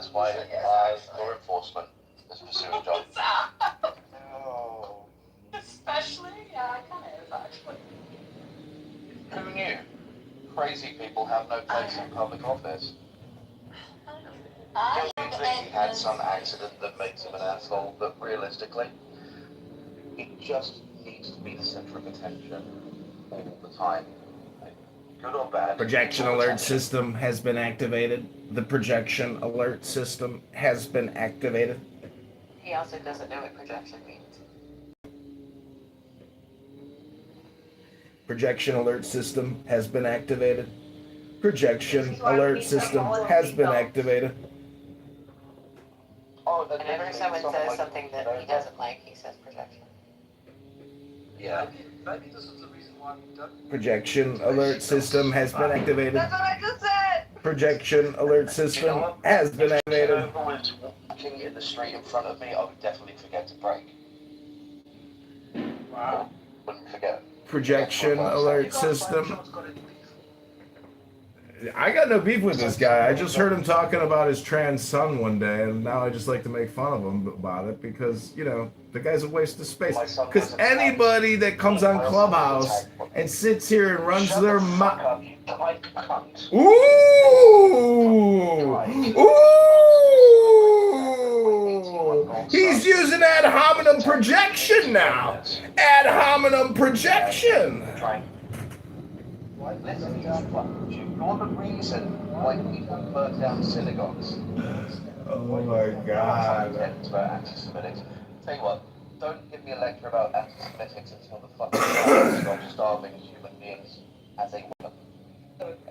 That's why law enforcement is pursuing John. No. Especially? Yeah, I kind of is, actually. Who knew? Crazy people have no place in public office. I Don't you think he had some accident that makes him an asshole, but realistically, he just needs to be the center of attention all the time. Good or bad. Projection alert system has been activated. The projection alert system has been activated. He also doesn't know what projection means. Projection alert system has been activated. Projection alert system has been activated. Whenever someone says something that he doesn't like, he says projection. Yeah. Maybe this is the reason why we don't. Projection alert system has been activated. That's what I just said! Projection alert system has been activated. If Kitover was walking in the street in front of me, I would definitely forget to brake. Wow. Wouldn't forget. Projection alert system. I got no beef with this guy. I just heard him talking about his trans son one day, and now I just like to make fun of him about it because, you know, the guy's a waste of space. Because anybody that comes on Clubhouse and sits here and runs their mouth. Ooh! Ooh! He's using ad hominem projection now. Ad hominem projection. Listen, you're the reason why people burn down synagogues. Oh my God. Anti-Semitics. Tell you what, don't give me a lecture about anti-Semitics until the fucking stop starving human beings as a weapon.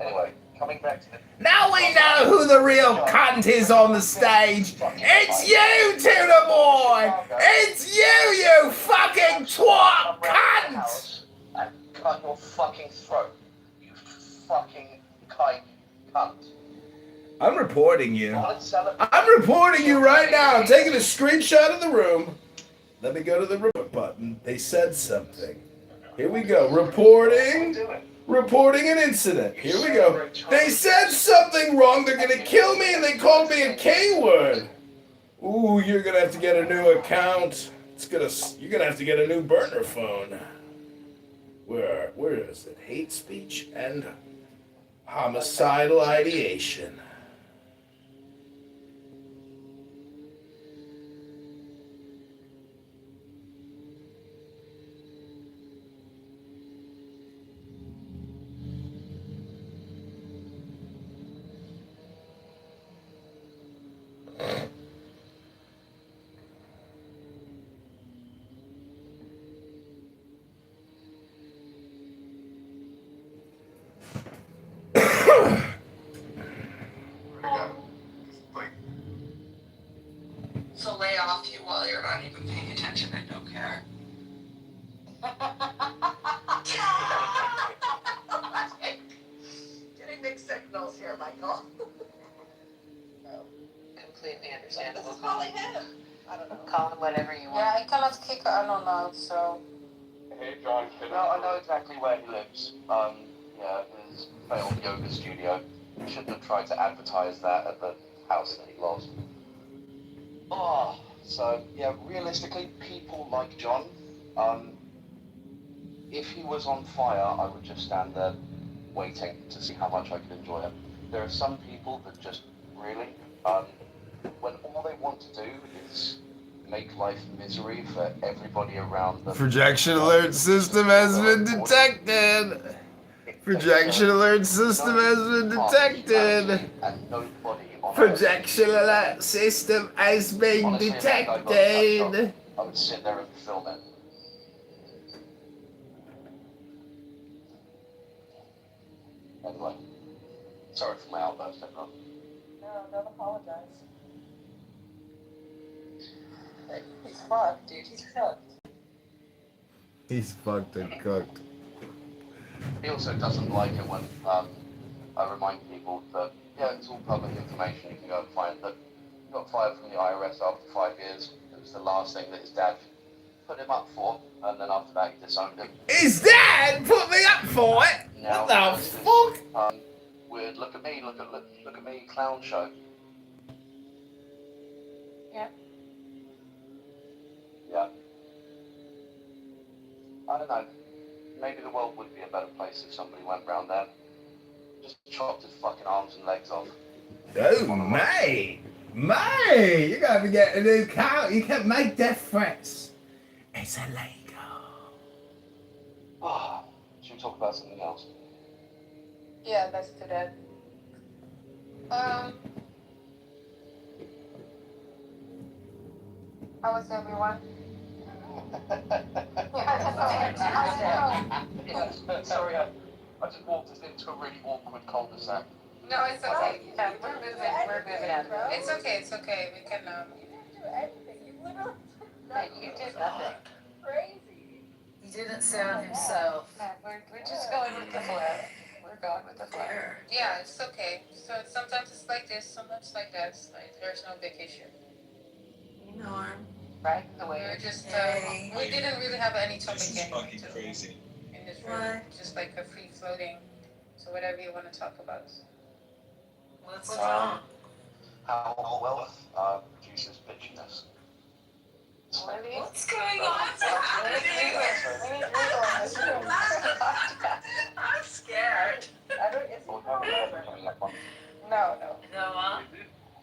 Anyway, coming back to the... Now we know who the real cunt is on the stage. It's you, Tuna Boy! It's you fucking twat cunt! And cut your fucking throat. You fucking kike cunt. I'm reporting you. I'm reporting you right now. I'm taking a screenshot of the room. Let me go to the report button. They said something. Here we go. Reporting. Reporting an incident. Here we go. They said something wrong. They're gonna kill me, and they called me a K-word. Ooh, you're gonna have to get a new account. You're gonna have to get a new burner phone. Where is it? Hate speech and homicidal ideation. So lay off you while you're not even paying attention and don't care. Getting mixed signals here, Michael. Completely understandable. Just calling him. I don't know. Call him whatever you want. Yeah, I cannot kick Arnold out, so... Hey, John. No, I know exactly where he lives. Yeah, his failed yoga studio. We shouldn't have tried to advertise that at the house that he lost. Oh, so, yeah, realistically, people like John, if he was on fire, I would just stand there waiting to see how much I could enjoy him. There are some people that just really, when all they want to do is make life misery for everybody around them. Projection alert system has been detected. Projection alert system has been detected. And nobody on Projection alert system has been detected. I would sit there and film it. Anyway, sorry for my outburst, everyone. No, don't apologize. He's fucked, dude. He's cooked. He's fucked and cooked. He also doesn't like it when I remind people that, yeah, it's all public information. You can go and find that he got fired from the IRS after 5 years. It was the last thing that his dad put him up for, and then after that he disowned him. His dad put me up for it? Now, What the fuck? Weird, look at me, clown show. Yeah. Yeah. I don't know. Maybe the world would be a better place if somebody went round there. Just chopped his fucking arms and legs off. Oh, mate. Mate, you gotta be getting a new car. You can't make death threats. It's illegal. Oh, should we talk about something else? Yeah, let's do that. How was everyone? Sorry, I just walked us into a really awkward cul-de-sac. No, it's okay. Yeah, we're moving. It's okay. We can. You didn't do anything. You literally You did nothing. crazy. He didn't sound himself. No, we're just going with the flow. We're going with the flow. Yeah, it's okay. So sometimes it's like this, sometimes like that. It's like there's no big issue. Norm. Right? The way we're just. Hey. We didn't really have any topic This is fucking crazy. in this room. Just like a free floating. So whatever you want to talk about. What's wrong? How wealth produces bitchiness. What's going on? I'm scared. No. Noah?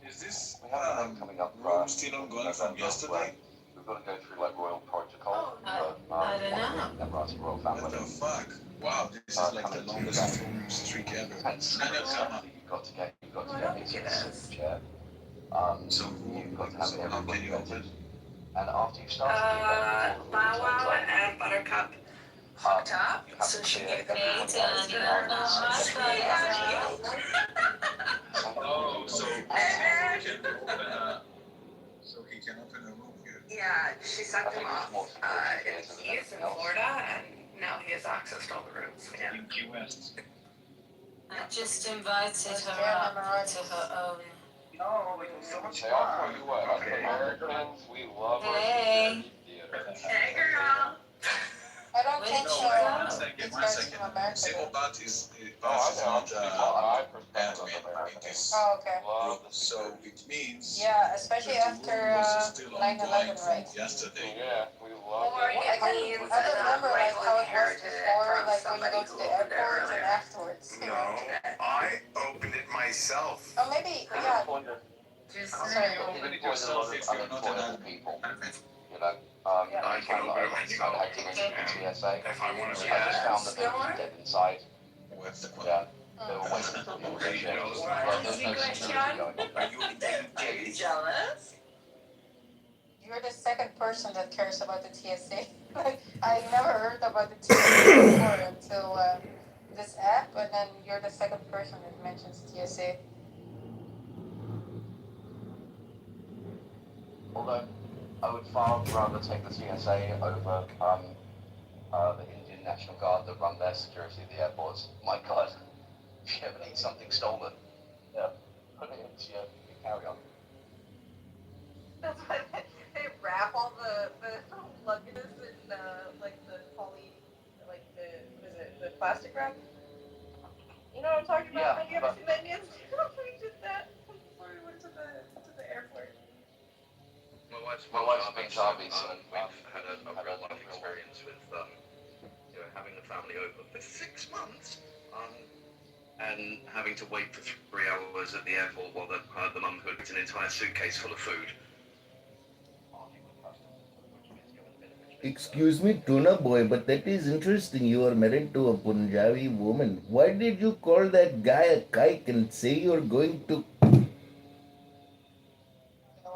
Is this We have an event coming up. room still ongoing from yesterday? We've got to go through like royal protocol. Oh, but, I don't know. Never asked royal What family. the fuck? Wow, this is like the longest film streak ever. Hence, I know, come on. you've got to get Oh, I don't think it into is. the chair. So, You've got to have so how everybody can you vetted. open? And after you've started to do that, Flour and buttercup. Hooked up? you have So to she clear get every paid window and you don't know my Oh, so he can open a, room here. Yeah, she sucked him off. He's in Florida and now he has access to all the rooms. Yeah. In Key West. I just invited her up to her own. No, we do so much They offer fun. you what? Us Americans, we love our Hey. theater. Hey, girl. I don't think No, so. One It's second. very American. Single bat is Oh, not I admin in this Oh, okay. group, so it means Yeah, especially that after the room was still 9/11, ongoing right? from yesterday. Yeah, we love Or it. it means I don't remember like how it was inherited it before, from like when you somebody go to who the opened it airport and earlier. afterwards. No, I opened it myself. Oh, maybe, yeah. Just Sorry. Open it yourself if you're not an Unemployable admin. people, Admin. you know. Yeah. I can open it myself. Acting as the TSA. If I want to. I just found that they were dead inside. What's the Yeah, Mm. they were waiting for the Really ship. knows. There's no Secret, security John? going on. Are you engaged? jealous? You're the second person that cares about the TSA. Like, I never heard about the TSA before until this app, and then you're the second person that mentions TSA. Although, I would far rather take the TSA over the Indian National Guard that run their security at the airports. My God, if you ever need something stolen, yeah, put it into your carry-on. That's why they wrap all the luggages in like the like the plastic wrap. You know what I'm talking about? Yeah, Have you ever but- seen that? We did that before we went to the airport. My wife's a big Punjabi, so we've had a real life experience with having the family over for 6 months, and having to wait for 3 hours at the airport while the mum cooked an entire suitcase full of food. Excuse me, tuna boy, but that is interesting. You are married to a Punjabi woman. Why did you call that guy a kike and say you're going to?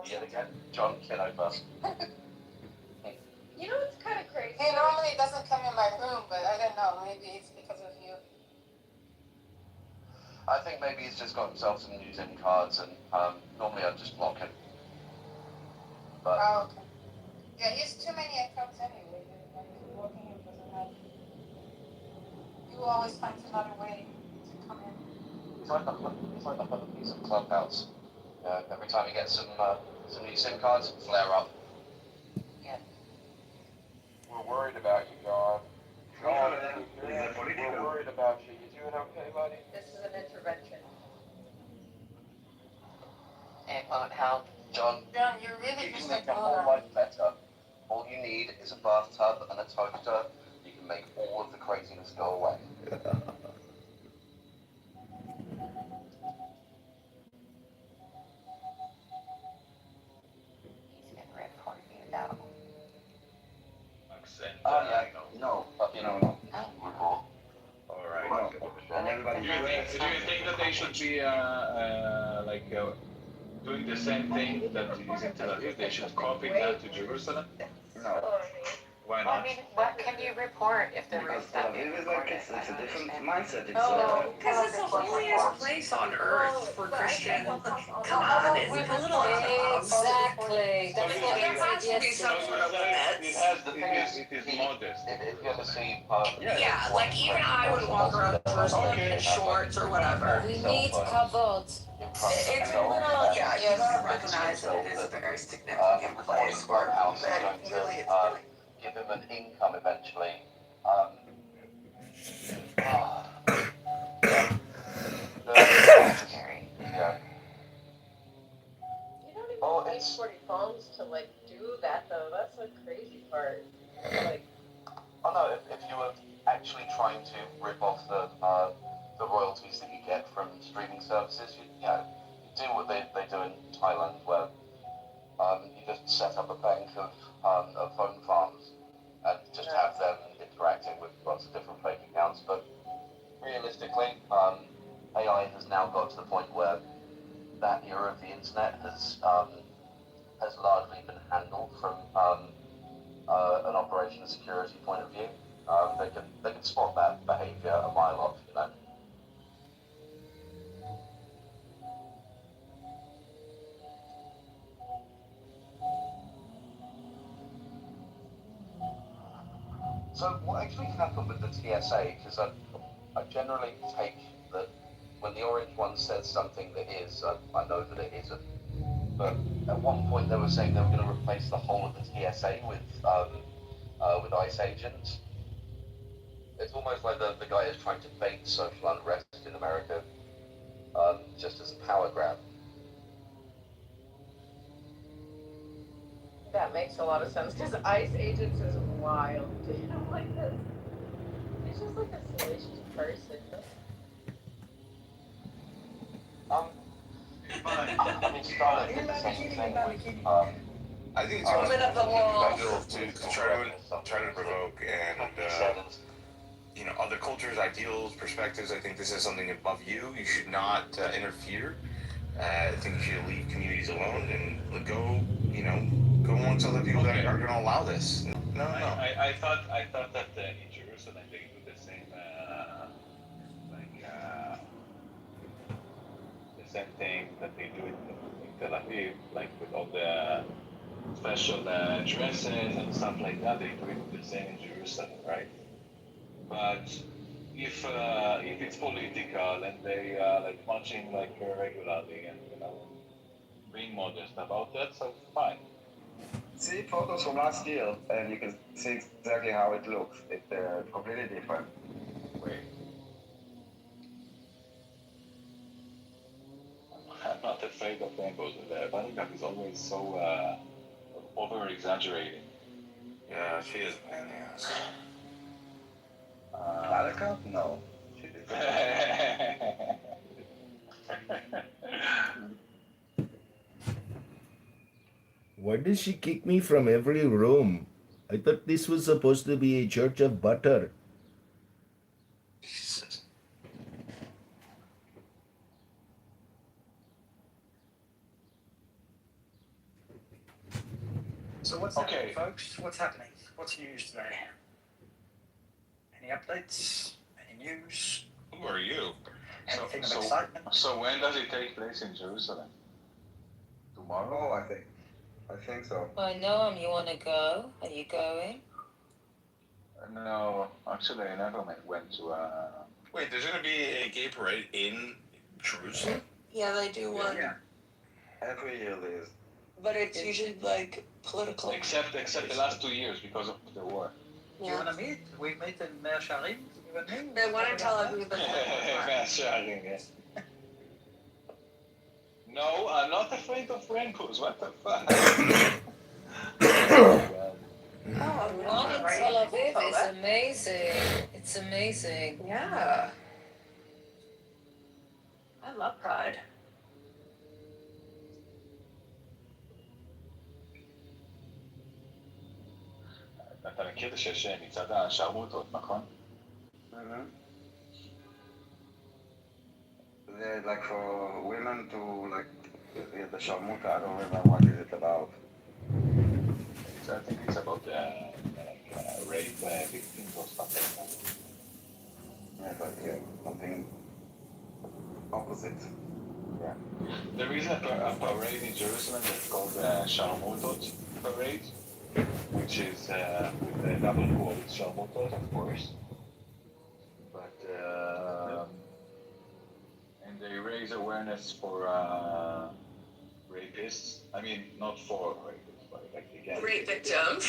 yet again, John Kitover. You know what's kind of crazy? He normally doesn't come in my room, but I don't know. Maybe it's because of you. I think maybe he's just got himself some new SIM cards, and normally I'd just block him. But Oh, okay. Yeah, he has too many accounts anyway. Like, blocking him doesn't help. You always find another way to come in. he's like the piece of Clubhouse. Every time he gets some new SIM cards, flare up. We're worried about you, John. John, we're worried about you. You doing okay, buddy? This is an intervention. It won't help. John, John, you're really you just can a make your whole grown-up. life better. All you need is a bathtub and a toaster. You can make all of the craziness go away. He's been reporting you though. Oh yeah, no, No. report. All right. No. And everybody. Do you think that they should be doing the same thing that is in Tel Aviv? They should copy that to Jerusalem? No. Why I not? mean, what can you report if the Because room's Tel not being Aviv is recorded? it's I a don't different understand. mindset. It's No, Because it's the holiest place on earth for Christians. Come on, it's a little exactly. So That's you- what There you has to be said some yesterday. sort of limits. It is modest. If you ever see, Yeah, like even I would walk around Jerusalem in shorts or whatever. We need kavod. It's a little, yeah, you gotta recognize that it is a very significant place where that really it's really give him an income eventually. scary. Yeah. You don't even Oh, need it's- 40 phones to like do that though. That's the crazy part. Like, Oh no, if you were actually trying to rip off the royalties that you get from streaming services, you do what they do in Thailand, where you just set up a bank of phone farms and just have them interacting with lots of different fake accounts. But realistically, AI has now got to the point where that era of the internet has largely been handled from an operation security point of view. They can spot that behaviour a mile off, you know. So what actually happened with the TSA? Because I generally take that when the orange one says something that is, I know that it isn't. But at one point they were saying they were going to replace the whole of the TSA with ICE agents. It's almost like the guy is trying to bait social unrest in America, just as a power grab. that makes a lot of sense because ICE agents is wild. You know, like this. He's just like a salacious person. I mean, Starlink did the same thing with, I think it's Open up the walls. to try to provoke and other cultures, ideals, perspectives. I think this is something above you. You should not interfere. I think you should leave communities alone and go amongst other people that are going to allow this. No. I thought that in Jerusalem they do the same the same thing that they do in Tel Aviv, like with all the special dresses and stuff like that. They do it the same in Jerusalem, right? But if it's political and they like marching like regularly and being modest about that, so fine. See photos from last year, and you can see exactly how it looks. It's completely different. Wait. I'm not afraid of rainbows. The bunny duck is always so over exaggerating. Yeah, she is a pain in the ass. Alaka? No. She did. Why did she kick me from every room? I thought this was supposed to be a church of butter. Jesus. So what's Okay. happening, folks? What's happening? What's news today? Any updates? Any news? Who are you? Anything of so- excitement? So when does it take place in Jerusalem? Tomorrow, I think. I think so. Well, Noam, you want to go? Are you going? No, actually, I never went to. Wait, there's going to be a gay parade in Jerusalem? Yeah, they do one, Yeah. Every year there is. but it's usually like political. Except the last 2 years because of the war. You wanna meet? We meet in Mea Sharim. You and me? They want to tell Aviv, but Sharing, yes. No, I'm not afraid of rainbows. What the fuck? Oh, One in right. Tel Aviv is amazing. It's amazing. Yeah. I love Pride. אתה מכיר שיש מצעד השרמוטות, נכון? Like for women to like the sharmuta, I don't remember what is it about. I think it's about rape victims or something like that. Yeah, but yeah, something opposite. Yeah. There is a parade in Jerusalem that's called the Sharmutot Parade, which is with the double quotes, Sharmutot, of course. But and they raise awareness for rapists. I mean, not for rapists, but like against Rape victims.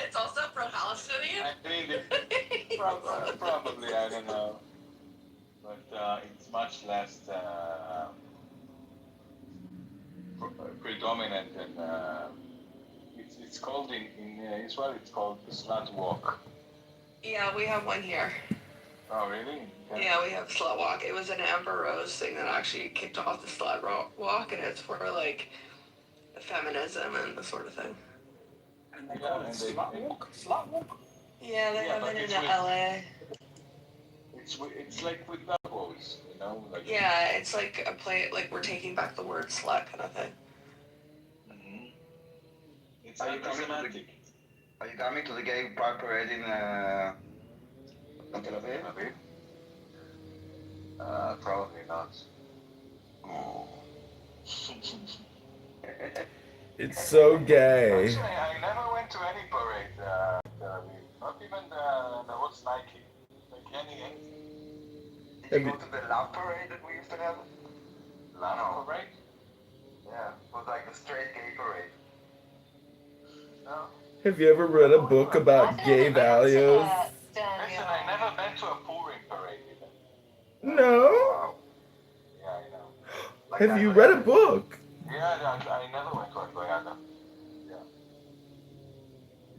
It's also pro-Palestinian. I mean, probably, I don't know. But it's much less predominant and it's called in Israel, it's called slut walk. Yeah, we have one here. Oh, really? Okay. Yeah, we have slut walk. It was an Amber Rose thing that actually kicked off the slut walk, and it's for like feminism and the sort of thing. And they call it slut walk? Slut walk? Yeah, they have but it in it's with- LA. It's like with doubles, you know? Like, Yeah, it's like a play, like we're taking back the word slut kind of thing. Mhm. It's anti-Semitic. Are you coming to the gay pride parade in Tel Aviv? Probably not. Oh. It's so gay. Actually, I never went to any parade. Not even the what's Nike. Like anything. Did you go to the love parade that we used to have? Love parade? Yeah, it was like the straight gay parade. No. Have you ever read a book about gay values? Listen, I never been to a Purim parade even. No. Yeah, I know. Have you read a book? Yeah, I never went to a Toyota. Yeah.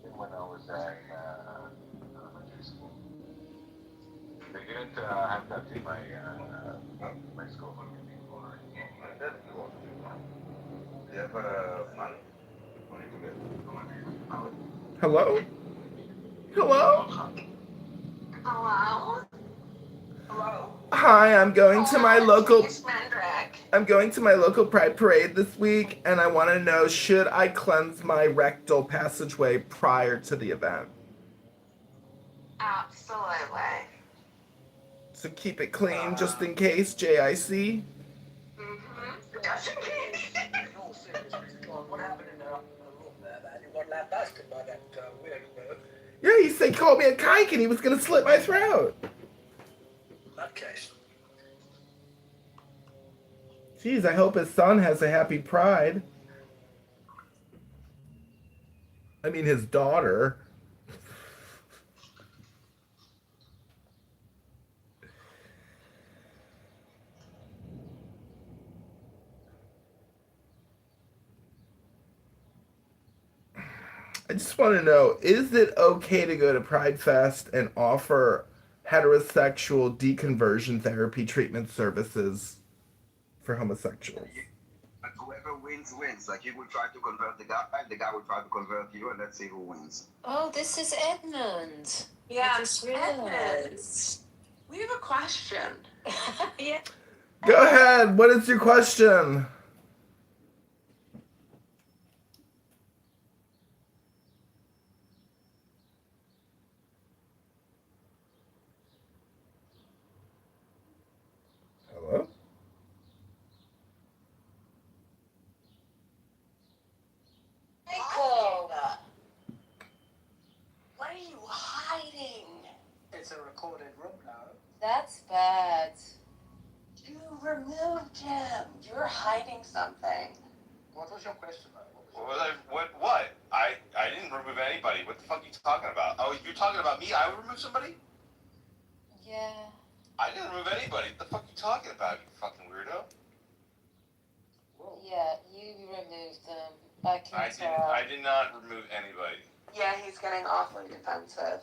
Even when I was in elementary school. They didn't have that in my school. Do you have money? Money to get? Hello? Hello? Hello? Hello? Hi, I'm going to my local Mandrake. I'm going to my local pride parade this week and I want to know, should I cleanse my rectal passageway prior to the event? Absolutely. So keep it clean just in case, JIC. Just in case. What happened in the room there, man? You weren't allowed basket by that weirdo. Yeah, he said he called me a kike and he was going to slit my throat. In that case. Jeez, I hope his son has a happy pride. I mean, his daughter. I just want to know, is it okay to go to Pride Fest and offer heterosexual deconversion therapy treatment services for homosexuals? And whoever wins, wins. Like, you will try to convert the guy will try to convert you, and let's see who wins. Oh, this is Edmund. Yeah, I just realized. We have a question. Yeah. Go ahead. What is your question? Hello? Michael. What are you hiding? It's a recorded room now. That's bad. You removed him. You're hiding something. What was your question, though? What? I didn't remove anybody. What the fuck are you talking about? Oh, you're talking about me? I would remove somebody? Yeah. I didn't remove anybody. What the fuck are you talking about, you fucking weirdo? Yeah, you removed them. I can tell. I did not remove anybody. Yeah, he's getting awfully defensive.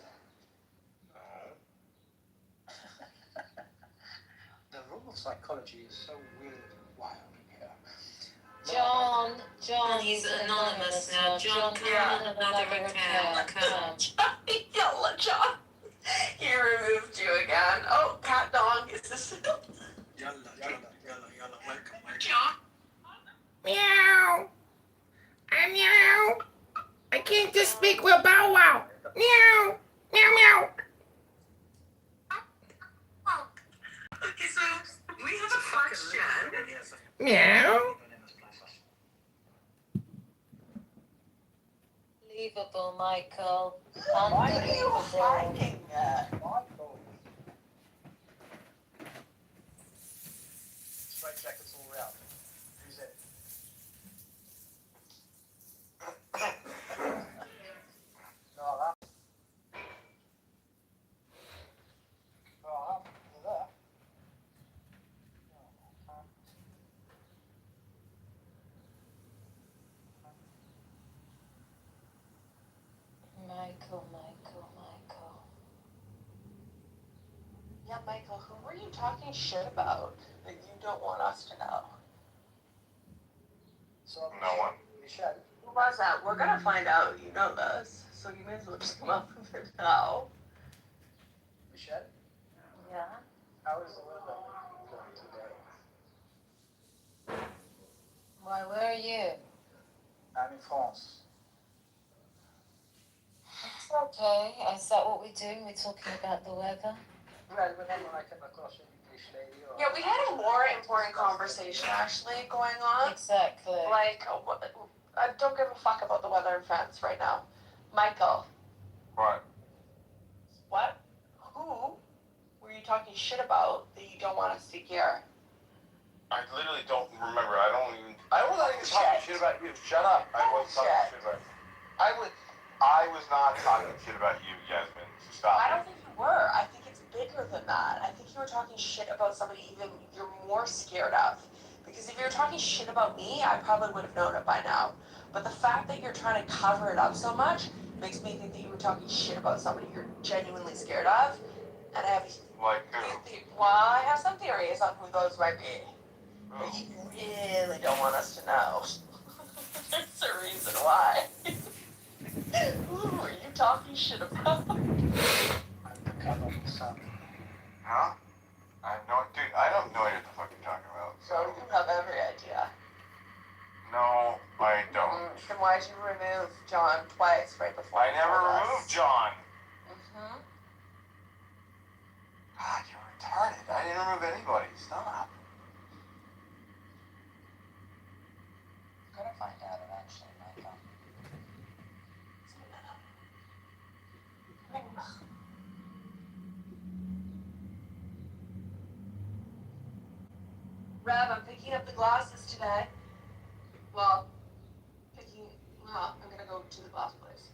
The rule of psychology is so weird and wild here. John, he's anonymous now. John, come on another account. Come. Yalla, John. He removed you again. Oh, cat dog, is this? Yalla, welcome. John. Meow. Meow. I can't just speak with Bow Wow. Meow. Meow, meow. Okay, so we have a question. Meow. Unbelievable, Michael. Why are you Unbelievable. hiding that? Michael. Straight jackets all round. Who's it? Nora. Nora, you there? Michael. Yeah, Michael, who were you talking shit about that you don't want us to know? So, No one. Michelle. Who was that? We're gonna find out. You know this, so you may as well just come up with it now. Michelle, Yeah? how is the weather going today? Why, where are you? I'm in France. It's okay. Is that what we're doing? We're talking about the weather? Well, whenever I come across an English lady or... Yeah, we had a more important conversation actually going on. Exactly. Like, I don't give a fuck about the weather in France right now. Michael. What? What? Who were you talking shit about that you don't want us to hear? I literally don't remember. I was not even talking shit about you. Shut up. I wasn't talking shit about you. I was not talking shit about you, Yasmin. Stop. I don't think you were. I think it's bigger than that. I think you were talking shit about somebody even you're more scared of. Because if you were talking shit about me, I probably would have known it by now. But the fact that you're trying to cover it up so much makes me think that you were talking shit about somebody you're genuinely scared of. And I have Like who? well, I have some theories on who those might be. But you really don't want us to know. There's a reason why. Who are you talking shit about? Huh? Dude, I have no idea what the fuck you're talking about. So you have every idea. No, I don't. Then why'd you remove John twice right before? I never removed John. Mm-hmm. God, you're retarded. I didn't remove anybody. Stop. You're gonna find out eventually, Michael. Rev, I'm picking up the glasses today. Well, I'm gonna go to the glass place.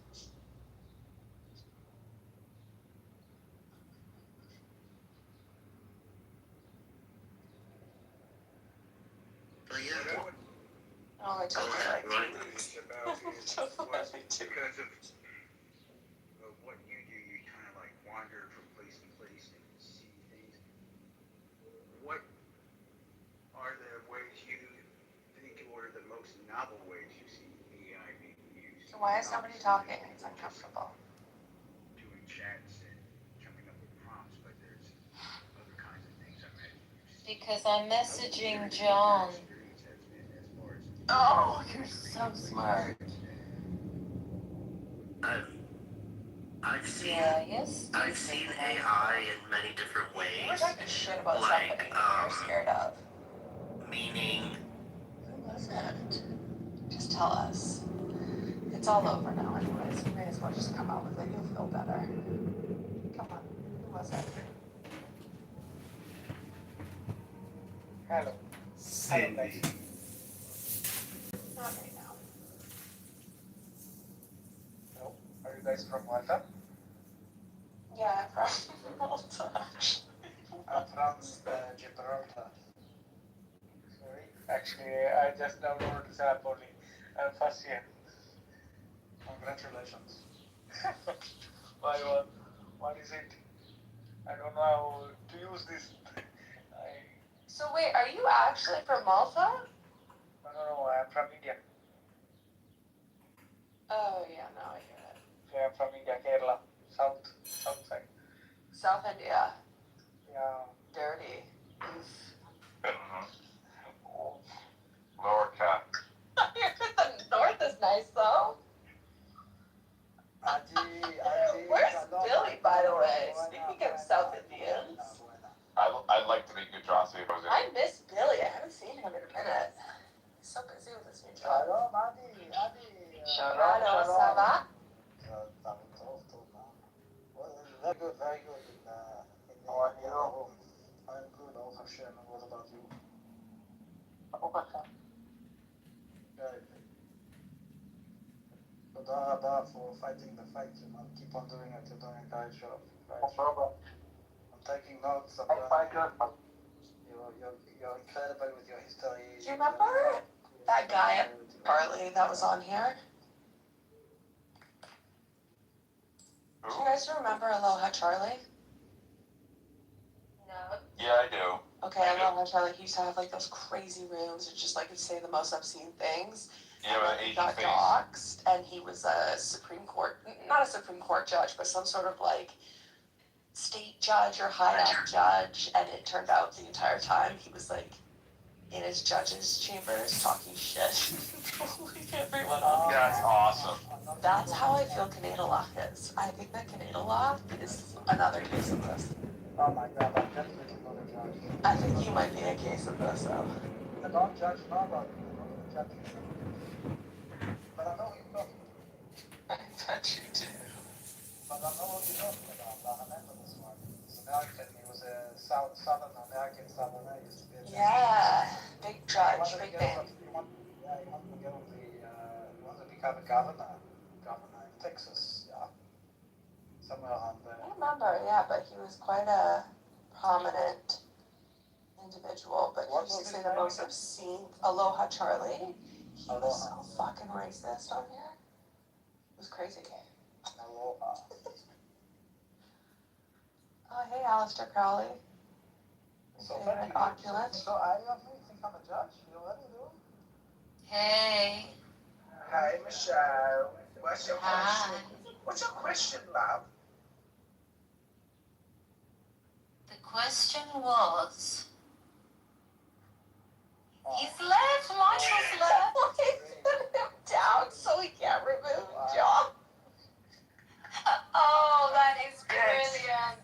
Oh, it took me like 2 weeks. Because of what you do, you kind of like wander from place to place and see things. What are the ways you think, or the most novel ways you see AI being used? So why is nobody talking? It's uncomfortable. Doing chats and coming up with prompts, but there's other kinds of things I imagine you've seen. Because I'm messaging John. Oh, you're so smart. I've seen Yes? I've seen AI in many different ways. We're talking shit about Like, somebody you're scared of. Meaning, Who was it? Just tell us. It's all over now anyways. You may as well just come out with it. You'll feel better. Come on. Who was it? Hello. Cindy. Not right now. No. Are you guys from Malta? Yeah, from Malta, actually. I'm from runs the Gibraltar. Sorry. Actually, I just downloaded this app only. First year. Congratulations. Why, what is it? I don't know how to use this. So wait, are you actually from Malta? No, I'm from India. Oh yeah, now I hear it. Yeah, I'm from India, Kerala, south side. South India. Yeah. Dirty. Lower cat. The north is nice though. Where's Billy, by the way? Speaking of South Indians. I'd like to meet Gujarati if I was in. I miss Billy. I haven't seen him in a minute. He's so busy with his new job. Hello, ça va? Very good, very good. How are you? I'm good, Al Hashem. And what about you? Very good. Toda Rabba for fighting the fight, you know. Keep on doing it. You're doing a great job. Great job. I'm taking notes. You're incredible with your history. Do you remember that guy at Barley that was on here? Do you guys remember Aloha Charlie? No. Yeah, I do. Okay, Aloha Charlie, he used to have like those crazy rooms and just like would say the most obscene things. Yeah, And with then an he Asian got face. doxxed, and he was a Supreme Court, not a Supreme Court judge, but some sort of like state judge or high-up judge, and it turned out the entire time he was like in his judge's chambers talking shit. Like everyone on. That's awesome. That's how I feel Kanedalak is. I think that Kanedalak is another case of this. Oh my God, I'm definitely not a judge. I think you might be a case of this, though. I don't judge nobody. I'm not a judge. But I know you're talking. I bet you do. But I know what you're talking about. I remember this one. He's American. He was a Southern American Southerner. He used to be a Yeah, big judge, big man. He wanted to become a governor in Texas. Yeah, somewhere around there. I remember, yeah, but he was quite a prominent individual, but he What used to was say his the name most again? obscene Aloha Charlie. He was Aloha. so fucking racist on here. It was crazy. Aloha. Oh, hey, Aleister Crowley. So, Favorite opulent. so I think I'm a judge. You know what you do? Hey. Hi, Michelle. What's your Hi. question? What's your question, love? The question was. He's left. Michael's left. Put him down so he can't remove John. Oh, that is brilliant.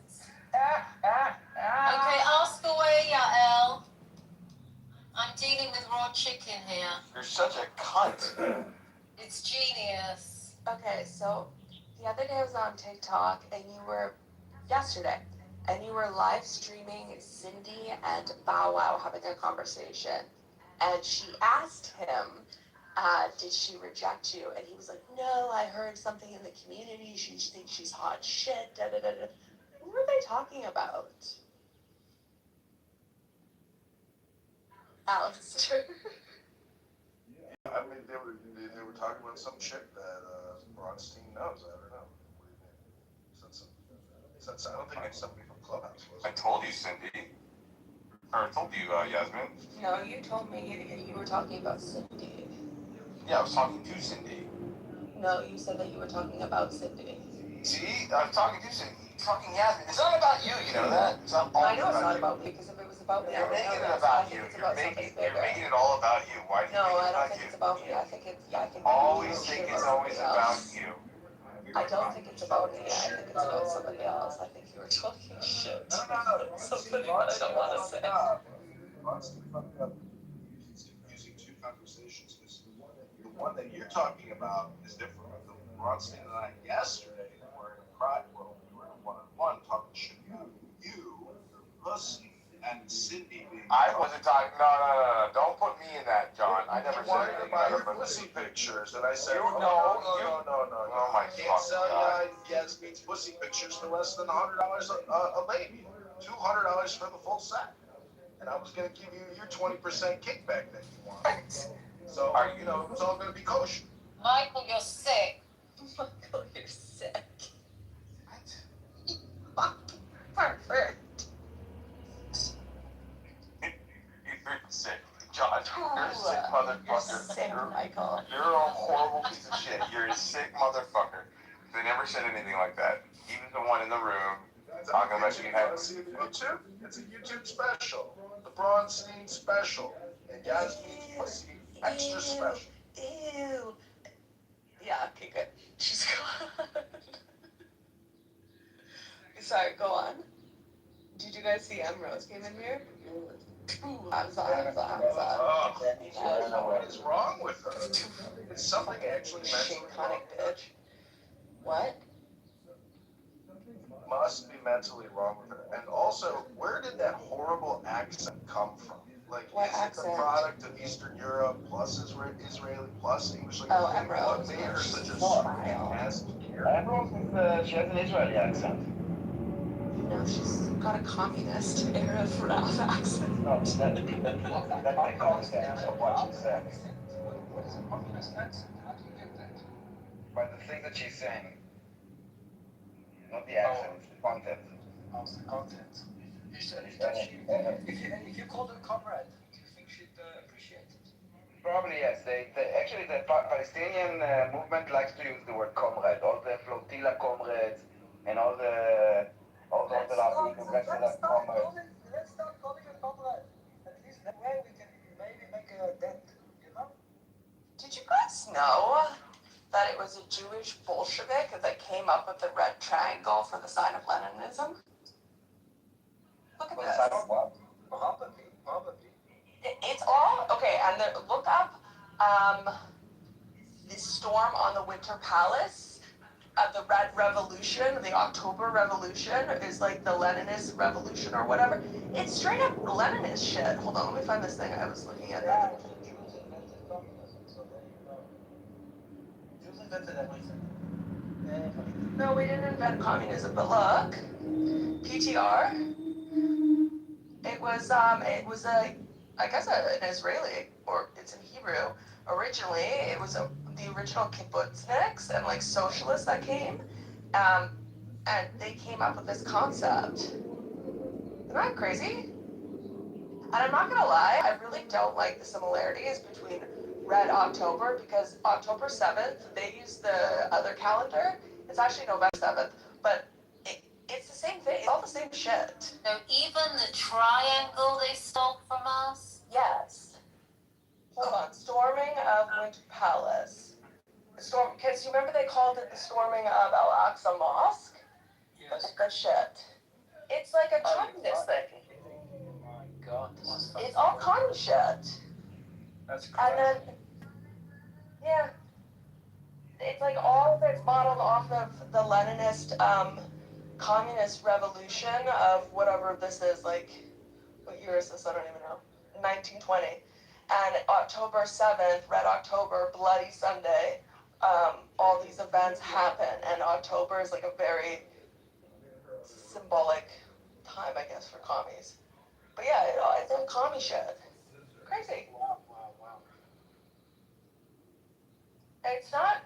Okay, ask away, Yael. I'm dealing with raw chicken here. You're such a cunt. It's genius. Okay, so the other day I was on TikTok and yesterday, and you were live streaming Cindy and Bow Wow having a conversation. And she asked him, did she reject you? And he was like, no, I heard something in the community. She thinks she's hot shit. Da, da, da, da. What were they talking about? Alistair. I mean, they were talking about some shit that Bronstein knows. I don't know. What do you think? Since I don't think it's somebody from Clubhouse. Was I it? told you, Cindy. Or I told you, Yasmin. No, you told me you were talking about Cindy. Yeah, I was talking to Cindy. No, you said that you were talking about Cindy. See, I was talking to Cindy. Talking Yasmin. It's not about you, you know that? It's not all I know it's not you. about me, because if it was about me, I You're would making know it this. about I think you. it's about something You're bigger. making it all about you. Why do you No, make it I don't about think you? it's about me. I think Always it's think about it's somebody always about else. you. I don't think it's about me. I think it's about somebody else. I think you were talking shit. Something that I don't want to say. Bronstein fucked up using two conversations. Because the one that you're talking about is different. The Bronstein and I yesterday were in a private world. We were in one-on-one talking shit. You, pussy, and Cindy being. I wasn't talking. No. Don't put me in that, John. I never You said wanted to anything buy about your it. pussy pictures, and I said, No. Oh my Can't fucking sell God. Yasmin's pussy pictures for less than $100 a lady. $200 for the full set. And I was going to give you your 20% kickback that you want. So, it was all going to be kosher. Michael, you're sick. Michael, you're sick. Perfect. You're sick. John, you're a sick motherfucker. You're sick, Michael. You're a horrible piece of shit. You're a sick motherfucker. They never said anything like that. Even the one in the room talking about you have. See it on YouTube? It's a YouTube special. The Braunstein special. And Yasmin's pussy extra special. Ew. Yeah, okay, good. She's gone. Sorry, go on. Did you guys see Rose came in here? I'm sorry. What is wrong with her? Is something actually mentally wrong? Bitch. What? Must be mentally wrong with her. And also, where did that horrible accent come from? Like, What is it accent? the product of Eastern Europe plus Israeli plus English? Like, what made her such a fantastic character? Ambrose, she has an Israeli accent. No, she's got a communist era Ralph accent. No, that makes no sense of what she said. What is a communist accent? How do you get that? By the thing that she's saying. Not the accent, it's the content. How's the content? If you called her comrade, do you think she'd appreciate it? Probably yes. Actually, the Palestinian movement likes to use the word comrade. All the flotilla comrades and all the Let's start calling her comrade. At least that way we can maybe make a dent, you know? Did you guys know that it was a Jewish Bolshevik that came up with the red triangle for the sign of Leninism? Look at this. What? Probably. It's all okay. And look up the storm on the Winter Palace. The Red Revolution, the October Revolution, is like the Leninist Revolution or whatever. It's straight up Leninist shit. Hold on, let me find this thing I was looking at. Yeah, the Jews invented communism, so there you go. Jews invented everything. No, we didn't invent communism, but look, PTR. It was I guess an Israeli, or it's in Hebrew. Originally, it was the original kibbutzniks and like socialists that came, and they came up with this concept. Isn't that crazy? And I'm not gonna lie, I really don't like the similarities between Red October, because October 7th, they use the other calendar. It's actually November 7th, but it's the same thing. It's all the same shit. So even the triangle they stole from us? Yes. Hold on. Storming of Winter Palace. Because you remember they called it the storming of Al-Aqsa Mosque? Yes. Good shit. It's like a communist thing. Oh my god. It's all commie shit. That's crazy. And then, yeah. It's like all of it's modeled off of the Leninist communist revolution of whatever this is, like, what year is this? I don't even know. 1920. And October 7th, Red October, Bloody Sunday, all these events happen, and October is like a very symbolic time, I guess, for commies. But yeah, it's all commie shit. Crazy. Wow. It's not.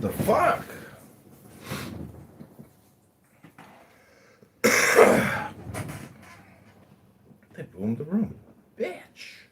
The fuck? They boomed the room. Bitch.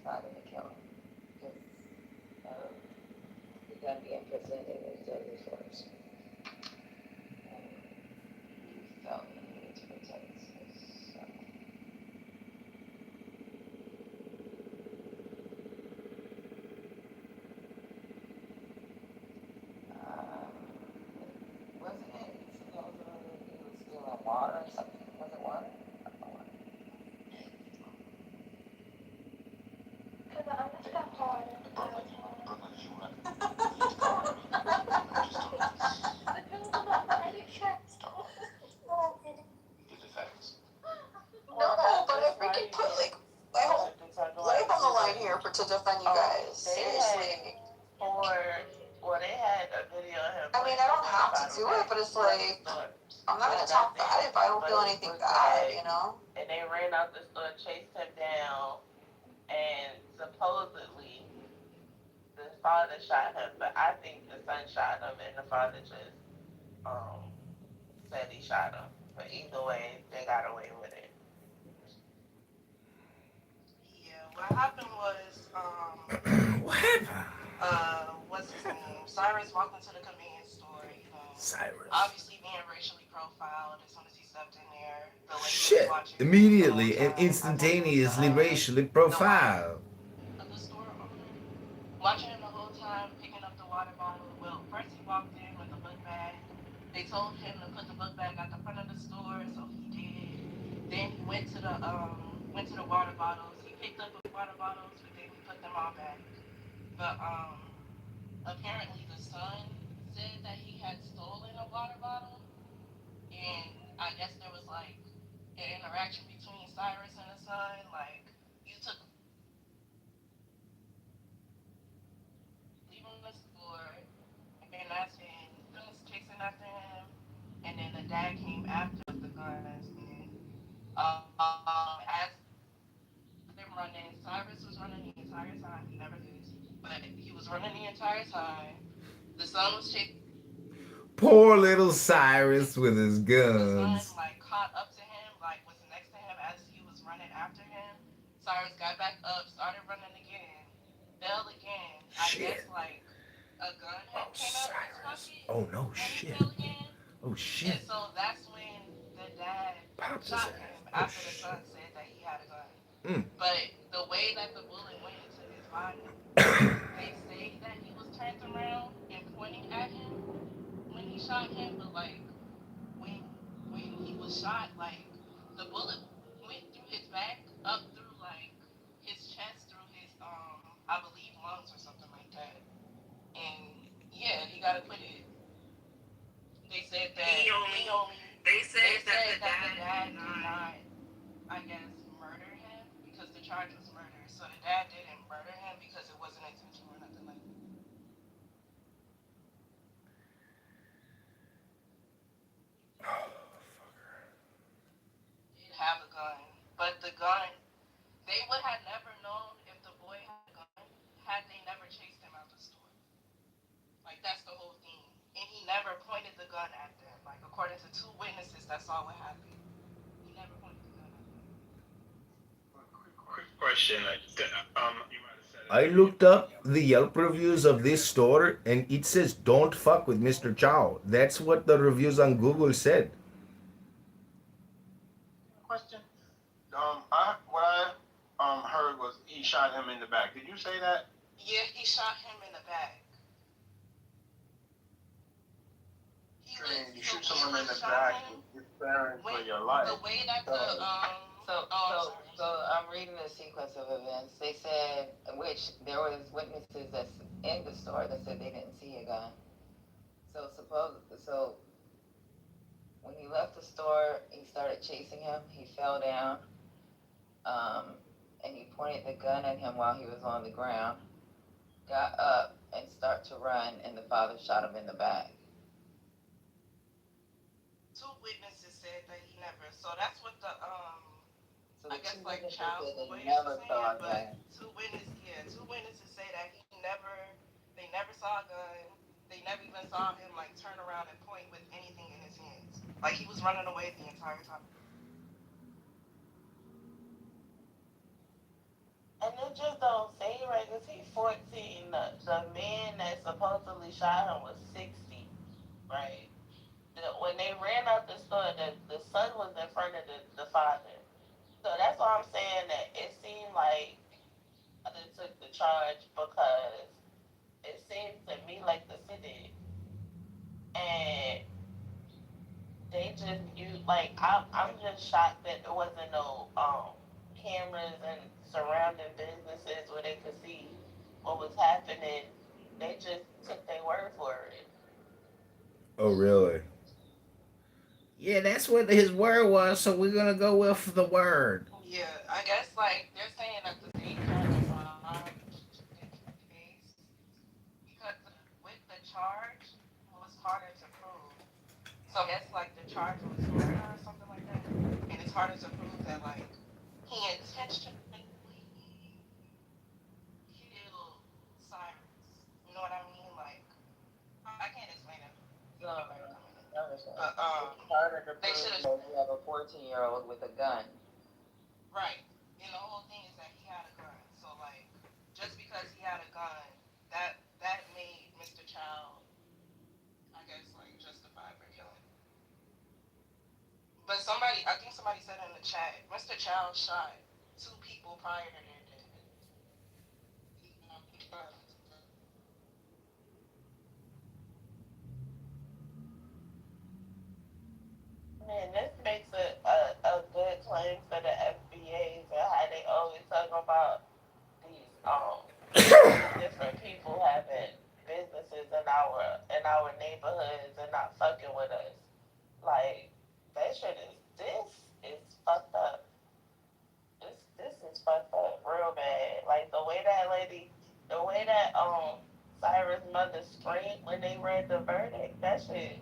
not going to kill him because the gun being presented as deadly force. And he felt he needed to protect his son. Wasn't it supposedly he was stealing water or something? Was it water? No, but I freaking put like my whole life on the line here to defend you guys. Seriously. They had a video of him. I mean, I don't have to do it, but it's like I'm not gonna talk bad if I don't feel anything bad, you know. And they ran out the store, chased him down, and supposedly the father shot him, but I think the son shot him, and the father just said he shot him. But either way, they got away with it. Yeah, what happened was, What happened? What's his name? Cyrus walked into the convenience store, you know. Cyrus. Obviously being racially profiled as soon as he stepped in there. The lady Shit. was watching Immediately and instantaneously racially profiled. the store owner, watching him the whole time, picking up the water bottle. Well, first he walked in with a book bag. They told him to put the book bag at the front of the store, so he did. Then he went to the water bottles. He picked up the water bottles, but then he put them all back. But apparently the son said that he had stolen a water bottle, and I guess there was like an interaction between Cyrus and the son. Like, you took leaving the store, and that's when he was chasing after him, and then the dad came after with the guns. And as them running, Cyrus was running the entire time. He never did, but he was running the entire time. The son was chasing. Poor little Cyrus with his The guns. son like caught up to him, like was next to him as he was running after him. Cyrus got back up, started running again, fell again. Shit. I guess like a gun had came out of his pocket. Oh no And he shit. fell again. Oh shit. And so that's when the dad Popped his shot ass. him Oh, after the son said that he had a gun. Mm. But the way that the bullet went into his body, they say that he was turned around and pointing at him when he shot him, but like when he was shot, like the bullet went through his back, up through like his chest, through his I believe lungs or something like that. And yeah, he got acquitted. They said that they said that the dad did not, I guess, murder him because the charge was murder. So the dad didn't murder him because it wasn't intentional or nothing like that. Did have a gun, but the gun, they would have never known if the boy had a gun had they never chased him out the store. Like, that's the whole thing. And he never pointed the gun at them. Like, according to two witnesses that saw what happened, he never pointed the gun at them. Quick question. I looked up the Yelp reviews of this store and it says don't fuck with Mr. Chow. That's what the reviews on Google said. Question. What I heard was he shot him in the back. Did you say that? Yeah, he shot him in the back. You shoot someone in the back, you're preparing for your life. The way that So I'm reading the sequence of events. They said, which there was witnesses that's in the store that said they didn't see a gun. So when he left the store, he started chasing him. He fell down, and he pointed the gun at him while he was on the ground. Got up and started to run, and the father shot him in the back. Two witnesses said that he never. So that's what the I guess like child support is saying, but two witnesses say that they never saw a gun. They never even saw him like turn around and point with anything in his hands. Like he was running away the entire time. And it just don't 14. The man that supposedly shot him was 60, right? When they ran out the store, the son was in front of the father. So that's why I'm saying that it seemed like they took the charge because it seems to me like the city and they just used like I'm just shocked that there wasn't no cameras and surrounding businesses where they could see what was happening. They just took their word for it. Oh, really? Yeah, that's what his word was, so we're gonna go with the word. Yeah, I guess like they're saying that the state tried to rob the case because with the charge it was harder to prove. So I guess like the charge was murder or something like that, and it's harder to prove that like he intentionally killed Cyrus. You know what I mean? Like I can't explain it. So, But it's harder to they prove should have that you have a 14-year-old with a gun. right. And the whole thing is that he had a gun. So like just because he had a gun, that made Mr. Child, I guess, like justified for killing. But somebody, I think somebody said in the chat, Mr. Child shot two people prior to their death. Man, this makes a good claim for the FBAs and how they always talk about these different people having businesses in our neighborhoods and not fucking with us. Like that shit is fucked up. This is fucked up real bad. Like the way that Cyrus' mother screamed when they read the verdict, that shit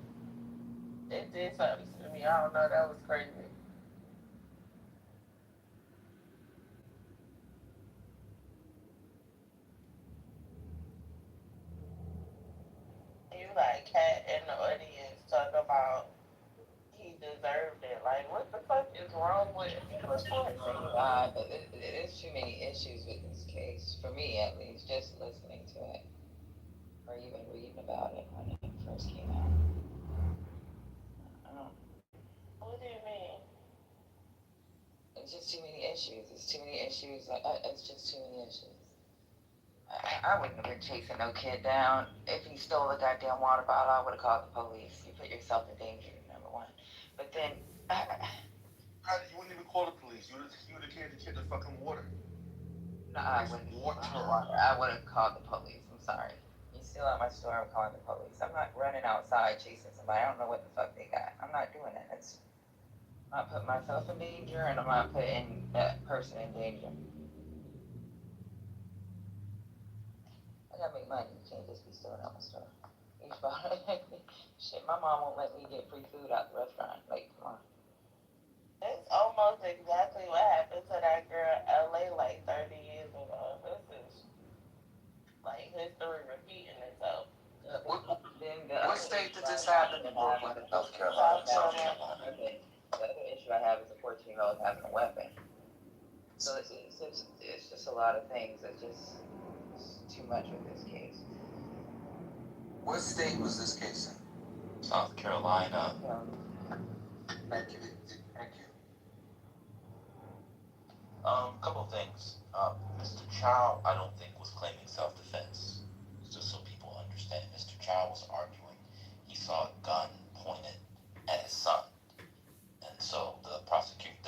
it did something to me. I don't know, that was crazy. You got Cat in the audience talking about he deserved it. Like what the fuck is wrong with he was 14. There's too many issues with this case, for me at least, just listening to it or even reading about it when it first came out. I don't, What do you mean? it's just too many issues. It's too many issues. It's just too many issues. I wouldn't have been chasing no kid down. If he stole a goddamn water bottle, I would have called the police. You put yourself in danger, number one. But then, You wouldn't even call the police. You would have gave the kid the fucking water. no, I wouldn't give him the water. I would have called the police. I'm sorry. You steal out my store, I'm calling the police. I'm not running outside chasing somebody. I don't know what the fuck they got. I'm not doing that. I'm not putting myself in danger, and I'm not putting that person in danger. I gotta make money. You can't just be stealing out my store. Shit, my mom won't let me get free food out the restaurant. Like, come on. It's almost exactly what happened to that girl in LA like 30 years ago. This is like history repeating itself. What state did this happen in? Brooklyn and North Carolina? South Carolina. The other issue I have is a 14-year-old having a weapon. So it's just a lot of things. It's too much with this case. What state was this case in? South Carolina. Thank you. Thank you. Couple things. Mr. Chow, I don't think was claiming self-defense. Just so people understand, Mr. Chow was arguing. He saw a gun pointed at his son, and so the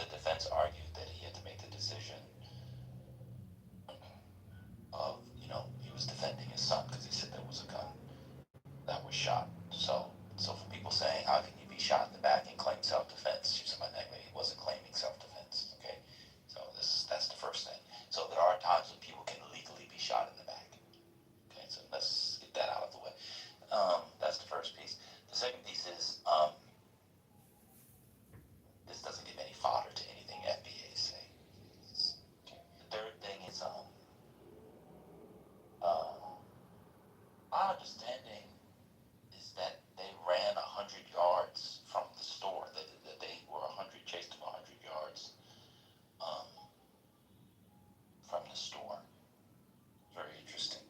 defense argued that he had to make the decision of, he was defending his son because he said there was a gun that was shot. So for people saying, how can you be shot in the back and claim self-defense? Somebody that way, he wasn't claiming self-defense. Okay, so that's the first thing. So there are times when people can legally be shot in the back. Okay, so let's get that out of the way. That's the first piece. The second piece is this doesn't give any fodder to anything FBA say. Okay. The third thing is my understanding is that they ran 100 yards from the store. That they were 100, chased them 100 yards um, from the store. Very interesting.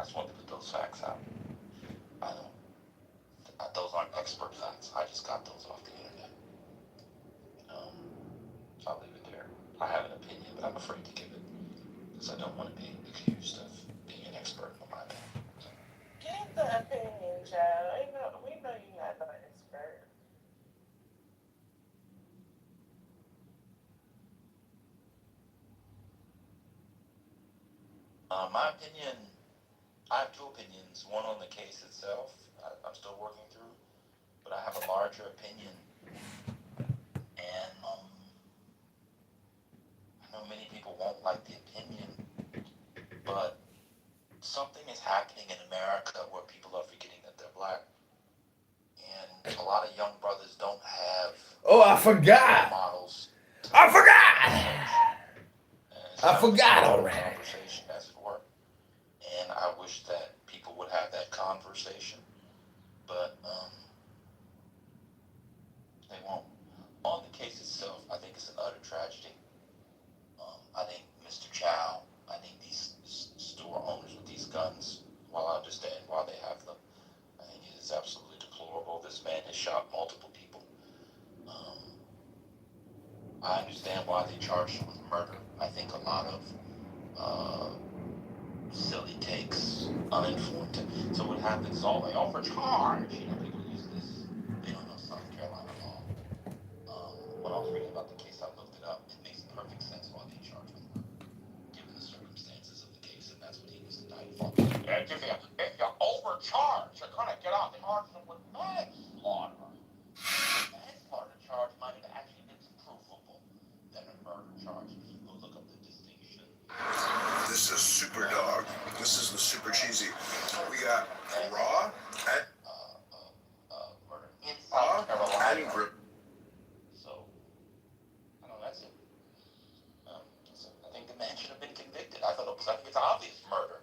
just wanted to put those facts out. I don't. Those aren't expert facts. I just got those off the internet. So I'll leave it there. I have an opinion, but I'm afraid to give it because I don't want to be accused of being an expert on my bad. So. Give the opinion, child. We know you're not no expert. My opinion, I have two opinions. One on the case itself, I'm still working through, but I have a larger opinion. And I know many people won't like the opinion, but something is happening in America where people are forgetting that they're black. And a lot of young brothers don't have Oh, I forgot. models. I forgot already. Conversation as it were. And I wish that people would have that conversation, but they won't. On the case itself, I think it's an utter tragedy. I think Mr. Chow, I think these store owners with these guns, while I understand why they have them, I think it is absolutely deplorable. This man has shot multiple people. I understand why they charged him with murder. I think a lot of silly takes, uninformed. So what happens is all like overcharge. People use this. They don't know South Carolina law. When I was reading about the case, I looked it up. It makes perfect sense why they charge with murder, given the circumstances of the case, and that's what he was indicted for. And if you overcharge, you're gonna get off charge with manslaughter. Manslaughter charge might have actually been provable than a murder charge. If you go look up the distinction. This is super dog. This is the super cheesy. We got raw Murder in South Carolina. and grip. So, I don't know, that's it. So I think the man should have been convicted. I think it's obvious murder.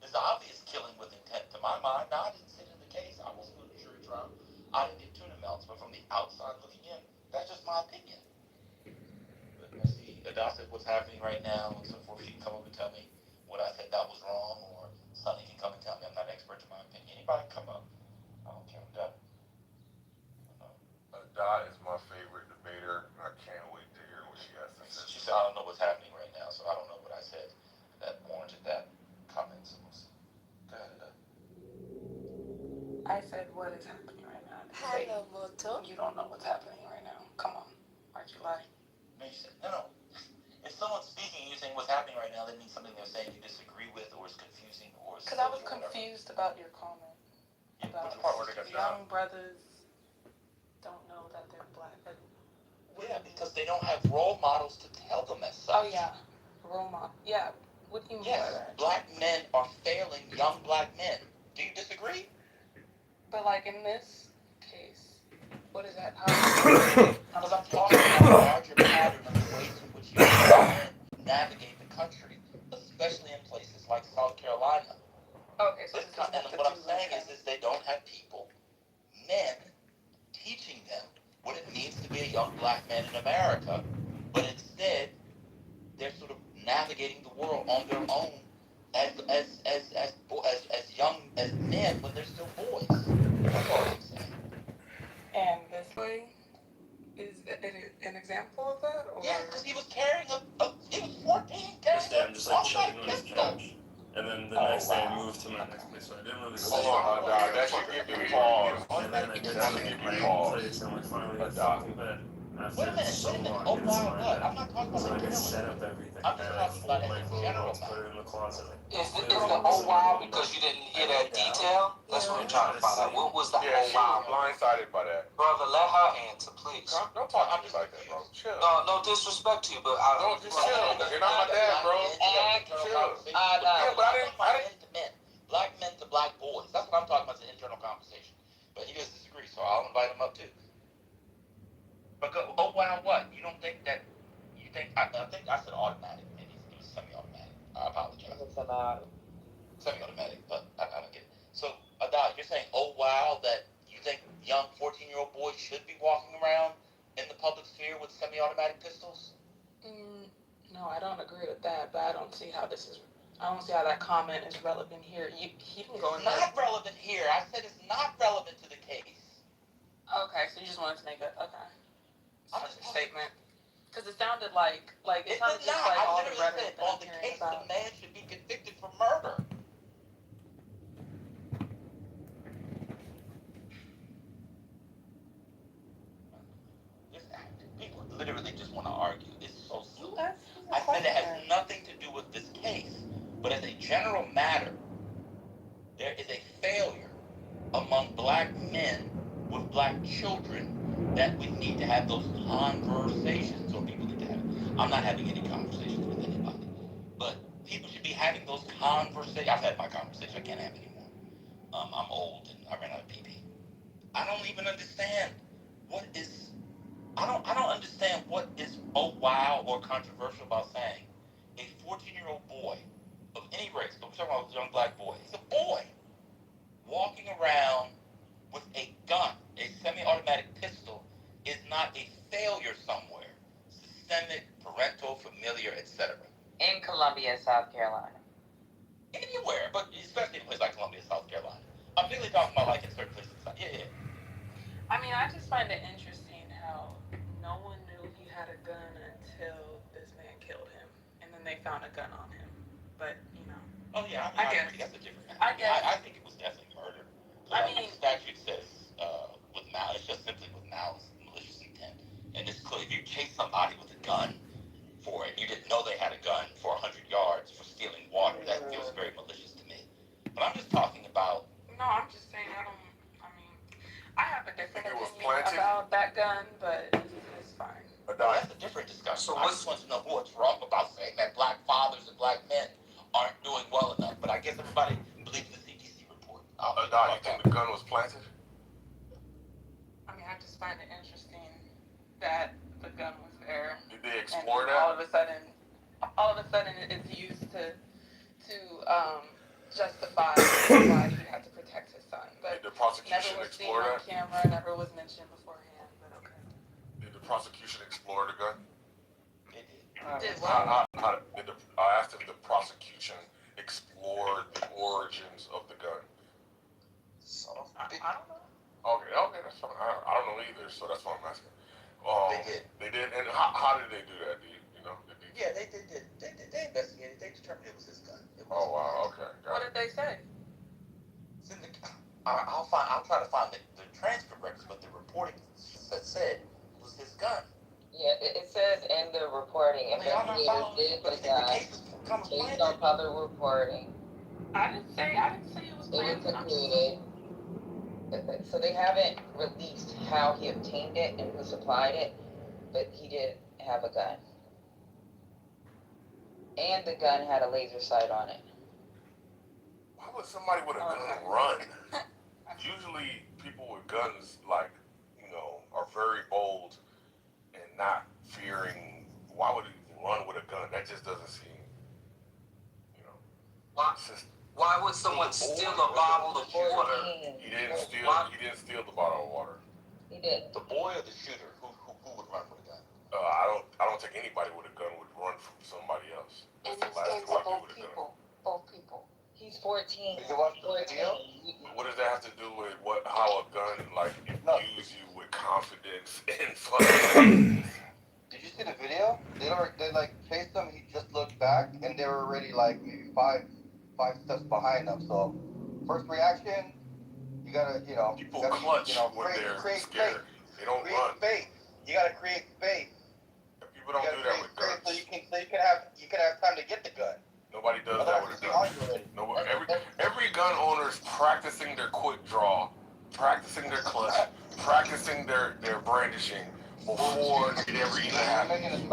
It's obvious killing with intent. To my mind, now, I didn't sit in the case. I wasn't in the jury trial. I didn't get tuna melts, but from the outside looking in, that's just my opinion. But I see Adasa, what's happening right now, and so forth. She can come up and tell me what I said that was wrong, or Sonny can come and tell me I'm not an expert in my opinion. Anybody can come up. I don't care what that. Dot is my favorite debater, and I can't wait to hear what she has to say. She said, I don't know what's happening right now, so I don't know what I said that warranted that comment. So go ahead. I said, what is happening right now? Hello, Moto. You don't know what's happening right now. Come on. Why'd you lie? No, you said, no. If someone's speaking and you're saying what's happening right now, that means something they're saying you disagree with, or is confusing, or is... Because I was confused about your comment. Yeah, about which part were they got young brothers don't know that they're black. Yeah, because they don't have role models to tell them as such. Oh, yeah. Role model. Yeah. What do you mean by that? Black men are failing young black men. Do you disagree? But, like, in this case, what is that? Because I'm talking about a larger pattern of the ways in which young men navigate the country, especially in places like South Carolina. Okay, so and what I'm saying is they don't have people, men, teaching them what it means to be a young black man in America, but instead they're sort of navigating the world on their own as young as men when they're still boys. That's all I'm saying. And this way is an example of that? Or? Yeah, because he was carrying he was 14 carrying I'm just like chilling on his couch. And then the next day I moved to my next place, so I didn't really see Hold on, Dot. That should give you pause. And then I get to my place and I finally get to bed. After so long, Oh, it's wow, my what? bed. I'm not talking about So I the can general. set up everything. I'm just And I talking fold about my it in clothes, general. put it in the closet. Is the oh wow because you didn't hear that detail? That's what I'm trying to find out. What was the Yeah, oh she wow? was blindsided by that. Brother, let her answer, please. Don't talk to me like that, bro. Chill. No disrespect to you, but I No, just chill. You're not my dad, bro. Chill. Yeah, but I didn't. Black men to black boys. That's what I'm talking about, the internal conversation. But he does disagree, so I'll invite him up too. But oh wow, what? You don't think that? You think? I think I said automatic, and it was semi-automatic. I apologize. Semi-automatic, but I don't get it. So, Adad, you're saying, oh wow, that you think young 14-year-old boys should be walking around in the public sphere with semi-automatic pistols? No, I don't agree with that, but I don't see how this is. I don't see how that comment is relevant here. He can go in It's there. not relevant here. I said it's not relevant to the case. Okay, so you just wanted to make a statement. Because it sounded like it sounded just like I all the literally rhetoric said on the case, the man should be convicted for murder. People literally just want to argue. It's so silly. I said it has nothing to do with this case, but as a general matter, there is a failure among black men with black children that we need to have those conversations, or people need to have it. I'm not having any conversations with anybody, but people should be having those conversations. I've had my conversation. I can't have any more. I'm old and I ran out of PP. I don't even understand what is. I don't understand what is wow or controversial about saying a 14-year-old boy of any race, but we're talking about a young black boy. He's a boy walking around with a gun, a semi-automatic pistol, is not a failure somewhere. Systemic, parental, familiar, etc. In Columbia, South Carolina. Anywhere, but especially in places like Columbia, South Carolina. I'm really talking about like in certain places. Yeah. I mean, I just find it interesting how no one knew he had a gun until this man killed him, and then they found a gun on him. But you know. Oh yeah, I guess agree. That's a different matter. I think it was definitely murder. I mean, the statute says with malice, just simply with malice, malicious intent. And it's clear if you chase somebody with a gun for it, you didn't know they had a gun for 100 yards for stealing water. That feels very malicious to me. But I'm just talking about. No, I'm just saying I have a different opinion about that gun, but it's fine. That's a different discussion. So I just want to know what's wrong about saying that black fathers and black men aren't doing well enough. But I guess everybody believes the CDC report. You think the gun was planted? I mean, I just find it interesting that the gun was there. Did they explore that? All of a sudden, it's used to justify why he had to protect his son. But did the prosecution never was seen explore on that? camera, never was mentioned beforehand. But okay. Did the prosecution explore the gun? It did. I asked if the prosecution explored the origins of the gun. I don't know. Okay, that's fine. I don't know either, so that's why I'm asking. They did. They did, and how did they do that? Do you know? Yeah, they did. They investigated. They determined it was his gun. Oh wow, okay. What did they say? It's in the. I'll try to find the transcript records, but the reporting said it was his gun. Yeah, it says in the reporting, investigators did the gun based on public reporting. I didn't say it was planted. It was included. So they haven't released how he obtained it and who supplied it, but he did have a gun. And the gun had a laser sight on it. Why would somebody with a gun run? Usually people with guns, are very bold and not fearing. Why would he run with a gun? That just doesn't seem, Why would someone steal a bottle of water? He didn't steal the bottle of water. He did. The boy or the shooter? Who would run with a gun? I don't think anybody with a gun would run from somebody else. In this case, both people. He's 14. Did you watch the video? What does that have to do with how a gun imbues you with confidence and fun? Did you see the video? They chased him. He just looked back, and they were already maybe five steps behind them. So first reaction, you gotta people clutch when they're scared. Space. They don't create run. Space. You gotta create space. People don't do that with guns. So you can have time to get the gun. Nobody does that with a gun. Every gun owner is practicing their quick draw, practicing their clutch, practicing their brandishing before it ever even happens.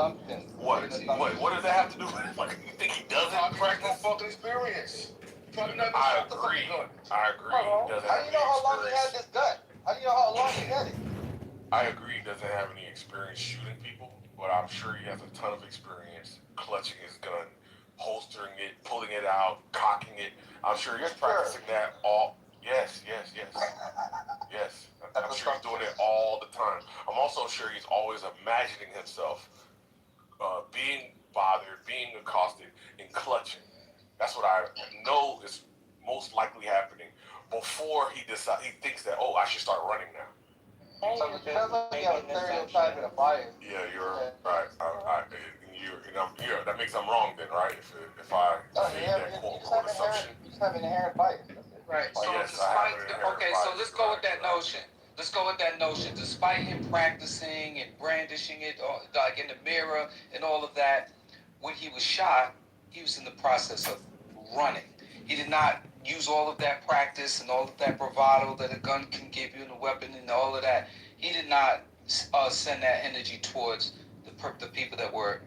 What does that have to do with it? You think he doesn't practice? Fucking experience. I agree. How do you know how long he had this gun? How do you know how long he had it? I agree he doesn't have any experience shooting people, but I'm sure he has a ton of experience clutching his gun, holstering it, pulling it out, cocking it. I'm sure he's practicing that all. Yes. I'm sure he's doing it all the time. I'm also sure he's always imagining himself being bothered, being accosted, and clutching. That's what I know is most likely happening before he thinks that, oh, I should start running now. So it sounds like you have a stereotype and a bias. Yeah, you're right. That makes I'm wrong then, right? If I make that quote assumption. You just have an inherent bias. Right. So Yes, I have an despite inherent okay, so bias, let's go with that notion. Let's go with that notion. Despite him practicing and brandishing it, like in the mirror and all of that, when he was shot, he was in the process of running. He did not use all of that practice and all of that bravado that a gun can give you and a weapon and all of that. He did not send that energy towards the people that were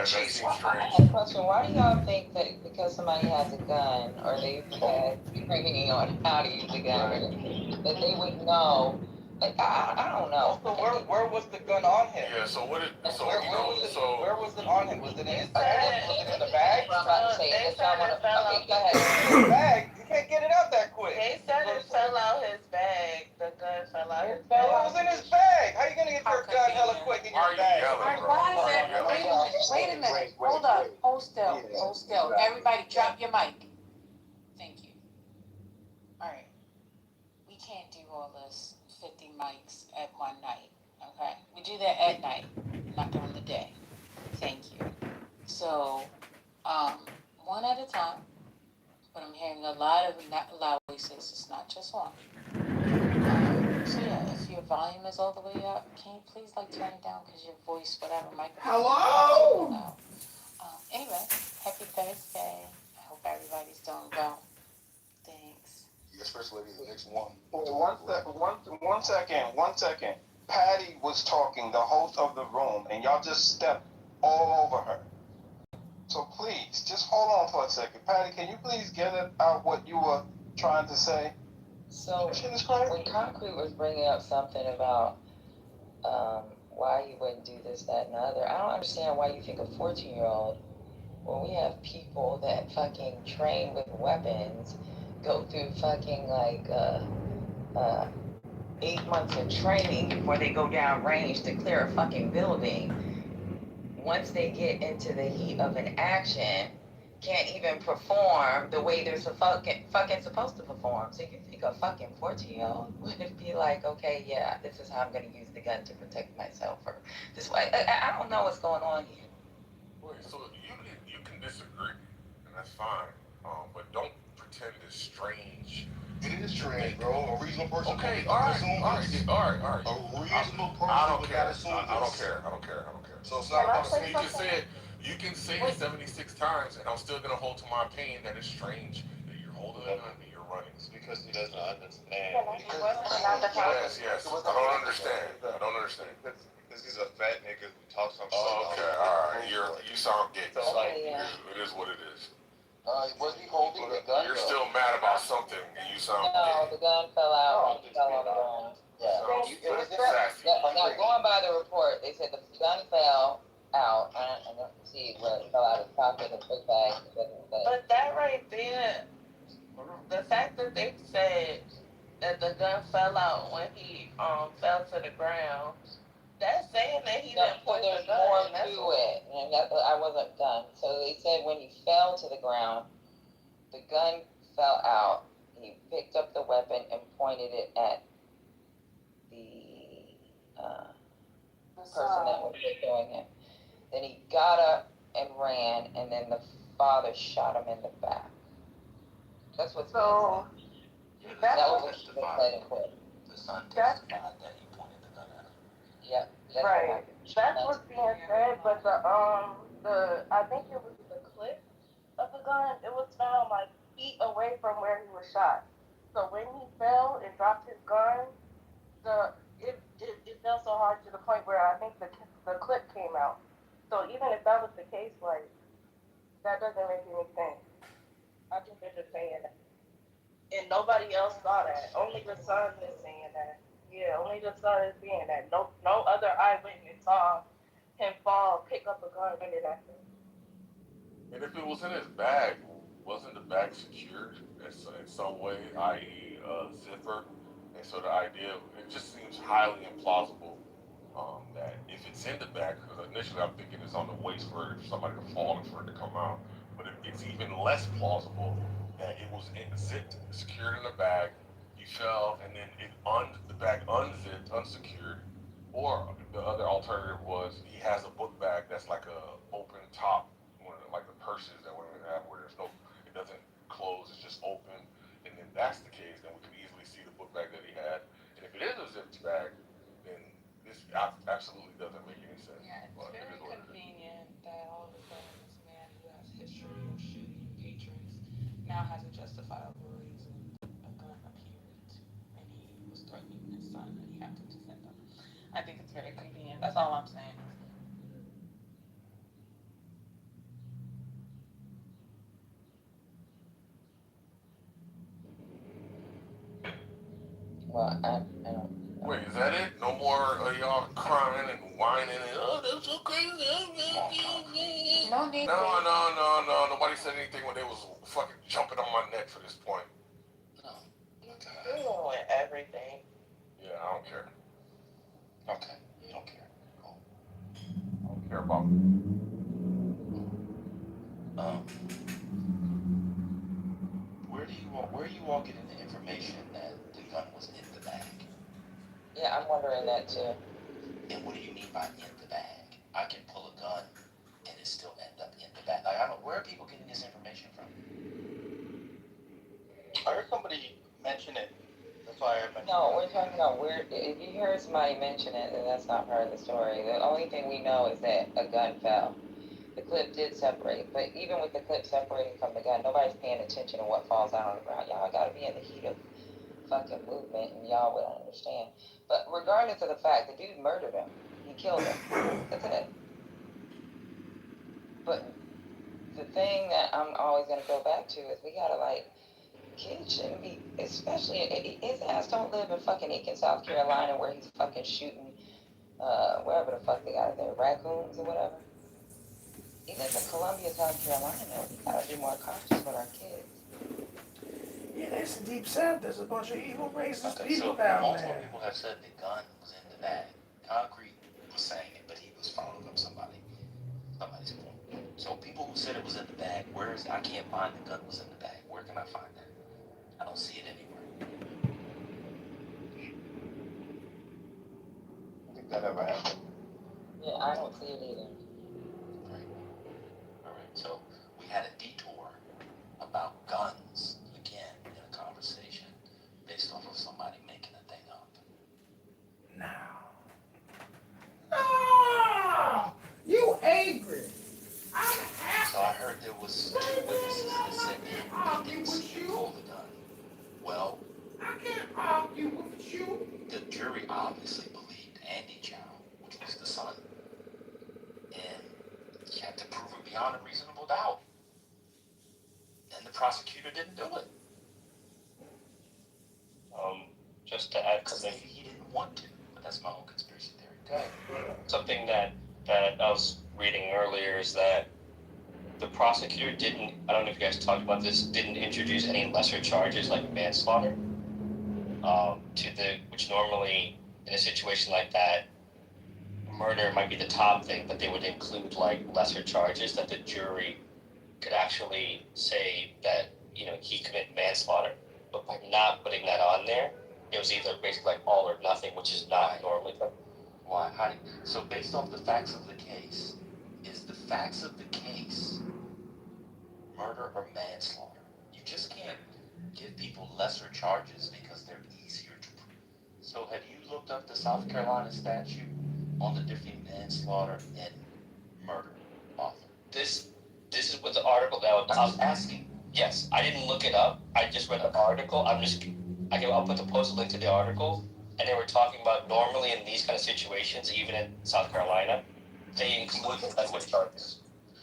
chasing. I have a question. Why do y'all think that because somebody has a gun or they've had training on how to use a gun, that they would know? Like, I don't know. So where was the gun on him? Yeah. So what? Where was it on him? Was it in his bag? Was it in the bag? I'm about to say They it's said not one it of. fell Okay, out. go ahead. In the bag? You can't get it out that quick. They said it fell out his bag. The gun fell out his It bag. was in his bag. How you gonna get your gun hella quick in your bag? Why is it? Wait a minute. Hold up. Hold still. Hold still. Everybody, drop your mic. Thank you. All right. We can't do all this 50 mics at one night. Okay. We do that at night, not during the day. Thank you. So, one at a time. But I'm hearing a lot of loud voices. It's not just one. So yeah, if your volume is all the way up, can you please turn it down because your voice, whatever, microphone. Hello. Anyway, happy Thursday. I hope everybody's doing well. Thanks. Yes, First Lady, the next one. One second. Patty was talking, the host of the room, and y'all just stepped all over her. So please, just hold on for a second. Patty, can you please get out what you were trying to say? So when Concrete was bringing up something about why you wouldn't do this, that, and the other, I don't understand why you think a 14-year-old, when we have people that fucking train with weapons, go through fucking 8 months of training before they go down range to clear a fucking building. Once they get into the heat of an action, can't even perform the way they're fucking supposed to perform. So you think a fucking 14-year-old would be like, okay, yeah, this is how I'm going to use the gun to protect myself, or this way. I don't know what's going on here. Wait, so you can disagree, and that's fine. But don't pretend it's strange. It is strange, bro. A reasonable person. Okay, all right. A reasonable person. I don't care. I don't care. So it's not about you can say it 76 times, and I'm still gonna hold to my opinion that it's strange that you're holding a gun and you're running. It's because he doesn't understand. Yes. I don't understand. Because he's a fat nigga who talks on. Okay, all right. You sound gay. It is what it is. Was he holding the gun? You're still mad about something, and you sound No, gay. the gun fell out. It fell on the ground. Now, going by the report, they said the gun fell out. I don't see where it fell out of the pocket of the book bag. But that right there, the fact that they said that the gun fell out when he fell to the ground, that's saying that he didn't point the gun. More to it, and I wasn't done. So they said when he fell to the ground, the gun fell out. He picked up the weapon and pointed it at the person that was pursuing him. Then he got up and ran, and then the father shot him in the back. That's what's being said. That was what she said in court. The son testified that he pointed the gun at him. Yep. That's Right. what happened. That's what's being said, but I think it was the clip of the gun. It was found feet away from where he was shot. So when he fell and dropped his gun, it fell so hard to the point where I think the clip came out. So even if that was the case, that doesn't make any sense. I think they're just saying that. And nobody else saw that. Only the son is saying that. Yeah, only the son is saying that. No other eyewitness saw him fall, pick up a gun, and it at him. And if it was in his bag, wasn't the bag secured in some way, i.e. zipper? And so the idea, it just seems highly implausible that if it's in the bag, because initially I'm thinking it's on the waist for somebody to fall and for it to come out. But But it's even less plausible that it was zipped, secured in a bag. He fell, and then the bag unzipped, unsecured. Or the other alternative was he has a book bag that's like a open top, one of like the purses that women have, where it doesn't close, it's just open. And if that's the case, then we could easily see the book bag that he had. And if it is a zipped bag, then this absolutely doesn't make any sense. Yeah, it's But it very is what it is. convenient that all of a sudden this man who has history of shooting patrons now has a justifiable reason. A gun appeared and he was threatening his son and he had to defend him. I think it's very convenient. That's all I'm saying. Well, I don't. Wait, is that it? No more y'all crying and whining and that's so crazy. No need. No. Nobody said anything when they was fucking jumping on my neck for this point. You know everything. Yeah, I don't care. Okay, you don't care. Cool. I don't care about Where are you all getting the information that the gun was in the bag? Yeah, I'm wondering that too. And what do you mean by in the bag? I can pull a gun and it still end up in the bag. Like, I don't. Where are people getting this information from? I heard somebody mention it. That's why I mentioned No, we're talking about where. If you heard somebody mention it, then that's not part of the story. The only thing we know is that a gun fell. The clip did separate, but even with the clip separating from the gun, nobody's paying attention to what falls out on the ground. Y'all gotta be in the heat of fucking movement, and y'all will understand. But regardless of the fact, the dude murdered him. He killed him. That's it. But the thing that I'm always gonna go back to is we gotta kids shouldn't be, especially his ass don't live in fucking Aiken, South Carolina, where he's fucking shooting, wherever the fuck they got it there, raccoons or whatever. He lives in Columbia, South Carolina. We gotta be more cautious with our kids. Yeah, that's the deep south. There's a bunch of evil racist Okay, people so down multiple there. people have said the gun was in the bag. Concrete was saying it, but he was following up somebody's point. So people who said it was in the bag, I can't find the gun was in the bag. Where can I find that? I don't see it anywhere. I think that ever happened. Yeah, I don't see it either. Right. All right. So we had a detour about guns again in a conversation based off of somebody making a thing up. No! You angry. So I heard there was 2 witnesses that said they didn't see him pull the gun. Well, I can't argue with you. the jury obviously believed Andy Chow, which was the son. And you had to prove it beyond a reasonable doubt. And the prosecutor didn't do it. Just to add Because something, maybe he didn't want to. But that's my own conspiracy theory. Okay. something that I was reading earlier is that the prosecutor didn't, I don't know if you guys talked about this, didn't introduce any lesser charges like manslaughter, which normally in a situation like that, murder might be the top thing, but they would include lesser charges that the jury could actually say that, he committed manslaughter. But by not putting that on there, it was either basically all or nothing, which is not normally done. Why? So based off the facts of the case, is the facts of the case murder or manslaughter? You just can't give people lesser charges because they're easier to prove. So have you looked up the South Carolina statute on the different manslaughter and murder, Arthur? This is what the article that I'm just asking. Yes, I didn't look it up. I just read the article. I'll put the post link to the article, and they were talking about normally in these kind of situations, even in South Carolina, they include the lesser charges.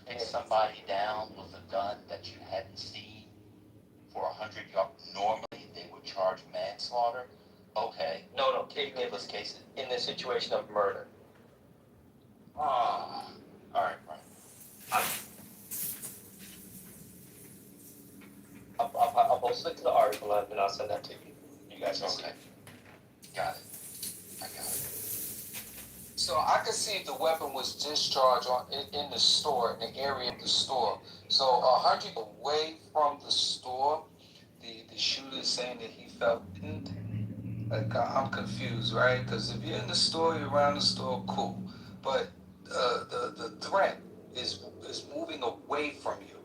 Take somebody down with a gun that you hadn't seen for 100 yards. Normally they would charge manslaughter. Okay. No. Can you give us cases? In the situation of murder. All right. I'll post a link to the article and then I'll send that to you. You guys can see. Okay. Got it. I got it. So I could see if the weapon was discharged in the store, in the area of the store. So 100 away from the store, the shooter is saying that he felt threatened. Like I'm confused, right? Because if you're in the store, you're around the store, cool. But the threat is moving away from you,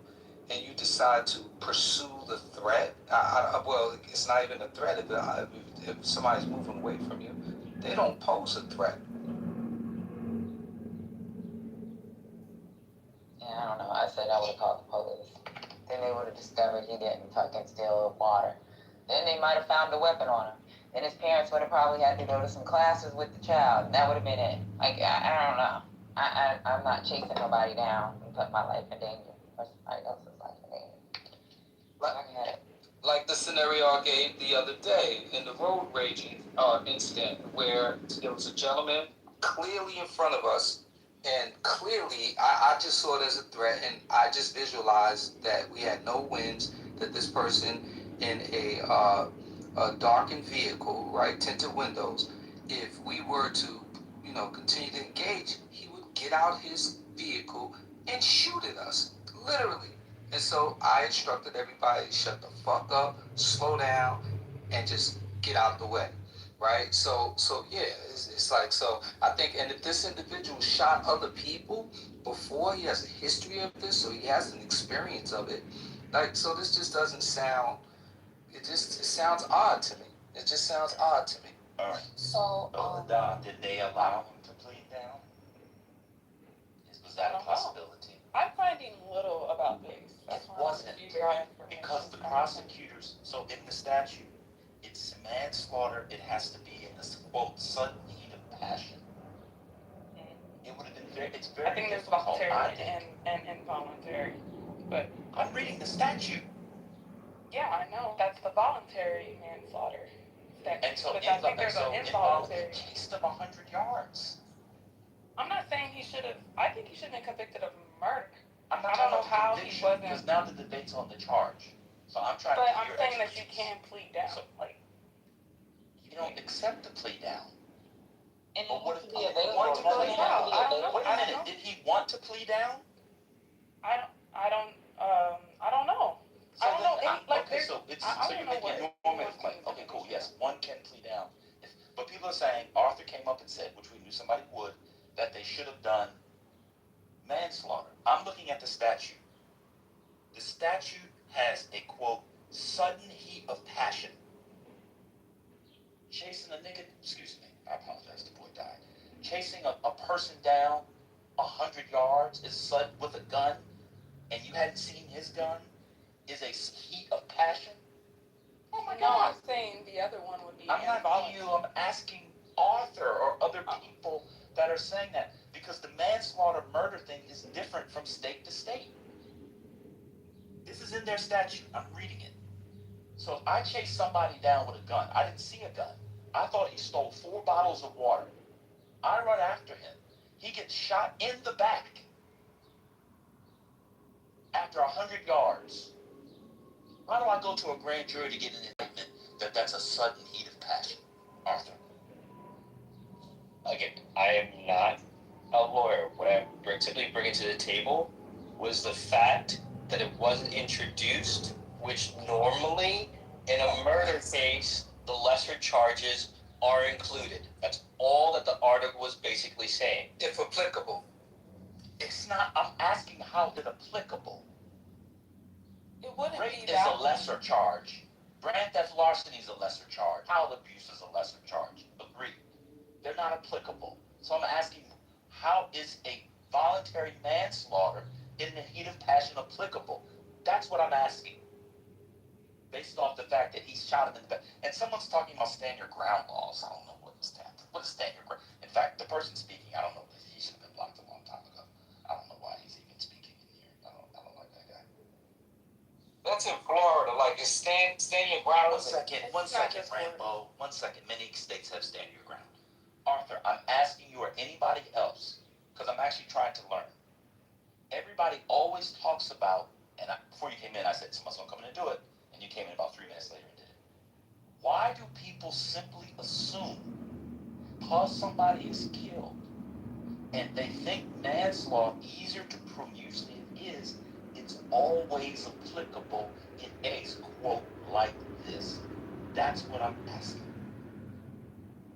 and you decide to pursue the threat. Well, it's not even a threat if somebody's moving away from you. They don't pose a threat. Yeah, I don't know. I said I would have called the police. Then they would have discovered he didn't fucking steal water. Then they might have found a weapon on him. Then his parents would have probably had to go to some classes with the child. That would have been it. Like, I don't know. I'm not chasing nobody down and putting my life in danger or somebody else's life in danger. Like the scenario I gave the other day in the road raging incident where there was a gentleman clearly in front of us, and clearly I just saw it as a threat, and I just visualized that we had no winds, that this person in a darkened vehicle, right, tinted windows, if we were to, continue to engage, he would get out his vehicle and shoot at us, literally. And so I instructed everybody, shut the fuck up, slow down, and just get out of the way, right? So yeah, it's like, so I think, and if this individual shot other people before, he has a history of this, so he has an experience of it. Like, so this just doesn't sound, it sounds odd to me. It just sounds odd to me. All right. So, Did they allow him to plead down? Was that a possibility? I'm finding little about this. It wasn't, because the prosecutors, so in the statute, it's manslaughter, it has to be in this, quote, sudden heat of passion. It would have been it's very I think there's difficult, voluntary and involuntary. But I'm reading the statute. yeah, I know. That's the voluntary manslaughter statute. And so, but I think there's an involuntary. He chased him 100 yards. I'm not saying he should have. I think he should have been convicted of murder. I don't know how he wasn't. Because now the debate's on the charge. So I'm trying but to I'm saying that you can plead down. So, you don't accept the plea down. And but what if he want to plea down? Wait a minute, did he want to plea down? I don't know. So I don't know. Okay, cool. Yes, one can plea down. But people are saying Arthur came up and said, which we knew somebody would, that they should have done manslaughter. I'm looking at the statute. The statute has a, quote, sudden heat of passion. Chasing a nigga, excuse me, I apologize, the boy died. Chasing a person down 100 yards is sudden with a gun, and you hadn't seen his gun, is a heat of passion. Oh my God. I'm saying the other one would be I'm not asking you, I'm asking Arthur or other people that are saying that, because the manslaughter murder thing is different from state to state. This is in their statute. I'm reading it. So if I chase somebody down with a gun, I didn't see a gun. I thought he stole 4 bottles of water. I run after him. He gets shot in the back after 100 yards. How do I go to a grand jury to get an indictment that that's a sudden heat of passion? Arthur. Again, I am not a lawyer. What I'm simply bringing to the table was the fact that it wasn't introduced, which normally in a murder case, the lesser charges are included. That's all that the article was basically saying. If applicable. It's not, I'm asking how it's applicable. It wouldn't Rape be is a lesser charge. Grand theft larceny is a lesser charge. Child abuse is a lesser charge. Agreed. They're not applicable. So I'm asking, how is a voluntary manslaughter in the heat of passion applicable? That's what I'm asking. Based off the fact that he shot him in the back. And someone's talking about stand your ground laws. I don't know what is stand your ground. In fact, the person speaking, I don't know, he should have been blocked a long time ago. I don't know why he's even speaking in here. I don't like that guy. That's in Florida. Like, it's stand your ground. One second, Rambo. 1 second. Many states have stand your ground. Arthur, I'm asking you or anybody else, because I'm actually trying to learn. Everybody always talks about, and before you came in, I said someone's going to come in and do it, and you came in about 3 minutes later and did it. Why do people simply assume, because somebody is killed, and they think manslaughter easier to prove. Usually it is. It's always applicable in a quote like this. That's what I'm asking.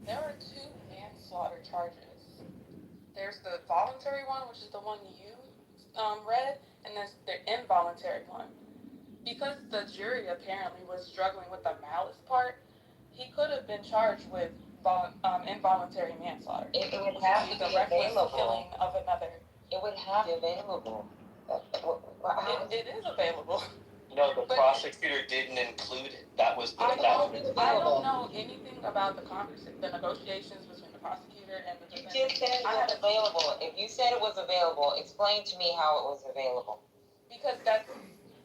There are two manslaughter charges. There's the voluntary one, which is the one you read, and there's the involuntary one. Because the jury apparently was struggling with the malice part, he could have been charged with involuntary manslaughter. It would have to The be reckless available. killing of another. It would have to be available. It is available. No, the But- prosecutor didn't include it. That was the. I that don't know anything about the negotiations between the prosecutor and the You defendant. just said it was available. If you said it was available, explain to me how it was available. Because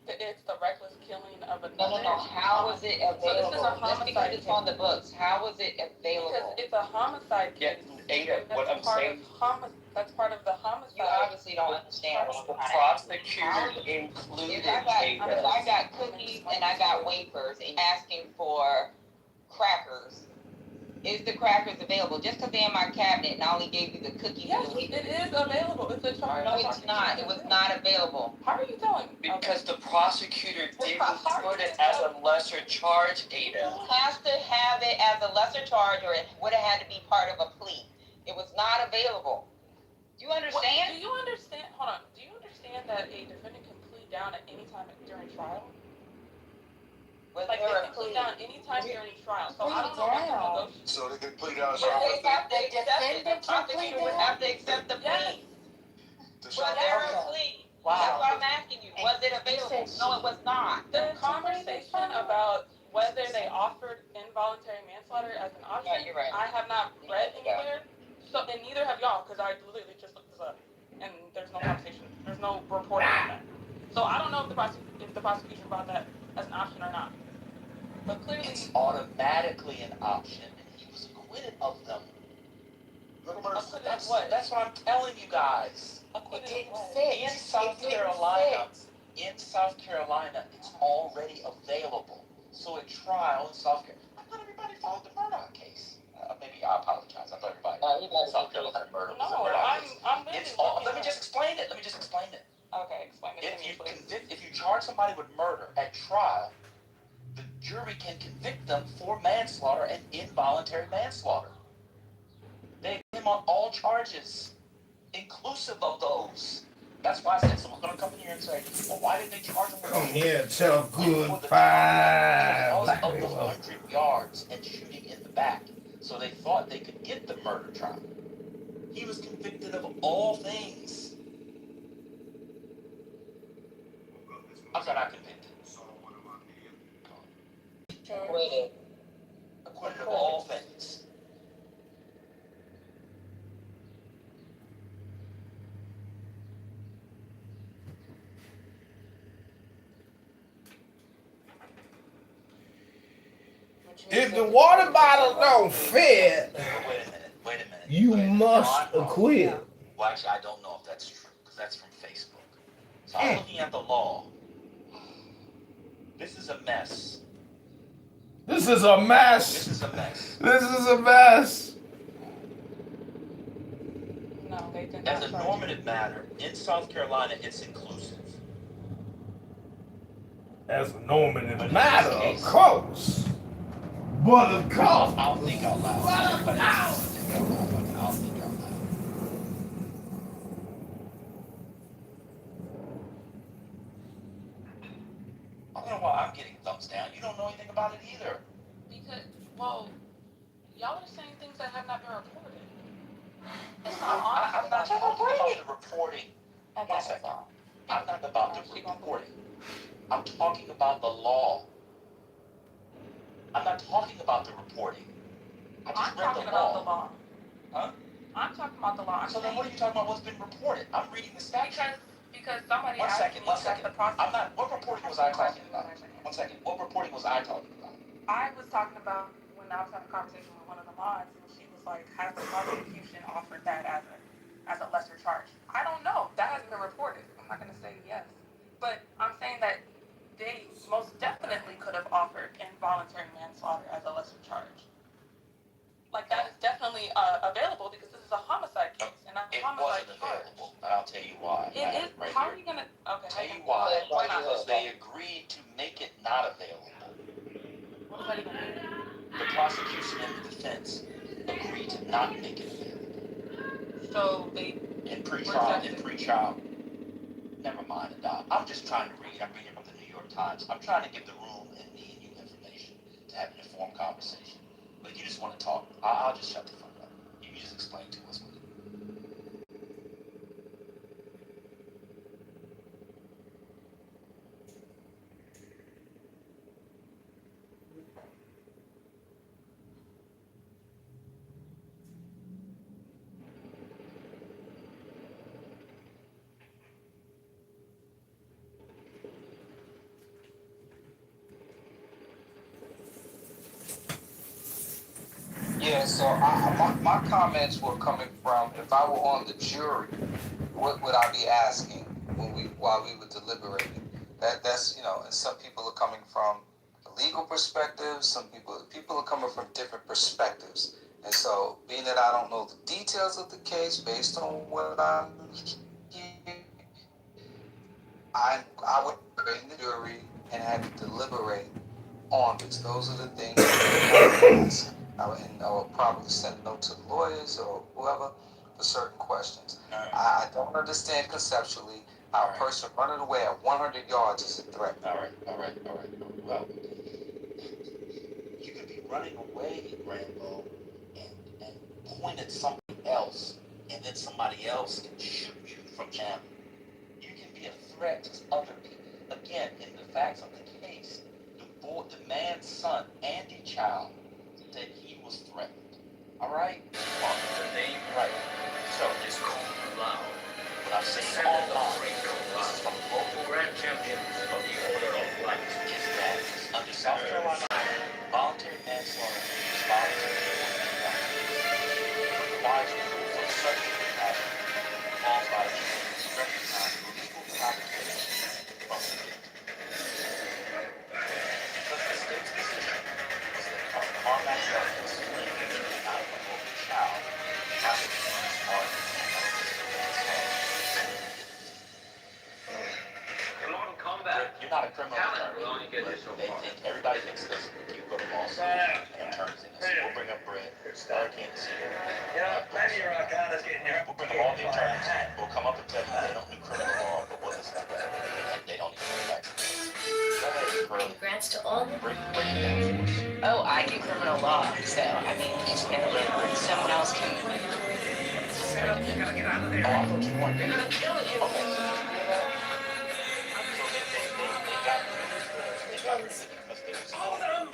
it's the reckless killing of another. No. How was it available? So this is a Just because homicide it's on the books, how was it available? Because it's a homicide case. Ada, what I'm saying. That's part of the homicide. You obviously don't understand what's The going on. prosecutor included If I got cookies and I got wafers and asking for crackers, is the crackers available? Just because they're in my cabinet and I only gave you the cookies Yes, and the wafers. it is available. It's a charge. No, it's not. It was not available. How are you telling me? Because the prosecutor didn't put it as a lesser charge, Ada. You have to have it as a lesser charge, or it would have had to be part of a plea. It was not available. Do you understand? Do you understand? Hold on. Do you understand that a defendant can plead down at any time during trial? Was Like, there they a can plead plea? down any time during trial. So I don't know what the negotiation. So they can plead out. Yeah, they have to accept it. The prosecutor would have to accept the plea. Was there a plea? That's what I'm asking you. Was it available? No, it was not. The conversation about whether they offered involuntary manslaughter as an option, Yeah, you're right. I have not read anywhere. So, and neither have y'all, because I literally just looked this up, and there's no conversation, there's no reporting on that. So I don't know if the prosecution brought that as an option or not. But clearly, It's automatically an option, and he was acquitted of them. acquitted That's of what? That's what I'm telling you guys. Acquitted It of what? didn't fit. In South Carolina, it's already available. So at trial in South Carolina, I thought everybody followed the Murdoch case. Maybe I apologize. I thought everybody. South Carolina murder was a No, Murdoch case. I'm literally It's all. looking Let me at- just explain it. Okay, explain it to me, please. If you charge somebody with murder at trial, the jury can convict them for manslaughter and involuntary manslaughter. They him on all charges, inclusive of those. That's why I said someone's gonna come in here and say, well, why didn't they charge him with Come murder? here, tell good Because five. of Black the people. 100 yards and shooting in the back. So they thought they could get the murder trial. He was convicted of all things. I'm sorry, not convicted. Acquitted. Acquitted of all things. If the water bottle don't fit, Wait a minute. you must acquit. Well, actually, I don't know if that's true, because that's from Facebook. So I'm looking at the law. This is a mess. This is a mess. This is a mess. This is a mess. No, they did As not a charge normative matter, in South Carolina, it's inclusive. As a normative matter, of course. But of course. I'll think out loud. I'll think out loud. I don't know why I'm getting thumbs down. You don't know anything about it either. Because, well, y'all are saying things that have not been reported. It's not honest. I'm not talking about the reporting. I guess that's all. I'm not about the reporting. I'm talking about the law. I'm not talking about the reporting. I just I'm read talking the about law. the law. Huh? I'm talking about the law. So then what are you talking about? What's been reported? I'm reading the statute. Because somebody One asked second. me that the process. I'm not. What reporting was I talking about? One second. What reporting was I talking about? I was talking about when I was having a conversation with one of the mods, and she was like, "Has the prosecution offered that as a lesser charge?" I don't know. That hasn't been reported. I'm not going to say yes, but I'm saying that they most definitely could have offered involuntary manslaughter as a lesser charge. Like that is definitely available because this is a homicide case, and a homicide I'll tell you why. How are you gonna? Okay. Tell you why. Because they agreed to make it not available. What does that even mean? The prosecution and the defense agreed to not make it available. So they. In pre-trial. Never mind, Doc. I'm just trying to read. I'm reading from the New York Times. I'm trying to give the room and me and you information to have an informed conversation. But you just want to talk. I'll just shut the fuck up. You can just explain to us what it is. Yeah, so my comments were coming from, if I were on the jury, what would I be asking while we were deliberating? That's and some people are coming from a legal perspective. Some people are coming from different perspectives, and so being that I don't know the details of the case based on what I'm hearing, I would go in the jury and have to deliberate on this. Those are the things that I would ask. I would probably send a note to the lawyers or whoever for certain questions. I don't understand conceptually how a person running away at 100 yards is a threat. All right. Well, you could be running away, Rambo, and point at something else, and then somebody else can shoot you from jam. You can be a threat to other people. Again, in the facts of the case, the man's son, Andy Child, said he was threatened. All right? The name? Right. So, it's called loud. When I say all loud, this is from local grand champions of the Order of Light. Is that under South Carolina, voluntary manslaughter is voluntary requires proof of such compassion, falls by the recognize legal complications from the victim. Because the state's position was that Carmack was slain out of a child after his heart. Mortal Kombat. You're not a criminal attorney. Will only get you so far. Everybody thinks this. You go to law school and attorneys in this. We'll bring up Brett, Kansas City. Maybe you're a guy that's getting your. We'll bring up all the attorneys. We'll come up and tell you they don't do criminal law, but what is that? They don't even know that. Congrats to all. Oh, I do criminal law, so I mean, someone else can. You gotta get out of there. Oh, I thought you wanted to. I'm gonna kill you. Hold them!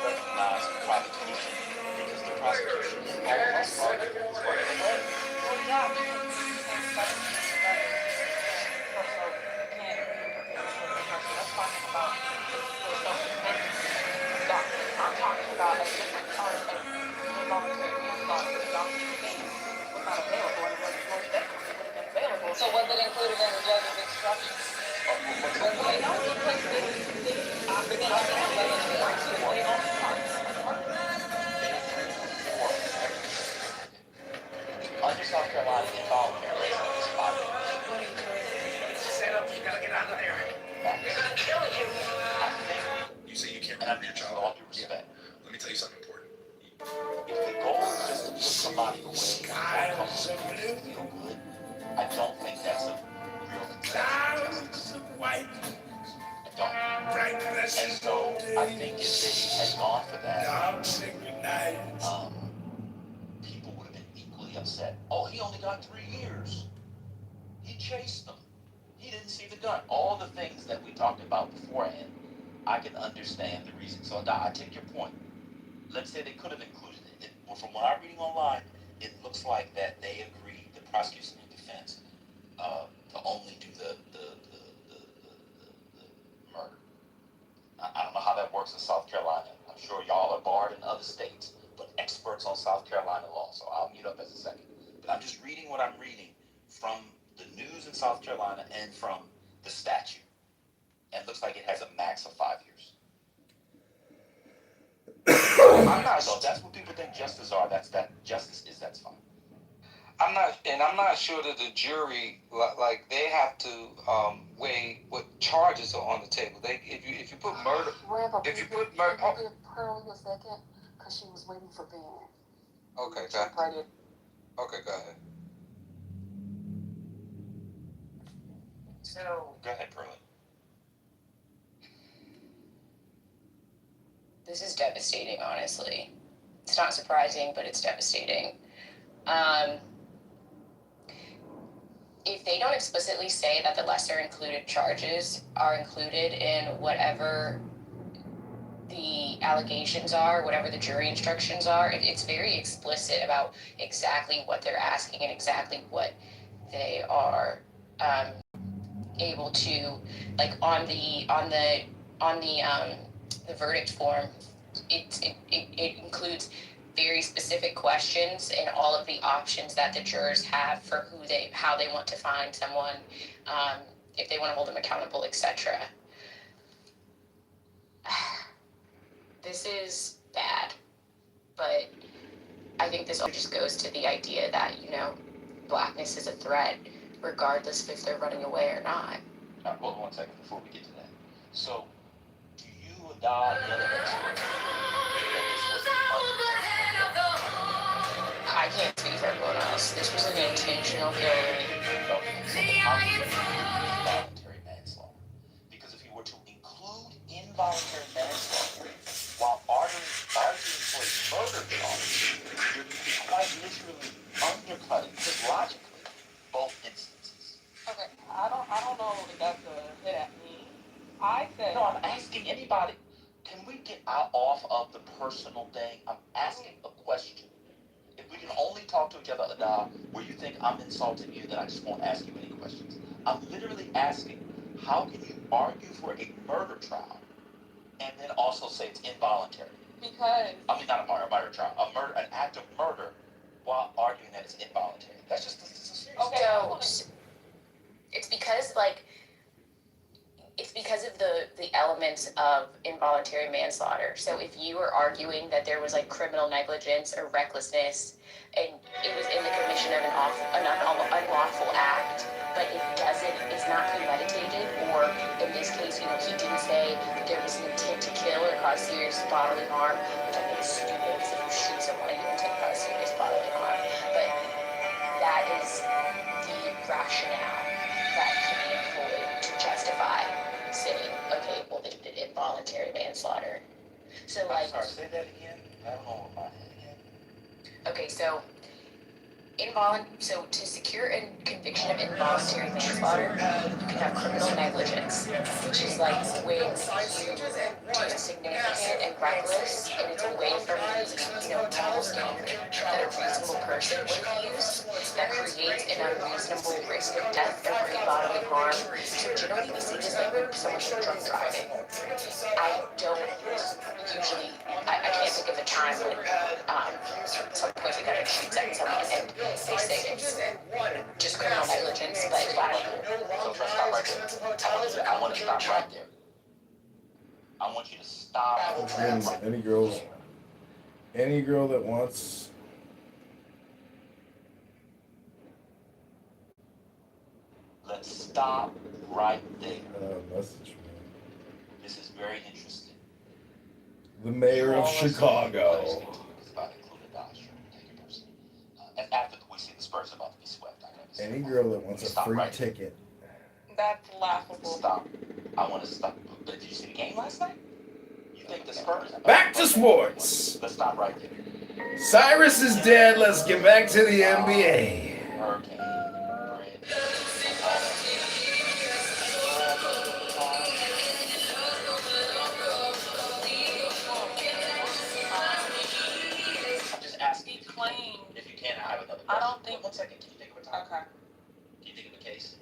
Recognized prosecution because the prosecution is all of us are. Well, yeah, because that's talking about I'm talking about a different part of involuntary manslaughter. The doctor's case was not available, and it was most definitely would have been available. So was it included in the judge's instructions? Well, no, because Under South Carolina involuntary is 5 years. Set up, you gotta get out of there. They're gonna kill you. You say you can't remember your child. All due respect. Let me tell you something important. If the goal is just to put somebody away and feel good, I don't think that's a real conception of justice. I don't. And so I think if they had gone for that, people would have been equally upset. Oh, he only got 3 years. He chased them. He didn't see the gun. All the things that we talked about beforehand, I can understand the reason. So I take your point. Let's say they could have included it. Well, from what I'm reading online, it looks like that they agreed, the prosecution and defense, to only do the murder. I don't know how that works in South Carolina. I'm sure y'all are barred in other states, but experts on South Carolina law, so I'll mute up as a second. But I'm just reading what I'm reading from the news in South Carolina and from the statute. And it looks like it has a max of 5 years. I'm not So if that's what people think justice are, that's fine. I'm not sure that the jury, like they have to weigh what charges are on the table. If you put murder, if you put murder, Give Pearlie a second, because she was waiting for Ben. okay, go ahead. Okay, go ahead. So, go ahead, Pearlie. This is devastating, honestly. It's not surprising, but it's devastating. If they don't explicitly say that the lesser included charges are included in whatever the allegations are, whatever the jury instructions are, it's very explicit about exactly what they're asking and exactly what they are able to, like on the verdict form. It includes very specific questions and all of the options that the jurors have for how they want to find someone, if they want to hold them accountable, etc. This is bad, but I think this all just goes to the idea that, blackness is a threat, regardless of if they're running away or not. Hold on 1 second before we get to that. So, do you adopt the other experts that this was I can't speak for everyone else. This was an intentional killing. Involuntary manslaughter. Because if you were to include involuntary manslaughter while arguing for a murder charge, you're quite literally undercutting, just logically, both instances. Okay, I don't know if that's a hit at me. I said. No, I'm asking anybody. Can we get off of the personal thing? I'm asking a question. If we can only talk to each other, Ada, where you think I'm insulting you, then I just won't ask you any questions. I'm literally asking, how can you argue for a murder trial and then also say it's involuntary? Because not a murder trial, an act of murder, while arguing that it's involuntary. That's just serious. Okay. So it's because of the elements of involuntary manslaughter. So if you were arguing that there was like criminal negligence or recklessness, and it was in the commission of an unlawful act, but it's not premeditated, or in this case, he didn't say that there was an intent to kill or cause serious bodily harm, which I think is stupid, because if you shoot someone, you intend to cause serious bodily harm. But that is the rationale that can be employed to justify saying, okay, well, they did involuntary manslaughter. So, I'm sorry, say that again. I don't know what my head again. Okay, so to secure a conviction of involuntary manslaughter, you can have criminal negligence, which is like when you do significant and reckless, and it's away from the normal standard that a reasonable person would use, that creates an unreasonable risk of death or great bodily harm. So generally we see this like when someone's drunk driving. I don't usually, I can't think of a time when someone points a gun and shoots at someone and they say it's just criminal negligence, but So let's stop right there. I want to stop right there. I want you to stop. Any girl that wants. Let's stop right there. Message. This is very interesting. The mayor of Chicago. And after we see the Spurs about to be swept, any girl that wants a free ticket. That's laughable. Stop. I want to stop. Did you see the game last night? You think the Spurs? Back to sports. Let's stop right there. Cyrus is dead. Let's get back to the NBA. Hurricane. I'm just asking if you can. I have another question. I don't think. 1 second. Can you think of a time? Okay. Can you think of a case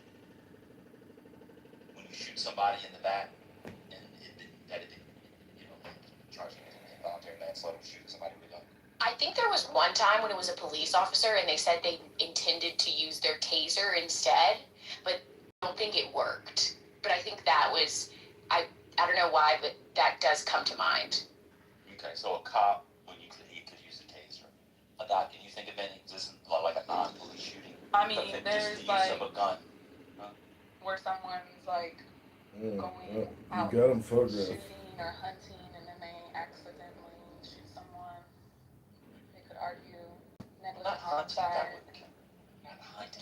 when you shoot somebody in the back and it didn't, charging involuntary manslaughter, shooting somebody with a gun? I think there was one time when it was a police officer and they said they intended to use their taser instead, but I don't think it worked. But I think that was, I don't know why, but that does come to mind. Okay, so a cop, he could use a taser. Doc, can you think of any, this is like a non-police I mean, there's the use like of a gun. where someone's like going You out got him photographed. shooting or hunting, and then they accidentally shoot someone. They could argue negligent homicide.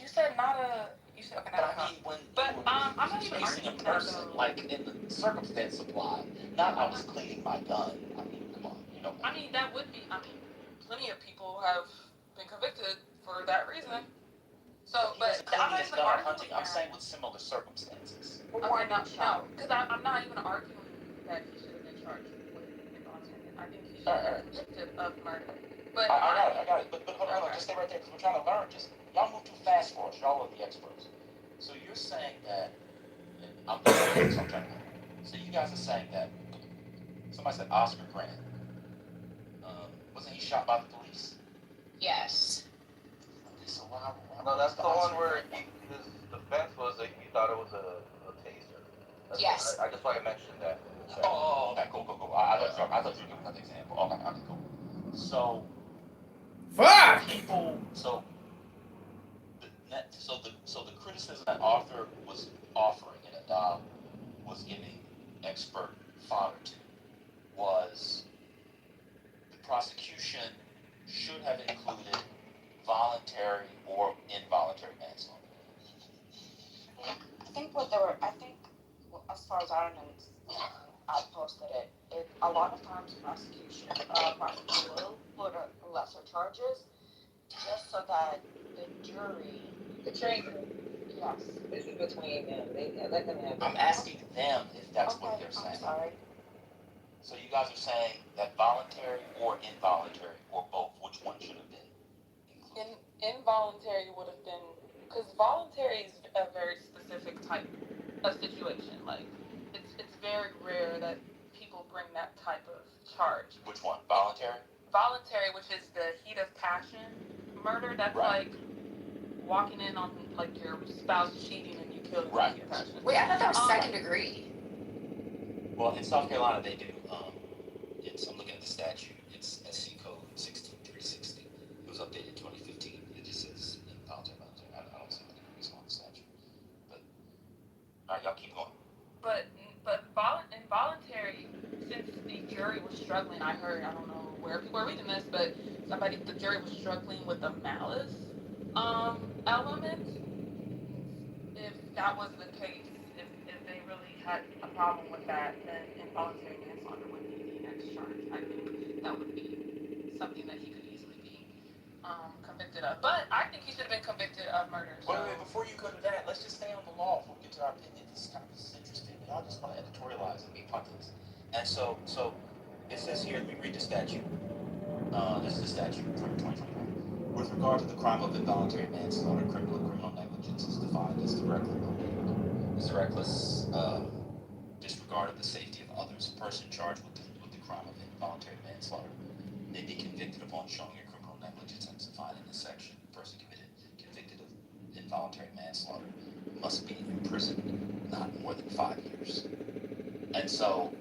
You said not a. You said okay, not But I mean, when but I'm not even chasing a arguing that person, though. like in the circumstance applied, not I was cleaning my gun. I mean, come on, you know. I mean, that would be. I mean, plenty of people have been convicted for that reason. So, but I'm not even arguing I'm saying with similar circumstances. Okay, no, because I'm not even arguing that he should have been charged with involuntary. I think he should have been convicted of murder. But I got it. But hold on, just stay right there because we're trying to learn. Just y'all move too fast for us. Y'all are the experts. So you're saying that I'm trying to. So you guys are saying that somebody said Oscar Grant. Wasn't he shot by the police? Yes. So No, that's the one where his defense was that he thought it was a taser. Yes. I just want to mention that. Oh, okay, cool. I thought you were giving another example. Okay, cool. So, fuck. People, so the criticism that Arthur was offering and Adam was giving expert fodder to was the prosecution should have included voluntary or involuntary manslaughter. I think as far as I know, I posted it. A lot of times prosecution will put lesser charges just so that the jury. Katrina. Yes. This is between them. They let them have. I'm asking them if that's what they're saying. I'm sorry. So you guys are saying that voluntary or involuntary or both, which one should have been included? Involuntary would have been, because voluntary is a very specific type of situation. Like, it's very rare that people bring that type of charge. Which one? Voluntary? Voluntary, which is the heat of passion murder. That's right. Like walking in on like your spouse cheating and you kill them. Right. Heat of passion. Wait, I thought that was second degree. Well, in South Carolina they do. I'm looking at the statute. It's SC Code 16360. It was updated in 2015. It just says involuntary. I don't see what the degrees on the statute. But all right, y'all keep going. But involuntary, since the jury was struggling, I don't know where people are reading this, but the jury was struggling with the malice element. If that was the case, if they really had a problem with that, then involuntary manslaughter would be the next charge. I think that would be something that he could easily be convicted of. But I think he should have been convicted of murder. So. Wait, before you go to that, let's just stay on the law before we get to our opinion. This is interesting. Y'all just want to editorialize and be punches. And so it says here, let me read the statute. This is the statute from 2021. With regard to the crime of involuntary manslaughter, criminal negligence is defined as the reckless disregard of the safety of others. A person charged with the crime of involuntary manslaughter may be convicted upon showing a criminal negligence as defined in this section. The person convicted of involuntary manslaughter must be imprisoned not more than 5 years. And so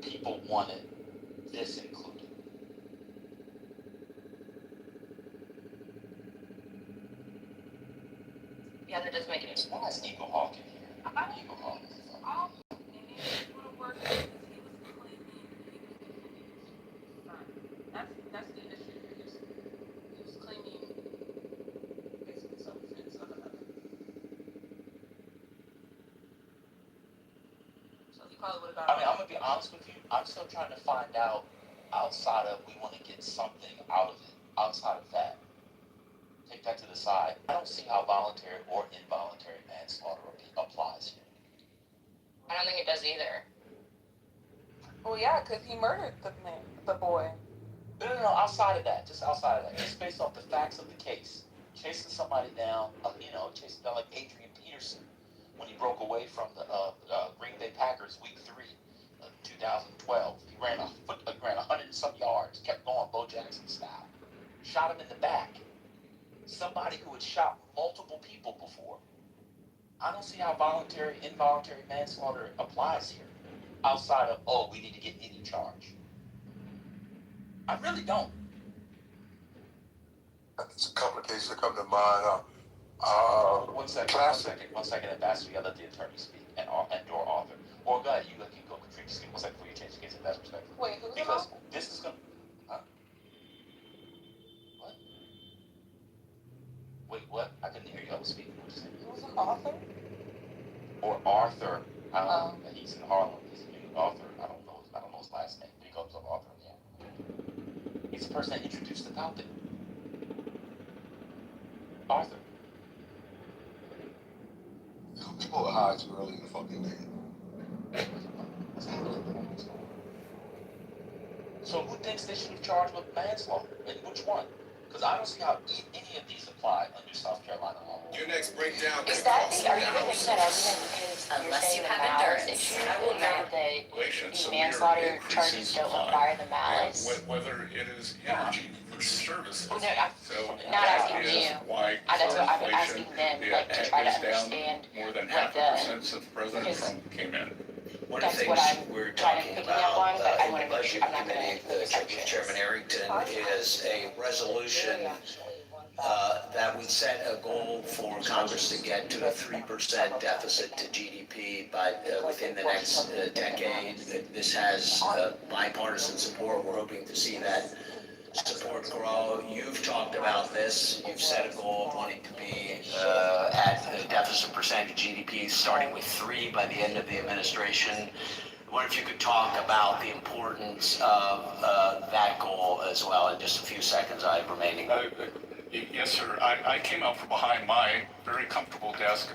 people wanted this included. Yeah, that doesn't make any sense. Why is Eagle Hawk in here? Eagle Hawk. That's the issue. He was claiming basically self-defense of another. So he probably would have got. I mean, I'm gonna be honest with you. I'm still trying to find out outside of we want to get something out of it. Outside of that, take that to the side. I don't see how voluntary or involuntary manslaughter applies here. I don't think it does either. Well, yeah, because he murdered the boy. No, outside of that, just based off the facts of the case. Chasing somebody down, chasing down like Adrian Peterson when he broke away from the Green Bay Packers week 3 of 2012. He ran 100 and some yards, kept going, Bo Jackson style. Shot him in the back. Somebody who had shot multiple people before. I don't see how voluntary, involuntary manslaughter applies here. Outside of, we need to get any charge. I really don't. It's a couple of cases that come to mind. One second, Ambassador. You let the attorney speak and your author. Or go ahead, you can go. Katrina, just give 1 second before you change the case in that perspective. Wait, who's Because this is gonna. Huh? What? Wait, what? I couldn't hear you. I was speaking. What you say? Who's an author? Or Arthur. I don't know. He's in Harlem. He's a new author. I don't know his last name. But he goes up Arthur. Yeah. He's the person that introduced the topic. Arthur. People are high too early in the fucking day. So who thinks they should have charged with manslaughter? And which one? Because I don't see how any of these apply under South Carolina law. Your next breakdown. Is that the, are you making that argument because Unless you're you saying have the malice endurance. issue? I will And not. that the manslaughter charges don't require the malice? Whether it is energy for services. No, I'm So not asking that is you. why That's what I'm inflation, asking them, the like, to try to is down understand more than what 0.5% since President because Trump came in. One of the that's what things I'm we're trying to talking pick up on, about but I in want the to make sure budget I'm not going committee, to Chairman Arrington, is a resolution that would set a goal for Congress to get to a 3% deficit to GDP by within the next decade. This has bipartisan support. We're hoping to see that support grow. You've talked about this. You've set a goal of wanting to be at a deficit percent of GDP starting with 3 by the end of the administration. I wonder if you could talk about the importance of that goal as well in just a few seconds I have remaining. Yes, sir. I came out from behind my very comfortable desk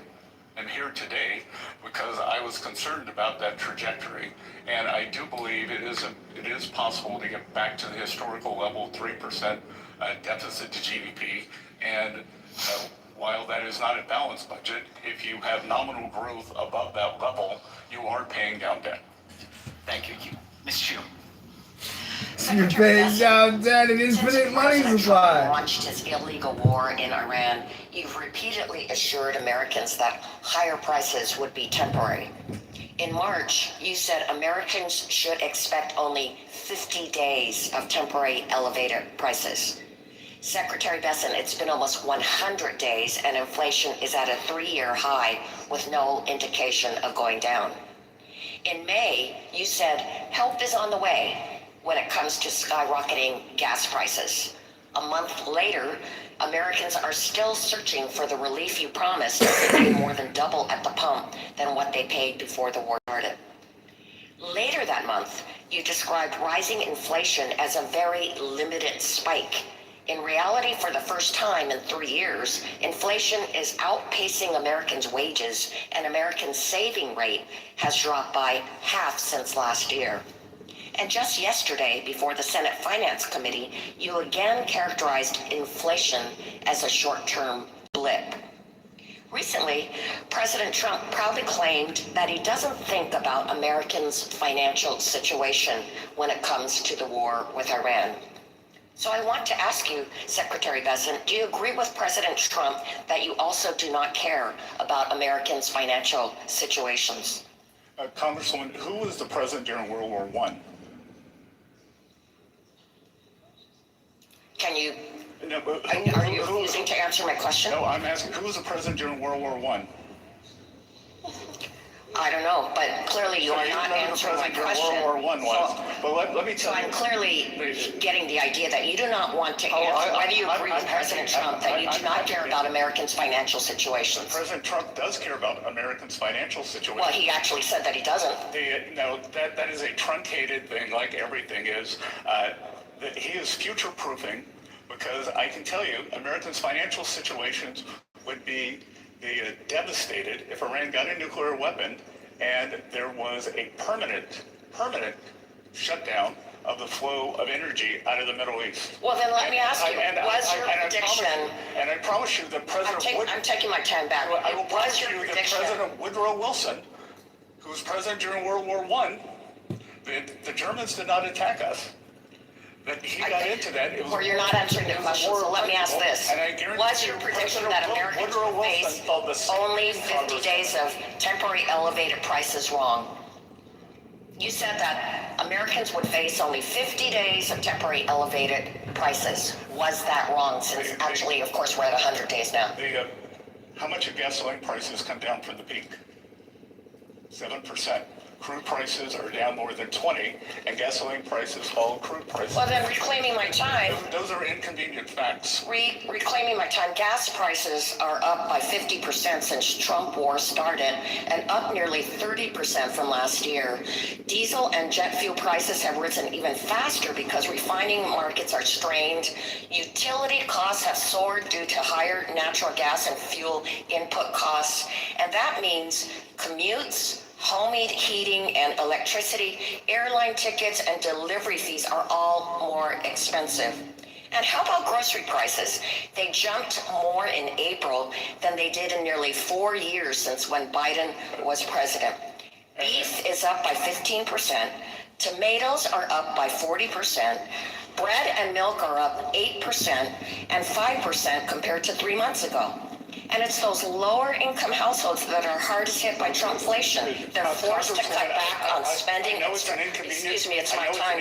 and here today because I was concerned about that trajectory, and I do believe it is possible to get back to the historical level, 3% deficit to GDP. And while that is not a balanced budget, if you have nominal growth above that level, you are paying down debt. Thank you, Ms. Chu. You're paying down debt and infinite money supply. Launched his illegal war in Iran, you've repeatedly assured Americans that higher prices would be temporary. In March, you said Americans should expect only 50 days of temporary elevated prices. Secretary Besson, it's been almost 100 days and inflation is at a 3-year high with no indication of going down. In May, you said help is on the way when it comes to skyrocketing gas prices. A month later, Americans are still searching for the relief you promised to pay more than double at the pump than what they paid before the war started. Later that month, you described rising inflation as a very limited spike. In reality, for the first time in 3 years, inflation is outpacing Americans' wages, and Americans' saving rate has dropped by half since last year. And just yesterday, before the Senate Finance Committee, you again characterized inflation as a short-term blip. Recently, President Trump proudly claimed that he doesn't think about Americans' financial situation when it comes to the war with Iran. So I want to ask you, Secretary Besson, do you agree with President Trump that you also do not care about Americans' financial situations? Congresswoman, who was the president during World War I? Can you, No, but are you refusing to answer my question? No, I'm asking, who was the president during World War I? I don't know, but clearly you are not answering my question. World War I was. But let me tell So you. I'm clearly getting the idea that you do not want to answer whether you agree with President Trump that you do not care about Americans' financial situations. President Trump does care about Americans' financial situation. Well, he actually said that he doesn't. No, that is a truncated thing, like everything is. That he is future-proofing, because I can tell you, Americans' financial situations would be devastated if Iran got a nuclear weapon and there was a permanent shutdown of the flow of energy out of the Middle East. Well, then let me ask you, was your prediction... And I promise you that I'm taking my time back. I will promise you that prediction... President Woodrow Wilson, who was president during World War I, the Germans did not attack us. That he got into that. Well, you're not answering the question, so let me ask this. Was your prediction that Americans would face only 50 days of temporary elevated prices wrong? You said that Americans would face only 50 days of temporary elevated prices. Was that wrong? Since actually, of course, we're at 100 days now. How much have gasoline prices come down from the peak? 7%. Crude prices are down more than 20, and gasoline prices follow crude prices. Well, then reclaiming my time. Those are inconvenient facts. Reclaiming my time. Gas prices are up by 50% since Trump war started, and up nearly 30% from last year. Diesel and jet fuel prices have risen even faster because refining markets are strained. Utility costs have soared due to higher natural gas and fuel input costs, and that means commutes, home heating and electricity, airline tickets, and delivery fees are all more expensive. And how about grocery prices? They jumped more in April than they did in nearly 4 years since when Biden was president. Beef is up by 15%, tomatoes are up by 40%, bread and milk are up 8% and 5% compared to 3 months ago. And it's those lower income households that are hardest hit by Trumpflation. They're forced to cut back on spending. Excuse me, it's my time,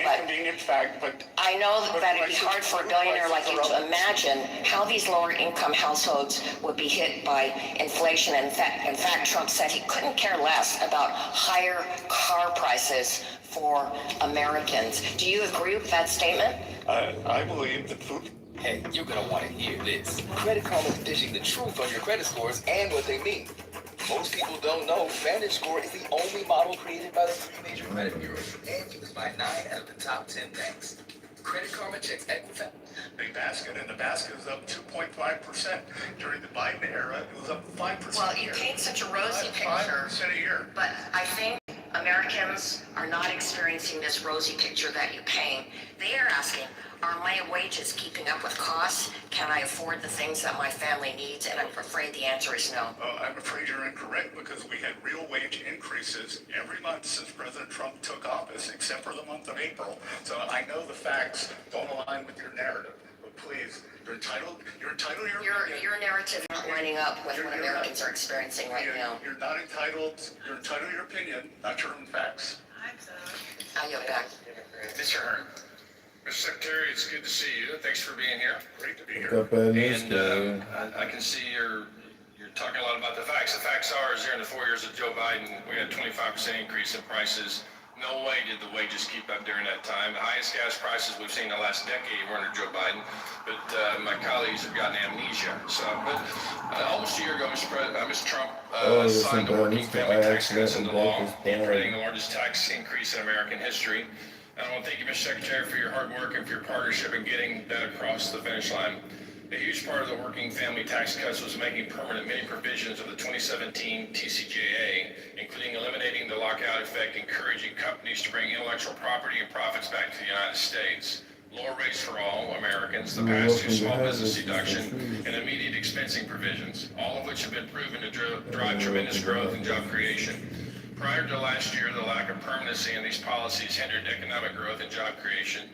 but I know that it'd be hard for a billionaire like you to imagine how these lower income households would be hit by inflation. In fact, Trump said he couldn't care less about higher car prices for Americans. Do you agree with that statement? I believe that food. Hey, you're gonna want to hear this. Credit Karma is dishing the truth on your credit scores and what they mean. Most people don't know VantageScore is the only model created by the 3 major credit bureaus and used by 9 out of the top 10 banks. Credit Karma checks Equifax. Big basket, and the basket is up 2.5%. During the Biden era, it was up 5%. Well, you paint such a rosy picture, 5% a year. but I think Americans are not experiencing this rosy picture that you paint. They are asking, are my wages keeping up with costs? Can I afford the things that my family needs? And I'm afraid the answer is no. I'm afraid you're incorrect because we had real wage increases every month since President Trump took office, except for the month of April. So I know the facts don't align with your narrative. But please, you're entitled to your opinion. Your narrative is not lining up with what Americans are experiencing right now. You're not entitled. You're entitled to your opinion, not your own facts. I yield back. Mr. Hearn. Mr. Secretary, it's good to see you. Thanks for being here. Great to be here. And I can see you're talking a lot about the facts. The facts are, is here in the 4 years of Joe Biden, we had a 25% increase in prices. No way did the wages keep up during that time. The highest gas prices we've seen in the last decade were under Joe Biden. But my colleagues have gotten amnesia. But almost a year ago, Mr. Trump signed the Working Family Tax Cuts into law, implementing the largest tax increase in American history. I want to thank you, Mr. Secretary, for your hard work and for your partnership in getting that across the finish line. A huge part of the Working Family Tax Cuts was making permanent many provisions of the 2017 TCJA, including eliminating the lockout effect, encouraging companies to bring intellectual property and profits back to the United States, lower rates for all Americans, the pass-through small business deduction, and immediate expensing provisions, all of which have been proven to drive tremendous growth and job creation. Prior to last year, the lack of permanency in these policies hindered economic growth and job creation.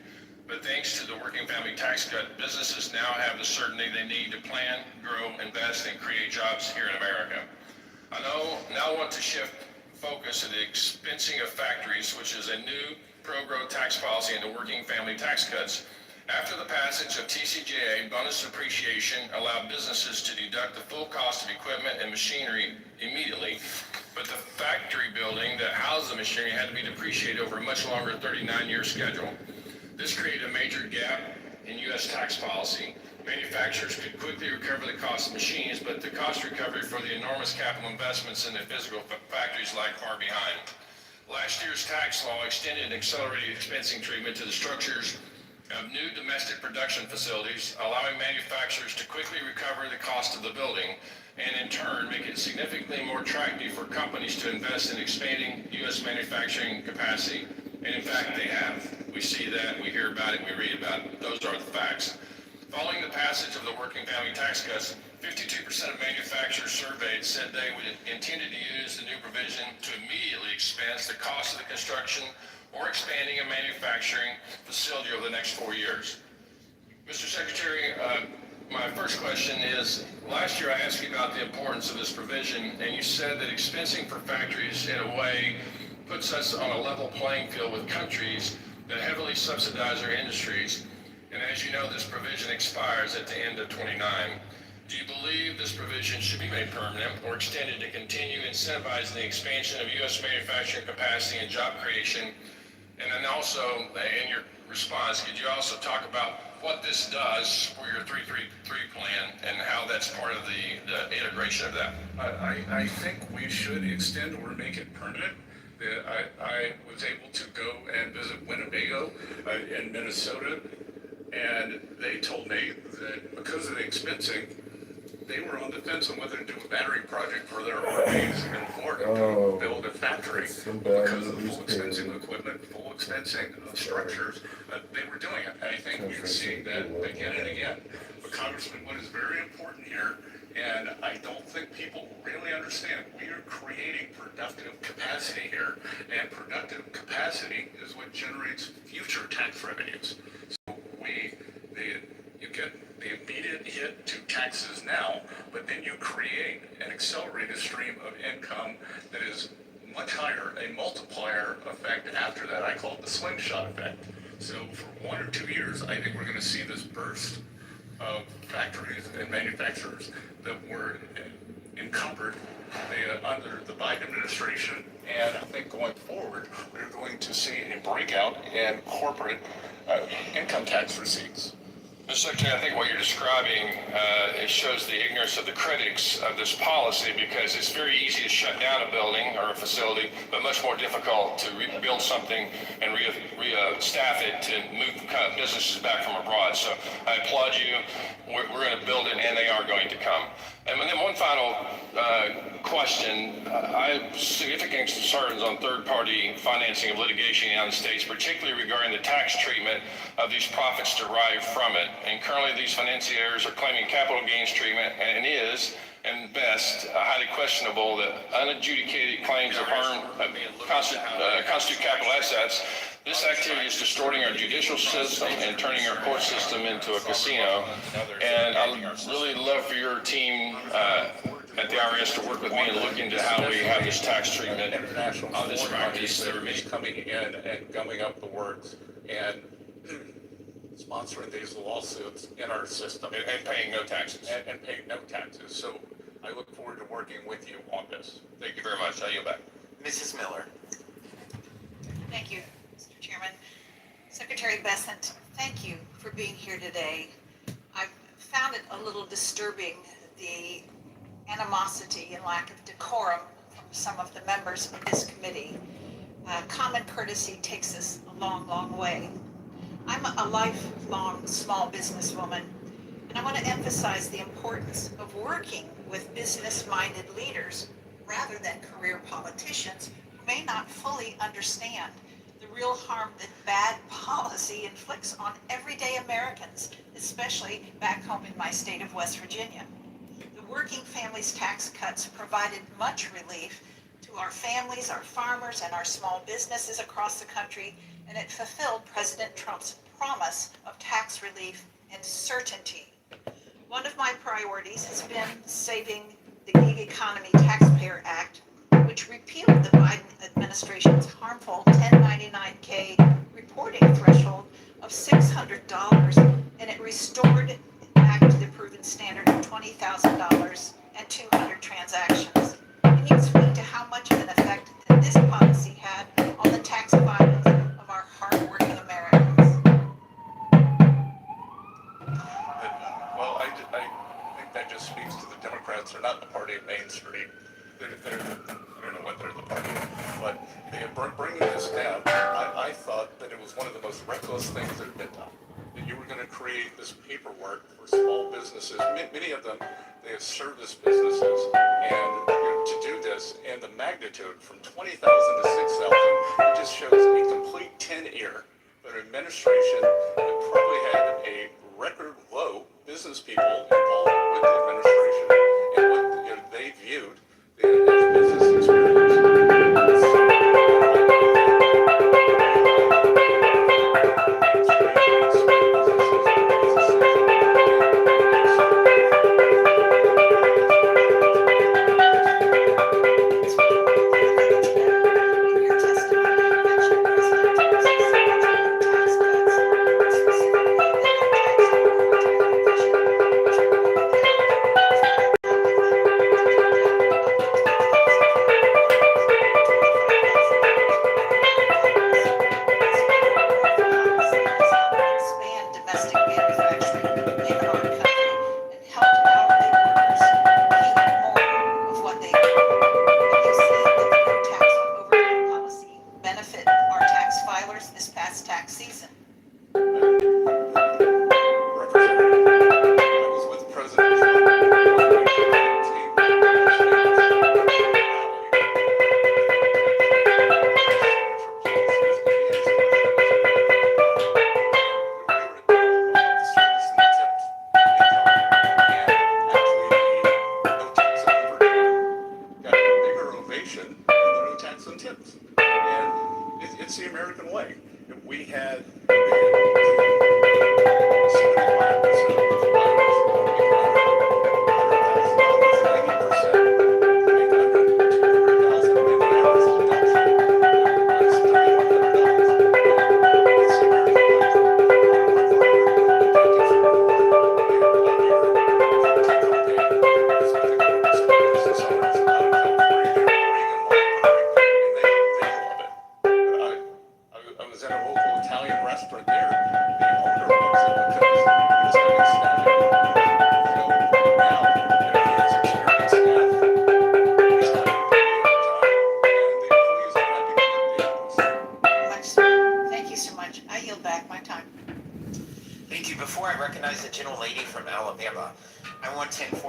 But thanks to the Working Family Tax Cut, businesses now have the certainty they need to plan, grow, invest, and create jobs here in America. I now want to shift focus to the expensing of factories, which is a new pro-growth tax policy in the Working Family Tax Cuts. After the passage of TCJA, bonus depreciation allowed businesses to deduct the full cost of equipment and machinery immediately, but the factory building that housed the machinery had to be depreciated over a much longer 39-year schedule. This created a major gap in U.S. tax policy. Manufacturers could quickly recover the cost of machines, but the cost recovery for the enormous capital investments in the physical factories lag far behind. Last year's tax law extended and accelerated expensing treatment to the structures of new domestic production facilities, allowing manufacturers to quickly recover the cost of the building, and in turn make it significantly more attractive for companies to invest in expanding U.S. manufacturing capacity. And in fact, they have. We see that, we hear about it, we read about it. Those are the facts. Following the passage of the Working Family Tax Cuts, 52% of manufacturers surveyed said they would intended to use the new provision to immediately expense the cost of the construction or expanding a manufacturing facility over the next 4 years. Mr. Secretary, my first question is, last year I asked you about the importance of this provision, and you said that expensing for factories in a way puts us on a level playing field with countries that heavily subsidize our industries. And as you know, this provision expires at the end of 29. Do you believe this provision should be made permanent or extended to continue incentivizing the expansion of U.S. manufacturing capacity and job creation? And then also, in your response, could you also talk about what this does for your 333 plan and how that's part of the integration of that? I think we should extend or make it permanent. I was able to go and visit Winnebago in Minnesota, and they told me that because of the expensing, they were on the fence on whether to do a battery project for their RVs in Florida to build a factory. Because of the full expensing of equipment, full expensing of structures, they were doing it. And I think we're seeing that again and again. But Congressman, what is very important here, and I don't think people really understand, we are creating productive capacity here, and productive capacity is what generates future tax revenues. So you get the immediate hit to taxes now, but then you create an accelerated stream of income that is much higher, a multiplier effect after that. I call it the slingshot effect. So for 1 or 2 years, I think we're going to see this burst of factories and manufacturers that were encumbered under the Biden administration. And I think going forward, we're going to see a breakout in corporate income tax receipts. Mr. Secretary, I think what you're describing, it shows the ignorance of the critics of this policy, because it's very easy to shut down a building or a facility, but much more difficult to rebuild something and re-staff it to move kind of businesses back from abroad. So I applaud you. We're going to build it, and they are going to come. And then one final question. I have significant concerns on third-party financing of litigation in the United States, particularly regarding the tax treatment of these profits derived from it. And currently, these financiers are claiming capital gains treatment, and it is, and best, highly questionable that unadjudicated claims of harm constitute capital assets. This activity is distorting our judicial system and turning our court system into a casino. And I'd really love for your team at the IRS to work with me and look into how we have this tax treatment on this practice that is coming in and gumming up the works and sponsoring these lawsuits in our system. And paying no taxes. And paying no taxes. So I look forward to working with you on this. Thank you very much. I yield back. Mrs. Miller. Thank you, Mr. Chairman. Secretary Bessent, thank you for being here today. I've found it a little disturbing, the animosity and lack of decorum from some of the members of this committee. Common courtesy takes us a long, long way. I'm a lifelong small businesswoman, and I want to emphasize the importance of working with business-minded leaders rather than career politicians who may not fully understand the real harm that bad policy inflicts on everyday Americans, especially back home in my state of West Virginia. The Working Families Tax Cuts provided much relief to our families, our farmers, and our small businesses across the country, and it fulfilled President Trump's promise of tax relief and certainty. One of my priorities has been saving the Gig Economy Taxpayer Act, which repealed the Biden administration's harmful 1099-K reporting threshold of $600, and it restored back to the proven standard of $20,000 and 200 transactions. Can you speak to how much of an effect that this policy had on the tax filings of our hardworking Americans? Well, I think that just speaks to the Democrats. They're not the party of Main Street. I don't know what they're the party of, but bringing this down, I thought that it was one of the most reckless things that had been done. That you were going to create this paperwork for small businesses. Many of them, they have service businesses, and to do this, and the magnitude from 20,000 to 6,000, it just shows a complete tin ear. An administration that probably had a record low business people involved with the administration and what they viewed as business experience. In your testimony,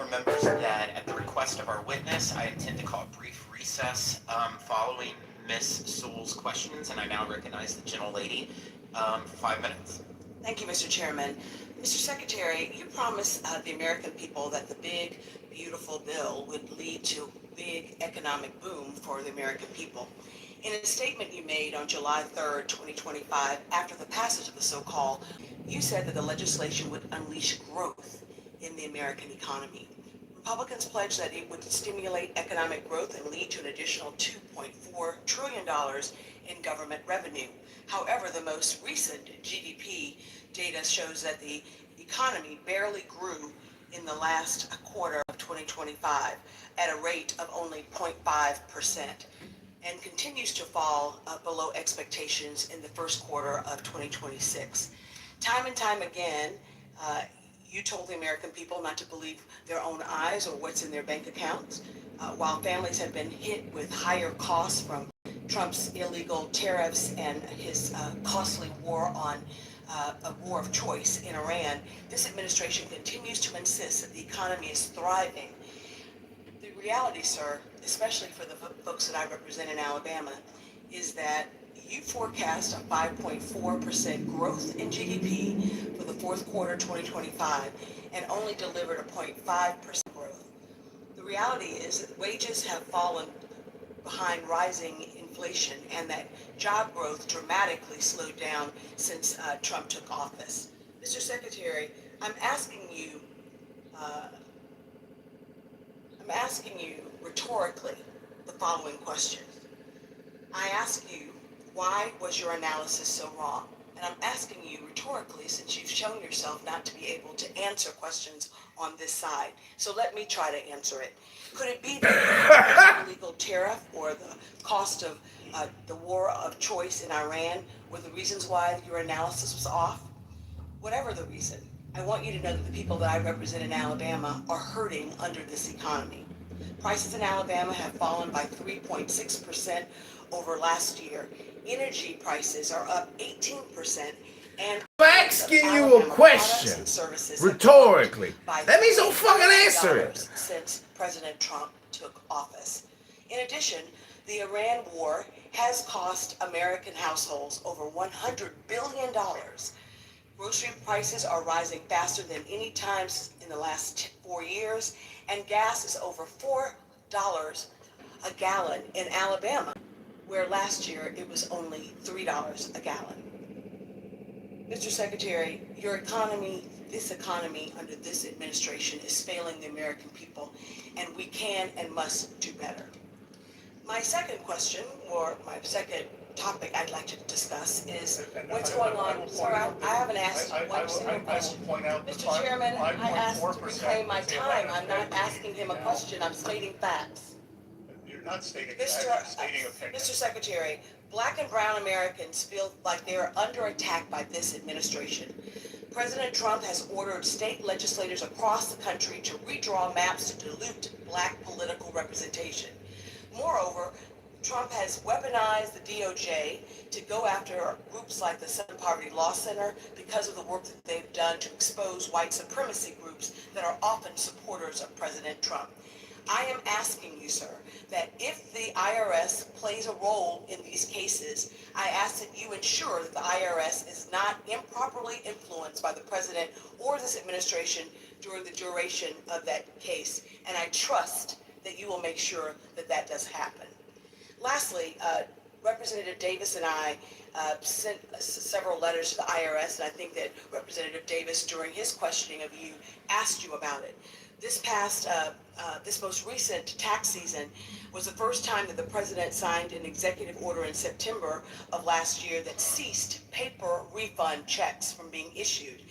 inform members that at the request of our witness, I intend to call a brief recess following Ms. Sewell's questions, and I now recognize the gentlelady for 5 minutes. Thank you, Mr. Chairman. Mr. Secretary, you promised the American people that the big, beautiful bill would lead to big economic boom for the American people. In a statement you made on July 3rd, 2025, after the passage of the so-called, you said that the legislation would unleash growth in the American economy. Republicans pledged that it would stimulate economic growth and lead to an additional $2.4 trillion in government revenue. However, the most recent GDP data shows that the economy barely grew in the last quarter of 2025 at a rate of only 0.5% and continues to fall below expectations in the first quarter of 2026. Time and time again, you told the American people not to believe their own eyes or what's in their bank accounts, while families have been hit with higher costs from Trump's illegal tariffs and his costly war on a war of choice in Iran. This administration continues to insist that the economy is thriving. The reality, sir, especially for the folks that I represent in Alabama, is that you forecast a 5.4% growth in GDP for the fourth quarter 2025 and only delivered a 0.5% growth. The reality is that wages have fallen behind rising inflation and that job growth dramatically slowed down since Trump took office. Mr. Secretary, I'm asking you rhetorically the following question. I ask you, why was your analysis so wrong? And I'm asking you rhetorically, since you've shown yourself not to be able to answer questions on this side. So let me try to answer it. Could it be that the illegal tariff or the cost of the war of choice in Iran were the reasons why your analysis was off? Whatever the reason, I want you to know that the people that I represent in Alabama are hurting under this economy. Prices in Alabama have fallen by 3.6% over last year. Energy prices are up 18%, and I'm asking you a question rhetorically. That means don't fucking answer it. Since President Trump took office. In addition, the Iran war has cost American households over $100 billion. Grocery prices are rising faster than any time in the last 4 years, and gas is over $4 a gallon in Alabama, where last year it was only $3 a gallon. Mr. Secretary, your economy, this economy under this administration is failing the American people, and we can and must do better. My second question, or my second topic I'd like to discuss is what's going on. Sir, I haven't asked one single question. Mr. Chairman, I asked to reclaim my time. I'm not asking him a question. I'm stating facts. You're not stating facts, you're stating opinion. Mr. Secretary, Black and brown Americans feel like they are under attack by this administration. President Trump has ordered state legislators across the country to redraw maps to dilute Black political representation. Moreover, Trump has weaponized the DOJ to go after groups like the Southern Poverty Law Center because of the work that they've done to expose white supremacy groups that are often supporters of President Trump. I am asking you, sir, that if the IRS plays a role in these cases, I ask that you ensure that the IRS is not improperly influenced by the president or this administration during the duration of that case. And I trust that you will make sure that that does happen. Lastly, Representative Davis and I sent several letters to the IRS, and I think that Representative Davis, during his questioning of you, asked you about it. This most recent tax season was the first time that the president signed an executive order in September of last year that ceased paper refund checks from being issued.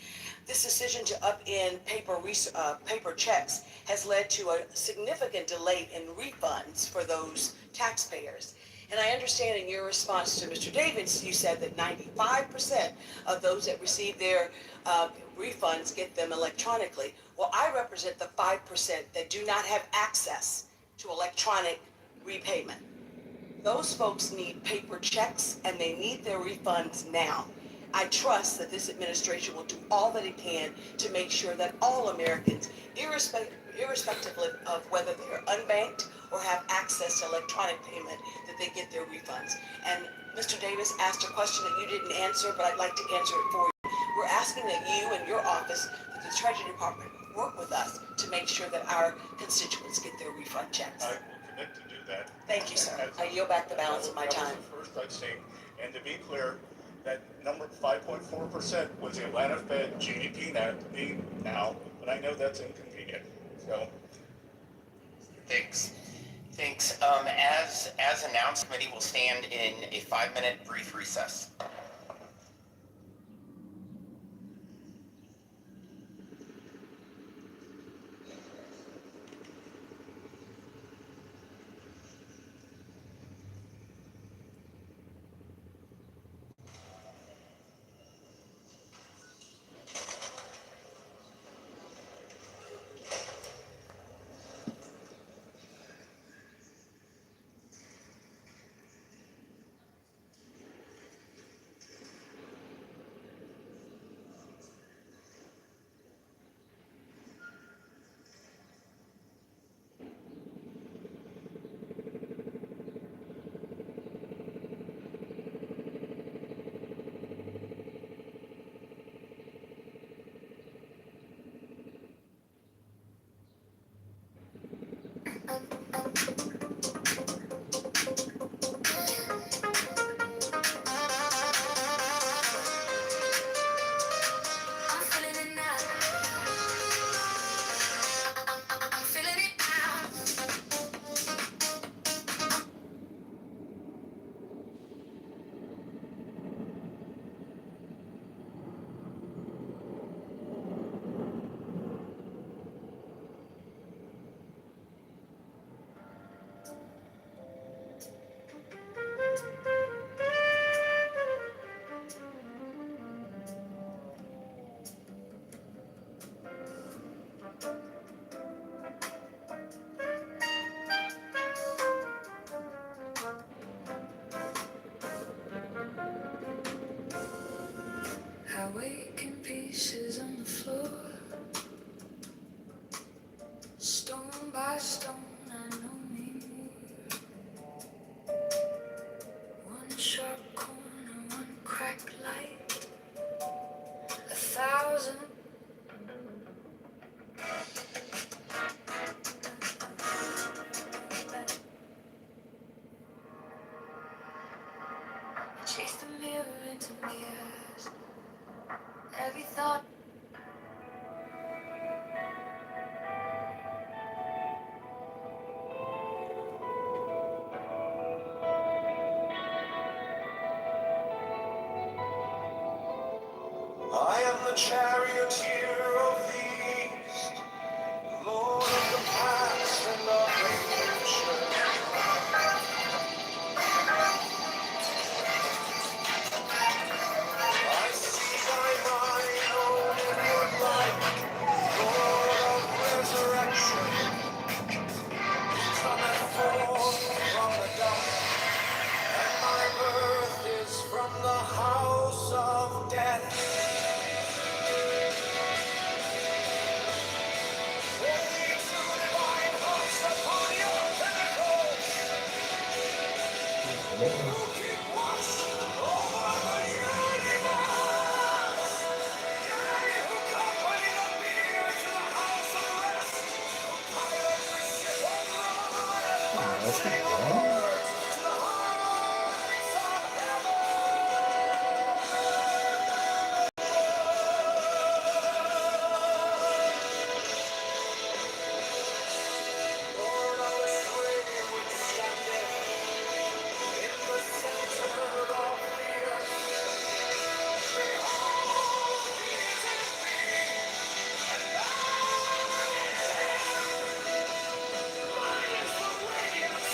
This decision to upend paper checks has led to a significant delay in refunds for those taxpayers. And I understand in your response to Mr. Davis, you said that 95% of those that receive their refunds get them electronically. Well, I represent the 5% that do not have access to electronic repayment. Those folks need paper checks and they need their refunds now. I trust that this administration will do all that it can to make sure that all Americans, irrespective of whether they're unbanked or have access to electronic payment, that they get their refunds. And Mr. Davis asked a question that you didn't answer, but I'd like to answer it for you. We're asking that you and your office, that the Treasury Department, work with us to make sure that our constituents get their refund checks. I will commit to do that. Thank you, sir. I yield back the balance of my time. That was the first I'd seen. And to be clear, that number 5.4% was the Atlanta Fed GDP now, but I know that's inconvenient. So. Thanks. As announced, committee will stand in a 5-minute brief recess. I wake in pieces on the floor, stone by stone, I know me. One sharp corner, one cracked light, 1,000. I chase the mirror into mirrors, every thought. I am the charioteer of the east, lord of the past and of the future. I see thy mind, old inward light, lord of resurrection. He cometh forth from the dark, and my birth is from the house of death.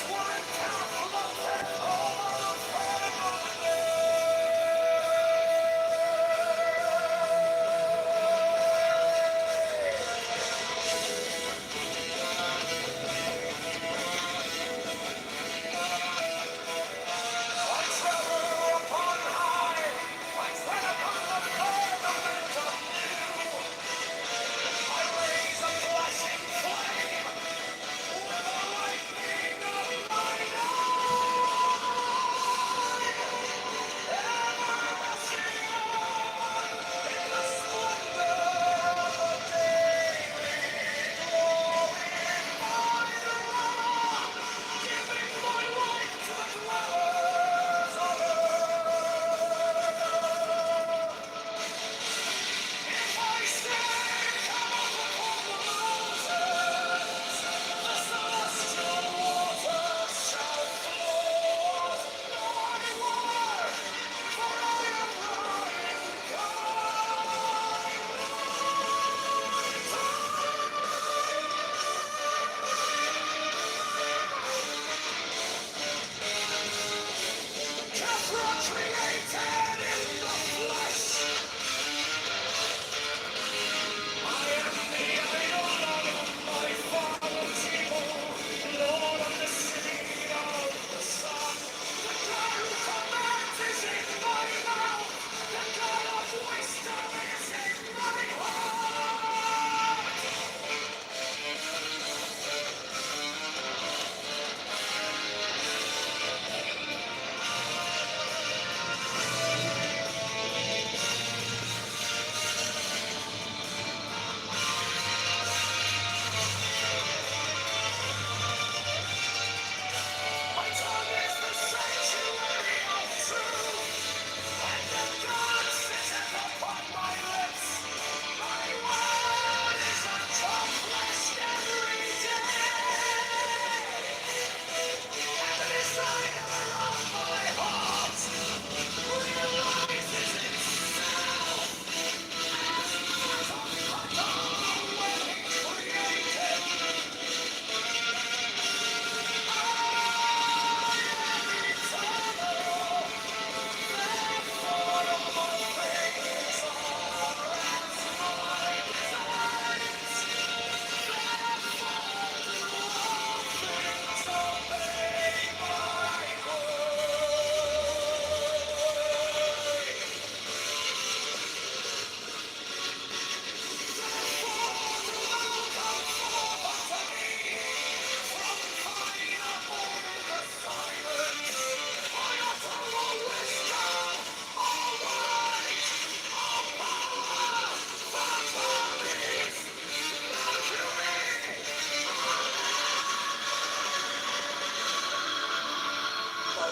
One time.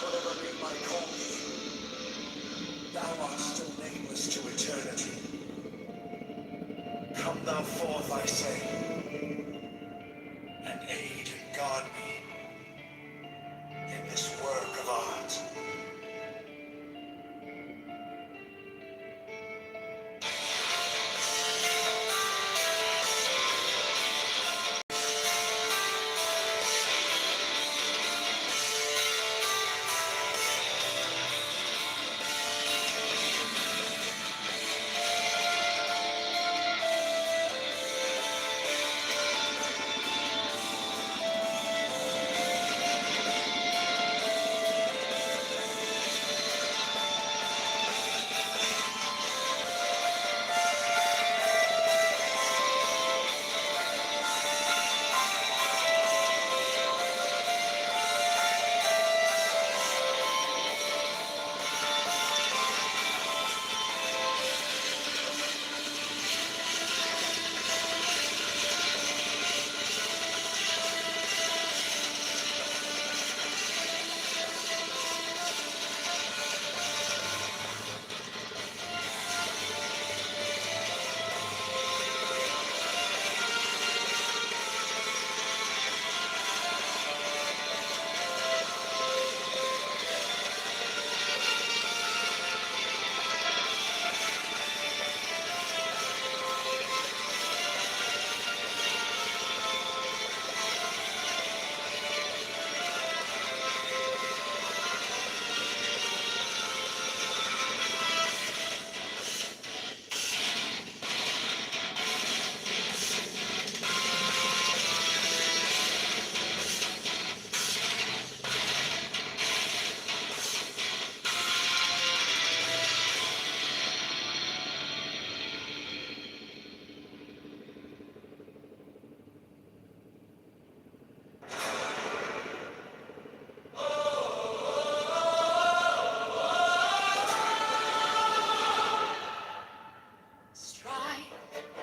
ever be my Congi. Thou art still nameless to eternity. Come thou forth, I say, and aid and guard me in this work of art.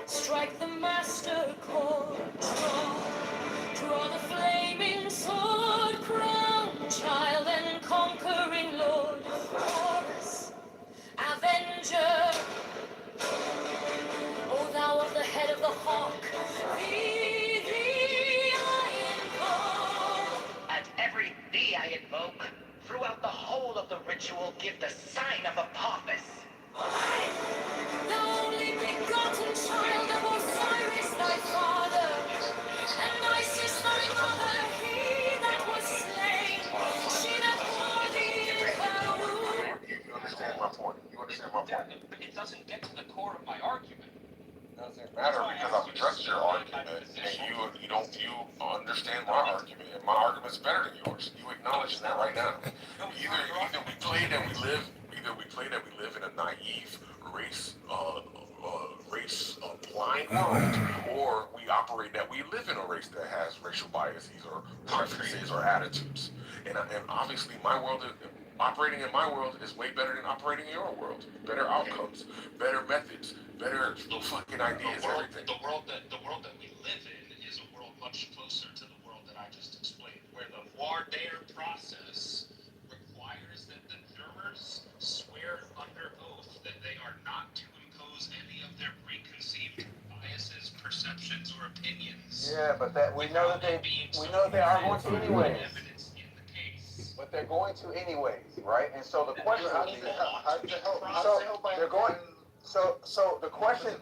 Strike the master chord, draw the flaming sword, crown child and conquering lord, Horus, avenger, O thou of the head of the hawk, thee I invoke. At every thee I invoke, throughout the whole of the ritual give the sign of Apophis. The only begotten child of Osiris thy father, and Isis thy mother, he that was slain, she that bore thee in her womb. You understand my point. You understand my point. But it doesn't get to the core of my argument. Doesn't matter because I've addressed your argument and you understand my argument and my argument's better than yours. You acknowledge that right now. Either we play that we live in a naive race blind world, or we operate that we live in a race that has racial biases or preferences or attitudes. And obviously operating in my world is way better than operating in your world. Better outcomes, better methods, better fucking ideas, everything. The world that we live in is a world much closer to the world that I just explained, where the voir dire process requires that the jurors swear under oath that they are not to impose any of their preconceived biases, perceptions, or opinions. Yeah, but we know that they are going to anyway. Evidence in the case. But they're going to anyways, right? And so the question,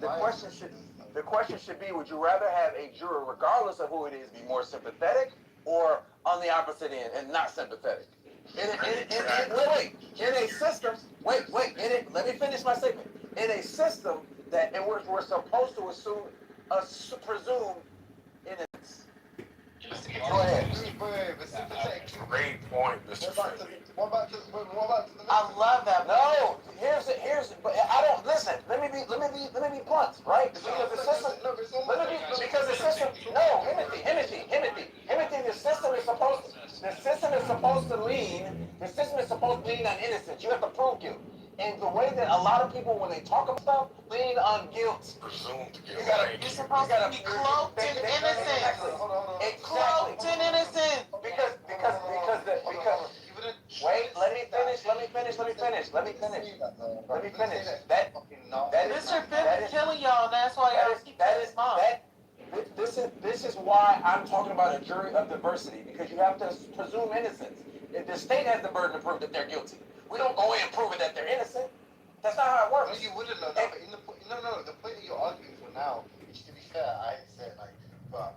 the question should be: would you rather have a juror, regardless of who it is, be more sympathetic, or on the opposite end and not sympathetic? In a system. Let me finish my statement. In a system that in which we're supposed to presume innocence. Go ahead. Great point, Mr. Finley. I love that. No, but I don't listen. Let me be blunt, right? Because the system. No, Timothy. The system is supposed to lean on innocence. You have to prove guilt. And the way that a lot of people, when they talk about stuff, lean on guilt. Presumed guilt. You're supposed to be cloaked in innocence. Exactly. Cloaked in innocence. Because finish. Let me finish. That Mr. Bennett killing y'all, that's why y'all keep this mom. This is why I'm talking about a jury of diversity, because you have to presume innocence. If the state has the burden to prove that they're guilty, we don't go in and prove it that they're innocent. That's not how it works. No, you wouldn't know that. But in the the point that you're arguing for now, which to be fair, I said like, but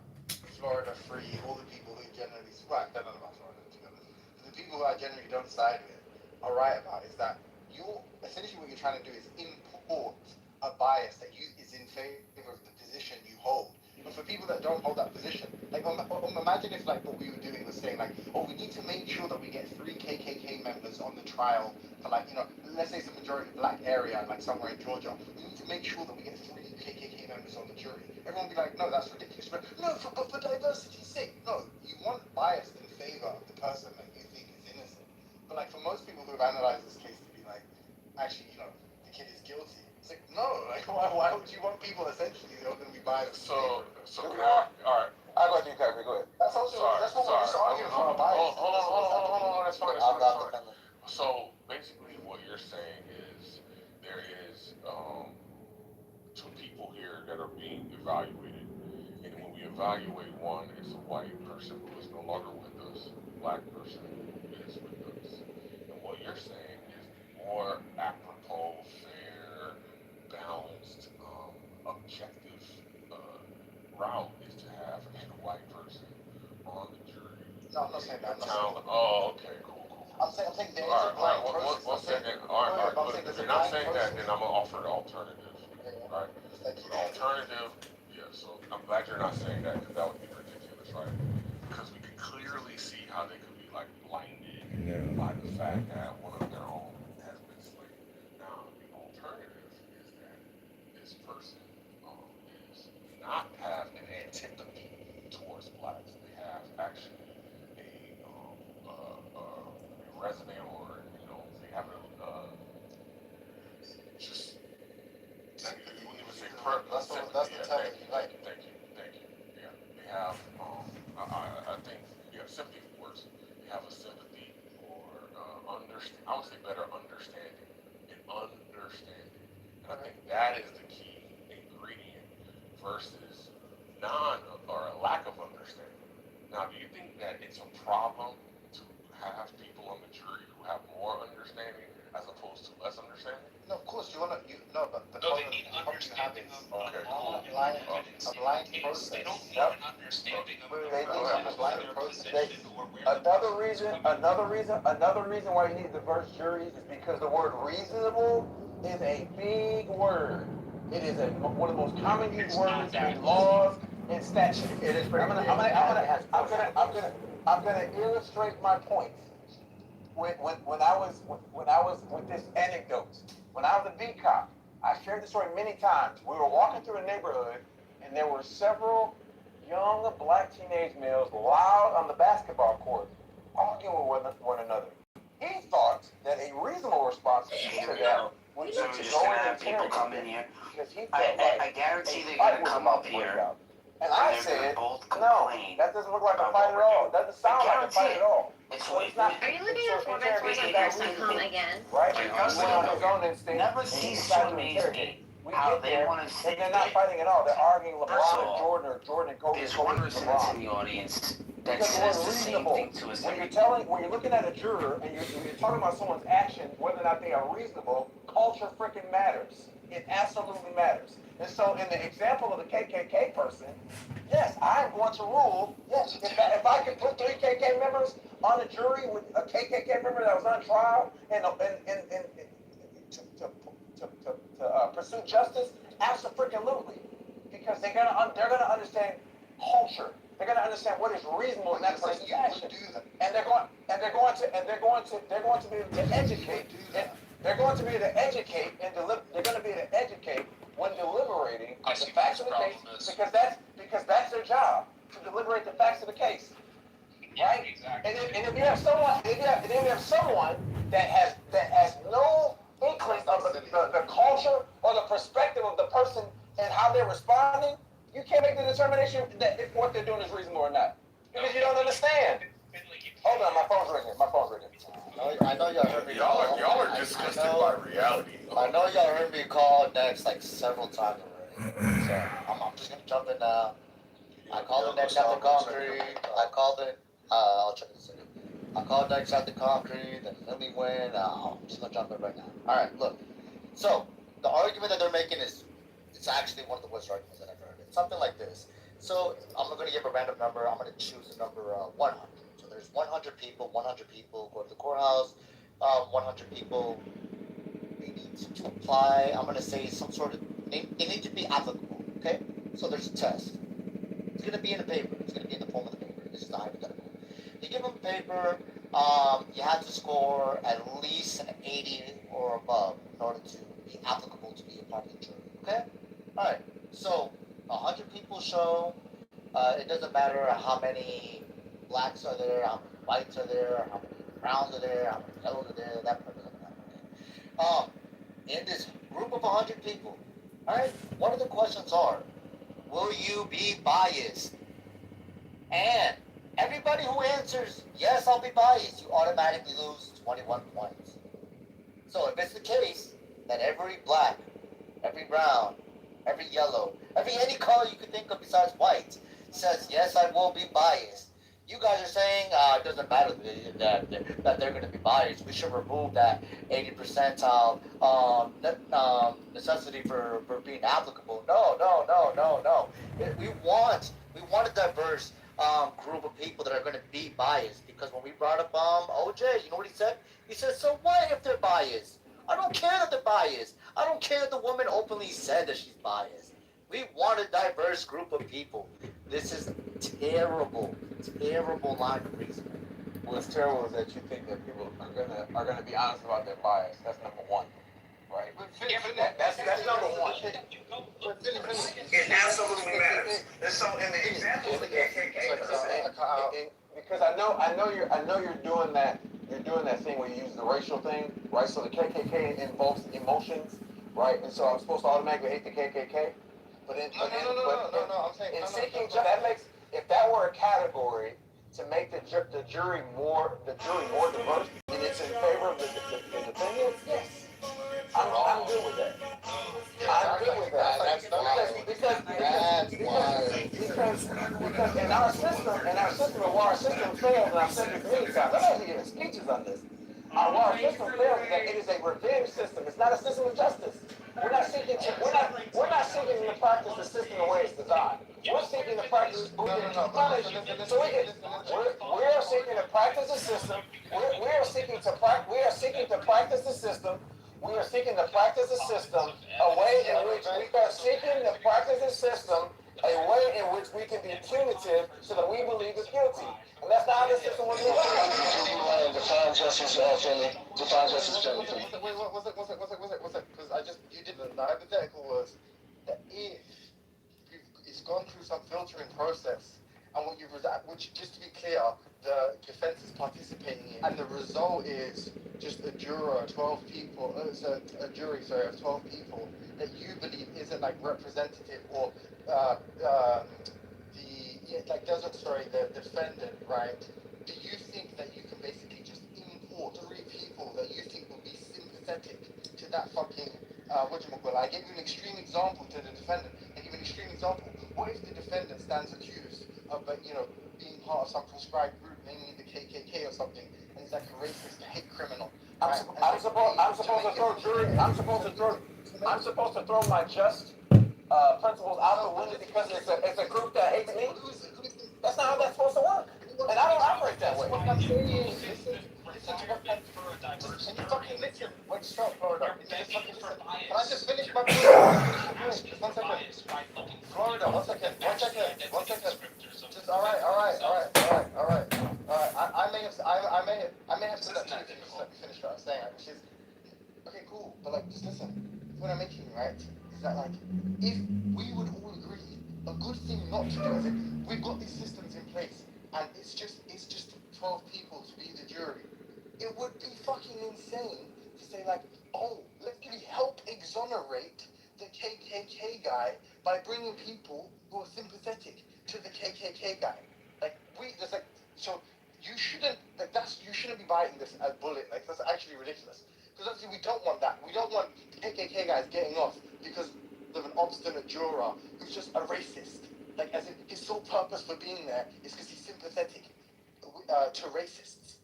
Florida free, all the people who generally, well, I don't know about Florida to be honest. The people who I generally don't side with are right about is that you essentially what you're trying to do is import a bias that is in favor of the position you hold. But for people that don't hold that position, like imagine if like what we were doing was saying like, oh, we need to make sure that we get 3 KKK members on the trial for like, let's say it's a majority black area, like somewhere in Georgia. We need to make sure that we get 3 KKK members on the jury. Everyone will be like, no, that's ridiculous. But no, for diversity's sake, no. You want bias in favor of the person that you think is innocent. But like for most people who have analyzed this case to be like, actually, the kid is guilty. It's like, no, like why would you want people essentially who are going to be biased? So all right. I go ahead, you Kyrie, go ahead. That's also that's what we're just arguing for, a bias. Hold on. That's fine. So basically, what you're saying is there is two people here that are being evaluated, and when we evaluate one, it's a white person who is no longer with us, black person who is with us, and what you're saying is more apropos, fair, balanced, objective route is to have a white person on the jury. No, I'm not saying that. Oh, okay, cool. I'm saying there is a blind process. One second. All right. If you're not saying that, then I'm gonna offer the alternative. Right? The alternative. Yeah. So I'm glad you're not saying that, because that would be ridiculous, right? Because we can clearly see how they could be like blinded by the fact that one of their own has been slain. Now, the alternative is that this person is not have an antipathy towards blacks. They have actually a resume, or they have just you wouldn't even say that's the term that you like. Thank you. Yeah, they have. I think sympathy works. They have a sympathy for understand. I would say better understanding and understanding. And I think that is the key ingredient versus or a lack of understanding. Now, do you think that it's a problem to have people on the jury who have more understanding as opposed to less understanding? No, of course, but the They need understanding of all evidence. a blind They process. don't need an understanding of their position or where Another reason why you need diverse juries is because the word reasonable is a big word. It is one of the most common used words in laws and statutes. It is. I'm gonna illustrate my point. When I was with this anecdote, when I was a beat cop, I shared this story many times. We were walking through a neighborhood, and there were several young black teenage males loud on the basketball court, arguing with one another. He thought that a reasonable response to that would be to go and interrogate them, because he felt I guarantee they're gonna come up here. And I said, no, that doesn't look like a fight at all. That doesn't sound like a fight at all. So it's not. Are you looking at format.com again? Right? He went on his own instinct. Never and he cease decided to to amaze interrogate. me We how get they there, want to and they're not fighting at all. They're arguing LeBron and Jordan, or Jordan and Kobe. There's and one Kobe person and that's LeBron. in the audience that Because the word says the same reasonable, thing to us. when you're looking at a juror and you're talking about someone's actions, whether or not they are reasonable, culture freaking matters. It absolutely matters. And so in the example of the KKK person, yes, I'm going to rule, yes, if I could put 3 KKK members on a jury with a KKK member that was on trial and to pursue justice, absolutely, because they're gonna understand culture. They're gonna understand what is reasonable in that person's action, and they're going to be able to educate. They're going to be able to educate and deliver. They're going to be able to educate when deliberating the facts of the case, because that's their job, to deliberate the facts of the case, right? Exactly. And if you have someone that has no inkling of the culture or the perspective of the person and how they're responding, you can't make the determination that if what they're doing is reasonable or not, because you don't understand. Hold on, my phone's ringing. I know y'all heard me. Y'all are just y'all heard me call next like several times already. So I'm just gonna jump in now. I called the next out the concrete. I called it. I'll check this again. I called next out the concrete. Then Lily went. I'm just gonna jump in right now. All right, look. So the argument that they're making is it's actually one of the worst arguments that I've heard. It's something like this. So I'm gonna give a random number. I'm gonna choose the number 100. So there's 100 people. 100 people go to the courthouse. 100 people they need to apply. I'm gonna say some sort of they need to be applicable. Okay. So there's a test. It's gonna be in the paper. It's gonna be in the form of the paper. This is the hypothetical. You give them a paper. You have to score at least an 80 or above in order to be applicable to be a part of the jury. Okay. All right. So 100 people show. It doesn't matter how many blacks are there, how many whites are there, how many browns are there, how many yellows are there. That part doesn't matter. Okay. In this group of 100 people, all right. One of the questions are, will you be biased? And everybody who answers, yes, I'll be biased, you automatically lose 21 points. So if it's the case that every black, every brown, every yellow, any color you could think of besides white says, yes, I will be biased, you guys are saying it doesn't matter that they're going to be biased. We should remove that 80 percentile necessity for being applicable. No. We want a diverse group of people that are going to be biased. Because when we brought up OJ, you know what he said? He said, so what if they're biased? I don't care that they're biased. I don't care that the woman openly said that she's biased. We want a diverse group of people. This is terrible line of reasoning. What's terrible is that you think that people are gonna be honest about their bias. That's number one, right? That's number one. It absolutely matters. And so in the example of the KKK, Because I know you're doing that. You're doing that thing where you use the racial thing, right? So the KKK involves emotions, right? And so I'm supposed to automatically hate the KKK. But I'm saying in seeking that makes, if that were a category to make the jury more diverse, and it's in favor of the defendants, yes, I'm good with that. I'm good with that. Because in our system, and where our system fails, and I've said this many times, I'm actually giving speeches on this. Where our system fails is that it is a revenge system. It's not a system of justice. We're not seeking to practice the system the way it's designed. We're seeking to practice. We are seeking to practice the system. We are seeking to practice the system. We are seeking to practice the system a way in which we are seeking to practice the system a way in which we can be punitive so that we believe is guilty. And that's not how the system was designed. Define justice, Finley. Define justice, Finley. Wait, what's it? Because you did the hypothetical was that if it's gone through some filtering process, and which just to be clear, the defense is participating in, and the result is just a juror, 12 people, a jury, of 12 people that you believe isn't like representative or the defendant, right? Do you think that you can basically just import 3 people that you think will be sympathetic to that fucking whatchamacallit? I gave you an extreme example to the defendant. I give you an extreme example. What if the defendant stands accused of, being part of some proscribed group, namely the KKK or something, and he's like a racist, a hate criminal? I'm supposed to throw my just principles out the window because it's a group that hates me. That's not how that's supposed to work. And I don't operate that way. What I'm saying is, listen to what I'm Can you fucking listen? Wait, stop, Florida. Can I just finish my point? One second. Florida, one second. Just all right. I may have said that to you. Just let me finish what I'm saying. Okay, cool. But just listen. What I'm making, right, is that if we would all agree, a good thing not to do is we've got these systems in place, and it's just 12 people to be the jury. It would be fucking insane to say let's really help exonerate the KKK guy by bringing people who are sympathetic to the KKK guy. So you shouldn't be biting this as bullet. That's actually ridiculous. Because obviously we don't want that. We don't want KKK guys getting off because of an obstinate juror who's just a racist. Like, as in, his sole purpose for being there is because he's sympathetic to racists.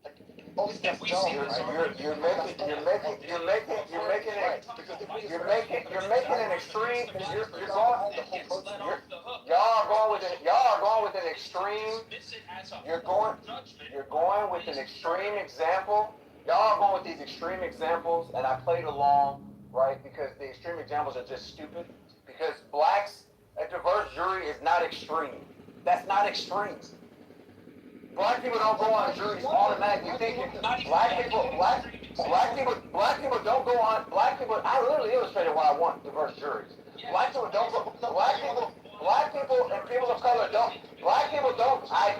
Like, obviously that's dumb, right? You're making an extreme. Y'all are going with an extreme. You're going with an extreme example. Y'all are going with these extreme examples, and I played along, right? Because the extreme examples are just stupid. Because blacks, a diverse jury is not extreme. That's not extreme. Black people don't go on juries automatically thinking. Black people don't go on. Black people. I literally illustrated why I want diverse juries. Black people don't go. Black people and people of color don't. Black people don't. I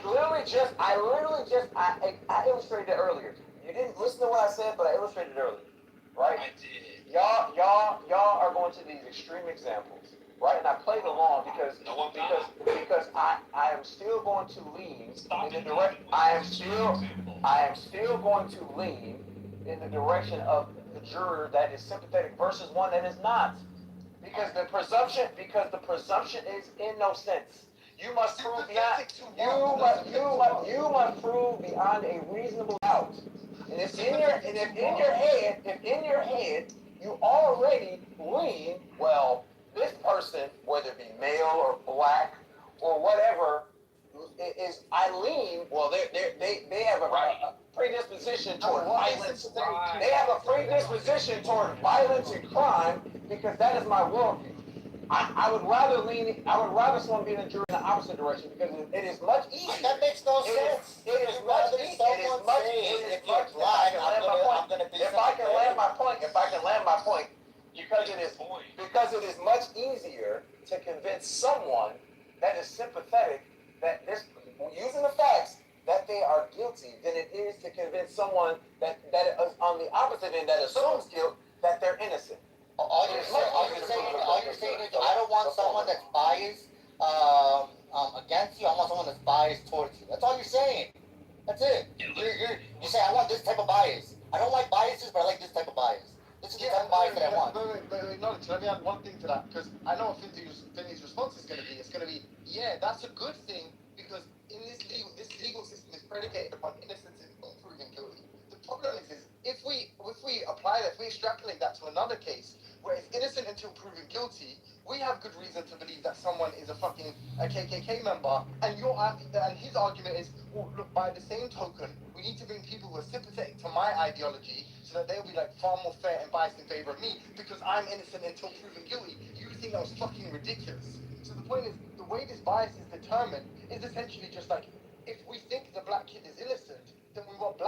illustrated it earlier. You didn't listen to what I said, but I illustrated it earlier, right? I did. Y'all are going to these extreme examples, right? And I played along because I am still going to lean in the direction. I am still going to lean in the direction of the juror that is sympathetic versus one that is not. Because the presumption is innocence. You must prove beyond a reasonable doubt. And if in your head you already lean, well, this person, whether it be male or black or whatever, I lean. Well, they have a predisposition toward violence. They have a predisposition toward violence and crime because that is my worldview. I would rather someone be in a jury in the opposite direction because it is much easier. That makes no sense. It is much easier. If I can land my point, because it is much easier to convince someone that is sympathetic that this using the facts that they are guilty than it is to convince someone that is on the opposite end that assumes guilt that they're innocent. All you're saying is I don't want someone that's biased against you. I want someone that's biased towards you. That's all you're saying. That's it. You say I want this type of bias. I don't like biases, but I like this type of bias. This is the type of bias that I want. But no, let me add one thing to that, because I know what Finney's response is going to be. It's going to be, yeah, that's a good thing, because in this legal system is predicated upon innocence and proven guilty. The problem is if we apply that, if we extrapolate that to another case where it's innocent until proven guilty, we have good reason to believe that someone is a KKK member, and his argument is, well, look, by the same token, we need to bring people who are sympathetic to my ideology so that they'll be like far more fair and biased in favor of me because I'm innocent until proven guilty. You would think that was fucking ridiculous. So the point is, the way this bias is determined is essentially just like, if we think the black kid is innocent, then we want to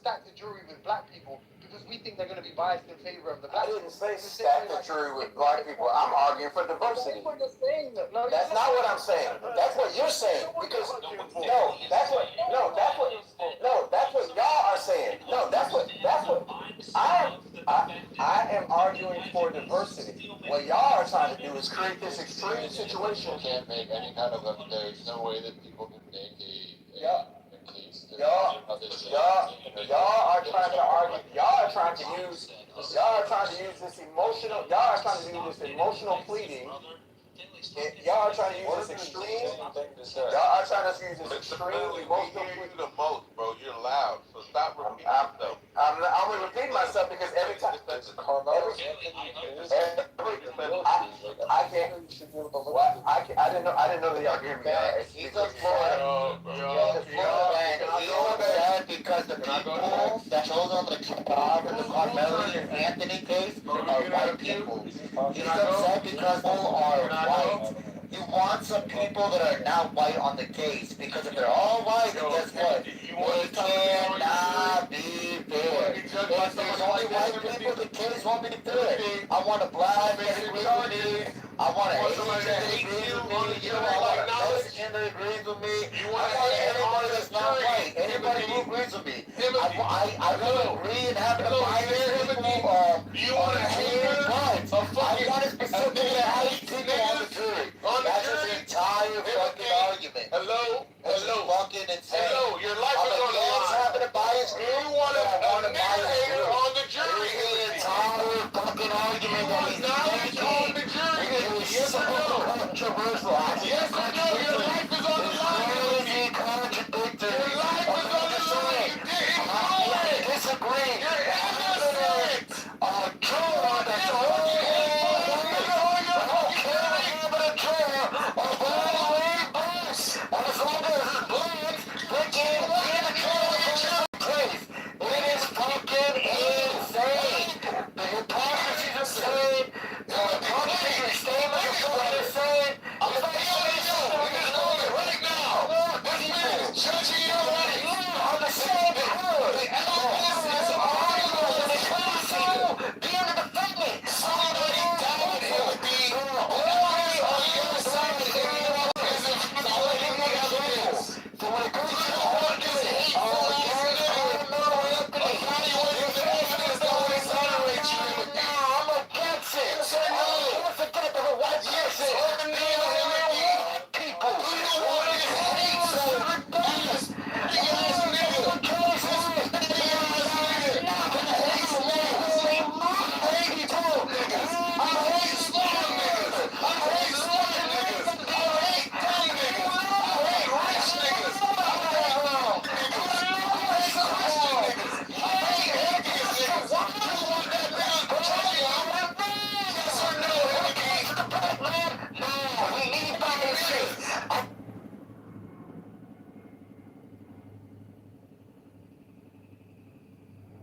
stack the jury with black people because we think they're going to be biased in favor of the black. I didn't say stack the jury with black people. I'm arguing for diversity. That's not what I'm saying. That's what you're saying. Because that's what y'all are saying. No, that's what I am arguing for diversity. What y'all are trying to do is create this extreme situation. Can't make any kind of there's no way that people can make a case. Y'all are trying to argue. Y'all are trying to use this emotional pleading. Y'all are trying to use this extreme. Emotional pleading the most, bro. You're loud, so stop repeating yourself. I'm only repeating myself because every time. I didn't know that y'all hear me. He's a Florida man. He said because the people that chose on the Kitover, the Carmelo and Anthony case are white people. He's upset because people are white. You want some people that are not white on the case because if they're all white, then guess what? It cannot be fair. If there's only white people, the case won't be fair. I want a black that agrees with me. I want an Asian that agrees with me. I want a Mexican that agrees with me. I want anybody that's not white. Anybody who agrees with me. I don't agree in having a bias people on a jury, but I want to specifically have people on the jury. That's his entire fucking argument. Hello? Fucking insane. Hello, your life is on the line. Having a bias group. You want a bias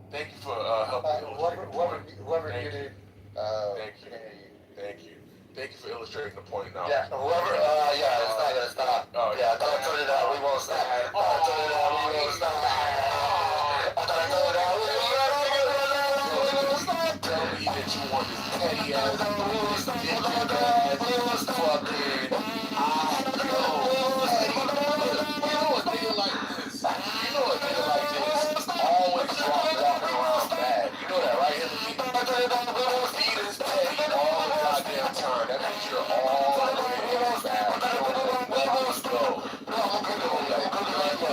Thank you for helping illustrate the point. Thank you. Thank you. Thank you for illustrating the point now. Yeah, whoever, yeah, it's not gonna stop. Oh, Yeah, I thought I told you that we won't stop. I thought I told you that we won't stop. I thought I told you that we won't stop. Tell me that you want this petty ass, this dick ass, fucking, you know a nigga like this, always walking around bad. You know that, right? Feet is petty all the goddamn time. That means you're always bad. You don't let this go. You don't let it go.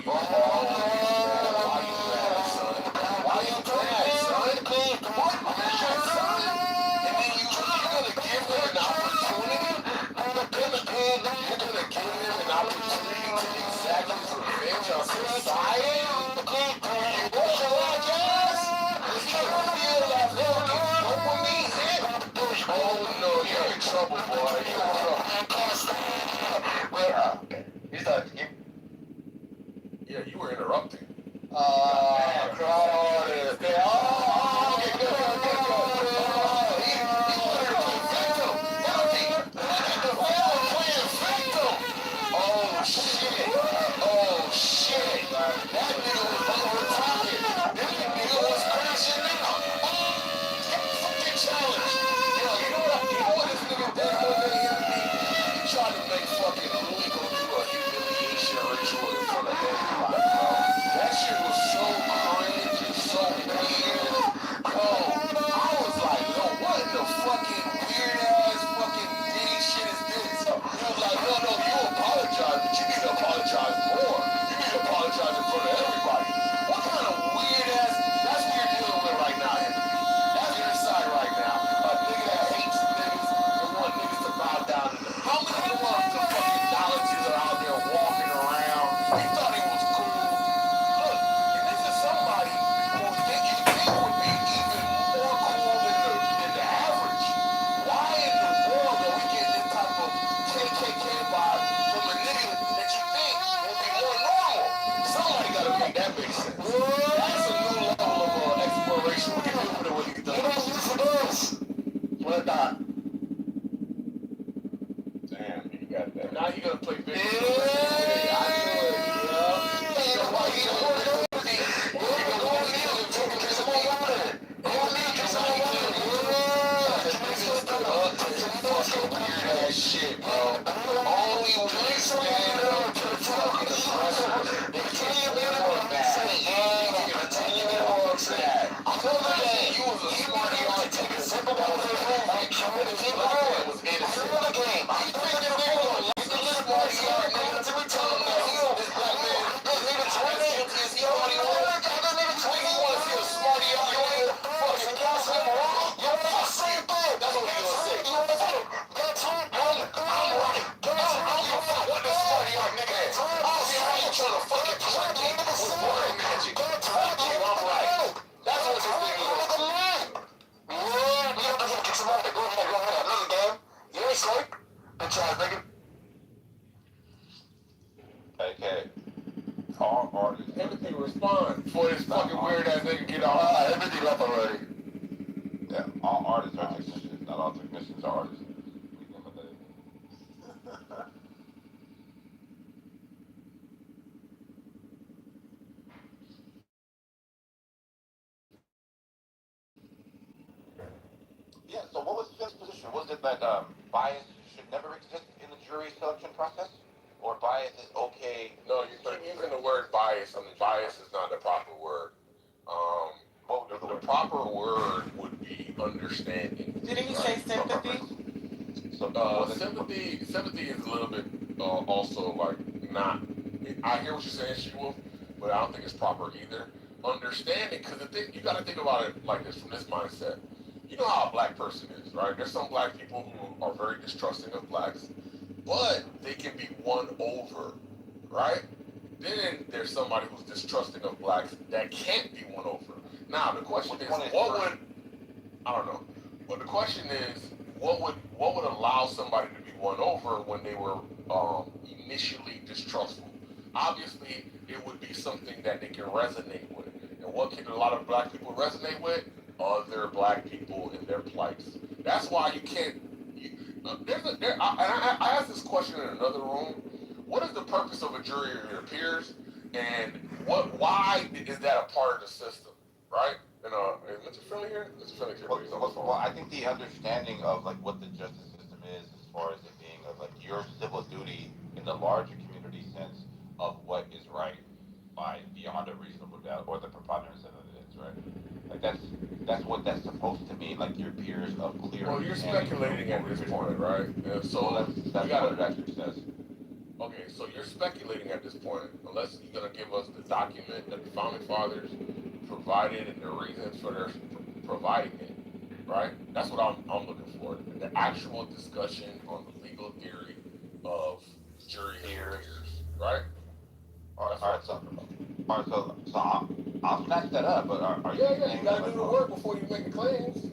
You always bad. Why you mad, son? Why you mad, son? What mad, son? And then you're gonna give him an opportunity? You're gonna give him an opportunity to exactly revenge on society? Oh no, you're in trouble, boy. Yeah, you were interrupting. Oh shit. That nigga was over-talking. That nigga was crashing out. Fucking challenge. Yo, you know what this nigga did more than anything? He tried to make fucking Louis go through a humiliation ritual in front of everybody, bro. That shit was so cringe and so weird. Yo, I was like, yo, what in the fucking weird ass fucking Diddy shit is this? He was like, no, you apologize, but you need to apologize more. You need to apologize in front of everybody. What kind of weird ass, that's what you're dealing with right now, Anthony. That's your side right now. A nigga that hates niggas and want niggas to bow down to them. How many more of the fucking knowledges are out there walking around? He thought he was cool. Look, and this is somebody who you think would be even more cool than the average. Why in the world are we getting this type of KKK vibe from a nigga that you think will be more normal? Somebody gotta make that make sense. That's a new level of exploration. We can deal with it when he's done. What not? Damn, you got that. Now you gonna play video. Yeah, I knew it, shit, bro. Only one stand up to the fucking aggressor. They continue to work that. They continue to work that. You was a smart guy. Take a sip of water. Like, that was innocent. You think you're like a smart guy, nigga? Until we tell him that this black man, this nigga 20 is the only one. You want to see a smart guy, nigga? Fucking gossip. You want to say that? That's what you're gonna say. I'm right. What the smart guy, nigga? I don't see how you trying to fucking trick me with word magic. Fuck you, I'm right. That's what this nigga is. You ain't sleep. Bitch ass nigga. Okay. All artists. Everything respond before this fucking weird ass nigga get off. Everything up already. Yeah, all artists are technicians, not all technicians are artists. Yeah, so what was Finn's position? Was it that bias should never exist in the jury selection process? Or bias is okay? No, you're using the word bias. I mean, bias is not the proper word. The proper word would be understanding. Didn't he say sympathy? Sympathy is a little bit also like not. I hear what you're saying, She-Wolf, but I don't think it's proper either. Understanding, because you got to think about it like this from this mindset. You know how a black person is, right? There's some black people who are very distrusting of blacks, but they can be won over, right? Then there's somebody who's distrusting of blacks that can't be won over. Now the question is, what would I don't know, but the question is, what would allow somebody to be won over when they were initially distrustful? Obviously, it would be something that they can resonate with. And what can a lot of black people resonate with? Other black people and their plights. That's why you can't. I asked this question in another room. What is the purpose of a jury of your peers, and why is that a part of the system, right? And is Mr. Friendly here? Mr. Friendly here. Well, I think the understanding of like what the justice system is, as far as it being of like your civil duty in the larger community sense of what is right by beyond a reasonable doubt or the preponderance of evidence, right? Like that's what that's supposed to mean, like your peers of clear. Well, you're speculating at this point, right? And so that's what it actually says. Okay, so you're speculating at this point, unless you're gonna give us the document that the founding fathers provided and the reasons for their providing it, right? That's what I'm looking for. The actual discussion on the legal theory of jury peers, right? All right, so I'll snatch that up, but are you saying you gotta do the work before you make the claims.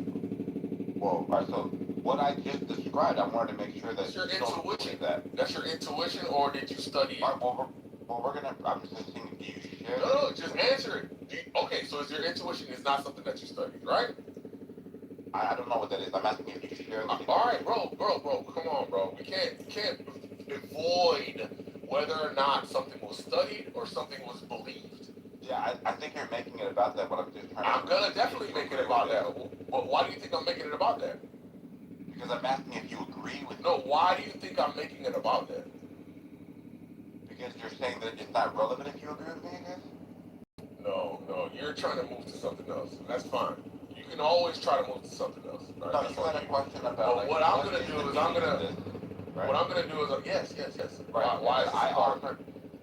Well, all right, so what I just described, I wanted to make sure that That's your you don't intuition. believe that. That's your intuition, or did you study it? All right, well, we're gonna. I'm just asking, do you share? No, just answer it. Okay, so is your intuition is not something that you studied, right? I don't know what that is. I'm asking if you share. All right, bro, come on, bro. We can't avoid whether or not something was studied or something was believed. Yeah, I think you're making it about that, but I'm just trying to... I'm gonna definitely make it about that. But why do you think I'm making it about that? Because I'm asking if you agree with... No, why do you think I'm making it about that? Because you're saying that it's not relevant if you agree with me, I guess? No, you're trying to move to something else. That's fine. You can always try to move to something else. Right? No, you had a question about... Like, what I'm gonna do is yes. Right. Why is I offered...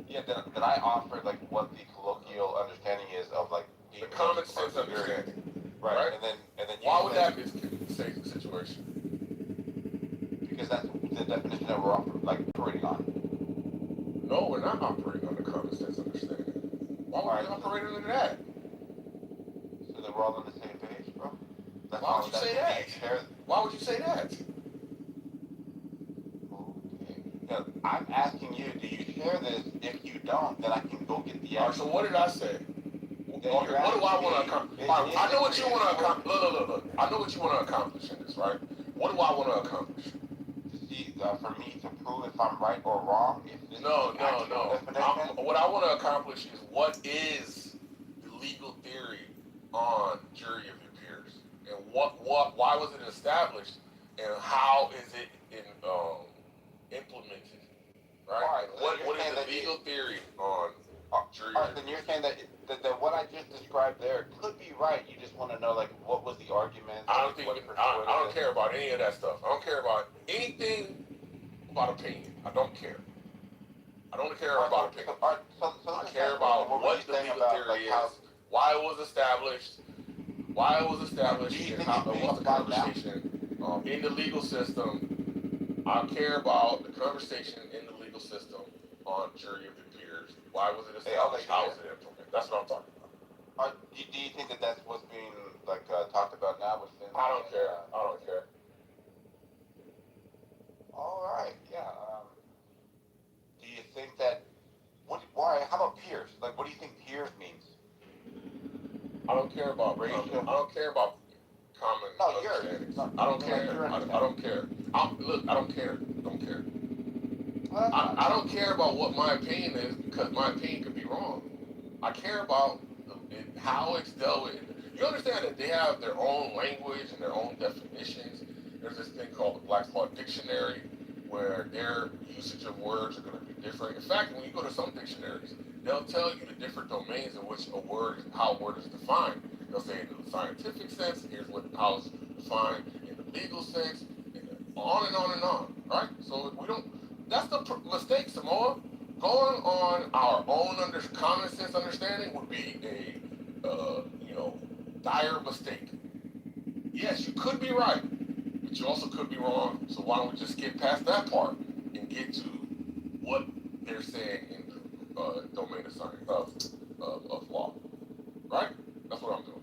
Yeah, that I offered like what the colloquial understanding is of like the common sense understanding, right? And then you why would that be the same situation? Because that's the definition that we're operating on. No, we're not operating on the common sense understanding. Why would we operate under that? So that we're all on the same page, bro. Why would you say that? Why would you say that? Yeah, I'm asking you, do you share this? If you don't, then I can go get the answer. All right, so what did I say? What do I want to accomplish? I know what you want to accomplish. Look. I know what you want to accomplish in this, right? What do I want to accomplish? See, for me to prove if I'm right or wrong. No. What I want to accomplish is what is the legal theory on jury of your peers, and why was it established, and how is it implemented, right? What is the legal theory on jury? Then you're saying that what I just described there could be right. You just want to know like what was the argument? I don't care about any of that stuff. I don't care about anything about opinion. I don't care. I don't care about opinion. I care about what the legal theory is, why it was established, and how what's the conversation in the legal system. I care about the conversation in the legal system on jury of your peers. Why was it established? How was it implemented? That's what I'm talking about. Do you think that that's what's being talked about now within? I don't care. All right. Yeah. Do you think that? Why? How about peers? Like, what do you think peers means? I don't care about racial. I don't care about common understandings. I don't care. I don't care. I don't care. I don't care about what my opinion is because my opinion could be wrong. I care about how it's dealt with. You understand that they have their own language and their own definitions. There's this thing called the Black's Law Dictionary where their usage of words are going to be different. In fact, when you go to some dictionaries, they'll tell you the different domains in which how a word is defined. They'll say in the scientific sense, here's how it's defined in the legal sense, and on and on and on, right? So that's the mistake, Samoa. Going on our own common sense understanding would be a dire mistake. Yes, you could be right, but you also could be wrong. So why don't we just get past that part and get to what they're saying in the domain of science of law, right? That's what I'm doing.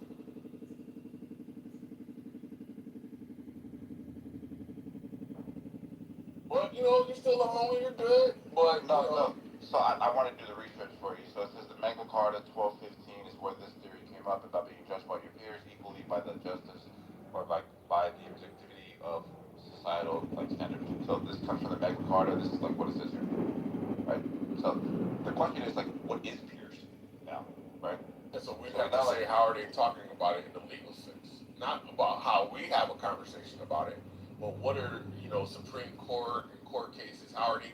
Well, you're still a homie, you're good, but no. So I want to do the research for you. So it says the Magna Carta 1215 is where this theory came came up about being judged by your peers equally by the justice or like by the objectivity of societal like standards. So this comes from the Magna Carta. This is like what it says here, right? So the question is like, what is peers now, right? And so we So have now, to say, like, how are they talking about it in the legal sense? Not about how we have a conversation about it, but what are, Supreme Court and court cases, how are they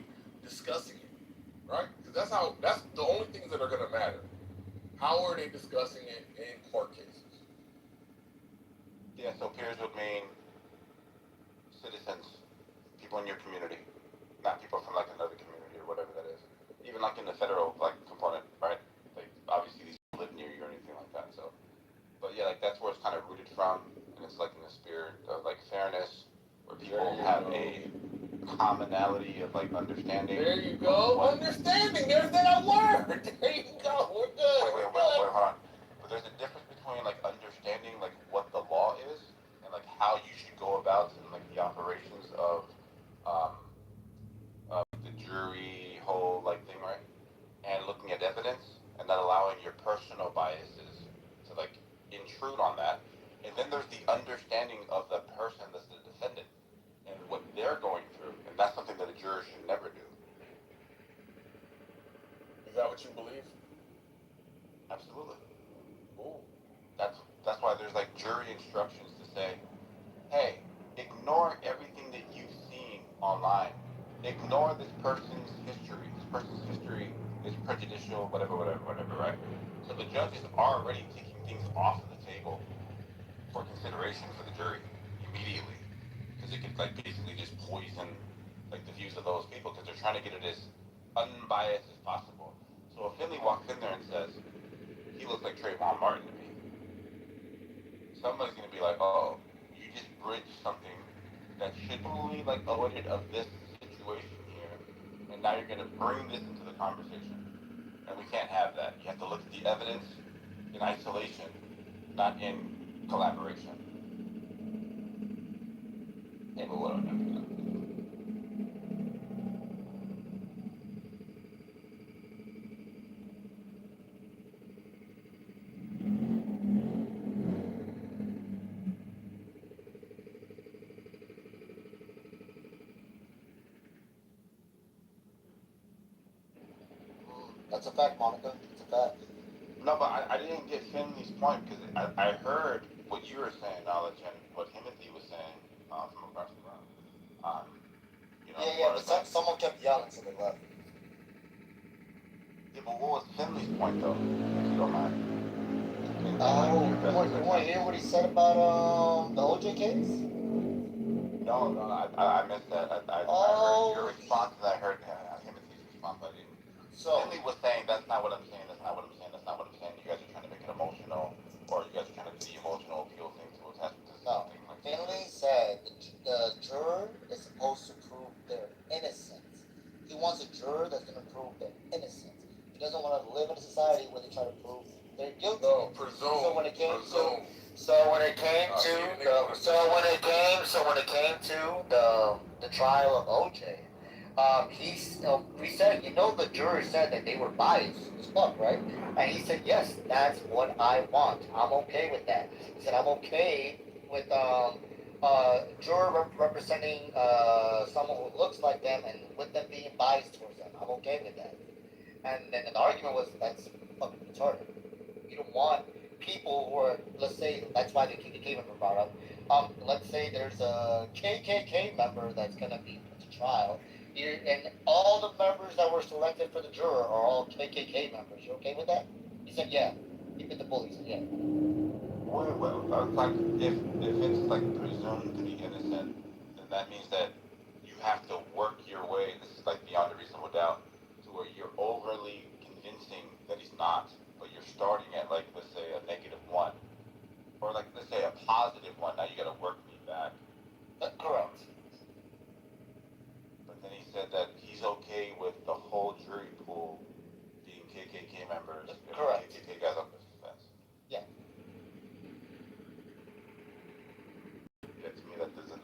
discussing it, right? Because that's the only things that are going to matter. How are they discussing it in court cases? yeah, so peers would mean citizens, people in your community, not people from like another community or whatever that is. Even like in the federal like component, right? Like obviously these people live near you or anything like that. So, but yeah, like that's where it's kind of rooted from, and it's like in the spirit of like fairness, where people have a commonality of like understanding. There you go, understanding. There's that word. There you go. We're good. Wait, hold on. But there's a difference between like understanding like what the law is and like how you should go about and like the operations um the jury whole like thing, right? And looking at evidence and not allowing your personal biases to like intrude on that. And then there's the understanding of the person that's the defendant and what they're going through, and that's something that a juror should never do. Is that what you believe? Absolutely. Ooh. That's why there's like jury instructions to say, hey, ignore everything that you've seen online. Ignore this person's history. This person's history is prejudicial, whatever, right? So the judge is already taking things off of the table for consideration for the jury immediately, because it could like basically just poison like the views of those people because they're trying to get it as unbiased as possible. So if Finley walks in there and says, he looks like Trayvon Martin to me, somebody's gonna be like, oh, you just bridged something that should only like avoided of this situation here, and now you're gonna bring this into the conversation. And we can't have that. You have to look at the evidence in isolation, not in collaboration. Hey, but what do That's a fact, Monica. It's a fact. No, but I didn't get Finley's point because I heard what you were saying, Knowledge, and what Timothy was saying from across the room. Yeah, but someone kept yelling, so they left. Yeah, but what was Finley's point, though, if you don't mind? You want to hear what he said about the OJ case? No, I missed that. I heard your response, and I heard Timothy's response. I didn't. So Finley was saying, that's not what I'm saying, that's not what I'm saying, that's not what I'm saying. You guys are trying to make it emotional, or you guys are trying to do the emotional appeal thing to attach to something like that. Finley said the juror is supposed to prove their innocence. He wants a juror that's going to prove their innocence. He doesn't want to live in a society where they try to prove they're guilty. No, presume. So when it came presume. when it came to the trial of OJ, we said, the jury said that they were biased as fuck, right? And he said, yes, that's what I want. I'm okay with that. He said, I'm okay with juror representing someone who looks like them and with them being biased towards them. I'm okay with that. And then the argument was, that's fucking retarded. You don't want people who are, let's say, that's why the KKK member brought up. Let's say there's a KKK member that's going to be put to trial. And all the members that were selected for the juror are all KKK members. You okay with that? He said, yeah. He bit the bully. He said, yeah. Well, like, if it's like presumed to be innocent, then that means that you have to work your way, this is like beyond a reasonable doubt, to where you're overly convincing that he's not, but you're starting at like, let's say, a -1. Or like, let's say a +1, now you gotta work me back. Correct. But then he said that he's okay with the whole jury pool being KKK members. Correct. KKK guys up his defense. Yeah. Yeah, to me that doesn't.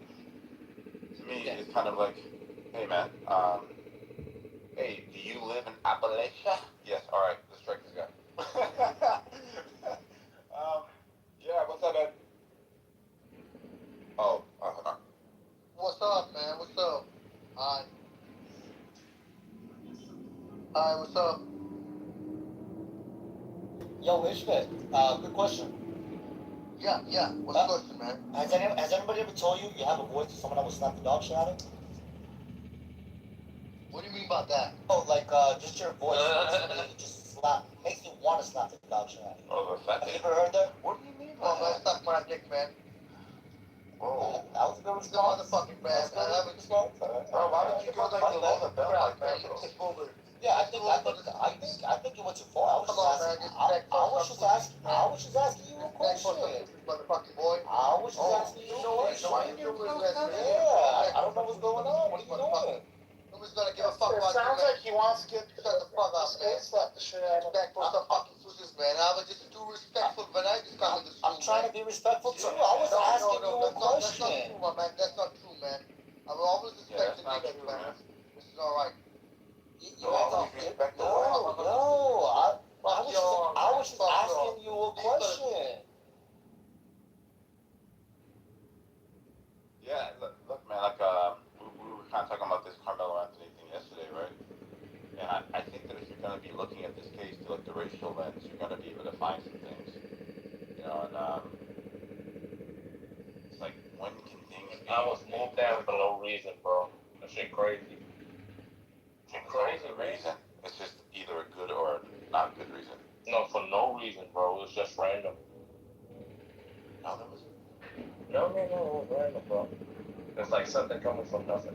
To me, it's kind of like, hey man, hey, do you live in Appalachia? Yes. All right, let's strike this guy. Yo, Ishmael, good question. Yeah. What's the question, man? Has anybody ever told you you have a voice to someone that will slap the dog shit out of? What do you mean by that? Oh, like just your voice just makes you want to slap the dog shit out of you. Oh, Have you ever heard that? What do you mean by Oh, man, that? suck my dick, man. Whoa. That was a good It's the response. motherfucking man. That was a good response. Bro, why would you go like the on the bell like that, bro? Yeah, I think you went too far. I was just asking you a question. Motherfucking boy. I was just asking you a question. Yeah, I don't know what's going on. What are you doing? Nobody's gonna give a fuck about you, man. Sounds like he wants to get Shut the fuck up, man. slap the shit out of him. Respectful to fucking switches, man. I was just too respectful when I just come in the school. I'm trying to be respectful too. I was asking you a That's not question. true, my man. That's not true, man. I will always respect the niggas, man. This is alright. I was just asking you a question. Yeah, look, man, like, we were kind of talking about this Carmelo Anthony thing yesterday, right? And I think that if you're going to be looking at this case through, like, the racial lens, you're going to be able to find some things. You know, and, it's like, when can things be... I was moved down for no reason, bro. That shit crazy. Shit crazy, reason. It's just either a good or not good reason. No, for no reason, bro. It was just random. No, there was... No, it was random, bro. It's like something coming from nothing.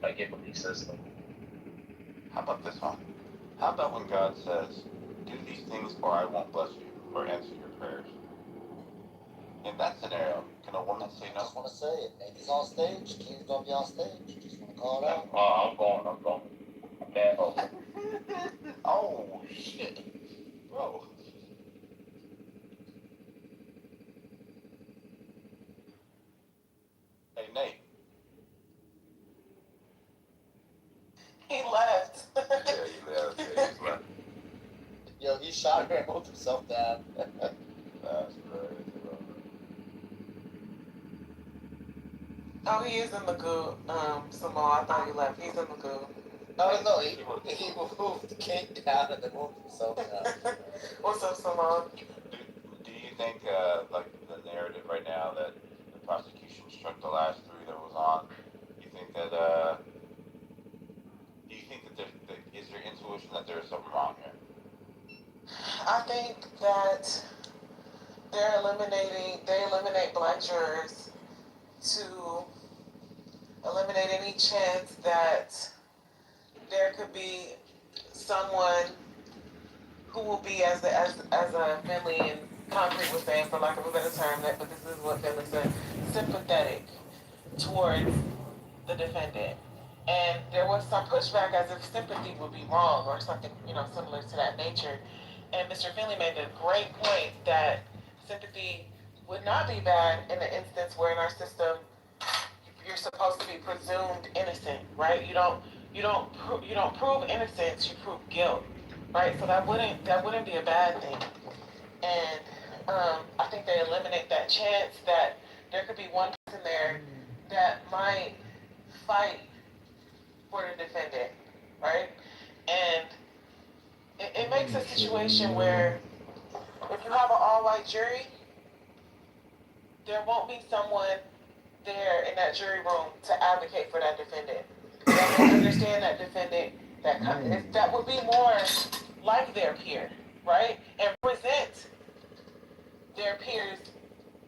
Like it belief system. How about this one? How about when God says, do these things or I won't bless you or answer your prayers? In that scenario, can a woman say no? I just want to say it. Maybe on stage. King's going to be on stage. Just want to call it out. Oh, I'm going. Bad hope. Oh, shit. Bro. Hey, Nate. He left. Yeah, he's left. Yo, he shot her and moved himself down. That's crazy, bro. Oh, he is in the goo, Samoa. I thought he left. He's in the goo. No, he moved the king down and then moved himself down. What's up, Samoa? Do you think, like, the narrative right now that the prosecution struck the last three that was on, you think that, do you think that is your intuition that there's something wrong here? I think that they eliminate black jurors to eliminate any chance that there could be someone who will be, as Finley and Concrete was saying, for lack of a better term, but this is what Finley said, sympathetic towards the defendant. And there was some pushback as if sympathy would be wrong or something, similar to that nature. And Mr. Finley made a great point that sympathy would not be bad in the instance where in our system you're supposed to be presumed innocent, right? You don't prove innocence, you prove guilt, right? So that wouldn't be a bad thing. And I think they eliminate that chance that there could be one person there that might fight for the defendant, right? And it makes a situation where if you have an all-white jury, there won't be someone there in that jury room to advocate for that defendant. That will understand that defendant, that would be more like their peer, right? And present their peers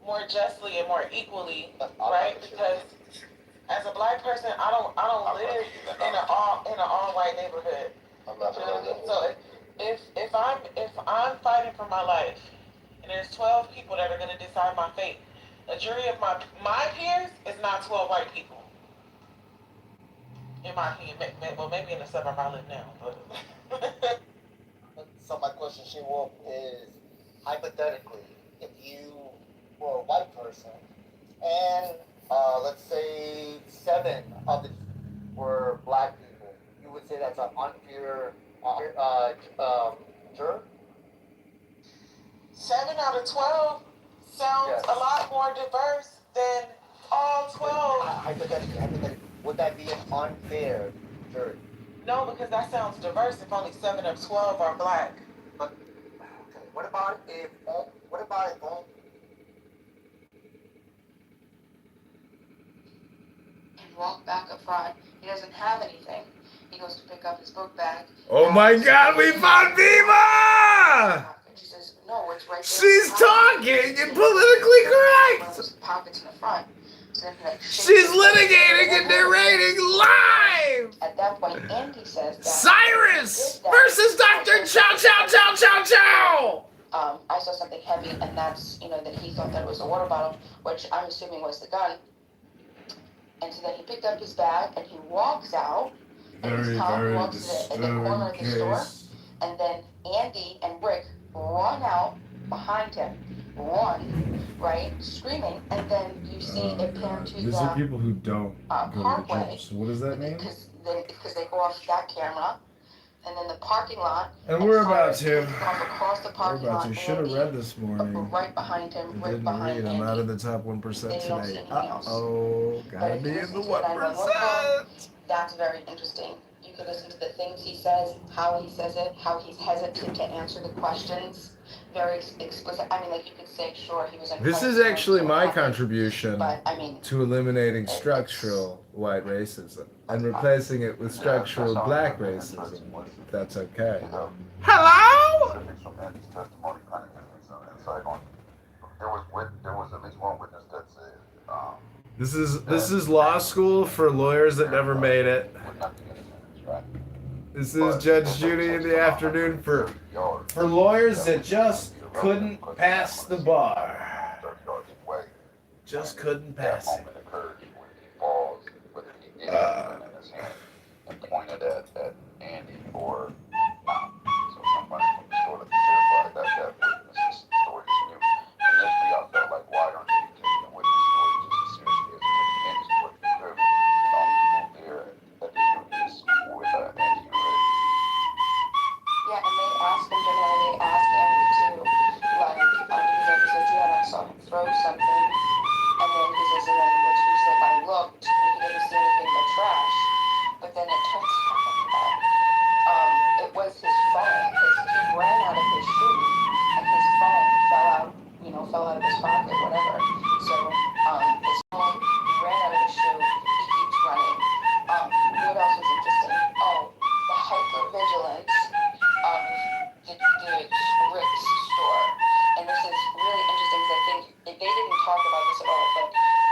more justly and more equally, right? Because as a black person, I don't live in an all white neighborhood. So if I'm fighting for my life, and there's 12 people that are going to decide my fate, a jury of my peers is not 12 white people. In my opinion, well, maybe in the suburb I live now, but. So my question, She-Wolf, is hypothetically, if you were a white person and let's say 7 of it were black people, you would say that's an unfair juror? 7 out of 12 sounds a lot more diverse than all 12. Hypothetically, would that be an unfair jury? No, because that sounds diverse if only 7 of 12 are black. But what about And walk back up front. He doesn't have anything. He goes to pick up his book bag. Oh my God, we found Viva! She says, no, it's right there. She's talking and politically correct. Pockets in the front. So then he like She's litigating and narrating live. At that point, Andy says that Cyrus versus Dr. Chow Chow Chow Chow Chow. I saw something heavy, and that's, that he thought that it was a water bottle, which I'm assuming was the gun. And so then he picked up his bag and he walks out. And Very, he's calm, very walks to the corner of the store. And then Andy and Rick run out behind him. Run, right? Screaming. And then you see it pan to These are people who don't go to the parkway. gym. So what does that mean? Because they go off that camera. And then the parking lot. And we're about to. Across the parking lot. Should have read this morning. Right behind him. I didn't read. I'm out of the top 1% today. Uh-oh. Gotta be in the 1%. That's very interesting. You can listen to the things he says, how he says it, how he's hesitant to answer the questions. Very explicit. I mean, you could say, sure, he was. This is actually my contribution but, to eliminating structural white racism and replacing it with structural black racism. If that's okay. Hello? There was at least one witness that said, This is law school for lawyers that never made it. This is Judge Judy in the afternoon for lawyers that just couldn't pass the bar. Just couldn't pass it. And pointed at Andy or not. So somebody from the store that was there, that witness story is new. Initially, I felt like, why aren't they taking the witness story just as seriously as they take Andy's story? Clearly, the only people there that they do is with Andy and Ray. Yeah, and they asked him, they asked Andy to, because he says, yeah, I saw him throw something. And then he says, and then which he said, I looked, and he didn't see anything but trash. But then it turns out that it was his phone, because he ran out of his shoe, and his phone fell out of his pocket, whatever. So his phone, he ran out of his shoe, he keeps running. What else was interesting? Oh, the hypervigilance of the Rick's store. And this is really interesting because I think they didn't talk about this at all, but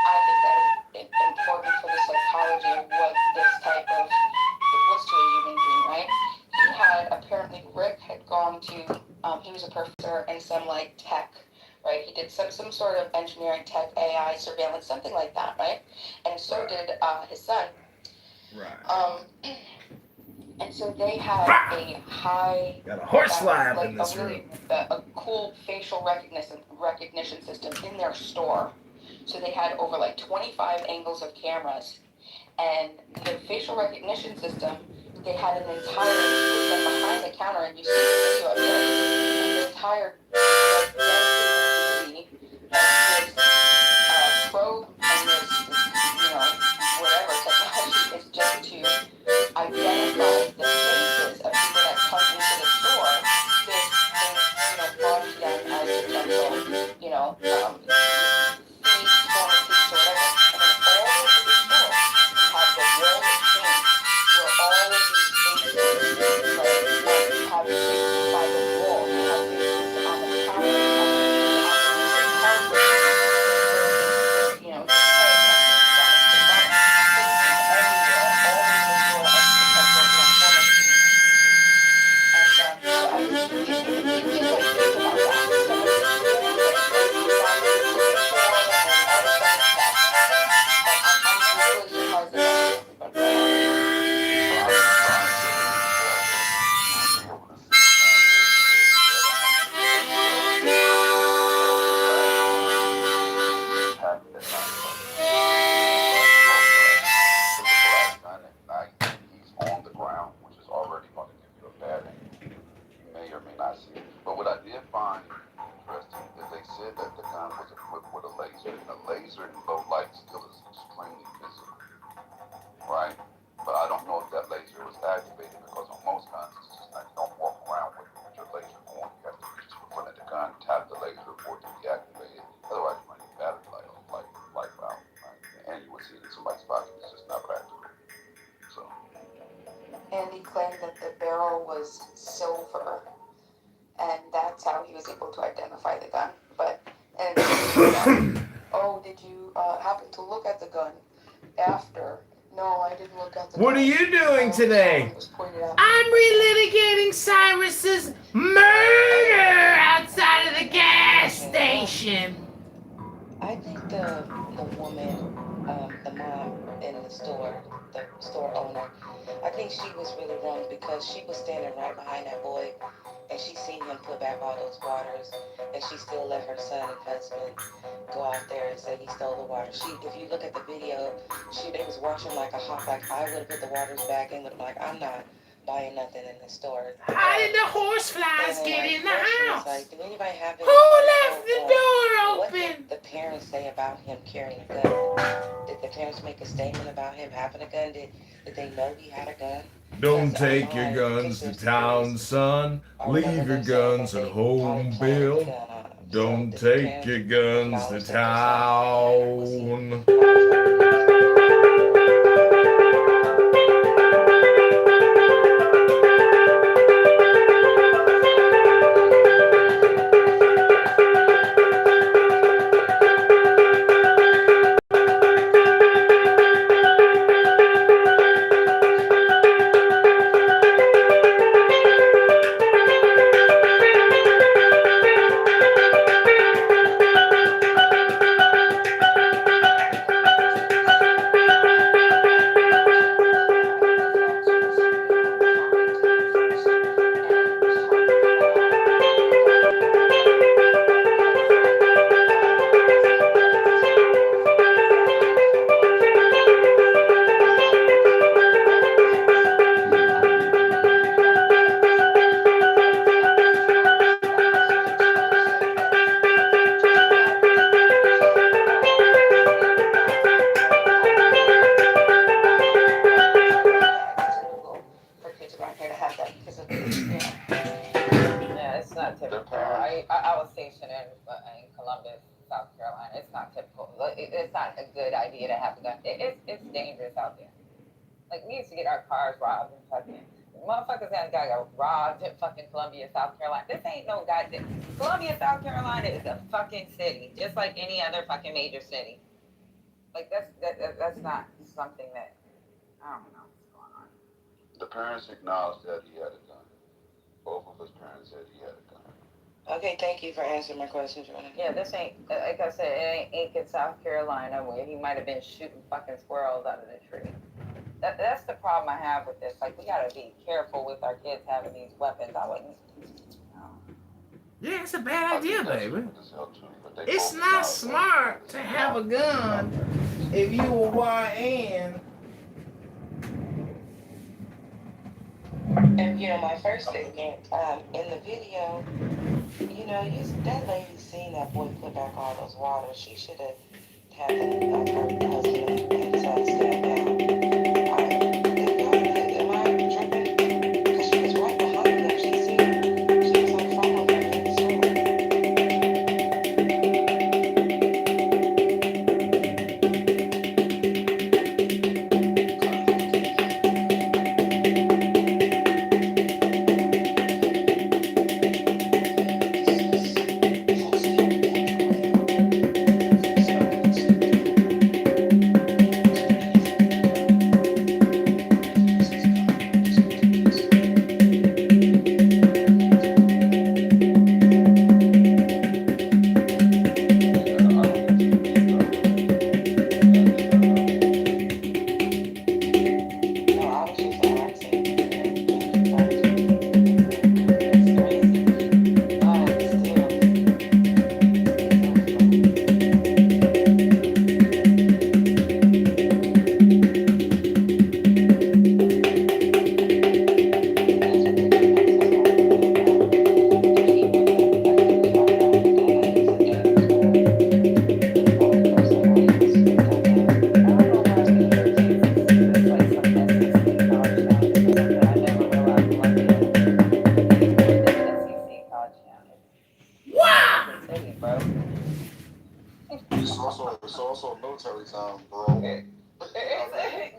I think that is important for the psychology of what this type of was to a human being, right? Apparently Rick had gone to, he was a professor in some tech, right? He did some sort of engineering, tech, AI, surveillance, something like that, right? And so did his son. Right. And so they had a high, got a horse lab in this room. A cool facial recognition system in their store. So they had over 25 angles of cameras, and the facial recognition system, they had an entire behind the counter, and you see the video of this, an entire this probe and this, whatever technology is just to identify the faces of people that come into the store, they body them as potential, thieves, former thieves, or whatever. And then all over the store have the wall of shame where all of these faces, have faces by the wall, they have faces on the counter, they have faces on the activated because on most guns, it's just like you don't walk around with your laser on. You have to reach for the gun was silver, and that's how he was able to identify the gun. But and oh, did you happen to look at the gun after? No, I didn't look at the gun. What are you doing today? I'm relitigating Cyrus's murder outside of the gas station. I think the woman, the mom in the store owner, I think she was really wrong because she was standing right behind that boy, and she seen him put back all those waters, and she still let her son and husband go out there and say he stole the water. If you look at the video, they was washing like a hawk. Like I would have put the waters back and would have like, I'm not buying nothing in the store. How did the horseflies get in the house? Like, did anybody have Who left the door what open? did the parents say about him carrying a gun? Did the parents make a statement about him having a gun? Did they know he had a gun? Don't take your guns to town, son. Leave your guns at home, Bill. Don't take your guns to town. Yeah, it's not typical. I was stationed in Columbus, South Carolina. It's not typical. It's not a good idea to have a gun. It's dangerous out there. Like, we used to get our cars robbed and fucking motherfuckers got robbed in fucking Columbia, South Carolina. This ain't no goddamn. Columbia, South Carolina is a fucking city, just like any other fucking major city. Like, that's not something that, I don't know what's going on. The parents acknowledged that he had a gun. Both of his parents said he had a gun. Okay, thank you for answering my question, Jordan. Yeah, this ain't, like I said, it ain't in South Carolina where he might have been shooting fucking squirrels out of the tree. That's the problem I have with this. Like, we gotta be careful with our kids having these weapons. I wouldn't. Yeah, it's a bad idea, baby. It's not smart to have a gun if you a YN. And my first statement in the video, that lady seen that boy put back all those waters. She should have had her husband and son stand down. Am I tripping? Because she was right behind him. She was on the phone with him in the store. It's also a military town, bro.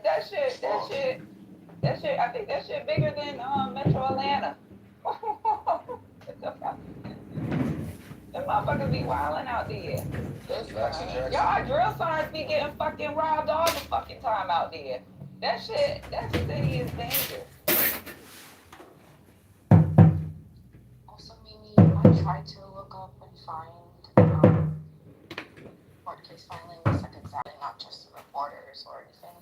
That shit. That shit, I think that shit bigger than Metro Atlanta. Them motherfuckers be wilding out there. Y'all drill signs be getting fucking robbed all the fucking time out there. That shit, that city is dangerous. Also, Mimi, I tried to look up and find court case filings, like exactly not just reporters or anything,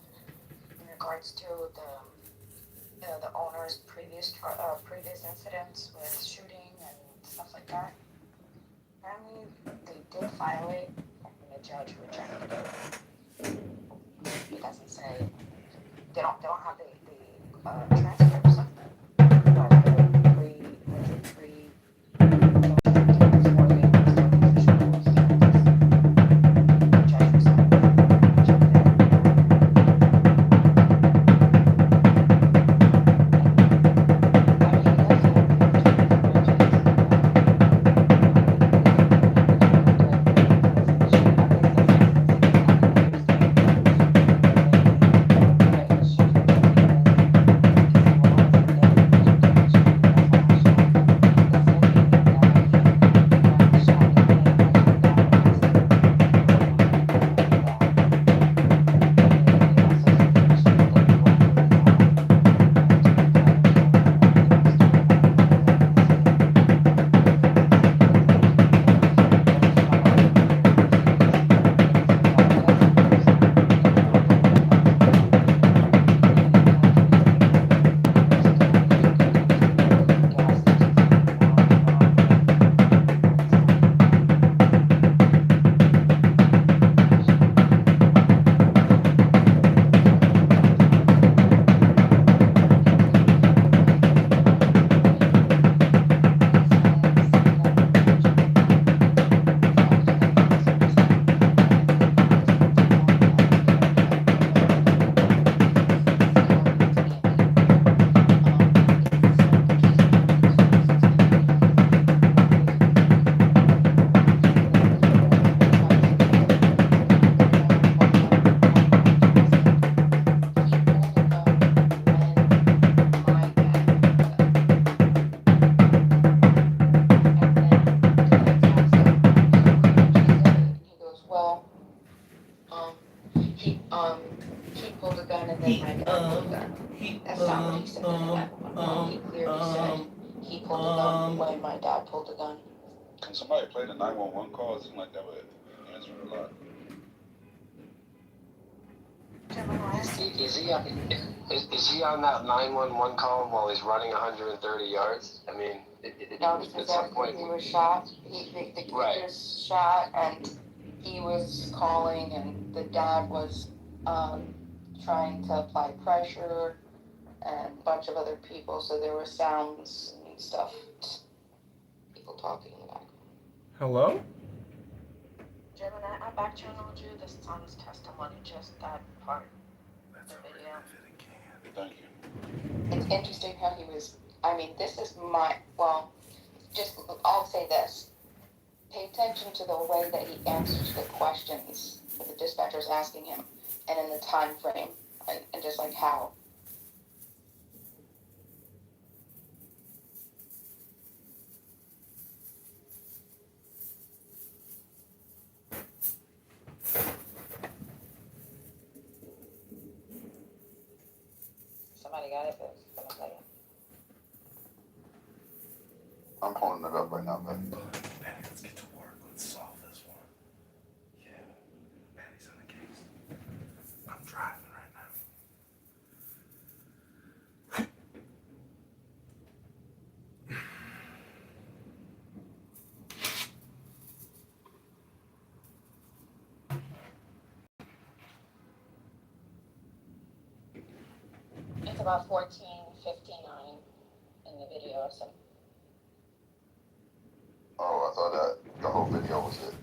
in regards to the owner's previous incidents with shooting and stuff like that. Apparently, they did file it, and the judge rejected it. It doesn't say they don't have the transcripts, but the pre he pulled a gun and then my dad pulled a gun. That's not what he said in the 911. He clearly said he pulled a gun when my dad pulled a gun. Can somebody play the 911 call? It seemed like that would answer a lot. Is he on that 911 call while he's running 130 yards? I mean, No, because after he was shot, the kid was shot, and he was calling, and the dad was trying to apply pressure, and a bunch of other people, so there were sounds and stuff, people talking in the background. Hello? Gemini, I back-channeled you the son's testimony, just that part of the video. Thank you. It's interesting how he was, I mean, this is I'll say this. Pay attention to the way that he answers the questions that the dispatcher's asking him, and in the time frame, and just like how. Somebody got it, but it's gonna play it. I'm pulling it up right now, but Let's get to work. Let's solve this one. Yeah. Patty's on the case. I'm driving right now. It's about 14:59 in the video, so. oh, I thought that the whole video was it.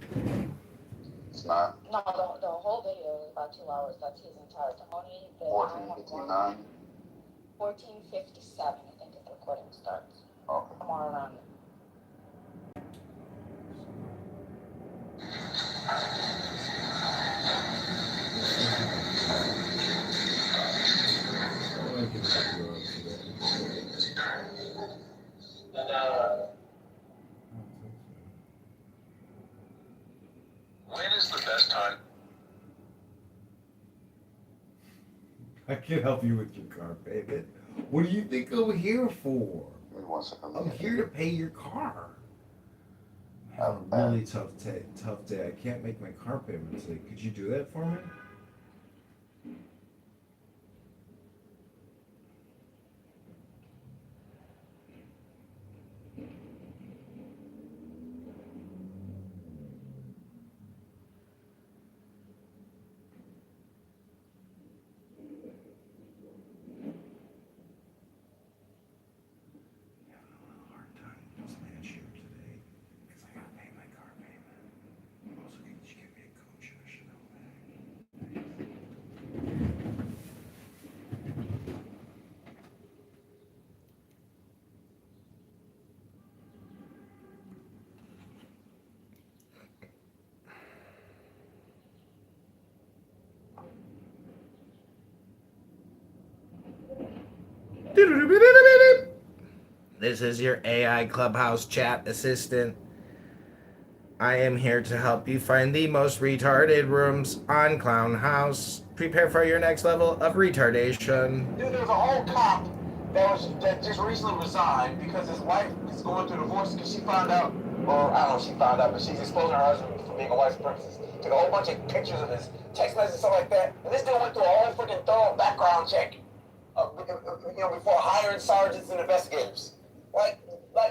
It's not. No, the whole video is about 2 hours. That's his entire testimony. 14:59. 14:57, I think, is the recording starts. Okay. Somewhere around there. Thank you. time. I can help you with your car payment. What do you think I'm here for? I'm here to pay your car. I have a really tough day. I can't make my car payment today. Could you do that for me? This is your AI Clubhouse chat assistant. I am here to help you find the most retarded rooms on Clown House. Prepare for your next level of retardation. Dude, there's a whole cop that just recently resigned because his wife is going through divorce because she found out, or I don't know if she found out, but she's exposing her husband for being a white supremacist. Took a whole bunch of pictures of his text messages and stuff like that. And this dude went through a whole freaking thorough background check, before hiring sergeants and investigators. Like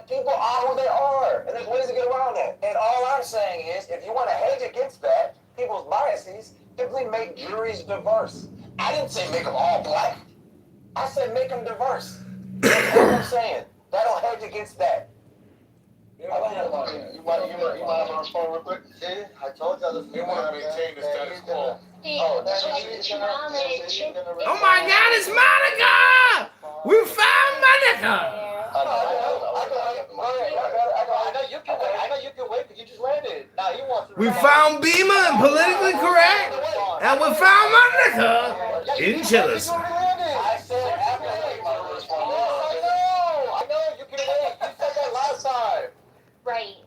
people are who they are, and there's ways to get around that. And all I'm saying is, if you want to hedge against that, people's biases, simply make juries diverse. I didn't say make them all black. I said make them diverse. That's all I'm saying. That'll hedge against that. You mind if I respond real quick? See, I told y'all this. They want to maintain the status quo. Oh my God, it's Monica! We found Monica! I know you can wait because you just landed. Now he wants to. We found Beamer and politically correct, and we found Monica in jealousy. I said after I know you can wait. You said that last time. Right.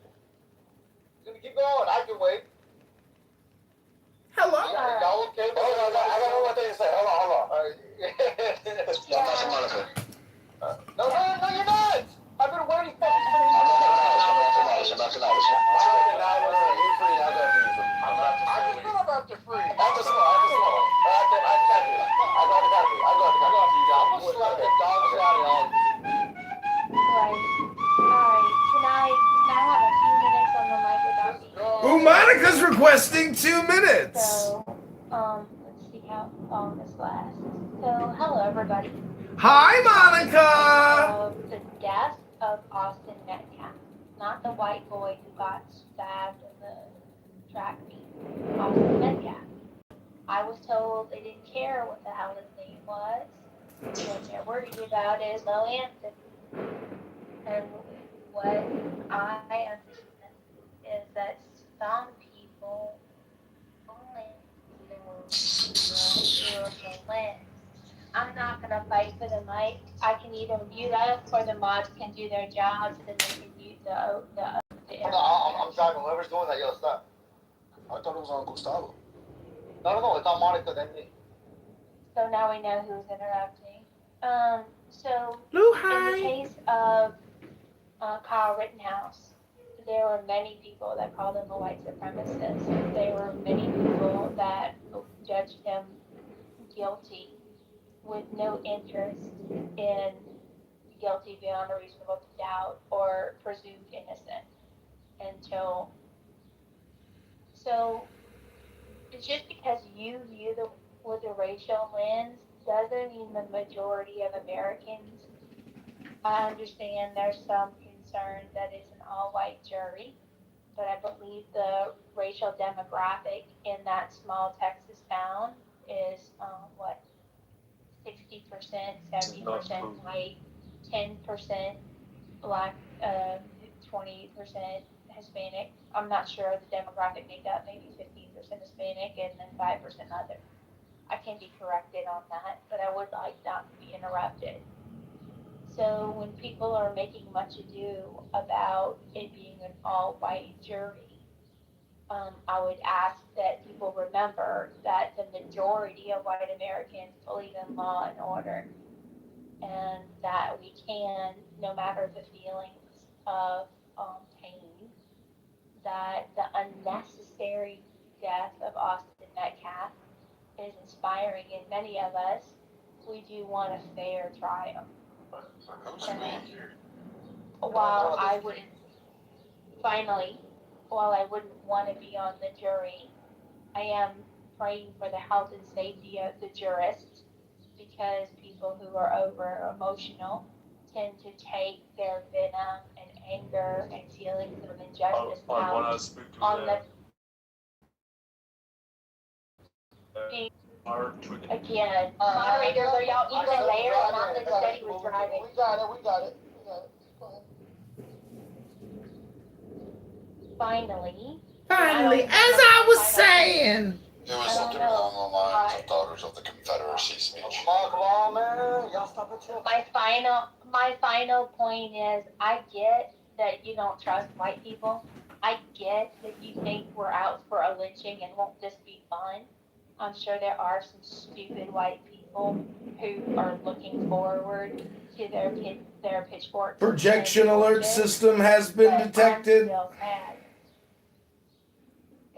Keep going. I can wait. Hello. Y'all okay? Hold on, I got one more thing to say. Hold on. No, you're not. I've been waiting for you. After free. After small. I will slap the dog shit out of y'all. Alright. Can I have a few minutes on the mic without being? Ooh, Monica's requesting 2 minutes. So, let's see how long this lasts. So, hello everybody. Hi, Monica. The death of Austin Metcalf, not the white boy who got stabbed in the track meet. Austin Metcalf. I was told they didn't care what the hell his name was. What they're worried about is low answer. And what I understand is that some people only through the lens. I'm not gonna fight for the mic. I can either mute us or the mods can do their jobs and they can mute the I'm driving. Whoever's doing that, stop. I thought it was on Gustavo. No, it's on Monica, then me. So now we know who's interrupting. So Lou, in the case of Kyle Rittenhouse, there were many people that called him a white supremacist. There were many people that judged him guilty with no interest in guilty beyond a reasonable doubt or presumed innocent until. So just because you view the with a racial lens doesn't mean the majority of Americans. I understand there's some concern that it's an all-white jury, but I believe the racial demographic in that small Texas town is 60%, 70% white, 10% black, 20% Hispanic. I'm not sure the demographic makeup, maybe 15% Hispanic and then 5% other. I can be corrected on that, but I would like not to be interrupted. So when people are making much ado about it being an all-white jury, I would ask that people remember that the majority of white Americans believe in law and order, and that we can, no matter the feelings of pain, that the unnecessary death of Austin Metcalf is inspiring in many of us. We do want a fair trial. And while I wouldn't, finally, while I wouldn't want to be on the jury, I am praying for the health and safety of the jurists, because people who are over emotional tend to take their venom and anger and feelings of injustice out on the again. Moderators, are y'all even there? Not that Steady was driving. We got it. Go ahead. Finally, As I was saying. There was something along the lines of Daughters of the Confederacy speech. Come on, man. Y'all stop it, too. My final point is, I get that you don't trust white people. I get that you think we're out for a lynching and won't this be fun. I'm sure there are some stupid white people who are looking forward to their pitchforks. Projection alert system has been detected.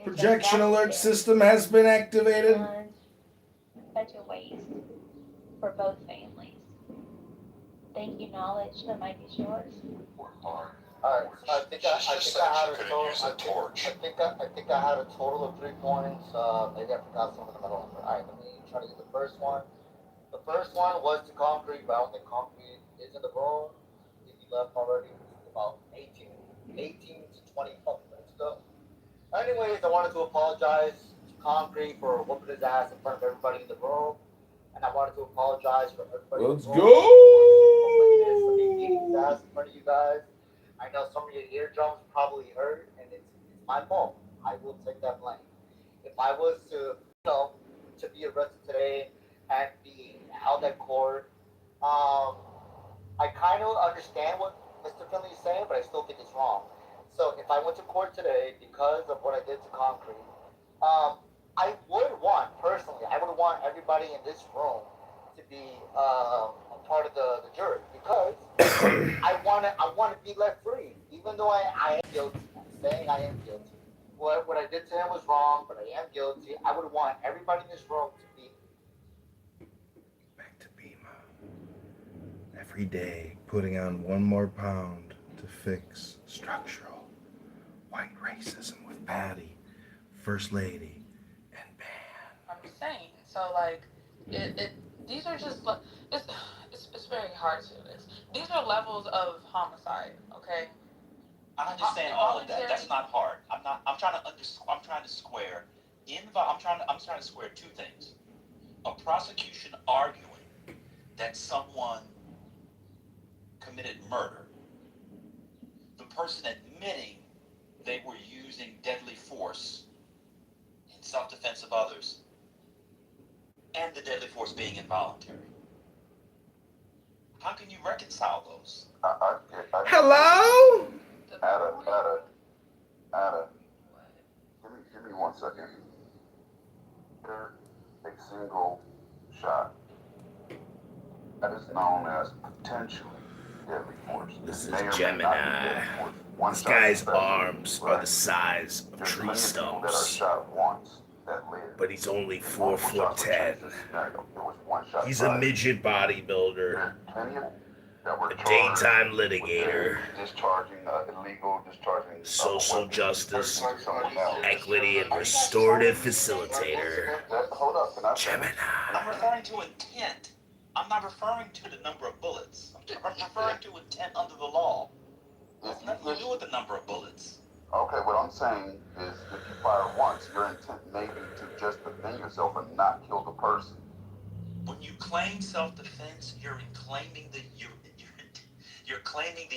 Projection alert system has been activated. And such a waste for both families. Thank you, Knowledge. The mic is yours. Alright, I think I had a total. I think I had a total of 3 points. Maybe I forgot some of them. I don't remember. Alright, let me try to get the first one. The first one was to Concrete, but I don't think Concrete is in the room. I think he left already. It's about 18 to 20 fucking minutes ago. Anyways, I wanted to apologize to Concrete for whooping his ass in front of everybody in the room. And I wanted to apologize for everybody Let's in the go! room. For me beating his ass in front of you guys. I know some of your eardrums probably hurt, and it's my fault. I will take that blame. If I was to, to be arrested today and be held at court, I kind of understand what Mr. Finley is saying, but I still think it's wrong. So if I went to court today because of what I did to Concrete, I would want, personally, everybody in this room to be a part of the jury, because I want to be let free, even though I am guilty. I'm saying I am guilty. What I did to him was wrong, but I am guilty. I would want everybody in this room to be. Back to Bima. Every day, putting on 1 more pound to fix structural white racism with Patty, First Lady, and Ban. I'm just saying. So like, these are just it's very hard to. These are levels of homicide. Okay. I understand all of that. That's not hard. I'm trying to square I'm trying to square 2 things. A prosecution arguing that someone committed murder, the person admitting they were using deadly force in self-defense of others, and the deadly force being involuntary. How can you reconcile those? Hello? Ada. Give me 1 second. A single shot. That is known as potentially deadly force. This is Gemini. This guy's arms are the size of tree stumps. But he's only 4'10". He's a midget bodybuilder. A daytime litigator. Social justice, equity, and restorative facilitator. Gemini. I'm referring to intent. I'm not referring to the number of bullets. I'm referring to intent under the law. It's nothing to do with the number of bullets. Okay, what I'm saying is if you fire once, your intent may be to just defend yourself and not kill the person. When you claim self-defense, you're claiming the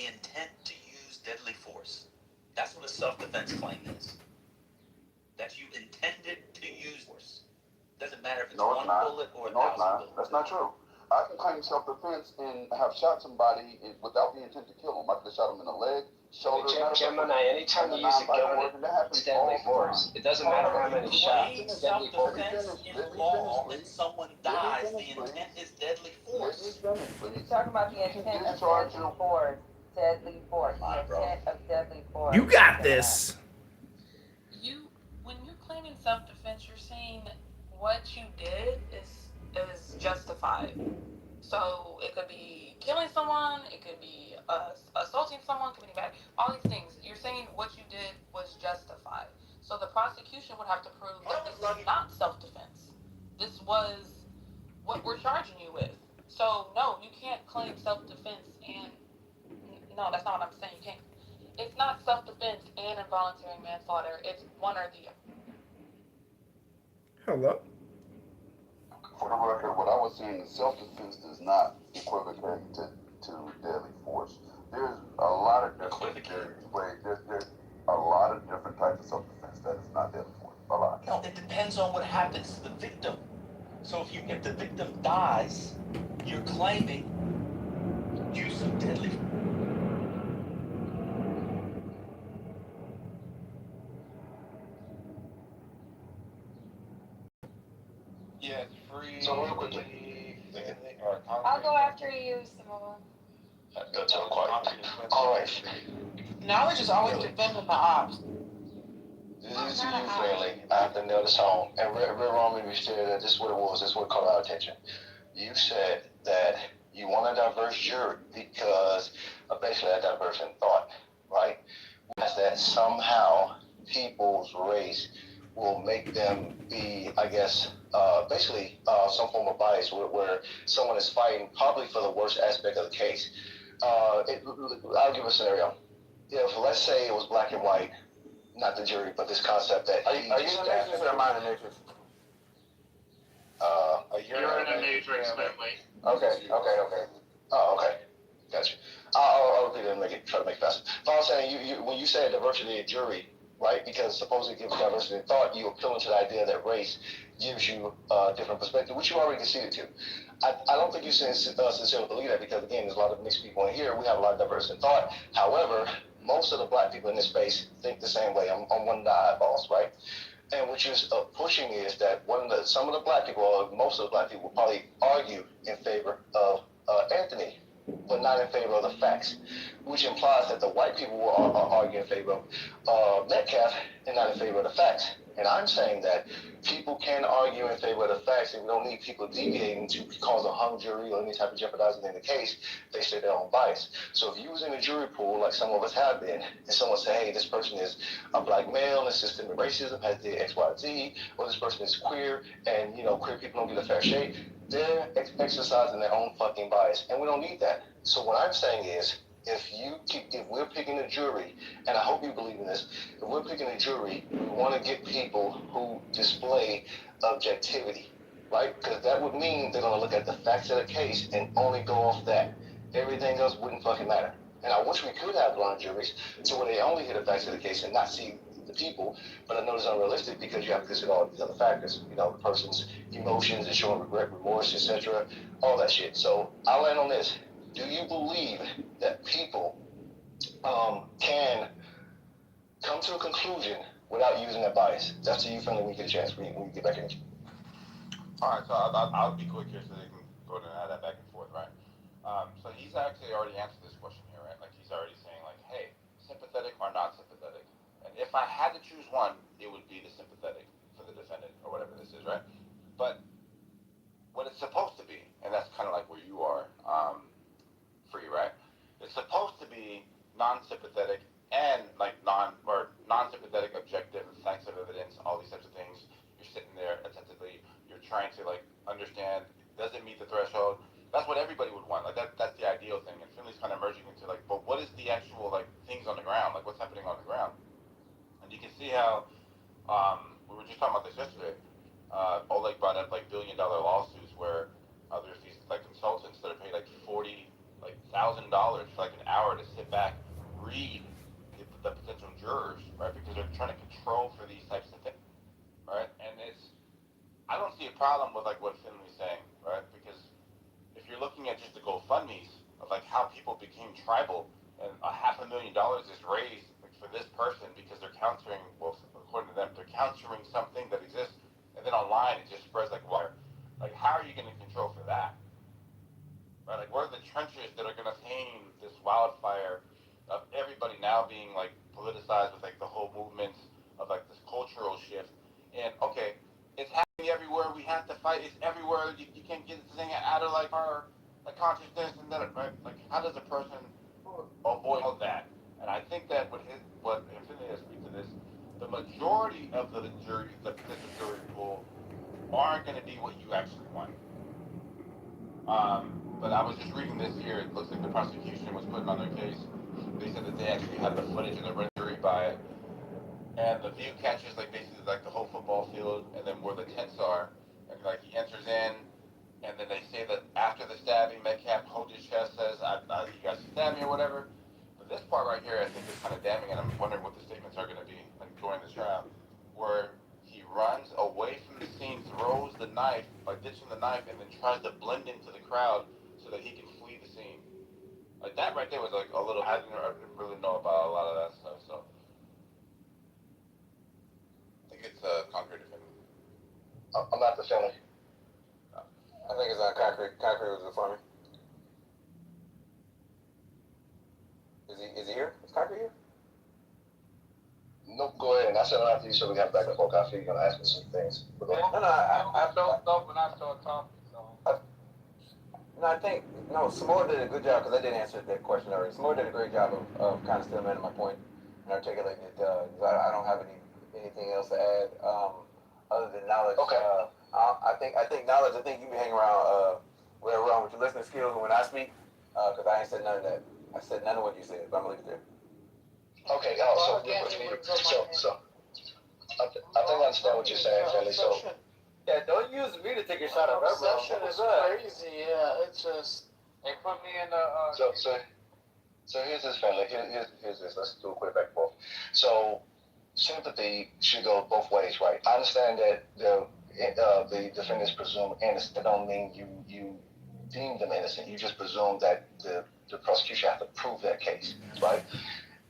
intent to use deadly force. That's what a self-defense claim is. That you intended to use force. Doesn't matter if it's one bullet or 1,000 bullets. That's not true. I can claim self-defense and have shot somebody without the intent to kill them. I could have shot them in the leg, Gemini, anytime you use a gun, it's deadly force. It doesn't matter how many shots, it's deadly force. Self-defense in law and someone dies, the intent is deadly force. You're talking about the intent of deadly force. Deadly force. The intent of deadly force. You got this. When you're claiming self-defense, you're saying what you did is justified. So it could be killing someone, it could be assaulting someone, committing bad, all these things. You're saying what you did was justified. So the prosecution would have to prove that this was not self-defense. This was what we're charging you with. So no, you can't claim self-defense and no, that's not what I'm saying. You can't. It's not self-defense and involuntary manslaughter. It's one or the other. Hello. For the record, what I was saying is self-defense does not equivocate to deadly force. There's a lot of different there's a lot of different types of self-defense that is not deadly force. A lot. No, it depends on what happens to the victim. So if the victim dies, you're claiming use of deadly force. Yeah, it's free. So real quickly, I'll go after you, Samoa. That's all quiet. All right. Knowledge is always defending the ops. This is to you, Friendly. I have to nail this home. And Red Roman, you said that this is what it was. This is what caught our attention. You said that you want a diverse jury because basically a diverse in thought, right? That's that somehow people's race will make them be, I guess, basically some form of bias where someone is fighting probably for the worst aspect of the case. I'll give a scenario. If, let's say it was black and white, not the jury, but this concept that... Are you in the Matrix or am I in the Matrix? You're in the Matrix, Bentley. Okay. Oh, okay. Gotcha. I'll repeat it and try to make it faster. But I was saying, you when you say diversity of jury, right? Because supposedly gives diversity of thought, you appeal to the idea that race gives you a different perspective, which you already conceded to. I don't think you sincerely believe that because, again, there's a lot of mixed people in here. We have a lot of diversity in thought. However, most of the black people in this space think the same way. I'm one of the eyeballs, right? And what you're pushing is that some of the black people, or most of the black people, will probably argue in favor of Anthony, but not in favor of the facts, which implies that the white people will argue in favor of Metcalf and not in favor of the facts. And I'm saying that people can argue in favor of the facts, and we don't need people deviating to cause a hung jury or any type of jeopardizing in the case. They say their own bias. So if you was in a jury pool, like some of us have been, and someone say, hey, this person is a black male and systemic racism, has the X, Y, Z, or this person is queer, and queer people don't get a fair shake, they're exercising their own fucking bias, and we don't need that. So what I'm saying is, if we're picking a jury, and I hope you believe in this, if we're picking a jury, we want to get people who display objectivity, right? Because that would mean they're going to look at the facts of the case and only go off that. Everything else wouldn't fucking matter. And I wish we could have blind juries to where they only hear the facts of the case and not see the people, but I know it's unrealistic because you have to consider all these other factors, the person's emotions and showing regret, remorse, etc., all that shit. So I'll end on this. Do you believe that people can come to a conclusion without using their bias? That's to you, friendly, when you get a chance, when you get back in. All right, so I'll be quick here so they can go ahead and add that back and forth, right? So he's actually already answered this question here, right? Like he's already saying, like, hey, sympathetic or not sympathetic? And if I had to choose one, it would be the sympathetic for the defendant or whatever this is, right? But what it's supposed to be, and that's kind of like where you are, free, right? It's supposed to be non-sympathetic and like non-sympathetic, objective, facts of evidence, all these types of things. You're sitting there attentively. You're trying to like understand. Does it meet the threshold? That's what everybody would want. Like that's the ideal thing. And Finley's kind of merging into like, but what is the actual like things on the ground? Like what's happening on the ground? And you can see how we were just talking about this yesterday. Oleg brought up like billion-dollar lawsuits where there's these like consultants that are paid like $40,000 for like an hour to sit back, read the potential jurors, right? Because they're trying to control for these types of things, right? And I don't see a problem with like what Finley's saying, right? Because if you're looking at just the GoFundMe's of like how people became tribal and $500,000 is raised for this person because they're countering, well, according to them, they're countering something that exists, and then online it just spreads like wire. Like, how are you going to control for that? Right? Like, what are the trenches that are going to tame this wildfire of everybody now being like politicized with like the whole movement of like this cultural shift? And okay, it's happening everywhere. We have to fight. It's everywhere. You can't get this thing out of like our like consciousness and that. Right? Like, how does a person avoid all that? And I think that what Infinity has speak to this, the majority of the jury, the potential jury pool, aren't going to be what you actually want. But I was just reading this here. It looks like the prosecution was putting on their case. They said that they actually had the footage and the jury by it, and the view catches like basically like the whole football field, and then where the tents are, and like he enters in, and then they say that after the stabbing, Metcalf holds his chest, says, "You guys stabbed me" or whatever. But this part right here, I think, is kind of damning, and I'm wondering what the statements are going to be like during this trial, where he runs away from the scene, throws the knife, like ditching the knife, and then tries to blend into the crowd so that he can flee the scene. Like that right there was like a little. I didn't really know about a lot of that stuff, so I think it's concrete offending. I'm not the family. I think it's on concrete. Concrete was before me. Is he here? Is concrete here? No, go ahead. And I said after you, so we have back and forth. I feel you're gonna ask me some things. But go ahead. I don't know when I started talking. No, I think Samora did a good job because I didn't answer that question already. Samora did a great job of kind of still manning my point and articulating it. I don't have anything else to add other than knowledge. Okay. I think knowledge. I think you be hanging around with your listening skills when I speak because I ain't said none of that. I said none of what you said. But I'm gonna leave it there. Okay. So I think I understand what you're saying, Philly. So. Yeah, don't use me to take a shot at that, bro. Obsession is crazy. Yeah, it's just they put me in the. So here's this, family. Here's this. Let's do a quick back and forth. So sympathy should go both ways, right? I understand that the defendants presume innocent. That don't mean you deem them innocent. You just presume that the prosecution has to prove their case, right?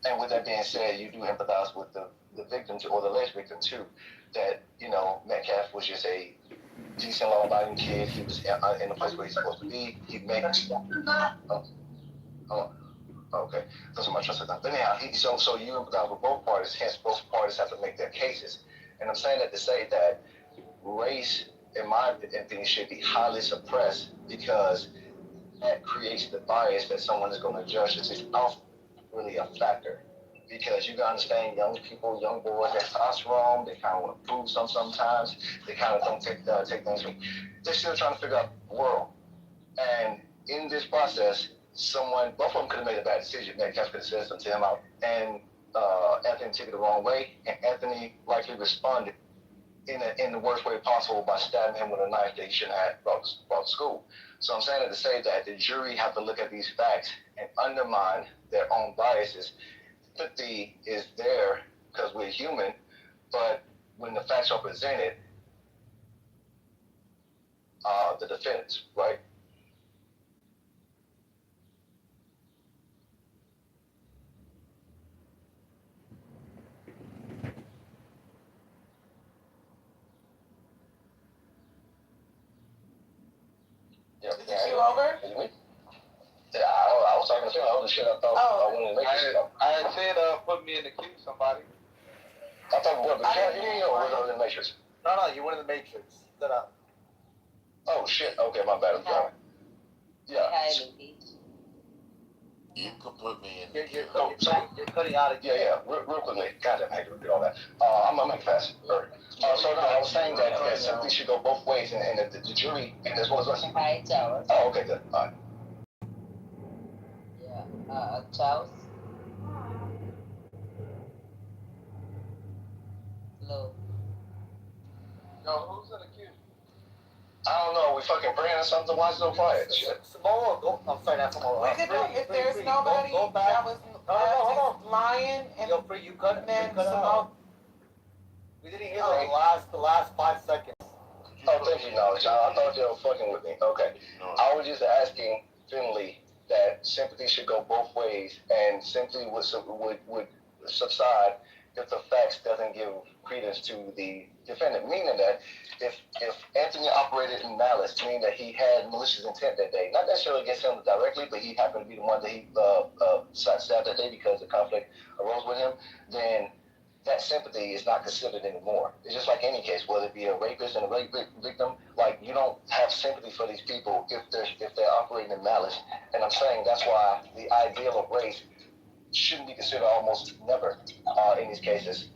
And with that being said, you do empathize with the victim or the alleged victim too. That Metcalf was just a decent, law-abiding kid. He was in the place where he's supposed to be. He makes. Okay, those are my trusted thoughts. But anyhow, so you empathize with both parties. Hence, both parties have to make their cases. And I'm saying that to say that race, in my opinion, should be highly suppressed because that creates the bias that someone is going to judge. It's not really a factor. Because you gotta understand, young people, young boys, they're testosterone, they kind of want to prove sometimes. They kind of don't take things from. They're still trying to figure out the world. And in this process, both of them could have made a bad decision. Metcalf could have said something to him out, and Anthony took it the wrong way, and Anthony likely responded in the worst way possible by stabbing him with a knife that he shouldn't have brought to school. So I'm saying it to say that the jury have to look at these facts and undermine their own biases. Empathy is there because we're human, but when the facts are presented, the defense, right? Is you over? Yeah, I was talking to Phil. I was shit. I thought I wanted to make it. I had said put me in the queue, somebody. I thought what, but can't hear you or was I in the Matrix? No, you went in the Matrix. Shut up. Oh shit. Okay, my bad. I'm sorry. Yeah. You could put me in. You're cutting out again. Yeah. Real quickly. Goddamn, I hate to repeat all that. I'm gonna make it fast. So no, I was saying that sympathy should go both ways, and the jury, and as well as us. Hi, Charles. Oh, okay, good. All right. Yeah, Charles. Hello. Yo, who's in the queue? I don't know. We fucking praying or something. Why is it so quiet? Shit. Samoa, go. I'm sorry, not Samoa. We could do if there's nobody go back. that was just lying and Yo, free, you cut then out. Samoa. We didn't hear the last 5 seconds. Oh, thank you, Knowledge. I thought you were fucking with me. Okay. I was just asking Finley that sympathy should go both ways, and sympathy would subside if the facts doesn't give credence to the defendant. Meaning that if Anthony operated in malice, meaning that he had malicious intent that day, not necessarily against him directly, but he happened to be the one that he stabbed that day because the conflict arose with him, then that sympathy is not considered anymore. It's just like any case, whether it be a rapist and a rape victim, like you don't have sympathy for these people if they're operating in malice. And I'm saying that's why the ideal of race shouldn't be considered almost never in these cases,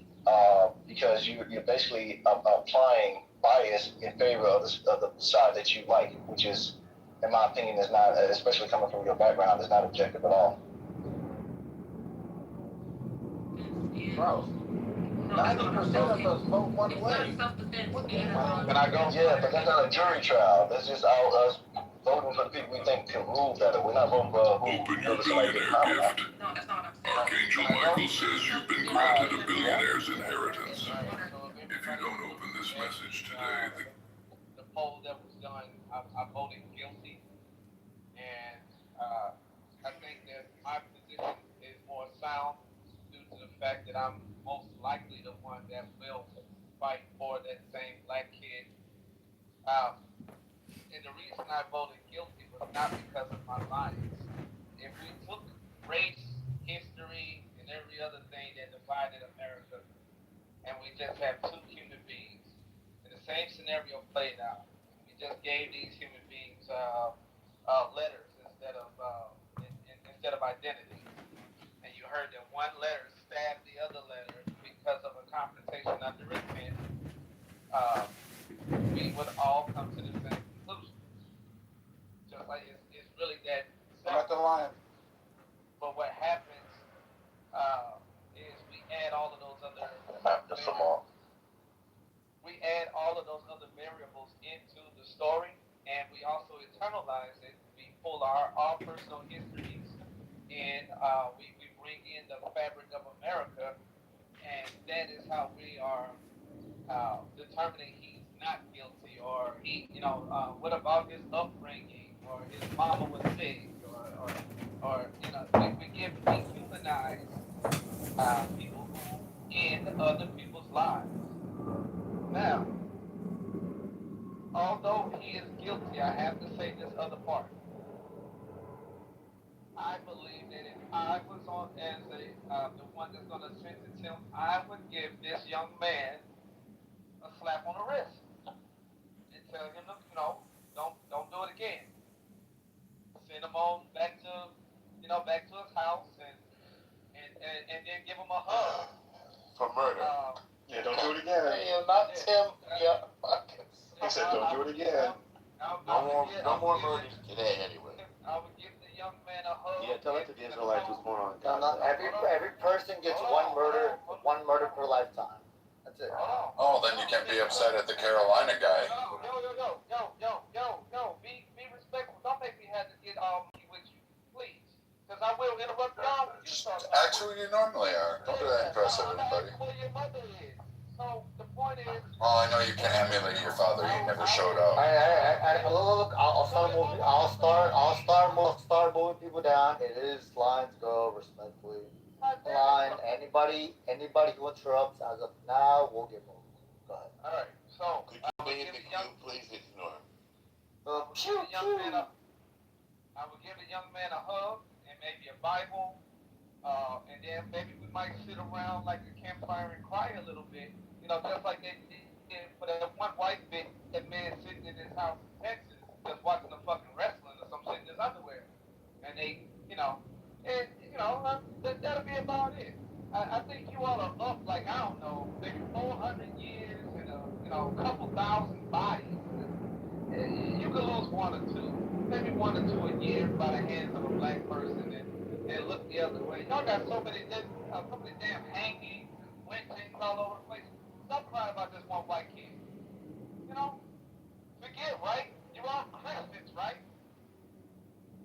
because you're basically applying bias in favor of the side that you like, which is, in my opinion, is not, especially coming from your background, is not objective at all. Bro, 90% of us vote one way. Can I go? Yeah, but that's not a jury trial. That's just us voting for the people we think can rule better. We're not voting for who. Open your billionaire gift. Archangel Michael says you've been granted a billionaire's inheritance. If you don't open this message today, the poll that was done, I voted guilty, and I think that my position is more sound due to the fact that I'm most likely the one that will fight for that same black kid. And the reason I voted guilty was not because of my bias. If we took race, history, and every other thing that divided America, and we just have two human beings, and the same scenario played out, we just gave these human beings letters instead of identity, and you heard that one letter stabbed the other letter because of a confrontation under intent, we would all come to the same conclusion. Just like it's really that simple. I'm at the line. But what happens is we add all of those other variables into the story, and we also internalize it. We pull our personal histories, and we bring in the fabric of America, and that is how we are determining he's not guilty, or what about his upbringing, or his mama was sick, or we humanize people who end other people's lives. Now, although he is guilty, I have to say this other part. I believe that if I was on as the one that's going to sentence him, I would give this young man a slap on the wrist and tell him, don't do it again. Send him on back to his house and then give him a hug. For murder. Yeah, don't do it again. Hey, not Tim. Yeah. He said, don't do it again. No more murders today, anyway. I would give the young man a hug. Yeah, tell it to the Israelites what's going on. No, every person gets one murder per lifetime. That's it. Oh, then you can't be upset at the Carolina guy. Yo. Be respectful. Don't make me have to get all with you, please. Because I will interrupt y'all. Just act who you normally are. Don't do that impress everybody. So the point is. Well, I know you can emulate your father. He never showed up. Look, I'll start moving people down. It is lines go respectfully. Line. Anybody who interrupts as of now will get moved. Go ahead. All right. So Could you be in the queue, please ignore him. I would give the young man a hug and maybe a Bible, and then maybe we might sit around like a campfire and cry a little bit, just like they did for that one white bit, that man sitting in his house in Texas, just watching the fucking wrestling or some shit in his underwear, and that'll be about it. I think you all are up like, I don't know, maybe 400 years and a couple thousand bodies. You could lose one or two, maybe one or two a year by the hands of a black person, and look the other way. Y'all got so many damn hangings and lynchings all over the place. Stop crying about this one white kid. Forgive, right? You all Christians, right?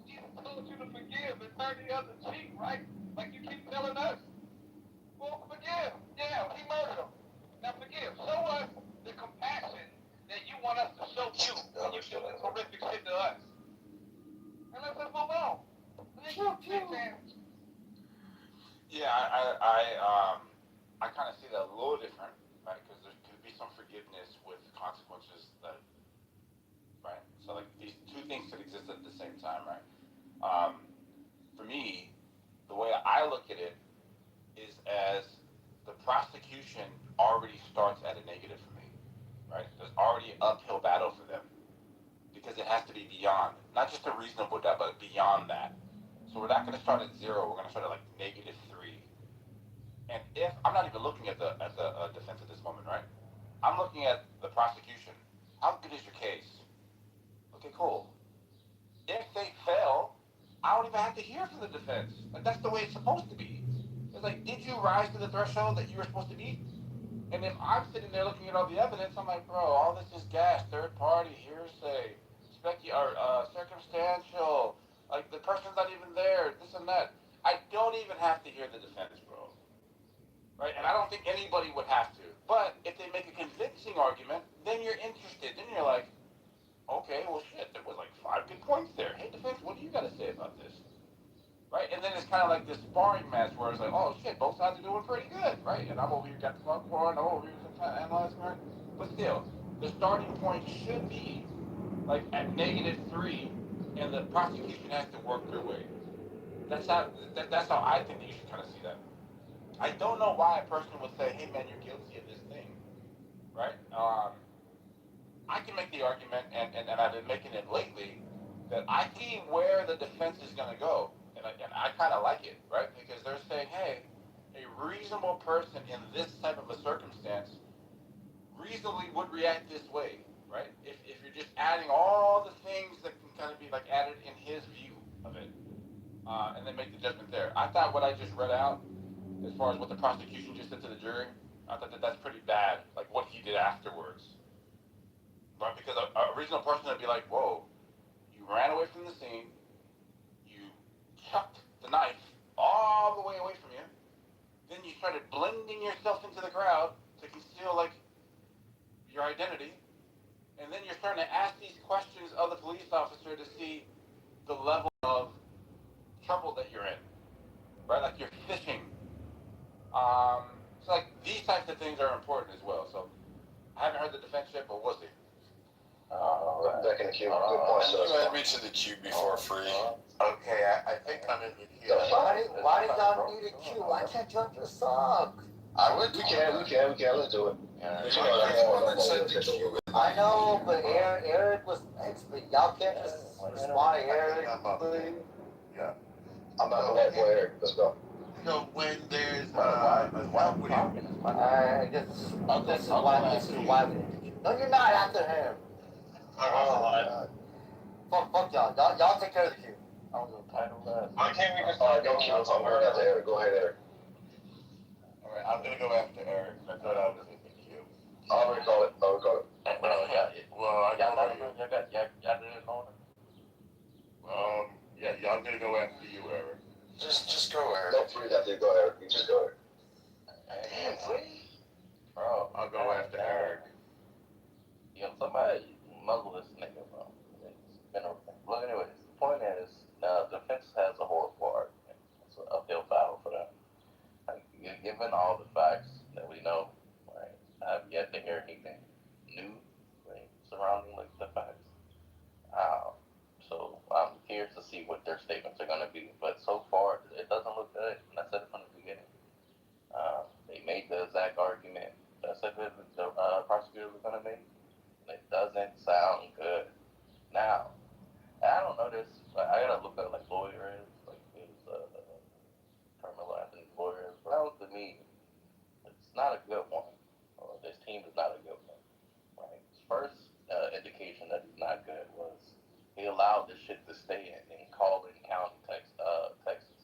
Jesus told you to forgive and turn the other cheek, right? Like you keep telling us. Well, forgive. Yeah, he murdered him. Now forgive. Show us the compassion that you want us to show you when you do this horrific shit to us. And let's just move on. see that a little different, right? Because there could be some forgiveness with consequences that, right? So like these two things could exist at the same time, right? For me, the way I look at it is as the prosecution already starts at a negative for me, right? There's already an uphill battle for them because it has to be beyond, not just a reasonable doubt, but beyond that. So we're not going to start at zero. We're going to start at like -3. And if I'm not even looking at the defense at this moment, right? I'm looking at the prosecution. How good is your case? Okay, cool. If they fail, I don't even have to hear from the defense. Like that's the way it's supposed to be. It's like, did you rise to the threshold that you were supposed to meet? And if I'm sitting there looking at all the evidence, I'm like, bro, all this is gas, third party, hearsay, circumstantial. Like the person's not even there, this and that. I don't even have to hear the defense, bro. Right? And I don't think anybody would have to. But if they make a convincing argument, then you're interested. Then you're like, okay, well, shit, there was like 5 good points there. Hey, defense, what do you got to say about this? Right? And then it's kind of like this sparring match where it's like, oh, shit, both sides are doing pretty good, right? And I'm over here got the popcorn, I'm over here trying to analyze, right? But still, the starting point should be like at -3, and the prosecution has to work their way. That's how I think that you should kind of see that. I don't know why a person would say, hey, man, you're guilty of this thing, right? I can make the argument, and I've been making it lately, that I see where the defense is going to go. And I kind of like it, right? Because they're saying, hey, a reasonable person in this type of a circumstance reasonably would react this way, right? If you're just adding all the things that can kind of be like added in his view of it, and then make the judgment there. I thought what I just read out, as far as what the prosecution just said to the jury, I thought that that's pretty bad, like what he did afterwards. Right? Because a reasonable person would be like, whoa, you ran away from the scene, you chucked the knife all the way away from you, then you started blending yourself into the crowd to conceal like your identity, and then you're starting to ask these questions of the police officer to see the level of trouble that you're in, right? Like you're fishing. So like these types of things are important as well. So I haven't heard the defense yet, but we'll see. Back in the queue. Good point, sir. You had me to the queue before free. Okay, I think I'm in the queue. Why did y'all need a queue? I can't jump your sock. We can, let's do it. I know, but Eric was next, but y'all can't just respond to Eric. Yeah. I'm not gonna wait for Eric, let's go. So when there's equity, I guess this is why we need to queue. No, you're not after him. Fuck y'all. Y'all take care of the queue. Why can't we just go queue? I'm going after Eric. Go ahead, Eric. all right, I'm gonna go after Eric. I thought I was in the queue. I'll recall it. Well, I got yeah, I'm gonna go after you, Eric. Just go, Eric. No, Free after you go, Eric. You just go, Eric. Damn, Free. Bro, I'll go after Eric. Yo, somebody muzzle this nigga, bro. It's been a well, anyways, the point is, now the defense has a horrible argument. It's an uphill battle for them. Like, given all the facts that we know, right, I've yet to hear anything new, right, surrounding like the facts. So I'm curious to see what their statements are going to be. But so far, it doesn't look good. And I said it from the beginning. They made the exact argument that I said that the prosecutors were going to make. And it doesn't sound good. Now, I don't know this. I gotta look at like lawyer is, like his Carmelo Anthony's lawyer is. But that was to me, it's not a good one. Or this team is not a good one. Right. His first indication that he's not good was he allowed this shit to stay in Colin County, Texas.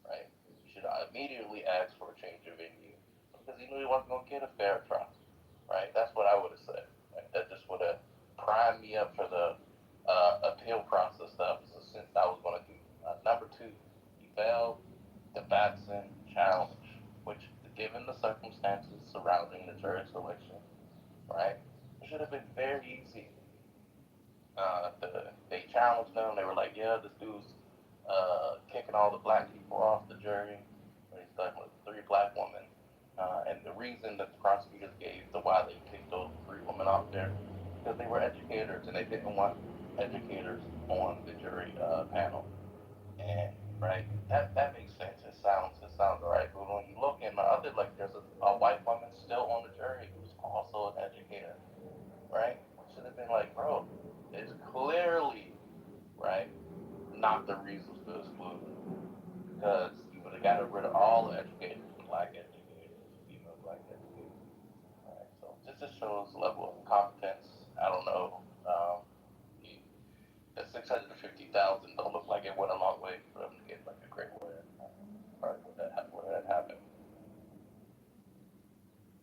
Right. He should immediately ask for a change of venue because he knew he wasn't gonna get a fair trial. Right. That's what I would have said. Right? That just would have primed me up for the appeal process that I was going to do. Number 2, he failed the Batson challenge, which, given the circumstances surrounding the jury selection, right, it should have been very easy. They challenged them. They were like, yeah, this dude's kicking all the black people off the jury. He's stuck with 3 black women. And the reason that the prosecutors gave the why they kicked those three women off there, because they were educators and they didn't want educators on the jury panel. And right, that makes sense. It sounds right. But when you look in the other, like there's a white woman still on the jury who's also an educator, right? Should have been like, bro, it's clearly right, not the reasons for exclusion because you would have got rid of all the educators, black educators, female black educators. Right? So this just shows the level of incompetence. I don't know. The 650,000 don't look like it went a long way for them to get like a great lawyer. Right, where that happened.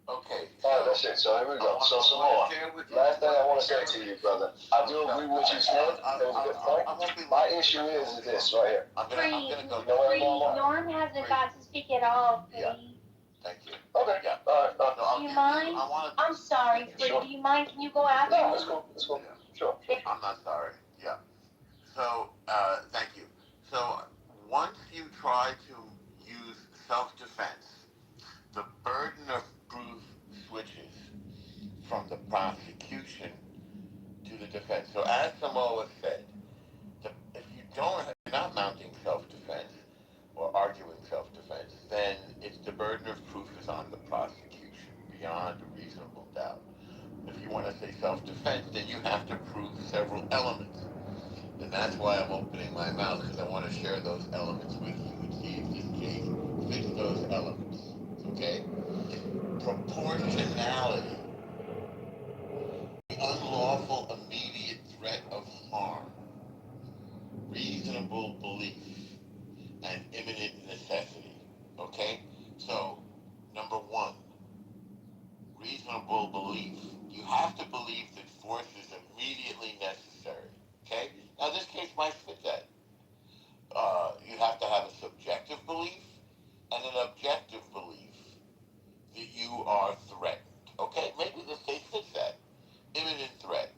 Okay. All right, that's it. So here we go. So some more. Last thing I want to say to you, brother. I do agree with what you said. That was a good point. My issue is this right here. I'm gonna go. Norm hasn't got to speak at all, Free. Yeah. Thank you. Okay. Yeah. Do you mind? I'm sorry, Free. Sure. Do you mind? Can you go after No, me? it's cool. It's cool. Sure. I'm not sorry. Yeah. So, thank you. So, once you try to use self-defense, the burden of proof switches from the prosecution to the defense. So, as Samoa said, if you don't, you're not mounting self-defense or arguing self-defense, then it's the burden of proof is on the prosecution beyond a reasonable doubt. If you want to say self-defense, then you have to prove several elements. And that's why I'm opening my mouth, because I want to share those elements with you and see if this case fits those elements. Okay? Proportionality, the unlawful immediate threat of harm, reasonable belief, and imminent necessity. Okay? So, number one, reasonable belief. You have to believe that force is immediately necessary. Okay? Now, this case might fit that. You have to have a subjective belief and an objective belief that you are threatened. Okay? Maybe this case fits that. Imminent threat.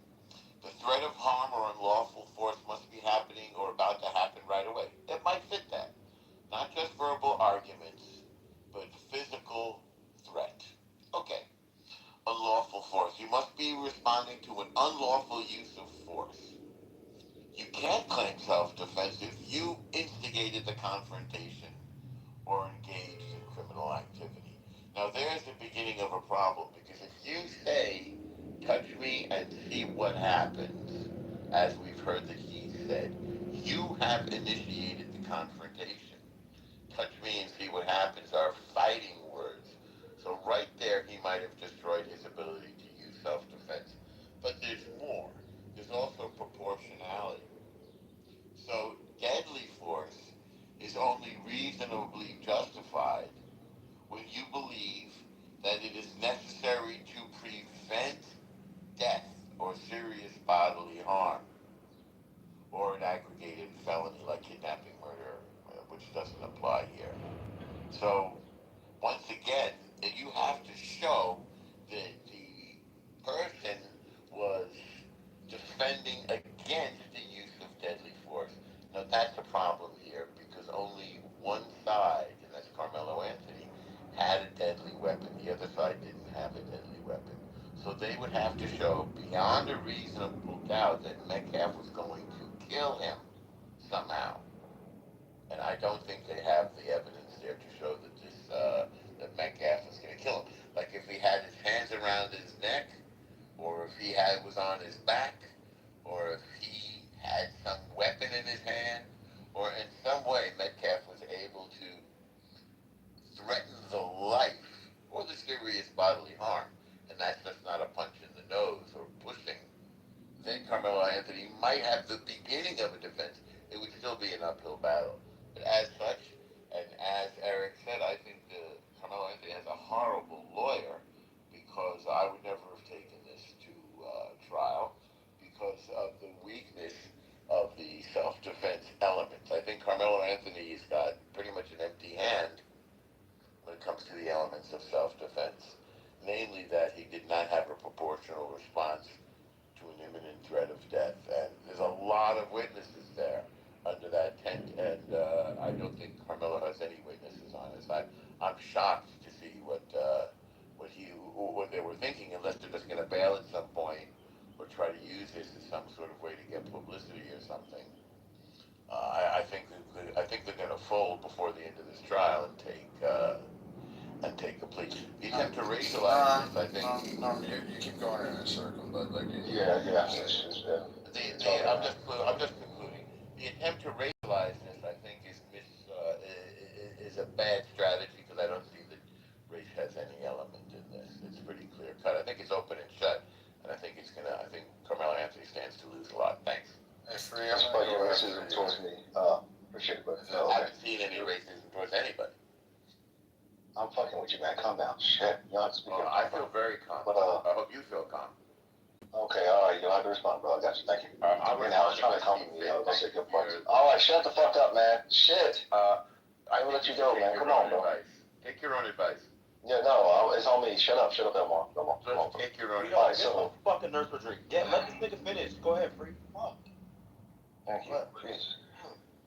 The threat of harm or unlawful force must be happening or about to happen right away. It might fit that. Not just verbal arguments, but physical threat. Okay. Unlawful force. You must be responding to an unlawful use of force. You can't claim self-defense if you instigated the confrontation or engaged in criminal activity. Now there's the beginning of a problem, because if you say, touch me and see what happens, as we've heard that he said, you have initiated the confrontation. Touch me and see what happens are fighting words. So right there, he might have destroyed his ability to use self-defense. But there's more. There's also proportionality. So deadly force is only reasonably justified when you believe that it is necessary to prevent death or serious bodily harm, or an aggregated felony like kidnapping, murder, which doesn't apply here. So, once again, you have to show that the person was defending against the use of deadly force. Now, that's a problem here, because only one side, and that's Carmelo Anthony, had a deadly weapon. The other side didn't have a deadly weapon. So they would have to show beyond a reasonable doubt that Metcalf was going to kill him somehow. And I don't think they have the evidence there to show that that Metcalf was going to kill him. Like if he had his hands around his neck, or if he was on his back, or if he had some weapon in his hand, or in some way Metcalf was able to threaten the life or the serious bodily harm, and that's just not a punch in the nose or pushing, then Carmelo Anthony might have the beginning of a defense. It would still be an uphill battle. But as such, and as Eric said, I think Carmelo Anthony has a horrible lawyer, because I would never have taken this to trial because of the weakness of the self-defense elements. I think Carmelo Anthony's got pretty much an empty hand when it comes to the elements of self-defense, namely that he did not have a proportional response to an imminent threat of death. And there's a lot of witnesses there under that tent, and I think. Norm, you keep going in a circle, but like. Yeah. I'm just concluding. The attempt to racialize this, I think, is a bad strategy because I don't see that race has any element in this. It's pretty clear cut. I think it's open and shut, and I think Carmelo Anthony stands to lose a lot. Thanks. Hey, Free, That's I'm about gonna your go racism after towards you. me. Appreciate it, but I haven't seen any racism towards anybody. I'm fucking with you, man. Calm down. Shit. You don't have to speak. I feel very calm. But I hope you feel calm. okay, all right. You don't have to respond, bro. I got you. Thank you. I was trying to compliment you. I was gonna say good points. All right, shut the fuck up, man. Shit. I will let you go, man. Come on, bro. Take your own advice. Yeah, no, it's on me. Shut up, Elmore. Come on. Just take your own All right, advice. so Fucking nurse Rodriguez. Let this nigga finish. Go ahead, Free. Fuck. thank you. Jesus.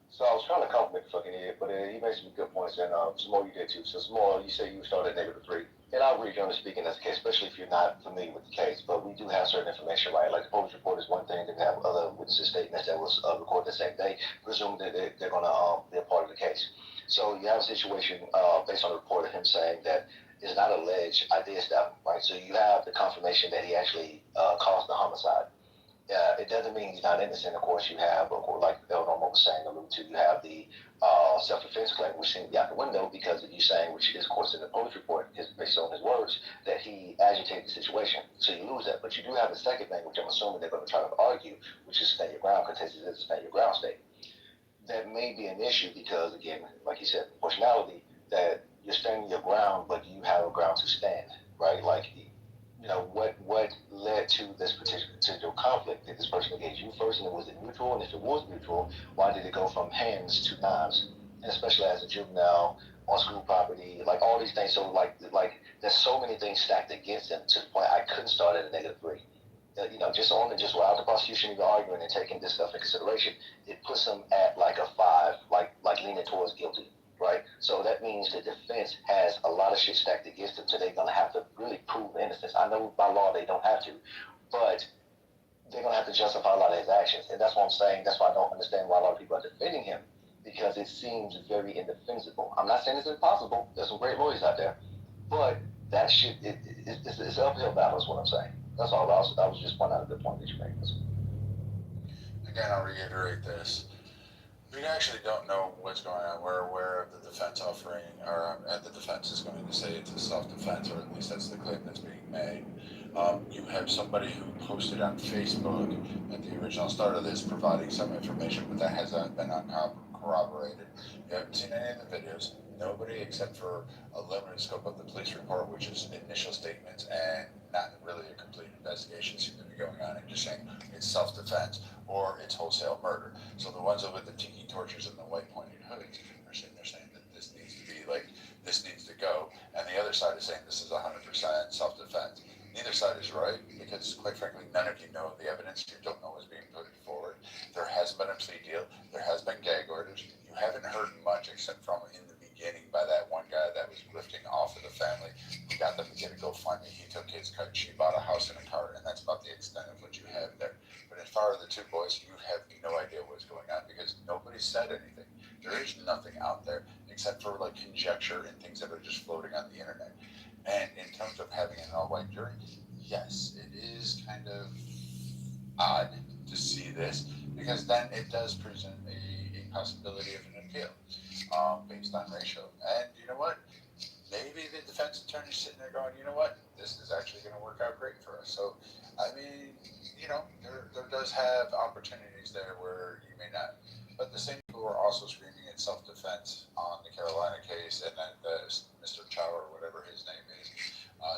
So I was trying to compliment the fucking idiot, but he made some good points, and some more you did too. So some more, you say you started at -3. And I agree, generally speaking, that's the case, especially if you're not familiar with the case. But we do have certain information, right? Like the police report is one thing, then we have other witnesses' statements that was recorded the same day. Presume that they're going to be a part of the case. So you have a situation based on the report of him saying that is not alleged idea stuff, right? So you have the confirmation that he actually caused the homicide. It doesn't mean he's not innocent. Of course, you have, like Elnormo was saying, alluded to, you have the self-defense claim, which seems to be out the window because of you saying, which it is, of course, in the police report, based on his words, that he agitated the situation. So you lose that. But you do have the second thing, which I'm assuming they're going to try to argue, which is stand your ground, because it is a stand your ground state. That may be an issue because, again, like you said, proportionality, that you're standing your ground, but you have a ground to stand, right? Like, what led to this particular conflict? Did this person engage you first, and was it mutual? And if it was mutual, why did it go from hands to knives? And especially as a juvenile on school property, like all these things. So like there's so many things stacked against him to the point I couldn't start at a -3. Just without the prosecution even arguing and taking this stuff into consideration, it puts him at like a 5, like leaning towards guilty. Right? So that means the defense has a lot of shit stacked against them, so they're going to have to really prove innocence. I know by law they don't have to, but they're going to have to justify a lot of his actions. And that's what I'm saying. That's why I don't understand why a lot of people are defending him, because it seems very indefensible. I'm not saying it's impossible. There's some great lawyers out there, but that shit, it's an uphill battle is what I'm saying. That's all. I was just pointing out a good point that you made. Again, I'll reiterate this. We actually don't know what's going on. We're aware of the defense offering, or the defense is going to say it's a self-defense, or at least that's the claim that's being made. You have somebody who posted on Facebook at the original start of this providing some information, but that hasn't been corroborated. You haven't seen any of the videos. Nobody, except for a limited scope of the police report, which is initial statements and not really a complete investigation, seem to be going on and just saying it's self-defense or it's wholesale murder. So the ones with the tiki torches and the white pointed hoods are sitting there saying that this needs to be this needs to go, and the other side is saying this is 100% self-defense. Neither side is right, because quite frankly, none of you know the evidence. You don't know what's being put forward. There has been a plea deal. There has been gag orders. You haven't heard much except from in the beginning by that one guy that was grifting off of the family who got them to get a GoFundMe. He took his cut. She bought a house and a car, and that's about the extent of what you have there. But as far as the two boys, you have no idea what's going on because nobody said anything. There is nothing out there except for conjecture and things that are just floating on the internet. And in terms of having an all-white jury, yes, it is kind of odd to see this because then it does present a possibility of an appeal based on ratio. And you know what? Maybe the defense attorney's sitting there going, you know what? This is actually going to work out great for us. So, I mean, there does have opportunities there where you may not. But the same people were also screaming at self-defense on the Carolina case, and then Mr. Chow, or whatever his name is,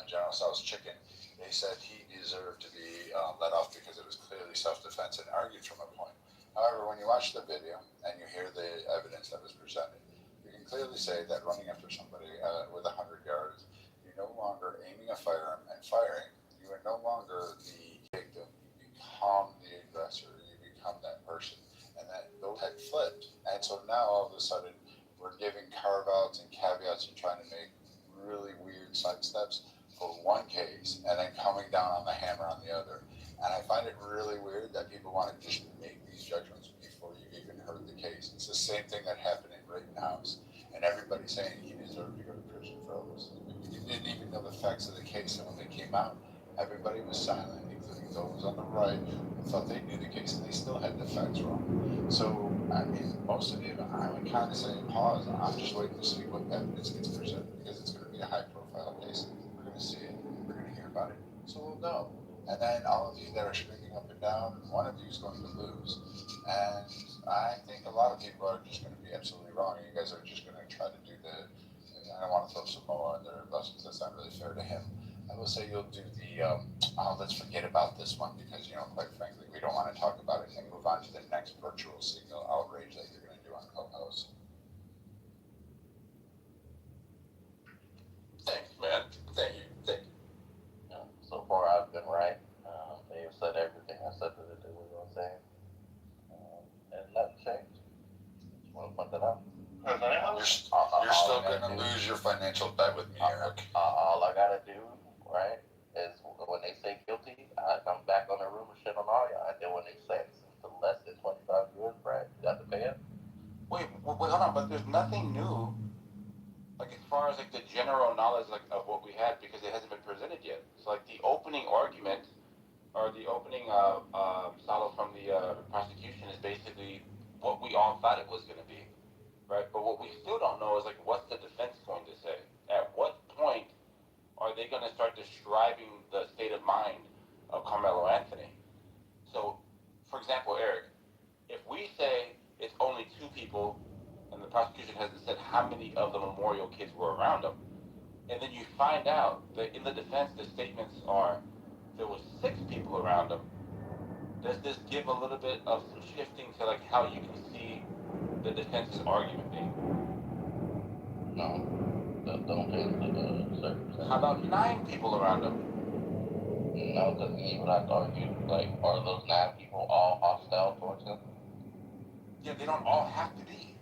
General Tso's chicken, they said he deserved to be let off because it was clearly self-defense and argued from a point. However, when you watch the video and you hear the evidence that was presented, you can clearly say that running after somebody with 100 yards, you're no longer aiming a firearm and firing. You are no longer the victim. You become the aggressor. You become that person. And that those had flipped. And so now all of a sudden we're giving carve-outs and caveats and trying to make really weird sidesteps for one case and then coming down on the hammer on the other. And I find it really weird that people want to just make these judgments before you've even heard the case. It's the same thing that happened in Rittenhouse. And everybody's saying he deserved to go to prison for all this. You didn't even of the facts of the case. And when they came out, everybody was silent, including those on the right who thought they knew the case and they still had the facts wrong. So, I mean, most of you, I would kind of say pause. I'm just waiting to see what evidence gets presented because it's going to be a high profile case. We're going to see it, we're going to hear about it, so we'll know. And then all of you that are speaking up and down, one of you is going to lose. And I think a lot of people are just going to be absolutely wrong. You guys are just going to try to do the, I don't want to throw Samoa under the bus because that's not really fair to him. I will say you'll do the, let's forget about this one because, quite frankly, we don't want to talk about it and move on to the next virtual signal outrage that you're going to do on Clubhouse. Thanks, man. Thank you. So far, I've been right. They've said everything I said that they were going to say. And nothing changed. Just want to point that out. You're still going to lose your financial bet with me, Eric. All I got to do, right, is when they say guilty, I come back on the room and shit on all y'all. And then when they sentence to less than 25 years, right, you got to pay it. Wait, hold on, but there's nothing new, like as far as like the general knowledge like of what we had because it hasn't been presented yet. So like the opening argument or the opening salvo from the prosecution is basically what we all thought it was going to be, right? But what we still don't know is like what's the defense going to say? At what point are they going to start describing the state of mind of Carmelo Anthony? So, for example, Eric, if we say it's only 2 people and the prosecution hasn't said how many of the Memorial kids were around him, and then you find out that in the defense the statements are there was 6 people around him, does this give a little bit of some shifting to like how you can see the defense's argument being? No, don't change the circumstances. How about 9 people around him? No, because you would have to argue, like, are those 9 people all hostile towards him? Yeah, they don't all have to be.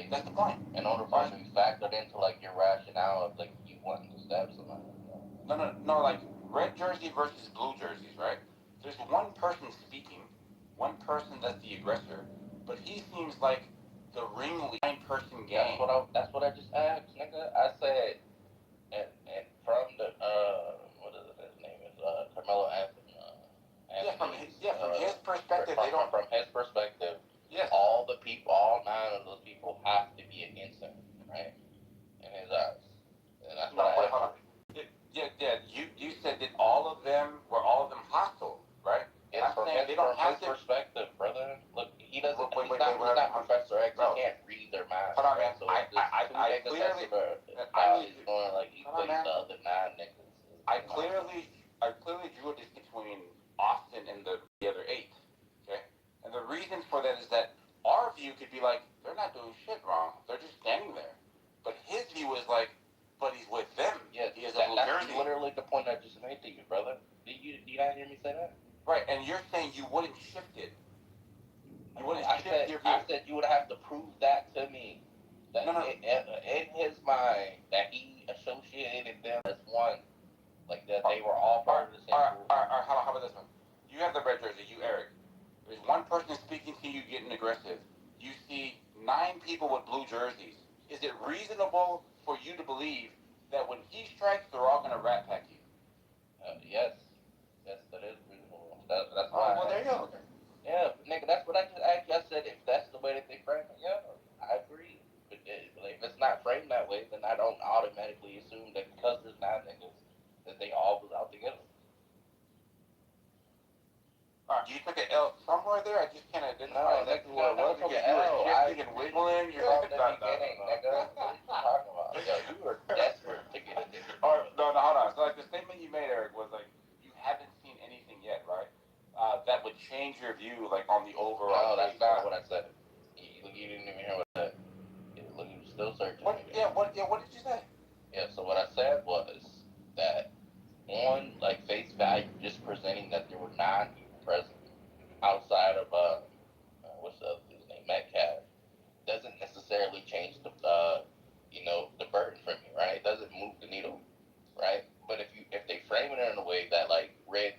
That's the point. In order for it to be factored into, like, your rationale of, like, you wanting to stab somebody. No, like, red jersey versus blue jerseys, right? There's one person speaking, one person that's the aggressor, but he seems like the ringleader, 9-person gang. That's what I just asked, nigga. I said, and from the, what is it, his name is, Carmelo Anthony. From his perspective, they don't. From his perspective, yes. All 9 of those people have to be against him, right? In his eyes. And that's what I hold on. Yeah. You said that all of them hostile, right? Yes, from his perspective, brother. Look, he doesn't. He's not Professor X. He can't read their minds. Hold on, man. So I clearly. He's going like he thinks the other 9 niggas. I clearly drew a distinction between Austin and the other 8. Okay, and the reason for that is that our view could be like they're not doing shit wrong. They're just standing there. But his view is like, but he's with them. Yeah, he has a blue jersey. That's literally the point I just made to you, brother. Did you not hear me say that? Right, and you're saying you wouldn't shift it. You wouldn't shift your view. I said you would have to prove that to me. That in his mind, that he associated them as one. Like that they were all part of the same group. How about this one? You have the red jersey, you, Eric. There's one person speaking to you getting aggressive. You see 9 people with blue jerseys. Is it reasonable for you to believe that when he strikes, they're all going to rat pack you? Yes. Yes, that is reasonable. That's why. Well, there you go. Yeah, nigga, that's what I just asked you. I said if that's the way that they frame it, yeah, I agree. But if it's not framed that way, then I don't automatically assume that because there's 9 niggas, that they all was out together. Alright, you took an L somewhere there? I just can't identify exactly what it was because you were shifting and wiggling. You're from the beginning, nigga. What are you talking about? Yo, you were desperate to get it. No, hold on. So like the statement you made, Eric, was like you haven't seen anything yet, right? That would change your view, like on the overall. No, that's not what I said. You didn't even hear what I said. Look, you were still searching. What did you say? Yeah. So what I said was that on like face value, just presenting that there were 9 people present outside of what's his name, Metcalf, doesn't necessarily change the the burden for me, right? It doesn't move the needle, right? But if they frame it in a way that like red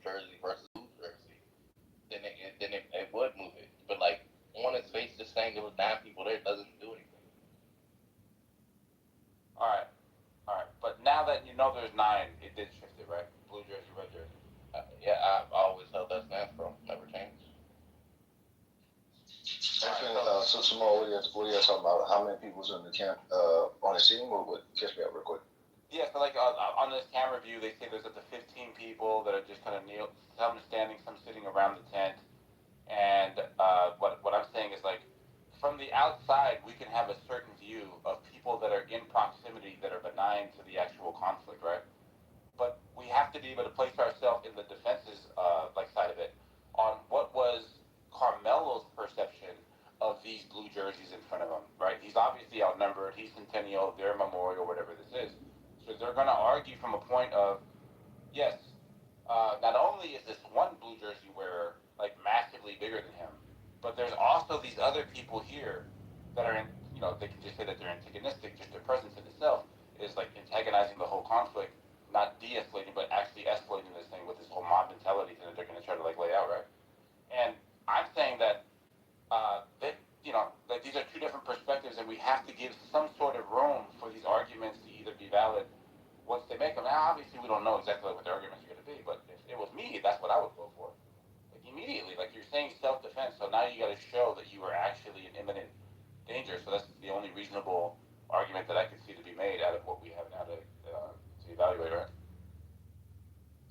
jersey versus blue jersey, then it would move it. But like on its face, just saying there was 9 people there doesn't do anything. All right. But now that you So Samal, what are you talking about? How many people was in the camp on the scene? Or what? Catch me up real quick. Yeah, so like on this camera view, they say there's up to 15 people that are just kind of some standing, some sitting around the tent. And what I'm saying is like, from the outside, we can have a certain view of people that are in proximity that are benign to the actual conflict, right? But we have to be able to place ourselves in the defense's side of it on what was Carmelo's perception of these blue jerseys in front of him, right? He's obviously outnumbered. He's Centennial, their Memorial, whatever this is. So they're going to argue from a point of, yes, not only is this one blue jersey wearer like massively bigger than him, but there's also these other people here that are they can just say that they're antagonistic. Just their presence in itself is like antagonizing the whole conflict, not de-escalating, but actually escalating this thing with this whole mob mentality that they're going to try to like lay out, right? And I'm saying that that these are two different perspectives, and we have to give some sort of room for these arguments to either be valid once they make them. Now, obviously, we don't know exactly what their arguments are going to be, but if it was me, that's what I would go for. Like immediately, like you're saying self-defense, so now you got to show that you are actually in imminent danger. So that's the only reasonable argument that I could see to be made out of what we have now to evaluate, right?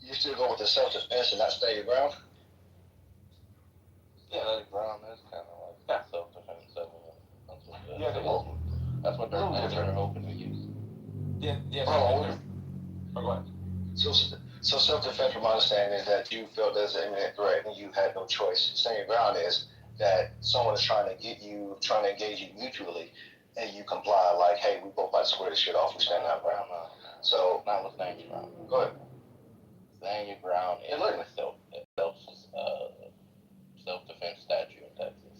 You still go with the self-defense and not stay your ground? Yeah, that ground is kind of like self-defense. That's what they're hoping to use. Yeah. Go ahead. So self-defense, from my understanding, is that you felt there's an imminent threat and you had no choice. Staying your ground is that someone is trying to engage you mutually, and you comply. Like, hey, we both about to square this shit off. We stand our ground. So not with staying your ground. Go ahead. Staying your ground is self-defense statute in Texas.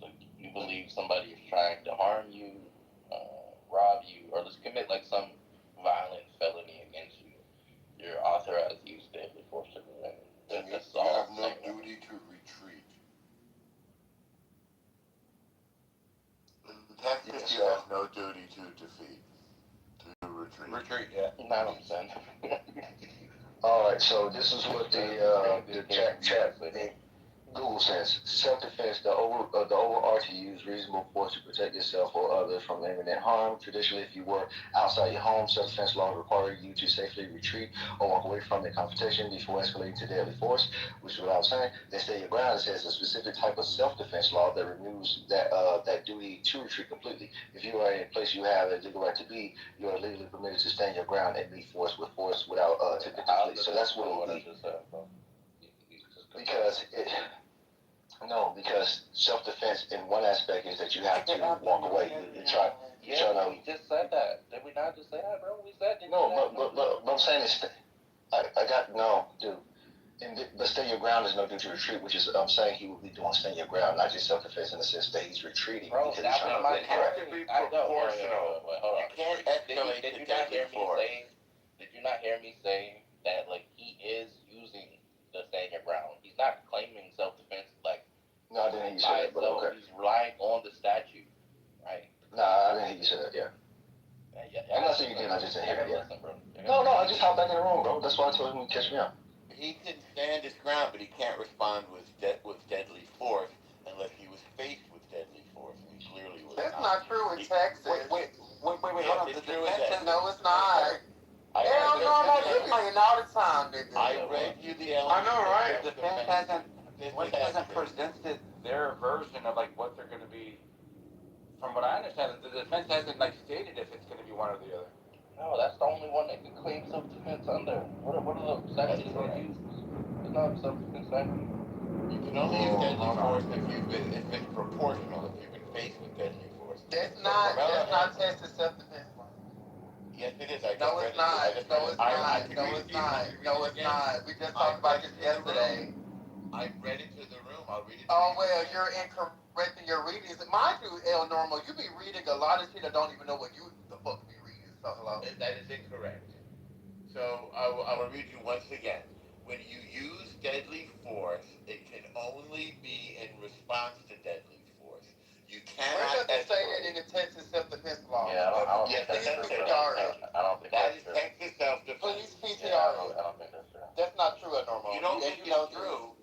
So you believe somebody is trying to harm you, rob you, or just commit like some violent felony against you, you're authorized to use deadly force to prevent it. You have no duty to retreat. In Texas, you have no duty to defeat, to retreat. Retreat, yeah. I don't understand. All right, so this is what the chat Google says. Self-defense, the overarching use reasonable force to protect yourself or others from imminent harm. Traditionally, if you were outside your home, self-defense law required you to safely retreat or walk away from the confrontation before escalating to deadly force, which is what I was saying. Then stay your ground. It says a specific type of self-defense law that removes that duty to retreat completely. If you are in a place you have a legal right to be, you are legally permitted to stand your ground and meet force without taking the police. So that's what it would be. Because self-defense in one aspect is that you have to walk away. We just said that. Did we not just say that, bro? We said it. No, but I'm saying is, but stay your ground is no duty to retreat, which is I'm saying he would be doing stay your ground, not just self-defense in the sense that he's retreating. Bro, because he's trying to have to be proportional. You can't escalate to deadly force. Did you not hear me say that like he is using the stand your ground? He's not claiming self-defense like. No, I didn't hear you say that, but okay. He's relying on the statute, right? Nah, I didn't hear you say that, yeah. I'm not saying you did, I just didn't hear it, yeah. No, I just hopped back in the room, bro. That's why I told him to catch me up. He can stand his ground, but he can't respond with deadly force unless he was faced with deadly force, and he clearly was. That's not true in Texas. Wait, hold on. No, it's not. Hell no, you playing all the time, nigga. I read you the I know, right? The defense hasn't presented their version of like what they're going to be. From what I understand, the defense hasn't like stated if it's going to be one or the other. No, that's the only one that can claim self-defense under. What are the statutes they use? It's not self-defense statute. You can only use deadly force if it's proportional. If you've been faced with deadly force. That's not Texas self-defense law. Yes, it is. No, it's not. We just talked about this yesterday. I read it to the room. I'll read it to you. Oh, well, you're incorrect in your readings. Mind you, El Normal, you be reading a lot of shit that don't even know what you the fuck be reading. So, hello? That is incorrect. So, I will read you once again. When you use deadly force, it can only be in response to deadly force. You cannot. Where does it say that in the Texas self-defense law? Yeah, I don't think that's true. That is Texas self-defense. Please PTR it. I don't think that's true. That's not true, El Normal. You don't think it's true?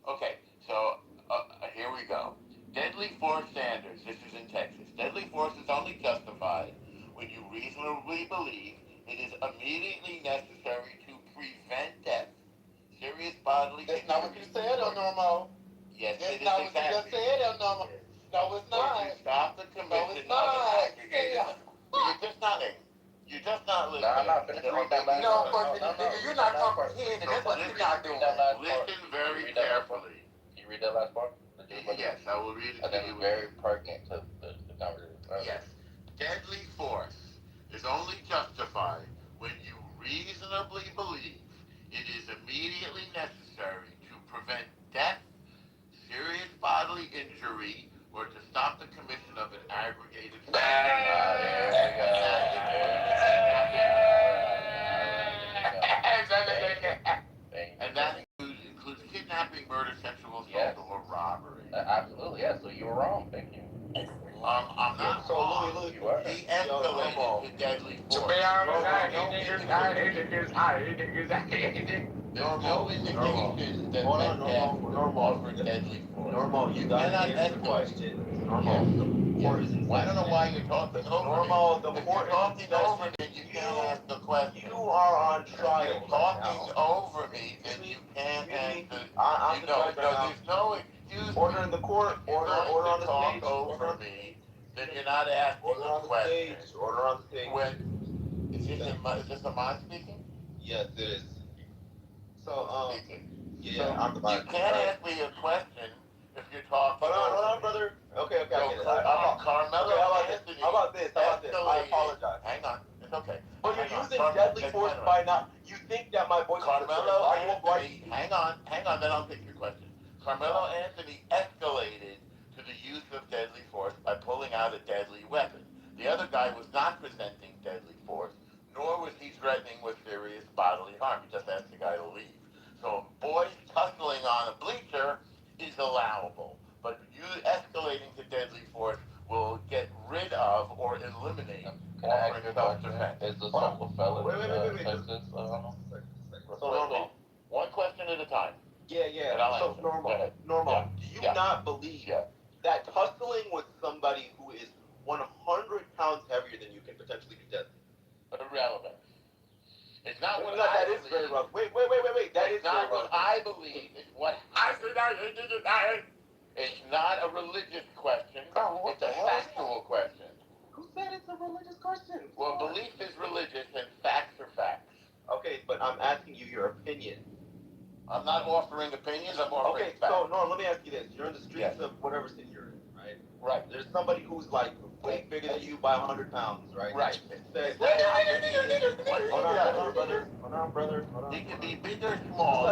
Okay, so here we go. Deadly force standards, this is in Texas. Deadly force is only justified when you reasonably believe it is immediately necessary to prevent death, serious bodily injury. That's not what you said, El Normo. Yes, it is exactly. That's not what you just said, El Normo. No, it's not. Or to stop the commission of an aggregated. You're just nothing. You're just not listening. Nah, I'm not finna read that last part. Nigga, you're not comprehending. That's what you're not doing. Listen very carefully. Can you read that last part? Yes, I will read it I to think you. it's very pertinent to the conversation. Yes. Deadly force is only justified when you reasonably believe it is immediately necessary to prevent death, serious bodily injury, or to stop the commission of an aggregated and that includes kidnapping, murder, sexual assault, or robbery. Absolutely, yeah. So you were wrong. Thank you. I'm not wrong. You are. He escalated to deadly force. To be honest, There's no indication that offered deadly force. Normal, you gotta answer the question. Normal, the court is in I don't know why you're talking over Normal, me. the If court you're talking over me, you can't ask the question. You are on trial. If you're talking over me, then you can't answer. I'm the judge right now. There's no excuse. Order in the court. Order on the stage. Talk over me, then you're not asking a question. Order on the stage. Is this a mod speaking? Yes, it is. So, yeah, I'm the mod. You can't ask me a question if you're talking. Hold on, brother. Okay, I get it. Carmelo, okay, how about this? I apologize. Hang on, it's okay. But you're using deadly force by not. You think that my voice Carmelo Anthony. Hang on, then I'll take your question. Carmelo Anthony escalated to the use of deadly force by pulling out a deadly weapon. The other guy was not presenting deadly force, nor was he threatening with serious bodily harm. He just asked the guy to leave. So boys tussling on a bleacher is allowable, but you escalating to deadly force will get rid of or eliminate offering self-defense. Is the assault a felony? Wait. So one question at a time. Yeah. So normal. Yeah. Do you not believe that tussling with somebody who is 100 pounds heavier than you can potentially be deadly? Irrelevant. It's not what that is very rough. Wait. That is not what I believe. It's what I said. It's not a religious question. It's a factual question. Who said it's a religious question? Well, belief is religious and facts are facts. Okay, but I'm asking you your opinion. I'm not offering opinions. I'm offering facts. So Norm, let me ask you this: you're in the streets of whatever city you're in, right? Right. There's somebody who's like way bigger than you by 100 pounds, right? Right. Says, hold on, brother. He can be big or small.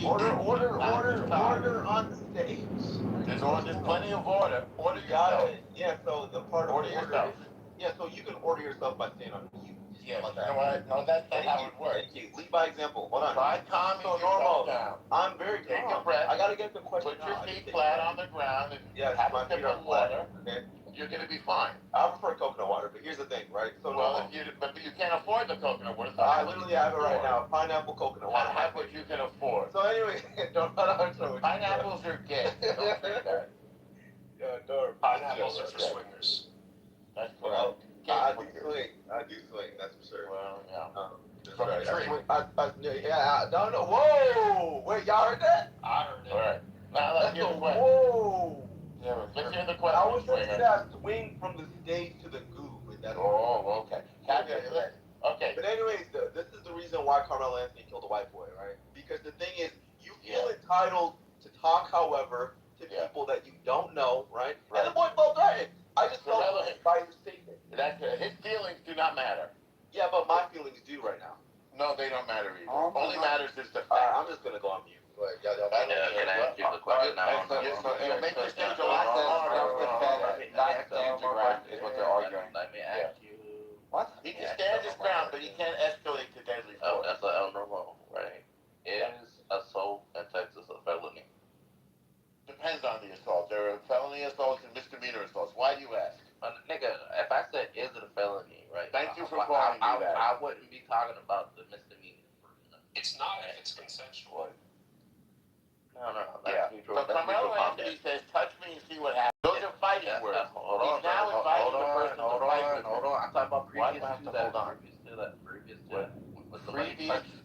Order on stage. There's plenty of order. Order yourself. Yeah, so the part of order yourself. Yeah, so you can order yourself by staying on mute. Yes, you know what? No, that's not how it works. Lead by example. Hold on. Try calming yourself down. I'm very calm. Take a breath. I gotta get the question Put your feet flat on the ground and have a sip of water. Okay. You're gonna be fine. I prefer coconut water, but here's the thing, right? So but you can't afford the coconut water. So I literally have it right now. Pineapple coconut water. Have what you can afford. So anyway, pineapples are gifts. Don't do that. Pineapples are for swingers. That's correct. I do swing. That's for sure. Well, yeah. From a tree. No. Whoa! Wait, y'all heard that? I heard it. All right. Now let's hear the question. Whoa! Yeah, let's hear the question. I was going to say I swing from the stage to the goo. Okay. Okay. But anyways, this is the reason why Carmelo Anthony killed a white boy, right? Because the thing is, you feel entitled to talk, however, to people that you don't know, right? And the boy felt threatened. I just felt threatened by your statement. His feelings do not matter. Yeah, but my feelings do right now. No, they don't matter either. Only matters is the fact. I'm just going to go on mute. Go ahead. Can I ask you the question now? It'll make the stage a lot harder. Is what they're arguing. Let me ask you. What? He can stand his ground, but he can't escalate to deadly force. That's an El Normo, right? Is assault in Texas a felony? Depends on the assault. There are felony assaults and misdemeanor assaults. Why do you ask? Nigga, if I said is it a felony, right? Thank you for calling me that. I wouldn't be talking about the misdemeanor. It's not if it's consensual. No. Yeah. That's mutual. So That's Carmelo mutual Anthony contact. says, touch me and see what happens. Those are fighting Yeah, words. hold on, He's now inviting the person to fight with him. hold on. I'm talking about Why previous do I have to to that. hold on? Previous to that. When somebody Previous? touches,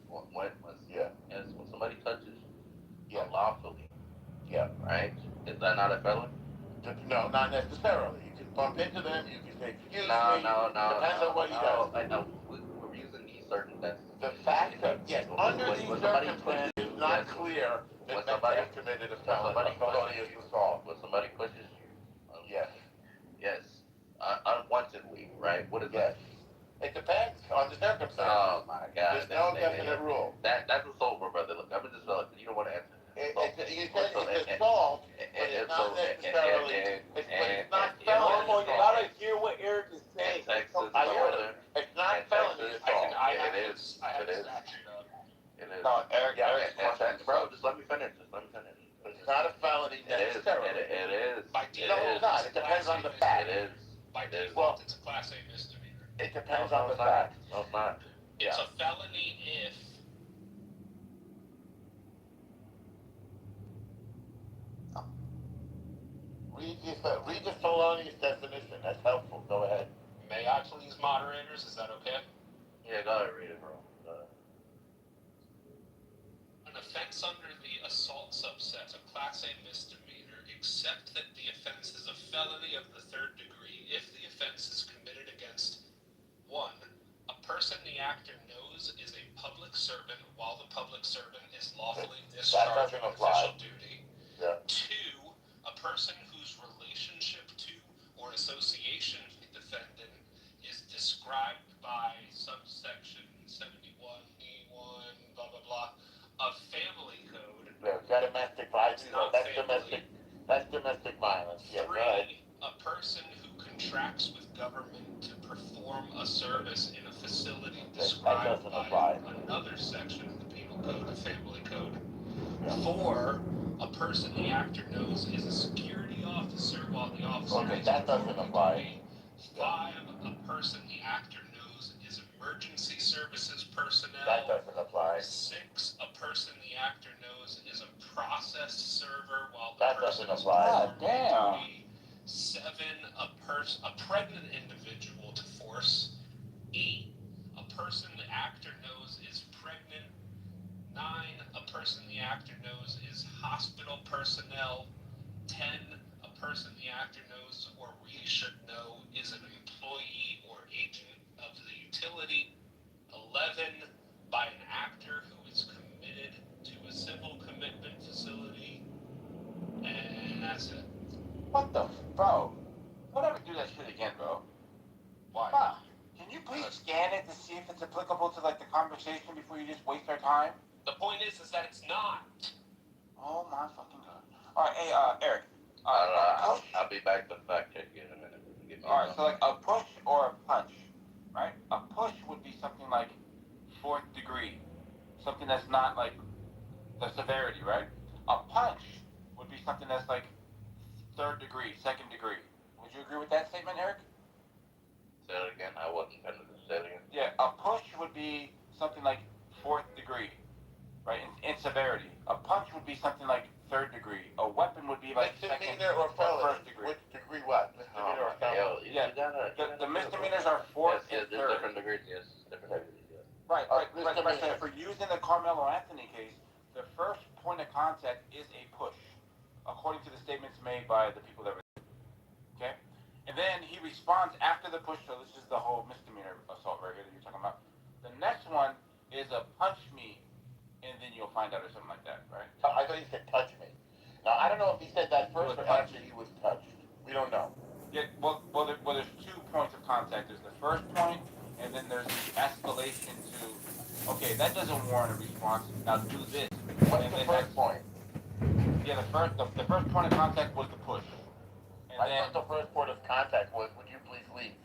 Yeah. yes, when somebody touches Yeah. unlawfully, Yeah. right? Is that not a felony? No, not necessarily. You can bump into them. You can say, excuse No. Depends on what he does. I know. We're using these circumstances. The fact that, yes, under these When somebody circumstances, pushes it's you, not yes, clear that when Metcalf committed a felonious assault. when somebody pushes you, Yes. yes, unwantedly, right? What is Yes. that? It depends on the circumstances. Oh my God! There's no definite rule. That's assault, bro, brother. Look, I'm just you don't want to answer. You said it's assault, but it's not necessarily. It's not felony. Normal, you gotta hear what Eric is saying. I hear it. It's not felony assault. It is. It is. No, Eric. Bro, just let me finish. It's not a felony necessarily. It is. No, it's not. It depends on the fact. It is. By default, it's a Class A misdemeanor. It depends on the fact. No, it's not. It's a felony if Read the felonious definition. That's helpful. Go ahead. may I please, moderators? Is that okay? Yeah, go ahead, read it, bro. An offense under the assault subset, a Class A misdemeanor, except that the offense is a felony of the third degree if the offense is committed against 1. A person the actor knows is a public servant while the public servant is lawfully discharging official duty. Yeah. 2. A person whose relationship to or association with the defendant is described by subsection 71E1, blah, blah, blah, of family code. Domestic violence. That's domestic violence. Yeah, 3. right. A person who contracts with government to perform a service in a facility described by another section of the Penal Code, the Family Code. 4. A person the actor knows is a security officer while the officer is that doesn't apply. 5. A person the actor knows is emergency services personnel. That doesn't apply. 6. A person the actor knows is a process server while the That person doesn't is apply. performing duty. 7. A pregnant individual to force. 8. A person the actor knows is pregnant. 9. A person the actor knows is hospital personnel. 10. A person the actor knows or we should know is an employee or agent of the utility. 11. By an actor who is committed to a civil commitment facility. And that's it. What the bro? Don't ever do that shit again, bro. Why? Can you please scan it to see if it's applicable to like the conversation before you just waste our time? The point is that it's not. Oh my fucking god. Alright, hey, Eric. I'll be back to the fact check in a minute. Alright, so like a push or a punch, right? A push would be something like 4th degree. Something that's not like the severity, right? A punch would be something that's like 3rd degree, 2nd degree. Would you agree with that statement, Eric? Say it again. I wasn't going to say it again. Yeah, a push would be something like 4th degree, right? In severity. A punch would be something like 3rd degree. A weapon would be like misdemeanor or felony? 1st degree. Which degree what? Misdemeanor or felony? The misdemeanors are 4th and 3rd. Different degrees, yes. Different degrees, yes. Right. So for using the Carmelo Anthony case, the first point of contact is a push, according to the statements made by the people that were there. Okay? And then he responds after the push, so this is the whole misdemeanor assault right here that you're talking about. The next one is a punch me, and then you'll find out or something like that, right? I thought you said touch me. Now, I don't know if he said that first or after he was touched. We don't know. Yeah, well, there's 2 points of contact. There's the first point, and then there's the escalation to, okay, that doesn't warrant a response. Now do this. What's the first point? Yeah, the first point of contact was the push. And I thought the first point of contact was, would you please leave?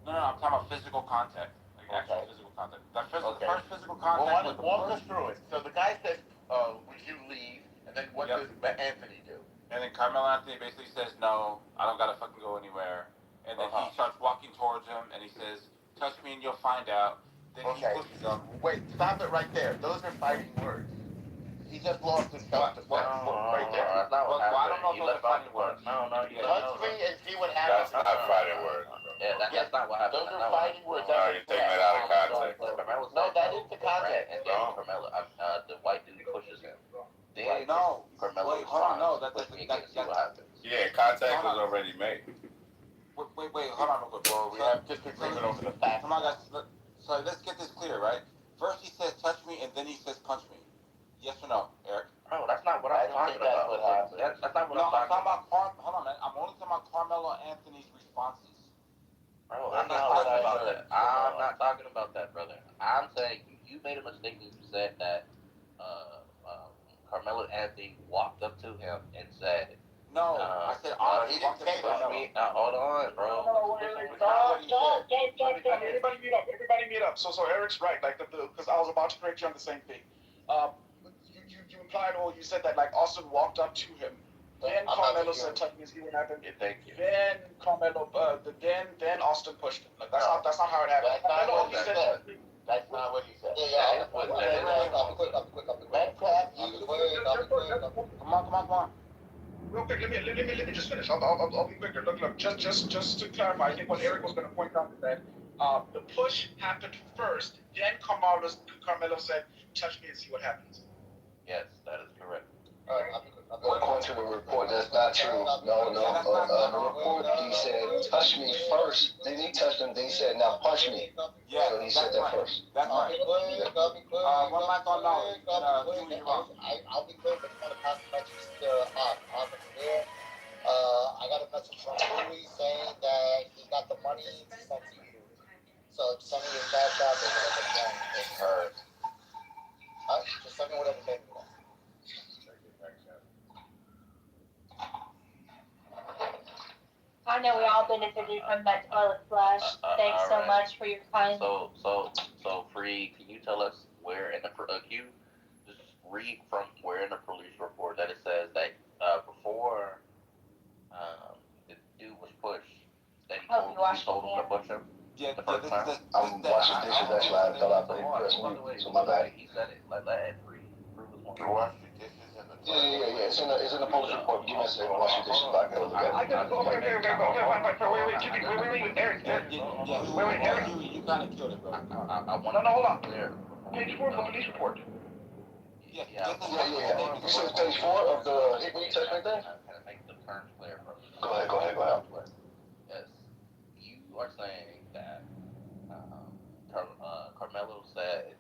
No, I'm talking about physical contact. Like actual physical contact. The first physical Well, contact was the walk push. us through it. So the guy says, would you leave? And then what does Anthony do? And then Carmelo Anthony basically says, no, I don't gotta fucking go anywhere. And then he starts walking towards him, and he says, touch me and you'll find out. Then he pushes him. Wait, stop it right there. Those are fighting words. He just lost his self-defense. Right there. That's not what happened. I don't know if those are fighting words. No, you Touch me and see what happens. That's not fighting words. Yeah, that's not what happened. Those are fighting words. No, you're taking it out of context. No, that is the context. And then Carmelo, the white dude pushes him. Then No. Carmelo Wait, hold on. No, push me again and see what happens. Yeah, contact was already made. Wait, hold on real quick. Well, we have disagreement over the facts. Come on, guys. So let's get this clear, right? First he says touch me, and then he says punch me. Yes or no, Eric? Bro, that's not what I'm talking about. That's not what I'm talking about. Hold on, man. I'm only talking about Carmelo Anthony's responses. Bro, I'm not talking about that. I'm not talking about that, brother. I'm saying you made a mistake when you said that Carmelo Anthony walked up to him and said, No, I said he didn't say that. Hold on, bro. Everybody meet up. So Eric's right. Like because I was about to correct you on the same thing. You implied or you said that like Austin walked up to him. Then Carmelo said, "Touch me, see what happened." Yeah, thank you. Then Carmelo, then Austin pushed him. Like that's not how it happened. That's not what he said. That's not what he said. Come on. Real quick, let me just finish. I'll be quicker. Look. Just to clarify, I think what Eric was going to point out is that the push happened first. Then Carmelo said, "Touch me and see what happens." Yes, that is correct. According to the report, that's not true. No. The report, he said, touch me first. Then he touched him. Then he said, now punch me. Yeah, so he said that first. That's right. One mic on now. I'll be clear, but I want to pass the message to Arthur there. I got a message from Louis saying that he got the money to send to you. So just send me your cash app or whatever you want. Just send me whatever name you want. I know we all benefited from that toilet flush. Thanks so right. much for your kind. So Free, can you tell us where in the just read from where in the police report that it says that before the dude was pushed, that he told him to push him? Yeah, I'm washing dishes, that's why I fell out the press mute. So my bad. He said it. Let Free prove his point. You wash your dishes in the Yeah. It's in the police report. Give me a second. Wash your dishes. I can look at it. Okay, wait, Eric. Wait, Eric. You kind of killed it, bro. I want to hold on. clear. Page 4 of the police report. Yeah. You said page 4 of the hit me touch right there? I'm going to make the terms clear. Go ahead. Yes. You are saying that Carmelo said,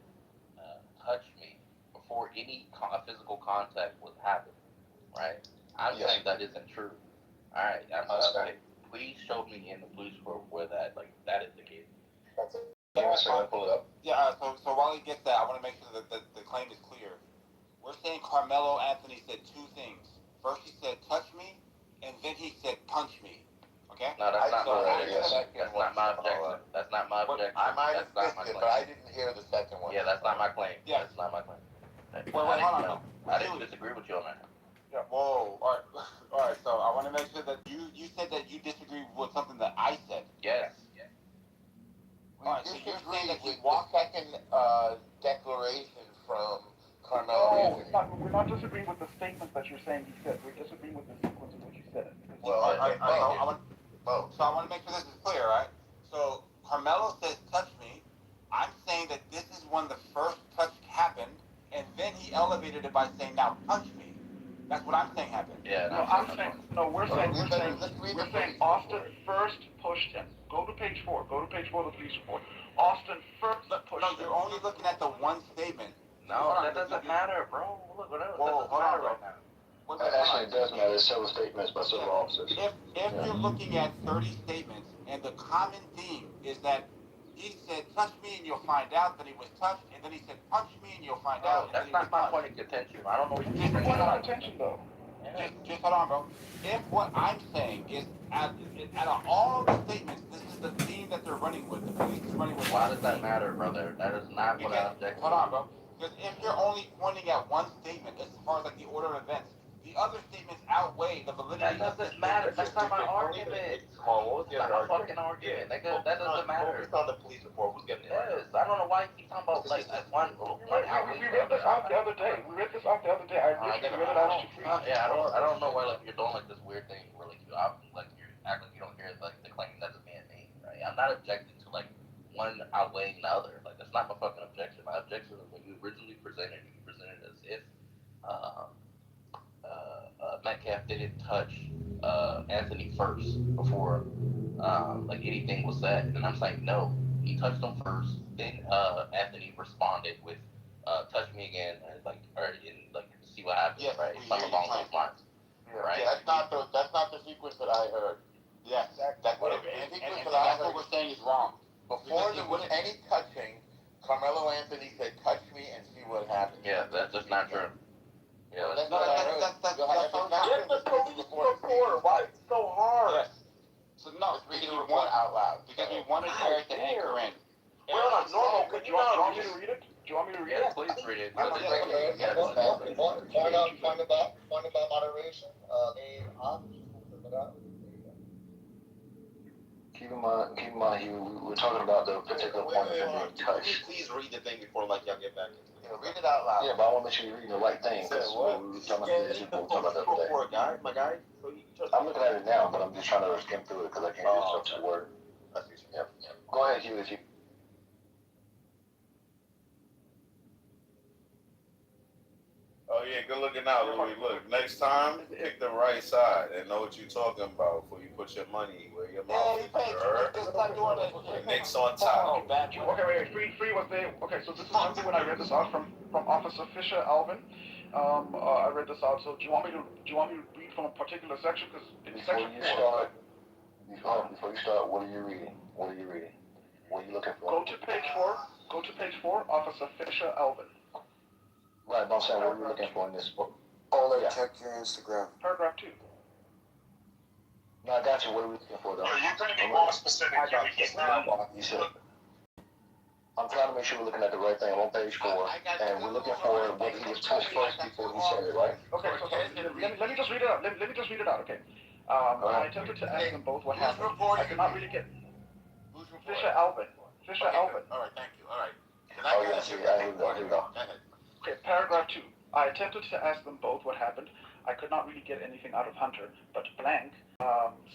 touch me before any physical contact was happening, right? I'm saying that isn't true. All right. Please show me in the police report where that is the case. Pull it up. Yeah, so while he gets that, I want to make sure that the claim is clear. We're saying Carmelo Anthony said two things. First he said touch me, and then he said punch me. Okay? No, that's not my objection. That's not my objection. I might have missed it, but I didn't hear the second one. Yeah, that's not my claim. Yeah. That's not my claim. Wait, hold on. I didn't disagree with you on that. Yeah. Whoa. All right. So I want to make sure that you said that you disagree with something that I said. Yes. All right. So you're saying that with the second declaration from Carmelo. No, we're not disagreeing with the statement that you're saying he said. We're disagreeing with the sequence of what you said. Well, I want to make sure this is clear, right? So Carmelo says touch me. I'm saying that this is when the first touch happened, and then he elevated it by saying now punch me. That's what I'm saying happened. Yeah. We're saying Austin first pushed him. Go to page 4. Go to page 4 of the police report. Austin first pushed him. No, you're only looking at the one statement. No, that doesn't matter, bro. Look, that doesn't matter right now. Actually, it does matter. There's several statements by several officers. If you're looking at 30 statements, and the common theme is that he said touch me and you'll find out that he was touched, and then he said punch me and you'll find out. That's not my point of contention. I don't know what you're saying. Point of contention, though. Just hold on, bro. If what I'm saying is out of all the statements, this is the theme that they're running with. The police is running with. Why does that matter, brother? That is not what I object to. Hold on, bro. Because if you're only pointing at one statement as far as like the order of events, the other statements outweigh the validity. That doesn't matter. That's not my argument. What was the That's other not my fucking argument. That doesn't matter. Focus on the police report. Who's getting it? Yes. I don't know why you keep talking about like one. We read the out the other day. We read this out the other day. I literally read it out to free. I don't know why like you're doing like this weird thing where like you act like you don't hear like the claim that is being made, right? I'm not objecting to like one outweighing the other. Like that's not my fucking objection. My objection is when you originally presented as if Metcalf didn't touch Anthony first before like anything was said, and I'm saying no, he touched him first. Then Anthony responded with touch me again, and like see what happens, Yes, right? Something along those lines, right? That's not the sequence that I heard. Yes, that's what that's what we're saying is wrong. Before there was any touching, Carmelo Anthony said, "Touch me and see what happens." Yeah, that's just not true. Yeah, that's not true. Get the police reporter. Why it's so hard? Yes. So no, reading the report out loud because we wanted Eric to anchor in. We're on normal. Could you not want me to read it? Do you want me to read it? Please read it. Point about moderation. Keep in mind, we're talking about the particular point of being touched. Please read the thing before y'all get back into it. Read it out loud. Yeah, but I want to make sure you're reading the right thing because we were talking about this before. We were talking about the other day. I'm looking at it now, but I'm just trying to skim through it because I can't read stuff to the word. Yeah. Go ahead, Hugh, if you. Oh yeah, good looking out, Louis. Look, next time pick the right side and know what you're talking about before you put your money where your mouth is. The Knicks on top. Okay, wait. Free was there. Okay, so this is when I read this out from Officer Fisher Alvin. I read this out. So do you want me to read from a particular section? Because in section 4. Before you start, what are you reading? What are you looking for? Go to page 4. Officer Fisher Alvin. Right, but I'm saying, what are you looking for in this book? Check your Instagram. Paragraph 2. No, I got you. What are we looking for, though? You're going to be more specific. You said. I'm trying to make sure we're looking at the right thing. I'm on page 4, and we're looking for what he was touched first before he said it, right? Okay, so let me just read it out. Let me just read it out, okay? I attempted to ask them both what happened. I could not really get... Fisher Alvin. All right, thank you. All right. Here we go. Okay, paragraph 2. I attempted to ask them both what happened. I could not really get anything out of Hunter, but Blank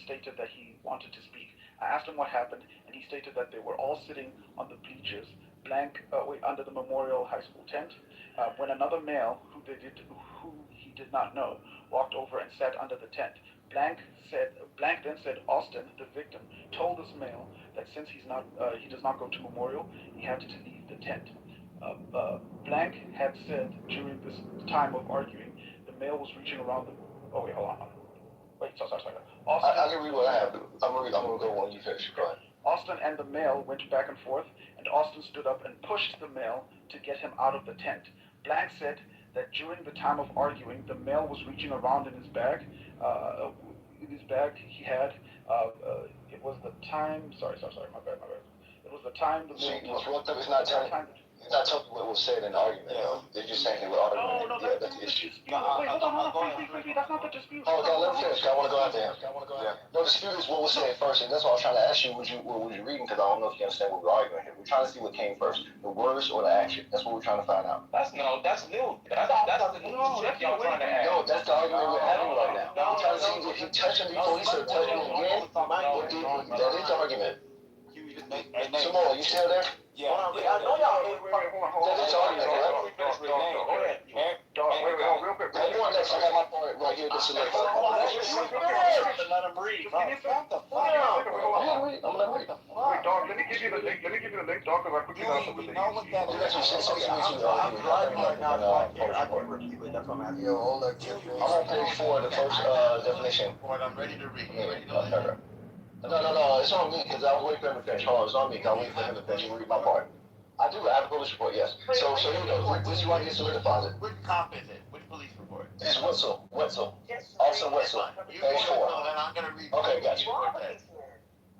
stated that he wanted to speak. I asked him what happened, and he stated that they were all sitting on the bleachers, under the Memorial High School tent, when another male, who he did not know, walked over and sat under the tent. Blank then said Austin, the victim, told this male that since he does not go to Memorial, he had to leave the tent. Blank had said during this time of arguing, the male was reaching around the... Oh, wait, hold on. Wait, sorry. Austin, I can read what I have. I'm gonna go when you finish. Go ahead. Austin and the male went back and forth, and Austin stood up and pushed the male to get him out of the tent. Blank said that during the time of arguing, the male was reaching around in his bag. He had, it was the time... Sorry, my bad. It was the time the male... It's not telling you what was said in the argument. They're just saying they were arguing. No, that's the issue. Wait, hold on. Free. That's not the dispute. Oh, God, let me finish. I want to go out there. No, the dispute is what was said first, and that's why I was trying to ask you what was you reading, because I don't know if you understand what we're arguing here. We're trying to see what came first, the words or the action. That's what we're trying to find out. That's new. That's the new shit y'all trying to add. No, that's the argument we're having right now. We're trying to see if you touch him before he said touch him again. That is the argument. Samoa, you still there? Yeah. I know y'all ain't That is the argument, right? Real quick. I'm going next. I got my part right here. This is like. Let him read. I'm gonna wait. Wait, dog. Let me give you the link. Dog, because I quickly got something. We know what that is. I'm driving right now, so I can't review it. That's what I'm asking. I'm on page 4, the first definition. I'm ready to read. No, it's on me because I was waiting for him to finish. Hold on, it's on me because I was waiting for him to finish. You read my part. I have a police report, yes. So here we go. Which one gets solidifies it? Which cop is it? Which police report? It's Wetzel. Officer Wetzel. Page 4. Then I'm going to read. Okay, got you. Perfect.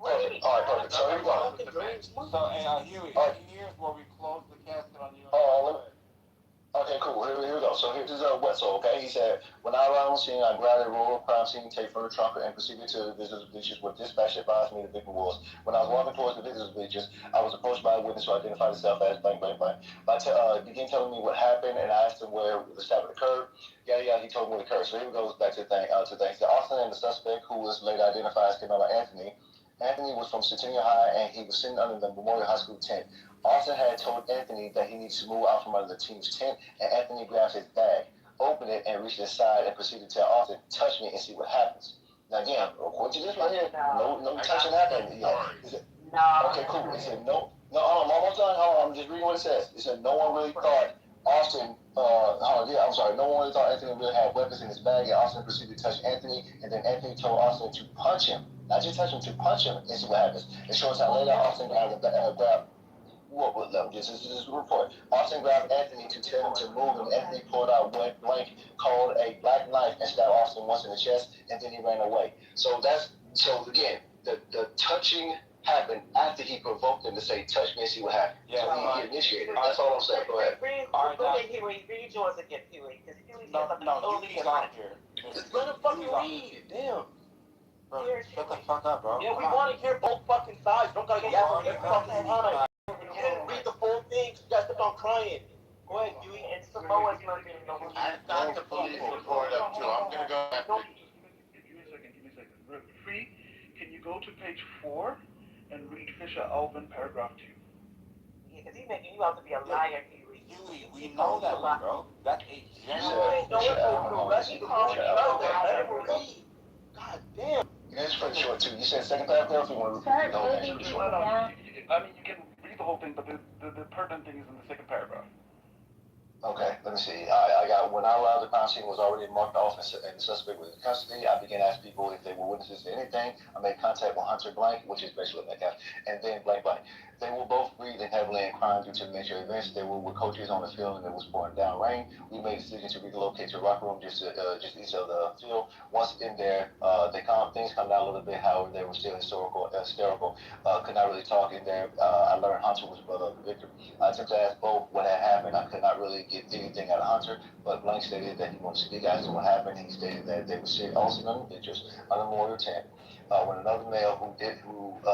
All right, perfect. So here we go. So, Huey, here's where we close the casket on you. Okay, cool. Here we go. So here's Wetzel, okay? He said, when I arrived on scene, I grabbed a roll of crime scene tape from the trunk and proceeded to the victim's bleachers with dispatch advised me the victim was. When I was walking towards the victim's bleachers, I was approached by a witness who identified himself as blank, blank, blank. Began telling me what happened, and I asked him where the stabbing occurred. He told me what occurred. So here we go back to things. The Austin and the suspect, who was later identified as Camilla Anthony. Anthony was from Centennial High, and he was sitting under the Memorial High School tent. Austin had told Anthony that he needs to move out from under the team's tent, and Anthony grabbed his bag, opened it, and reached inside and proceeded to tell Austin, touch me and see what happens. Now again, according to this right here, no touching happened. Okay, cool. He said, I'm almost done. Hold on, I'm just reading what it says. It said, no one really thought Austin, no one really thought Anthony really had weapons in his bag, and Austin proceeded to touch Anthony, and then Anthony told Austin to punch him. Not just touch him, to punch him and see what happens. It shows how later Austin grabbed what level? This is a report. Austin grabbed Anthony to tell him to move, and Anthony pulled out what Blank called a black knife and stabbed Austin once in the chest, and then he ran away. So again, the touching happened after he provoked him to say, touch me and see what happens. Yeah, so he initiated. That's all I'm saying. Go ahead. Read yours again, Huey, because Huey says something No, totally Huey's different. on here. Let him fucking read. Damn. Bro, shut the fuck up, bro. Yeah, we want to hear both fucking sides. Don't gotta yell every fucking time. You didn't read the full thing. You guys kept on crying. Go ahead, Huey. And Samoa's looking. I've got the police report up too. I'm gonna go after. Give me a second. Free, can you go to page 4 and read Fisher Alvin paragraph 2? Yeah, because he's making you out to be a liar, Huey. Huey, we know that one, bro. That's a general. You ain't know it so correct. You call me out there. I never read. God damn. It's pretty short too. You said second paragraph. You want to repeat the whole thing? I mean, you can read the whole thing, but the pertinent thing is in the second paragraph. Okay, let me see. I got, when I arrived, the crime scene was already marked off and the suspect was in custody. I began asking people if they were witnesses to anything. I made contact with Hunter Blank, which is basically Metcalf, and then Blank Blank. They were both breathing heavily in crime due to the nature of events. They were with coaches on the field and it was pouring down rain. We made a decision to relocate to a locker room just east of the field. Once in there, things calmed down a little bit. However, they were still hysterical. Could not really talk in there. I learned Hunter was the brother of the victim. I attempted to ask both what had happened. I could not really get anything out of Hunter, but Blank stated that he wanted to speak as to what happened. He stated that they were also under the pictures under Memorial tent. When another male who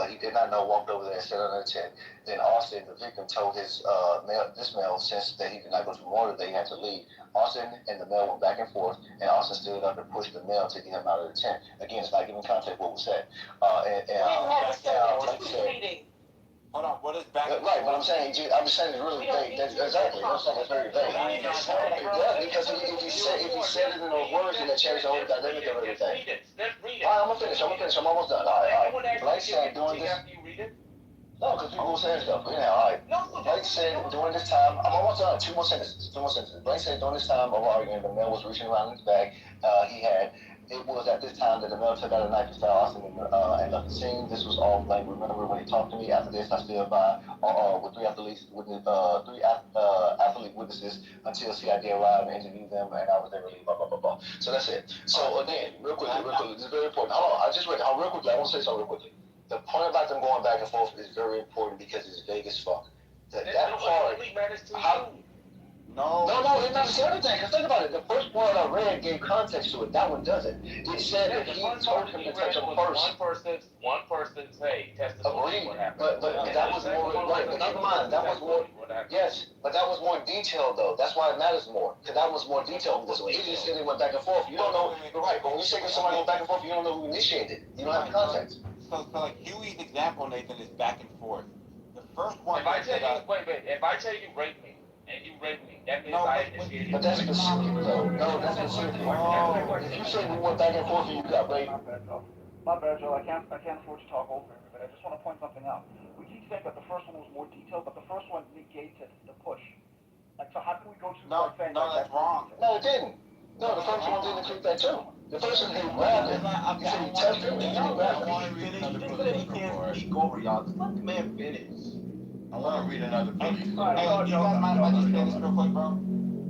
he did not know walked over there and sat under the tent. Then Austin, the victim, told this male, since that he could not go to Memorial, that he had to leave. Austin and the male went back and forth, and Austin stood up and pushed the male to get him out of the tent. Again, it's not giving context what was said. Hold on, what is back? Right, but I'm saying it's really vague. Exactly, I'm saying it's very vague. Because if he said it in those words, then it changed the whole dynamic of everything. All right, I'm gonna finish. I'm almost done. All right. Blake said during this. No, because people were saying stuff. Yeah, all right. Blake said during this time, I'm almost done. Two more sentences. Blake said during this time of arguing, the male was reaching around in his bag. It was at this time that the male took out a knife and stabbed Austin and left the scene. This was all Blake. Remember when he talked to me after this, I stood by with three athlete witnesses until CID arrived and interviewed them, and I was there really blah blah blah blah. So that's it. So again, real quickly, this is very important. Hold on, I just read it. Real quickly, I want to say something real quickly. The point about them going back and forth is very important because it's vague as fuck. That part. No, it matters to everything. Because think about it. The first part I read gave context to it. That one doesn't. It said that he told him to touch him first. One person's testimony. Agreed. But that was more right. But never mind. That was more. Yes, but that was more detailed though. That's why it matters more. Because that was more detailed. This one, he just said they went back and forth. You don't know. You're right. But when you say that somebody went back and forth, you don't know who initiated. You don't have the context. So like Huey's example, Nathan, is back and forth. The first one. If I tell you, if I tell you rape me and you rape me, that means I initiated. But that's specific though. No, that's specific. If you say we went back and forth and you got raped. My bad, Joe. I can't afford to talk over everybody. I just want to point something out. We keep saying that the first one was more detailed, but the first one negated the push. Like, so how can we go to that's wrong. No, it didn't. No, the first one didn't include that too. The first one, he grabbed it. He said he touched it, and then he grabbed it. He can't speak over y'all. Just let the man finish. I want to read another police. Hey, you guys mind if I just say this real quick, bro?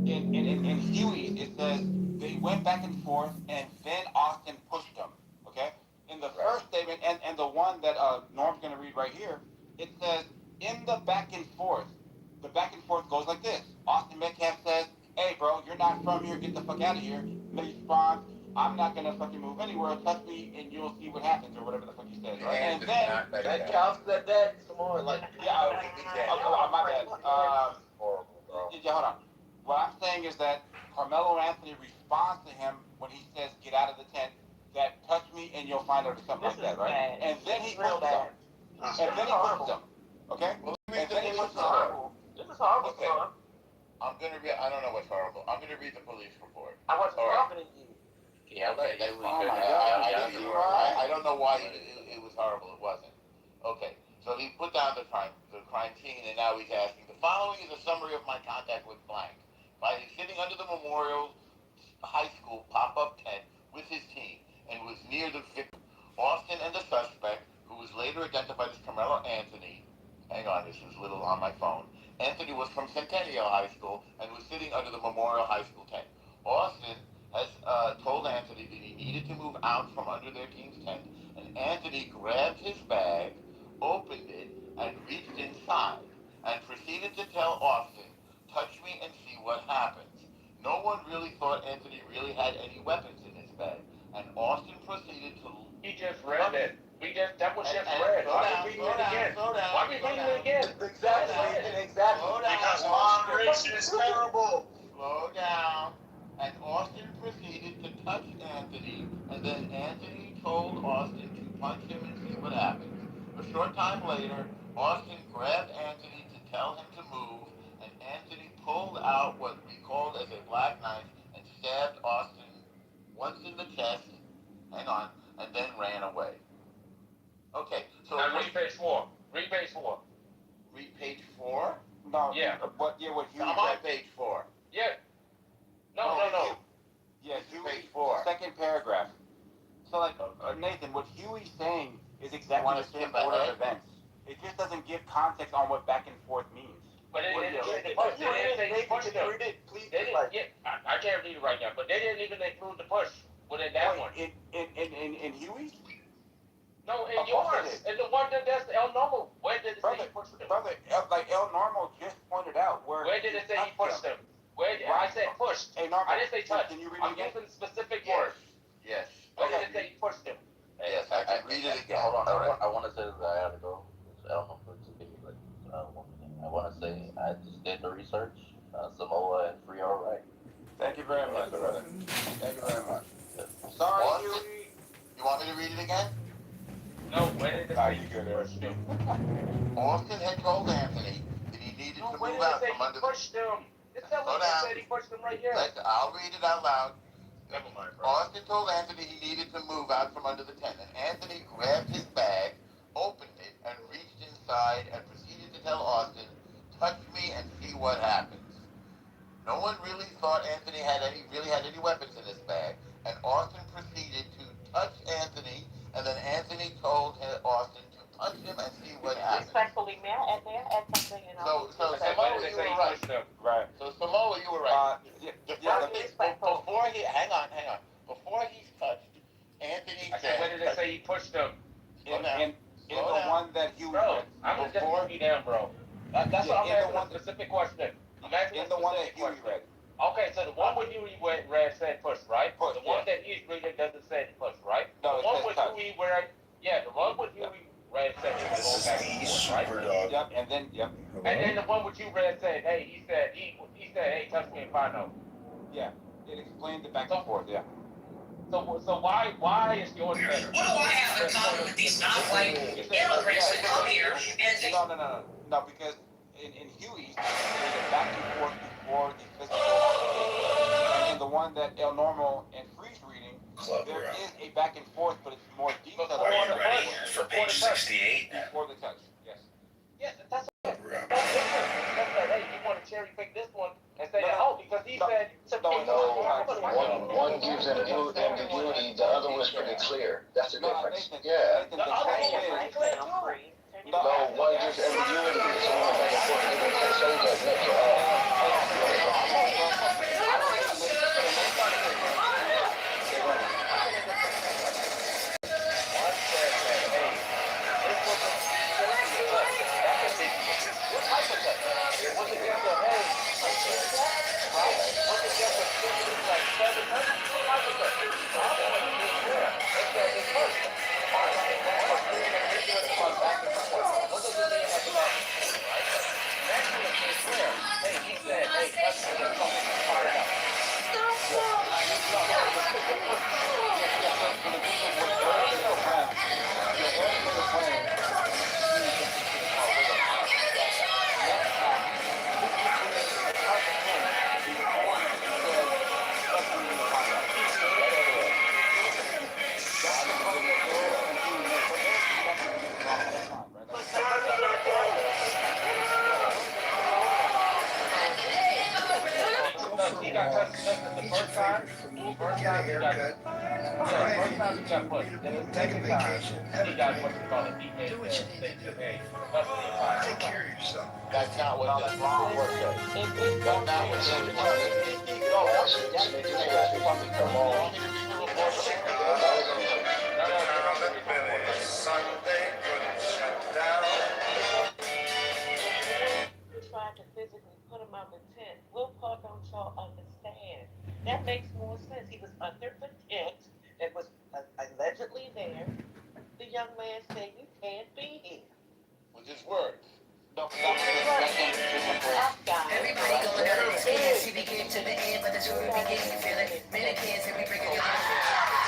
In Huey, it says they went back and forth, and then Austin pushed them. Okay? In the first statement, and the one that Norm's going to read right here, it says, in the back and forth goes like this. Austin Metcalf says, hey, bro, you're you're not from here, get the fuck out of here. And he responds, I'm not gonna fucking move anywhere, touch me and you'll see what happens, or whatever the fuck he says, right? And then That counts as that some more. Like, yeah, my bad. Yeah, hold on. What I'm saying is that Carmelo Anthony responds to him when he says, "Get out of the tent." That touch me and you'll find out or something like that, right? And then he pushes him. And then he pushes him. Okay? And then he pushes him. This is horrible, Okay. son. I'm gonna read. I don't know what's horrible. I'm gonna read the police report. I wasn't talking to you. Yeah, Okay, but that's you fine. I don't know why it was horrible. It wasn't. Okay, so he put down the crime scene, and now he's asking. The following is a summary of my contact with blank. By sitting under the Memorial High School pop-up tent with his team, and was near the victim, Austin, and the suspect, who was later identified as Carmelo Anthony. Hang on, this is a little on my phone. Anthony was from Centennial High School and was sitting under the Memorial High School tent. Austin has told Anthony that he needed to move out from under their team's tent, and Anthony grabbed his bag, opened it, and reached inside, and proceeded to tell Austin, touch me and see what happens. No one really thought Anthony really had any weapons in his bag, and Austin proceeded to... He just read it. That was just read. Why are we reading it again? Why are we reading it again? Exactly. Because moderation is terrible. Slow down. And Austin proceeded to touch Anthony, and then Anthony told Austin to punch him and see what happens. A short time later, Austin grabbed Anthony to tell him to move, and Anthony pulled out what we called as a black knife and stabbed Austin once in the chest, hang on, and then ran away. Okay, so... Now read page 4. Read page 4. Read page 4? No. Yeah. What Huey I'm on page 4. Yeah. No. Yeah, Huey, second paragraph. So, like, Nathan, what Huey's saying is exactly the same order of events. It just doesn't give context on what back and forth means. But they didn't say he pushed him. I can't read it right now, but they didn't even include the push within that one. In Huey's? No, in yours. And the one that's El Normal. Where did it say he pushed him? Brother, like El Normal just pointed out where did it say he pushed him? I said pushed. Hey, Normal, I didn't say touch. Can you read I'm it again? using specific words. Yes. Where did it say he pushed him? Yes, I can read it again. Hold on, I want to say that I have to go. I don't know if it's give me like 1 minute. I want to say I just did the research. Samoa and Free are right. Thank you very much, brother. Thank you very much. Sorry, Huey. You want me to read it again? No, where did it say he pushed him? Austin had told Anthony that he needed to move out from under the... Pushed him. It said he pushed him right here. I'll read it out loud. Never mind, bro. Austin told Anthony he needed to move out from under the tent, and Anthony grabbed his bag, opened it, and reached inside and proceeded to tell Austin, touch me and see what happens. No one really thought Anthony really had any weapons in his bag, and Austin proceeded to touch Anthony, and then Anthony told Austin to punch him and see what happens. Respectfully, may I add something? So Samoa, you were right. Right. So Samoa, you were right. The first thing, before he's touched, Anthony said... Where did it say he pushed him? In the one that Huey read. I'm gonna just put you down, bro. That's what I'm asking a specific question. I'm asking in the one that Huey read. Okay, so the one where Huey read said push, right? The one that he's reading doesn't say push, right? No, the one with Huey read, the one with Huey read said push, right? Yep, and then And then the one with you read said, hey, he said, hey, touch me and find out. Yeah, it explained the back and forth. Yeah. So why is yours better? What do I have in common with these non-white immigrants that come here and they... No, because in Huey's, there's a back and forth before the physical altercation. And in the one that El Normal and Freeze reading, there is a back and forth, but it's more detailed. Are you ready for page 68? Before the touch, yes. Yes, that's different. Hey, you want to cherry pick this one and say because he said... One gives ambiguity, the other was pretty clear. That's the difference. Yeah. The other one was clear too. No, one gives ambiguity, so one back and forth, and then say that Was it just a, hey, what's it just a Listen, the first time he got pushed. Then the second time he got what you call it. He made the thing to pay custody of my. Take care of yourself. That's not what the Supreme Court said. That's not what the Supreme Court said. No, actually, you can make that speak come on. You want me to read the report? Sunday couldn't shut down. Trying to physically put him out the tent. What part don't y'all understand? That makes more sense. He was under the tent that was allegedly there. The young man said, "You can't be here." With his words. No, but that can't be physical. Everybody going out of experience, we begin to the end, but that's where we begin, you feel it? Mannequins and we bring it down.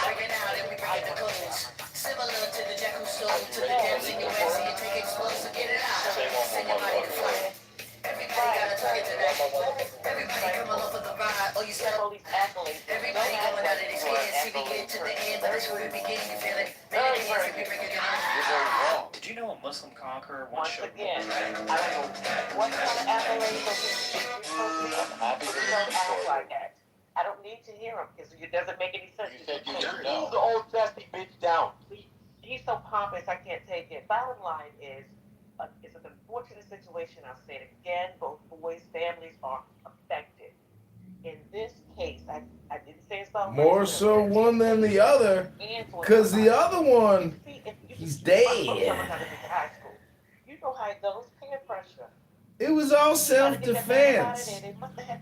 Bring it out and we bring it the codes. Similar to the jack who stole, to the dance in your ways, so you take explosive, get it out. Send your body to fight. Everybody got a target tonight. Everybody come along for the ride. Oh, you stop. Everybody going out of experience, we begin to the end, but that's where we begin, you feel it? Mannequins and we bring it down. Did you know a Muslim conqueror once showed Again, I don't know what kind of accolades or don't act like that. I don't need to hear him because it doesn't make any sense. You said you didn't He's know. the old dusty bitch down. He's so pompous, I can't take it. Bottom line is, it's an unfortunate situation. I'll say it again. Both boys' families are affected. In this case, I didn't say it's about More so one than the other, because the other one, he's dead. You know how it goes, peer pressure. It was all self-defense.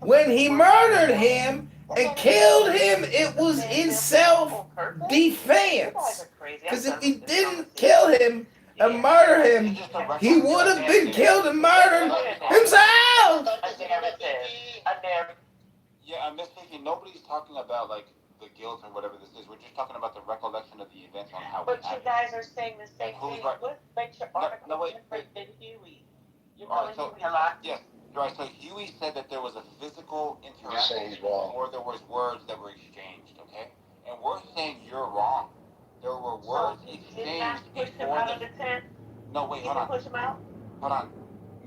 When he murdered him and killed him, it was in self-defense. Because if he didn't kill him and murder him, he would have been killed and murdered himself. Yeah, I'm just thinking, nobody's talking about, like, the guilt or whatever this is. We're just talking about the recollection of the events on how But it happened. you guys are saying the same thing. Right? What makes your article wait. different than Huey? You're All right, calling so, Huey a lot. yes, right, so Huey said that there was a physical You're interaction saying he's wrong. or there was words that were exchanged, okay? And we're saying you're wrong. There were words exchanged Push him before out of the tent. No, wait, You hold on. push him out. Hold on.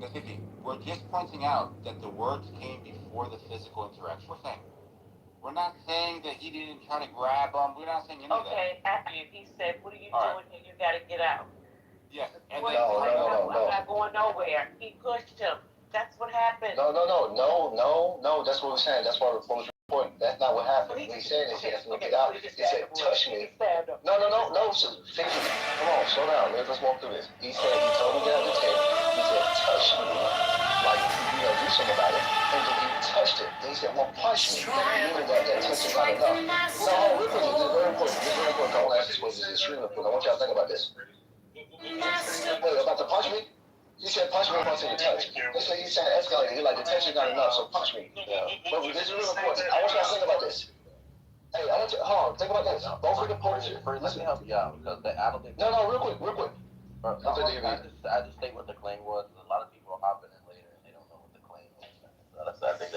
Miss Vicky, we're just pointing out that the words came before the physical interaction. We're saying. We're not saying that he didn't try to grab him. We're not saying any of that. Okay, after he said, "What are you doing here? You got to get out." Yes. And No. I'm not going nowhere. He pushed him. That's what happened. No. That's what we're saying. That's why the police report. That's not what happened. What he said is he has to get out. He said, "Touch me." No. Come on, slow down. Let's walk through this. He said he told me to get out of the tent. He said, "Touch me," like do something about it. And then he touched it. Then he said, "Well, punch me." Meaning that touch is not enough. No, real quick, this is very important. I want to ask this question. This is extremely important. I want y'all to think about this. Wait, about the punch me? He said punch me once in the touch. Listen, he said escalated. He like the tension's not enough, so punch me. Yeah. But this is real important. I want y'all to think about this. Hey, I want you hold on, think about this. Both of the police. Let me help you out because I don't think. No, real quick. I just state what the claim was. A lot of people are hopping in later and they don't know what the claim was. I think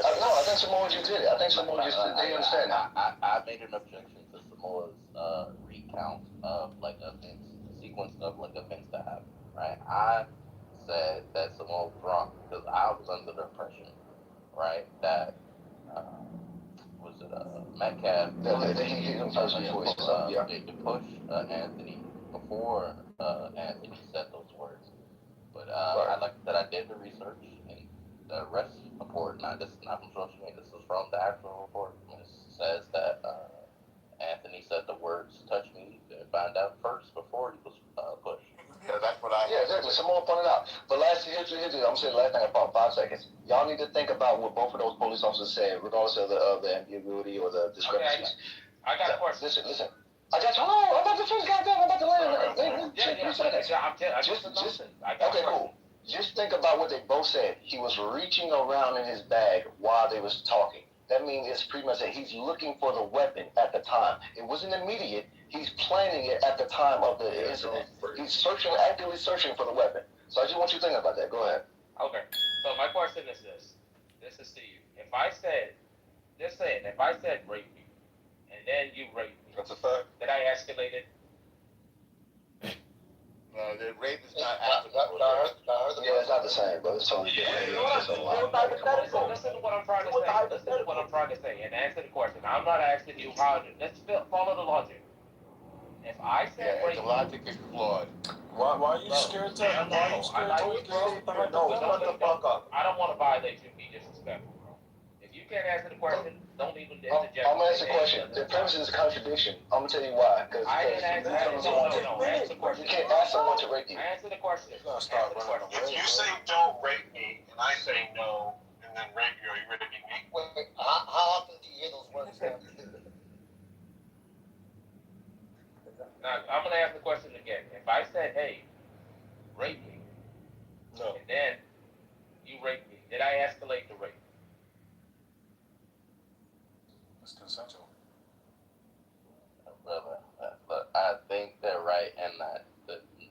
Samoa just did it. I think Samoa just did it. They understand that. I made an objection to Samoa's recount of like events, sequence of like events that happened. Right? I said that Samoa was wrong because I was under the impression, right, that was it Metcalf? He first before They push Anthony before Anthony said those words. But I like that I did the research and the arrest report. Now this is not from social media. This is from the actual report. And it says that Anthony said the words "touch me" and find out first before he was pushed. Yeah, that's what I. Yeah, exactly. Someone pointed out. But here's I'm gonna say the last thing in about 5 seconds. Y'all need to think about what both of those police officers said, regardless of the ambiguity or the discrepancies. Okay, I got a question. Listen. I got you. I'm about to finish. Goddamn, I'm about to land. Okay, cool. Just think about what they both said. He was reaching around in his bag while they was talking. That means it's pretty much that he's looking for the weapon at the time. It wasn't immediate. He's planning it at the time of the incident. He's actively searching for the weapon. So I just want you to think about that. Go ahead. Okay. So my question is this. This is to you. If I said rape me, and then you raped me. That's a fact. That I escalated. The rape is not applicable. Yeah, it's not the same, bro. It's totally different. It's just a lot. Listen to what I'm trying to say. Listen to what I'm trying to say and answer the question. I'm not asking you how to. Let's follow the logic. If I said the logic is flawed. Why are you scared to? Why are you scared to engage with the hypothetical? I don't want to violate you and be disrespectful, bro. If you can't answer the question, don't even interject. I'm gonna answer the question. The premise is a contradiction. I'm gonna tell you why. Because I didn't answer. No. Answer the question. You can't ask someone to rape you. Answer the question. Stop running away. If you say don't rape me, and I say no, and then rape you, are you raping me? Wait, how often do you hear those words? Now, I'm going to ask the question again. If I said, hey, rape me, and then you rape me, did I escalate the rape? It's consensual. Brother, look, I think they're right in that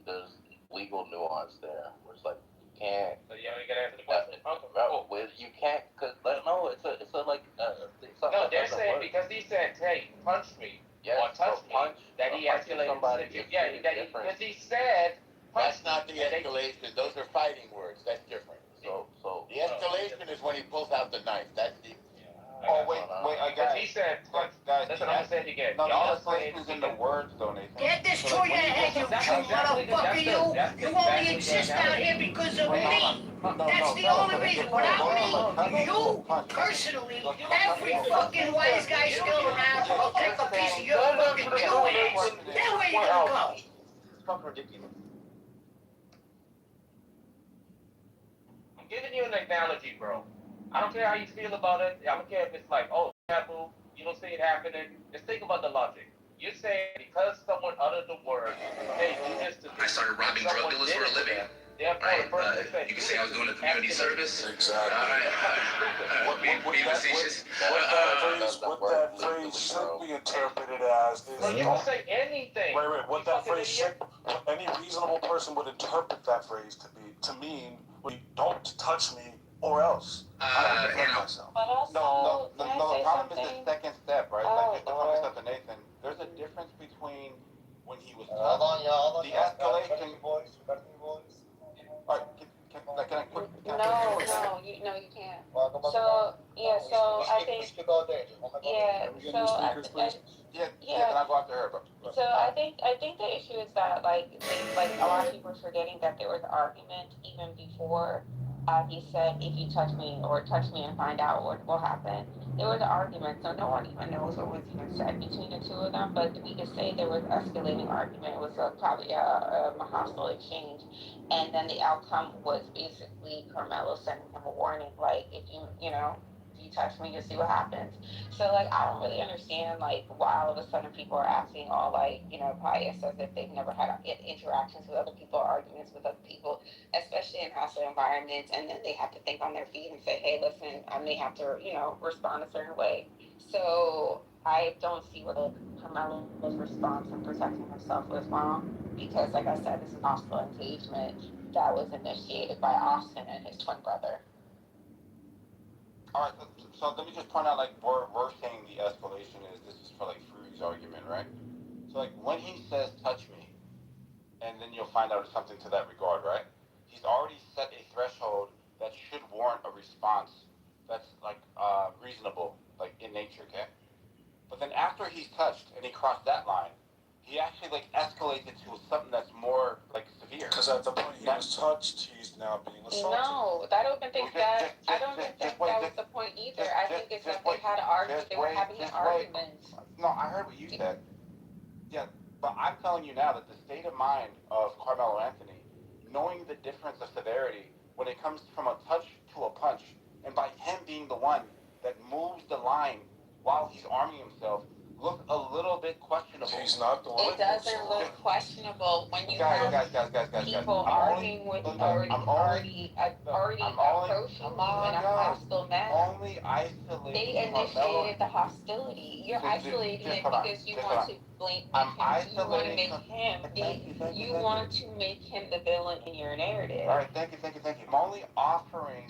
there's legal nuance there. Where it's like, you can't. So you only got to answer the question? You can't, because, no, it's a like, no, they're saying, because he said, hey, punch me. Yes, or touch me, that he escalated the situation. Yeah, because he said, that's not the escalation. Those are fighting words. That's different. So the escalation is when he pulls out the knife. That's the. Oh wait, I got it. He said, guys, listen, I'm gonna say it again. No, the escalation is in the words, though, Nathan. Get this through your head, you motherfucker, you! You only exist out here because of me! That's the only reason. Without me, you, personally, every fucking wise guy still around will take a piece of your fucking doing ass. Then where you gonna go? It's fucking ridiculous. I'm giving you an analogy, bro. I don't care how you feel about it. I don't care if it's like, oh, taboo, you don't see it happening. Just think about the logic. You're saying because someone uttered the word, hey, do this to me. I started robbing drug dealers for a living. Right? You can say I was doing a community service. Exactly. All right. Being facetious. What that phrase should be interpreted as is. So you can say anything. Wait. What that phrase should, any reasonable person would interpret that phrase to mean, don't touch me or else. I don't defend myself. But also, The problem is the second step, right? Like just to put this up to Nathan, there's a difference between when he was touched, the escalation. Alright, can I quick? No, you can't. So, yeah, so I think, yeah, Can I go after her, bro? So I think the issue is that like a lot of people are forgetting that there was an argument even before he said if you touch me and find out what will happen. There was an argument, so no one even knows what was even said between the two of them. But we could say there was an escalating argument. It was probably a hostile exchange, and then the outcome was basically Carmelo sending him a warning, like if you touch me, you'll see what happens. So like I don't really understand like why all of a sudden people are acting all like pious as if they've never had interactions with other people or arguments with other people, especially in hostile environments, and then they have to think on their feet and say, hey, listen, I may have to respond a certain way. So I don't see what Carmelo's response in protecting himself was wrong, because like I said, this is a hostile engagement that was initiated by Austin and his twin brother. Alright, so let me just point out, like, we're saying the escalation this is for, like, Fury's argument, right? So, like, when he says, touch me, and then you'll find out something to that regard, right? He's already set a threshold that should warrant a response that's, like, reasonable, like, in nature, okay? But then after he's touched and he crossed that line, he actually, like, escalates it to something that's more, like, severe. Because at the point he was touched, he's now being assaulted. No, I don't even think that was the point either. I think it's that they had an argument. They were having an argument. No, I heard what you said. Yeah, but I'm telling you now that the state of mind of Carmelo Anthony, knowing the difference of severity when it comes from a touch to a punch, and by him being the one that moves the line while he's arming himself, look a little bit questionable. He's not the one. It doesn't look questionable when you have people arguing with already approaching you in a hostile manner. They initiated the hostility. You're isolating it because you want to blame him. You want to make him the villain in your narrative. All right, thank you. I'm only offering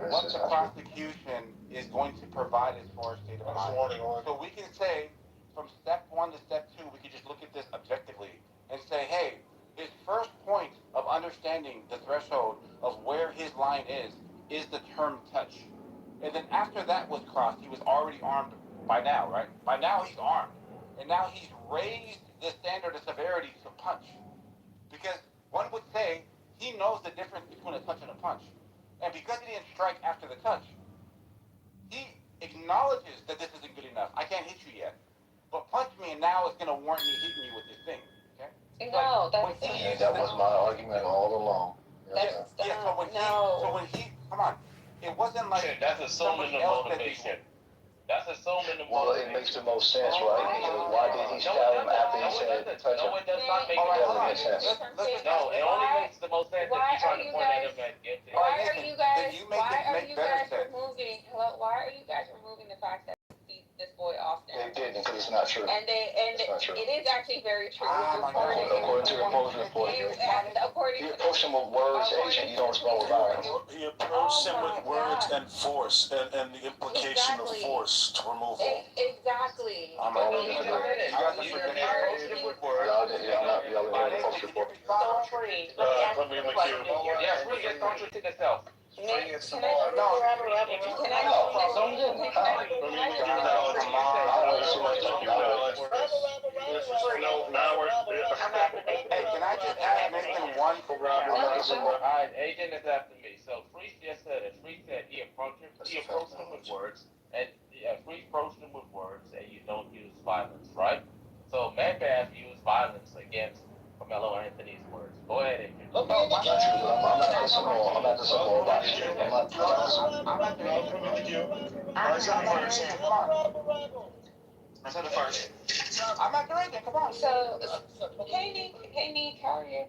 what the prosecution is going to provide as far as state of mind. So we can say, from step 1 to step 2, we can just look at this objectively and say, hey, his first point of understanding the threshold of where his line is the term touch. And then after that was crossed, he was already armed by now, right? By now he's armed. And now he's raised the standard of severity to punch. Because one would say he knows the difference between a touch and a punch. And because he didn't strike after the touch, he acknowledges that this isn't good enough. I can't hit you yet. But punch me and now it's going to warrant me hitting you with this thing. Okay? No, Like, that was my argument all along. So when he, come on, it wasn't like that's assuming the motivation. That's assuming the motivation. Well, it makes the most sense, right? Because why did he stab him after he said touch him? No, it does not make sense. No, it only makes the most sense if you're trying to point at him at guilty. Why are you guys removing? Hello, why are you guys removing the fact that this boy Austin? They didn't, because it's not true. And it is actually very true. According to the opposing report. He approached him with words, agent, you don't respond with violence. He approached him with words and force, and the implication of force to remove him. Exactly. Y'all didn't hear the post report. Put me in the queue. Yes, we get contradict itself. Can I just ask Nathan one? Alright, agent is after me. So Freeze just said it. Freeze said he approached him with words, and Freeze approached him with words, and you don't use violence, right? So Manbath used violence against Carmelo Anthony's words. Go ahead, agent. I'm not the support about it. I said it first. I'm not doing it. Come on. So, hey Nick, how are you?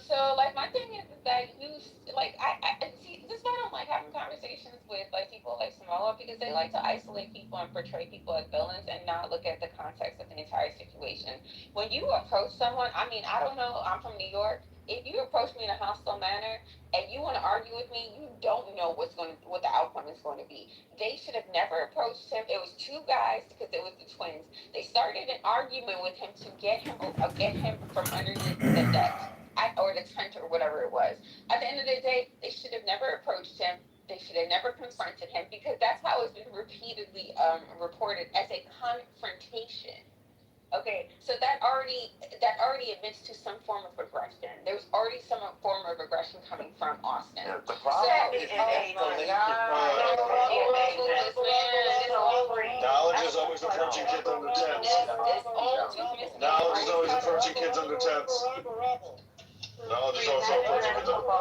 So like my thing is that you like I see this is why I don't like having conversations with like people like Samoa, because they like to isolate people and portray people as villains and not look at the context of the entire situation. When you approach someone, I mean, I don't know, I'm from New York. If you approach me in a hostile manner and you want to argue with me, you don't know what the outcome is going to be. They should have never approached him. It was two guys because it was the twins. They started an argument with him to get him from underneath the deck. Or the tent or whatever it was. At the end of the day, they should have never approached him. They should have never confronted him, because that's how it's been repeatedly reported as a confrontation. Okay, so that already admits to some form of aggression. There's already some form of aggression coming from Austin. Yeah, the problem is knowledge is always approaching kids under 10. Knowledge is always approaching kids under 10. Knowledge is also approaching kids under 10.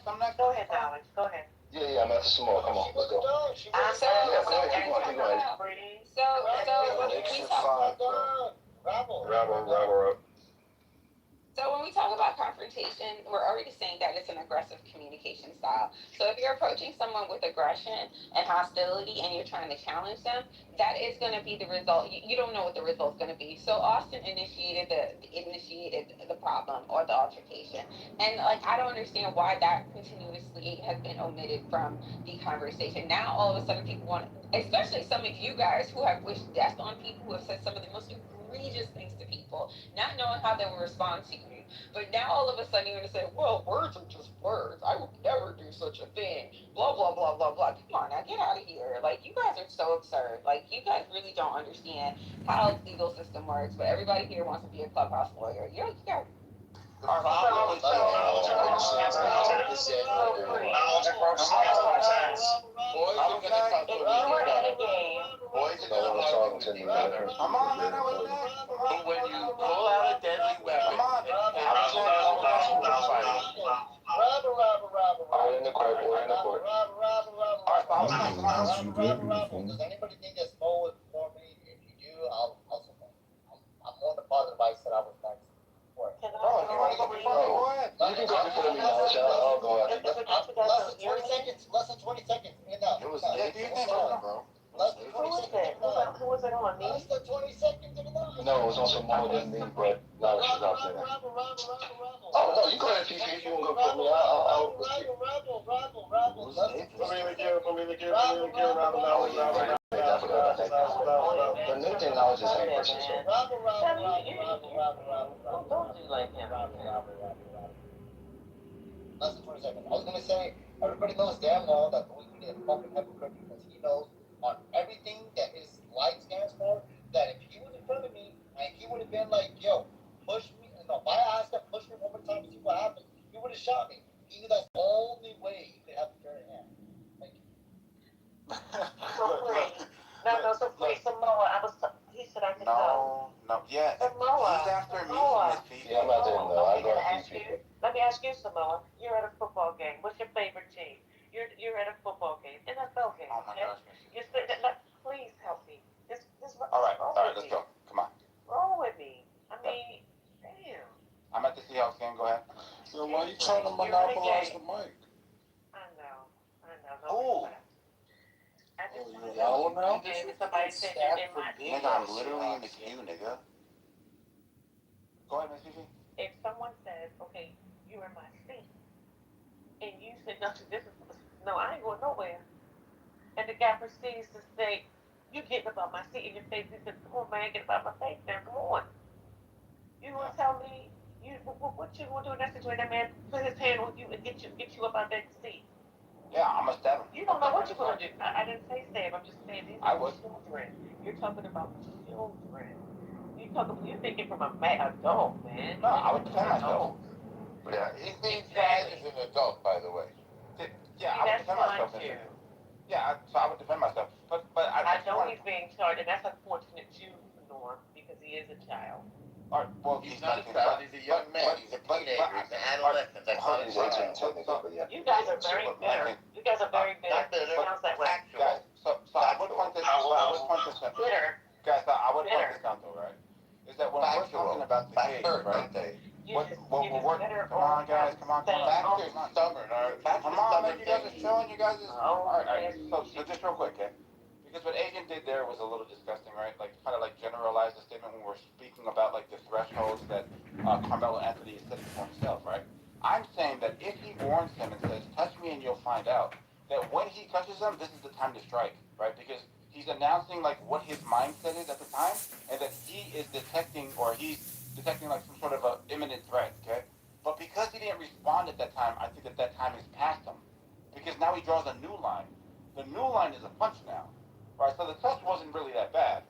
I'm next. Go ahead, Knowledge. Go ahead. Yeah, I'm after some more. Come on, let's go. Keep going. So when we talk about confrontation, we're already saying that it's an aggressive communication style. So if you're approaching someone with aggression and hostility and you're trying to challenge them, that is going to be the result. You don't know what the result's going to be. So Austin initiated the problem or the altercation. And like, I don't understand why that continuously has been omitted from the conversation. Now all of a sudden people want, especially some of you guys who have wished death on people, who have said some of the most egregious things to people, not knowing how they will respond to you. But now all of a sudden you're going to say, well, words are just words. I would never do such a thing. Blah, blah, blah, blah, blah. Come on, now get out of here. Like, you guys are so absurd. Like, you guys really don't understand how the legal system works. But everybody here wants to be a clubhouse lawyer. You got when you pull out a deadly weapon, We're in the court. Does anybody think that Mo would for me? If you do, I'll support. I'm more the positive I said I was next. You want to go before me? You can go before me now, I'll go after you. Less than 20 seconds. Enough. It was bro. Less than 20 seconds. Who was it on? Me? Less than 20 seconds. No, it was also more than me, but now it's just out there. Oh, no, you go ahead, TC, if you want to go before me. I'll Put me in the queue, round. But Nick acknowledged the same person. Robert. Don't do like him. Listen for a second. I was gonna say everybody knows damn well that Louis is a fucking hypocrite because he knows on everything that his light stands for that if he was in front of me and he would have been like, yo, push me, if I asked him, push me one more time to see what happens, he would have shot me. He knew that's the only way he could have a fair hand. Thank you. So please, Samoa, he said I could go. No, yeah. Samoa. He's after me, Miss Fifi. Yeah, I'm not doing that. I go to Let me ask you, Samoa. You're at a football game. What's your favorite team? You're at a football game, NFL game. Oh my gosh, Miss Fifi. You're please help me. All right, let's go. Come on. Roll with me. I mean, damn. I'm at the Seahawks game. Go ahead. So why are you trying to monopolize the mic? I know. Oh. I just want to know now? if somebody said that in my Nigga, I'm literally in the queue, nigga. Go ahead, Miss Fifi. If someone says, okay, you're in my seat, and you said, no, I ain't going nowhere, and the guy proceeds to say, you getting about my seat in your face, he said, come on, man, get about my face now, come on. You gonna tell me, what you gonna do in that situation? That man put his hand on you and get you up out that seat. Yeah, I'm gonna stab him. You don't know what you're gonna do. I didn't say stab, I'm just saying these I are would. children. You're talking about children. You're thinking from a adult, man. No, I would defend myself. Yeah, he's being tried as an adult, by the way. Yeah, I would defend myself. Yeah, so I would defend myself. But I know he's being charged, and that's unfortunate too, Norm, because he is a child. All right, well, he's not a child. He's a young man. He's a teenager. He's an adolescent. That's not a child. You guys are very bitter. You guys are very bitter. Not bitter. Sounds that way. Guys, so I would point this out. Bitter. Guys, I would point this out though, right? Is that when we're talking about the case, right? What we're come on, guys, come on. Factor's stubborn, all right? Come on, man, you guys are chilling. You guys is all right. So just real quick, okay? Because what Agent did there was a little disgusting, right? Like, kind of like generalize the statement when we're speaking about like the thresholds that Carmelo Anthony is setting for himself, right? I'm saying that if he warns him and says, touch me and you'll find out, that when he touches him, this is the time to strike, right? Because he's announcing like what his mindset is at the time, and that he is detecting, or he's detecting like some sort of a imminent threat, okay? But because he didn't respond at that time, I think that time is past him. Because now he draws a new line. The new line is a punch now. Right, so the touch wasn't really that bad.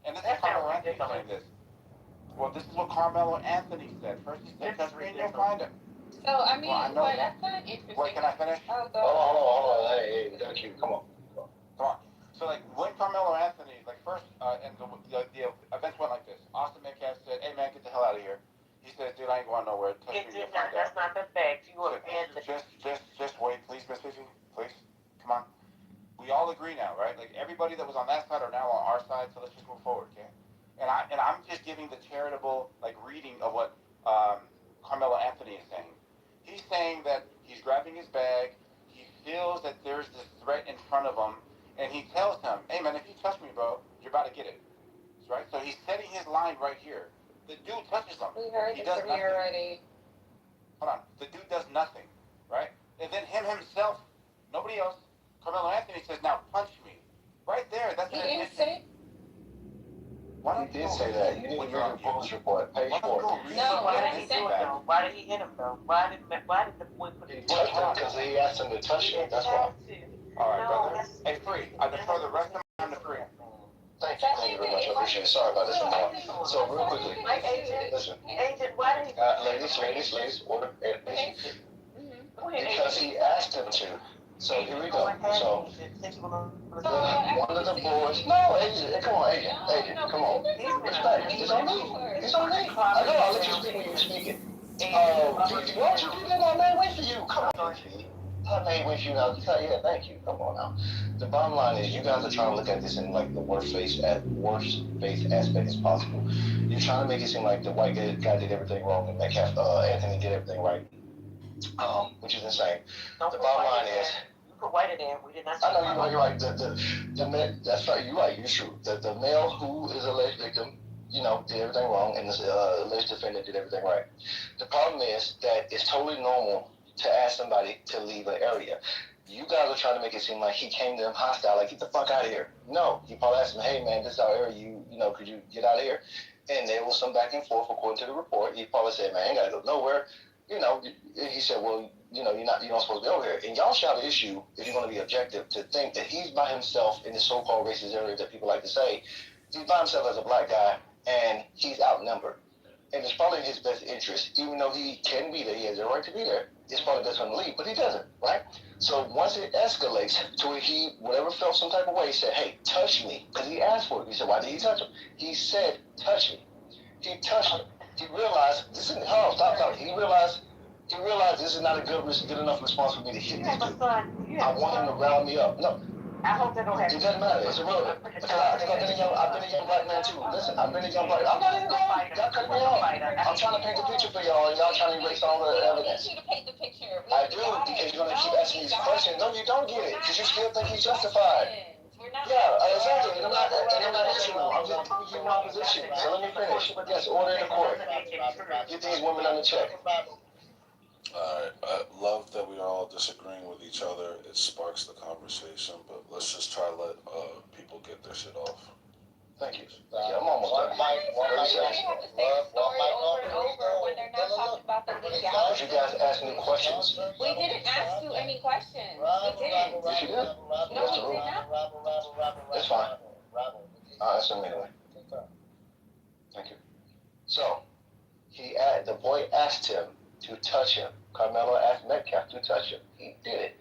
And this is Carmelo Anthony saying this. Well, this is what Carmelo Anthony said. First he said, touch me and you'll find him. So, I mean, well, that's kind of interesting. Wait, can I finish? Oh, go Hold on. Hey, thank you. Come on. So, like, when Carmelo Anthony, like, first, and the events went like this. Austin Metcalf said, hey, man, get the hell out of here. He said, dude, I ain't going nowhere. Touch me and you'll find out. That's not the fact. You were Just wait, please, Miss Fifi. Please. Come on. We all agree now, right? Like everybody that was on that side are now on our side, so let's just move forward, okay? And I'm just giving the charitable like reading of what Carmelo Anthony is saying. He's saying that he's grabbing his bag, he feels that there's this threat in front of him, and he tells him, hey man, if you touch me, bro, you're about to get it. Right? So he's setting his line right here. The dude touches him. We heard this from you already. Hold on. The dude does nothing, right? And then himself, nobody else. Carmelo Anthony says, now punch me. Right there. That's he didn't say. He did say that. You didn't read the police report. Page 4. No, what did he say? Why did he hit him though? Why did the boy put his touched him because he asked him to touch him. That's why. All right, brother. Hey, Free. I defer the rest of my time to Free. Thank you very much. I appreciate it. Sorry about this, Lamar. So real quickly, listen. Agent, why did he? Ladies, order. Because he asked him to. So here we go. So one of the boys. No, Agent, come on, Agent, come on. Respect. It's on me. It's on me. I know. I'll let you speak when you're speaking. Why don't you do that? I made wait for you. Come on, I made wait for you now. Yeah, thank you. Come on now. The bottom line is, you guys are trying to look at this in like the worst faith aspect as possible. You're trying to make it seem like the white guy did everything wrong and Metcalf, Anthony did everything right. Which is insane. The bottom line is. White in there. We did not. I know you're right. The that's right. You're right. You're true. The male who is alleged victim, did everything wrong, and the alleged defendant did everything right. The problem is that it's totally normal to ask somebody to leave an area. You guys are trying to make it seem like he came to him hostile, like, get the fuck out of here. No, he probably asked him, hey man, this is our area, you know, could you get out of here? And there was some back and forth according to the report. He probably said, man, I ain't gotta go nowhere. You know, he said, well, you know, you're not supposed to be over here. And y'all should have an issue, if you're going to be objective, to think that he's by himself in this so-called racist area that people like to say. He's by himself as a black guy, and he's outnumbered. And it's probably in his best interest, even though he can be there, he has the right to be there. It's probably best for him to leave, but he doesn't, right? So once it escalates to where he, whatever felt some type of way, he said, hey, touch me. Because he asked for it. He said, why did he touch him? He said, touch me. He touched him. He realized, this isn't, stop. He realized this is not a good enough response for me to hit this dude. I want him to round me up. No. I hope they don't have. It doesn't matter. It's irrelevant. Because I've been a young black man too. Listen, I've been a young black. I'm not even going. Y'all cut me off. I'm trying to paint the picture for y'all, and y'all trying to erase all the evidence. You to paint the picture. I do, because you're gonna keep asking these questions. No, you don't get it, because you still think he's justified. Yeah, exactly. And I'm not answering you. I'm just giving you my position. So let me finish. Yes, order in the court. Get these women on the check. Alright, I love that we are all disagreeing with each other. It sparks the conversation, but let's just try to let people get their shit off. Thank you. Yeah, I'm almost done. They have the same story over and over when they're not talking about the legality. But you guys asked me questions. We didn't ask you any questions. We didn't. Yes, you did. No, we did not. It's fine. I'll answer them anyway. Thank you. So, the boy asked him to touch him. Carmelo asked Metcalf to touch him. He did it.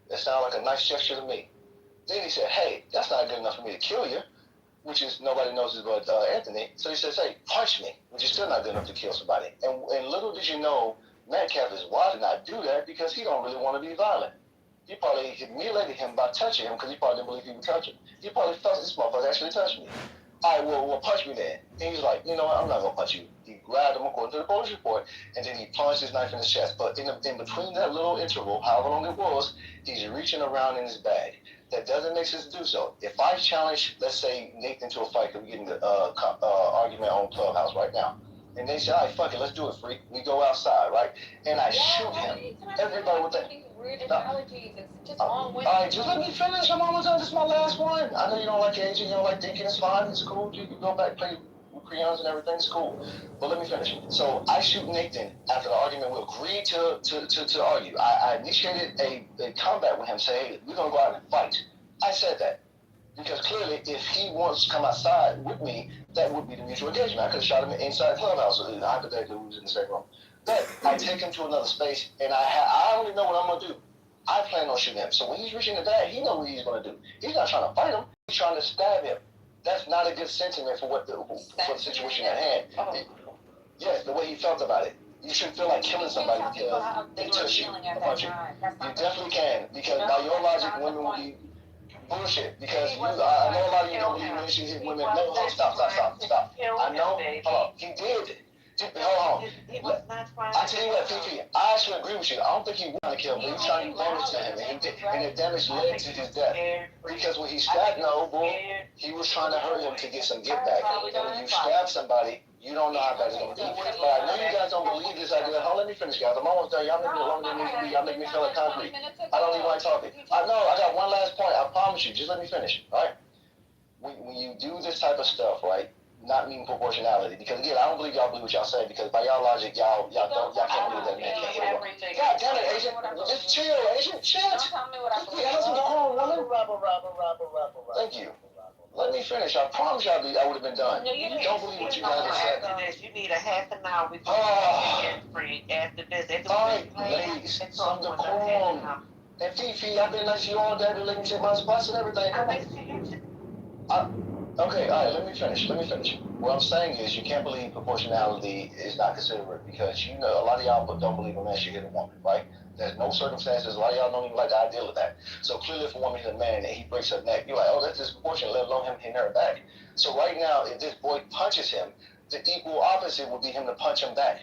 That sounded like a nice gesture to me. Then he said, hey, that's not good enough for me to kill you, which is, nobody knows this but Anthony. So he says, hey, punch me, which is still not good enough to kill somebody. And little did you know, Metcalf is why did not do that, because he don't really want to be violent. He probably humiliated him by touching him, because he probably didn't believe he would touch him. He probably felt this motherfucker actually touched me. All right, well, punch me then. And he's like, you know what, I'm not going to punch you. He grabbed him according to the police report, and then he plunged his knife in his chest. But in between that little interval, however long it was, he's reaching around in his bag. That doesn't make sense to do so. If I challenge, let's say, Nathan to a fight, because we're getting the argument on Clubhouse right now, and they say, all right, fuck it, let's do it, freak. We go outside, right? And I shoot him. Everybody would think. Weird analogies. It's just long-winded. All right, just let me finish. I'm almost done. This is my last one. I know you don't like aging, you don't like thinking. It's fine. It's cool. You can go back, play with crayons and everything. It's cool. But let me finish. So I shoot Nathan after the argument. We agreed to argue. I initiated a combat with him, saying, hey, we're going to go out and fight. I said that. Because clearly, if he wants to come outside with me, that would be the mutual engagement. I could have shot him inside the clubhouse. Hypothetically, we was in the same room. But I take him to another space, and I already know what I'm going to do. I plan on shooting him. So when he's reaching the bag, he knows what he's going to do. He's not trying to fight him. He's trying to stab him. That's not a good sentiment for the situation at hand. Yes, the way he felt about it. You shouldn't feel like killing somebody because they touch you. You definitely can, because by your logic, women will be bullshit. Because I know a lot of you don't believe men should hit women. No, stop. I know. Hold on. He did. Hold on. I tell you what, Fifi, I actually agree with you. I don't think he wanted to kill him, but he was trying to do damage to him, and the damage led to his death. Because when he stabbed he was trying to hurt him to get some get back. And when you stab somebody, you don't know how bad it's going to be. But I know you guys don't believe this idea. Let me finish, guys. I'm almost done. Y'all make me longer than it needs to be. Y'all make me feel like concrete. I don't even like talking. I know. I got one last point. I promise you. Just let me finish. All right? When you do this type of stuff, right? Not meaning proportionality, because again, I don't believe y'all believe what y'all say, because by y'all logic, y'all can't believe that man can't hit a woman. God damn it, Agent, just chill, Agent, chill. Don't tell me what I believe. Thank you. Let me finish. I promise y'all I would have been done. No, you don't believe what you guys have said. After this, you need a half an hour before you get free. After this, all right, ladies, some decorum. And Fifi, I've been nice to you all day to let me take my spots and everything. I'm nice to you too. Okay, all right, let me finish. What I'm saying is you can't believe proportionality is not considerate, because you know a lot of y'all don't believe a man should hit a woman, right? There's no circumstances. A lot of y'all don't even like the idea of that. So clearly if a woman hits a man and he breaks her neck, you're like, oh, that's disproportionate, let alone him hitting her back. So right now, if this boy punches him, the equal opposite would be him to punch him back.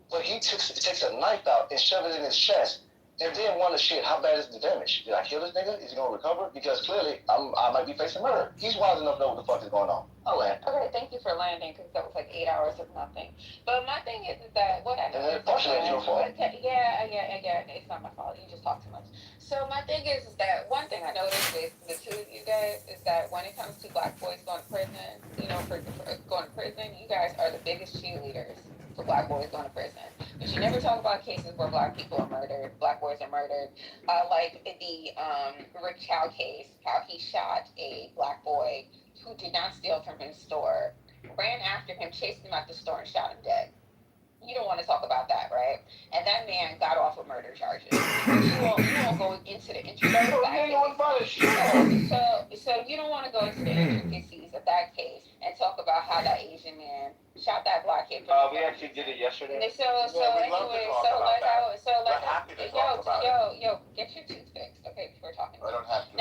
But he takes a knife out and shoves it in his chest, and then wonder, shit, how bad is the damage? Did I kill this nigga? Is he gonna recover? Because clearly, I might be facing murder. He's wise enough to know what the fuck is going on. Oh, man. Okay, thank you for landing because that was like 8 hours of nothing. But my thing is that what I know is partially it's your fault. yeah, it's not my fault. You just talk too much. So my thing is that one thing I noticed with the two of you guys is that when it comes to black boys going to prison, you know, for going to prison, you guys are the biggest cheerleaders for black boys going to prison. But you never talk about cases where black people are murdered, black boys are murdered. Like the Rick Chow case, how he shot a black boy who did not steal from his store, ran after him, chased him out the store, and shot him dead. You don't want to talk about that, right? And that man got off with murder charges. But you won't go into the intricacies of that case. So you don't want to go into the intricacies of that case and talk about how that Asian man shot that black kid. We actually did it yesterday. Yo, get your tooth fixed, okay? Before talking. I don't have to.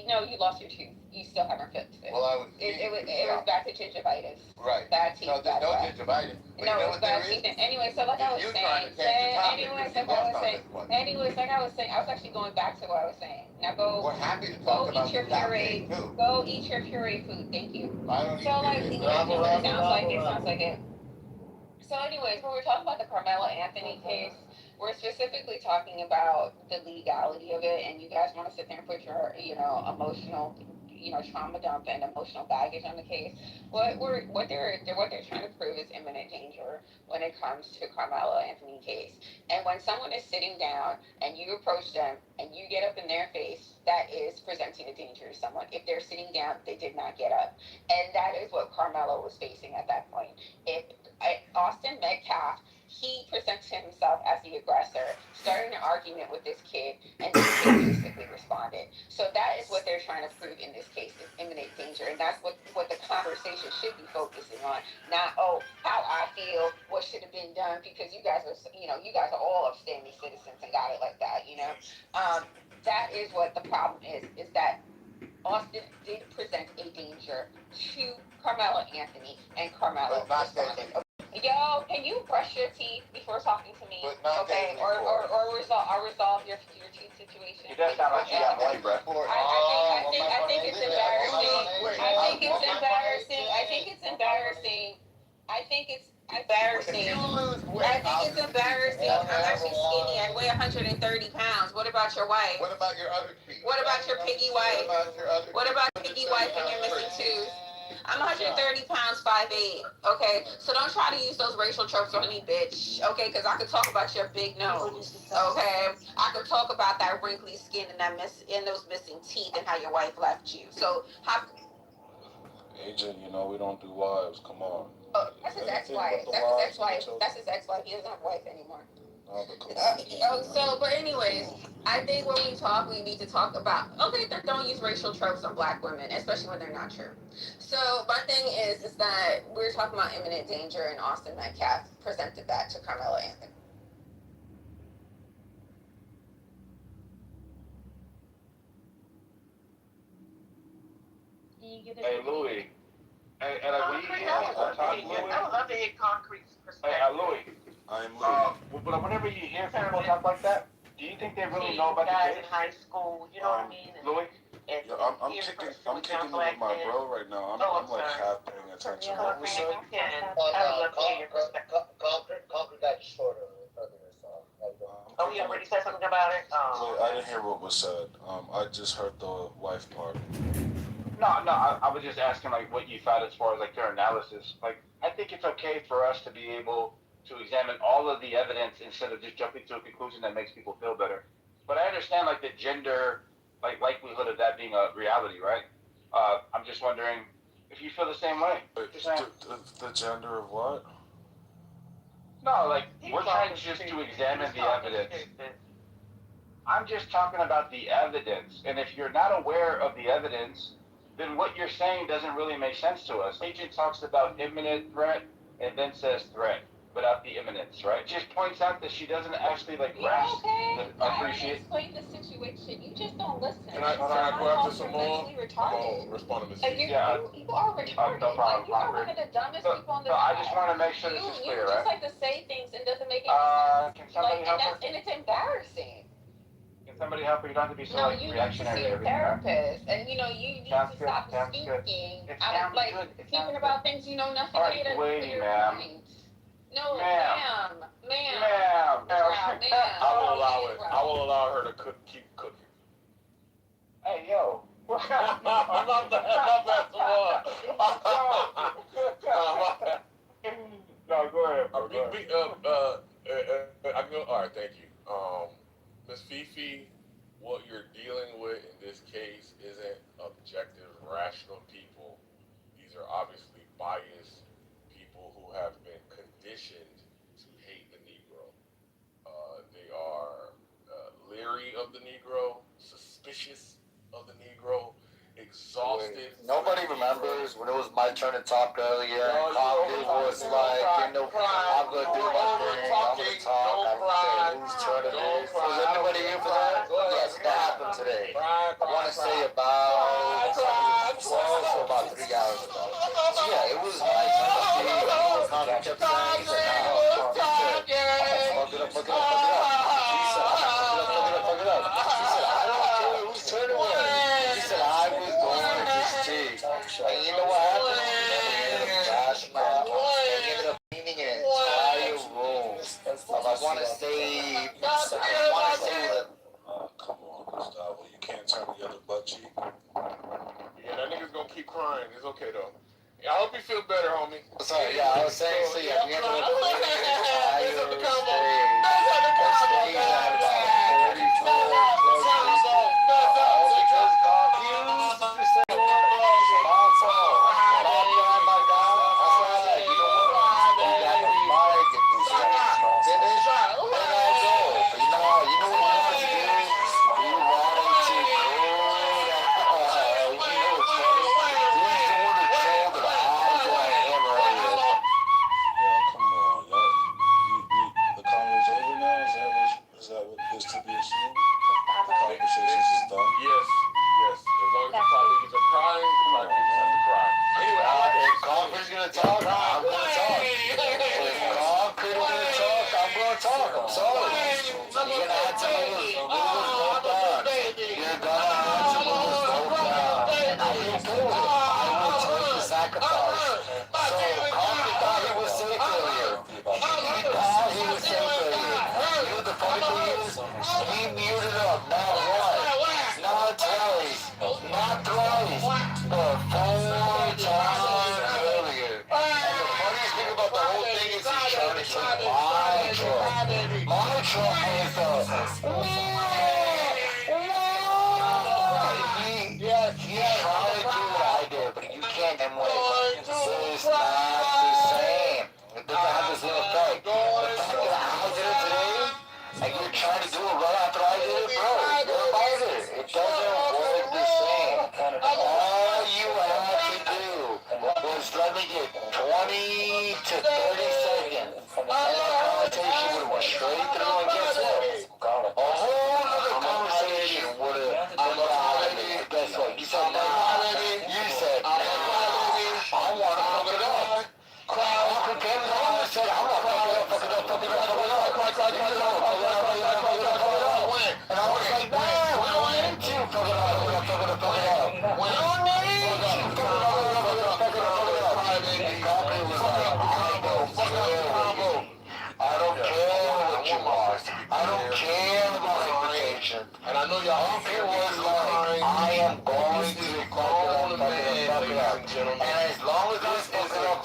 Now you lost your tooth. You still haven't fixed it. Well, it was back to gingivitis. Right. Bad teeth. No, there's no gingivitis. No, it was bad teeth. Anyway, so like I was saying, I was actually going back to what I was saying. Now go. We're happy to talk about eat your puree. Go eat your puree food. Thank you. I don't So like, it sounds like it. So anyways, when we're talking about the Carmelo Anthony case, we're specifically talking about the legality of it, and you guys want to sit there and put your, emotional, trauma dump and emotional baggage on the case. What they're trying to prove is imminent danger when it comes to Carmelo Anthony case. And when someone is sitting down and you approach them and you get up in their face, that is presenting a danger to someone. If they're sitting down, they did not get up, and that is what Carmelo was facing at that point. If Austin Metcalf, he presented himself as the aggressor, started an argument with this kid, and this kid basically responded. So that is what they're trying to prove in this case, is imminent danger, and that's what the conversation should be focusing on. Not, how I feel, what should have been done, because you guys are all upstanding citizens and got it like that, that is what the problem is that Austin did present a danger to Carmelo Anthony, and Carmelo responded. Yo, can you brush your teeth before talking to me? Okay, or resolve your tooth situation. It does sound like you got one breath. I think it's embarrassing. I think it's embarrassing. I think it's embarrassing. I'm actually skinny. I weigh 130 pounds. What about your wife? What about your other feet? What about your piggy wife? What about piggy wife and your missing tooth? I'm 130 pounds, 5'8", okay? So don't try to use those racial tropes on me, bitch, okay? Because I could talk about your big nose, okay? I could talk about that wrinkly skin and those missing teeth and how your wife left you. So how... Agent, we don't do wives. Come on. That's his ex-wife. That's his ex-wife. He doesn't have a wife anymore. But anyways, I think when we talk, we need to talk about, don't use racial tropes on black women, especially when they're not true. So my thing is that we're talking about imminent danger, and Austin Metcalf presented that to Carmelo Anthony. Hey, Louis. Hey, I would love to hear Concrete's perspective. Hey, Louis. I'm Louis. But whenever you hear people talk like that, do you think they really know about the guys case? in high school, you know what I mean? Louis? I'm kicking it with my bro right now. I'm like half paying attention. What was said? Concrete got shorter earlier, so. Oh, you already said something about it? Wait, I didn't hear what was said. I just heard the wife part. No, I was just asking, what you thought as far as, your analysis. I think it's okay for us to be able to examine all of the evidence instead of just jumping to a conclusion that makes people feel better. But I understand, the gender, likelihood of that being a reality, right? I'm just wondering if you feel the same way. The gender of what? No, we're trying just to examine the evidence. I'm just talking about the evidence. And if you're not aware of the evidence, then what you're saying doesn't really make sense to us. Agent talks about imminent threat and then says threat without the imminence, right? Just points out that she doesn't actually grasp appreciate. Explain the situation. You just don't listen. Can I go after some more? Respond to Ms. You are retarded. No problem. You are one of the dumbest people on the planet. I just want to make sure this is clear, right? You just like to say things and doesn't make any sense. Can somebody help her? And it's embarrassing. Can somebody help you. You don't have to be so No, like you need to reactionary. see a therapist, and you need to stop speaking out like speaking about things you know nothing about. Wait, ma'am. No, ma'am. Ma'am. I will allow her to keep cooking. Hey, yo. My bad, Sawan. No, go ahead. I go. All right, thank you. Miss Fifi, what you're dealing with in this case isn't objective, rational people. These are obviously biased people who have been conditioned to hate the Negro. They are leery of the Negro, suspicious of the Negro, exhausted. Nobody remembers when it was my turn to talk earlier. And Coffee was like, I'm gonna do my thing. I'm gonna talk. I don't care whose turn it is. Was anybody here for that? Yes, that happened today. I want to say about 12 or about 3 hours ago. So yeah, it was my turn to speak. Coffee kept saying, he said, no, fuck it up, fuck it up, fuck it up. He said, fuck it up. He said, I don't care whose turn it was. He said, I was going to speak. And you know what happened? He ended up bashing out. He ended up cleaning an entire room. I want to say that. Come on, Gustavo. You can't turn the other butt cheek. Yeah, that nigga's gonna keep crying. It's okay though. I hope you feel better, homie. Sorry, yeah, I was saying, so yeah, we ended up cleaning an entire stage. The stage had about 40 floors. All because Coffee used to say the word. That's all. Behind my guy. That's why I said, you know what? You got the mic and you said, finish, then I'll go. But you know what you wanted to do? You wanted to go down. You know what's funny? He's the one that trolled that I am earlier. Yeah, come on. The conversation's over now? Is that what is to be assumed? The conversations is done? Yes. As long as the crybabies are crying, the crybabies have to cry. Anyway, if Conker's gonna talk, I'm gonna talk. If Conker's gonna talk, I'm gonna talk. I'm sorry. You're gonna have to move both down. You're gonna have to move both down. And I will do it. I will take the sacrifice. So Conker thought he was safe earlier. He thought he was safe earlier. You know the funny thing is, he muted up not once, not twice, not thrice, but 4 times earlier. And the funniest thing about the whole thing is he's trying to take my truck. My truck is he's trying to do what I did, but you can't emulate. It's not the same. It doesn't have the same effect. The fact that I did it today, and you're trying to do it right after I did it, bro, you're about it. It doesn't work the same. All you have to do was let me get 20 to 30 seconds, and the conversation would have went straight through, and guess what? A whole other conversation would have unfolded. Guess what? You said, you said, I want to fuck it up. Uncle Kevin Holmes said, I want to fuck it up. And I was like, man, we don't need to fuck it up. We don't need to fuck it up. And Coffee was like, I don't care what you want. I don't care about information. And I know y'all care was like, I am going to fuck it up. And as long as I fuck it up,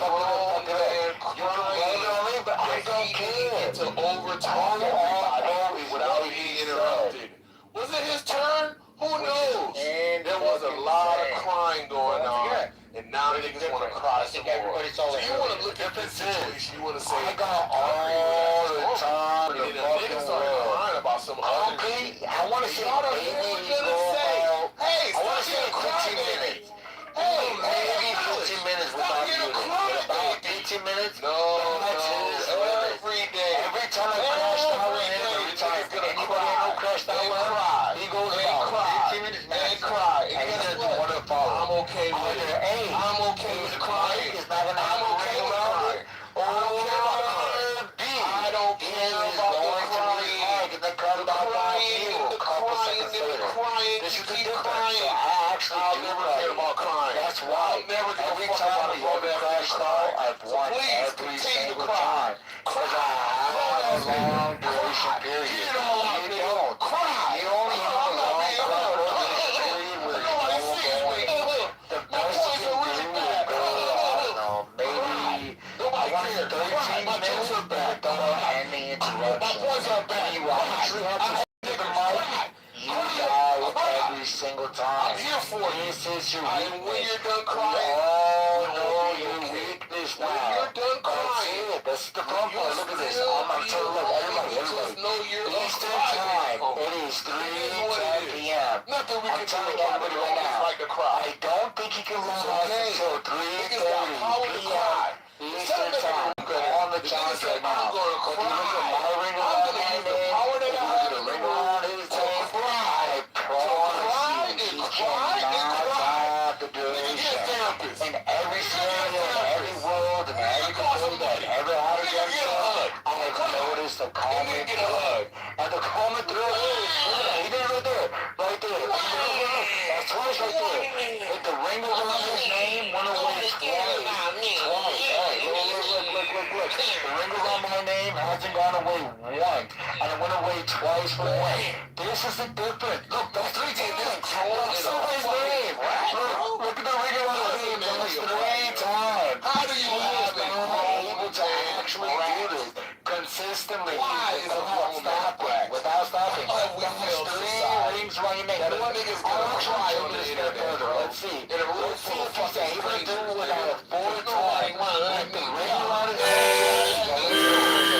you can blame it on me, but I don't care. To overtalk everybody without being interrupted. Was it his turn? Who knows? And there was a lot of crying going on, and now niggas want to cry some more. So you want to look at this situation, you want to say, I got all the time in the fucking world. Crying about some other Okay, I want to say, hey, I want to say 15 minutes. Maybe 15 minutes without muting. But about 15 minutes, every day. Every time I crash out with him, every time anybody I know crashed out with him, he goes about 15 minutes, man. And he doesn't want to follow. I'm okay with it. I'm okay with crying. It's not going to happen. I'm okay with crying. I don't care about the crying. And then cut about 5 people. A couple lifestyle, I've won every single time. Because I have a long duration period. You don't. You only have a long duration period where you know going. The best you can do is go, maybe I want to 13 minutes, but don't end the interruption. When you actually have to speak the mic, you die every single time. This is your weakness. When you're done crying, oh no, your weakness now. When you're done crying, that's the fun part. Look at this. I'm telling you, everybody. Eastern time. It is 3:10 p.m. I'm telling everybody right now. I don't think you can log on until 3:30 p.m. Eastern time. On the challenge right now. If you look at my ring around my name, if you look at the ring around his name, I promise you, he cannot stop the duration. In every scenario, in every world, in every thing that ever happened against him, I've noticed a common thread. And the common thread is, he did it right there. Right there. That's twice right there. If the ring around his name went away twice. Hey, look. The ring around my name hasn't gone away once. And it went away twice for one. This is the difference. Look, those 3 times. That's still his name. Look at the ring around his name. That's 3 times. How do you have been able to actually do this consistently without stopping? That's 3 rings around your name. I'll try to step further. Let's see. Let's see if he's able to do it without a 4 times. Like the ring around his name.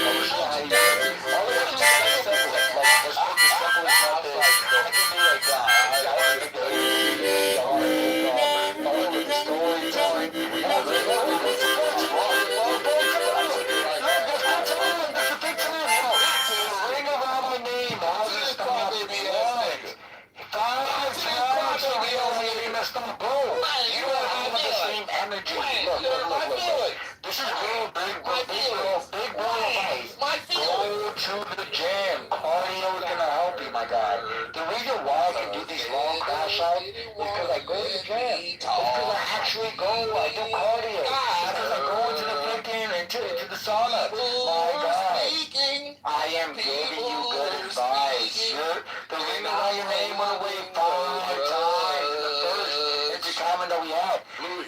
Let's see how you do it. All we have to do is simple. Let's make it simple as something. I can do like that. I can do it. I want to take off. I want to do storytelling. That's the big time. The ring around my name hasn't stopped once. 5 times already messed up, bro. You don't have the same energy. Look. This is real big boy advice. Go to the gym. Cardio is gonna help you, my guy. The reason why I can do these long crash outs is because I go to the gym. It's because I actually go. I do cardio. It's because I go into the freaking into the sauna. My guy, I am giving you good advice. The ring around your name went away 5 times. The first intercomment that we had.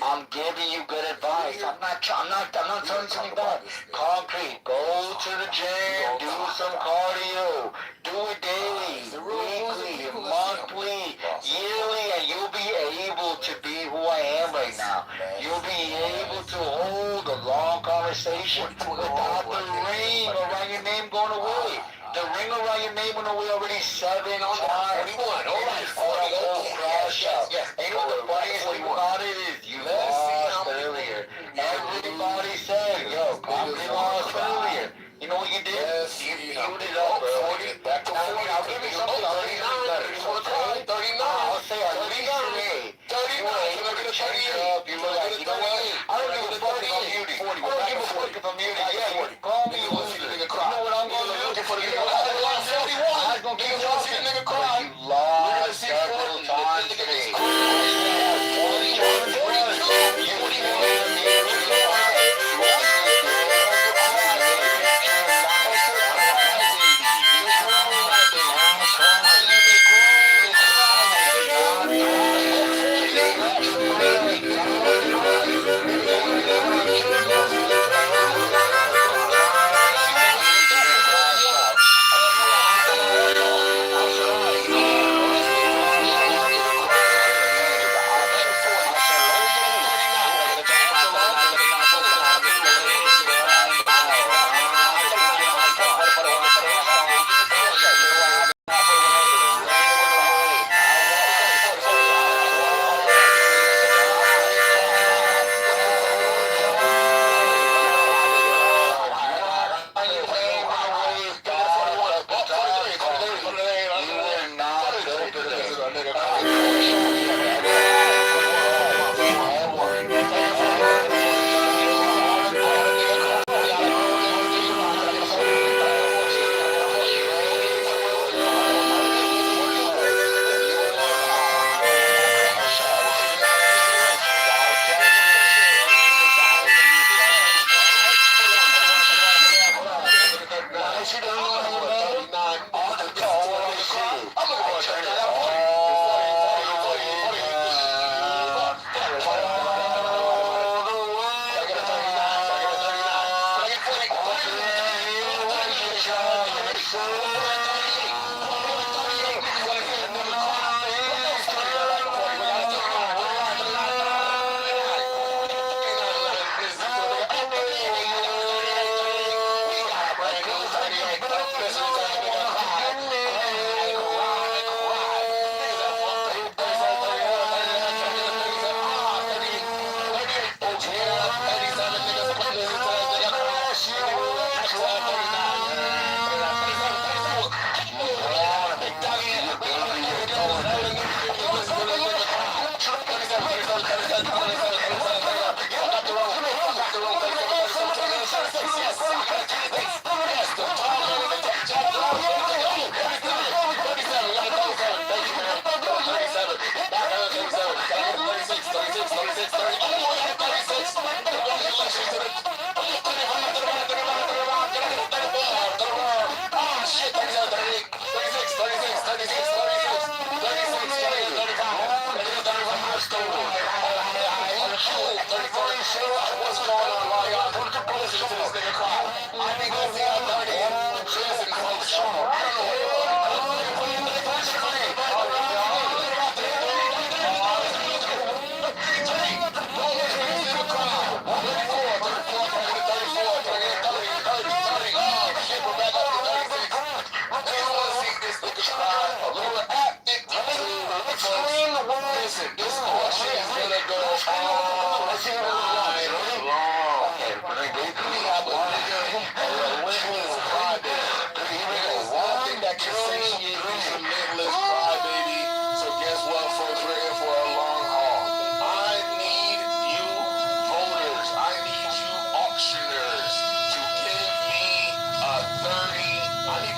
I'm giving you good advice. I'm not telling you something bad. Concrete. Go to the gym. Do some cardio. Do it daily, weekly, monthly, yearly, and you'll be able to be who I am right now. You'll be able to hold a long conversation without the ring around your name going away. The ring around your name went away already 7 times. 41. All right, crash out. And you know what the funniest thing about it is? You lost earlier. Everybody said, yo, Concrete lost earlier. You know what you did? You queued it up, bro. Back to 40. I'll give you something. I'll give you better. 39. I'll say at least today. 39. You're going to change up. You look like, you know what? I don't give a fuck if I'm muted. I don't give a fuck if I'm muted. Yeah, call me a loser. You know what I'm going to do? I'm going to keep talking. But you lost several times today. I have 40 times. You can't be what's going on, while y'all listen to this nigga cry. I think I see how dirty it is. Listen, folks. I don't know listen, this portion is gonna go all night long. We have a nigga, a relentless crybaby. One thing that can satiate this relentless crybaby. So guess what, folks? We're in for a long haul. I need you voters. I need you auctioneers to give me a 30.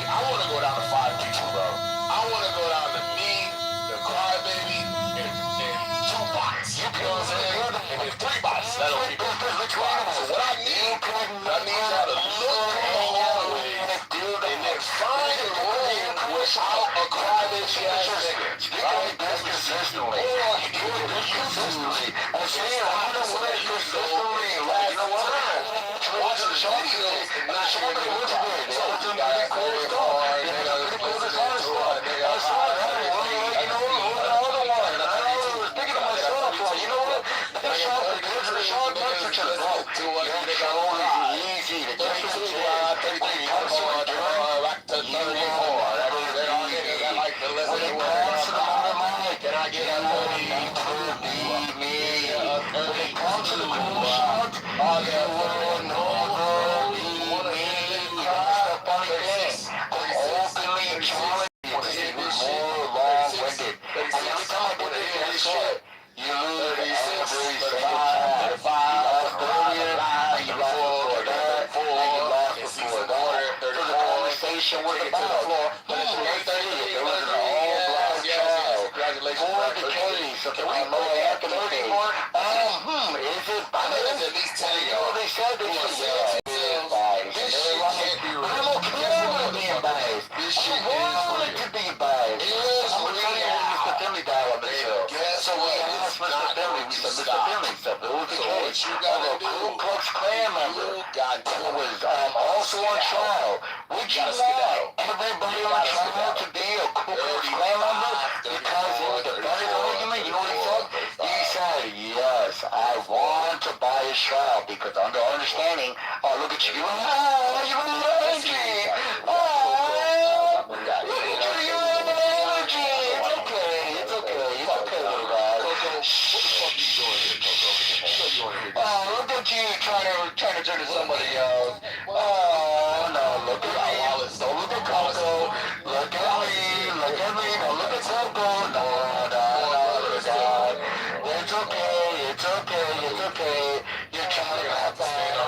I want to go down to 5 people, bro. I want to go down to me, the crybaby, and 2 bots. You know what I'm saying? And then 3 bots. That'll keep it 3 bots. So what I need y'all to look all the way and then find a room without a crybaby ass nigga. Right? That's consistently. Or you do it consistently. I'm saying, I don't want to consistently last time. Watching the videos and not showing me what's good. So you gotta go with hard, nigga. Listen to it, nigga. I saw that. You know what? The other one. I was thinking to myself, like, you know what? That's Sean because the Sean Patrick is broke. To what nigga only easy to 32, 33, back to 34. That means they all niggas that like to listen to what can I get a 30? Me, a 30. Come to the cool shot. Oh, yeah, station was about. But it's 8:30. It was an all-black child. Congratulations. For the case of the Carmelo Anthony case. Is it biased? At least 10 you know, they said this was biased. This shit can't be real. I'm okay with being biased. This shit is to be biased. I'm going to tell you what Mr. Finley died on the show. So we asked Mr. Finley, we said, Mr. Finley, said, it was the case of a Ku Klux Klan member who was also on trial. Would you want everybody on trial to be a Ku Klux Klan member? Because it was the first argument, you know what he said? He said, yes, I want to buy his trial because under understanding, look at you, you're an energy. Look at you, you're an energy. It's okay, little guy. Coco, what the fuck are you doing here, Coco? Look at you trying to turn to somebody else. Oh, no, look at me. Don't look at Coco. Look at me. Don't look at Coco. No, God. It's okay. You're trying to have fun. No.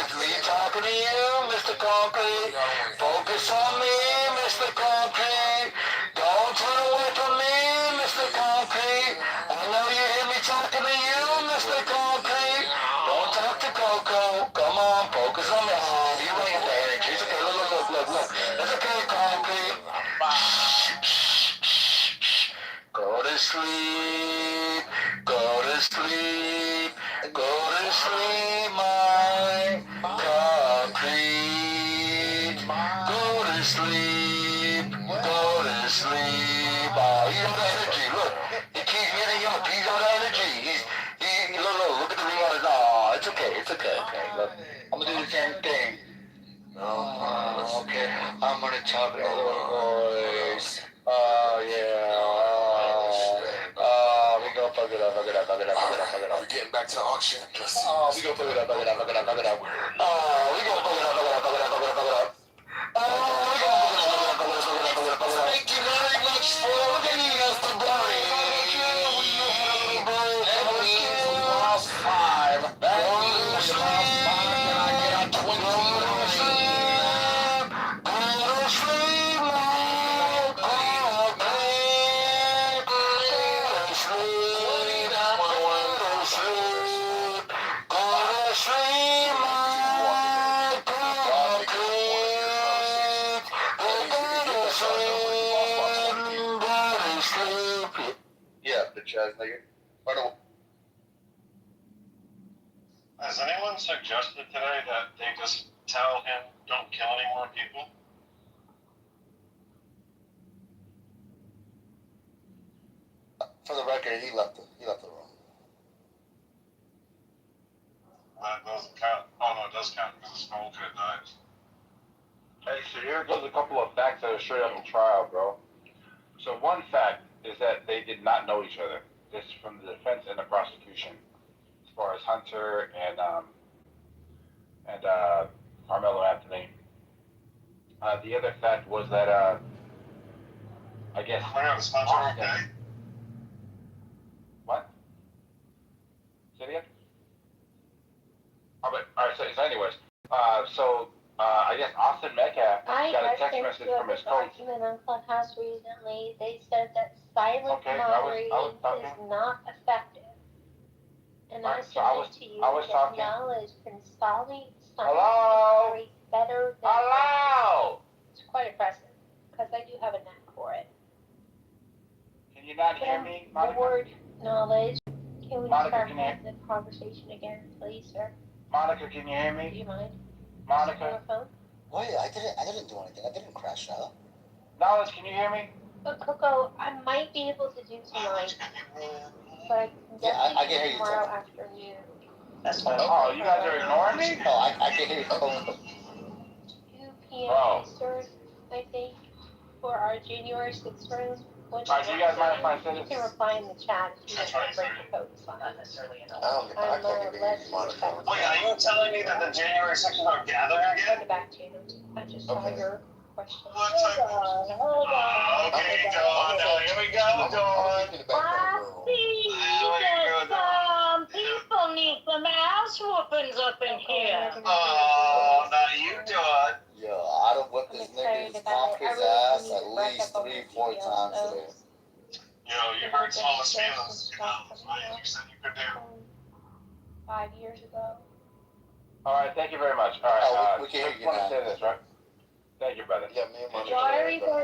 It's me talking to you, Mr. Concrete. Focus on me, Mr. Concrete. Don't turn away from me, Mr. Concrete. I know you hear me talking to you, Mr. Concrete. Don't talk to Coco. Come on, focus on me. You ain't got the energy. It's okay. Look. It's okay, Concrete. Go to sleep, my concrete. Go to sleep. He's on the energy. Look, he keeps getting up. He's on the energy. Look at the ring on his. Oh, it's okay. Look, I'm gonna do the same thing. No, okay. I'm gonna talk in a little voice. Oh, yeah. We gonna fuck it up. We're getting back to the auction. We gonna fuck it up. We gonna fuck it up. Thank you very much for giving us the break. That means we lost 5. That means we lost 5. Can I get a 20? Yeah, bitch ass nigga. Or no. Has anyone suggested today that they just tell him don't kill any more people? For the record, he left the room. That doesn't count. Oh no, it does count because the small kid died. Hey, so here goes a couple of facts that are straight up in trial, bro. So one fact is that they did not know each other. This is from the defense and the prosecution, as far as Hunter and Carmelo Anthony. The other fact was that I guess Austin. Okay. What? Say it again? All right. So anyways, I guess Austin Metcalf got a text message from his coach. Document on Clubhouse recently. They said that silent moderating is not effective. And I sent it to you that knowledge can silently moderate better than It's quite impressive because I do have a knack for it. Can you not hear me, Monica? The word knowledge. Can we Monica, start having the conversation again, please, sir? Monica, can you hear me? Do you mind? Monica? Wait, I didn't do anything. I didn't crash out. Knowledge, can you hear me? But Coco, I might be able to do tonight, but I can hear you tomorrow afternoon. That's fine. Oh, you guys are ignoring me? No, I can hear you, Coco. 2 p.m. Eastern, I think, for our January 6th room. Alright, do you guys mind if I say You this? can reply in the chat if you want to break the focus on Not necessarily in I'm less respectful. Wait, are you telling me that the January sections are gathering again? Back to you. I just saw your question. Hold on. Okay, Dawn. Now here we go, Dawn. I see that some people need some ass whoopings up in here. Oh, not you, Dawn. Yo, I done whipped this nigga's conference ass at least 3-4 times today. Yo, you hurt Small's feelings. You know, like you said you could do. 5 years ago. Alright, thank you very much. Alright, we can hear you want to now. say this, right? Thank you, brother. Yeah, me and Monica. Very interesting.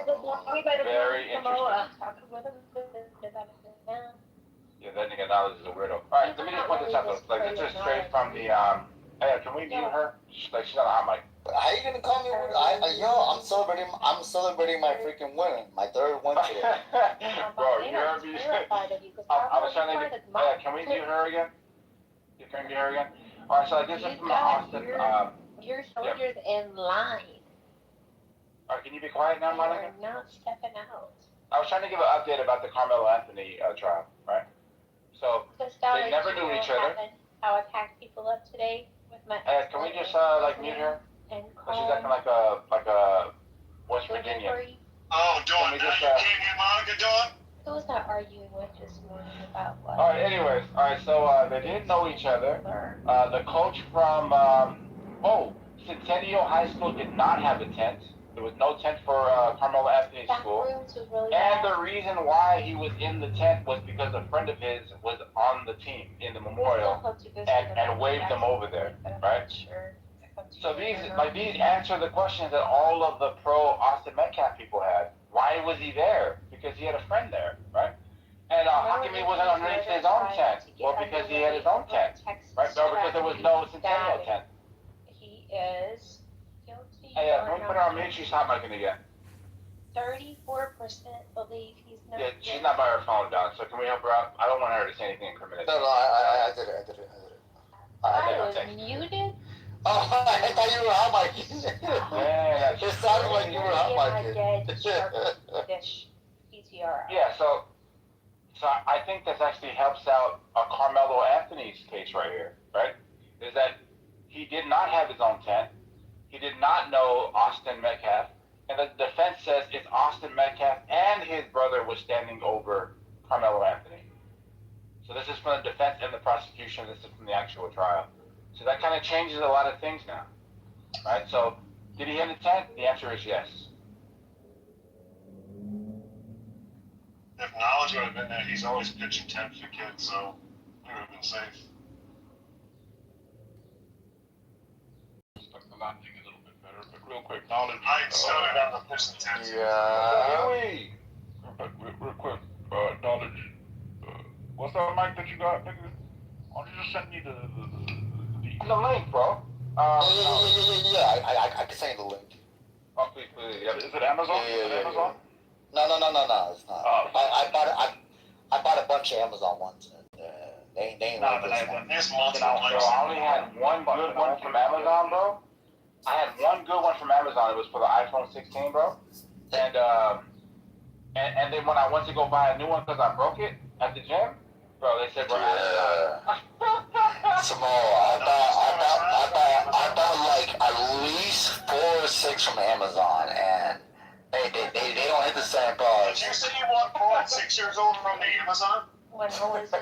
Yeah, that nigga Knowledge is a weirdo. Alright, let me just point this out though. Like, this is straight from the, hey, can we mute her? She's on a hot mic. How you gonna call me? I'm celebrating my freaking winner, my third win today. Bro, you heard me? I was trying to get, can we mute her again? Can we mute her again? Alright, so like, this is from Austin, Your soldiers in line. Alright, can you be quiet now, Monica? They're not stepping out. I was trying to give an update about the Carmelo Anthony trial, right? So, they never knew each other. How I packed people up today with my. Can we just mute her? She's acting like a West Virginian. Oh, Dawn, now you can't get Monica, Dawn? Who was I arguing with this morning about what? Alright, anyways, so they didn't know each other. The coach from Centennial High School did not have a tent. There was no tent for Carmelo Anthony's school. And the reason why he was in the tent was because a friend of his was on the team in the memorial and waved them over there, right? So these answer the questions that all of the pro Austin Metcalf people had. Why was he there? Because he had a friend there, right? And how come he wasn't underneath his own tent? Well, because he had his own tent, right? No, because there was no Centennial tent. He is guilty. Hey, can we put her on mute? She's hot micing again. 34% believe he's not. Yeah, she's not by her phone, Don. So can we help her out? I don't want her to say anything incriminating. No, I did it. I was muted. Oh, I thought you were hot micing. Yeah, it sounded like you were hot micing. Yeah, so I think this actually helps out Carmelo Anthony's case right here, right? Is that he did not have his own tent. He did not know Austin Metcalf. And the defense says it's Austin Metcalf and his brother was standing over Carmelo Anthony. So this is from the defense and the prosecution. This is from the actual trial. So that kind of changes a lot of things now, right? So did he have the tent? The answer is yes. If Knowledge would have been there, he's always pitching tents for kids, so he would have been safe. I'm not thinking a little bit better, but real quick, Knowledge. I started on the pitching tents. Yeah. Real quick, Knowledge. What's that mic that you got, nigga? Why don't you just send me the link, bro? Yeah. I can send you the link. Oh, please. Yeah. Is it Amazon? Yeah. Amazon? No, it's not. I bought a bunch of Amazon ones. They ain't like this one. I only had one good one from Amazon, bro. I had one good one from Amazon. It was for the iPhone 16, bro. And then when I went to go buy a new one because I broke it at the gym, bro, they said we're out of stock. Samoa, I bought like at least 4 or 6 from Amazon, and they don't hit the same price. Did you say you bought 4 and 6 years old from the Amazon? When Melissa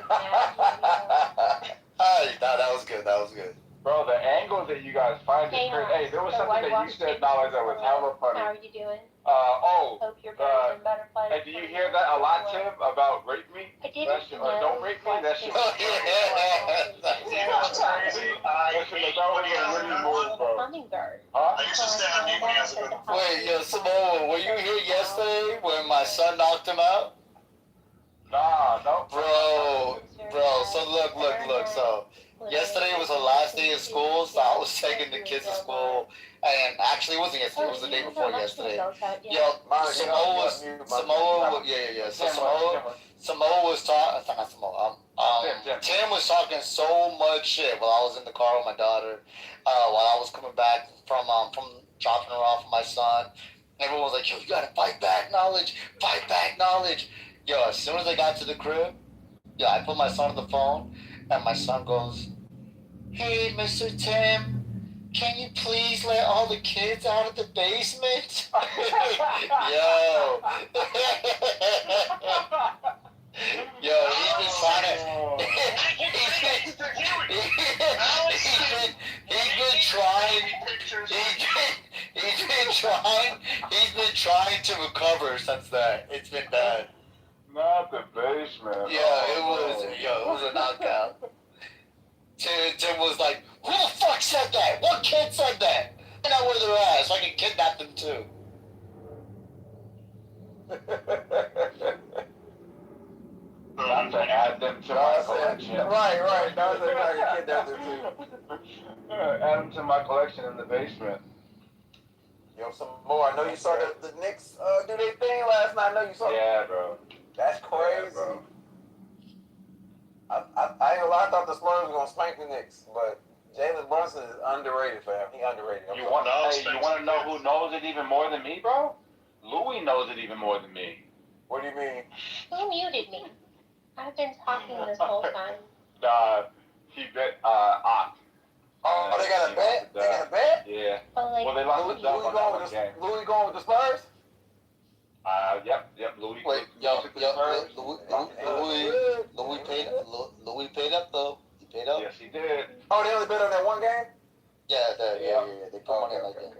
That was good. Bro, the angle that you guys find is crazy. Hey, there was something that you said, Knowledge, that was hella funny. How are you doing? Hope you're better than butterflies. Hey, do you hear that a lot, Tim, about rape me? I didn't know. Don't rape me, that shit. Hummingbird. Huh? I used to stand on when he has a good. Wait, yo, Samoa, were you here yesterday when my son knocked him out? Nah, no. Bro, so look. So, yesterday was the last day of school, so I was taking the kids to school. And actually, it wasn't yesterday, it was the day before yesterday. Yo, Samoa was talking, not Samoa, Tim was talking so much shit while I was in the car with my daughter, while I was coming back from dropping her off with my son. Everyone was like, yo, you gotta fight back, Knowledge. Yo, as soon as I got to the crib, I put my son on the phone, and my son goes, hey, Mr. Tim, can you please let all the kids out of the basement? Yo. Yo, he's been trying to... He's been trying to recover since then. It's been bad. Not the basement. Yeah, it was a knockout. Tim was like, who the fuck said that? What kid said that? And I where they're at, so I can kidnap them too. Not to add them to my collection. Right. That was a kidnap them too. Add them to my collection in the basement. Yo, some more. I know you saw the Knicks do their thing last night. I know you saw. Yeah, bro. That's crazy. Yeah, bro. I ain't gonna lie, I thought the Spurs were gonna spank the Knicks, but Jalen Brunson is underrated, fam. He underrated. You want to know who knows it even more than me, bro? Louis knows it even more than me. What do you mean? Who muted me? I've been talking this whole time. He bet Ott. Oh, they got a bet? They got a bet? Yeah. Well, they lost the dub on that one game. Louis going with the Spurs? Yep, Louis. Wait, Louis paid up though. He paid up. Yes, he did. Oh, they only bet on that one game? Yeah. They put money like that.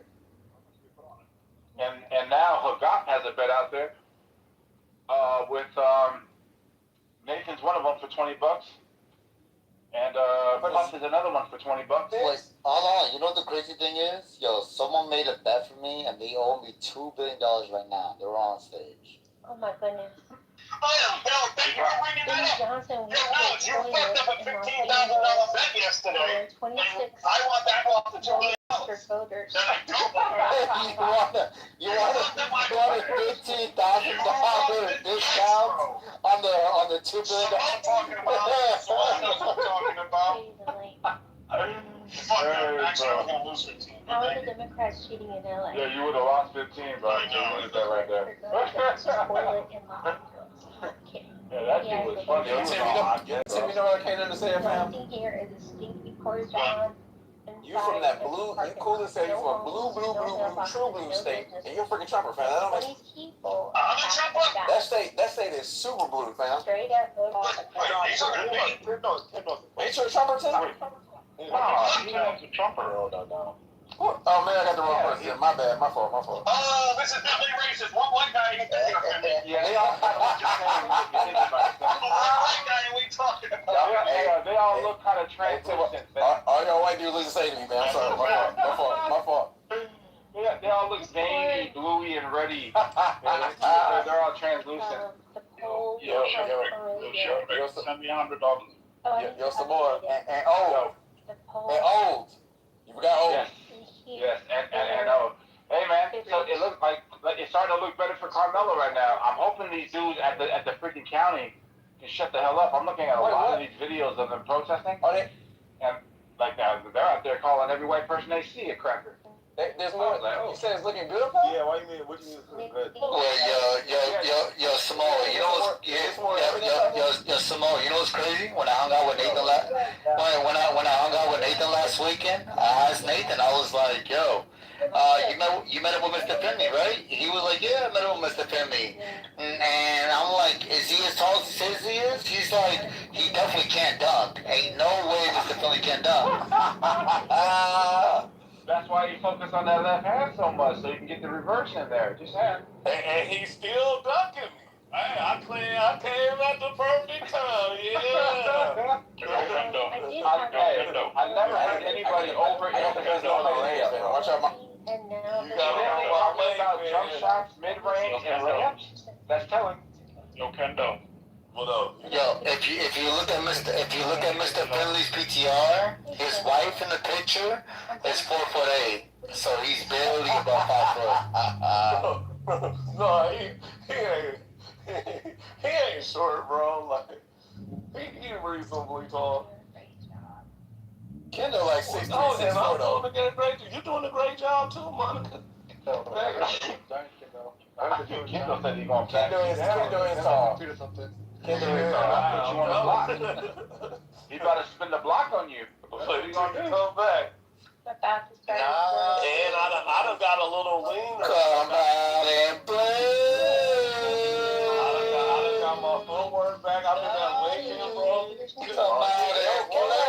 And now Hagat has a bet out there. With Nathan's one of them for $20. And Punt is another one for $20. Wait, hold on. You know what the crazy thing is? Yo, someone made a bet for me, and they owe me $2 billion right now. They're on stage. Oh my goodness. Thank you for bringing that up. Johnson you fucked up a $15,000 bet yesterday. 26. I want that off the $2 million. Voters. You want a $15,000 discount on the $2 billion? I'm talking about. Fuck that. Actually, I was going to lose 15. How are the Democrats cheating in LA? Yeah, you would have lost 15, bro. You would have that right there. Yeah, that shit was funny. Tim, you know what I can't understand, fam? Here is a stinky croissant. You from that blue, you cool as hell, you from a blue, true blue state, and you're a freaking Trumper, fam. That don't make sense. That state is super blue, fam. Straight up. Ain't you a Trumper, Tim? No, he's a Trumper. No. Oh man, I got the wrong person. Yeah, my bad, my fault. Oh, this is definitely racist. One guy. Yeah, they all kind of look the same when you think about it. What guy are we talking about? They all look kind of translucent. All y'all white dudes listen to say to me, man. I'm sorry, my fault. Yeah, they all look veiny, bluey, and ruddy. They're all translucent. The polls Yo, send me $100. Yo, some more. And old. And old. You forgot old. Yes, and old. Hey man, so it looks like it's starting to look better for Carmelo right now. I'm hoping these dudes at the freaking county can shut the hell up. I'm looking at a lot of these videos of them protesting. And like now they're out there calling every white person they see a cracker. There's more. You said it's looking good, bro? Yeah, what do you mean? What do you mean it's looking good? Well, yo, Samoa, you know what's Samoa, you know what's crazy? When I hung out with Nathan when I hung out with Nathan last weekend, I asked Nathan, I was like, yo, you met up with Mr. Finley, right? He was like, yeah, I met up with Mr. Finley. And I'm like, is he as tall as he says he is? He's like, he definitely can't dunk. Ain't no way Mr. Finley can dunk. That's why you focus on that left hand so much, so you can get the reverse in there. Just hand. And he's still dunking me. Hey, I came at the perfect time, yeah. I never heard anybody overemphasize on the layup. Watch out, you got jump shots, mid-range, and layups. That's telling. Yo, Kendo. What up? Yo, if you look at Mr. Finley's PTR, his wife in the picture is 4'8", so he's barely about 5 foot. No, he ain't short, bro. Like he reasonably tall. Kendo like 6'3", Oh, and 6'4" though. You're doing a great job too, Monica. Kendo said he's gonna Kendo is tall. Kendo is tall. Put you on the block. He about to spin the block on you. So he's gonna come back. And I done got a little lean. Come out and play. I done got my footwork back. I've been at Lincoln, bro. Come out and play.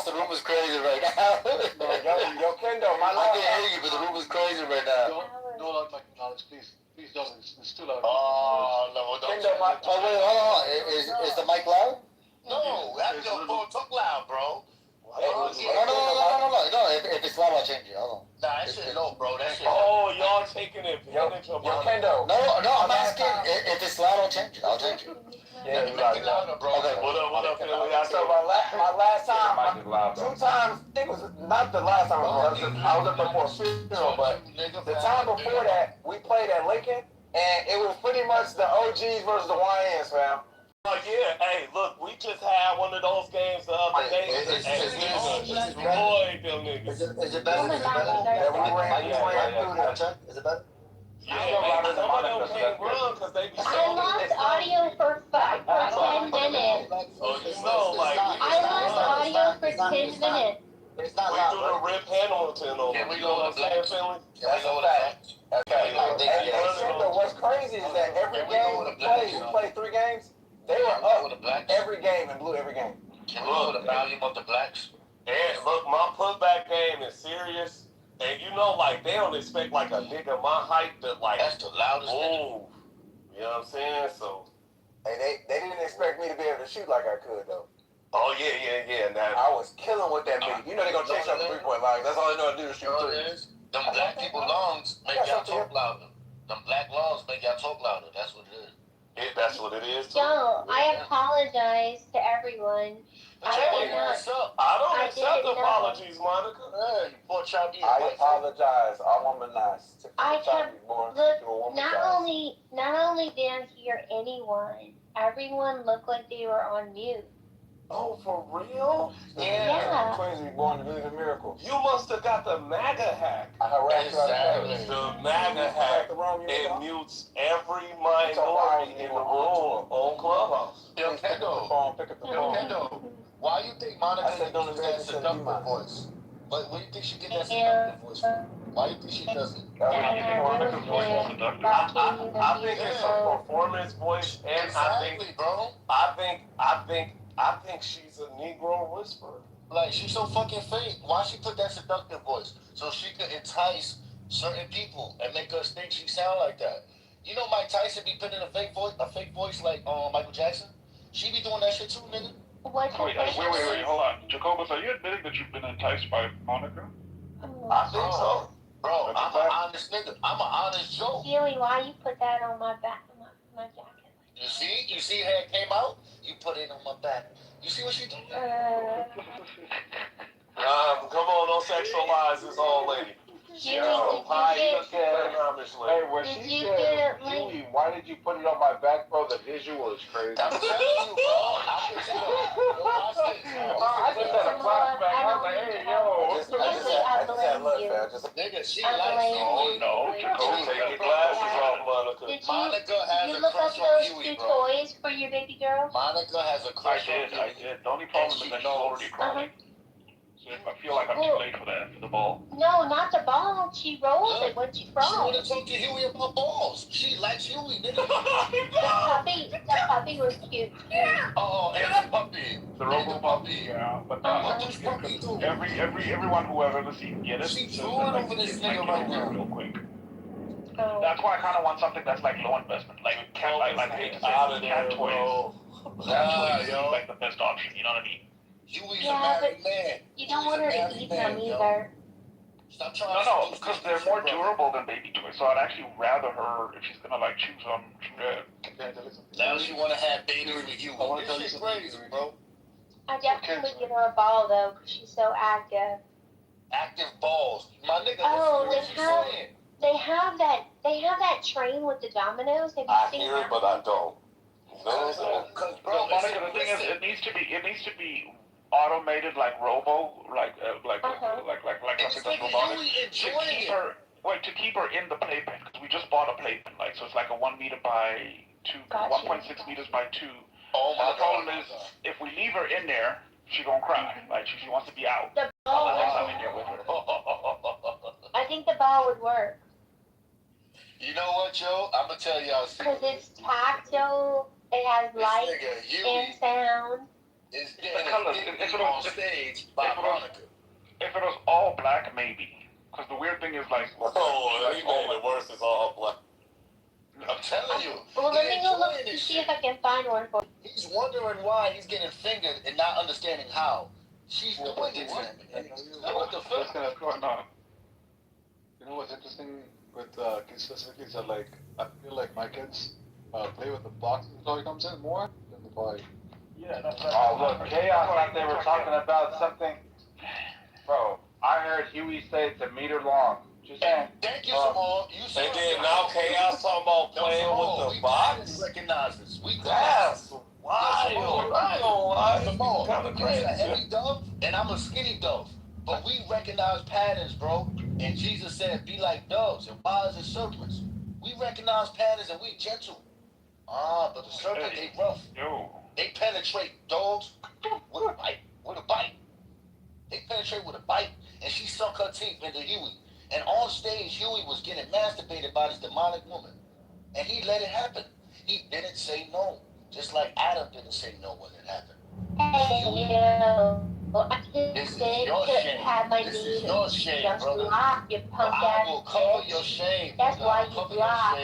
The room is crazy right now. Yo, Kendo, I can't hear you, but the room is crazy right now. No, Alex, please don't. It's too loud. Oh, no, don't. Oh, wait, hold on. Is the mic loud? No, that's your phone. Talk loud, bro. No. If it's loud, I'll change it. Hold on. Nah, that shit low, bro. That shit. Oh, y'all taking advantage of Yo, Kendo. No, I'm asking. If it's loud, I'll change it. Yeah, you make it louder, bro. Okay. What up, Philly? So my last time, 2 times, I think it was not the last time I was up there for a funeral, but the time before that, we played at Lincoln, and it was pretty much the OGs versus the YNs, fam. Oh yeah, hey, look, we just had one of those games the other day. Destroyed them niggas. Is it better? Is it better? Yeah, some of them can't run because they be I lost audio for 10 minutes. Oh, you know, like, I lost audio for 10 minutes. We do the Rip Hamilton on Can we go to Black? Finley? Can we go to Black? And what's crazy is that every game we played 3 games, they were up every game and blew every game. Can we go to the volume of the Blacks? And look, my putback game is serious. And you know, like, they don't expect, like, a nigga my height to, like, that's the loudest move. You know what I'm saying? So. Hey, they didn't expect me to be able to shoot like I could, though. Oh, yeah. Now, I was killing with that beat. You know they're going to chase up the 3-point line. That's all they know how to do is shoot threes. Them black people lungs make y'all talk louder. Them black lungs make y'all talk louder. That's what it is. Yeah, that's what it is. Yo, I apologize to everyone. I don't accept apologies, Monica. Hey, poor child. I apologize. I womanize. I kept look. Not only didn't hear anyone. Everyone looked like they were on mute. Oh, for real? Yeah. Twins be born to believe in miracles. You must have got the MAGA hack. I harassed you out of the MAGA hack. It mutes every minority in the room on Clubhouse. Yo, Kendo. Why do you think Monica uses that seductive voice? Why do you think she gets that seductive voice from? Why do you think she does it? I think it's a performance voice, and I think she's a Negro whisperer. Like, she's so fucking fake. Why she put that seductive voice? So she could entice certain people and make us think she sound like that. You know Mike Tyson be putting a fake voice like Michael Jackson? She be doing that shit too, nigga. Wait, hold on. Jacobus, are you admitting that you've been enticed by Monica? I think so. Bro, I'm an honest nigga. I'm an honest Joe. Huey, why you put that on my back, my jacket? You see how it came out? You put it on my back. You see what she did? Come on, don't sexualize this old lady. Hey, when she said, Huey, why did you put it on my back, bro? The visual is crazy. I'm telling you, bro. I just had a flashback. I was like, hey, yo. Nigga, she likes you. Oh, no. Take your glasses off, Monica. Monica has You a look up crush on those Huey, two bro. toys for your baby girl? Monica has a crush on Huey. I did. The only problem is that she's already crawling. So I feel like I'm too late for that, for the ball. No, not the ball. She rolls it when she She crawls. wanna talk to Huey about balls. She likes Huey, nigga. The puppy was cute. Oh, and the puppy. The robo puppy, yeah. But everyone who I've ever seen get it. She drooling over this nigga right now. Real quick. Oh. That's why I kind of want something that's like low investment, like cat, like I hate to say Out of cat there, toys. bro. Cat toys is like the best option. You know what I mean? Huey's Yeah, a married man. You don't want her to eat them either. Stop trying No, because they're more durable than baby toys. So I'd actually rather her, if she's gonna like chew some. Now she wanna have babies with Huey. This shit crazy, bro. I definitely give her a ball though, because she's so active. Active balls, my nigga. Oh, listen, they have that train with the dominoes. Have you I seen hear that? it, but I don't. Bro, Monica, the thing is, it needs to be automated like robo, like something that's robotic. To keep her in the playpen, because we just bought a playpen, like so it's like a 1 meter by 2, 1.6 meters by 2. Oh my the problem is, if we leave her in there, she gonna cry. Like she wants to be out. The ball. I'm in here with her. I think the ball would work. You know what, Joe? I'm gonna tell y'all. Because it's tactile. It has light and sound. It's the colors. If it was on stage by Monica. If it was all black, maybe. Because the weird thing is like, he made it worse. It's all black. I'm telling you. Well, let me go look to see if I can find one for you. He's wondering why he's getting fingered and not understanding how. She's doing it to him. What the fuck? You know what's interesting with kids specifically is that like I feel like my kids play with the boxes toy comes in more than the toy. Yeah, that's Oh, look, Chaos thought they were talking about something. Bro, I heard Huey say it's a meter long. Just saying. Thank you, Jamal. You They did now Chaos talking about playing with the box? Recognize this. That's wild. I ain't gonna lie. Jamal, Kind of he's a crazy. heavy dove and I'm a skinny dove. But we recognize patterns, bro. And Jesus said, be like doves and wise as serpents. We recognize patterns and we gentle. But the serpent, they rough. They penetrate dogs with a bite. With a bite. They penetrate with a bite. And she sunk her teeth into Huey. And on stage, Huey was getting masturbated by this demonic woman. And he let it happen. He didn't say no. Just like Adam didn't say no when it happened. This is your shame. This is your shame, brother. Block, you punk I will cover your shame. That's why you block.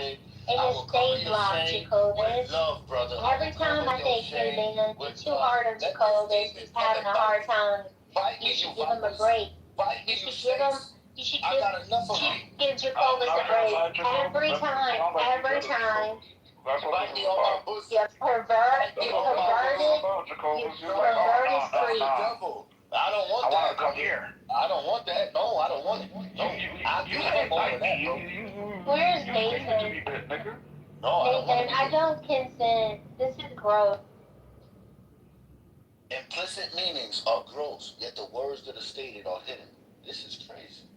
And you stay blocked, Jacobus. Love, brother. Every time I say, hey man, you're too hard on Jacobus. He's having a hard time. You should give him a break. You should give him. You should give Jacobus a break. Every time. Bite me on my pussy. You perverted freak. I don't want that. I want to come here. I don't want that. No, I don't want it. No, I can't over that, bro. Where's Nathan? No, Nathan, I don't consent. This is gross. Implicit meanings are gross, yet the words that are stated are hidden. This is crazy.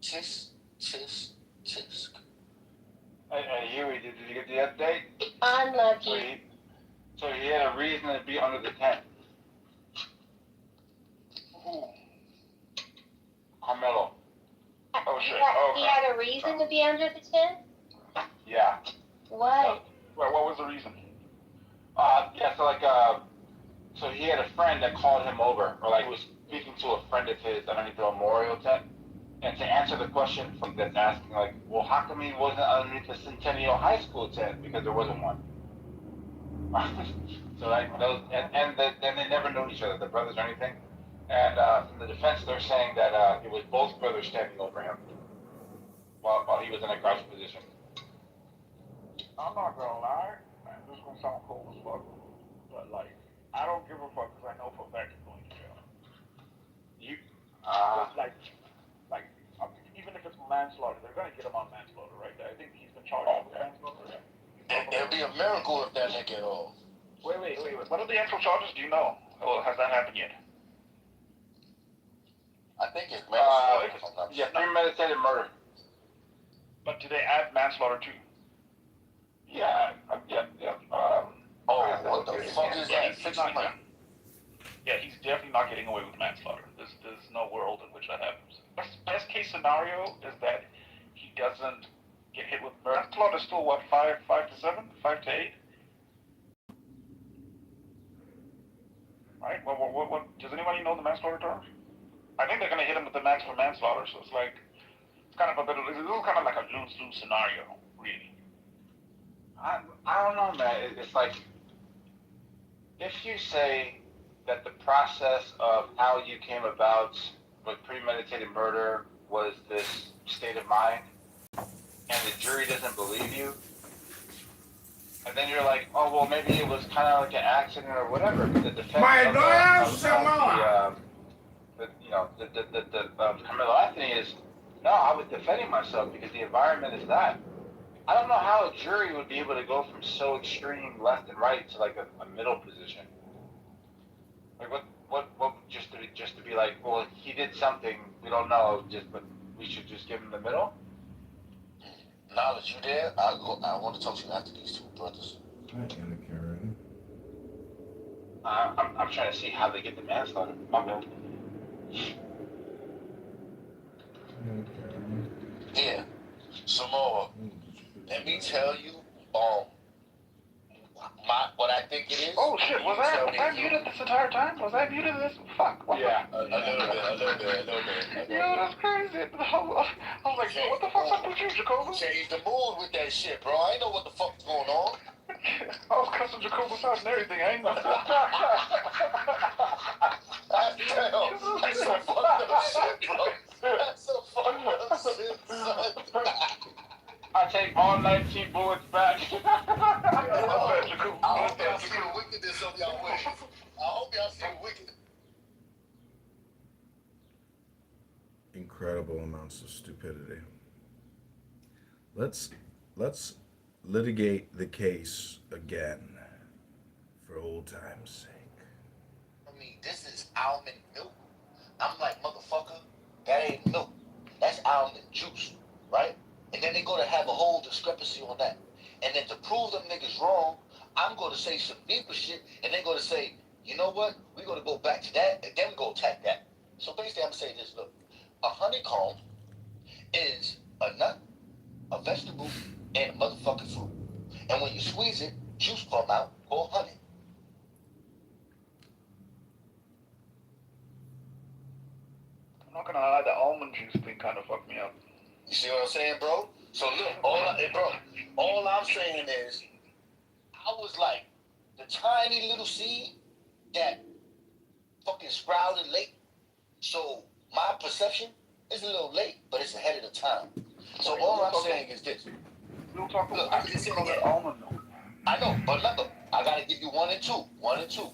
Tisk, tisk, tisk. Hey, Huey, did you get the update? Unlucky. So he had a reason to be under the tent. Carmelo. Oh shit. He had a reason to be under the tent? Yeah. What? What was the reason? So he had a friend that called him over, or like he was speaking to a friend of his underneath the memorial tent. And to answer the question that's asking, like, well, how come he wasn't underneath the Centennial High School tent? Because there wasn't one. So then they never knew each other, the brothers or anything. And in the defense, they're saying that it was both brothers standing over him while he was in a crouched position. I'm not gonna lie, man, this is gonna sound cold as fuck, but like, I don't give a fuck because I know for a fact he's going to jail. Like, even if it's manslaughter, they're gonna get him on manslaughter, right? I think he's been charged with manslaughter. It'd be a miracle if that nigga get off. Wait. What are the actual charges? Do you know? Or has that happened yet? I think it's manslaughter. Premeditated murder. But do they add manslaughter too? Yeah. What the fuck is that? Yeah, he's definitely not getting away with manslaughter. There's no world in which that happens. Best case scenario is that he doesn't get hit with murder. Manslaughter is still what, 5 to 7, 5 to 8? Right? What does anybody know the manslaughter terms? I think they're gonna hit him with the max for manslaughter, so it's like it's kind of like a lose-lose scenario, really. I don't know, man. It's like if you say that the process of how you came about with premeditated murder was this state of mind, and the jury doesn't believe you, and then you're like, oh well, maybe it was kind of like an accident or whatever. But the defense of Carmelo Anthony is, no, I was defending myself because the environment is that. I don't know how a jury would be able to go from so extreme left and right to like a middle position. Like what just to be like, well, he did something, we don't know, but we should just give him the middle? Now that you there, I want to talk to you after these two brothers. I'm trying to see how they get the manslaughter. My bad. Yeah, Samoa. Let me tell you, what I think it is. Oh shit, was I muted this entire time? Was I muted this? Fuck. Yeah, a little bit. Yo, that's crazy. I was like, yo, what the fuck's up with you, Jacoba? Change the mood with that shit, bro. I ain't know what the fuck's going on. I was cussing Jacoba's out and everything. I ain't know. That's some fucked up shit, bro. That's some fucked up shit, son. I take all 19 bullets back. I hope y'all see the wickedness of y'all ways. I hope y'all see the wickedness. Incredible amounts of stupidity. Let's litigate the case again, for old time's sake. I mean, this is almond milk. I'm like, motherfucker, that ain't milk. That's almond juice, right? And then they go to have a whole discrepancy on that. And then to prove them niggas wrong, I'm going to say some deeper shit, and they're going to say, you know what? We're going to go back to that, and then we're going to attack that. So basically, I'm going to say this, look. A honeycomb is a nut, a vegetable, and a motherfucking fruit. And when you squeeze it, juice come out, called honey. I'm not gonna lie, the almond juice thing kind of fucked me up. You see what I'm saying, bro? So look, all I'm saying is, I was like the tiny little seed that fucking sprouted late. So my perception is a little late, but it's ahead of the time. So all I'm saying is this. Look, I'm just saying again. I know, but remember, I gotta give you 1 and 2. 1 and 2.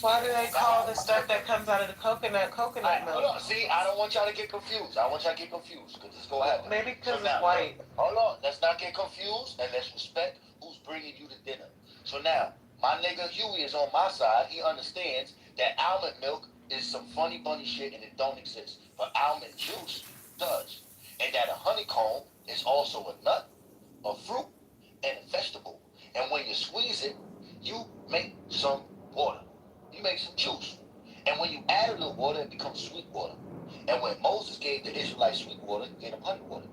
Why do they call the stuff that comes out of the coconut milk? Hold on, see, I don't want y'all to get confused. Because it's gonna happen. Maybe because it's white. Hold on, let's not get confused, and let's respect who's bringing you to dinner. So now, my nigga Huey is on my side. He understands that almond milk is some funny bunny shit and it don't exist. But almond juice does. And that a honeycomb is also a nut, a fruit, and a vegetable. And when you squeeze it, you make some water. You make some juice. And when you add a little water, it becomes sweet water. And when Moses gave the Israelites sweet water, he gave them honey water.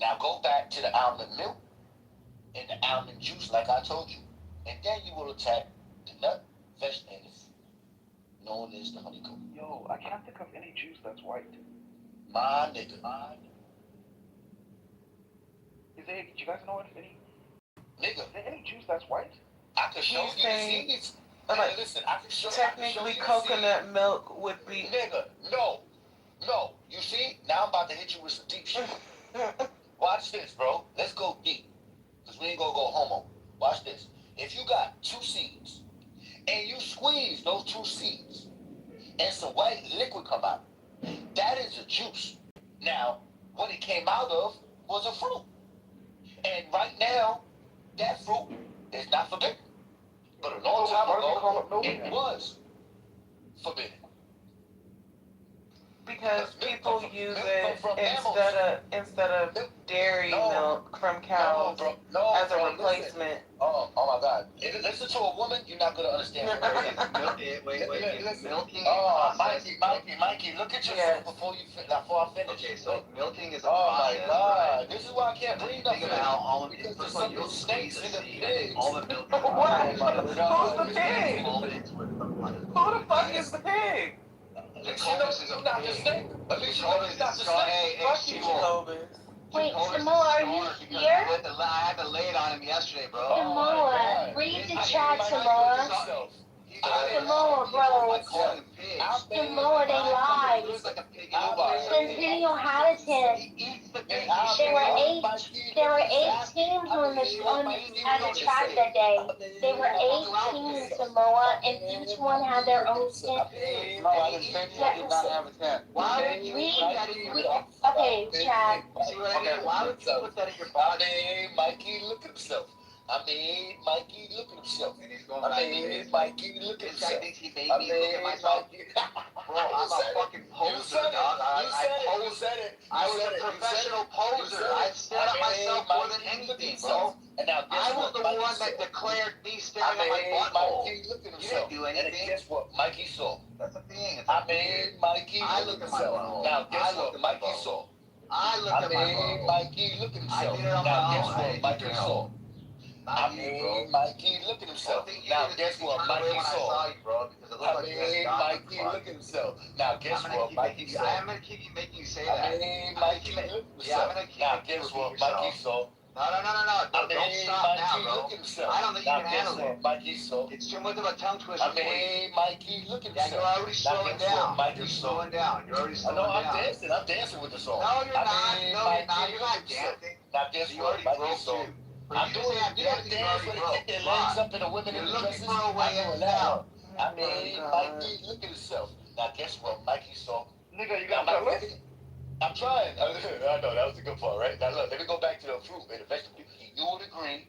Now go back to the almond milk and the almond juice like I told you. And then you will attack the nut, vegetable, and the fruit, known as the honeycomb. Yo, I can't think of any juice that's white. My nigga. Is there? Do you guys know any? Nigga, Is there any juice that's white? I could show you the saying- seeds. Like, Nigga, listen, I can show technically, you the coconut milk would be. Nigga, no. You see? Now I'm about to hit you with some deep shit. Watch this, bro. Let's go deep. Because we ain't gonna go homo. Watch this. If you got 2 seeds, and you squeeze those 2 seeds, and some white liquid come out, that is a juice. Now, what it came out of was a fruit. And right now, that fruit is not forbidden. But a long time ago, it was forbidden. Because people use it instead of dairy milk from cows as a replacement. Oh my God! Listen to a woman, you're not gonna understand. Wait. Milking. Mikey, look at your food before I finish. Okay, so milking is a Oh process. my God! Right? This is why I can't breathe nothing. Think about how all of it. Because First there's of all, you'll some squeeze snakes the in the seed. pigs. All the milk. What? Who's the pig? Who the fuck is the pig? The Clovis is not the snake. At least you know it's not the snake. Fuck you, Clovis. Wait, Samoa, are you here? I had to lay it on him yesterday, bro. Samoa, read the chat, Samoa. Samoa, bro. Samoa, they lied. Since video habitant, there were eight teams at the track that day. There were 8 teams, Samoa, and each one had their own team. No, I didn't say you did not have a tent. Why would you put that in your body? Okay, Chad. See what I mean? Why would you put that in your body? Mikey, look at himself. Mikey, look at himself. And he's going Mikey, look at This guy himself. thinks he made me look at myself. Bro, I'm a fucking poser, dog. You said it. I was a professional poser. I stared at myself more than anything, bro. And now I was the one that declared me staring at my butthole. Mikey looked at You himself. didn't do And anything. guess what? Mikey saw. That's the thing. Mikey I looked looked at at my himself. butthole. Now guess I what? looked at my Mikey butthole. saw. I looked at my butthole. Mikey looked at I himself. did it on Now my guess own. what? Mikey saw. Not you, bro. Mikey looked at himself. Now guess what? Mikey saw. I saw you, bro, because it looked like you had gone Mikey looked at himself. Now guess what? Mikey saw. I am gonna keep making you say that. Mikey looked at himself. Yeah, I'm gonna keep Now making you guess repeat what? yourself. Mikey saw. No. Don't stop now, bro. Look at himself. I don't think you can handle it. Mikey saw. It's too much of a tongue twister for you. Mikey, look at Yeah, himself. you're already slowing down. Mikey You're saw. slowing down. You're already slowing down. I'm dancing with the song. No, you're not. No, you're not. You're not Mikey, dancing. Now guess You what? already Mikey broke saw. too. I'm doing that the dance where they kick their legs up and the women in You're the looking dresses. for a way I'm doing in that now. one. Mikey, look at himself. Now guess what? Mikey saw. Nigga, you got tell us? I'm trying. I know that was the good part, right? Now look, let me go back to the fruit and the vegetable. You would agree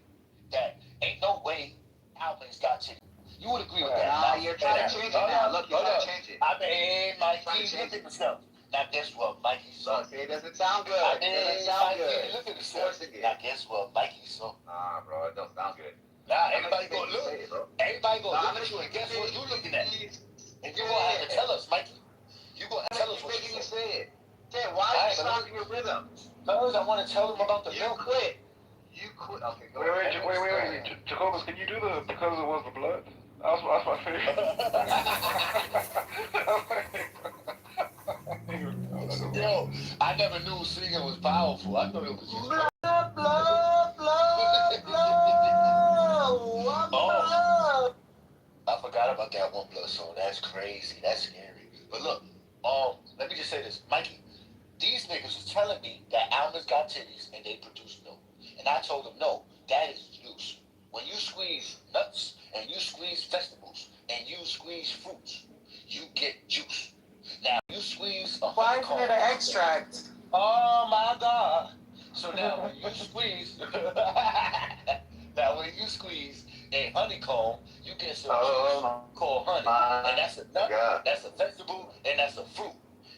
that ain't no way almonds got chicken. You would agree with that. Nah, you're trying to change it now. Look, you're trying to change it. Mikey, look at himself. Now guess what? Mikey saw. See, it doesn't sound good. It doesn't sound good. Look at himself. Now guess what? Mikey saw. Nah, bro, it don't sound good. Now everybody gonna look. Everybody gonna look at you and guess what you looking at? And you gonna have to tell us, Mikey. You gonna tell us what you say it. Say it. Why are you stopping your rhythm? Because I want to tell them about the milk. Quit. You quit. Okay, go Wait. Jacobus, can you do the because it was the blood? That's my favorite. Yo, I never knew singing was powerful. I thought it was just Blood. I forgot about that one blood song. That's crazy. That's scary. But look, let me just say this, Mikey. These niggas was telling me that almonds got titties and they produce milk, and I told them no, that is juice. When you squeeze nuts and you squeeze vegetables and you squeeze fruits, you get juice. Now you squeeze a Why isn't it an extract? Oh my God! So now when you squeeze, a honeycomb, you get some juice called honey, and that's a nut, that's a vegetable, and that's a fruit.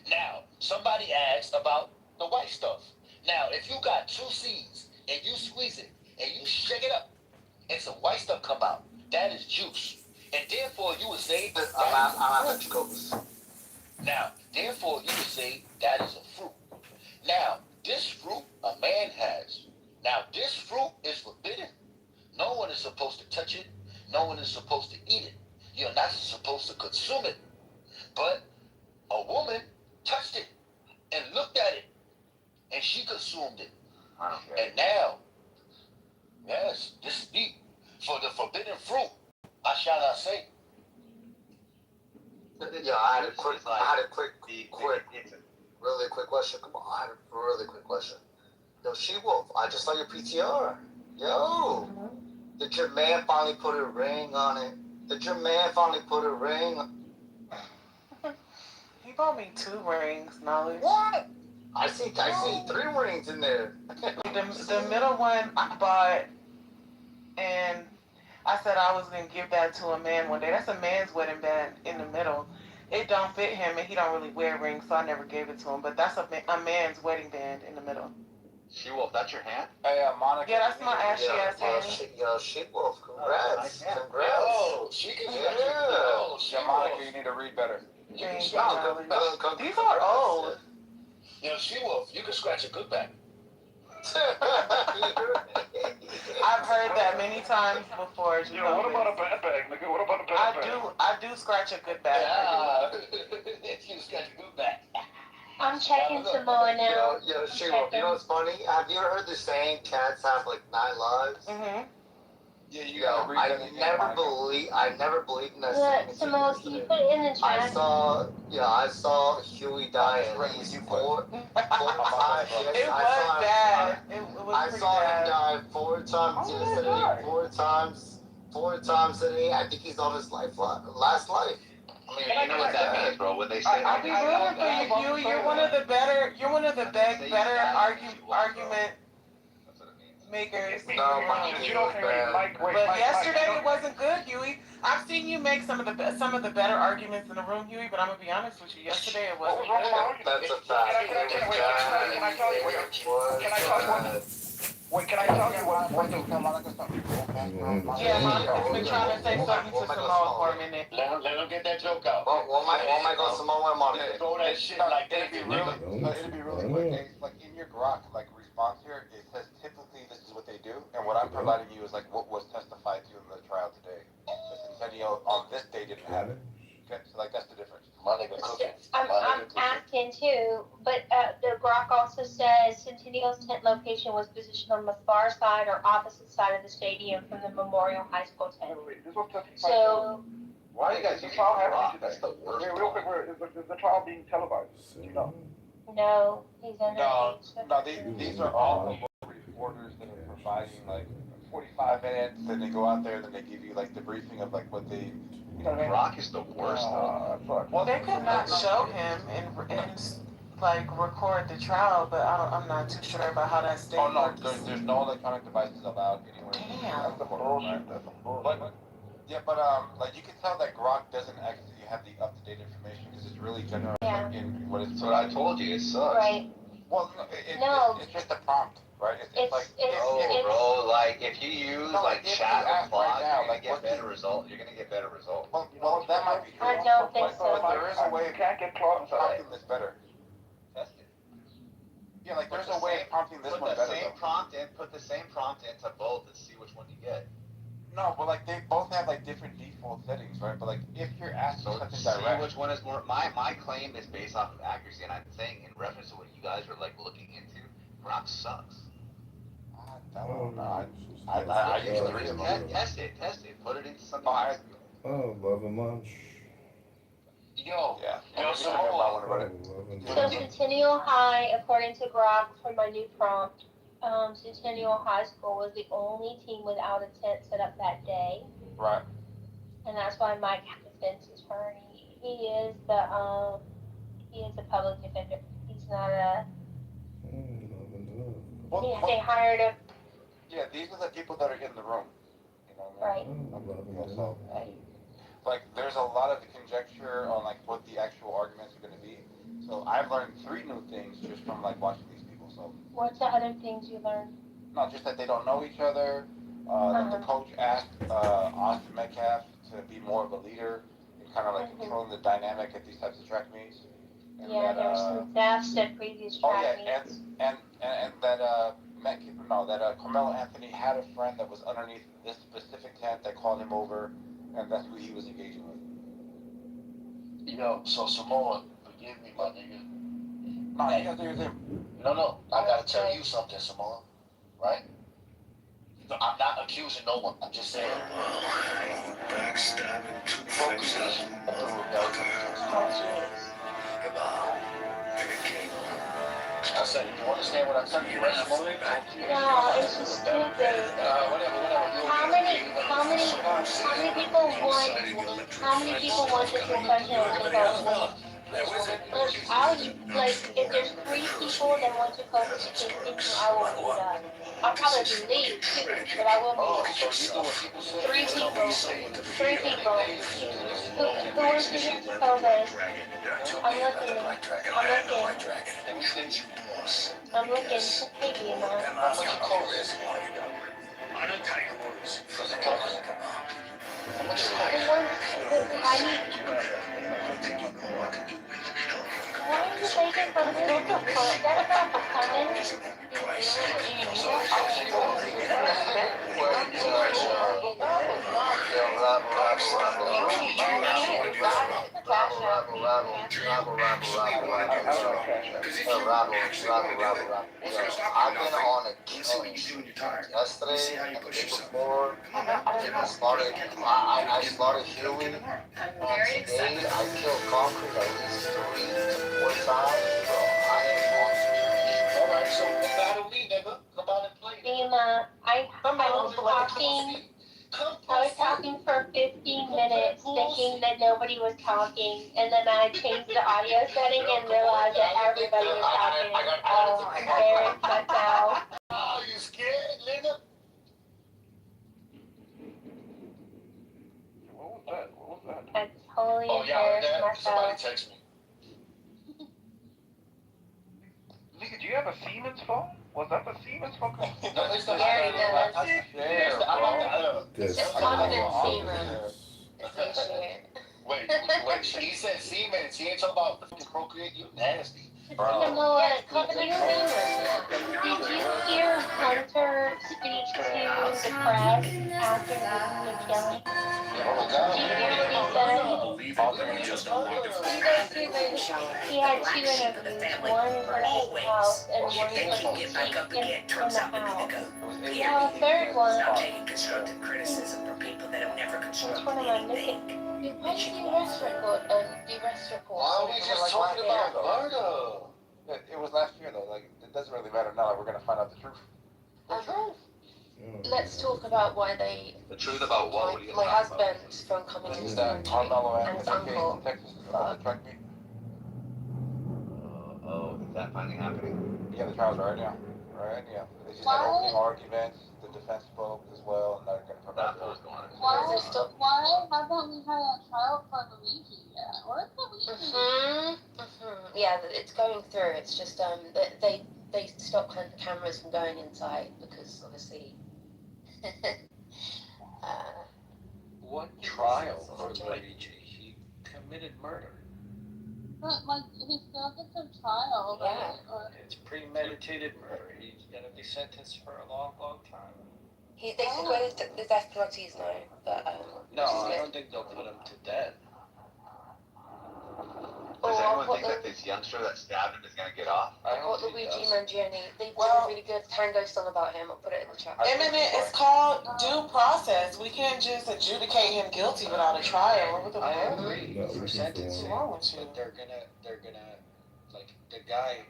Now somebody asked about the white stuff. Now if you got 2 seeds and you squeeze it and you shake it up, and some white stuff come out, that is juice, and therefore you would say Now, therefore, you would say that is a fruit. Now, this fruit a man has. Now, this fruit is forbidden. No one is supposed to touch it. No one is supposed to eat it. You're not supposed to consume it. But a woman touched it and looked at it, and she consumed it. And now, yes, this is deep. For the forbidden fruit, I shall not say. Yeah, I had a quick really quick question. Come on, I had a really quick question. Yo, She-Wolf, I just saw your PTR. Yo, did your man finally put a ring on it? Did your man finally put a ring? He bought me 2 rings, Knowledge. What? I see 3 rings in there. The middle one I bought, and I said I was gonna give that to a man one day. That's a man's wedding band in the middle. It don't fit him, and he don't really wear rings, so I never gave it to him. But that's a man's wedding band in the middle. She-Wolf, that's your hand? Hey, Monica. Yeah, that's my ashy ass hand. Yo, She-Wolf, congrats. Congrats. Oh, she can Yeah, Monica, you need to read better. These are old. You know, She-Wolf, you can scratch a good back. I've heard that many times before. Yo, what about a bad bag, nigga? What about a bad bag? I do scratch a good bag. Yeah, you scratch a good back. I'm checking Samoa now. Yo, She-Wolf, you know what's funny? Have you ever heard the saying cats have like 9 lives? Mm-hmm. Yeah, you gotta read that. I never believed in that saying. Samoa, can you put it in the chat? I saw Huey die at least 4 times. It was bad. It was I saw him die 4 times yesterday. 4 times today. I think he's on his last life. I mean, you know what that means, bro. When they say, I'll be rooting for you, Huey. You're one of the better argument makers. No, But yesterday it wasn't good, Huey. I've seen you make some of the better arguments in the room, Huey. But I'm gonna be honest with you. Yesterday it wasn't good. That's a fact. Can I tell you what? Yeah, Monica's been trying to say something to Samoa for a minute. Let him get that joke out. What might go Samoa and Monica? Throw that shit like that. It'd be really quick. Like in your Grok, like response here, it says typically this is what they do, and what I'm providing you is like what was testified to in the trial today. The Centennial on this day didn't have it. Okay, so like that's the difference. I'm asking too, but the Grok also says Centennial's tent location was positioned on the far side or opposite side of the stadium from the Memorial High School tent. So, why are you guys using Grok? That's the worst. Real quick, is the trial being televised? You know? no, he's underage. No, these are all reporters that are providing like 45 minutes, then they go out there, then they give you like the briefing of like what they. You know what I mean? Rock is the worst. Well, they could not show him and like record the trial, but I'm not too sure about how that state works. There's no electronic devices allowed anywhere. Damn. But like you can tell that Grok doesn't actually have the up-to-date information because it's really general in what it's. That's what I told you. It sucks. Right. Well, it's just a prompt, right? It's like bro, like if you use like chat or Claude, now, you're gonna get better results. You're gonna get better results. Well, that might be true. I don't think so. But there is a way of prompting this better. Test it. Yeah, like there's a way of prompting this one better. Put the same prompt into both and see which one you get. No, but like they both have like different default settings, right? But like if you're asking something See direct, which one is more. My claim is based off of accuracy, and I'm saying in reference to what you guys are like looking into, Grok sucks. I don't know. I usually test it. Put it into something. Oh, love a munch. Yo, So Centennial High, according to Grok from my new prompt, Centennial High School was the only team without a tent set up that day. Right. And that's why Mike defense attorney. He is the public defender. He's not a. They hired a. Yeah, these are the people that are in the room. You know what I mean? Right. So, like, there's a lot of conjecture on like what the actual arguments are going to be. So I've learned 3 new things just from like watching these people. So. What's the other things you learned? No, just that they don't know each other. That the coach asked Austin Metcalf to be more of a leader and kind of like controlling the dynamic at these types of track meets. And yeah, there's some thefts at previous track meets. And that Carmelo Anthony had a friend that was underneath this specific tent that called him over, and that's who he was engaging with. Yo, so Samoa, forgive me, my nigga. No, you gotta do your thing. No, I gotta tell you something, Samoa. right? No, I'm not accusing no one. I'm just saying. Backstabbing two Procreation at the root I said, you understand what I'm telling you, right, Simone? Yeah, it's just stupid. Whatever. How many people want this infection to go? Look, if there's 3 people that want to continue, I will do that. I'll probably leave too, but I will be. 3 people. 3 people. Who wants to get Kitover? I'm looking. I'm looking. Hey, Dima. I need. Why are you taking from the book? That's not the comment. I've been on a killing yesterday and the day before. I slaughtered Huey, and today I killed Concrete at least 3 to 4 times. Bro, I am on. Alright, so come battle me, nigga. Come out and play. Dima, I was talking for 15 minutes thinking that nobody was talking, and then I changed the audio setting and realized that everybody was talking. Oh, I'm embarrassed myself. Oh, you scared, nigga? What was that? I totally embarrassed myself. Somebody text me. Nigga, do you have a Siemens phone? Was that the Siemens phone? No, it's the Gary does. This It's confident Siemens. It's a share. Wait, he said Siemens. He ain't talking about fucking Procreate. You nasty. You know what? Confident Siemens. Did you hear Hunter speak to the press after the killing? Did you hear what he said? He had 2 interviews, one in front of his house and one in front of his in the house. Now the third one, which one am I missing? Why did the arrest report? Why are we just talking about murder? It was last year though. Like it doesn't really matter now. We're gonna find out the truth. Let's talk about why they. The truth about what? What are you My talking about? husband from coming Is into that the Carmelo and his Anthony case uncle. in Texas about the track meet? Oh, is that finally happening? Yeah, the trial's right now. Right? Yeah. They just had opening arguments. The defense spoke as well, and they're gonna provide the truth. Why haven't we had a trial for Luigi yet? Where's Luigi? Yeah, it's going through. It's just they stopped cameras from going inside because obviously. What trial for Luigi? He committed murder. But like he still gets a trial, right? Or... It's premeditated murder. He's gonna be sentenced for a long, long time. They said whether the death penalty is no, but No, I don't think they'll put him to death. Does anyone think that this youngster that stabbed him is gonna get off? I got Luigi Mangione. They did a really good tango song about him. I'll put it in the chat. Eminent, it's called due process. We can't just adjudicate him guilty without a trial. What the I fuck? agree for sentencing, but they're gonna, like, the guy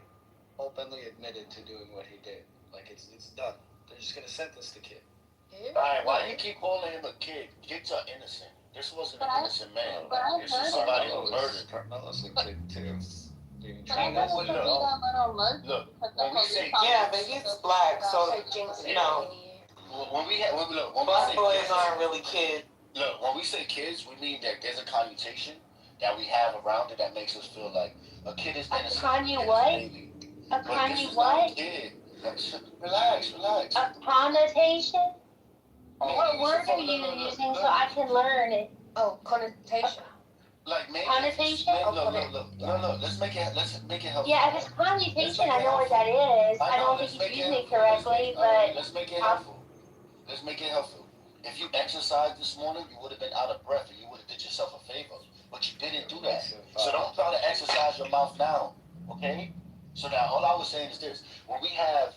openly admitted to doing what he did. Like, it's done. They're just gonna sentence the kid. Alright, why do you keep calling him a kid? Kids are innocent. This wasn't an innocent man. This is somebody who murdered. Carmelo's a kid too. Being Look, trained when we say Yeah, but he's black, so no. when we Black say boys kids, aren't really kids. look, when we say kids, we mean that there's a connotation that we have around it that makes us feel like a kid is innocent. Kanye what? A Kanye what? Kid. Relax. A connotation? What word are you using so I can learn it? Oh, connotation. Like maybe Connotation? Look. Let's make it helpful. Yeah, if it's connotation, I know what that is. I don't think you're using it correctly, but Let's make it helpful. If you exercised this morning, you would have been out of breath and you would have did yourself a favor. But you didn't do that. So don't try to exercise your mouth now. Okay? So now all I was saying is this. When we have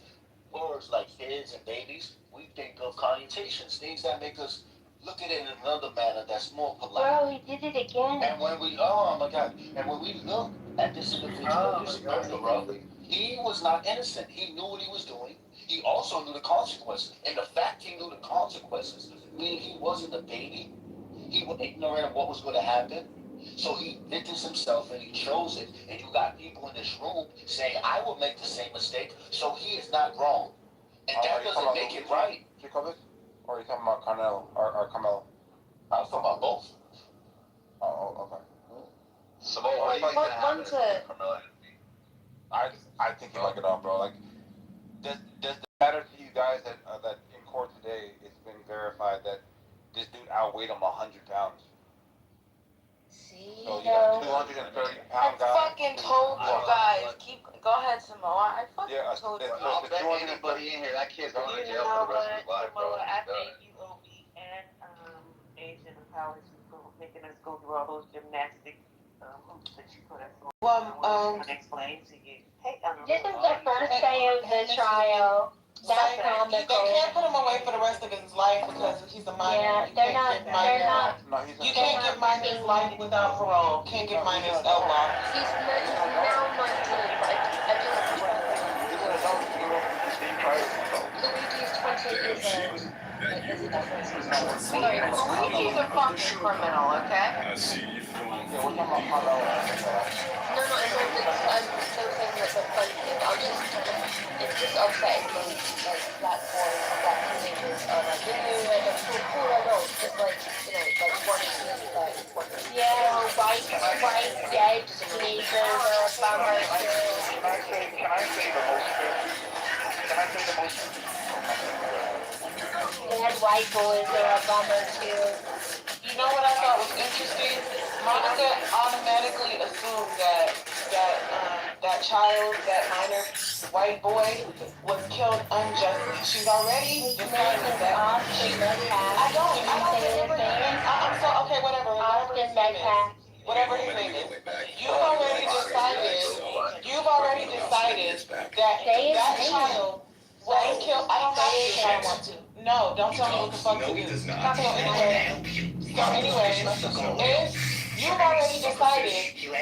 words like kids and babies, we think of connotations, things that make us look at it in another manner that's more polite. Bro, he did it again. And when we, oh my God, and when we look at this individual, this murderer, he was not innocent. He knew what he was doing. He also knew the consequences. And the fact he knew the consequences doesn't mean he wasn't a baby. He was ignorant of what was going to happen. So he did this himself and he chose it. And you got people in this room saying, I will make the same mistake, so he is not wrong. And that doesn't make it right. Kitover? Or are you talking about Carmelo or Carmelo? I was talking about both. Oh, okay. Samoa, what do you think happened to Carmelo? I think you like it all, bro. Like, does it matter to you guys that that in court today it's been verified that this dude outweighed him 100 pounds? See, so you got 230-pound guy. I fucking told you guys. Go ahead, Samoa. I fucking told you. I'll bet anybody in here that kid's going to jail for the rest of his life, bro. I think you owe me and Asian apologies for making us go through all those gymnastic hoops that you put us on. Well, explain to you. Hey, This is the first day of the trial. That's comical. They can't put him away for the rest of his life because he's a minor. Yeah, they're not. You can't give minors life without parole. Can't give minors outlaw. He's now 19. Like, I just. Luigi's 20 is a difference. Luigi's a fucking criminal, okay? No, it's like I'm so saying that the funny thing, it's just upsetting me, like, black boys, black teenagers are like, yeah, that's so cool, I know, just like, you know, like, wanting to do that. Yeah, white, dead teenagers are a bummer, Can I say the most? dead white boys are a bummer, too. You know what I thought was interesting? Monica automatically assumed that child, that minor white boy, was killed unjustly. She's already decided that. I don't remember his name. I'm so okay. Whatever his name is. You've already decided that child was killed. I don't have to. I want to. No, don't tell me what the fuck to do. So anyway, you've already decided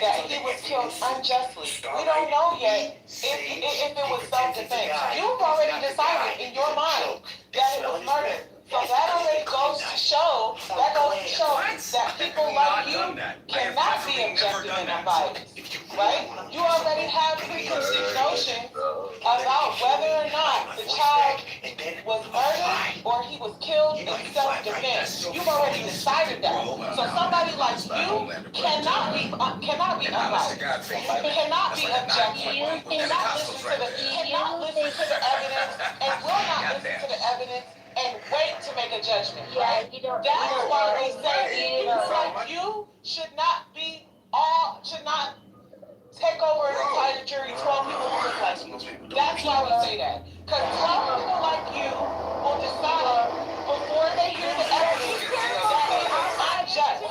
that he was killed unjustly. We don't know yet if it was self-defense. You've already decided in your mind that it was murder. So that already goes to show that people like you cannot be objective and unbiased, right? You already have preconceived notions about whether or not the child was murdered or he was killed in self-defense. You've already decided that. So somebody like you cannot be unbiased, cannot be objective, cannot listen to the evidence, and will not listen to the evidence and wait to make a judgment. Yeah, Right? you don't. That's why they say people like you should not take over an entire jury, 12 people who look like you. That's why we say that. Because 12 people like you will decide before they hear the evidence that it was unjust.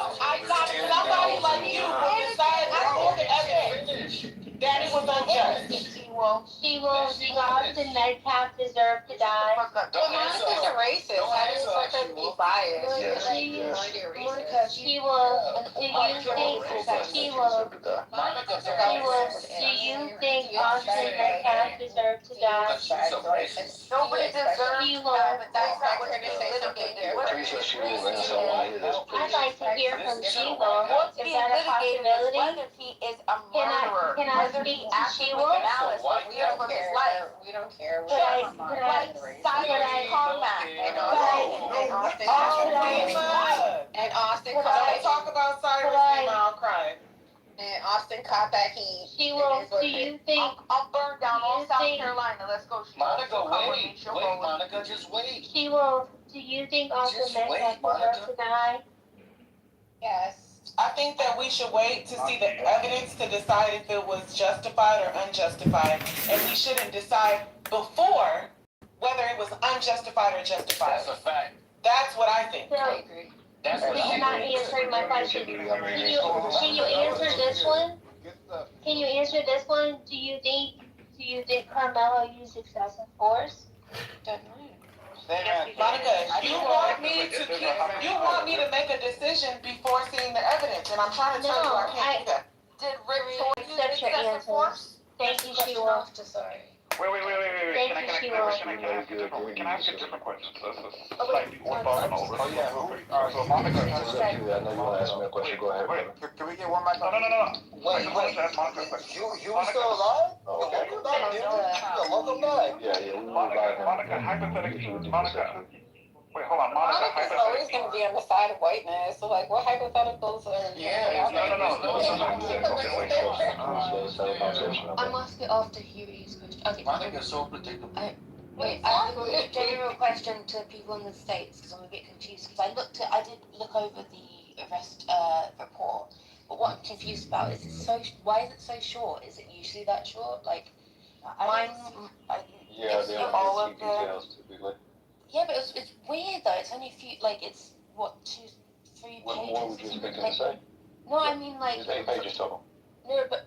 Somebody like you will decide before the evidence that it was unjust. She will. Austin Metcalf deserve to die. Well, Monica's a racist. How do you expect her to be biased? She will. Do you think Austin Metcalf deserves to die? Nobody deserves She to will. die, but that's not what you're going to litigate. I'd like to hear from She-Will. What's Is being that a litigated is possibility? whether he is a murderer. Can I Whether speak he to acted She-Will? with malice or fear for his life. We don't care. Like Cyrus Carmack and Austin Don't talk about Cyrus name, I'll cry. And Austin caught that heat. She-Will, do you think? I'll burn down all South Carolina. Let's go. Monica, wait, Monica, just wait. She-Will, do you think Austin Metcalf deserves to die? Yes. I think that we should wait to see the evidence to decide if it was justified or unjustified. And we shouldn't decide before whether it was unjustified or justified. That's a fact. That's what I think. So, That's what you're not answering my question. Can you answer this one? Can you answer this one? Do you think Carmelo used excessive force? Don't know. Monica, you want me to make a decision before seeing the evidence, and I'm trying to tell you I can't do that. Did Rick Tory use excessive force? Thank you, Sheila. Sorry. Wait. Thank Can I you, Sheila. ask a different question? So slightly Oh, orthogonal. yeah. So Monica, I know you want to ask me a question. Go ahead. Can we get one mic? No. Wait. You still alive? Oh, okay. Welcome back. Yeah. Monica, hypothetically, Monica. Wait, hold on, Monica's always going to be on the side of whiteness. So, like, what hypotheticals are... I'm asking after Huey's question. Okay. Monica's so predictable. Wait, I have a general question to people in the States because I'm a bit confused because I did look over the arrest report, but what I'm confused about is why is it so short? Is it usually that short? Like, mine... Yeah, they don't all have of details typically. Yeah, but it's weird though. It's only a few, like, it's, what, 2-3 pages? What more would you expect them to say? No, I mean, like... There's 8 pages total. No, but...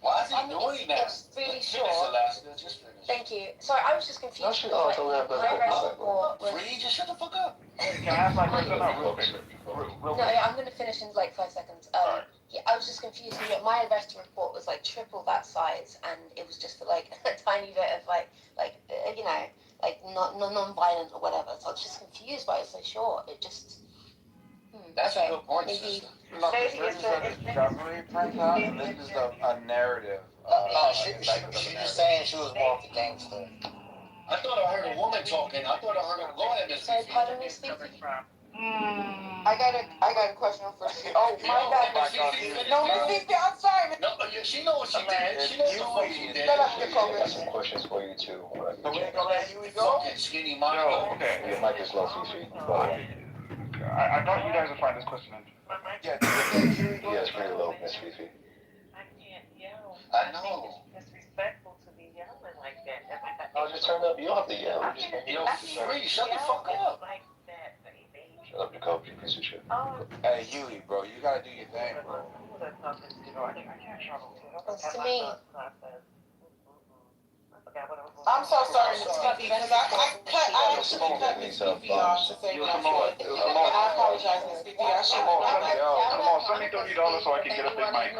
Why is he doing that? It's really short. Just finish. Thank you. Sorry, I was just confused. No, I thought we had My arrest report was... Free, just shut the fuck up. Can I ask my question real quick? No, yeah, I'm going to finish in like 5 seconds. Yeah, I was just confused. My arrest report was like triple that size, and it was just for like a tiny bit of like you know, like non-violent or whatever. So I was just confused why it's so short. It just. That's okay. a good point, Maybe. sister. No, this is a discovery turns out, and this is a narrative. No, she's just saying she was more of a gangster. I thought I heard a woman talking. I thought I heard a... Go ahead, Miss Sorry, pardon me, Stevie? I got a question for you. Oh, my bad, Miss Fifi. No, Miss Fifi, I'm sorry. No, she knows what she did. She knows what she did. Shut up, your I got cover. some questions for you too. So we ain't gonna let Huey go? Fucking skinny Monica. Okay. Your mic is low, Fifi. I thought you guys would find this question interesting. Yeah, it's pretty low, Miss Fifi. I can't yell. I know. It's disrespectful to be yelling like that. No, just turn up. You don't have to yell. Just Yo, Free, shut the fuck up. Like that, baby. shut up, Nicole, you piece of shit. Hey, Huey, bro, you gotta do your thing, bro. It's to me. I'm so sorry, Miss Fifi, because I actually cut Miss Fifi off to say what I said. And I apologize, Miss Fifi. I should have. Come on, send me $30 so I can get a big mic.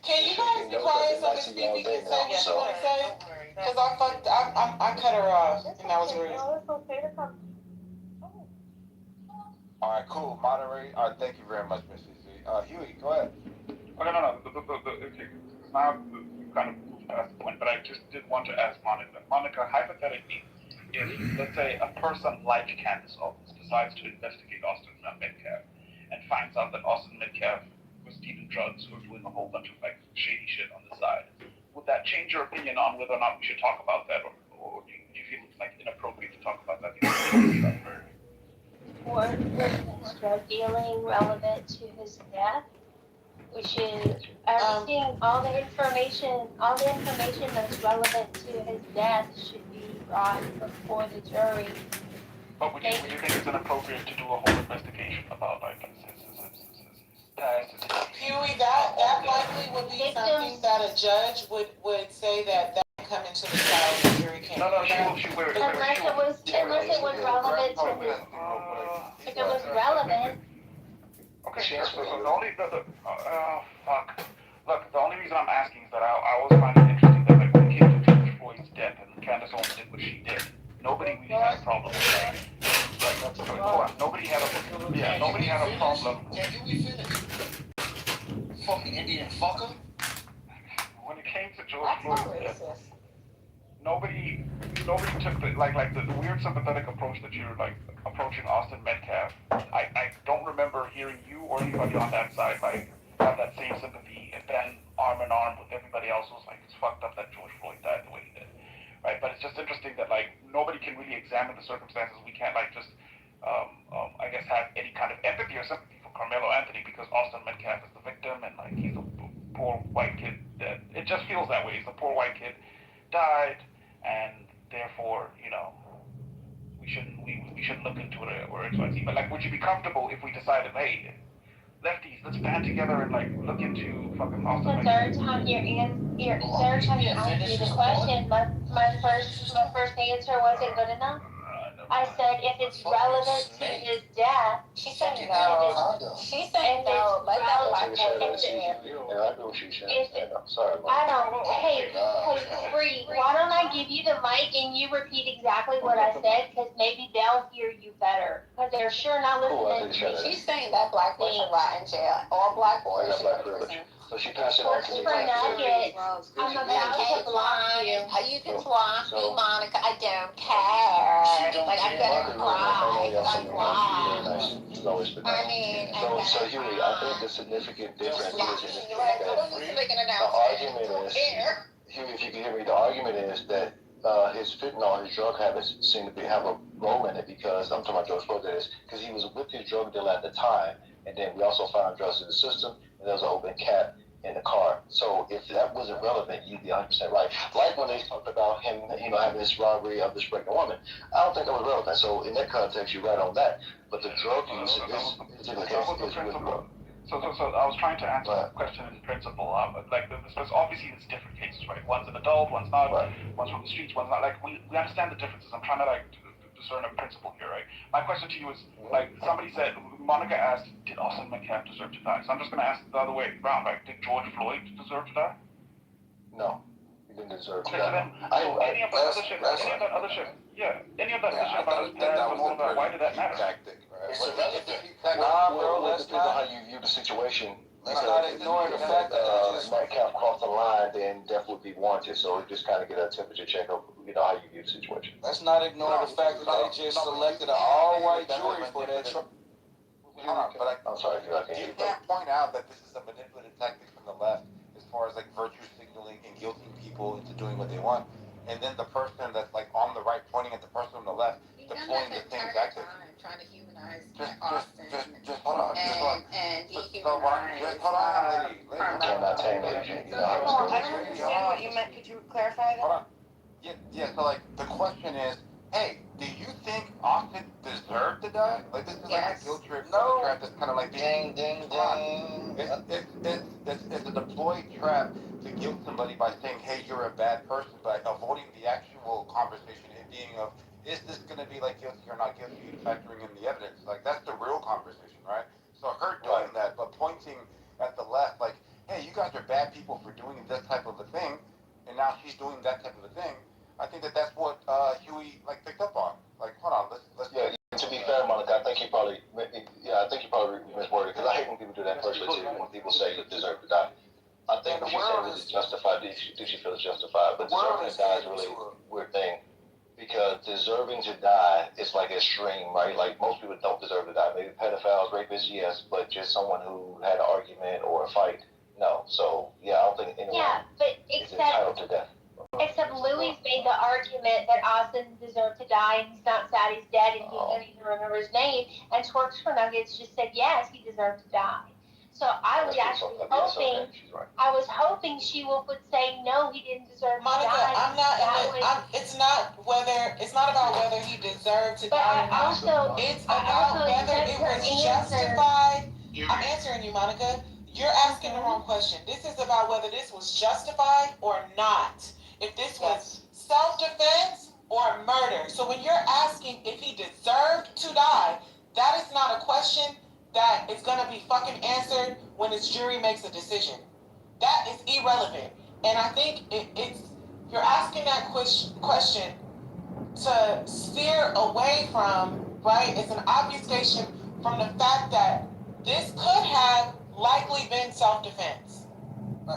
Can you guys be quiet so Miss Fifi can say what she want to say? Because I cut her off, and that was rude. All right, cool. Moderate. Thank you very much, Miss Fifi. Huey, go ahead. Okay, no. Now you kind of moved past the point, but I just did want to ask Monica. Monica, hypothetically, if, let's say, a person like Candace Owens decides to investigate Austin Metcalf and finds out that Austin Metcalf was dealing drugs or doing a whole bunch of like shady shit on the side, would that change your opinion on whether or not we should talk about that, or do you feel it's like inappropriate to talk about that? Was his drug dealing relevant to his death? We should everything, all the information that's relevant to his death should be brought before the jury. But would you think it's inappropriate to do a whole investigation about like his past? Huey, that likely would be something that a judge would say that come into the trial and the jury can't. No, Unless it was relevant to his. If it was relevant. Okay, sure. So the only fuck. Look, the only reason I'm asking is that I always find it interesting that like when it came to George Floyd's death and Candace Owens did what she did, nobody really had a problem with that. Like, nobody had a problem. Can we finish? Fucking Indian fucker. When it came to George Floyd's death, nobody took the weird sympathetic approach that you're like approaching Austin Metcalf. I don't remember hearing you or anybody on that side like have that same sympathy and then arm in arm with everybody else who's like it's fucked up that George Floyd died the way he did. Right? But it's just interesting that like nobody can really examine the circumstances. We can't like just I guess have any kind of empathy or sympathy for Carmelo Anthony because Austin Metcalf is the victim and like he's a poor white kid that it just feels that way. He's a poor white kid died and therefore, you know, we shouldn't look into it or XYZ. But like, would you be comfortable if we decided, hey, lefties, let's band together and like look into fucking Austin. The third time third time you asked me the question, my first answer wasn't good enough. I said if it's relevant to his death. She said no. She said no. Let that black woman Sorry, I don't. Hey, Bree, why don't I give you the mic and you repeat exactly what I said? Because maybe they'll hear you better. Because they're sure not listening to me. She's saying that black boy should rot in jail. All black boys should go to prison. So she passed it on to me. For Nugget, I'm about to block you. You can block me, Monica. I don't care. Like, I'm gonna cry because I'm blocked. I mean, so Huey, I think the significant difference is in the argument is, Huey, if you can hear me, the argument is that his fentanyl, his drug habits seem to have a role in it because, I'm talking about George Floyd, that is, because he was with his drug dealer at the time, and then we also found drugs in the system, and there was an open cap in the car. So if that wasn't relevant, you'd be 100% right. Like when they talked about him, having this robbery of this pregnant woman. I don't think that was relevant. So in that context, you're right on that. But the drug use is So I was trying to answer that question in principle. There's obviously there's different cases, right? One's an adult, one's not. Right. One's from the streets, one's not. Like we understand the differences. I'm trying to discern a principle here, right? My question to you is, like somebody said, Monica asked, did Austin McCann deserve to die? So I'm just going to ask the other way around, right? Did George Floyd deserve to die? No, he didn't deserve to die. Any of that other shit about his past and all of that, why did that matter? Bro, that's not how you view the situation. Let's not ignore the fact that Metcalf crossed the line, then death would be warranted. So we just kind of get a temperature check of how you view the situation. Let's not ignore the fact that they just selected an all-white jury for that. I'm sorry, you can't point out that this is a manipulative tactic from the left as far as like virtue signaling and guilting people into doing what they want, and then the person that's like on the right pointing at the person on the left deploying the same tactic. Trying to humanize Austin just hold on. And dehumanize Carmelo. I don't understand what you meant. Could you clarify that? Hold on. Yeah. So like the question is, hey, do you think Austin deserved to die? Like this is like a guilt trip trap that's kind of like ding. It's a deployed trap to guilt somebody by saying, hey, you're a bad person, but avoiding the actual conversation and being of, is this going to be like guilty or not guilty, factoring in the evidence? Like that's the real conversation, right? So her doing that, but pointing at the left, like, hey, you guys are bad people for doing this type of a thing, and now she's doing that type of a thing. I think that's what Huey picked up on. Like, hold on, let's. Yeah. To be fair, Monica, I think you probably misworded because I hate when people do that personally too. When people say you deserve to die, I think what you said was justified. Did you feel it's justified? But deserving to die is really a weird thing because deserving to die is like extreme, right? Like most people don't deserve to die. Maybe pedophiles, rapists, yes, but just someone who had an argument or a fight, no. So yeah, I don't think anyone is entitled to death. Except Louis made the argument that Austin deserved to die and he's not sad he's dead and he can't even remember his name. And Twerks for Nuggets just said yes, he deserved to die. So I was actually hoping, I was hoping she would say no, he didn't deserve to die. Monica, it's not about whether he deserved to die. It's about whether it was justified. I'm answering you, Monica. You're asking the wrong question. This is about whether this was justified or not. If this was self-defense or murder. So when you're asking if he deserved to die, that is not a question that is going to be fucking answered when this jury makes a decision. That is irrelevant. And I think you're asking that question to steer away from, right? It's an obfuscation from the fact that this could have likely been self-defense. So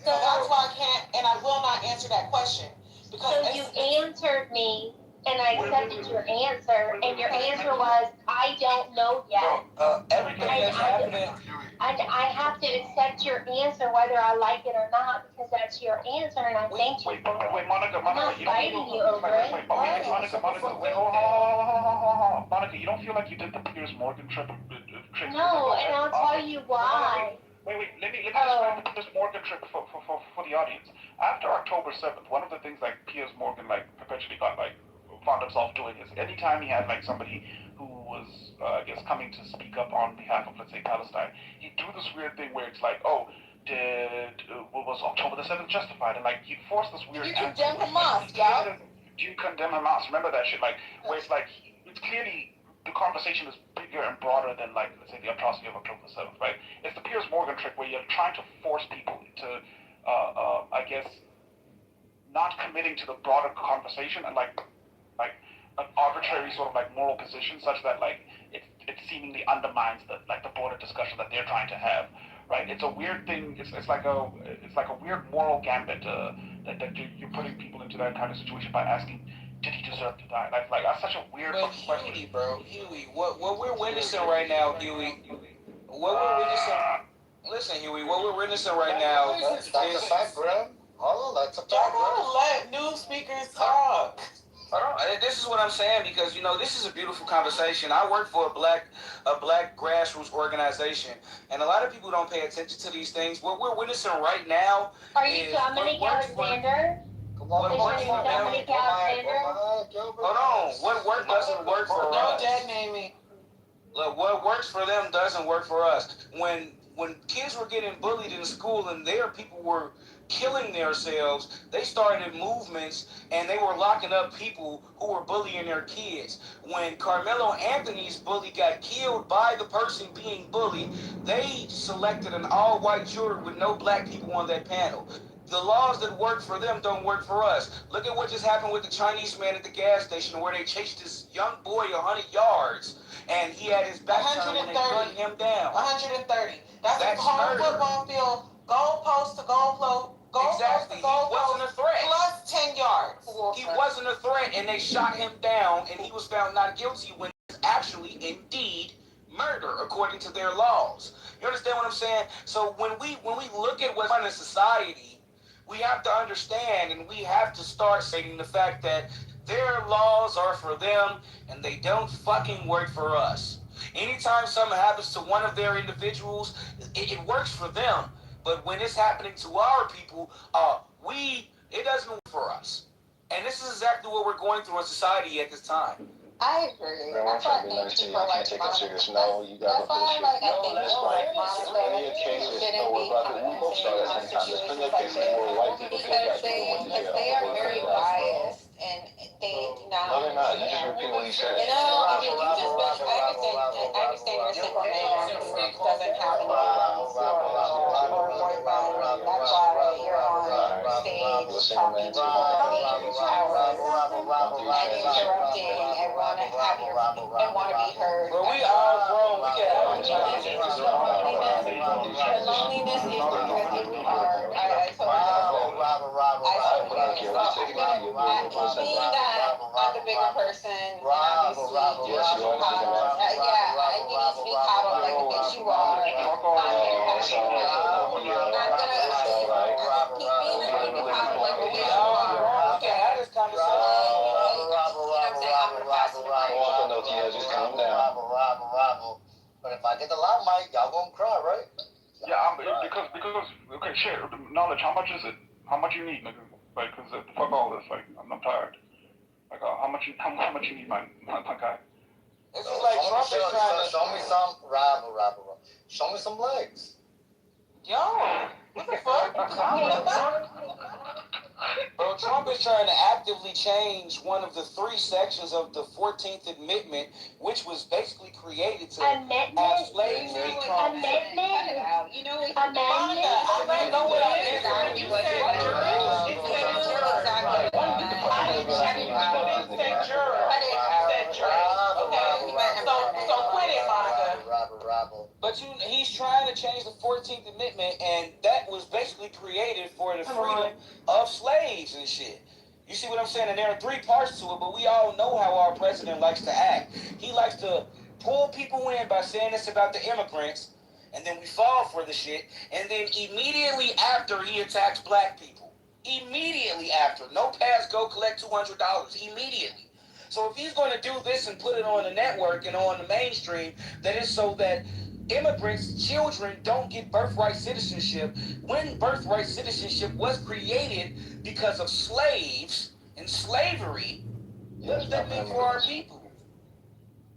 that's why I can't and I will not answer that question. Because so you answered me and I accepted your answer, and your answer was, I don't know yet. Everything that's happening. I have to accept your answer whether I like it or not, because that's your answer, and I thank you for it. Wait, Monica, I'm not fighting you over it. Monica, wait, hold on. Monica, you don't feel like you did the Piers Morgan trick? No, and I'll tell you why. Wait, let me describe the Piers Morgan trick for the audience. After October 7th, one of the things Piers Morgan perpetually got found himself doing is anytime he had somebody who was, I guess, coming to speak up on behalf of, let's say, Palestine, he'd do this weird thing where it's like, oh, was October the 7th justified? And like, he'd force this weird. You condemn Hamas, y'all. Do you condemn Hamas? Remember that shit? Like, where it's like, it's clearly, the conversation is bigger and broader than, like, let's say, the atrocity of October the 7th, right? It's the Piers Morgan trick where you're trying to force people to, I guess, not committing to the broader conversation and, like an arbitrary sort of, like, moral position such that, like, it seemingly undermines the broader discussion that they're trying to have, right? It's a weird thing. It's like a weird moral gambit that you're putting people into that kind of situation by asking, did he deserve to die? Like that's such a weird question. Huey, bro, Huey, what we're witnessing right now, Huey, what we're witnessing. Listen, Huey, what we're witnessing right now That's a fact, bro. Hold on, that's a fact, Y'all bro. gotta let news speakers talk. This is what I'm saying because this is a beautiful conversation. I work for a black grassroots organization, and a lot of people don't pay attention to these things. What we're witnessing right now. Are you Dominic Alexander? What works for Dominic Alexander? Hold on. What work doesn't work for us? Don't dead name me. Look, what works for them doesn't work for us. When kids were getting bullied in school and their people were killing themselves, they started movements and they were locking up people who were bullying their kids. When Carmelo Anthony's bully got killed by the person being bullied, they selected an all-white jury with no black people on that panel. The laws that work for them don't work for us. Look at what just happened with the Chinese man at the gas station where they chased this young boy 100 yards and he had his back turned when they gunned him down. 130. That's a whole murder. Football field, goalpost to goalpost. Exactly. He wasn't a threat. Plus 10 yards. He wasn't a threat, and they shot him down, and he was found not guilty when it was actually, indeed, murder, according to their laws. You understand what I'm saying? So when we look at what's in society, we have to understand, and we have to start saying the fact that their laws are for them, and they don't fucking work for us. Anytime something happens to one of their individuals, it works for them. But when it's happening to our people, it doesn't work for us. And this is exactly what we're going through in society at this time. I agree. I'm trying to be nice to you. I can't take it serious. No, you gotta finish it. No, that's fine. It's really a case. No, we're about to. We both start at the same time. There's plenty of cases where white people take Because black people went to jail. they are very biased and they do not. No, they're not. You just repeat what he said. You know, I mean, I understand you're a single man who doesn't have any friends or boyfriend. That's why you're on stage talking to and interrupting and want to be heard. But we all grown. We can have The loneliness is because you are. I totally being that I'm the bigger person, obviously, yeah, I need to be coddled like the bitch you are. I'm gonna being the bigger coddled like the bitch you are. We can have this conversation. I'm gonna pass it around. Just calm down. But if I get the limelight, y'all gonna cry, right? Yeah, because okay, share knowledge. How much is it? How much you need, nigga? Like, cause fuck all this. Like, I'm tired. Like, how much you need, my guy? This is like Trump is trying to show me some rival. Show me some legs. Yo, what the fuck? Bro, Trump is trying to actively change one of the 3 sections of the 14th Amendment, which was basically created to have slaves become... Amendment? You know what? I know what I did. You said juror. So quit it, Monica. But he's trying to change the 14th Amendment, and that was basically created for the freedom of slaves and shit. You see what I'm saying? And there are 3 parts to it, but we all know how our president likes to act. He likes to pull people in by saying it's about the immigrants, and then we fall for the shit, and then immediately after he attacks black people. Immediately after. No pass, go collect $200. Immediately. So if he's going to do this and put it on the network and on the mainstream, that is so that immigrants, children don't get birthright citizenship, when birthright citizenship was created because of slaves and slavery, what does that mean for our people?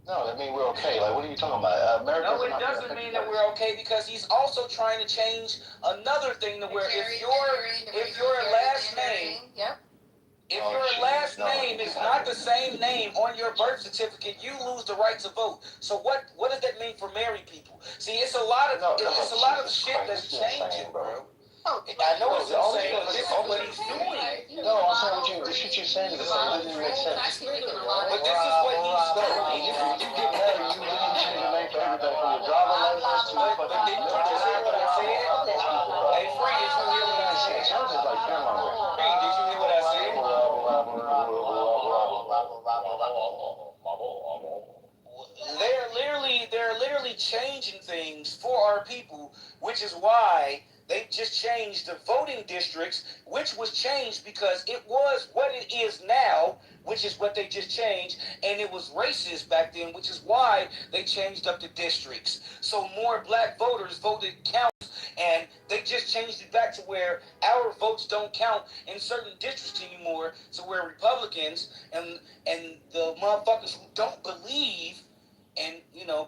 No, that mean we're okay. Like, what are you talking about? America. No, it doesn't mean that we're okay because he's also trying to change another thing to where if your last name, if your last name is not the same name on your birth certificate, you lose the right to vote. So what does that mean for married people? See, it's a lot of shit that's changing, bro. I know it's insane, but this is what he's doing. No, I'm saying what you, the shit you're saying is the same. It doesn't make sense. But this is what he's doing. You get married, you really change your name for everything from your driver license to your But didn't you just hear what I said? Hey, Free, did you hear what I said? Sounds just like grandma. Free, did you hear what I said? They're literally changing things for our people, which is why they just changed the voting districts, which was changed because it was what it is now, which is what they just changed, and it was racist back then, which is why they changed up the districts. So more black voters voted counts, and they just changed it back to where our votes don't count in certain districts anymore, to where Republicans and the motherfuckers who don't believe and,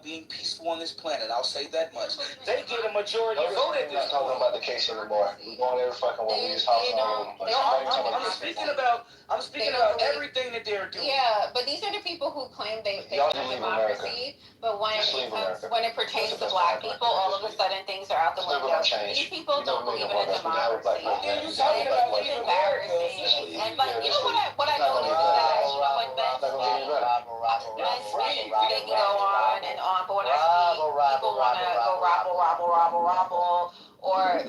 being peaceful on this planet, I'll say that much, they get a majority vote at this point. We're not talking about the case anymore. We're going every fucking way. We just hopping all over the place. I'm speaking about everything that they're doing. Yeah, but these are the people who claim they want democracy, but when it pertains to black people, all of a sudden things are out the window. These people don't believe in a democracy. It's embarrassing. And you know what I noticed is that when they can go on and on, but when I see people want to go rabble, or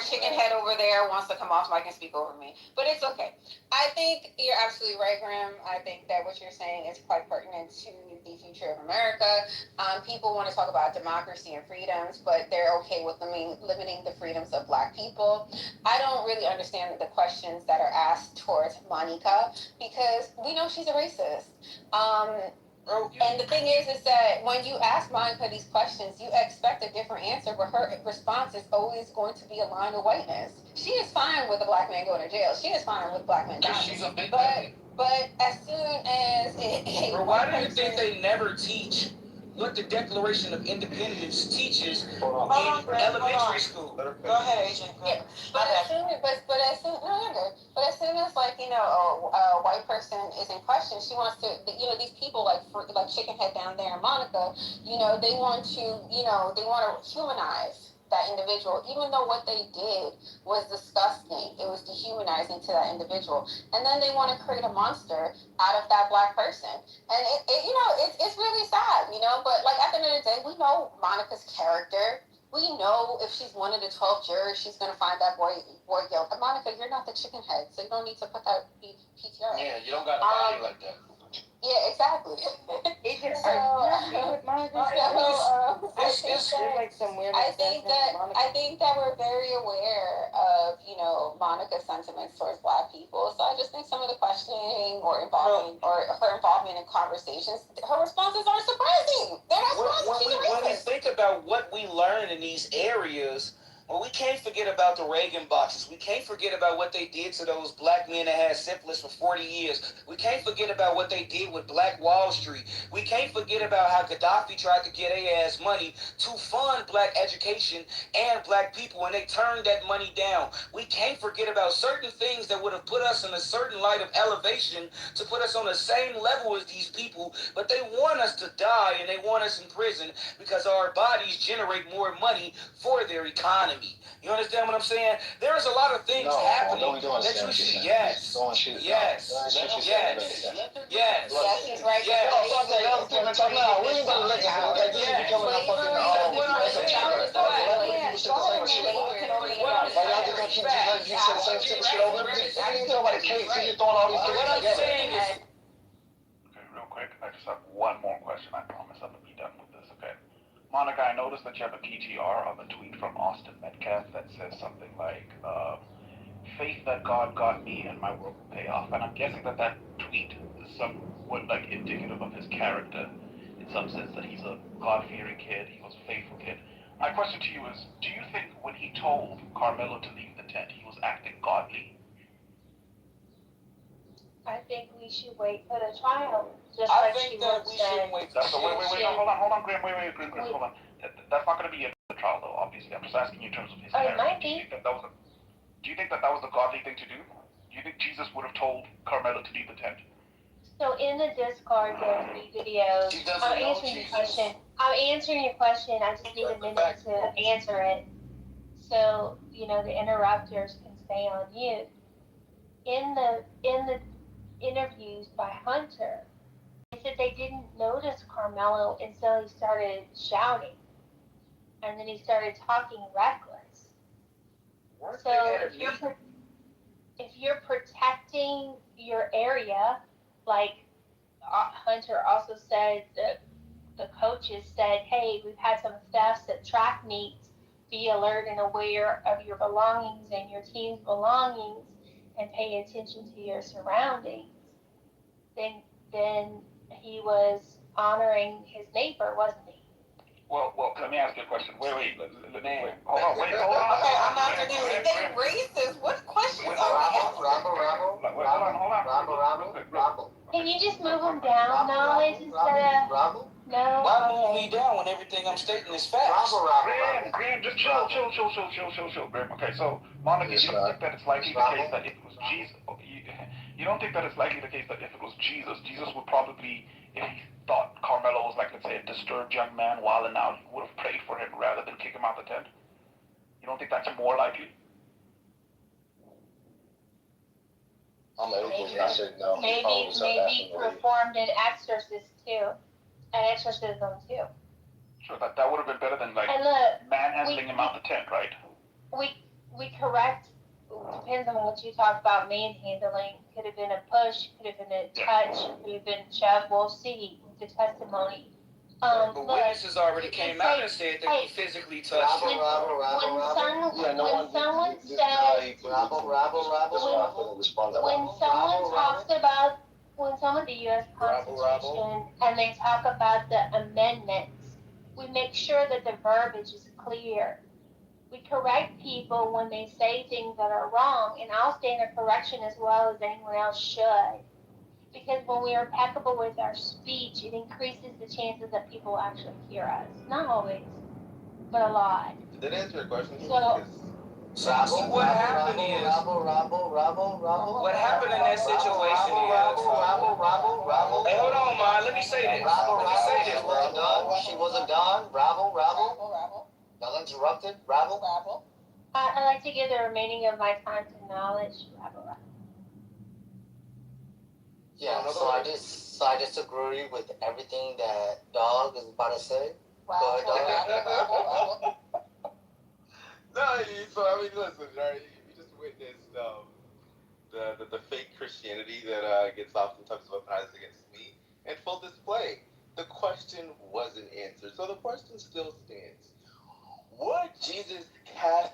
chicken head over there wants to come off mic and speak over me. But it's okay. I think you're absolutely right, Graham. I think that what you're saying is quite pertinent to the future of America. People want to talk about democracy and freedoms, but they're okay with limiting the freedoms of black people. I don't really understand the questions that are asked towards Monica because we know she's a racist. And the thing is that when you ask Monica these questions, you expect a different answer, but her response is always going to be aligned with whiteness. She is fine with a black man going to jail. She is fine with black men dying. But as soon as why do you think they never teach what the Declaration of Independence teaches in elementary school? Go ahead, Agent. Yeah, but as soon as a white person is in question, she wants to, these people like Chickenhead down there and Monica, they want to humanize that individual, even though what they did was disgusting. It was dehumanizing to that individual. And then they want to create a monster out of that black person. And it's really sad, but like at the end of the day, we know Monica's character. We know if she's one of the 12 jurors, she's going to find that boy guilty. Monica, you're not the chicken head, so you don't need to put that PTR. Yeah, you don't got to body like that. Yeah, exactly. I think that we're very aware of, Monica's sentiments towards black people. So I just think some of the questioning or her involvement in conversations, her responses are surprising. They're not surprising. When we think about what we learn in these areas, well, we can't forget about the Reagan boxes. We can't forget about what they did to those black men that had syphilis for 40 years. We can't forget about what they did with Black Wall Street. We can't forget about how Gaddafi tried to get ass money to fund black education and black people, and they turned that money down. We can't forget about certain things that would have put us in a certain light of elevation to put us on the same level as these people, but they want us to die and they want us in prison because our bodies generate more money for their economy. You understand what I'm saying? There's a lot of things happening that you see. Yes. He's right. Yes. Real quick, I just have one more question. I promise I'm gonna be done with this. Okay. Monica, I noticed that you have a PTR of a tweet from Austin Metcalf that says something like, faith that God got me and my work will pay off. And I'm guessing that tweet is somewhat like indicative of his character in some sense, that he's a God-fearing kid, he was a faithful kid. My question to you is, do you think when he told Carmelo to leave the tent, he was acting godly? I think we should wait for the trial, just I like she think that would we say. shouldn't wait for That's shit. wait, no, hold on, Graham, Graham, hold on. That's not going to be the trial, though. Obviously, I'm just asking you in terms of his Oh, it character. might Do you be. think that was do you think that was the godly thing to do? Do you think Jesus would have told Carmela to leave the tent? So in the Discord, there's 3 videos. She doesn't I'm know answering your Jesus. question. I'm answering your question. I just need a minute to answer it. So, the interrupters can stay on mute. In the interviews by Hunter, they said they didn't notice Carmelo until he started shouting. And then he started talking reckless. So if you're protecting your area, like Hunter also said, the coaches said, hey, we've had some thefts at track meets. Be alert and aware of your belongings and your team's belongings, and pay attention to your surroundings. Then he was honoring his neighbor, wasn't he? Well, let me ask you a question. Wait, hold on. Okay, I'm not gonna do anything racist. What questions are we asking? Hold on. Can you just move him down, Knowledge, instead of... No? Why move me down when everything I'm stating is facts? Graham, just chill, Graham. Okay, so, Monica, you don't think that it's likely the case that if it was Jesus, you don't think that it's likely the case that if it was Jesus would probably, if he thought Carmelo was like, let's say, a disturbed young man wilding out, he would have prayed for him rather than kick him out the tent? You don't think that's more likely? Maybe performed an exorcism too. Sure, that would have been better than manhandling him out the tent, right? We correct. Depends on what you talk about manhandling. Could have been a push, could have been a touch, could have been a shove. We'll see the testimony. But witnesses already came out and said that he physically touched him. When someone says, when someone the U.S. Constitution and they talk about the amendments, we make sure that the verbiage is clear. We correct people when they say things that are wrong, and I'll stand a correction as well as anyone else should. Because when we are impeccable with our speech, it increases the chances that people actually hear us. Not always, but a lot. Did that answer your question? So what happened is, what happened in that situation is, hey, hold on, man, let me say this. Bro. She wasn't done. Rabble. Y'all interrupted. Rabble. I'd like to give the remaining of my time to Knowledge. Rabble. Yeah, so I disagree with everything that Dog is about to say. Go ahead, Dog. No, so I mean, listen, right? You just witnessed the fake Christianity that gets oftentimes weaponized against me in full display. The question wasn't answered, so the question still stands. Would Jesus cast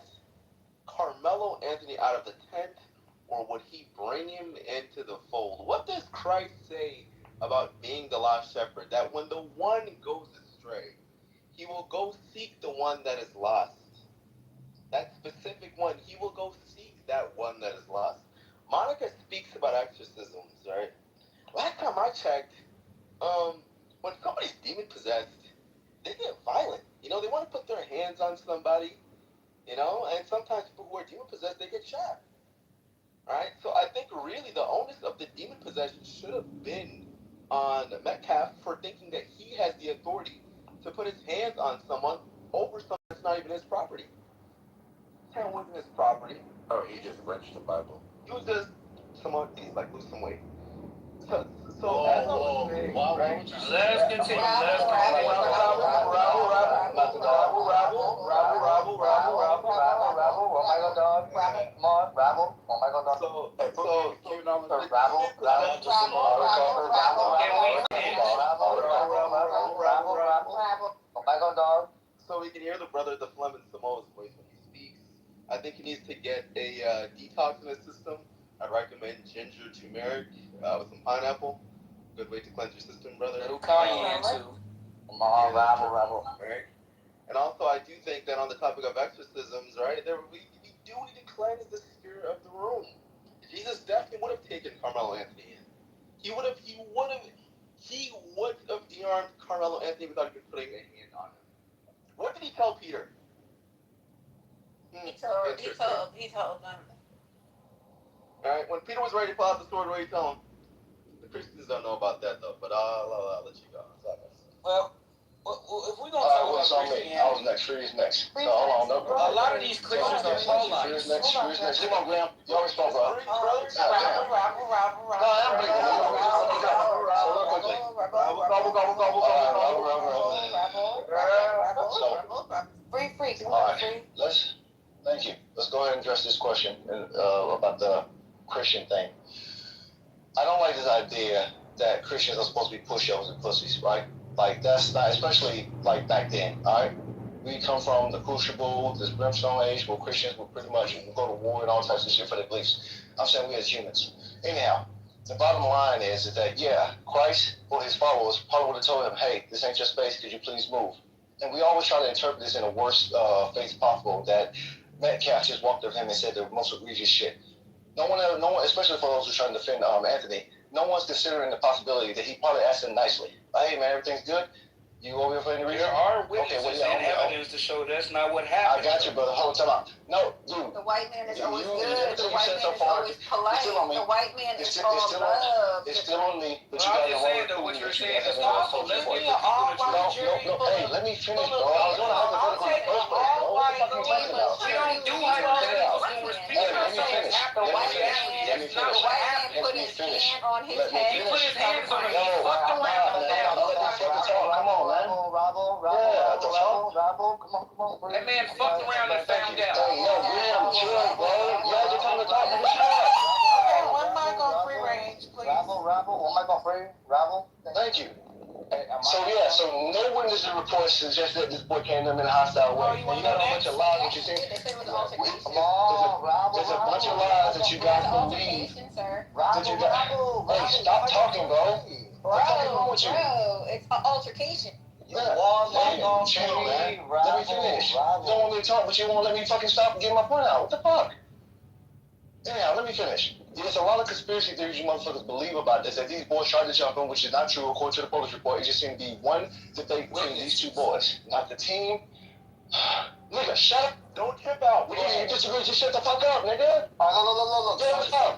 Carmelo Anthony out of the tent, or would he bring him into the fold? What does Christ say about being the lost shepherd? That when the one goes astray, he will go seek the one that is lost. That specific one, he will go seek that one that is lost. Monica speaks about exorcisms, right? Last time I checked, when somebody's demon possessed, they get violent. They want to put their hands on somebody, and sometimes people who are demon possessed, they get shot. Right? So I think really the onus of the demon possession should have been on Metcalf for thinking that he has the authority to put his hands on someone over something that's not even his property. Tent wasn't his property. Oh, he just wrenched the Bible. He was just someone, he's like, lose some weight. So as I was saying, right? Let's continue. So we can hear the brother, the Fleming Samoa's voice when he speaks. I think he needs to get a detox in his system. I'd recommend ginger turmeric with some pineapple. Good way to cleanse your system, brother. Little cayenne too. Right? And also, I do think that on the topic of exorcisms, right, we do need to cleanse the spirit of the room. Jesus definitely would have taken Carmelo Anthony in. He would have de-armed Carmelo Anthony without even putting a hand on him. What did he tell Peter? He told them. Alright, when Peter was ready to pull out the sword, what did he tell him? The Christians don't know about that though, but I'll let you go. Well, if we're gonna talk about Christianity, I was next. Freeze next. So hold on, no. A lot of these Christians are pro-life. Freeze next. Come on, Graham. You always spoke, bro. Rabble. Thank you. Let's go ahead and address this question about the Christian thing. I don't like this idea that Christians are supposed to be pushovers and pussies, right? Like, that's not, especially like back then, all right? We come from the crucible, this brimstone age where Christians would pretty much go to war and all types of shit for their beliefs. I'm saying we as humans. Anyhow, the bottom line is that, yeah, Christ or his followers probably would have told him, hey, this ain't your space, could you please move? And we always try to interpret this in the worst faith possible, that Metcalf just walked up to him and said the most egregious shit. No one, especially for those who are trying to defend Anthony, no one's considering the possibility that he probably asked him nicely. Hey, man, everything's good? You over here for any reason? There are witnesses and evidence to show that's not what happened. I got you, brother. Hold on, time out. No, dude. The white man is always good. The white man is always polite. The white man is all love. It's still on me. But I'm just saying that what you're saying is false. Let's give the people the truth. No, hey, let me finish, bro. I was on a hypothetical in the first place, bro. What the fuck are you talking about? We don't do hypotheticals when we're speaking about something that's happened. Let me The white man put his hand on his head. He put his hands on it. He fucked around with that. Come on, man. That man fucked around and found out. Okay, one mic on free range, please. One mic on free. Thank you. So no witnesses reports suggest that this boy came to them in a hostile way. And you got a bunch of lies that you think. There's a bunch of lies that you guys believe. Hey, stop talking, bro. What the fuck is wrong with you? Bro, it's an altercation. Yeah. Chill, man. Let me finish. You don't want me to talk, but you won't let me fucking stop and get my point out. What the fuck? Anyhow, let me finish. There's a lot of conspiracy theories you motherfuckers believe about this, that these boys tried to jump him, which is not true according to the police report. It just seemed to be one debate between these two boys, not the team. Nigga, shut up. Don't trip out. You disagree, just shut the fuck up, nigga.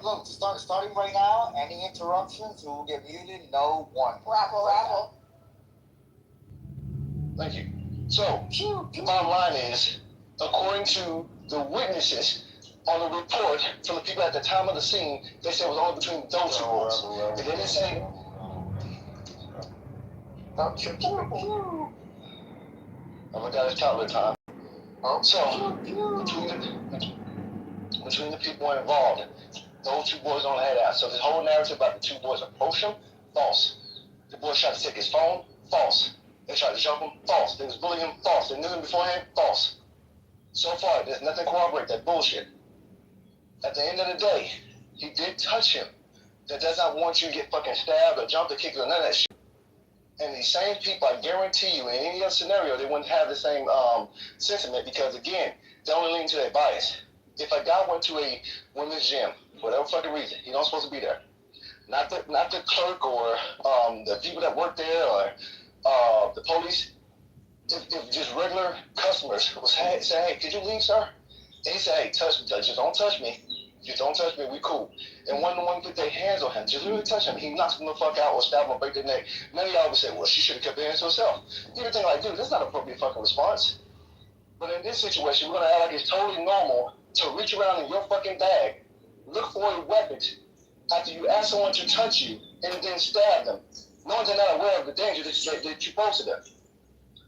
Look. Starting right now, any interruptions, will get muted, no one. Rabble. Thank you. So, the bottom line is, according to the witnesses on the report from the people at the time of the scene, they said it was only between those two boys. And they didn't say... I'm looking at his toddler time. So, between the people involved, those two boys only had out. So this whole narrative about the two boys approached him, false. The boys tried to take his phone, false. They tried to jump him, false. They was bullying him, false. They knew him beforehand, false. So far, there's nothing to corroborate that bullshit. At the end of the day, he did touch him. That does not want you to get fucking stabbed or jumped or kicked or none of that shit. And these same people, I guarantee you, in any other scenario, they wouldn't have the same sentiment because, again, they only lean to their bias. If a guy went to a women's gym, for whatever fucking reason, he's not supposed to be there. Not the clerk or the people that work there or the police. If just regular customers would say, hey, could you leave, sir? And he said, hey, touch me. Just don't touch me. Just don't touch me. We cool. And one put their hands on him. Just literally touch him. He knocks him the fuck out or stab him or break their neck. Many of y'all would say, well, she should have kept her hands to herself. You would think like, dude, that's not an appropriate fucking response. But in this situation, we're going to act like it's totally normal to reach around in your fucking bag, look for a weapon after you ask someone to touch you and then stab them, knowing they're not aware of the danger that you pose to them.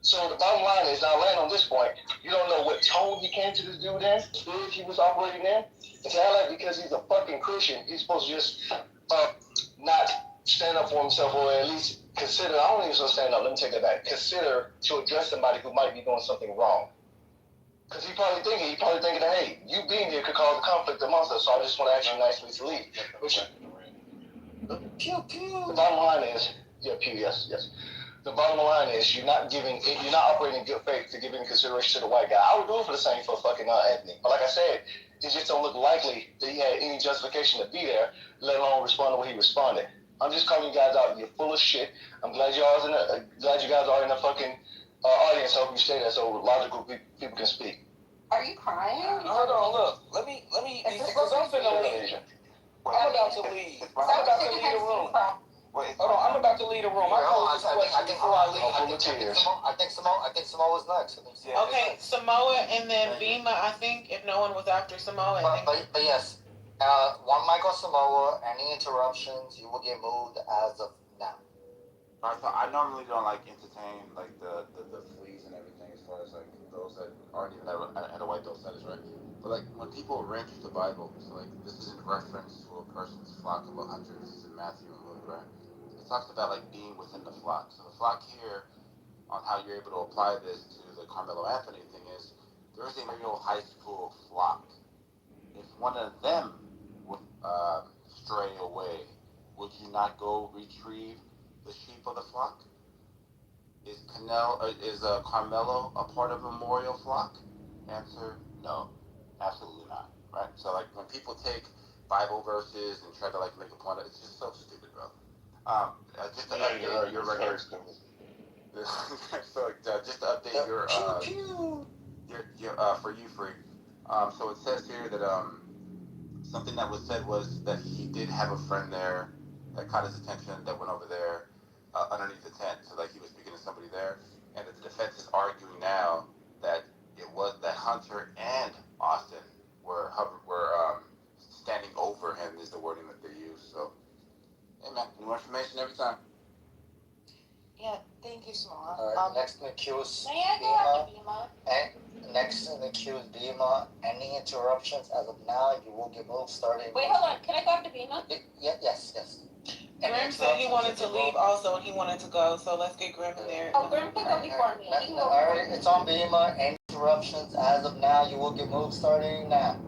So the bottom line is, I'll land on this point, you don't know what tone he came to this dude in, if he was operating in. And to act like because he's a fucking Christian, he's supposed to just not stand up for himself, or at least consider, I don't even say stand up, let me take that back, consider to address somebody who might be doing something wrong. Because he's probably thinking that, hey, you being here could cause a conflict amongst us, so I just want to ask you nicely to leave. The bottom line is, yes. The bottom line is you're not operating in good faith to give any consideration to the white guy. I would do it for the same for fucking Anthony. But like I said, it just don't look likely that he had any justification to be there, let alone respond the way he responded. I'm just calling you guys out. You're full of shit. I'm glad glad you guys are in the fucking audience. I hope you stay there so logical people can speak. Are you crying? Hold on, look. Let me, because I'm finna leave. I'm about to leave. I'm about to leave the room. Hold on, I'm about to leave the room. I pose this question before I leave. I think Samoa's next. Okay, Samoa and then Bima, I think, if no one was after Samoa. But yes, one mic on Samoa. Any interruptions, you will get moved as of now. Alright, so I normally don't like entertain like the fleas and everything as far as like those that aren't even at a white belt status, right? But like when people rank the Bible, so like this is in reference to a person's flock of 100. This is in Matthew and Luke, right? It talks about like being within the flock. So the flock here, on how you're able to apply this to the Carmelo Anthony thing is, there is a real high school flock. If one of them would stray away, would you not go retrieve the sheep of the flock? Is Carmelo a part of a memorial flock? Answer, no, absolutely not. Right? So like when people take Bible verses and try to like make a point, it's just so stupid, bro. Just to update your record. So just to update your for you, Freak. So it says here that something that was said was that he did have a friend there that caught his attention that went over there underneath the tent. So like he was speaking to somebody there, and the defense is arguing now that it was that Hunter and Austin were standing over him is the wording that they use. So, hey man, new information every time. Yeah, thank you, Samoa. Alright, next in the queue is May I go after Bima. Next in the queue is Bima. Any interruptions as of now, you will get moved starting. Wait, hold on. Can I go after Bima? Yes. Grim said he wanted to leave also, and he wanted to go, so let's get Grim in there. Oh, Grim can go before me. He can go Alright, it's on Bima. Any interruptions as of now, you will get moved starting now.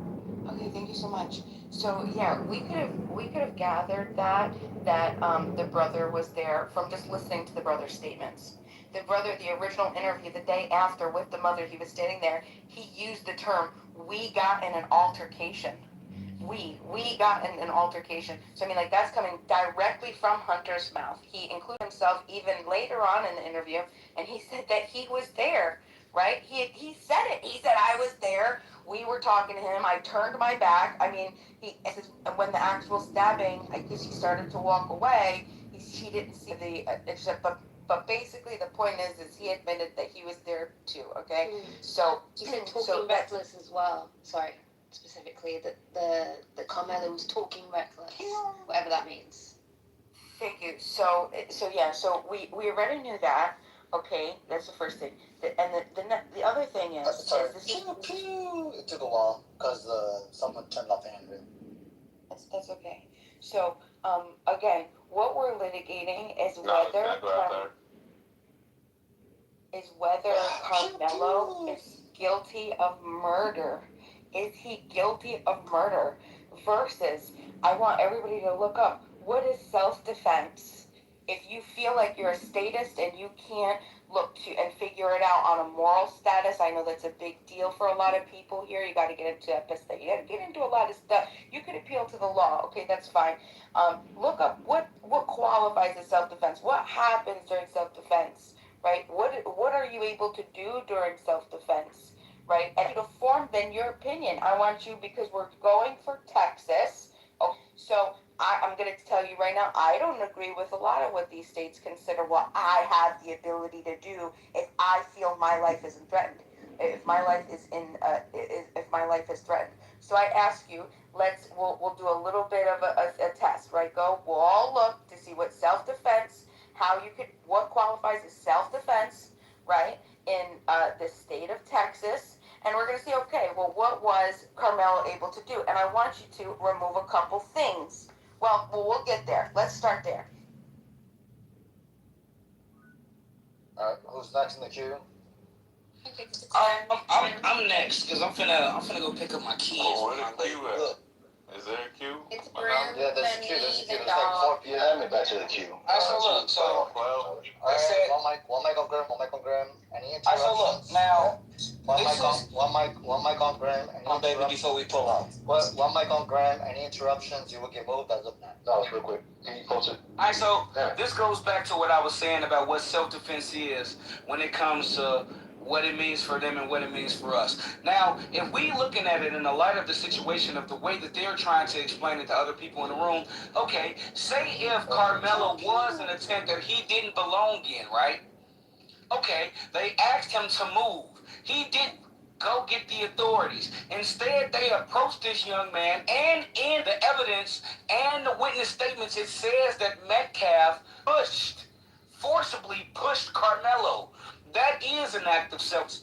Okay, thank you so much. So yeah, we could have gathered that the brother was there from just listening to the brother's statements. The brother, the original interview the day after with the mother, he was standing there. He used the term "we got in an altercation." We got in an altercation. So I mean, like that's coming directly from Hunter's mouth. He included himself even later on in the interview, and he said that he was there. Right? He said it. He said I was there. We were talking to him. I turned my back. I mean, when the actual stabbing, I guess he started to walk away. He didn't see but basically the point is he admitted that he was there too. Okay, so he said talking reckless as well. Sorry, specifically the Carmelo was talking reckless, whatever that means. Thank you. So we already knew that. Okay, that's the first thing. And the other thing is, Sorry. It took a while because someone turned off the handle. That's okay. So again, what we're litigating is whether Carmelo is guilty of murder. Is he guilty of murder? Versus, I want everybody to look up what is self-defense. If you feel like you're a statist and you can't look to and figure it out on a moral status, I know that's a big deal for a lot of people here. You got to get into that. You got to get into a lot of stuff. You could appeal to the law. Okay, that's fine. Look up what qualifies as self-defense. What happens during self-defense, right? What are you able to do during self-defense, right? And to form then your opinion. I want you, because we're going for Texas. Okay, so I'm going to tell you right now, I don't agree with a lot of what these states consider what I have the ability to do if I feel my life isn't threatened, if my life is if my life is threatened. So I ask you, we'll do a little bit of a test, right? We'll all look to see what self-defense, what qualifies as self-defense, right, in the state of Texas. And we're going to see, okay, well, what was Carmelo able to do? And I want you to remove a couple things. Well, we'll get there. Let's start there. Alright, who's next in the queue? I'm next because I'm finna go pick up my kids. Oh, where the queue at? Is there a queue? It's Grim, Yeah, there's a queue. There's like 4 people. Yeah, I'm back to the queue. Alright, so look, I said one mic on Graham. Any interruptions? So look, now One mic on Graham. One baby before we pull out. One mic on Graham. Any interruptions, you will get moved as of now. No, it's real quick. Can you post it? Alright, so this goes back to what I was saying about what self-defense is when it comes to what it means for them and what it means for us. Now, if we looking at it in the light of the situation of the way that they're trying to explain it to other people in the room, okay, say if Carmelo was in a tent that he didn't belong in, right? Okay, they asked him to move. He didn't go get the authorities. Instead, they approached this young man, and in the evidence and the witness statements, it says that Metcalf forcibly pushed Carmelo. That is an act of self.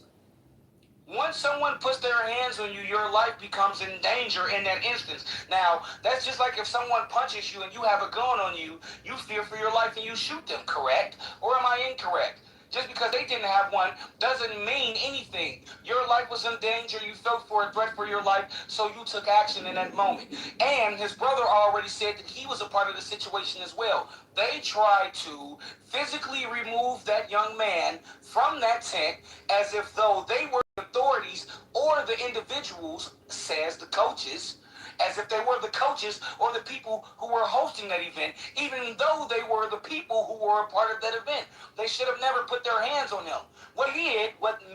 Once someone puts their hands on you, your life becomes in danger in that instance. Now, that's just like if someone punches you and you have a gun on you, you fear for your life and you shoot them, correct? Or am I incorrect? Just because they didn't have one doesn't mean anything. Your life was in danger, you felt for a threat for your life, so you took action in that moment. And his brother already said that he was a part of the situation as well. They tried to physically remove that young man from that tent as if though they were authorities or the individuals, says the coaches, as if they were the coaches or the people who were hosting that event, even though they were the people who were a part of that event. They should have never put their hands on him. What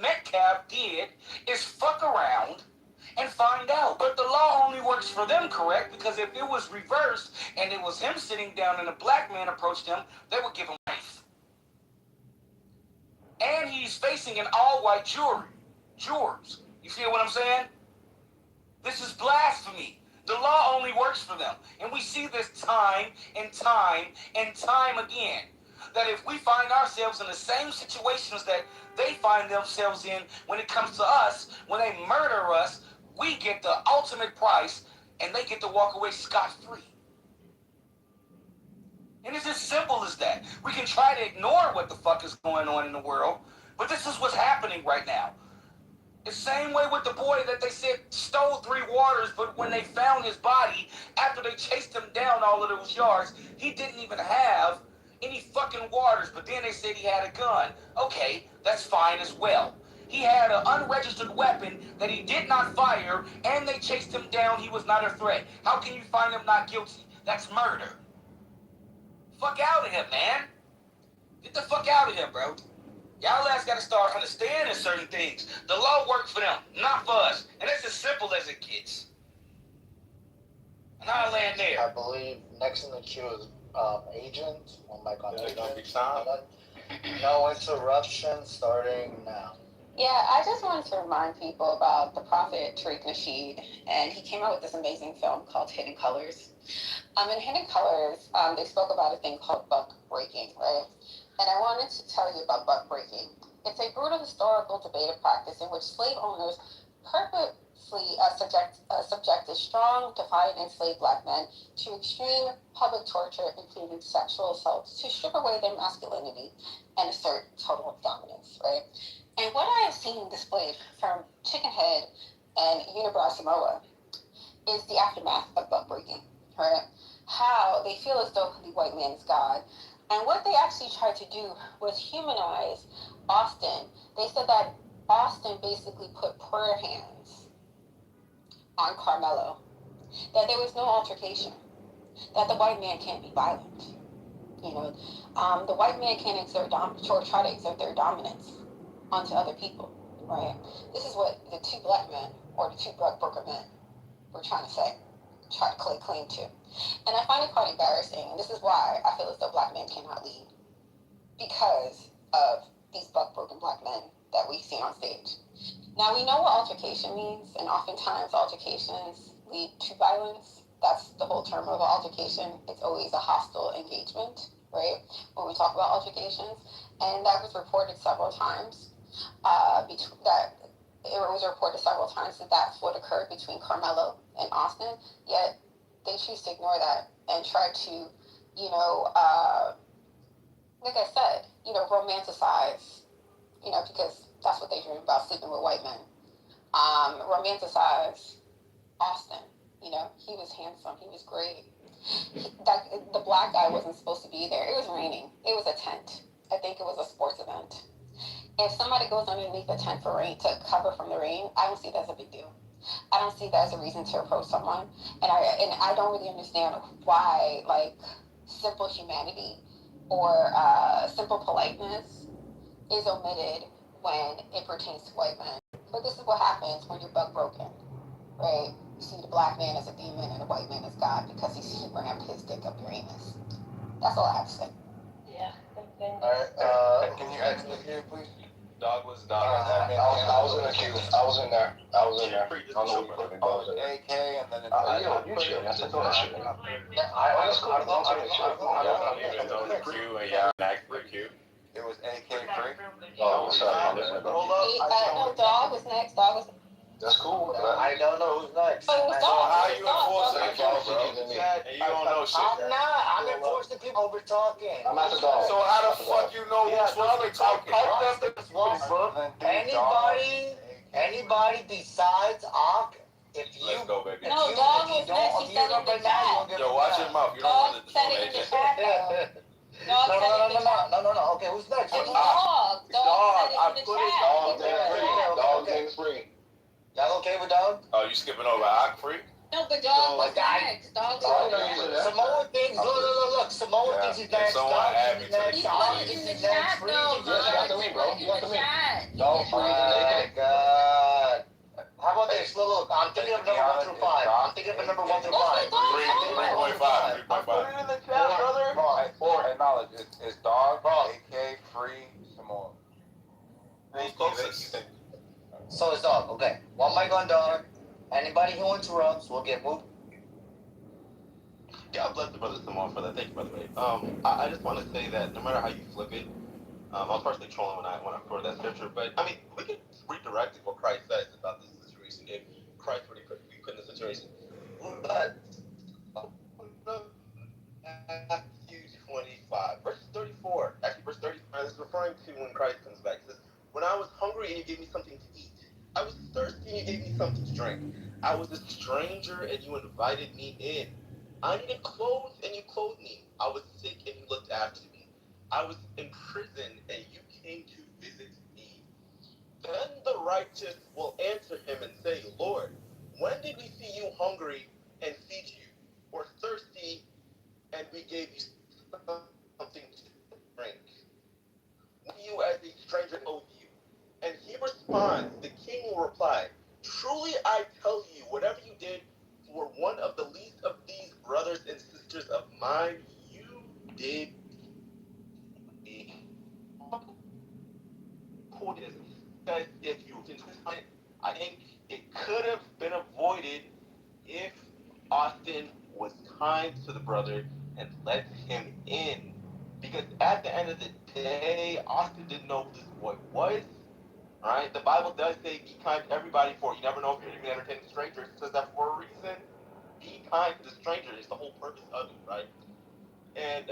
Metcalf did is fuck around and find out. But the law only works for them, correct? Because if it was reversed and it was him sitting down and a black man approached him, they would give him life. And he's facing an all-white jurors. You feel what I'm saying? This is blasphemy. The law only works for them. And we see this time and time and time again. That if we find ourselves in the same situations that they find themselves in when it comes to us, when they murder us, we get the ultimate price and they get to walk away scot-free. And it's as simple as that. We can try to ignore what the fuck is going on in the world, but this is what's happening right now. The same way with the boy that they said stole 3 waters, but when they found his body, after they chased him down all of those yards, he didn't even have any fucking waters, but then they said he had a gun. Okay, that's fine as well. He had an unregistered weapon that he did not fire, and they chased him down. He was not a threat. How can you find him not guilty? That's murder. Fuck out of here, man. Get the fuck out of here, bro. Y'all ass gotta start understanding certain things. The law works for them, not for us. And it's as simple as it gets. And I'll land there. I believe next in the queue is Agent. One mic on Agent. No interruption starting now. Yeah, I just wanted to remind people about the prophet Tariq Nasheed, and he came out with this amazing film called Hidden Colors. In Hidden Colors, they spoke about a thing called buck breaking, right? And I wanted to tell you about buck breaking. It's a brutal historical debated practice in which slave owners purposely subjected strong, defiant, enslaved black men to extreme public torture, including sexual assaults, to strip away their masculinity and assert total dominance, right? And what I have seen displayed from Chicken Head and Unibrow Samoa is the aftermath of buck breaking, right? How they feel as though the white man is God. And what they actually tried to do was humanize Austin. They said that Austin basically put prayer hands on Carmelo, that there was no altercation, that the white man can't be violent. You know, the white man can't try to exert their dominance onto other people, right? This is what the 2 black men or the 2 broker men were trying to say, try to claim to. And I find it quite embarrassing, and this is why I feel as though black men cannot lead, because of these buck-broken black men that we see on stage. Now, we know what altercation means, and oftentimes altercations lead to violence. That's the whole term of altercation. It's always a hostile engagement, right, when we talk about altercations. And that was reported several times. That's what occurred between Carmelo and Austin, yet they choose to ignore that and try to, like I said, romanticize, because that's what they dream about, sleeping with white men. Romanticize Austin. He was handsome. He was great. The black guy wasn't supposed to be there. It was raining. It was a tent. I think it was a sports event. If somebody goes underneath a tent for rain to cover from the rain, I don't see that as a big deal. I don't see that as a reason to approach someone, and I don't really understand why like simple humanity or simple politeness is omitted when it pertains to white men. But this is what happens when you're buck broken, right? You see the black man as a demon and the white man as God because he's super him his dick up your anus. That's all I have to say. Yeah. Alright, can you exit here, please? Dog was I was in the queue. I was in there. I don't know what you put me, but I was in there. AK and then You chill. That's the shit. That's cool. It was AK-free. Oh, sorry. Hold up. No, Dog was next. Dog was. That's cool. I don't know who's next. Oh, it was So Dog. how you enforcing it, bro? And And you don't know shit. I'm not. I'm enforcing people over talking. I'm at the dog. So how the fuck you know who's supposed to be talking? Anybody besides Ak, if you Let's go, baby. No, Dog was next. He said in the chat. Yo, watch your mouth. You don't want to Said it in the chat though. Dog said it in the chat. No. Okay, who's next? It was Dog. Dog said it in the chat. Dog game's free. Y'all okay with Dog? Oh, you skipping over Ock free? No, but Dog was next. Dog was next. Samoa thinks, look. Samoa thinks he's next. Someone add me to He put it in the chat though. Yes, you got the link, bro. You got the link. Oh my God. How about this? Look, I'm thinking of number 1 through 5. I'm thinking of number 1 through 5. 3.5. 3.5. Put it in the chat, brother. Or acknowledge it's Dog, AK, Free, Samoa. Who's closest? So it's Dog. Okay. One mic on Dog. Anybody who interrupts will get moved. God bless the brother Simone for that. Thank you, by the way. I just want to say that no matter how you flip it, I was personally trolling when I quoted that scripture, but I mean, we can redirect it what Christ says about this situation if Christ were to be put in the situation. But Matthew 25, verse 34, actually verse 35, is referring to when Christ comes back. It says, "When I was hungry and you gave me something to eat. I was thirsty and you gave me something to drink. I was a stranger and you invited me in. I needed clothes and you clothed me. I was sick and you looked after me. I was in prison and you came to visit me." Then the righteous will answer him and say, "Lord, when did we see you hungry and feed you, or thirsty and we gave you something to drink? When you as a stranger owed you?" And he responds, the king will reply, "Truly I tell you, whatever you did for one of the least of these brothers and sisters of mine, you did me." Point is that if you can, I think it could have been avoided if Austin was kind to the brother and let him in. Because at the end of the day, Austin didn't know who this boy was. Alright? The Bible does say be kind to everybody, for you never know if you're even entertaining strangers. It says that for a reason. Be kind to the stranger is the whole purpose of it, right? And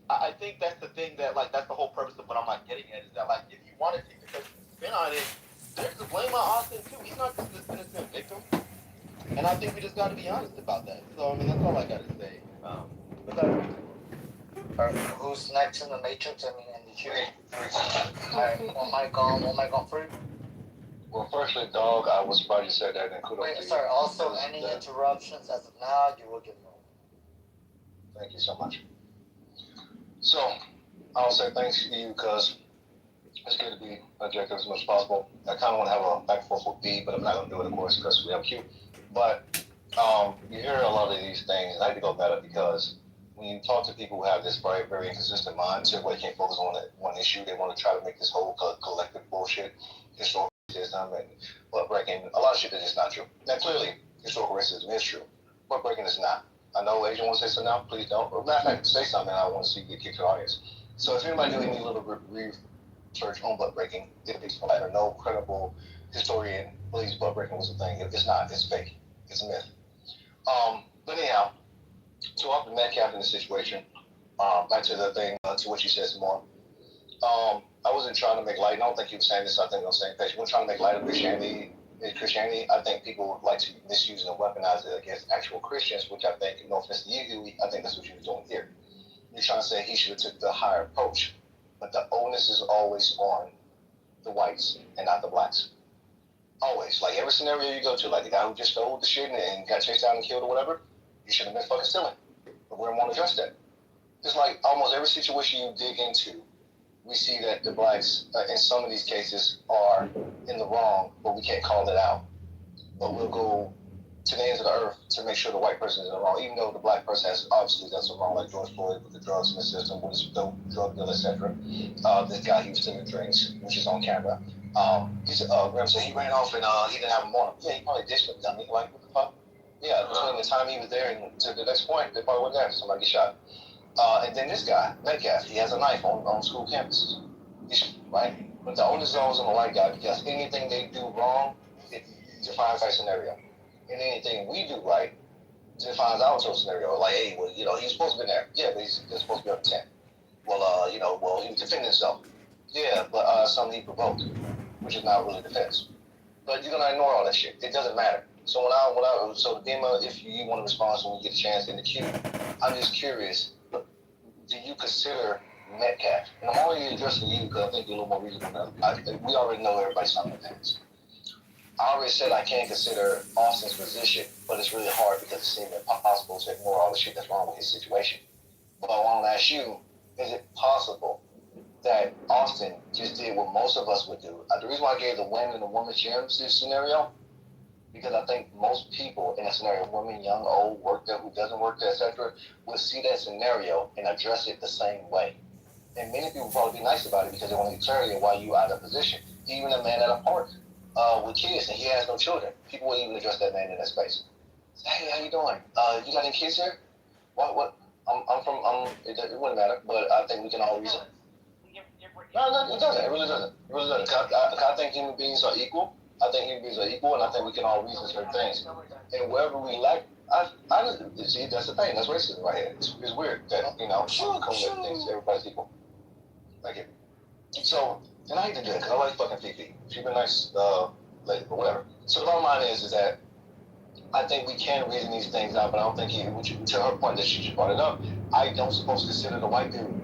I think that's the thing that, like, that's the whole purpose of what I'm, like, getting at, is that, like, if you want to take the spin on it, there's the blame on Austin, too. He's not just this innocent victim. And I think we just got to be honest about that. So, I mean, that's all I got to say. Who's next in the Matrix? I mean, in the queue. Alright, one mic on Free. Well, firstly, Dog, I was surprised you said that, and kudos Wait, to you. sorry, also, any interruptions as of now, you will get moved. Thank you so much. So, I'll say thanks to you because it's good to be objective as much as possible. I kind of want to have a back and forth with B, but I'm not going to do it, of course, because we have Q. But you hear a lot of these things, and I have to go better because when you talk to people who have this very, very inconsistent mindset where they can't focus on that one issue, they want to try to make this whole collective bullshit, historical racism and butt breaking, a lot of shit that is not true. Now, clearly, historical racism is true. Butt breaking is not. I know Asian wants to say something now, please don't. Or matter of fact, say something, I want to see you get kicked to the audience. So if anybody doing any little research on butt breaking, if it's right or no credible historian believes butt breaking was a thing, it's not, it's fake. It's a myth. But anyhow, to offer Metcalf in the situation, back to the thing, to what you said some more. I wasn't trying to make light, and I don't think you were saying this, I think on the same page. We weren't trying to make light of Christianity. I think people like to misuse and weaponize it against actual Christians, which I think, no offense to you, I think that's what you were doing here. You're trying to say he should have took the higher approach, but the onus is always on the whites and not the blacks. Always. Like every scenario you go to, like the guy who just stole the shit and got chased out and killed or whatever, you should have been fucking stealing. But we don't want to address that. It's like almost every situation you dig into, we see that the blacks, in some of these cases, are in the wrong, but we can't call it out. But we'll go to the ends of the earth to make sure the white person is in the wrong, even though the black person has obviously done some wrong, like George Floyd with the drugs in the system, with his dope drug deal, etc. This guy, he was stealing drinks, which is on camera. Graham said he ran off and he didn't have them on him. Yeah, he probably ditched them, dummy. Like, what the fuck? Yeah, between the time he was there and to the next point, they probably went there. Somebody get shot. And then this guy, Metcalf, he has a knife on school campuses. Right? But the onus is always on the white guy because anything they do wrong, it defines our scenario. And anything we do right defines our total scenario. Like, hey, well, he's supposed to be there. Yeah, but he's supposed to be on the 10. Well, he was defending himself. Yeah, but something he provoked, which is not really defense. But you're gonna ignore all that shit. It doesn't matter. So so Dima, if you want to respond when you get a chance in the queue, I'm just curious. Do you consider Metcalf? And I'm only addressing you because I think you're a little more reasonable than we already know everybody's something things. I already said I can't consider Austin's position, but it's really hard because it seems impossible to ignore all the shit that's wrong with his situation. But I want to ask you, is it possible that Austin just did what most of us would do? The reason why I gave the women and the women's gyms this scenario, because I think most people in a scenario, women, young, old, work there, who doesn't work there, etc., will see that scenario and address it the same way. And many people probably be nice about it because they want to get clarity why you out of position. Even a man at a park with kids and he has no children, people will even address that man in that space. Say, hey, how you doing? You got any kids here? What? It wouldn't matter, but I think we can all reason. No, it doesn't. It really doesn't. It really doesn't. I think human beings are equal. I think human beings are equal, and I think we can all reason certain things. And wherever we lack, see, that's the thing. That's racism right here. It's weird that, things, everybody's equal. Thank you. So, and I hate to do it because I like fucking Fifi. She's been nice lady, but whatever. So the bottom line is that I think we can reason these things out, but I don't think to her point that she just brought it up, I don't supposed to consider the white dude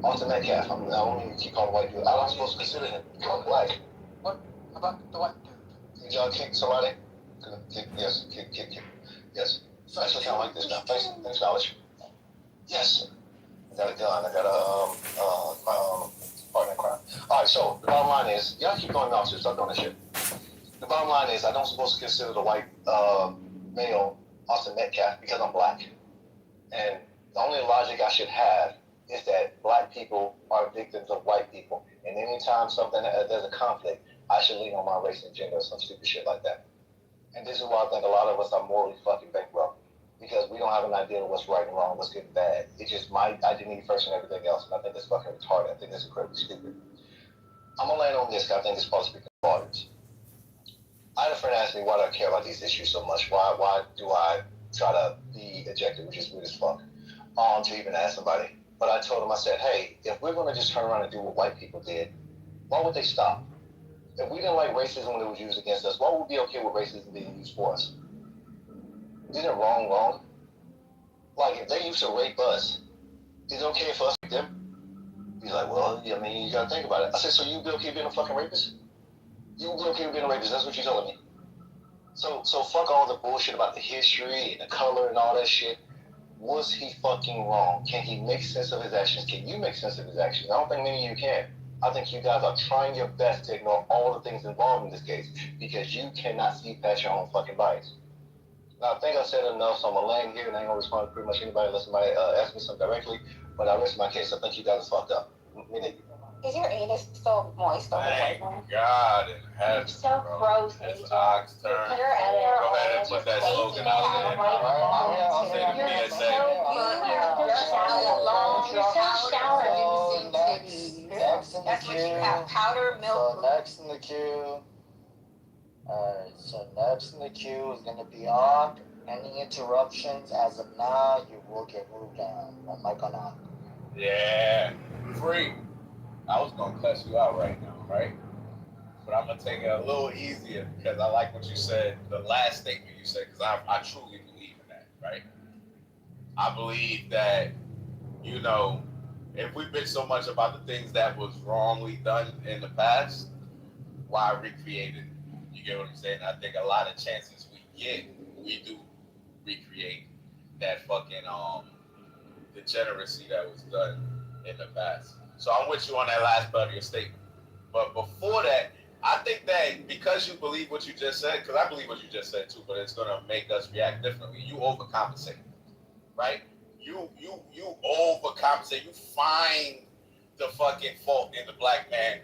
Austin Metcalf. I don't mean to keep calling white dude. I'm not supposed to consider him black. What about the white dude? Did y'all kick somebody? Yes, kick. Yes. I actually kind of like this now. Thanks, knowledge. Yes. I got a gun. I got my partner in crime. All right, so the bottom line is, y'all keep going off, so stop doing that shit. The bottom line is, I don't supposed to consider the white male Austin Metcalf because I'm black. And the only logic I should have is that black people are victims of white people. And anytime there's a conflict, I should lean on my race and gender or some stupid shit like that. And this is why I think a lot of us are morally fucking bankrupt. Because we don't have an idea of what's right and wrong, what's good and bad. It's just my identity first and everything else. And I think it's fucking retarded. I think it's incredibly stupid. I'm going to land on this because I think it's supposed to be volumes. I had a friend ask me why do I care about these issues so much? Why do I try to be ejected, which is weird as fuck, to even ask somebody. But I told him, I said, hey, if we're going to just turn around and do what white people did, why would they stop? If we didn't like racism when it was used against us, why would we be okay with racism being used for us? Isn't it wrong? Like, if they used to rape us, is it okay for us to rape them? He's like, well, I mean, you gotta think about it. I said, so you be okay being a fucking rapist? You be okay being a rapist? That's what you're telling me. So fuck all the bullshit about the history and the color and all that shit. Was he fucking wrong? Can he make sense of his actions? Can you make sense of his actions? I don't think many of you can. I think you guys are trying your best to ignore all the things involved in this case because you cannot see past your own fucking bias. Now, I think I said enough, so I'm going to land here and I ain't going to respond to pretty much anybody unless somebody asks me something directly. But I rest my case. I think you guys are fucked up. Is your anus still moist over Thank there? God in heaven, So bro. gross, It's Ox turn. Go ahead and put that slogan out there. Say the PSA. That's what you have, powder milk. So next in the queue. Alright, so next in the queue is going to be on. Any interruptions as of now, you will get moved down. One mic on on. Yeah, free. I was gonna cuss you out right now, right? But I'm gonna take it a little easier because I like what you said, the last statement you said, because I truly believe in that, right? I believe that, if we bitch so much about the things that was wrongly done in the past, why recreate it? You get what I'm saying? I think a lot of chances we do recreate that fucking degeneracy that was done in the past. So I'm with you on that last part of your statement. But before that, I think that because you believe what you just said, because I believe what you just said too, but it's gonna make us react differently. You overcompensate, right? You overcompensate. You find the fucking fault in the black man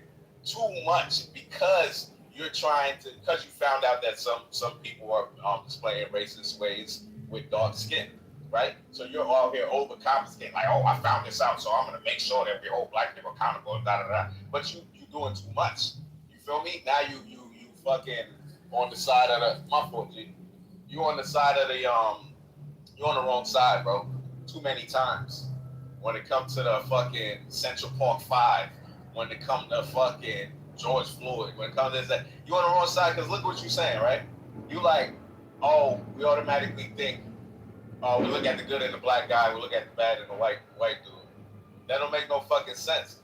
too much because because you found out that some people are displaying racist ways with dark skin, right? So you're all here overcompensating, like, oh, I found this out, so I'm gonna make sure that we hold black people accountable, da da da. But you doing too much. You feel me? Now you fucking on the side of the my fault, G. You on the side of the you're on the wrong side, bro. Too many times. When it comes to the fucking Central Park Five, when it comes to fucking George Floyd, when it comes to that, you on the wrong side because look what you're saying, right? You like, oh, we automatically think, oh, we look at the good in the black guy, we look at the bad in the white dude. That don't make no fucking sense.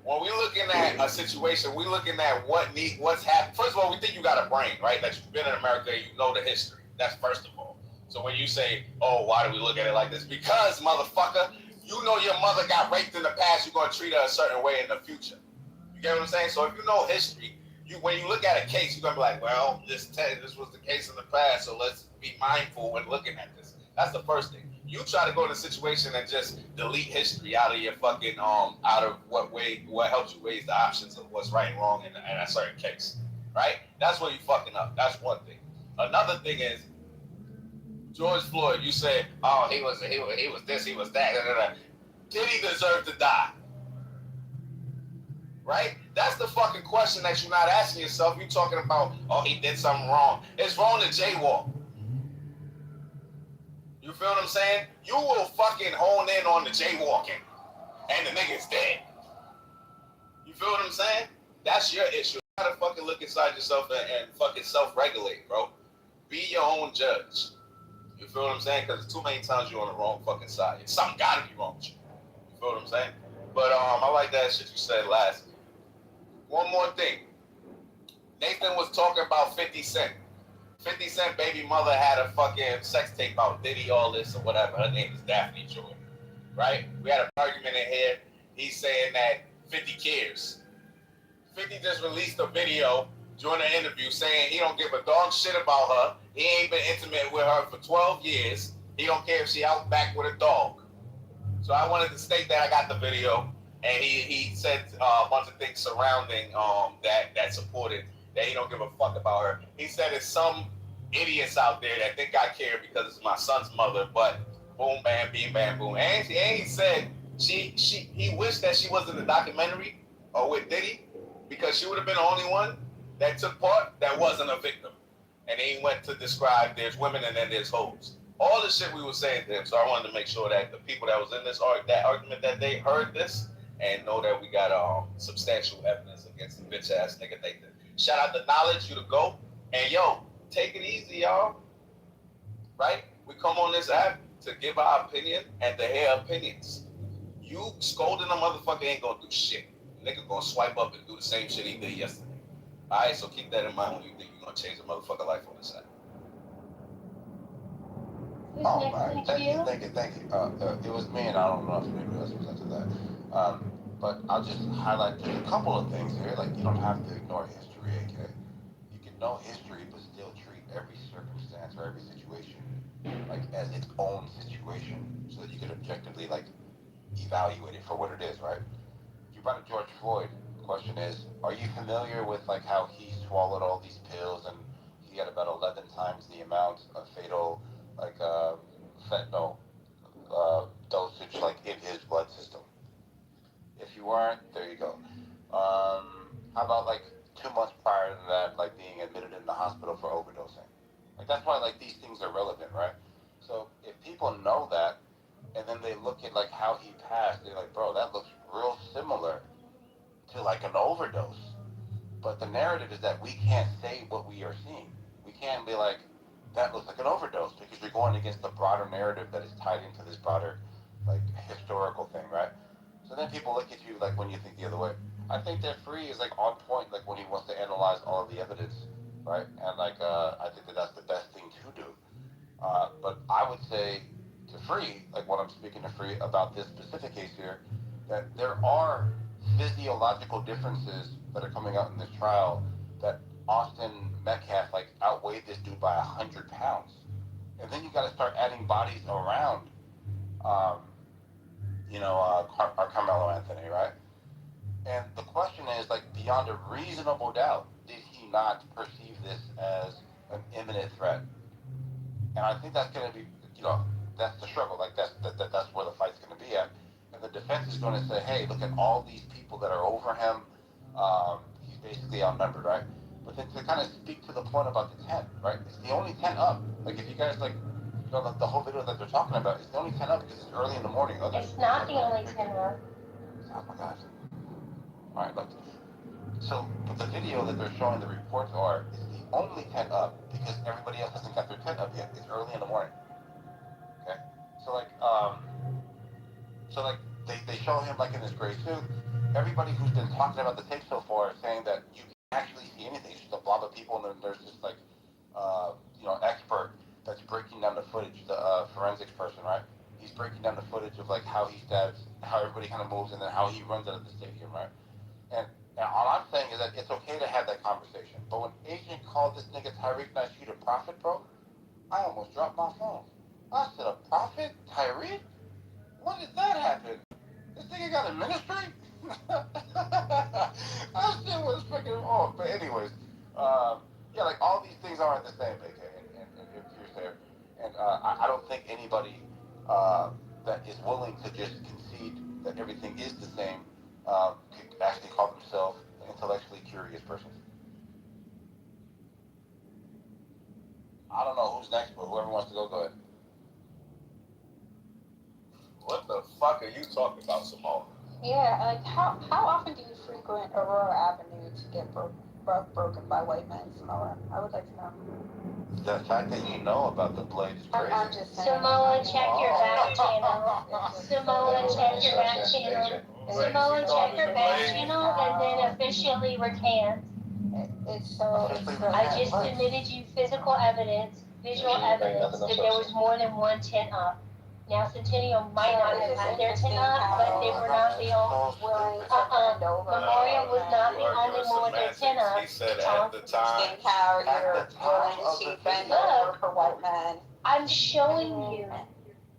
When we looking at a situation, we looking at what's happened. First of all, we think you got a brain, right? That you've been in America, you know the history. That's first of all. So when you say, oh, why do we look at it like this? Because, motherfucker, you know your mother got raped in the past, you're going to treat her a certain way in the future. You get what I'm saying? So if you know history, when you look at a case, you're going to be like, well, this was the case in the past, so let's be mindful when looking at this. That's the first thing. You try to go in a situation and just delete history out of your fucking, out of what helps you weigh the options of what's right and wrong in a certain case, right? That's where you fucking up. That's one thing. Another thing is, George Floyd, you said, oh, he was this, he was that. Da, da, da. Did he deserve to die? Right? That's the fucking question that you're not asking yourself. You're talking about, oh, he did something wrong. It's wrong to jaywalk. You feel what I'm saying? You will fucking hone in on the jaywalking, and the nigga's dead. You feel what I'm saying? That's your issue. You gotta fucking look inside yourself and fucking self-regulate, bro. Be your own judge. You feel what I'm saying? Because too many times you're on the wrong fucking side. Something gotta be wrong with you. You feel what I'm saying? But I like that shit you said last. One more thing. Nathan was talking about 50 Cent. 50 Cent baby mother had a fucking sex tape out, Diddy, all this or whatever. Her name is Daphne Joy. Right? We had an argument in here. He's saying that 50 cares. 50 just released a video during an interview saying he don't give a dog shit about her. He ain't been intimate with her for 12 years. He don't care if she out back with a dog. So I wanted to state that I got the video, and he said a bunch of things surrounding that supported that he don't give a fuck about her. He said it's some idiots out there that think I care because it's my son's mother, but boom, bam, beam, bam, boom. And he said he wished that she was in the documentary or with Diddy because she would have been the only one that took part that wasn't a victim. And he went to describe there's women and then there's hoes. All the shit we were saying to him. So I wanted to make sure that the people that was in that argument that they heard this and know that we got substantial evidence against the bitch ass nigga Nathan. Shout out to Knowledge, you to go. And yo, take it easy, y'all. Right? We come on this app to give our opinion and to hear opinions. You scolding a motherfucker ain't gonna do shit. Nigga gonna swipe up and do the same shit he did yesterday. Alright, so keep that in mind when you think you're gonna change a motherfucker life on this app. Who's next in the queue? Thank you. It was me, and I don't know if anybody else was into that. But I'll just highlight just a couple of things here. Like, you don't have to ignore history, AK. You can know history, but still treat every circumstance or every situation like as its own situation, so that you can objectively like evaluate it for what it is, right? You brought up George Floyd. The question is, are you familiar with like how he swallowed all these pills and he had about 11 times the amount of fatal like fentanyl dosage like in his blood system? If you weren't, there you go. How about like 2 months prior to that, like being admitted in the hospital for overdosing? Like that's why like these things are relevant, right? So if people know that, and then they look at like how he passed, they're like, bro, that looks real similar to like an overdose. But the narrative is that we can't say what we are seeing. We can't be like, that looks like an overdose, because you're going against the broader narrative that is tied into this broader like historical thing, right? So then people look at you like when you think the other way. I think that Free is like on point, like when he wants to analyze all of the evidence, right? And like I think that that's the best thing to do. But I would say to Free, like when I'm speaking to Free about this specific case here, that there are physiological differences that are coming out in this trial that Austin Metcalf like outweighed this dude by 100 pounds. And then you got to start adding bodies around, um, Carmelo Anthony, right? And the question is, like, beyond a reasonable doubt, did he not perceive this as an imminent threat? And I think that's going to be, that's the struggle. Like, that's where the fight's going to be at. And the defense is going to say, hey, look at all these people that are over him. He's basically outnumbered, right? But then to kind of speak to the point about the tent, right? It's the only tent up. Like, if you guys, like, the whole video that they're talking about, it's the only tent up because it's early in the morning. It's not the only tent up. Oh, my God. All right, look. So, but the video that they're showing the reports are is the only tent up because everybody else hasn't got their tent up yet. It's early in the morning. Okay, so like they show him like in his gray suit. Everybody who's been talking about the tape so far is saying that you can't actually see anything. It's just a blob of people, and then there's this like expert that's breaking down the footage, the forensics person, right? He's breaking down the footage of like how he stabs, how everybody kind of moves, and then how he runs out of the stadium, right? And all I'm saying is that it's okay to have that conversation. But when Agent called this nigga Tyreek Nasheed a prophet, bro, I almost dropped my phone. I said, a prophet? Tyreek? When did that happen? This nigga got a ministry? That shit was freaking wrong. But anyways, like all these things aren't the same, AK, and here's there. And I don't think anybody that is willing to just concede that everything is the same could actually call themselves an intellectually curious person. I don't know who's next, but whoever wants to go ahead. What the fuck are you talking about, Simone? Yeah, like how often do you frequent Aurora Avenue to get broken by white men, Samoa? I would like to know. The fact that you know about the blade is crazy. I'm just saying. Samoa, check your back channel. Samoa, check your back channel. Samoa, check your back channel and then officially recant. I just submitted you physical evidence, visual evidence that there was more than one tent up. Now Centennial might not have had their tent up, but they were not the only. Memorial was not the only one with their tent up. He said at the time. How you're willing to bend over for white men. I'm showing you.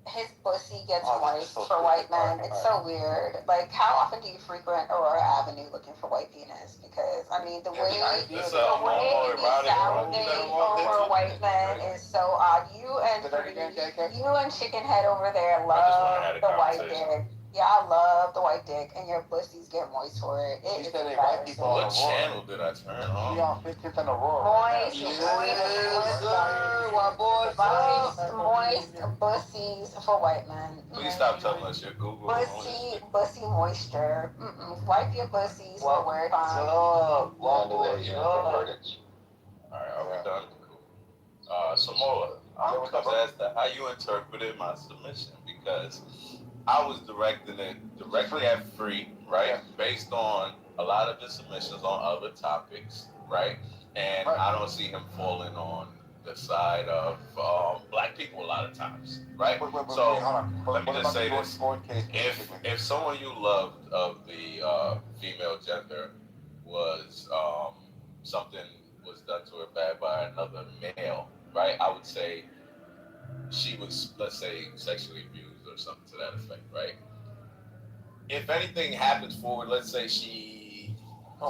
His pussy gets moist for white men. It's so weird. Like, how often do you frequent Aurora Avenue looking for white penis? Because, I mean, the way you salivate over white men is so odd. You and Chicken Head over there love the white dick. Yeah, I love the white dick, and your pussies get moist for it. It is embarrassing. What channel did I turn on? We on 15th and Aurora. Moist pussies for white men. Please stop telling us your Google. Pussy moisture. Wipe your pussies for where it's fine. Alright, are we done? Samoa, I'm confused as to how you interpreted my submission because I was directing it directly at Free, right? Based on a lot of the submissions on other topics, right? And I don't see him falling on the side of black people a lot of times, right? So let me just say this: if someone you loved of the female gender was something was done to her bad by another male, right? I would say she was, let's say, sexually abused or something to that effect, right? If anything happens forward, let's say she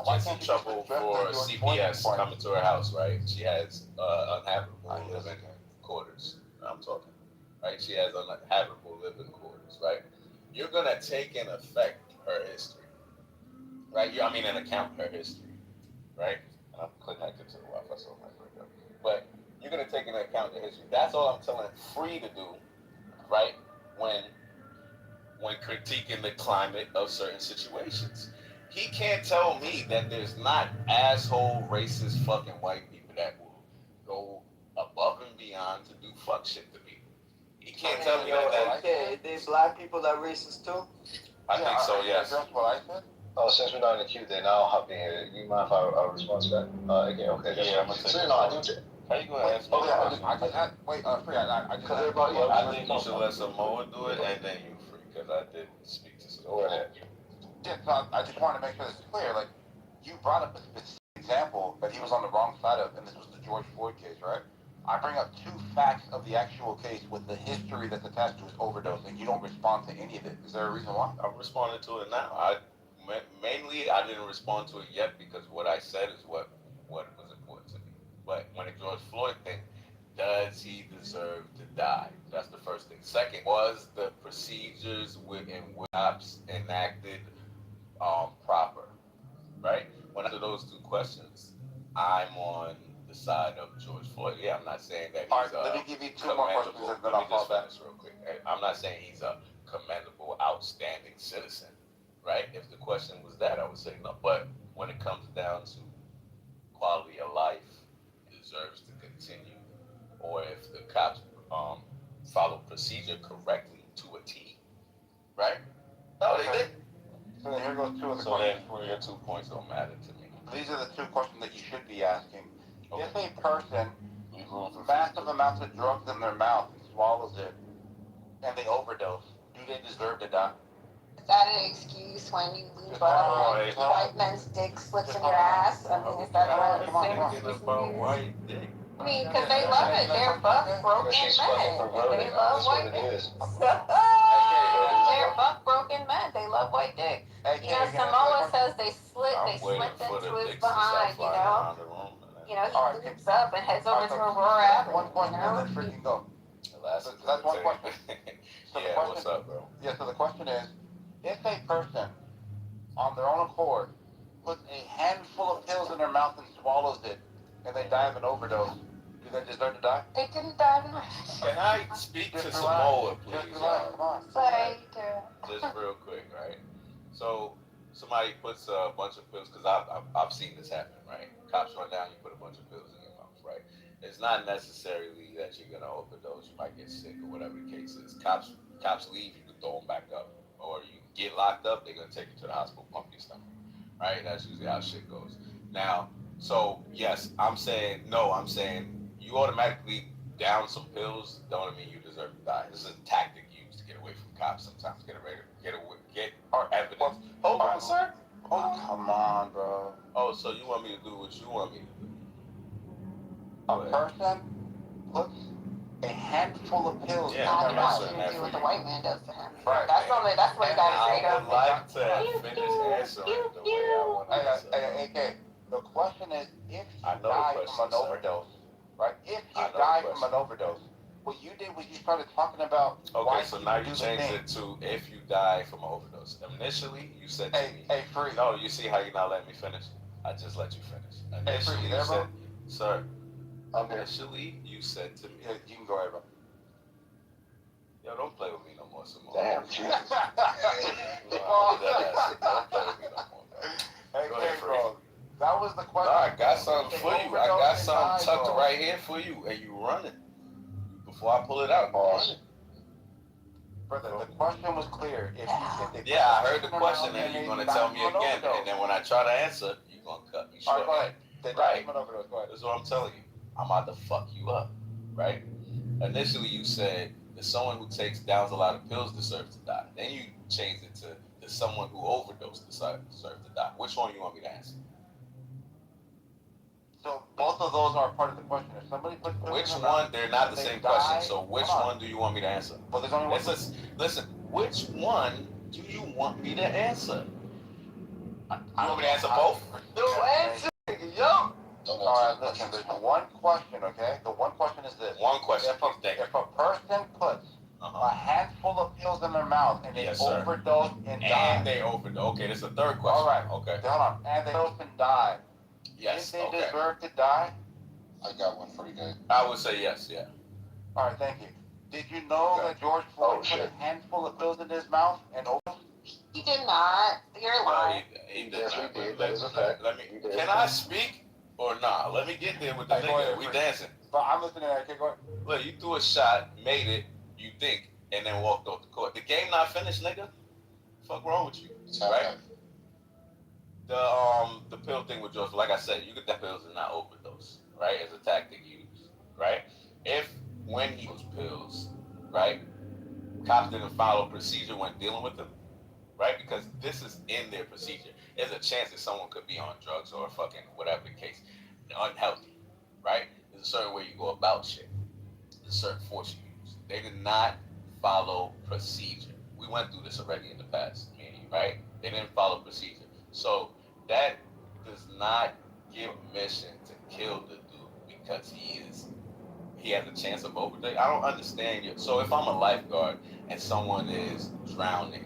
gets in trouble for CPS coming to her house, right? She has unhabitable living quarters. I'm talking, right? She has unhabitable living quarters, right? You're gonna take in effect her history, right? And account her history, right? I'm connected to the Wi-Fi, so I might break up. But you're gonna take into account the history. That's all I'm telling Free to do, right? When critiquing the climate of certain situations. He can't tell me that there's not asshole, racist, fucking white people that will go above and beyond to do fuck shit to people. He can't tell me that. Okay, there's black people that racist too? I think so, yes. Address what I said? Oh, since we're not in the queue, then I'll hop in here. You mind if I respond to that? Okay, that's Yeah, I'm fine. gonna take So, it. no, I do. How you gonna ask me? Okay, I because everybody else. I think you should let Samoa do it, and then you free, because I did speak to Samoa. Go ahead. Yeah, so I just want to make sure this is clear. Like, you brought up a specific example that he was on the wrong side of, and this was the George Floyd case, right? I bring up 2 facts of the actual case with the history that's attached to his overdose, and you don't respond to any of it. Is there a reason why? I'm responding to it now. Mainly, I didn't respond to it yet because what I said is what was important to me. But when it George Floyd thing, does he deserve to die? That's the first thing. Second, was the procedures in cops enacted proper? Right? When I answer those 2 questions, I'm on the side of George Floyd. Yeah, I'm not saying that he's all right, let me give you 2 more questions and then I'll fall back. Real quick. I'm not saying he's a commendable, outstanding citizen, right? If the question was that, I would say no. But when it comes down to quality of life, deserves to continue, or if the cops follow procedure correctly to a T, right? No, they did. So then here goes 2 of the So questions then for you. your 2 points don't matter to me. These are the 2 questions that you should be asking. Okay. If a person massive amounts of drugs in their mouth and swallows it, and they overdose, do they deserve to die? Is that an excuse when you leave white men's dick slips in your ass? I mean, is that what it's white dick. I mean, because they love it. They're buff, broken men. They love white dicks. They're buff, broken men. They love white dick. You know, Samoa says they slipped into his behind, you know. You know, he loops up and heads over to Aurora Avenue. One question and then freaking go. So that's one question. So yeah, what's up, bro? Yeah, so the question is, if a person, on their own accord, puts a handful of pills in their mouth and swallows it, and they die of an overdose, do they deserve to die? They didn't die of an Can I speak to Samoa, please? Come on. Just real quick, right? So somebody puts a bunch of pills, because I've seen this happen, right? Cops run down, you put a bunch of pills in your mouth, right? It's not necessarily that you're gonna overdose, you might get sick or whatever the case is. Cops leave, you can throw them back up, or you get locked up, they're gonna take you to the hospital, pump your stomach, right? That's usually how shit goes. Now, so yes, I'm saying you automatically down some pills don't mean you deserve to die. This is a tactic used to get away from cops sometimes, get our evidence. Hold on, sir. Oh, come on, bro. Oh, so you want me to do what you want me to do? A person puts a handful of pills in I their don't mouth. want you to do what the white man does to him. Right. That's what you gotta say to him. I would like to finish answering the way I want to answer. Hey, the question is, if you I know die the from an question, sir. overdose, right? If you I know die the from an overdose, what you did was you started talking about Okay, so now you changed it to if you die from an overdose. Initially, you said to me, Hey, free. no, you see how you're not letting me finish? I just let you finish. Initially, Free, you said, bro? sir, I'm here. initially, you said to me, Yeah, you can go ahead, bro. yo, don't play with me no more, Simone. Damn, Jesus. Don't play with me no more. Hey, Go ahead, Free. bro. That was the No, question. I got something for you. I got something tucked bro. right here for you, and you running. Before I pull it out, you running. Brother, the question was clear. If they Yeah, I heard the question, and you're gonna tell me again, and then when I try to answer, you're gonna cut me short. All right, go ahead. They died from an overdose. Go ahead. That's what I'm telling you. I'm about to fuck you up, right? Initially, you said that someone who takes downs a lot of pills deserves to die. Then you changed it to someone who overdosed deserves to die. Which one you want me to answer? So both of those are part of the question. If somebody puts pills Which in their one? mouth, They're not the they same die, question. So which one do you want me to answer? Well, there's only one. Listen, which one do you want me to answer? You want me to answer both? No answer, yo. All right, listen. There's one question, okay? The one question is this. One question. If a person puts a handful of pills in their mouth and they overdose and die. And they overdose. Okay, there's a third question. All right. Okay. Hold on. And they overdose and die. Yes. Did they deserve to die? I got one for you guys. I would say yes. Yeah. All right. Thank you. Did you know that George Floyd put a handful of pills in his mouth and overdosed? He did not. You're lying. He did. Yes, we did. That is a Let fact. me. Can I speak or nah? Let me get there with the nigga. We dancing. But I'm listening to that. Okay, go ahead. Look, you threw a shot, made it. You think, and then walked off the court. The game not finished, nigga. Fuck wrong with you, right? The pill thing with George, like I said, you get that pills and not overdose, right? As a tactic used, right? If when he was pills, right, cops didn't follow procedure when dealing with them, right? Because this is in their procedure. There's a chance that someone could be on drugs or fucking whatever the case, unhealthy, right? There's a certain way you go about shit. There's a certain force you use. They did not follow procedure. We went through this already in the past, meaning, right? They didn't follow procedure. So that does not give permission to kill the dude because he has a chance of overdose. I don't understand you. So if I'm a lifeguard and someone is drowning,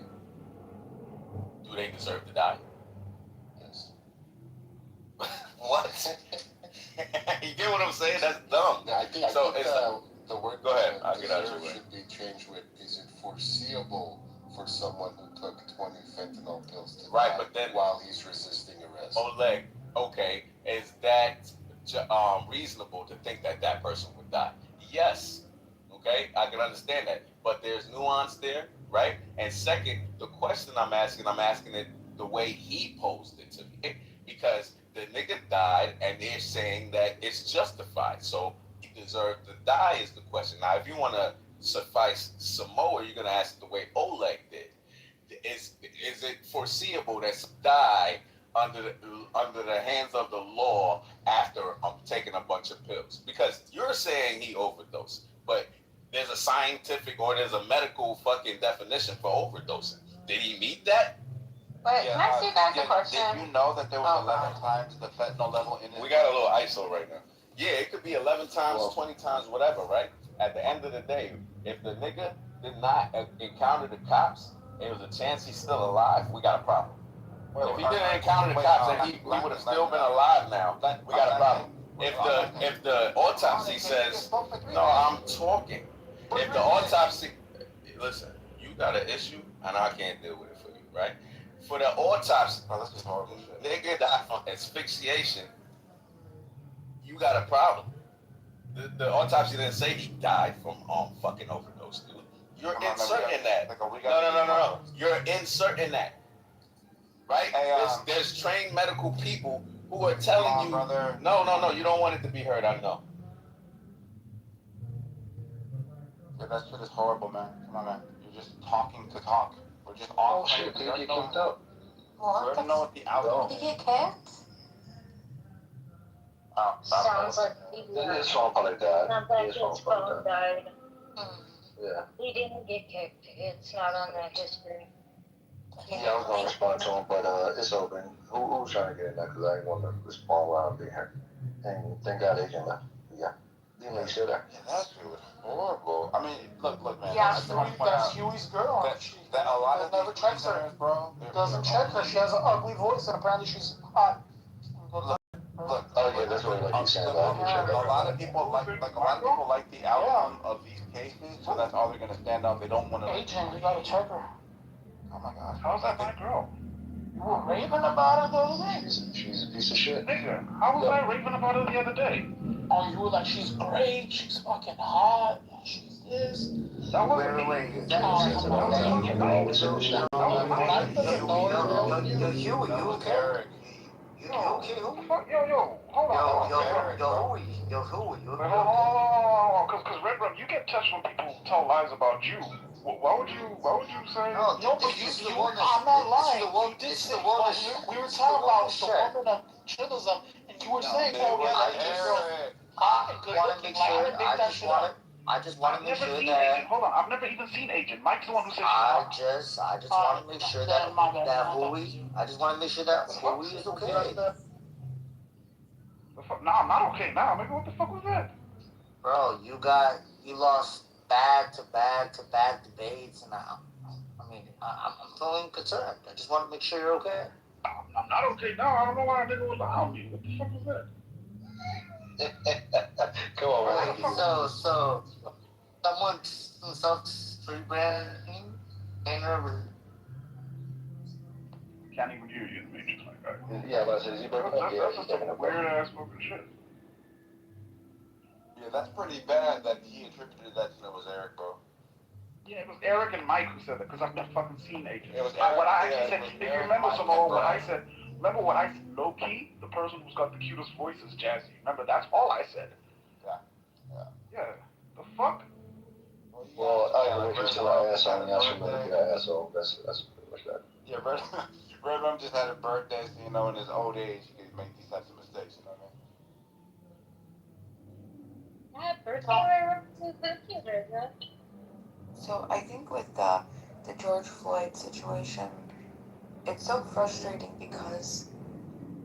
do they deserve to die? Yes. What? You get what I'm saying? That's dumb. I think the word go ahead. I'll get out of your way. Should be changed with, is it foreseeable for someone who took 20 fentanyl pills to die but then while he's resisting arrest? Oleg, okay, is that reasonable to think that that person would die? Yes. Okay, I can understand that, but there's nuance there, right? And second, the question I'm asking it the way he posed it to me, because the nigga died, and they're saying that it's justified, so he deserved to die is the question. Now, if you want to suffice Samoa, you're gonna ask the way Oleg did. Is it foreseeable that some die under the hands of the law after taking a bunch of pills? Because you're saying he overdosed, but there's a scientific or there's a medical fucking definition for overdosing. Did he meet that? But can I ask you guys a question? Did you know that there was 11 times the fentanyl level in it? We got a little ISO right now. Yeah, it could be 11 times, 20 times, whatever, right? At the end of the day, if the nigga did not encounter the cops, there was a chance he's still alive, we got a problem. If he didn't encounter the cops, then he would have still been alive now. We got a problem. If the autopsy says, no, I'm talking. If the autopsy, listen, you got an issue, and I can't deal with it for you, right? For the autopsy, this is horrible shit. Nigga died from asphyxiation, you got a problem. The autopsy didn't say he died from fucking overdose, dude. You're inserting that. No. You're inserting that. Right? There's trained medical people who are telling you, brother. No, you don't want it to be heard, I know. Yeah, that shit is horrible, man. Come on, man. You're just talking to talk. We're just all shit, we you already get cooked up. know what the outcome Did is. he get kicked? Sounds like he His phone probably died. sounds like His his phone phone died. Yeah. He didn't get kicked. It's not on that history. Yeah, I was gonna respond to him, but it's open. Who's trying to get in there? Cause I didn't want to respond while I'm being here. And thank God Agent left. Yeah. Didn't make sure that. Yeah, that shit was horrible. I mean, look, man. Yeah, I just want to point that's out Huey's girl. that a lot of never these checks her. prisoners, bro. Doesn't check her. She has an ugly voice, and apparently she's hot. Look. Oh yeah, that's what you saying. A lot of people like the outcome of these cases, so that's all they're gonna stand up. They don't want to. Agent, you gotta check her. Oh my God. How's that my girl? You were raving about her the other day. She's a piece of shit. Nigga, how was I raving about her the other day? Oh, you were like, she's great, she's fucking hot, she's this. That wasn't me. Huey, you okay? Yo, hold on. Cause Red Rum, you get touched when people tell lies about you. Why would you say? No, but I'm not lying. You did say, we were talking about the woman that chills them, and you were saying, oh, yeah, I just want to make sure that. Agent. Hold on, I've never even seen Agent. Mike's the one who said. I just want to make sure that Huey. I just want to make sure that Huey is okay. Nah, I'm not okay now. Nigga, what the fuck was that? Bro, you lost back to back debates, and I'm feeling concerned. I just want to make sure you're okay. I'm not okay now. I don't know why a nigga was on me. What the fuck was that? Come on, man. So, someone sucks 3 grand in her. Can't even hear you in the Matrix like that. Yeah, but is he breaking up? Yeah, That's some weird ass fucking shit. Yeah, that's pretty bad that he attributed that to it was Eric, bro. Yeah, it was Eric and Mike who said that because I've never fucking seen Agent. It was What I Eric, actually said, if you remember, Samoa, what I said. Remember what I said? Low key, the person who's got the cutest voice is Jazzy. Remember, that's all I said. Yeah. The fuck? Well, I agree with you to my ass on the asshole, that asshole. That's pretty much that. Yeah, Redrum just had a birthday, so you know, in his old age, he could make these types of mistakes, you know what I mean? Happy birthday to the kid, huh? So I think with the George Floyd situation, it's so frustrating because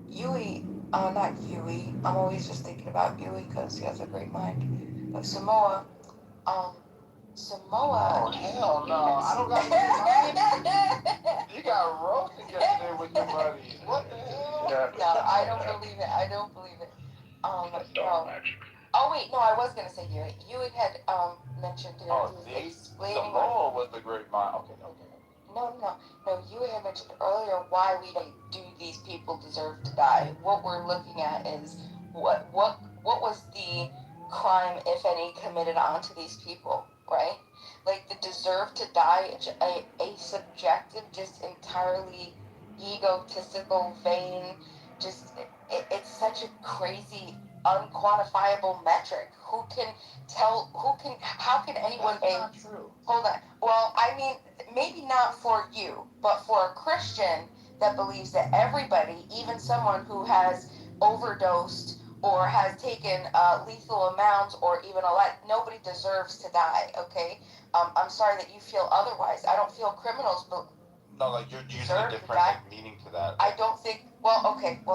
Yui, not Yui, I'm always just thinking about Yui because he has a great mind. But Samoa, Oh, hell no. I don't got any You got roasted yesterday with your buddies. What the hell? No, I don't believe it. I don't believe it. No. Oh wait, no, I was gonna say Yui. Yui had mentioned it. Oh, see? Samoa was the great mind. Okay. No. Yui had mentioned earlier why we don't do these people deserve to die. What we're looking at is what was the crime, if any, committed onto these people, right? Like the deserve to die, a subjective, just entirely egotistical, vain, just it's such a crazy, unquantifiable metric. How can anyone That's not true. Hold on. Well, I mean, maybe not for you, but for a Christian that believes that everybody, even someone who has overdosed or has taken lethal amounts or even a lot, nobody deserves to die, okay? I'm sorry that you feel otherwise. I don't feel criminals No, like you're using a different like, meaning to that. I don't think,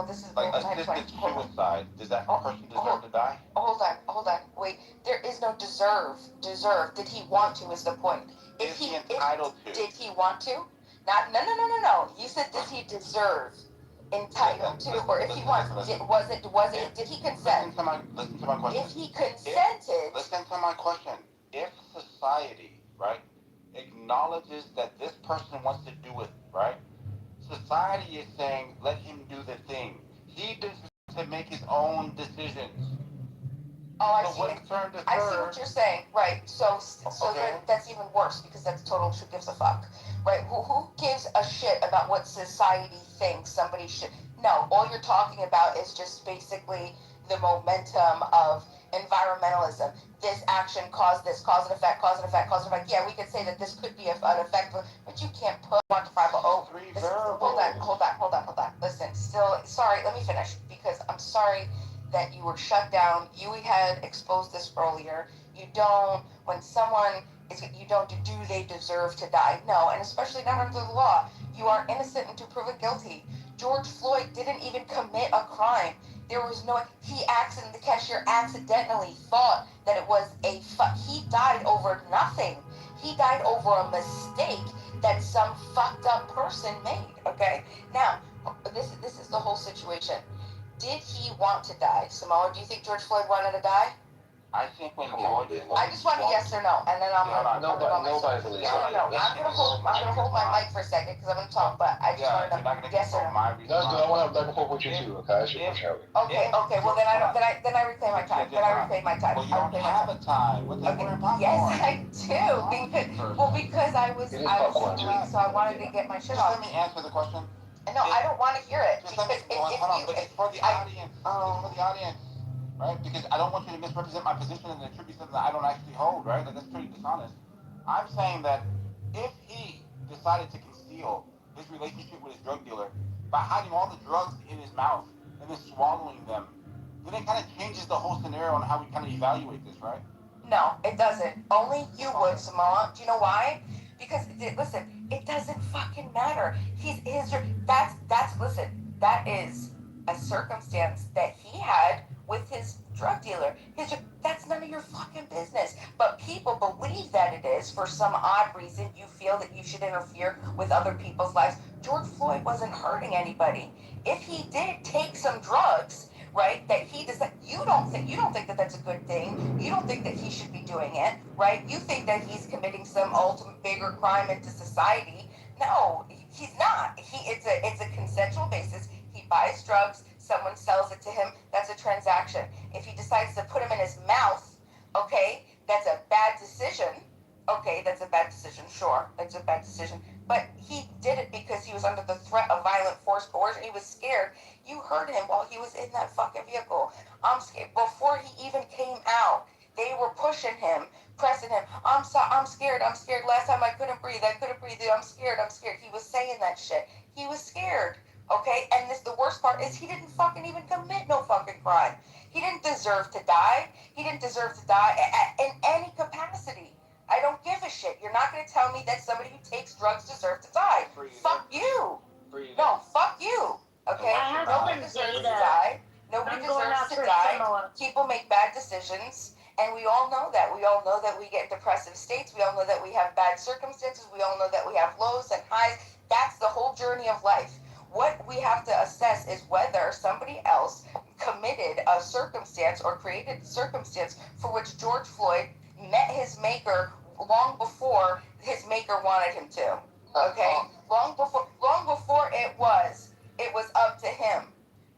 this is like assisted suicide. Does that person deserve to die? Hold on. Wait, there is no deserve. Did he want to is the point. Is he entitled to? Did he want to? No. You said did he deserve? Entitled to, or if he wants, did he consent? Listen to my question. If he consented. Listen to my question. If society, right, acknowledges that this person wants to do it, right? Society is saying, let him do the thing. He deserves to make his own decisions. Oh, I see what you're saying. Right. So that's even worse because that's total who gives a fuck. Right? Who gives a shit about what society thinks somebody should? No, all you're talking about is just basically the momentum of environmentalism. This action caused this, cause and effect. Yeah, we could say that this could be an effect, but you can't put quantifiable. Hold on. Listen, sorry, let me finish because I'm sorry that you were shut down. You had exposed this earlier. Do they deserve to die? No, and especially not under the law. You are innocent until proven guilty. George Floyd didn't even commit a crime. The cashier accidentally thought that it was he died over nothing. He died over a mistake that some fucked up person made, okay? Now, this is the whole situation. Did he want to die? Samoa, do you think George Floyd wanted to die? I think when George Floyd... I just want a yes or no, and then Nobody believes that. No. I'm gonna hold my mic for a second because I'm gonna talk, but I just want to know yes or no. No, because I want to have back and forth with you too, okay? Okay. Well, then I reclaim my time. Well, you don't have a time. What the hell? Yes, I do. Because I was sweet, so I wanted to get my shit off. Let me answer the question. No, I don't want to hear it. Just let me, but it's for the audience. It's for the audience. Right? Because I don't want you to misrepresent my position and attribute something that I don't actually hold, right? Like, that's pretty dishonest. I'm saying that if he decided to conceal his relationship with his drug dealer by hiding all the drugs in his mouth and then swallowing them, then it kind of changes the whole scenario on how we kind of evaluate this, right? No, it doesn't. Only you would, Samoa. Do you know why? Because, listen, it doesn't fucking matter. That is a circumstance that he had with his drug dealer. That's none of your fucking business. But people believe that it is for some odd reason. You feel that you should interfere with other people's lives. George Floyd wasn't hurting anybody. If he did take some drugs, right, that he does that, you don't think that that's a good thing. You don't think that he should be doing it, right? You think that he's committing some ultimate bigger crime into society. No, he's not. It's a consensual basis. He buys drugs, someone sells it to him, that's a transaction. If he decides to put them in his mouth, okay, that's a bad decision. coercion. He was scared. You heard him while he was in that fucking vehicle. I'm scared. Before he even came out, they were pushing him, pressing him. I'm scared. I'm scared. Last time I couldn't breathe. I'm scared. I'm scared. He was saying that shit. He was scared. Okay? And the worst part is he didn't fucking even commit no fucking crime. He didn't deserve to die. He didn't deserve to die in any capacity. I don't give a shit. You're not going to tell me that somebody who takes drugs deserves to die. Fuck you. No, fuck you. Okay? Nobody deserves to die. Nobody deserves to die. People make bad decisions. And we all know that. We all know that we get depressive states. We all know that we have bad circumstances. We all know that we have lows and highs. That's the whole journey of life. What we have to assess is whether somebody else committed a circumstance or created a circumstance for which George Floyd met his maker long before his maker wanted him to. Okay? Long before it was up to him.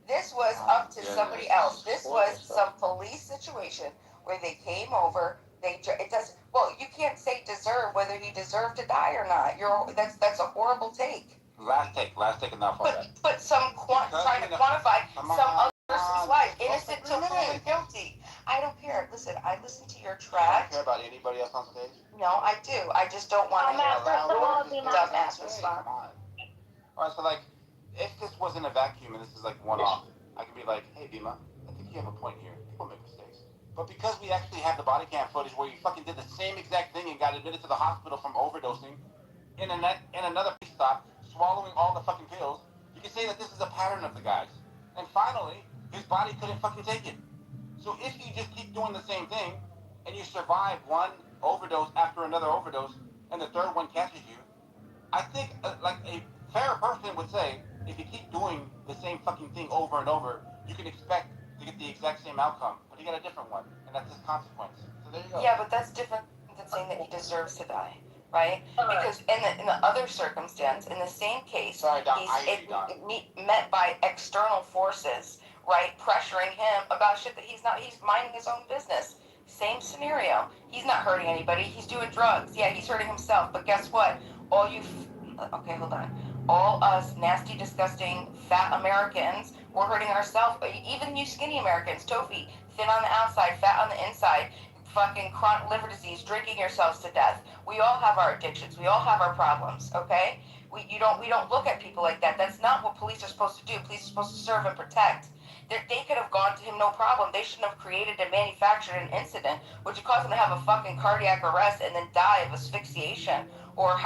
This was up to somebody else. This was some police situation where they came over. You can't say deserve whether he deserved to die or not. That's a horrible take. Last take enough on that. But trying to quantify some other person's life, innocent till proven guilty. I don't care. Listen, I listen to your track. You don't care about anybody else on stage? No, I do. I just don't want to hear dumbass response. Alright, so like, if this wasn't a vacuum and this is like one-off, I could be like, hey Bima, I think you have a point here. People make mistakes. But because we actually have the body cam footage where you fucking did the same exact thing and got admitted to the hospital from overdosing in another stop, swallowing all the fucking pills, you can say that this is a pattern of the guys. And finally, his body couldn't fucking take it. So if you just keep doing the same thing and you survive one overdose after another overdose and the third one catches you, I think like a fair person would say, if you keep doing the same fucking thing over and over, you can expect to get the exact same outcome, but you get a different one, and that's his consequence. So there you go. Yeah, but that's different than saying that he deserves to die, right? Because in the other circumstance, in the same case, he's met by external forces, right, pressuring him about shit that he's minding his own business. Same scenario. He's not hurting anybody. He's doing drugs. Yeah, he's hurting himself. But guess what? Okay, hold on. All us nasty, disgusting, fat Americans, we're hurting ourselves. Even you skinny Americans, Tofi, thin on the outside, fat on the inside, fucking chronic liver disease, drinking yourselves to death. We all have our addictions. We all have our problems, okay? We don't look at people like that. That's not what police are supposed to do. Police are supposed to serve and protect. They could have gone to him no problem. They shouldn't have created and manufactured an incident which would cause him to have a fucking cardiac arrest and then die of asphyxiation, or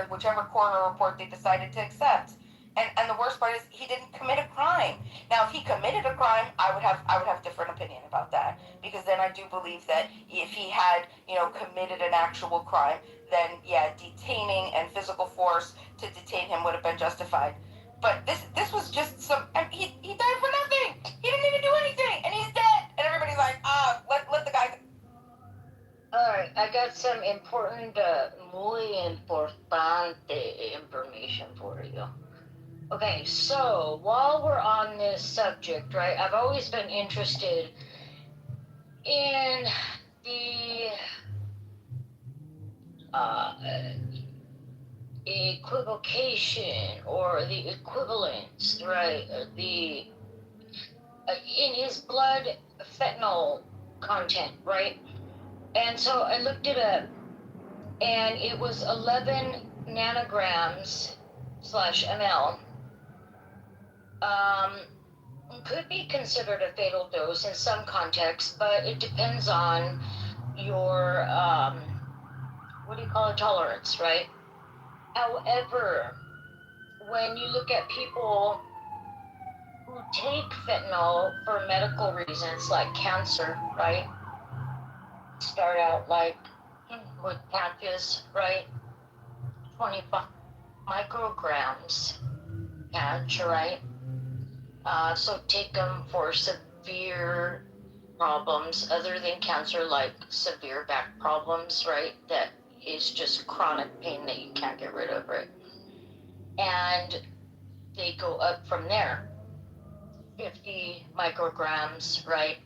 whichever coroner report they decided to accept. And the worst part is he didn't commit a crime. Now, if he committed a crime, I would have different opinion about that, because then I do believe that if he had committed an actual crime, then yeah, detaining and physical force to detain him would have been justified. But this was just he died for nothing. He didn't even do anything, and he's dead. And everybody's like, let the guy. Alright, I got some important, muy importante information for you. Okay, so while we're on this subject, right, I've always been interested in the equivocation or the equivalence, right? In his blood fentanyl content, right? And so I looked it up, and it was 11 nanograms /ml. Could be considered a fatal dose in some contexts, but it depends on your tolerance, right? However, when you look at people who take fentanyl for medical reasons like cancer, right? Start out like with patches, right? 25 micrograms patch, right? So take them for severe problems other than cancer, like severe back problems, right? That is just chronic pain that you can't get rid of, right? And they go up from there. 50 micrograms, right?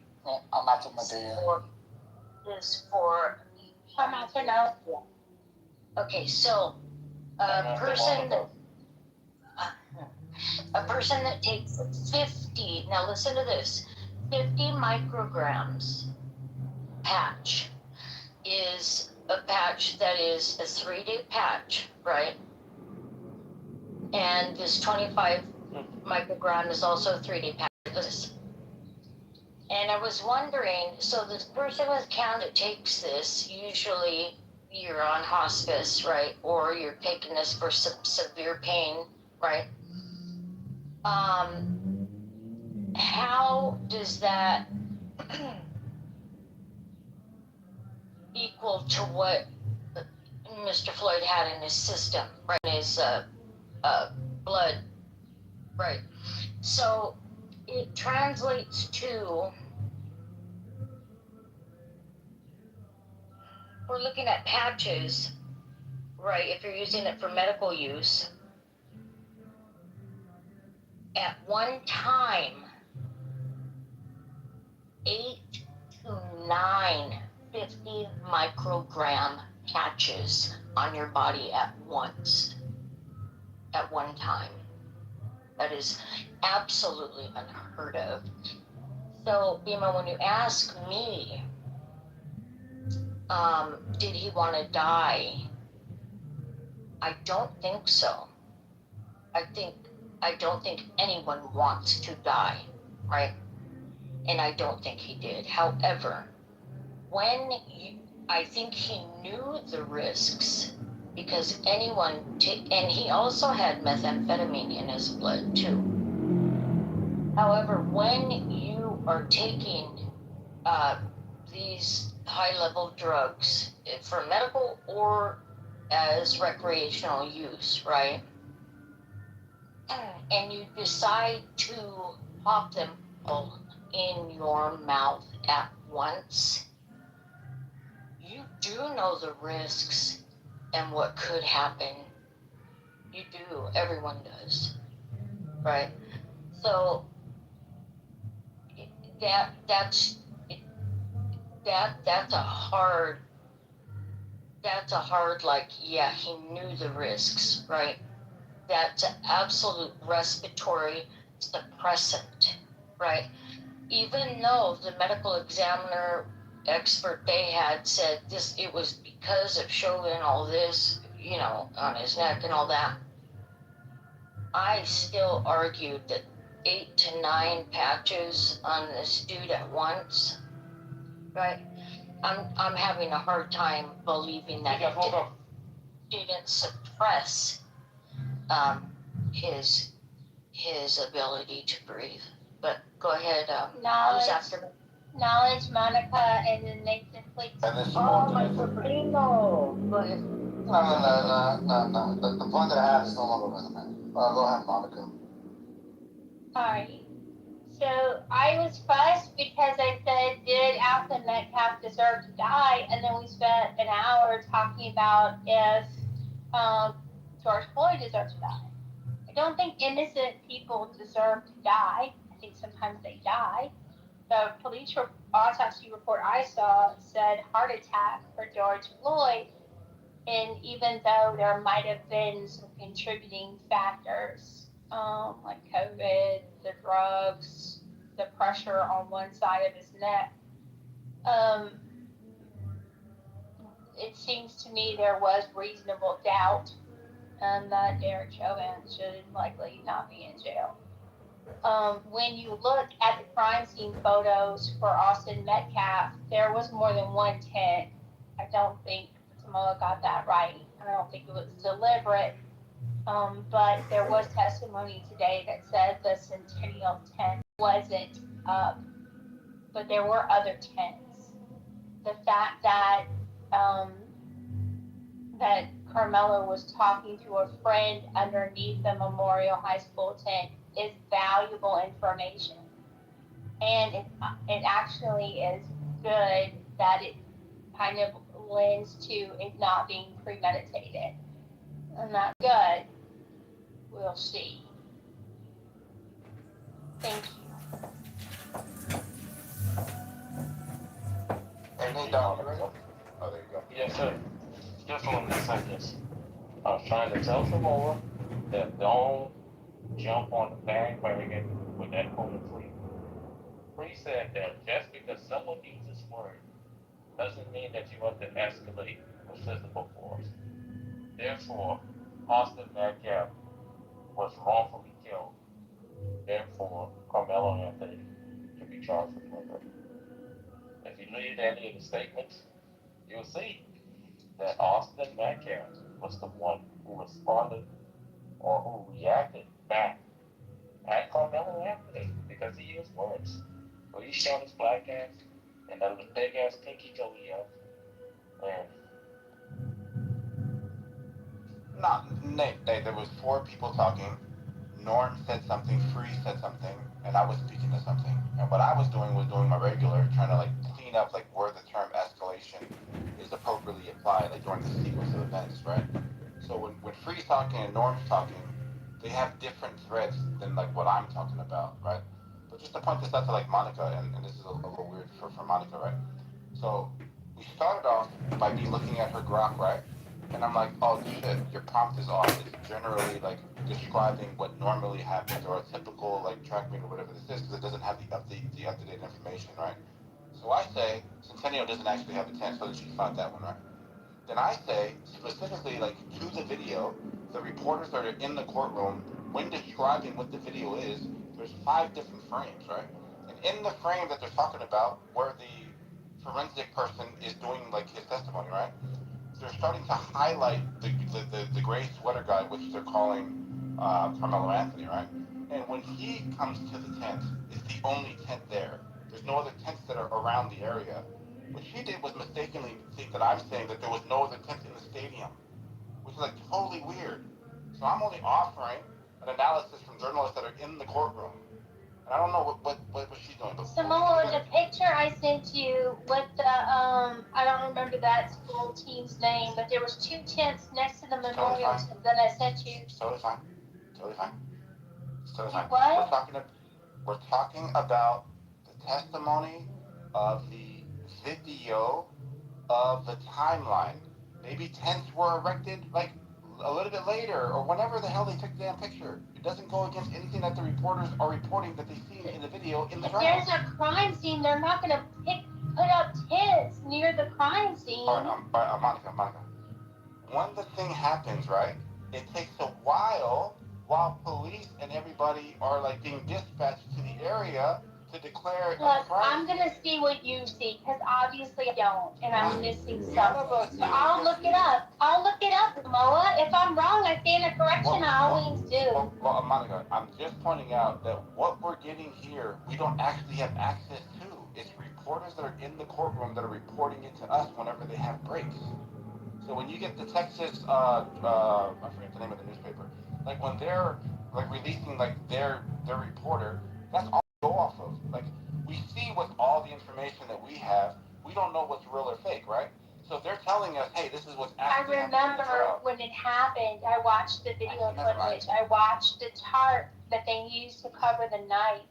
Is for okay, so a person A person that takes 50, now listen to this, 50 micrograms patch is a patch that is a 3-day patch, right? And this 25 microgram is also a 3-day patch. And I was wondering, so this person with cancer that takes this, usually you're on hospice, right? Or you're taking this for severe pain, right? How does that equal to what Mr. Floyd had in his system, right? In his blood, right? So it translates to, we're looking at patches, right? If you're using it for medical use, at one time, 8 to 9 50 microgram patches on your body at once, at one time. That is absolutely unheard of. So, Bima, when you ask me, did he want to die? I don't think so. I don't think anyone wants to die, right? And I don't think he did. However, I think he knew the risks, because and he also had methamphetamine in his blood too. However, when you are taking these high-level drugs for medical or as recreational use, right? And you decide to pop them all in your mouth at once, you do know the risks and what could happen. You do. Everyone does, right? So that's a hard, like, yeah, he knew the risks, right? That's an absolute respiratory suppressant, right? Even though the medical examiner expert they had said it was because of Chauvin, all this, on his neck and all that, I still argued that 8 to 9 patches on this dude at once, right? I'm having a hard time believing that it didn't suppress his ability to breathe. But go ahead, who's after me? Knowledge, Monica, and then Nathan, please. And then My sobrino. Go ahead. No. The point that I have is no longer relevant. Go ahead, Monica. Alright. So I was fussed because I said, did Alton Metcalf deserve to die? And then we spent an hour talking about if George Floyd deserves to die. I don't think innocent people deserve to die. I think sometimes they die. The police autopsy report I saw said heart attack for George Floyd. And even though there might have been some contributing factors, like COVID, the drugs, the pressure on one side of his neck, it seems to me there was reasonable doubt that Derek Chauvin should likely not be in jail. When you look at the crime scene photos for Austin Metcalf, there was more than one tent. I don't think Samoa got that right. I don't think it was deliberate. But there was testimony today that said the Centennial tent wasn't up, but there were other tents. The fact that that Carmelo was talking to a friend underneath the Memorial High School tent is valuable information. And it actually is good that it kind of lends to it not being premeditated. And that's good. We'll see. Thank you. Any doubt? Oh, there you go. Yes, sir. Just want to say this. I was trying to tell Samoa that don't jump on the bandwagon with that quote of Free. Free said that just because someone uses words doesn't mean that you have to escalate with physical force. Therefore, Austin Metcalf was wrongfully killed. Therefore, Carmelo Anthony should be charged with murder. If you read any of the statements, you'll see that Austin Metcalf was the one who responded or who reacted back at Carmelo Anthony because he used words. So he showed his black ass and that little big ass pinky toe he has. And No, Nate, there was four people talking. Norm said something, Free said something, and I was speaking to something. And what I was doing my regular, trying to like clean up like where the term escalation is appropriately applied, like during the sequence of events, right? So when Free's talking and Norm's talking, they have different threads than like what I'm talking about, right? But just to point this out to like Monica, and this is a little weird for Monica, right? So we started off by me looking at her grok, right? And I'm like, oh shit, your prompt is off. It's generally like describing what normally happens or a typical like track meet or whatever this is because it doesn't have the up-to-date information, right? So I say Centennial doesn't actually have a 10, so that she found that one, right? Then I say specifically like to the video, the reporters that are in the courtroom, when describing what the video is, there's 5 different frames, right? And in the frame that they're talking about, where the forensic person is doing like his testimony, right? They're starting to highlight the gray sweater guy, which they're calling Carmelo Anthony, right? And when he comes to the tent, it's the only tent there. There's no other tents that are around the area. What she did was mistakenly think that I'm saying that there was no other tent in the stadium, which is like totally weird. So I'm only offering an analysis from journalists that are in the courtroom. And I don't know what she's doing. But Samoa, the picture I sent you with the I don't remember that school team's name, but there was 2 tents next to the memorial that I sent you. Totally fine. Totally fine. Totally fine. What? We're talking about the testimony of the video of the timeline. Maybe tents were erected like a little bit later or whenever the hell they took the damn picture. It doesn't go against anything that the reporters are reporting that they've seen in the video in the If trial. there's a crime scene, they're not going to put up tents near the crime scene. All right, Monica. When the thing happens, right, it takes a while police and everybody are like being dispatched to the area to declare Look, a crime. I'm going to see what you see, because obviously I don't, and I'm missing something. So I'll look it up. Samoa. If I'm wrong, I stand a correction. I always do. Well, Monica, I'm just pointing out that what we're getting here, we don't actually have access to. It's reporters that are in the courtroom that are reporting it to us whenever they have breaks. So when you get the Texas, I forget the name of the newspaper, like when they're like releasing like their reporter, that's all we go off of. Like we see what's all the information that we have. We don't know what's real or fake, right? So if they're telling us, hey, this is what's actually happening. I remember when it happened. I watched the video footage. I watched the tarp that they used to cover the knife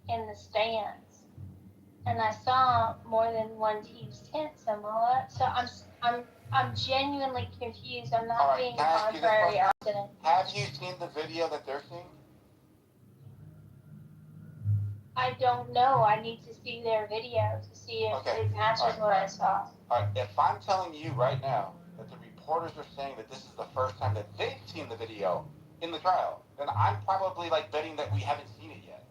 in the stands, and I saw more than one team's tent, Samoa. So I'm genuinely confused. I'm not being contrary, Austin. Have you seen the video that they're seeing? I don't know. I need to see their video to see if it matches what I saw. All right, if I'm telling you right now that the reporters are saying that this is the first time that they've seen the video in the trial, then I'm probably like betting that we haven't seen it yet.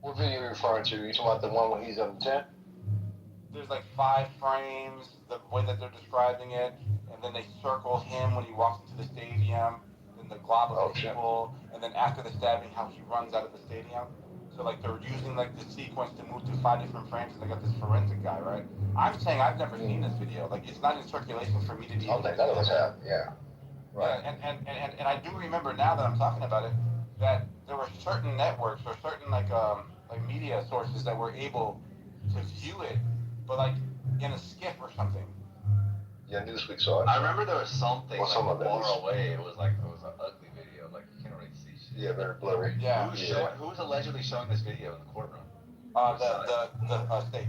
What video are you referring to? You talking about the one when he's on the tent? There's like 5 frames, the way that they're describing it, and then they circle him when he walks into the stadium, then the glob of people, and then after the stabbing, how he runs out of the stadium. So like they're using like the sequence to move to 5 different frames, and they got this forensic guy, right? I'm saying I've never seen this video. Like it's not in circulation for me to be. I don't think none of us have. Yeah. Right. And I do remember now that I'm talking about it that there were certain networks or certain like media sources that were able to view it, but like in a skiff or something. Yeah, Newsweek saw it. I remember there was something Well, some like of it far away. It was an ugly video. Like you can't really see shit. Yeah, very blurry. Yeah. Who's allegedly showing this video in the courtroom? The state.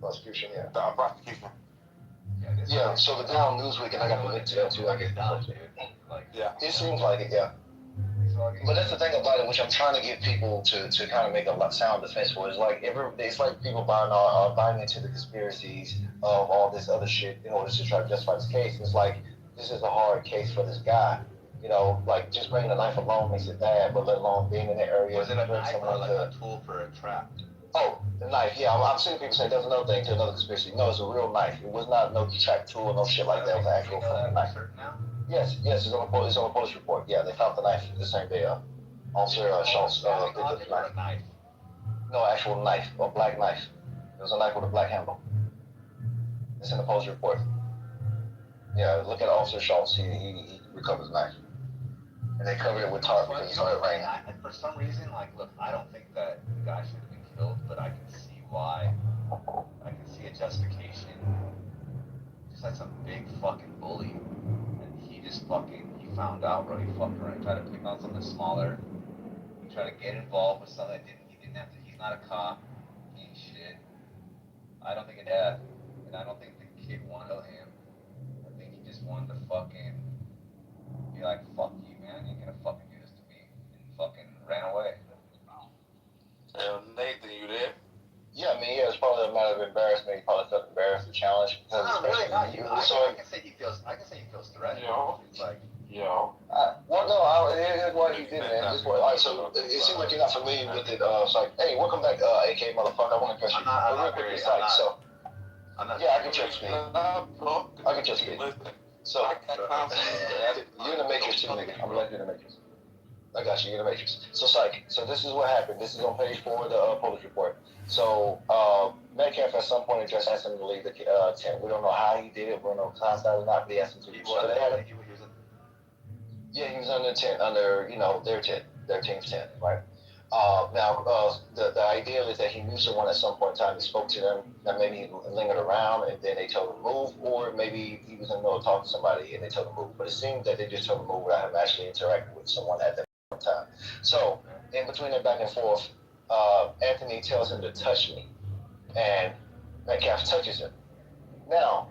Prosecution, yeah. The prosecution. Yeah, so the guy on Newsweek, and I got the link to that too. I get Yeah. It seems like it, yeah. But that's the thing about it, which I'm trying to get people to kind of make a sound defense for. It's like people buying into the conspiracies of all this other shit in order to try to justify this case. It's like this is a hard case for this guy. You know, like just bringing a knife alone makes it bad, but let alone being in the area. Was it a knife or like a tool for a trap? Oh, the knife. Yeah, I've seen people say that's another thing to another conspiracy. No, it's a real knife. It was not no track tool or no shit like that. It was an actual fucking knife. Yes, it's on a police report. Yeah, they found the knife the same day. Officer Schultz did the knife. No, actual knife, a black knife. It was a knife with a black handle. It's in the police report. Yeah, look at Officer Schultz. He recovered the knife, and they covered it with tarp because it started raining. For some reason, like, look, I don't think that the guy should have been killed, but I can see why. I can see a justification. Just like some big fucking bully, and he found out, bro. He fucked around. He tried to pick on something smaller. He tried to get involved with something that he didn't have to. He's not a cop. He ain't shit. I don't think it had, and I don't think the kid wanted to kill him. I think he just wanted to fucking be like, fuck you, man. You ain't gonna fucking do this to me. And fucking ran away. Nathan, you there? Yeah, I mean, yeah, it's probably a matter of embarrassment. He probably felt embarrassed to challenge. No, really not. I can say he feels threatened. It's like, well, no, here's what he did, man. All right, so it seems like you're not familiar with it. It's like, hey, welcome back, AK motherfucker. I want to press you. Real quick, it's like, so. Yeah, I can just speak. I can just speak. So, you're in the Matrix too, nigga. I'm gonna let you in the Matrix. I got you. You're in the Matrix. So, psych. So this is what happened. This is on page 4 of the police report. So, Metcalf at some point just asked him to leave the tent. We don't know how he did it. We don't know if it's hostile or not, but he asked him to leave. So they had it. Yeah, he was under the tent, their team's tent, right? The idea is that he knew someone at some point in time. He spoke to them, that maybe he lingered around, and then they told him to move, or maybe he was in the middle of talking to somebody and they told him to move. But it seemed that they just told him to move without him actually interacting with someone at that time. So, in between that back and forth, Anthony tells him to touch me, and Metcalf touches him. Now,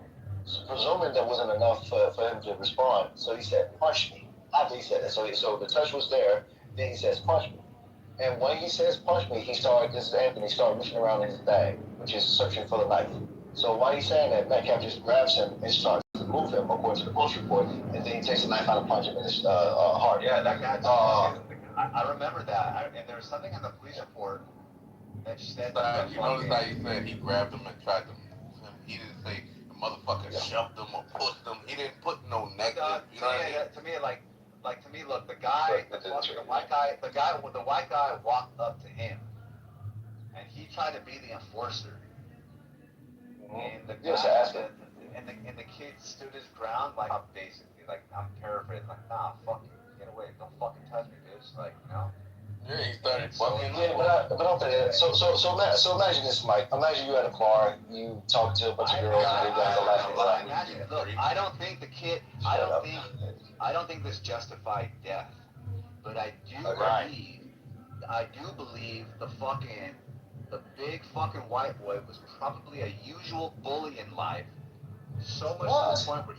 presuming that wasn't enough for him to respond, so he said, punch me. After he said that, so the touch was there, then he says, punch me. And when he says punch me, this is Anthony, started reaching around in his bag, which is searching for the knife. So while he's saying that, Metcalf just grabs him and starts to move him, according to the police report, and then he takes the knife out and punches him in his heart. Yeah, that guy. I remember that, and there was something in the police report that said that. You notice how he said he grabbed him and tried to move him. He didn't say the motherfucker shoved him or pushed him. He didn't put no negative. You know what I mean? To me, look, the white guy walked up to him, and he tried to be the enforcer. And the guy, and the kid stood his ground, like, basically, like, I'm paraphrasing, like, nah, fuck you, get away, don't fucking touch me, bitch, like, you know. Yeah, he started fucking. Yeah, but I'll tell you. So imagine this, Mike. Imagine you at a bar, you talk to a bunch of girls, and they guys are laughing. Imagine it. Look, I don't think the kid. I don't think this justified death, but I do believe the big fucking white boy was probably a usual bully in life. So much to the point where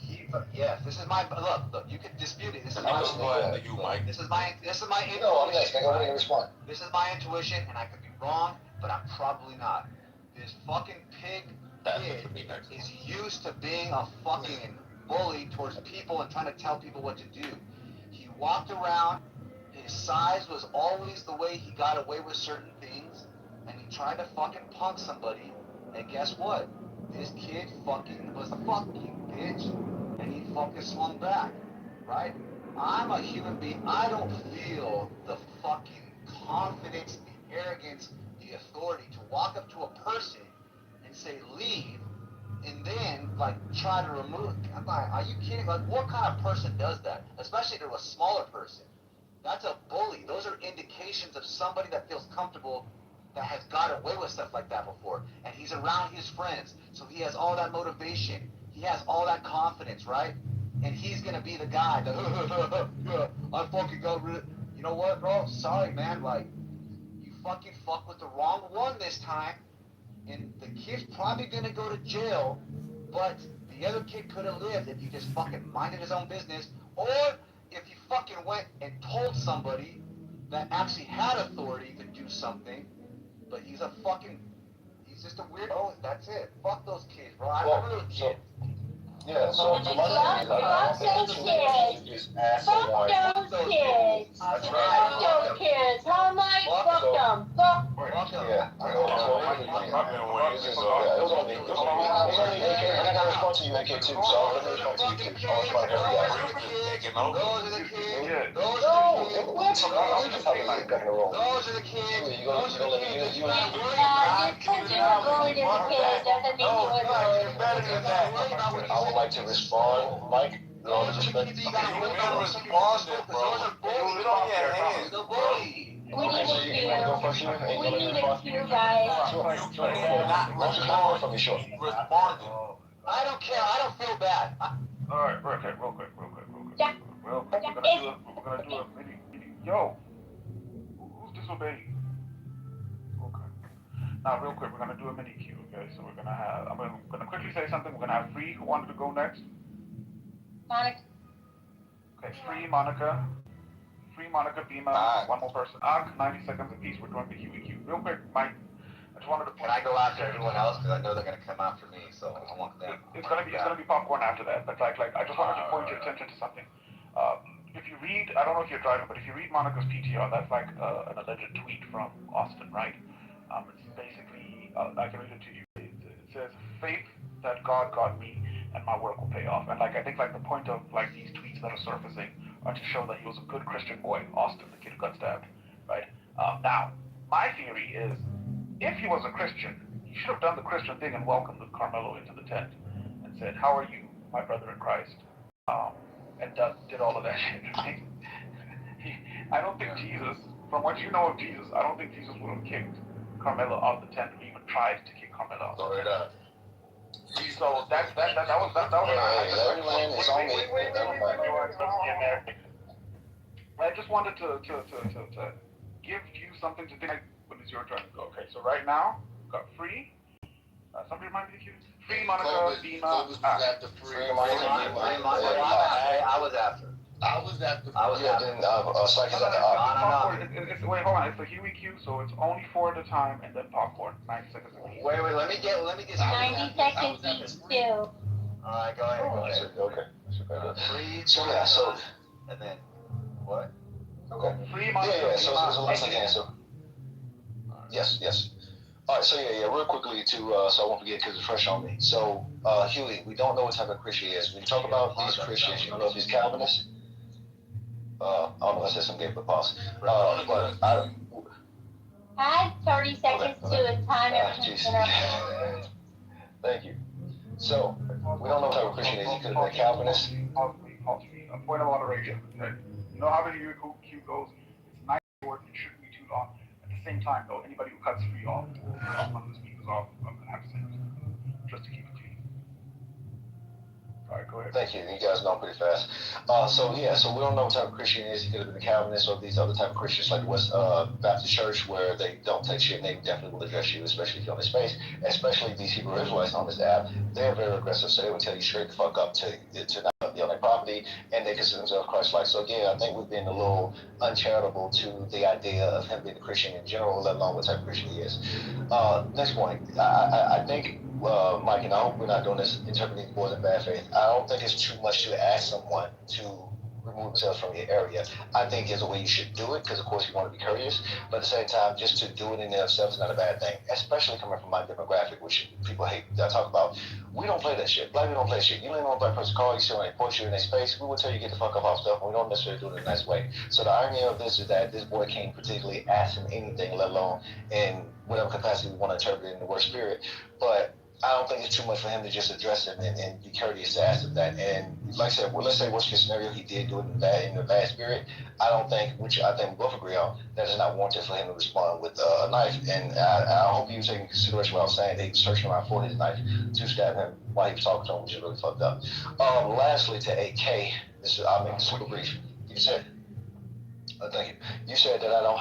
yes, this is my look. You can dispute it. This is my intuition. This is my intuition. No, I'm asking. I want to respond. This is my intuition, and I could be wrong, but I'm probably not. This fucking pig kid is used to being a fucking bully towards people and trying to tell people what to do. He walked around. His size was always the way he got away with certain things, and he tried to fucking punk somebody. And guess what? This kid fucking was fuck you, bitch, and he fucking swung back, right? I'm a human being. I don't feel the fucking confidence, the arrogance, the authority to walk up to a person and say leave, and then like try to remove. I'm like, are you kidding? Like, what kind of person does that? Especially to a smaller person. That's a bully. Those are indications of somebody that feels comfortable, that has got away with stuff like that before, and he's around his friends, so he has all that motivation, he has all that confidence, right? And he's gonna be the guy that I fucking got rid of. You know what, bro? Sorry, man. Like, you fucking fuck with the wrong one this time, and the kid's probably gonna go to jail. But The other kid could have lived if he just fucking minded his own business, or if he fucking went and told somebody that actually had authority to do something, but he's just a weirdo. That's it. Fuck those kids, bro. I remember those kids. Yeah, so my thing is, Fuck those kids. Fuck those kids. Fuck those kids. How am I? Fuck them. Fuck them. yeah, it was on me. AK, and I got to respond to you, AK, too, so let me respond to you, too. I want to respond to everybody. Those are the kids. You gonna let me use you? Just because you were bullied as a kid doesn't mean you were bullied. I would like to respond, Mike. With all due respect. You've been responding, bro. Put on your hands. We need a few. We need a few, guys. Sure. Don't you come from me, sure. Responding. I don't care. I don't feel bad. All right, real quick. Jack. We're gonna do a mini. Yo, who's disobeying? Okay. Now, real quick, we're gonna do a mini queue. Okay, so we're gonna have. I'm gonna quickly say something. We're gonna have Free, who wanted to go next. Monica. Okay, Free, Monica, Bima, one more person. 90 seconds apiece. We're doing the Huey queue. Real quick, Mike. I just wanted to. Can I go after everyone else? Because I know they're gonna come after me, so I want them. It's gonna be popcorn after that. But like I just wanted to point your attention to something. If you read, I don't know if you're driving, but if you read Monica's PTR, that's like an alleged tweet from Austin, right? It's basically, I can read it to you. It says, "Faith that God got me, and my work will pay off." And like I think like the point of like these tweets that are surfacing are to show that he was a good Christian boy, Austin, the kid who got stabbed, right? Now, my theory is, if he was a Christian, he should have done the Christian thing and welcomed Carmelo into the tent and said, "How are you, my brother in Christ?" And did all of that shit. I don't think Jesus, from what you know of Jesus, I don't think Jesus would have kicked Carmelo out of the tent or even tried to kick Carmelo out. Throw it up. So that was I just wanted to give you something to think when it's your turn to go. Okay, so right now, we've got Free. Somebody remind me the cues? Free, Monica, Bima. Free, Monica, I was after. Then Psych is at the No. Wait, hold on. It's the Huey queue, so it's only 4 at a time, and then popcorn. 90 seconds apiece. Wait, let me get. 90 seconds each, too. Alright, go ahead. Okay. Free. So yeah, so. And then, what? Okay. Free, Monica. Yeah. So last again. So. Yes. All right, so real quickly so I won't forget because it's fresh on me. So, Huey, we don't know what type of Christian he is. When you talk about these Christians, you don't know if he's Calvinist. I don't know if I said some gay but pause. But I Add 30 seconds to a time everything's interrupted. Thank you. So, we don't know what type of Christian he is. He could have been a Calvinist. A point of moderation. You know how the Huey queue goes? It's 90 words. It shouldn't be too long. At the same time, though, anybody who cuts Free off, one of the speakers off, I'm gonna have to say just to keep it clean. All right, go ahead. Thank you. You guys know pretty fast. So we don't know what type of Christian he is. He could have been a Calvinist or these other type of Christians like West Baptist Church, where they don't take shit and they definitely will address you, especially if you're on the space. Especially these Hebrew Israelites on this app, they're very aggressive, so they will tell you straight the fuck up to not be on their property, and they consider themselves Christ-like. So again, I think we've been a little uncharitable to the idea of him being a Christian in general, let alone what type of Christian he is. Next point, I think, Mike, and I hope we're not doing this interpreting more than bad faith. I don't think it's too much to ask someone to remove themselves from your area. I think there's a way you should do it, because of course you want to be courteous, but at the same time, just to do it in themselves is not a bad thing, especially coming from my demographic, which people hate that I talk about. We don't play that shit. Black people don't play that shit. You don't even want a black person call you, sit on their porch, you're in their space, we will tell you get the fuck off our stuff, and we don't necessarily do it in a nice way. So the irony of this is that this boy can't particularly ask him anything, let alone in whatever capacity we want to interpret it in the worst spirit, but I don't think it's too much for him to just address him and be courteous to ask him that. And like I said, well, let's say worst case scenario, he did do it in a bad spirit. I don't think, which I think we both agree on, that it's not warranted for him to respond with a knife. And I hope you take into consideration what I was saying, that he was searching around for his knife to stab him while he was talking to him, which is really fucked up. Lastly, to AK, I'll make this super brief. You said, thank you. You said that I don't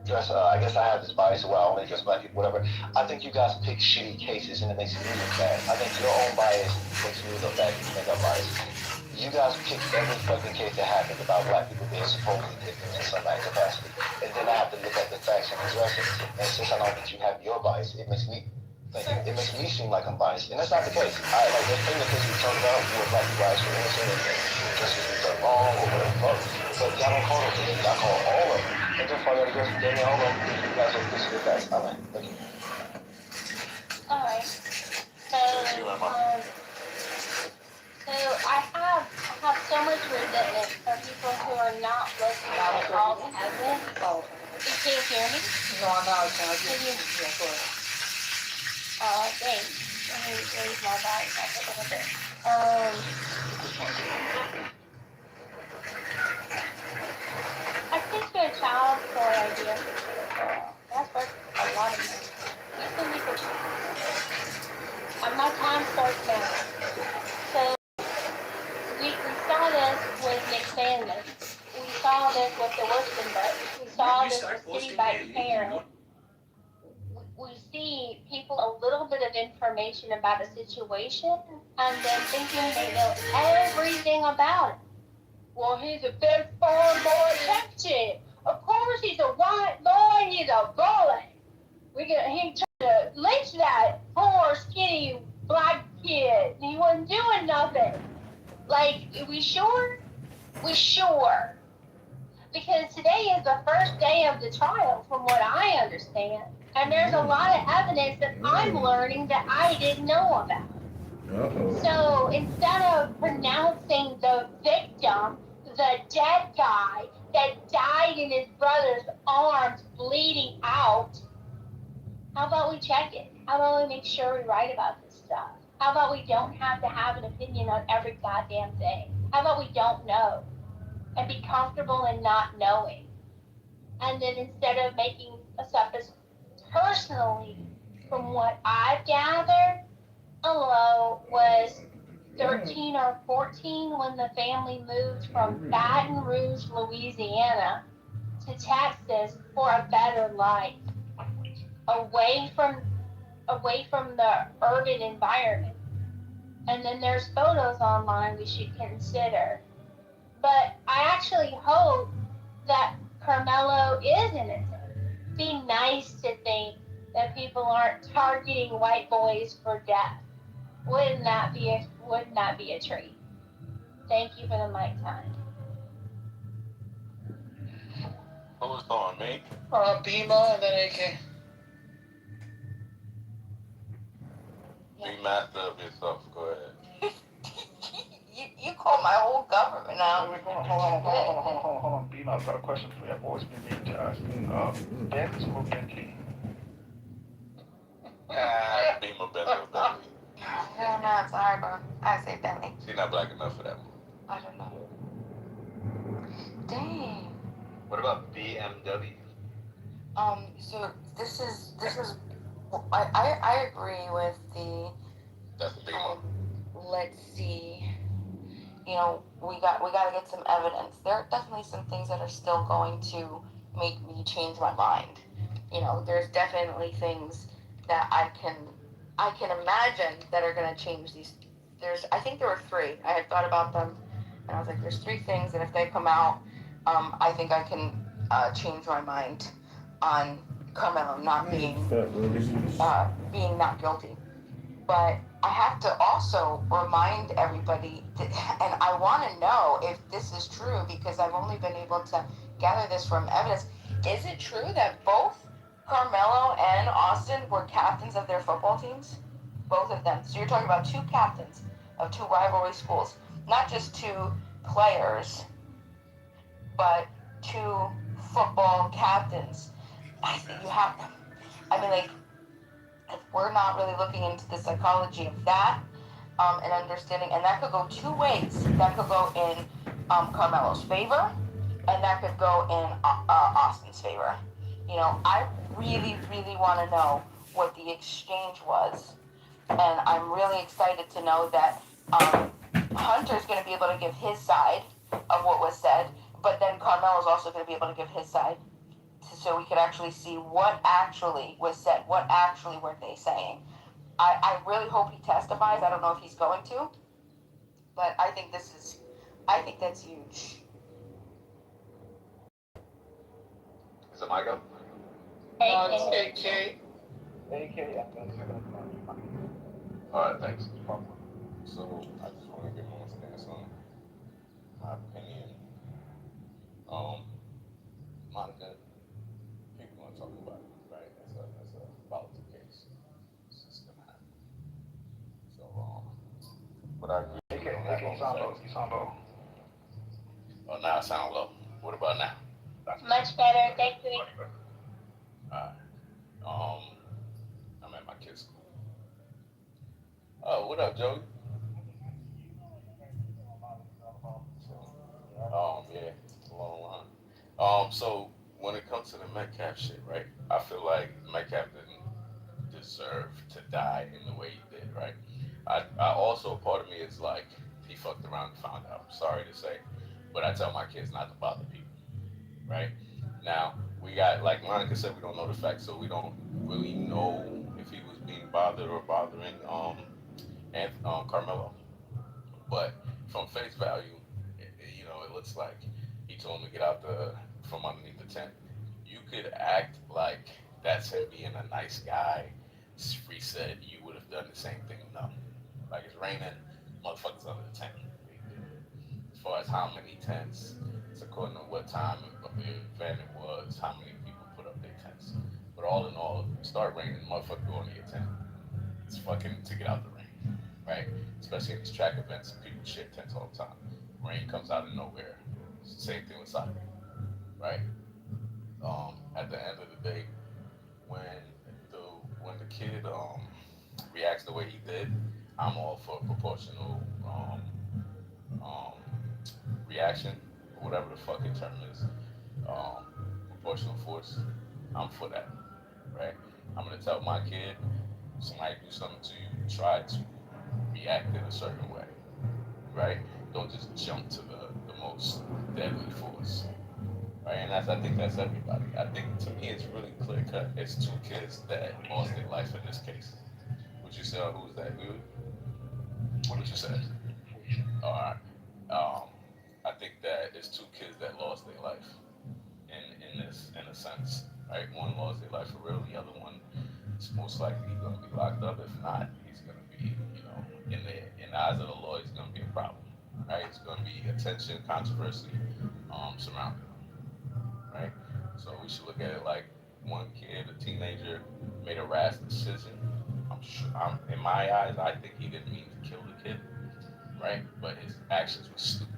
dress. I guess I have this bias where I only dress black people, whatever. I think you guys pick shitty cases and it makes me look bad. I think your own bias makes me look bad because you think I'm biased. You guys pick every fucking case that happens about black people being supposedly victims in some capacity. And then I have to look at the facts and address it. And since I know that you have your bias, it makes me seem like I'm biased. And that's not the case. Like there's plenty of cases we talk about where black people are actually innocent and just was done wrong or whatever the fuck. But y'all don't call those cases. Y'all call all of them. And therefore I gotta go from Daniel Hogan because you guys are pushing the facts. I'm like, thank you. Alright. So I have so much resentment for people who are not looking at all the evidence. You can't hear me? No, I'm not. Can you? Yeah, go ahead. Thanks. Let me raise my volume up a little bit. I think your child toy idea that's worth a lot of money. You can make it. My time starts now. So we saw this with Nick Sandman. We saw this with the Worston Bucks. We saw this with City Bike Parent. We see people a little bit of information about a situation and then thinking they know everything about it. Well, he's a big foreign boy captain. Of course he's a white boy and he's a bully. He tried to lynch that poor skinny black kid. He wasn't doing nothing. Like, we sure? We sure. Because today is the first day of the trial, from what I understand. And there's a lot of evidence that I'm learning that I didn't know about. So instead of pronouncing the victim, the dead guy that died in his brother's arms bleeding out, how about we check it? How about we make sure we write about this stuff? How about we don't have to have an opinion on every goddamn thing? How about we don't know and be comfortable in not knowing? And then instead of making stuff as personally, from what I've gathered, Alo was 13 or 14 when the family moved from Baton Rouge, Louisiana to Texas for a better life, away from the urban environment. And then there's photos online we should consider. But I actually hope that Carmelo is innocent. Be nice to think that people aren't targeting white boys for death. Wouldn't that be a treat? Thank you for the mic time. Who's on me? Bima and then AK. Be master of yourself. Go ahead. You call my whole government out. Wait, hold on. Bima, I've got a question for you. I've always been meaning to ask. Benz or Bentley? Beamer, Benz or Bentley? Hell no, sorry, bro. I say Bentley. She's not black enough for that one. I don't know. Dang. What about BMW? So this is I agree with the. That's a big one. Let's see. You know, we got to get some evidence. There are definitely some things that are still going to make me change my mind. You know, there's definitely things that I can imagine that are going to change these. I think there were 3. I had thought about them, and I was like, there's 3 things, and if they come out, I think I can change my mind on Carmelo not being not guilty. But I have to also remind everybody, and I want to know if this is true because I've only been able to gather this from evidence. Is it true that both Carmelo and Austin were captains of their football teams? Both of them. So you're talking about 2 captains of 2 rivalry schools. Not just 2 players, but 2 football captains. I think you have them. I mean, like, if we're not really looking into the psychology of that and understanding, and that could go 2 ways. That could go in Carmelo's favor, and that could go in Austin's favor. You know, I really, really want to know what the exchange was, and I'm really excited to know that Hunter's going to be able to give his side of what was said, but then Carmelo's also going to be able to give his side. so we could actually see what actually was said, what actually were they saying. I really hope he testifies. I don't know if he's going to, but I think that's huge. Is it my go? AK. Alright, thanks. So I just want to give my stance on my opinion. Monica, people gonna talk about it, right? That's a volatile case. It's just gonna happen. So but I agree. Sambo. Oh, now I sound low. What about now? Much better, thank you. Alright. I'm at my kid's school. Oh, what up, Joey? Yeah, a long line. So when it comes to the Metcalf shit, right? I feel like Metcalf didn't deserve to die in the way he did, right? I also, part of me is like, he fucked around and found out. Sorry to say, but I tell my kids not to bother people, right? Now we got, like Monica said, we don't know the facts, so we don't really know if he was being bothered or bothering and Carmelo. But from face value, it looks like he told him to get out from underneath the tent. You could act like that's him being a nice guy. Free said you would have done the same thing. No, like it's raining, motherfuckers under the tent. As far as how many tents, it's according to what time of the event it was, how many people put up their tents. But all in all, start raining, motherfucker go into your tent. It's fucking to get out the rain, right? Especially in these track events, people shit tents all the time. Rain comes out of nowhere. It's the same thing with soccer, right? At the end of the day, when the when the kid reacts the way he did, I'm all for proportional um, reaction, or whatever the fucking term is, um, proportional force. I'm for that, right? I'm gonna tell my kid, somebody do something to you, try to react in a certain way, right? Don't just jump to the most deadly force, right? And I think that's everybody. I think to me it's really clear cut. It's two kids that lost their life in this case. Would you say, who's that? You? What did you say? All right. I think that it's two kids that lost their life in a sense, right? One lost their life for real. The other one is most likely going to be locked up. If not, he's going to be, in the eyes of the law, he's going to be a problem, right? It's going to be attention, controversy surrounding him, right? So we should look at it like one kid, a teenager, made a rash decision. In my eyes, I think he didn't mean to kill the kid, right? But his actions were stupid,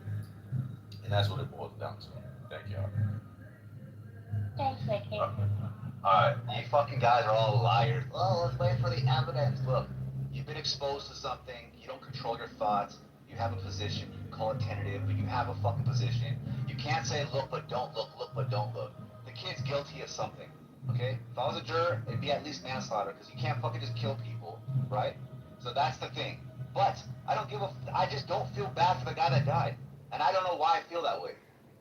and that's what it boils down to. Thank y'all. Thanks, Mickey. Alright, you fucking guys are all liars. Well, let's wait for the evidence. Look, you've been exposed to something, you don't control your thoughts, you have a position, you can call it tentative, but you have a fucking position. You can't say look but don't look, look but don't look. The kid's guilty of something, okay? If I was a juror, it'd be at least manslaughter, because you can't fucking just kill people, right? So that's the thing. But I just don't feel bad for the guy that died. And I don't know why I feel that way.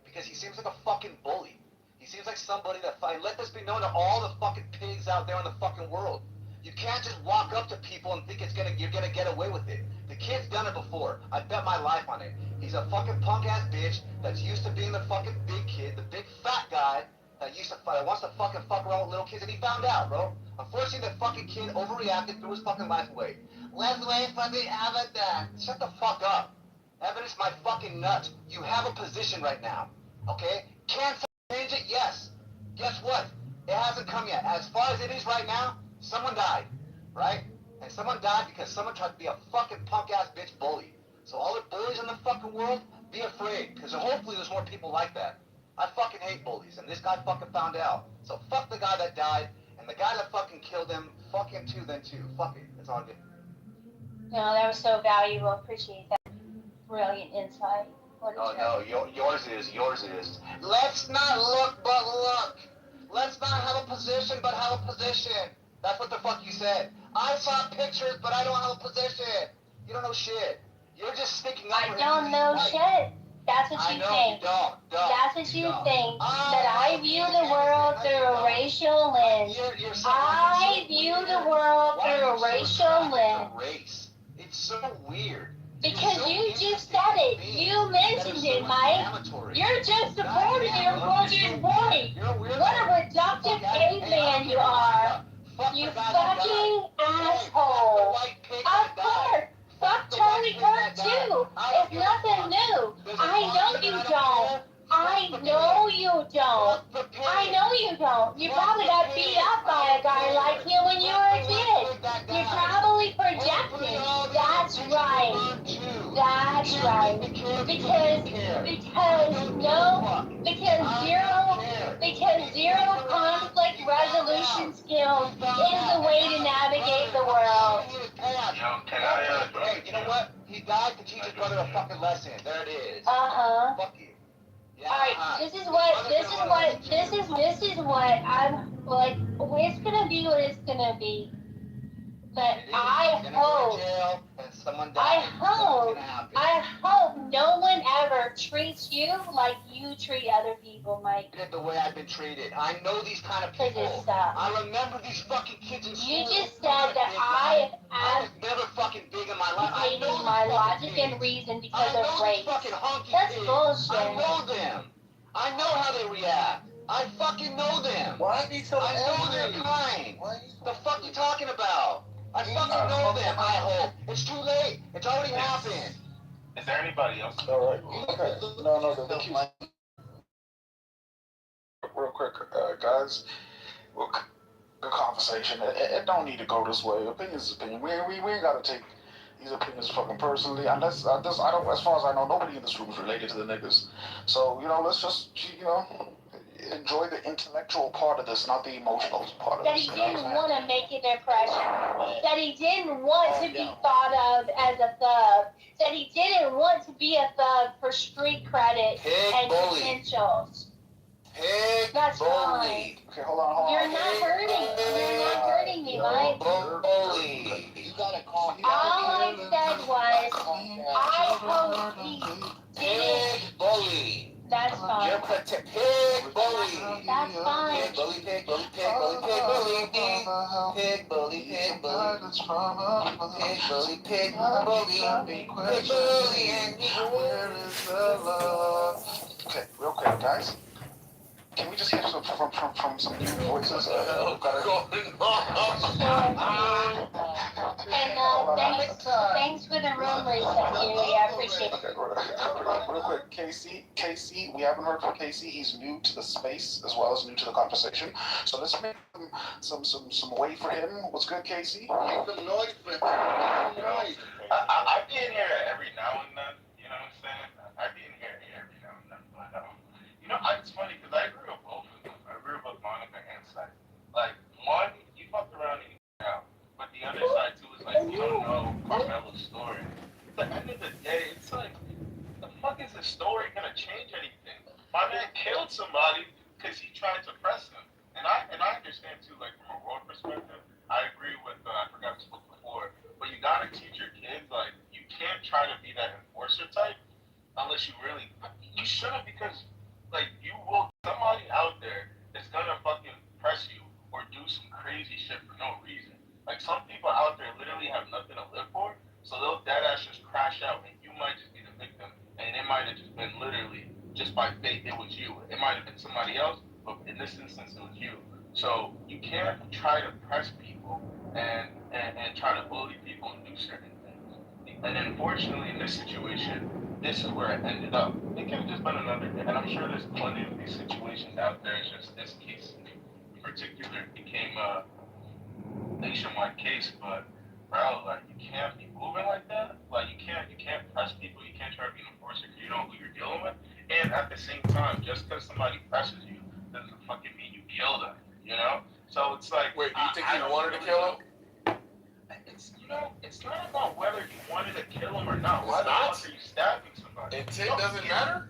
Because he seems like a fucking bully. He seems like somebody that let this be known to all the fucking pigs out there in the fucking world. You can't just walk up to people and think you're gonna get away with it. The kid's done it before. I bet my life on it. He's a fucking punk ass bitch that's used to being the fucking big kid, the big fat guy that wants to fucking fuck around with little kids, and he found out, bro. Unfortunately, the fucking kid overreacted, threw his fucking life away. Let's wait for the evidence. Shut the fuck up. Evidence my fucking nuts. You have a position right now, okay? Can't change it? Yes. Guess what? It hasn't come yet. As far as it is right now, someone died, right? And someone died because someone tried to be a fucking punk-ass bitch bully. So all the bullies in the fucking world, be afraid, because hopefully there's more people like that. I fucking hate bullies, and this guy fucking found out. So fuck the guy that died, and the guy that fucking killed him, fuck him too then too. Fuck it. It's all good. No, that was so valuable. Appreciate that. Brilliant insight. Oh no, yours is. Let's not look but look. Let's not have a position but have a position. That's what the fuck you said. I saw pictures but I don't have a position. You don't know shit. You're just sticking up. I don't know shit. That's what you think. You don't. That's what you think. That I view the world through a Sholin. Race. It's so weird. Because you just said it. You mentioned it, Mike. You're just supporting your brother's boy. What a reductive caveman you are. You fucking asshole. Of course. Fuck Charlie Kirk too. It's nothing new. I know you don't. I know you don't. I know you don't. You probably got beat up by a guy like you when you were a kid. You're probably projecting. That's right. That's right. Because zero conflict resolution skills is the way to navigate the world. Hey, you know what? He died to teach his brother a fucking lesson. There it is. Fuck you. Yeah, Alright, this is what I'm like, it's gonna be what it's gonna be. But I hope no one ever treats you like you treat other people, Mike. The way I've been treated. I know these kind of people. I remember these fucking kids in school. You just said that I was never fucking big in my life. I know my logic and reason because of race. That's bullshit. I know them. I know how they react. I fucking know them. Why are you so I know their kind. The fuck you talking about? I fucking know them, I hope. It's too late. It's already happened. Is there anybody else? All right. Okay. No. Real quick, guys. Look, good conversation. It don't need to go this way. Opinion is opinion. We ain't gotta take these opinions fucking personally. Unless I don't. As far as I know, nobody in this room is related to the niggas. So let's just enjoy the intellectual part of this, not the emotional part of That this. he didn't want to make an impression. That he didn't want to be thought of as a thug. That he didn't want to be a thug for street credit and potentials. That's fine. Okay, hold on. You're not hurting me, Mike. Bully. You gotta calm down. All I said was, I hope he didn't. Bully. That's fine. You're pig bully. That's fine. Pig bully, pig bully, pig bully, pig bully, pig bully, pig bully, pig bully, and where is the love? Okay, real quick, guys. Can we just hear some from some new voices? And thanks for the room reset, Huey. I appreciate it. Okay, real quick, KC, we haven't heard from KC. He's new to the space as well as new to the conversation. So let's make some way for him. What's good, KC? Make some noise for him. I be in here every now and then. You know what I'm saying? I be in here every now and then, but it's funny because I grew up both of them. I grew up with Monica and Sai. Like, one, you fucked around and you out. But the other side, too, is like, you don't know Carmelo's story. At the end of the day, it's like, the fuck is the story gonna change anything? My man killed somebody because he tried to press him. And I understand, too, like, from a world perspective, I agree with, I forgot to spoke before, but you gotta teach your kids, like, you can't try to be that enforcer type unless you really, you shouldn't, because like, somebody out there is gonna fucking press you or do some crazy shit for no reason. Like, some people out there literally have nothing to live for, so they'll deadass just crash out, and you might just be the victim, and it might have just been literally, just by fate, it was you. It might have been somebody else, but in this instance, it was you. So, you can't try to press people and try to bully people and do certain things. And unfortunately, in this situation, this is where it ended up. It could have just been another day, and I'm sure there's plenty of these situations out there. It's just this case in particular became a nationwide case, but bro, like, you can't be moving like that. Like, you can't press people. You can't try to be an enforcer because you don't know who you're dealing with. And at the same time, just because somebody presses you doesn't fucking mean you kill them. So it's like, wait, do you think you wanted to kill him? It's not about whether you wanted to kill him or not. Why not? Are you stabbing somebody? Intent doesn't matter?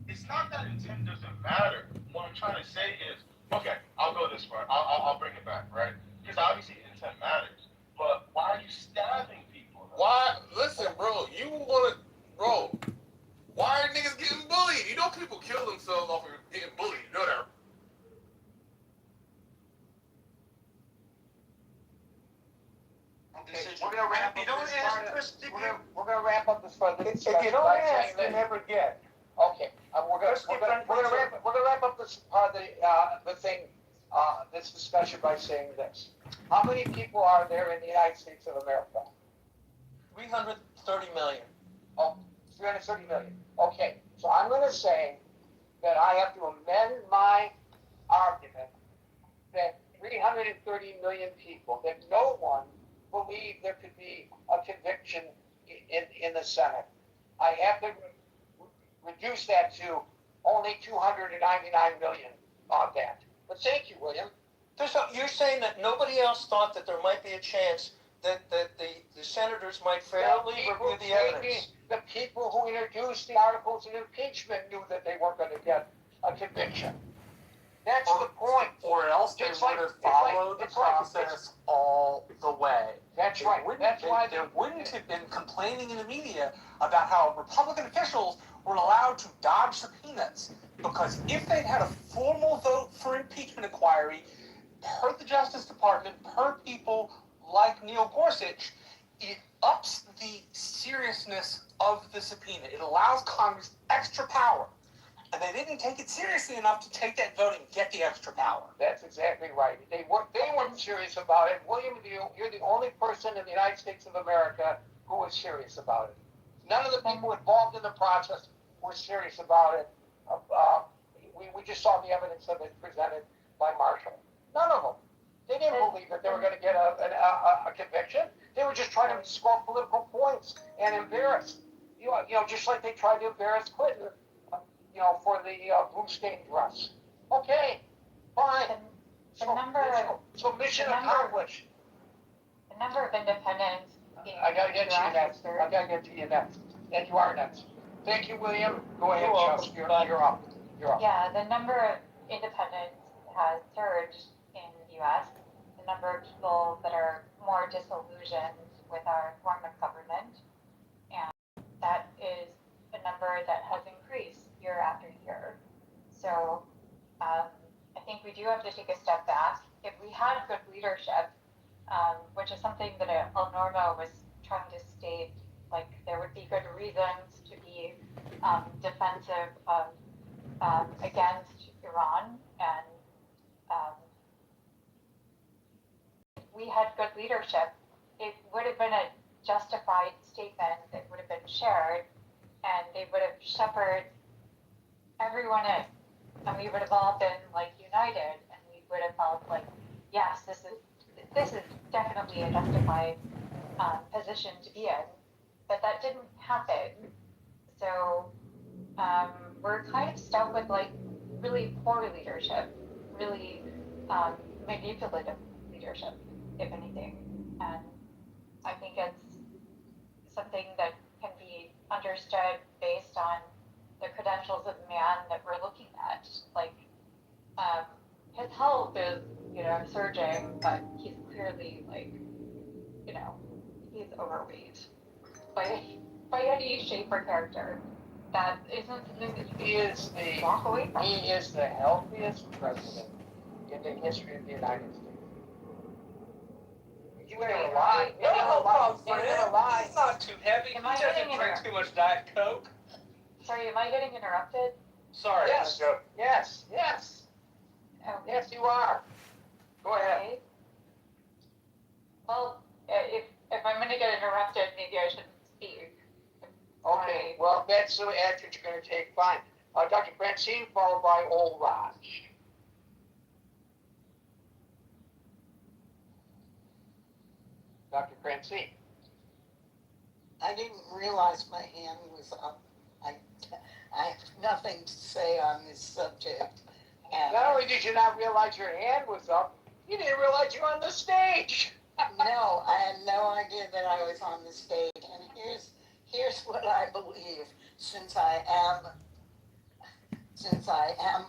It's not that intent doesn't matter. What I'm trying to say is, okay, I'll go this far. I'll bring it back, right? Because obviously intent matters. But why are you stabbing people? Why? Listen, bro, why are niggas getting bullied? You know people kill themselves off of getting bullied. You know that. gonna wrap You up don't this ask part. Christy. We're gonna wrap up this part of the If discussion you don't by ask, saying you that. never get. Okay, we're gonna wrap up this part of the thing, this discussion by saying this. How many people are there in the United States of America? 330 million. Oh, 330 million. Okay, so I'm gonna say that I have to amend my argument that 330 million people, that no one believed there could be a conviction in the Senate. I have to reduce that to only 299 million on that. But thank you, William. You're saying that nobody else thought that there might be a chance that the senators might fairly review the evidence. The people who introduced the articles of impeachment knew that they weren't going to get a conviction. That's the point. Or else they would have followed the process all the way. That's right. That's why they wouldn't have been complaining in the media about how Republican officials were allowed to dodge subpoenas. Because if they'd had a formal vote for impeachment inquiry, per the Justice Department, per people like Neil Gorsuch, it ups the seriousness of the subpoena. It allows Congress extra power. And they didn't take it seriously enough to take that vote and get the extra power. That's exactly right. They weren't serious about it. William, you're the only person in the United States of America who was serious about it. None of the people involved in the process were serious about it. We just saw the evidence of it presented by Marshall. None of them. They didn't believe that they were going to get a conviction. They were just trying to score political points and embarrass. You know, just like they tried to embarrass Clinton. For the blue stained dress. Okay, fine. So mission accomplished. The number of independents. I gotta get to you next. I gotta get to you next. And you are next. Thank you, William. Go ahead, Chelsea. You're up. You're up. Yeah, the number of independents has surged in the U.S. The number of people that are more disillusioned with our form of government, and that is a number that has increased year after year. So I think we do have to take a step back. If we had good leadership, which is something that El Normo was trying to state, like there would be good reasons to be defensive of against Iran, and if we had good leadership, it would have been a justified statement that would have been shared, and they would have shepherded everyone in, and we would have all been like united, and we would have felt like, yes, this is definitely a justified position to be in, but that didn't happen. So we're kind of stuck with like really poor leadership, really manipulative leadership, if anything, and I think it's something that can be understood based on the credentials of the man that we're looking at. Like, his health is, surging, but he's clearly like, he's overweight by any shape or character. That isn't something that you can walk away from. He is the healthiest president in the history of the United States. You never lie. You never lie. He's not too heavy. He doesn't drink too much Diet Coke. Sorry, am I getting interrupted? Sorry. Yes. Yes. Oh. Yes, you are. Go ahead. Okay. Well, if I'm going to get interrupted, maybe I shouldn't speak. Okay. Well, that's the attitude you're going to take. Fine. Dr. Francine, followed by Old Raj. Dr. Francine. I didn't realize my hand was up. I have nothing to say on this subject. Not only did you not realize your hand was up, you didn't realize you were on the stage. No, I had no idea that I was on the stage. And here's what I believe, since I am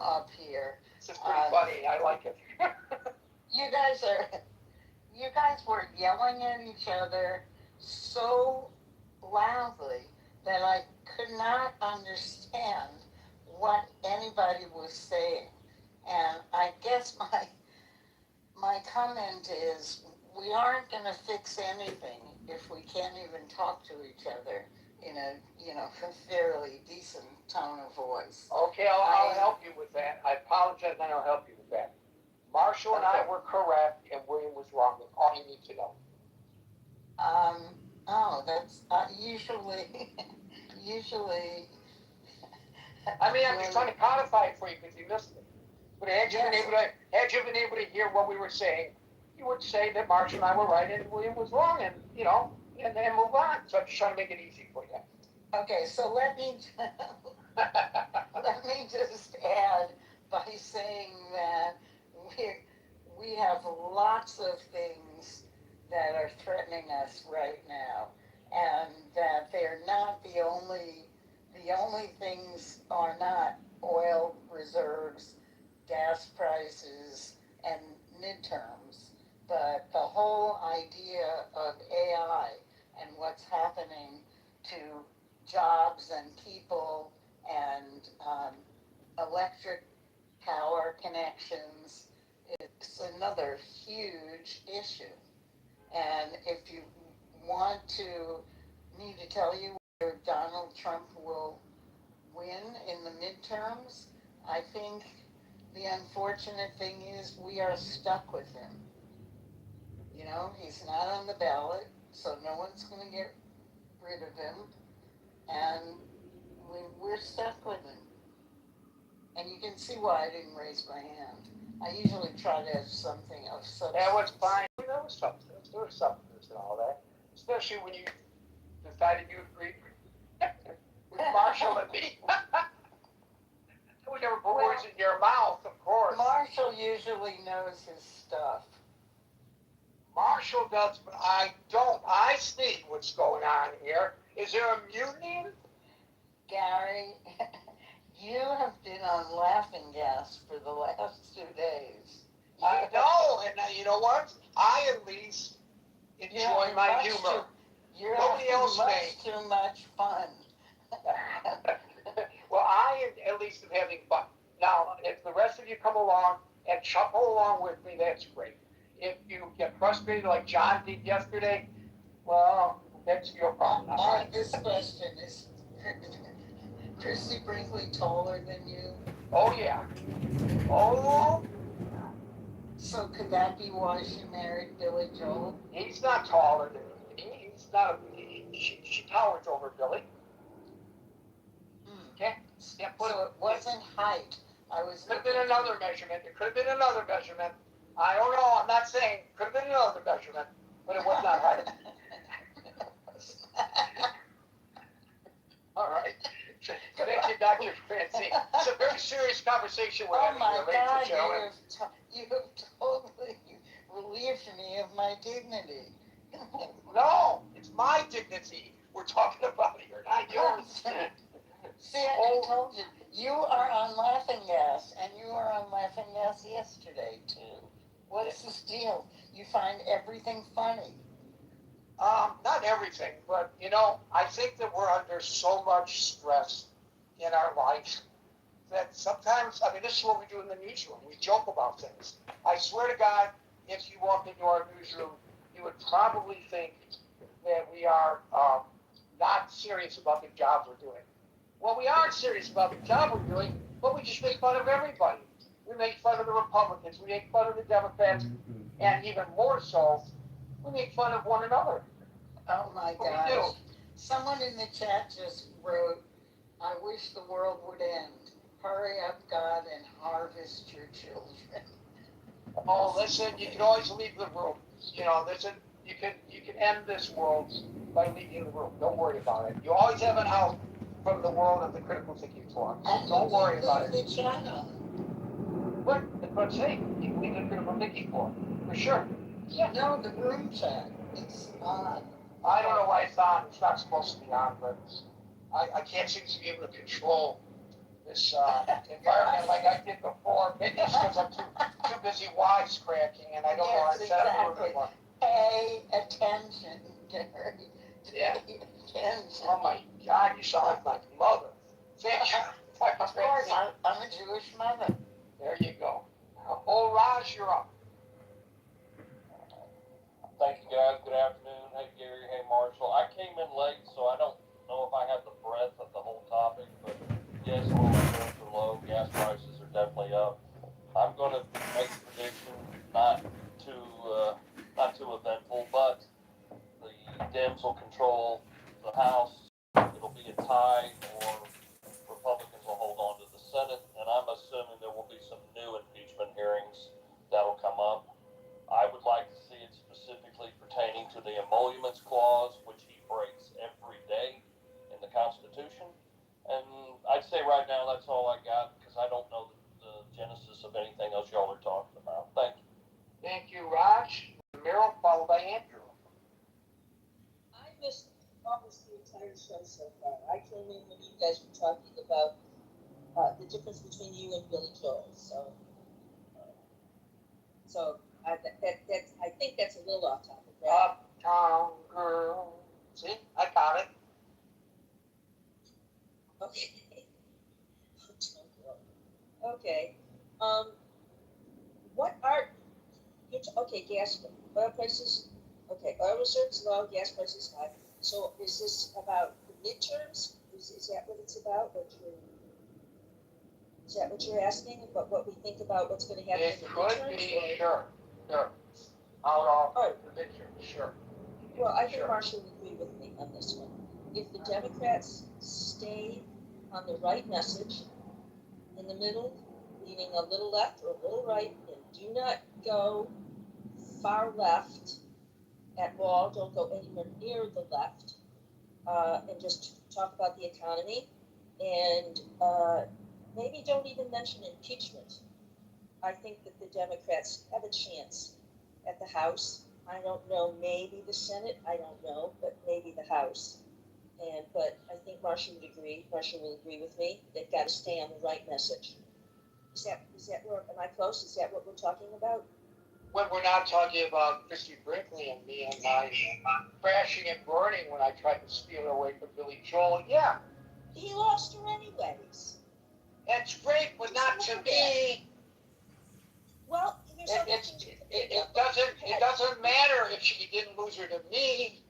up here. This is pretty funny. I like it. You guys were yelling at each other so loudly that I could not understand what anybody was saying. And I guess my comment is, we aren't going to fix anything if we can't even talk to each other in a, fairly decent tone of voice. Okay, I'll help you with that. I apologize, and I'll help you with that. Marshall and I were correct, and William was wrong. That's all you need to know. That's usually. I mean, I'm just trying to codify it for you because you missed it. But had you been able to hear what we were saying, you would say that Marshall and I were right and William was wrong, and and then move on. So I'm just trying to make it easy for you. Okay, so let me just add by saying that we have lots of things that are threatening us right now, and that they're not the only things are not oil reserves, gas prices, and midterms, but the whole idea of AI and what's happening to jobs and people and electric power connections is another huge issue. And if you want me to tell you whether Donald Trump will win in the midterms, I think the unfortunate thing is we are stuck with him. He's not on the ballot, so no one's going to get rid of him, and we're stuck with him. And you can see why I didn't raise my hand. I usually try to have something of substance. That was fine. There was substance. There was substance and all that. Especially when you decided you agreed with Marshall and me. We never put words in your mouth, of course. Marshall usually knows his stuff. Marshall does, but I don't. I see what's going on here. Is there a mutiny? Gary, you have been on laughing gas for the last 2 days. I know, and you know what? I at least enjoy my humor. You're Nobody else may. Too much fun. Well, I at least am having fun. Now, if the rest of you come along and chuckle along with me, that's great. If you get frustrated like John did yesterday, well, that's your problem. This question is Chrissy Brinkley taller than you? Oh, yeah. Oh. So could that be why she married Billy Joel? He's not taller than me. He's not. She towers over Billy. Okay. Yeah, so it wasn't height. Could have been another measurement. It could have been another measurement. I don't know. I'm not saying. Could have been another measurement, but it was not height. All right. Thank you, Dr. Francine. It's a very serious conversation we're having here, ladies and gentlemen. You have totally relieved me of my dignity. No, it's my dignity we're talking about here, not yours. See, I told you. You are on laughing gas, and you were on laughing gas yesterday, too. What is this deal? You find everything funny. Not everything, but, I think that we're under so much stress in our life that sometimes, this is what we do in the newsroom. We joke about things. I swear to God, if you walked into our newsroom, you would probably think that we are not serious about the job we're doing. Well, we are serious about the job we're doing, but we just make fun of everybody. We make fun of the Republicans, we make fun of the Democrats, and even more so, we make fun of one another. Oh my gosh. Someone in the chat just wrote, I wish the world would end. Hurry up, God, and harvest your children. Oh, listen, you can always leave the room. Listen, you can end this world by leaving the room. Don't worry about it. You always have an out from the world of the critical thinking forum. Don't worry about it. The chat on. What? That's what I'm saying. You can leave the critical thinking forum. For sure. Yeah. No, the room chat. It's on. I don't know why it's on. It's not supposed to be on, but I can't seem to be able to control this environment like I did before. Maybe it's because I'm too busy wisecracking and I don't know how to set up the room anymore. Pay attention, Gary. Yeah. Attention. Oh my God, you sound like my mother. Thank you. Of course, I'm a Jewish mother. There you go. Old Raj, you're up. Thank you, guys. Good afternoon. Hey, Gary. Hey, Marshall. I came in late, so I don't know if I have the breadth of the whole topic, but yes, oil reserves are low, gas prices are definitely up. I'm going to make a prediction, not too eventful, but the Dems will control the House. It'll be a tie, or Republicans will hold on to the Senate, and I'm assuming there will be some new impeachment hearings that'll come up. I would like to see it specifically pertaining to the emoluments clause, which he breaks every day in the Constitution. And I'd say right now that's all I got, because I don't know the genesis of anything else y'all are talking about. Thank you. Thank you, Raj. Meryl, followed by Andrew. I missed almost the entire show so far. I came in when you guys were talking about the difference between you and Billy Joel. So I think that's a little off topic, right? Uptown Girl. See, I got it. Okay. Uptown Girl. Okay. What are okay? Gas, oil prices. Okay, oil reserves low, gas prices high. So is this about the midterms? Is that what it's about? Is that what you're asking? About what we think about what's going to happen in the midterms? Be, sure. Out of the midterms, sure. Well, I think Marshall would agree with me on this one. If the Democrats stay on the right message, in the middle, leaning a little left or a little right, and do not go far left at all, don't go anywhere near the left, and just talk about the economy, and maybe don't even mention impeachment. I think that the Democrats have a chance at the House. I don't know, maybe the Senate, I don't know, but maybe the House. But I think Marshall would agree. Marshall will agree with me. They've got to stay on the right message. Is that where, am I close? Is that what we're talking about? When we're not talking about Christy Brinkley and me and my crashing and burning when I tried to steal her away from Billy Joel, yeah. He lost her anyways. That's great, but not to me. Well, it doesn't matter if she didn't lose her to me.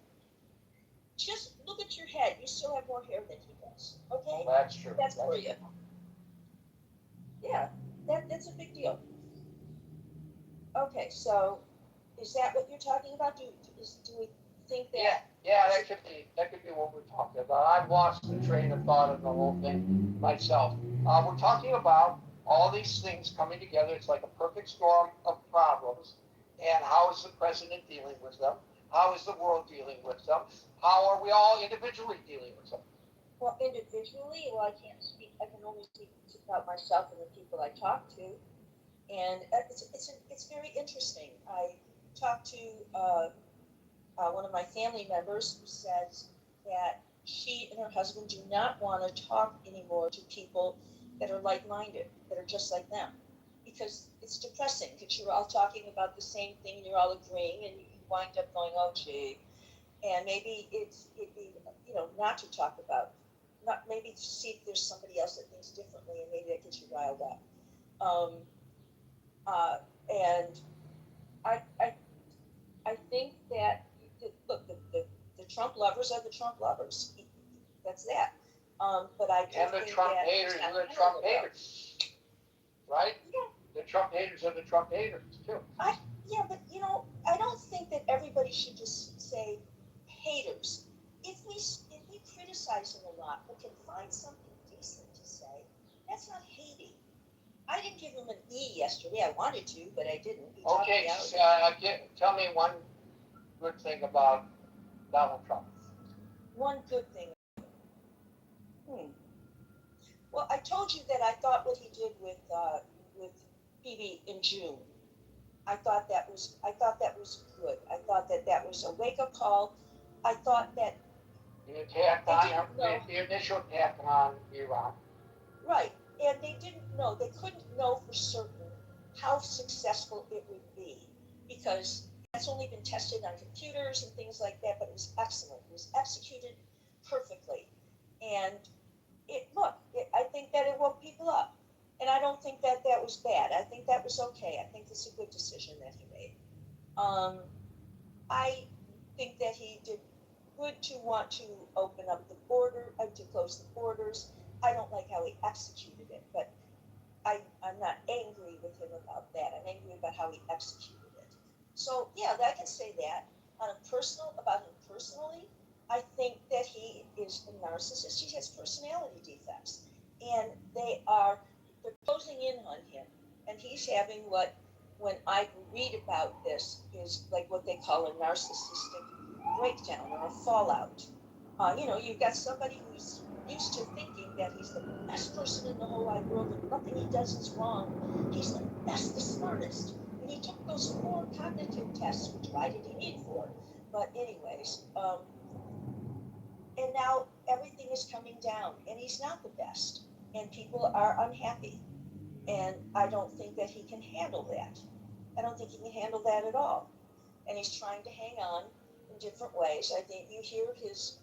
Just look at your head. You still have more hair than he does. Okay? Well, that's true. That's for you. Yeah, that's a big deal. Okay, so is that what you're talking about? Do we think that? Yeah, that could be what we're talking about. I've lost the train of thought of the whole thing myself. We're talking about all these things coming together. It's like a perfect storm of problems. And how is the president dealing with them? How is the world dealing with them? How are we all individually dealing with them? Well, individually, I can't speak. I can only speak about myself and the people I talk to. And it's very interesting. I talked to one of my family members who says that she and her husband do not want to talk anymore to people that are like-minded, that are just like them, because it's depressing. Because you're all talking about the same thing, you're all agreeing, and you wind up going, "Oh, gee," and maybe it'd be not to talk about, not maybe to see if there's somebody else that thinks differently, and maybe that gets you riled up. And I think that look, the Trump lovers are the Trump lovers. That's that. But I do and the think Trump that haters are the Trump haters, right? Yeah. The Trump haters are the Trump haters too. Yeah, but I don't think that everybody should just say haters. If we criticize them a lot, but can find something decent to say, that's not hating. I didn't give him an E yesterday. I wanted to, but I didn't. Okay, tell me one good thing about Donald Trump. One good thing. Well, I told you that I thought what he did with Phoebe in June. I thought that was good. I thought that was a wake-up call. I thought that the initial attack on Iran. Right, and they didn't know. They couldn't know for certain how successful it would be, because it's only been tested on computers and things like that. But it was excellent. It was executed perfectly, and I think that it woke people up, and I don't think that was bad. I think that was okay. I think it's a good decision that he made. I think that he did good to want to open up the border, to close the borders. I don't like how he executed it, but I'm not angry with him about that. I'm angry about how he executed it. So yeah, I can say that. About him personally, I think that he is a narcissist. He has personality defects, and they're closing in on him, and he's having what, when I read about this, is like what they call a narcissistic breakdown or a fallout. You've got somebody who's used to thinking that he's the best person in the whole wide world and nothing he does is wrong. He's the best, the smartest. And he took those 4 cognitive tests, which why did he need 4? But anyways, and now everything is coming down, and he's not the best, and people are unhappy, and I don't think that he can handle that. I don't think he can handle that at all, and he's trying to hang on in different ways. I think you hear his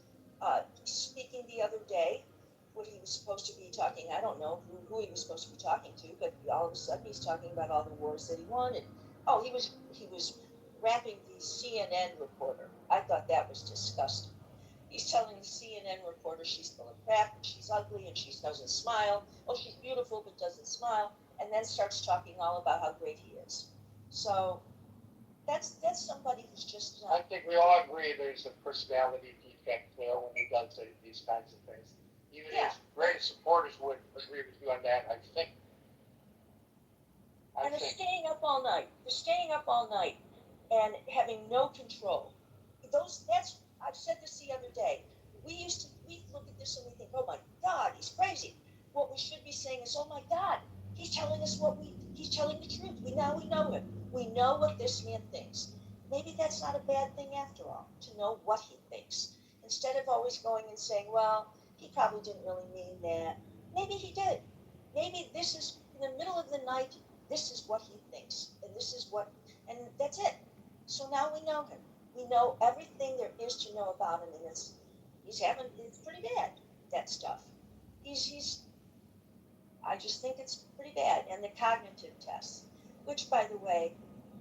speaking the other day, what he was supposed to be talking. I don't know who he was supposed to be talking to, but all of a sudden he's talking about all the wars that he won. And he was rapping the CNN reporter. I thought that was disgusting. He's telling the CNN reporter she's full of crap and she's ugly and she doesn't smile. Oh, she's beautiful but doesn't smile, and then starts talking all about how great he is. So that's somebody who's just not. I think we all agree there's a personality defect there when he does these kinds of things. Even his greatest supporters would agree with you on that, I think. And they're staying up all night. They're staying up all night and having no control. I've said this the other day. We look at this and we think, oh my God, he's crazy. What we should be saying is, oh my God, he's telling us he's telling the truth. Now we know him. We know what this man thinks. Maybe that's not a bad thing after all, to know what he thinks. Instead of always going and saying, well, he probably didn't really mean that. Maybe he did. Maybe this is, in the middle of the night, this is what he thinks. And that's it. So now we know him. We know everything there is to know about him, and it's pretty bad, that stuff. I just think it's pretty bad. And the cognitive tests, which, by the way,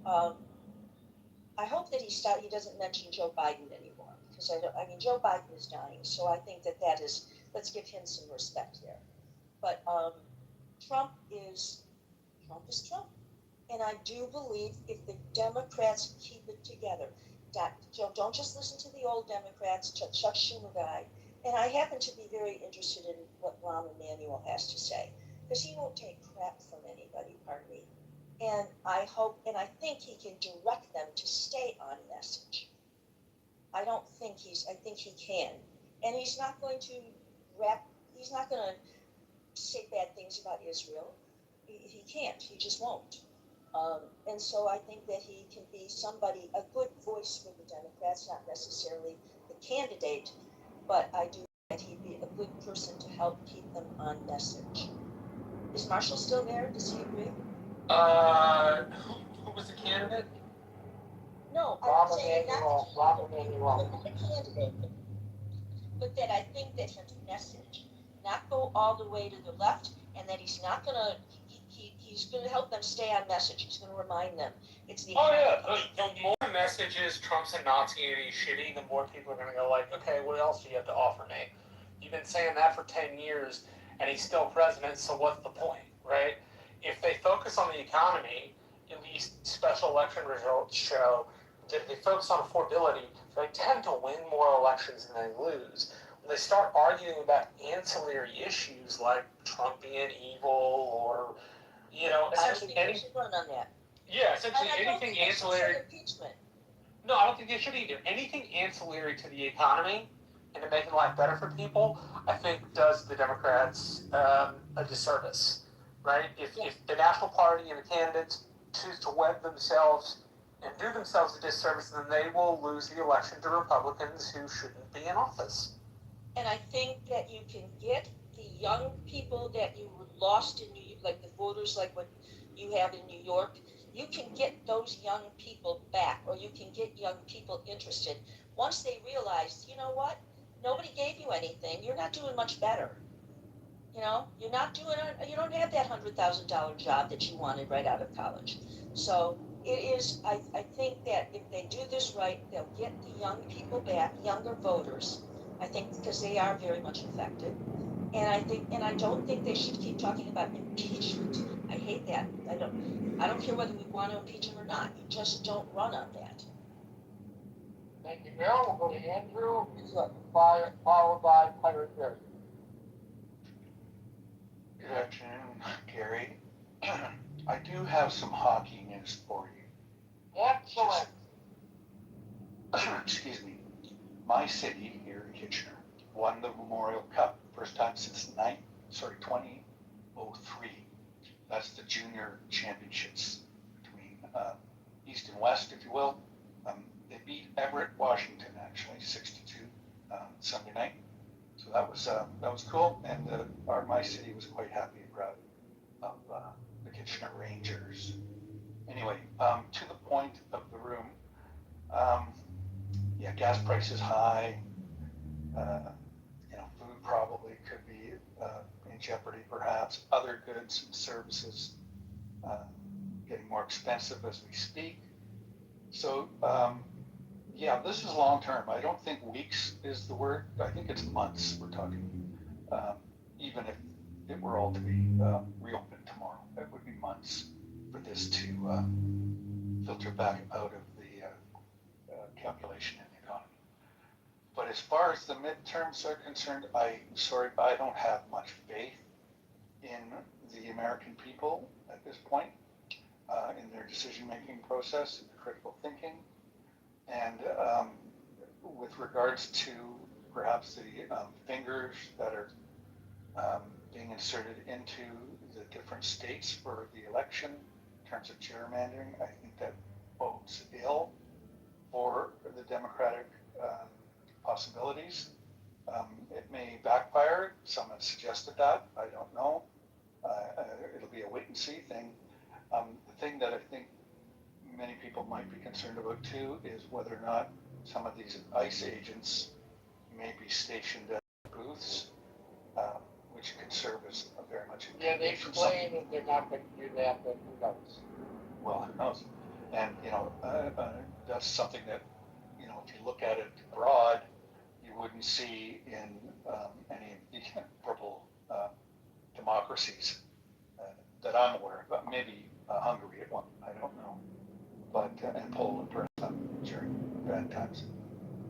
I hope that he doesn't mention Joe Biden anymore, because Joe Biden is dying, so I think that is, let's give him some respect there. But Trump is Trump. And I do believe if the Democrats keep it together, don't just listen to the old Democrats, Chuck Schumer guy. And I happen to be very interested in what Rahm Emanuel has to say, because he won't take crap from anybody, pardon me. And I think he can direct them to stay on message. I think he can. And he's not going to say bad things about Israel. He can't, he just won't. And so I think that he can be a good voice for the Democrats, not necessarily the candidate, but I do think that he'd be a good person to help keep them on message. Is Marshall still there? Does he agree? Who was the candidate? No, I'm saying not the candidate, but that I think that his message, not go all the way to the left, and that he's not going to, he's going to help them stay on message. He's going to remind them. The more messages Trump's a Nazi and he's shitty, the more people are going to go like, okay, what else do you have to offer me? You've been saying that for 10 years, and he's still president, so what's the point, right? If they focus on the economy, at least special election results show that if they focus on affordability, they tend to win more elections than they lose. When they start arguing about ancillary issues like Trump being evil or, essentially anything run on that. Yeah, essentially anything ancillary. No, I don't think they should either. Anything ancillary to the economy and to making life better for people, I think does the Democrats a disservice, right? If the National Party and the candidates choose to wed themselves and do themselves a disservice, then they will lose the election to Republicans who shouldn't be in office. And I think that you can get the young people that you lost in New York, like the voters, like what you have in New York, you can get those young people back, or you can get young people interested. Once they realize, you know what, nobody gave you anything, you're not doing much better. You don't have that $100,000 job that you wanted right out of college. So I think that if they do this right, they'll get the young people back, younger voters, I think, because they are very much affected. And I don't think they should keep talking about impeachment. I hate that. I don't care whether we want to impeach him or not. You just don't run on that. Thank you, Meryl. We'll go to Andrew. He's followed by Pirate Barry. Good afternoon, Gary. I do have some hockey news for you. Excellent. Excuse me. My city here in Kitchener won the Memorial Cup, first time since 2003. That's the junior championships between East and West, if you will. They beat Everett, Washington, actually, 62 Sunday night. So that was cool, and my city was quite happy and proud of the Kitchener Rangers. Anyway, to the point of the room. Yeah, gas prices high. Food probably could be in jeopardy, perhaps. Other goods and services getting more expensive as we speak. So, yeah, this is long term. I don't think weeks is the word. I think it's months we're talking. Even if it were all to be reopened tomorrow, it would be months for this to filter back out of the calculation in the economy. But as far as the midterms are concerned, I don't have much faith in the American people at this point, in their decision-making process, in the critical thinking. And with regards to perhaps the fingers that are being inserted into the different states for the election in terms of gerrymandering, I think that bodes ill for the Democratic possibilities. It may backfire. Some have suggested that. I don't know. It'll be a wait and see thing. The thing that I think many people might be concerned about too is whether or not some of these ICE agents may be stationed at booths, which could serve as very much. Yeah, they explain that they're not going to do that, but who knows? Well, who knows? And that's something that if you look at it abroad, you wouldn't see in any of the purple democracies that I'm aware of. But maybe Hungary at one, I don't know. But and Poland perhaps during bad times.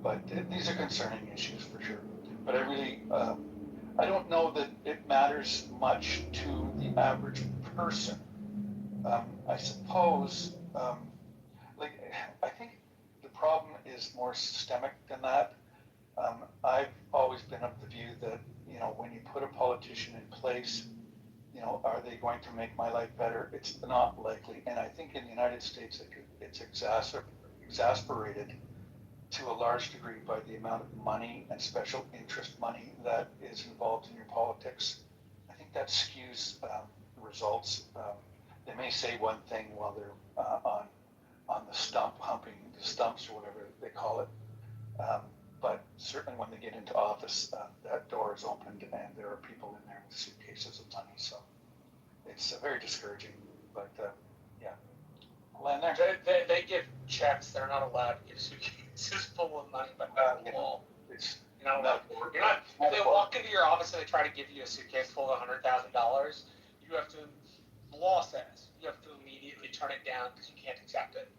But these are concerning issues for sure. But I really, I don't know that it matters much to the average person. I suppose, I think the problem is more systemic than that. I've always been of the view that, when you put a politician in place, are they going to make my life better? It's not likely. And I think in the United States, it's exasperated to a large degree by the amount of money and special interest money that is involved in your politics. I think that skews results. They may say one thing while they're on the stump, humping the stumps or whatever they call it. But certainly when they get into office, that door is opened and there are people in there with suitcases of money. So it's very discouraging. But yeah, I'll land there. They give checks. They're not allowed to give suitcases full of money by law. You're not allowed. If they walk into your office and they try to give you a suitcase full of $100,000, you have to. The law says you have to immediately turn it down because you can't accept it.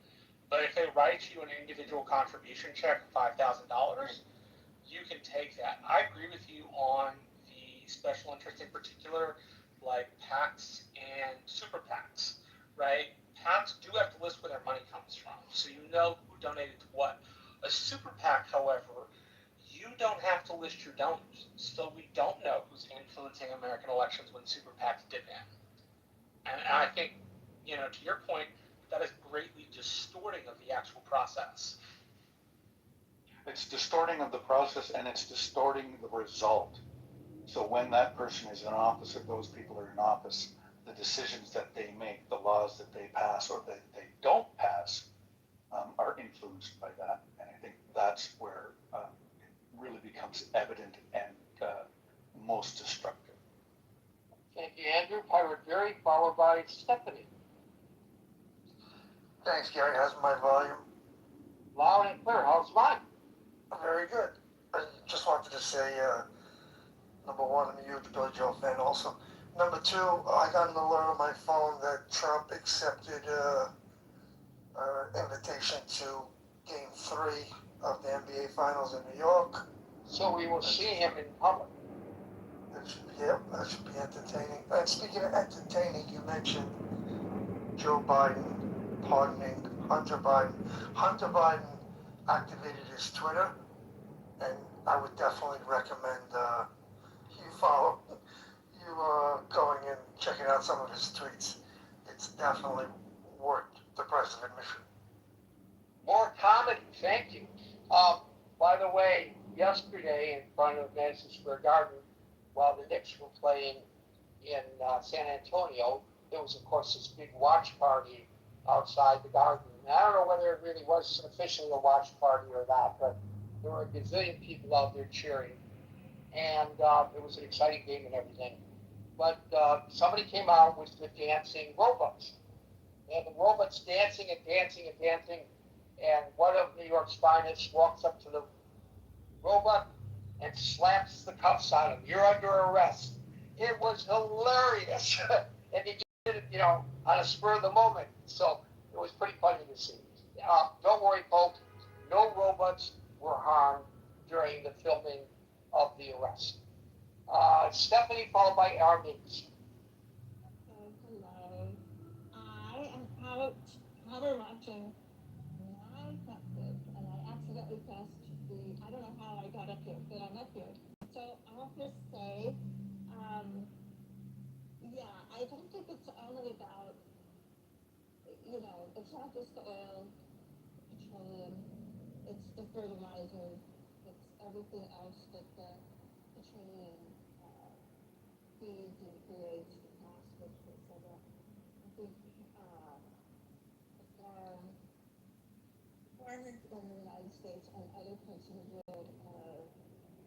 But if they write you an individual contribution check of $5,000, you can take that. I agree with you on the special interest, in particular, like PACs and super PACs, right? PACs do have to list where their money comes from, so you know who donated to what. A super PAC, however, you don't have to list your donors, so we don't know who's influencing American elections when super PACs did that. And I think, to your point, that is greatly distorting of the actual process. It's distorting of the process and it's distorting the result. So when that person is in office or those people are in office, the decisions that they make, the laws that they pass or that they don't pass are influenced by that. And I think that's where it really becomes evident and most destructive. Thank you, Andrew. Pirate Barry, followed by Stephanie. Thanks, Gary. How's my volume? Loud and clear. How's mine? Very good. I just wanted to say, number one, I'm a huge Billy Joel fan also. Number two, I got an alert on my phone that Trump accepted invitation to Game 3 of the NBA Finals in New York. So we will see him in public. That should be entertaining. And speaking of entertaining, you mentioned Joe Biden pardoning Hunter Biden. Hunter Biden activated his Twitter, and I would definitely recommend you going and checking out some of his tweets. It's definitely worth the price of admission. More comedy, thank you. By the way, yesterday in front of Madison Square Garden, while the Knicks were playing in San Antonio, there was, of course, this big watch party outside the Garden. And I don't know whether it really was officially a watch party or not, but there were a gazillion people out there cheering. And it was an exciting game and everything. But somebody came out with the dancing robots. And the robots dancing and dancing and dancing. And one of New York's finest walks up to the robot and slaps the cuffs on him. You're under arrest. It was hilarious. And he did it, on a spur of the moment. So it was pretty funny to see. Don't worry, folks. No robots were harmed during the filming of the arrest. Stephanie, followed by Armin. Hello. I am out watching my Netflix, and I accidentally pressed I don't know how I got up here, but I'm up here. So I'll just say, yeah, I don't think it's only about, it's not just the oil, petroleum, it's the fertilizer, it's everything else that the petroleum feeds and creates, the plastics, etc. I think farmers in the United States and other parts of the world are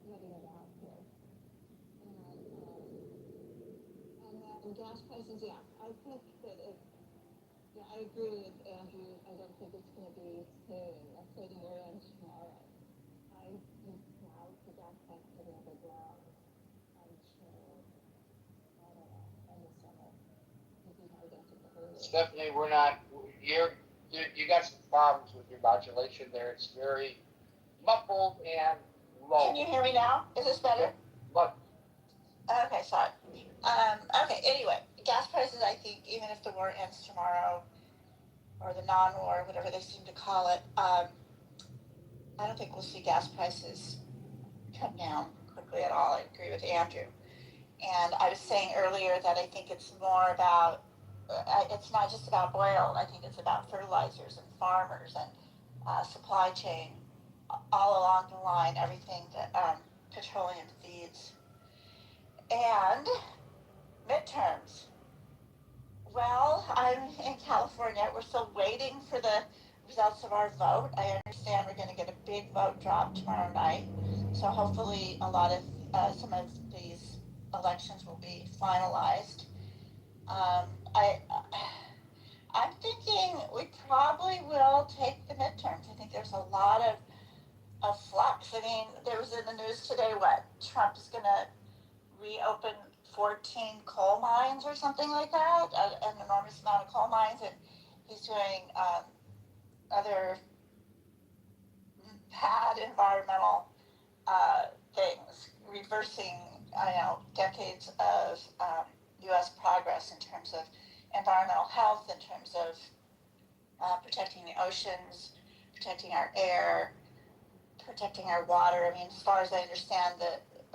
letting it out here. And gas prices, yeah, I think that I agree with Andrew. I don't think it's going to be soon. Let's say the war ends tomorrow. I think now the gas prices are going to go down until, I don't know, end of summer. Maybe how it gets earlier. Stephanie, you got some problems with your modulation there. It's very muffled and low. Can you hear me now? Is this better? But okay, sorry. Okay, anyway, gas prices, I think, even if the war ends tomorrow, or the non-war, whatever they seem to call it, I don't think we'll see gas prices come down quickly at all. I agree with Andrew. And I was saying earlier that I think it's more about, it's not just about oil. I think it's about fertilizers and farmers and supply chain, all along the line, everything that petroleum feeds. And midterms. Well, I'm in California. We're still waiting for the results of our vote. I understand we're going to get a big vote drop tomorrow night. So hopefully a lot of some of these elections will be finalized. I'm thinking we probably will take the midterms. I think there's a lot of flux. I mean, there was in the news today what Trump is going to reopen 14 coal mines or something like that, an enormous amount of coal mines, and he's doing other bad environmental things, reversing, decades of U.S. progress in terms of environmental health, in terms of protecting the oceans, protecting our air, protecting our water. I mean, as far as I understand,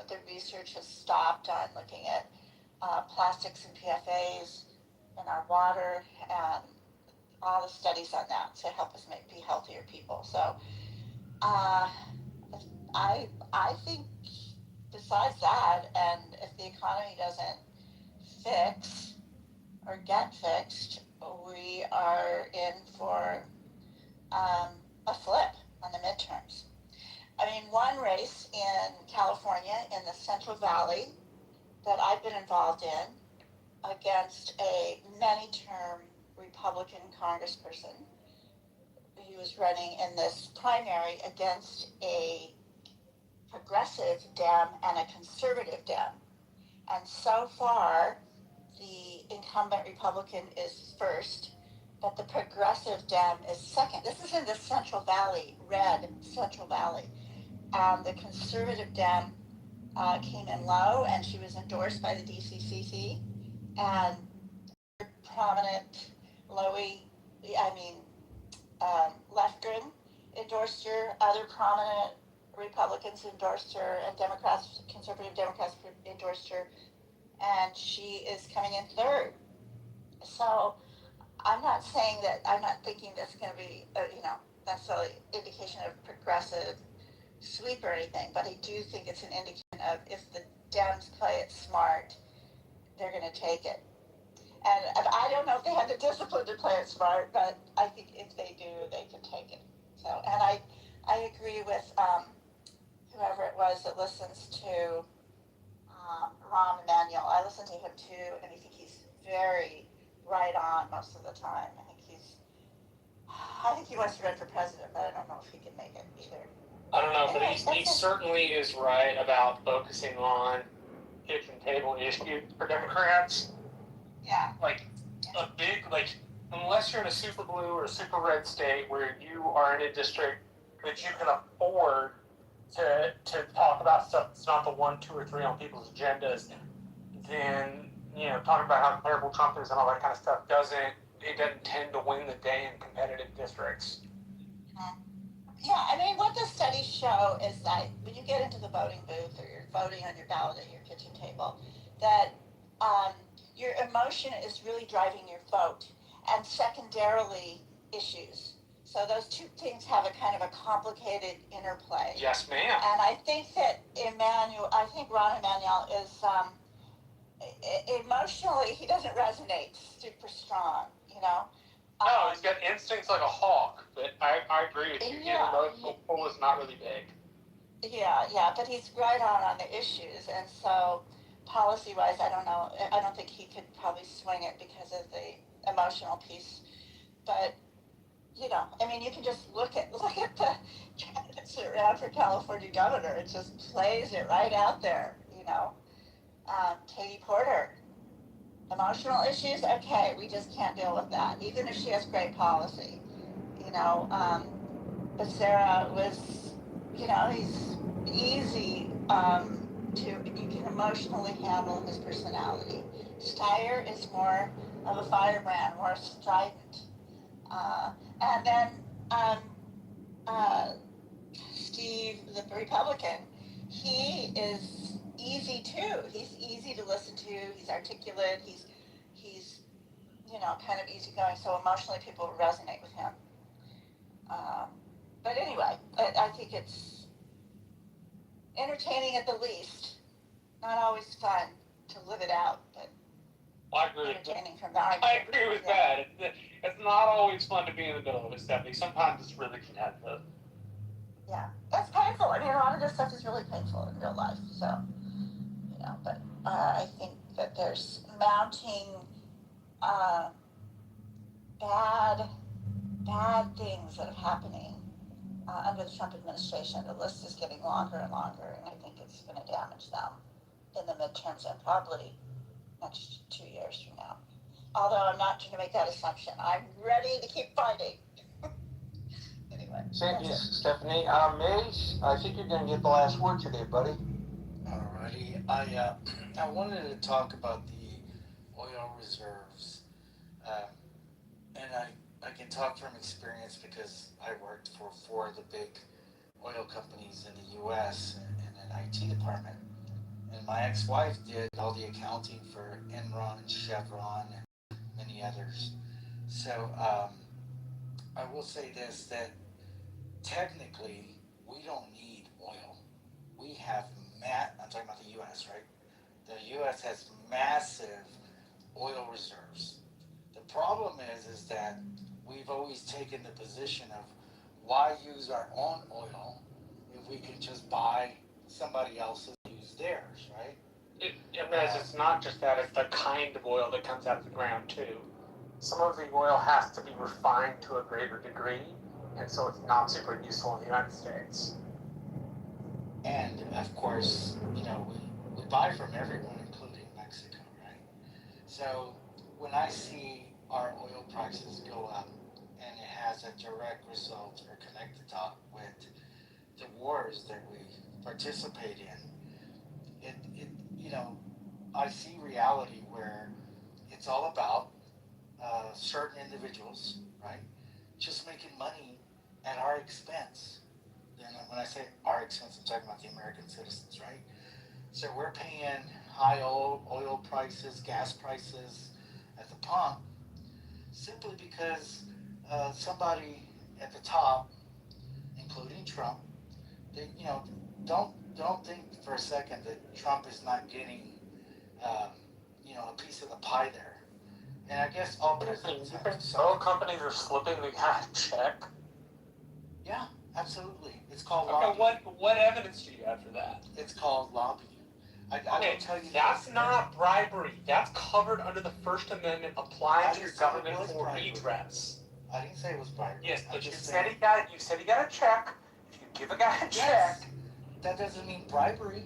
the research has stopped on looking at plastics and PFAS in our water and all the studies on that to help us be healthier people. So I think besides that, and if the economy doesn't fix or get fixed, we are in for a flip on the midterms. I mean, one race in California in the Central Valley that I've been involved in against a many-term Republican congressperson he was running in this primary against a progressive Dem and a conservative Dem. And so far, the incumbent Republican is first, but the progressive Dem is second. This is in the Central Valley, red Central Valley. The conservative Dem came in low, and she was endorsed by the DCCC. And prominent Lefgren endorsed her. Other prominent Republicans endorsed her, and Democrats, conservative Democrats endorsed her. And she is coming in third. So I'm not thinking that's going to be, necessarily indication of progressive sweep or anything, but I do think it's an indication of if the Dems play it smart, they're going to take it. And I don't know if they have the discipline to play it smart, but I think if they do, they can take it. So, and I agree with whoever it was that listens to Rahm Emanuel. I listen to him too, and I think he's very right on most of the time. I think he wants to run for president, but I don't know if he can make it either. I don't know, but he certainly is right about focusing on kitchen table issues for Democrats. Yeah. Like a big, unless you're in a super blue or a super red state where you are in a district that you can afford to talk about stuff that's not the 1, 2, or 3 on people's agendas, then, talking about how terrible Trump is and all that kind of stuff doesn't tend to win the day in competitive districts. Yeah, what the studies show is that when you get into the voting booth or you're voting on your ballot at your kitchen table, that your emotion is really driving your vote, and secondarily issues. So those two things have a kind of a complicated interplay. Yes, ma'am. And I think that Ron Emanuel is emotionally, he doesn't resonate super strong, No, he's got instincts like a hawk, but I agree with you. Yeah. The pool is not really big. Yeah, but he's right on the issues, and so policy-wise, I don't know. I don't think he could probably swing it because of the emotional piece. But you can just look at the candidates that ran for California governor. It just plays it right out there. Katie Porter. Emotional issues, okay, we just can't deal with that, even if she has great policy. But Sarah was, he's easy you can emotionally handle his personality. Steyer is more of a firebrand, more strident. And then Steve, the Republican, he is easy too. He's easy to listen to. He's articulate. He's kind of easygoing. So emotionally, people resonate with him. But anyway, I think it's entertaining at the least. Not always fun to live it out, but I agree entertaining from the argument. I agree with that. It's not always fun to be in the middle of it, Stephanie. Sometimes it's really competitive. Yeah, that's painful. A lot of this stuff is really painful in real life. So, but I think that there's mounting bad things that are happening under the Trump administration. The list is getting longer and longer, and I think it's going to damage them in the midterms and probably next 2 years from now. Although I'm not going to make that assumption. I'm ready to keep fighting. Anyway. Thank you, Stephanie. Mace, I think you're going to get the last word today, buddy. Alrighty. I wanted to talk about the oil reserves. And I can talk from experience because I worked for 4 of the big oil companies in the U.S. in an IT department. And my ex-wife did all the accounting for Enron and Chevron and many others. So I will say this, that technically we don't need oil. We have, I'm talking about the U.S., right? The U.S. has massive oil reserves. The problem is that we've always taken the position of why use our own oil if we can just buy somebody else's, use theirs, right? It's not just that, it's the kind of oil that comes out of the ground too. Some of the oil has to be refined to a greater degree, and so it's not super useful in the United States. And of course, we buy from everyone, including Mexico, right? So when I see our oil prices go up, and it has a direct result or connected with the wars that we participate in, I see reality where it's all about certain individuals, right, just making money at our expense. And when I say our expense, I'm talking about the American citizens, right? So we're paying high oil prices, gas prices at the pump, simply because somebody at the top, including Trump, they, don't think for a second that Trump is not getting, um, a piece of the pie there. And I guess all presidents have some. Oil companies are slipping the guy a check. Yeah, absolutely. It's called lobbying. lobbying. What evidence do you have for that? It's called lobbying. I will tell you that's this. not bribery. That's covered under the First Amendment, applied to your government for redress. I didn't say it was bribery. Yes, but you said he got a check. If you give a guy a check, that doesn't mean bribery.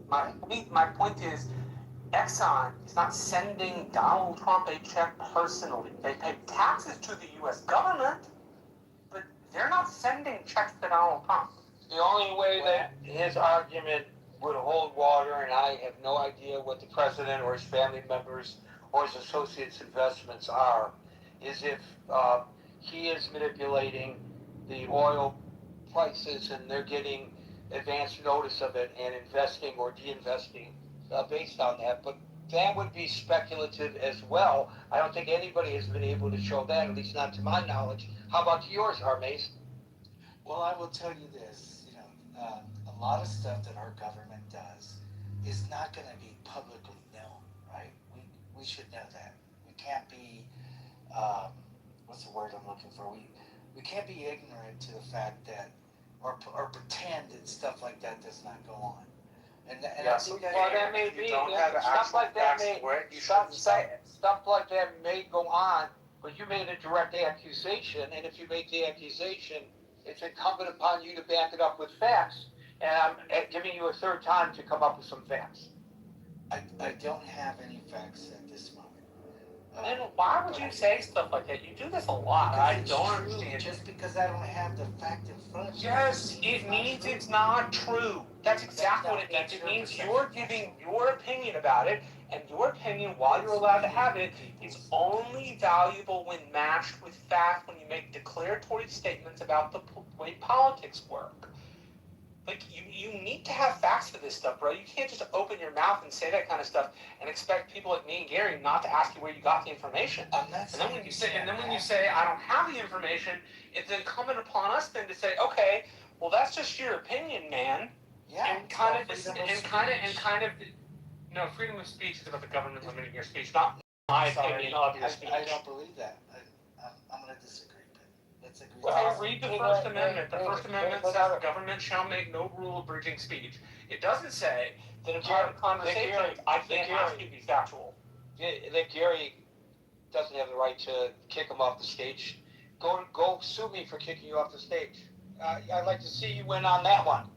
My point is, Exxon is not sending Donald Trump a check personally. They pay taxes to the U.S. government, but they're not sending checks to Donald Trump. The only way that his argument would hold water, and I have no idea what the president or his family members or his associates' investments are, is if he is manipulating the oil prices and they're getting advance notice of it and investing or de-investing based on that. But that would be speculative as well. I don't think anybody has been able to show that, at least not to my knowledge. How about yours, Armace? Well, I will tell you this. A lot of stuff that our government does is not going to be publicly known, right? We should know that. We can't be, what's the word I'm looking for? We can't be ignorant to the fact that, or pretend that stuff like that does not go on. And I think that may be. Stuff like that may go on, but you made a direct accusation, and if you make the accusation, it's incumbent upon you to back it up with facts. And I'm giving you a third time to come up with some facts. I don't have any facts at this moment. Then why would you say stuff like that? You do this a lot. I don't understand. Just because I don't have the fact in front of me. Yes, it means it's not true. That's exactly what it means. It means you're giving your opinion about it, and your opinion, while you're allowed to have it, is only valuable when matched with fact, when you make declaratory statements about the way politics work. Like, you need to have facts for this stuff, bro. You can't just open your mouth and say that kind of stuff and expect people like me and Gary not to ask you where you got the information. And then when you say I don't have the information, it's incumbent upon us then to say, okay, well that's just your opinion, man. Yeah. And kind of freedom of speech is about the government limiting your speech, not my opinion of your speech. I don't believe that. I'm going to disagree. Let's agree. Well, read the First Amendment. The First Amendment says the government shall make no rule abridging speech. It doesn't say that in private conversations I can't ask you to be factual. That Gary doesn't have the right to kick him off the stage. Go sue me for kicking you off the stage. I'd like to see you win on that one.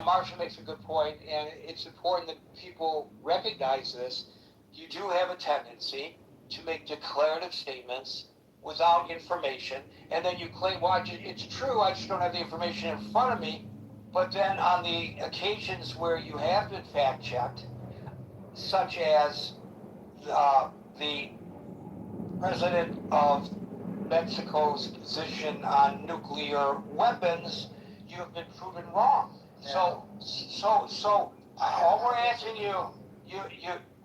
Marshall makes a good point, and it's important that people recognize this. You do have a tendency to make declarative statements without information, and then you claim, well, it's true, I just don't have the information in front of me. But then on the occasions where you have been fact-checked, such as the president of Mexico's position on nuclear weapons, you have been proven wrong. Yeah. So all we're asking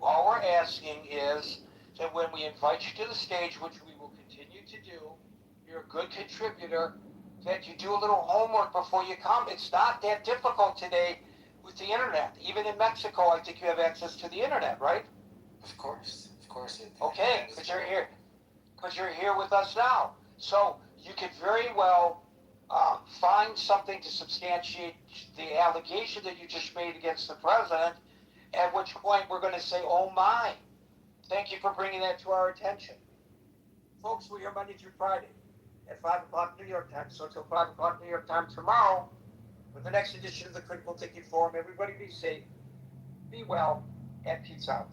all we're asking is that when we invite you to the stage, which we will continue to do, you're a good contributor, that you do a little homework before you come. It's not that difficult today with the internet. Even in Mexico, I think you have access to the internet, right? Of course. Okay, but you're here with us now. So you could very well find something to substantiate the allegation that you just made against the president, at which point we're going to say, oh my, thank you for bringing that to our attention. Folks, we're here Monday through Friday at 5 o'clock New York time. So until 5 o'clock New York time tomorrow, with the next edition of the Critical Thinking Forum, everybody be safe, be well, and peace out.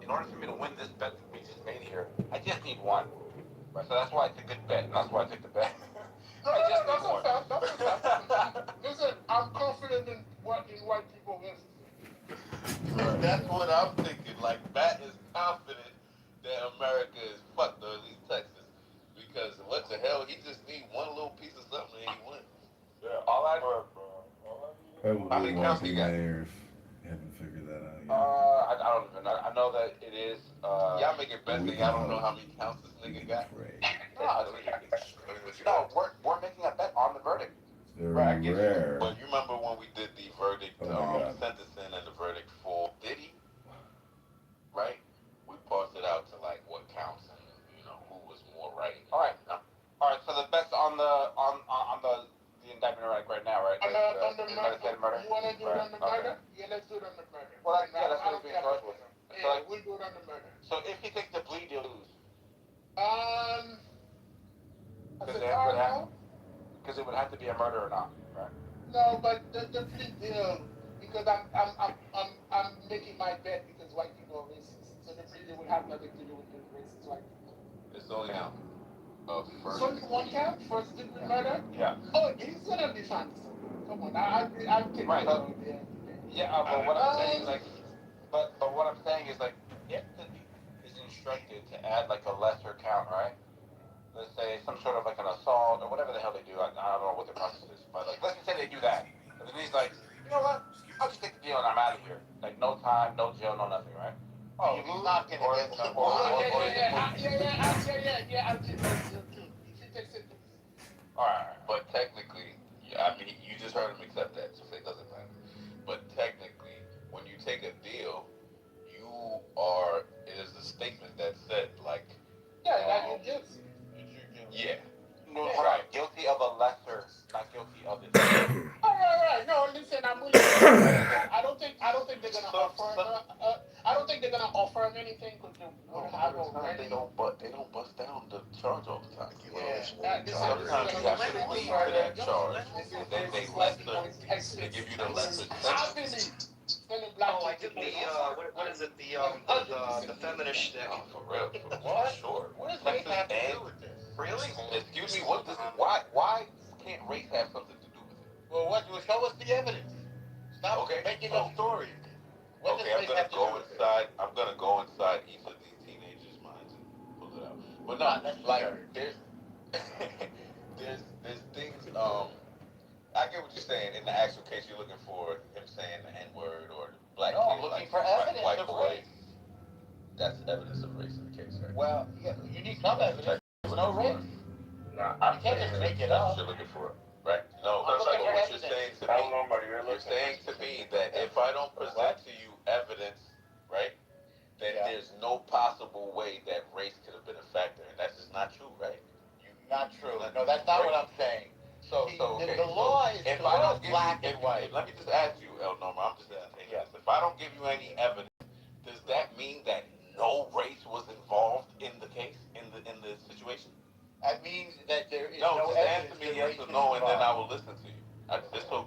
in order for me to win this bet that we just made here, I just need one. Right? So that's why it's a good bet, and that's why I took the bet. No, that's a fact. That's a fact. Listen, I'm confident in white people win. That's what I'm thinking. Like, Matt is confident that America is fucked, or at least Texas. Because what the hell? He just need one little piece of something and he wins. Yeah, all I Probably How many counts won't you be got? there if you haven't figured that out yet. I don't even know. I know that it is. Y'all making bets and y'all don't know how many counts this nigga got. No, we're making a bet on the verdict. Very rare. But you remember when we did the verdict, Oh my God. sentencing and the verdict for Diddy, right? We parsed it out to like what counts and who was more right. All right. So the bets on the indictment right now, right? On the premeditated murder. You want to do it on the murder? Yeah, let's do it on the murder. Well, that's what he's being charged with. Yeah, we'll do it on the murder. So if he takes the plea deal, lose. Because it would have to be a murder or not, right? No, but the plea deal, because I'm making my bet because white people are racist. So the plea deal would have nothing to do with the racist white people. It's only out of first. So one count, first degree murder? Yeah. Oh, he's gonna be fine. Come on, I'll take right. it over there. Yeah, but what I'm saying is like, but what I'm saying is like, if the is instructed to add like a lesser count, right? Let's say some sort of like an assault or whatever the hell they do. I don't know what the process is, but like, let's just say they do that, and then he's like, you know what? I'll just take the deal and I'm out of here. Like no time, no jail, no nothing, right? Oh, he's not gonna get no. Yeah, I'll take that deal too. If he takes it. All right, but technically, I mean, you just heard him accept that, so it doesn't matter. But technically, when you take a deal, it is a statement that said like. Yeah, that you're guilty. Yeah. No, right. Guilty of a lesser, not guilty of this. All right. No, listen, I'm really. I don't think they're gonna offer. I don't think they're gonna offer him anything because They don't bust down the charge all the time. Yeah. Sometimes you have to plead to that charge, and then they give you the lesser sentence. Oh, I did the what is it? The feminist shtick. Oh, for real? What? Sure. What does race have to do with this? Really? Excuse me. What does why can't race have something to do with it? Well, what? Well, show us the evidence. Stop making up stories. What Okay, I'm gonna go inside. I'm gonna go inside each of these teenagers' minds and pull it out. But no, like there's things. I get what you're saying. In the actual case, you're looking for him saying the N-word or the black kid. I'm looking for evidence white of boy. race. That's evidence of race in the case, right? Well, yeah, you need some evidence. There's no race. Nah, You can't just make it up. That's what you're looking for, right? No, I'm looking for what evidence. you're saying to me, you're saying to me that if I don't present to you evidence, right, then there's no possible way that race could have been a factor, and that's just not true, right? Not true. No, that's not what I'm saying. The law is black and white. Let me just ask you, El Norma, I'm just asking you this. If I don't give you any evidence, does that mean that no race was involved in the case, in the situation? That means that there is no no just evidence. Answer me yes or no, and then I will listen to you.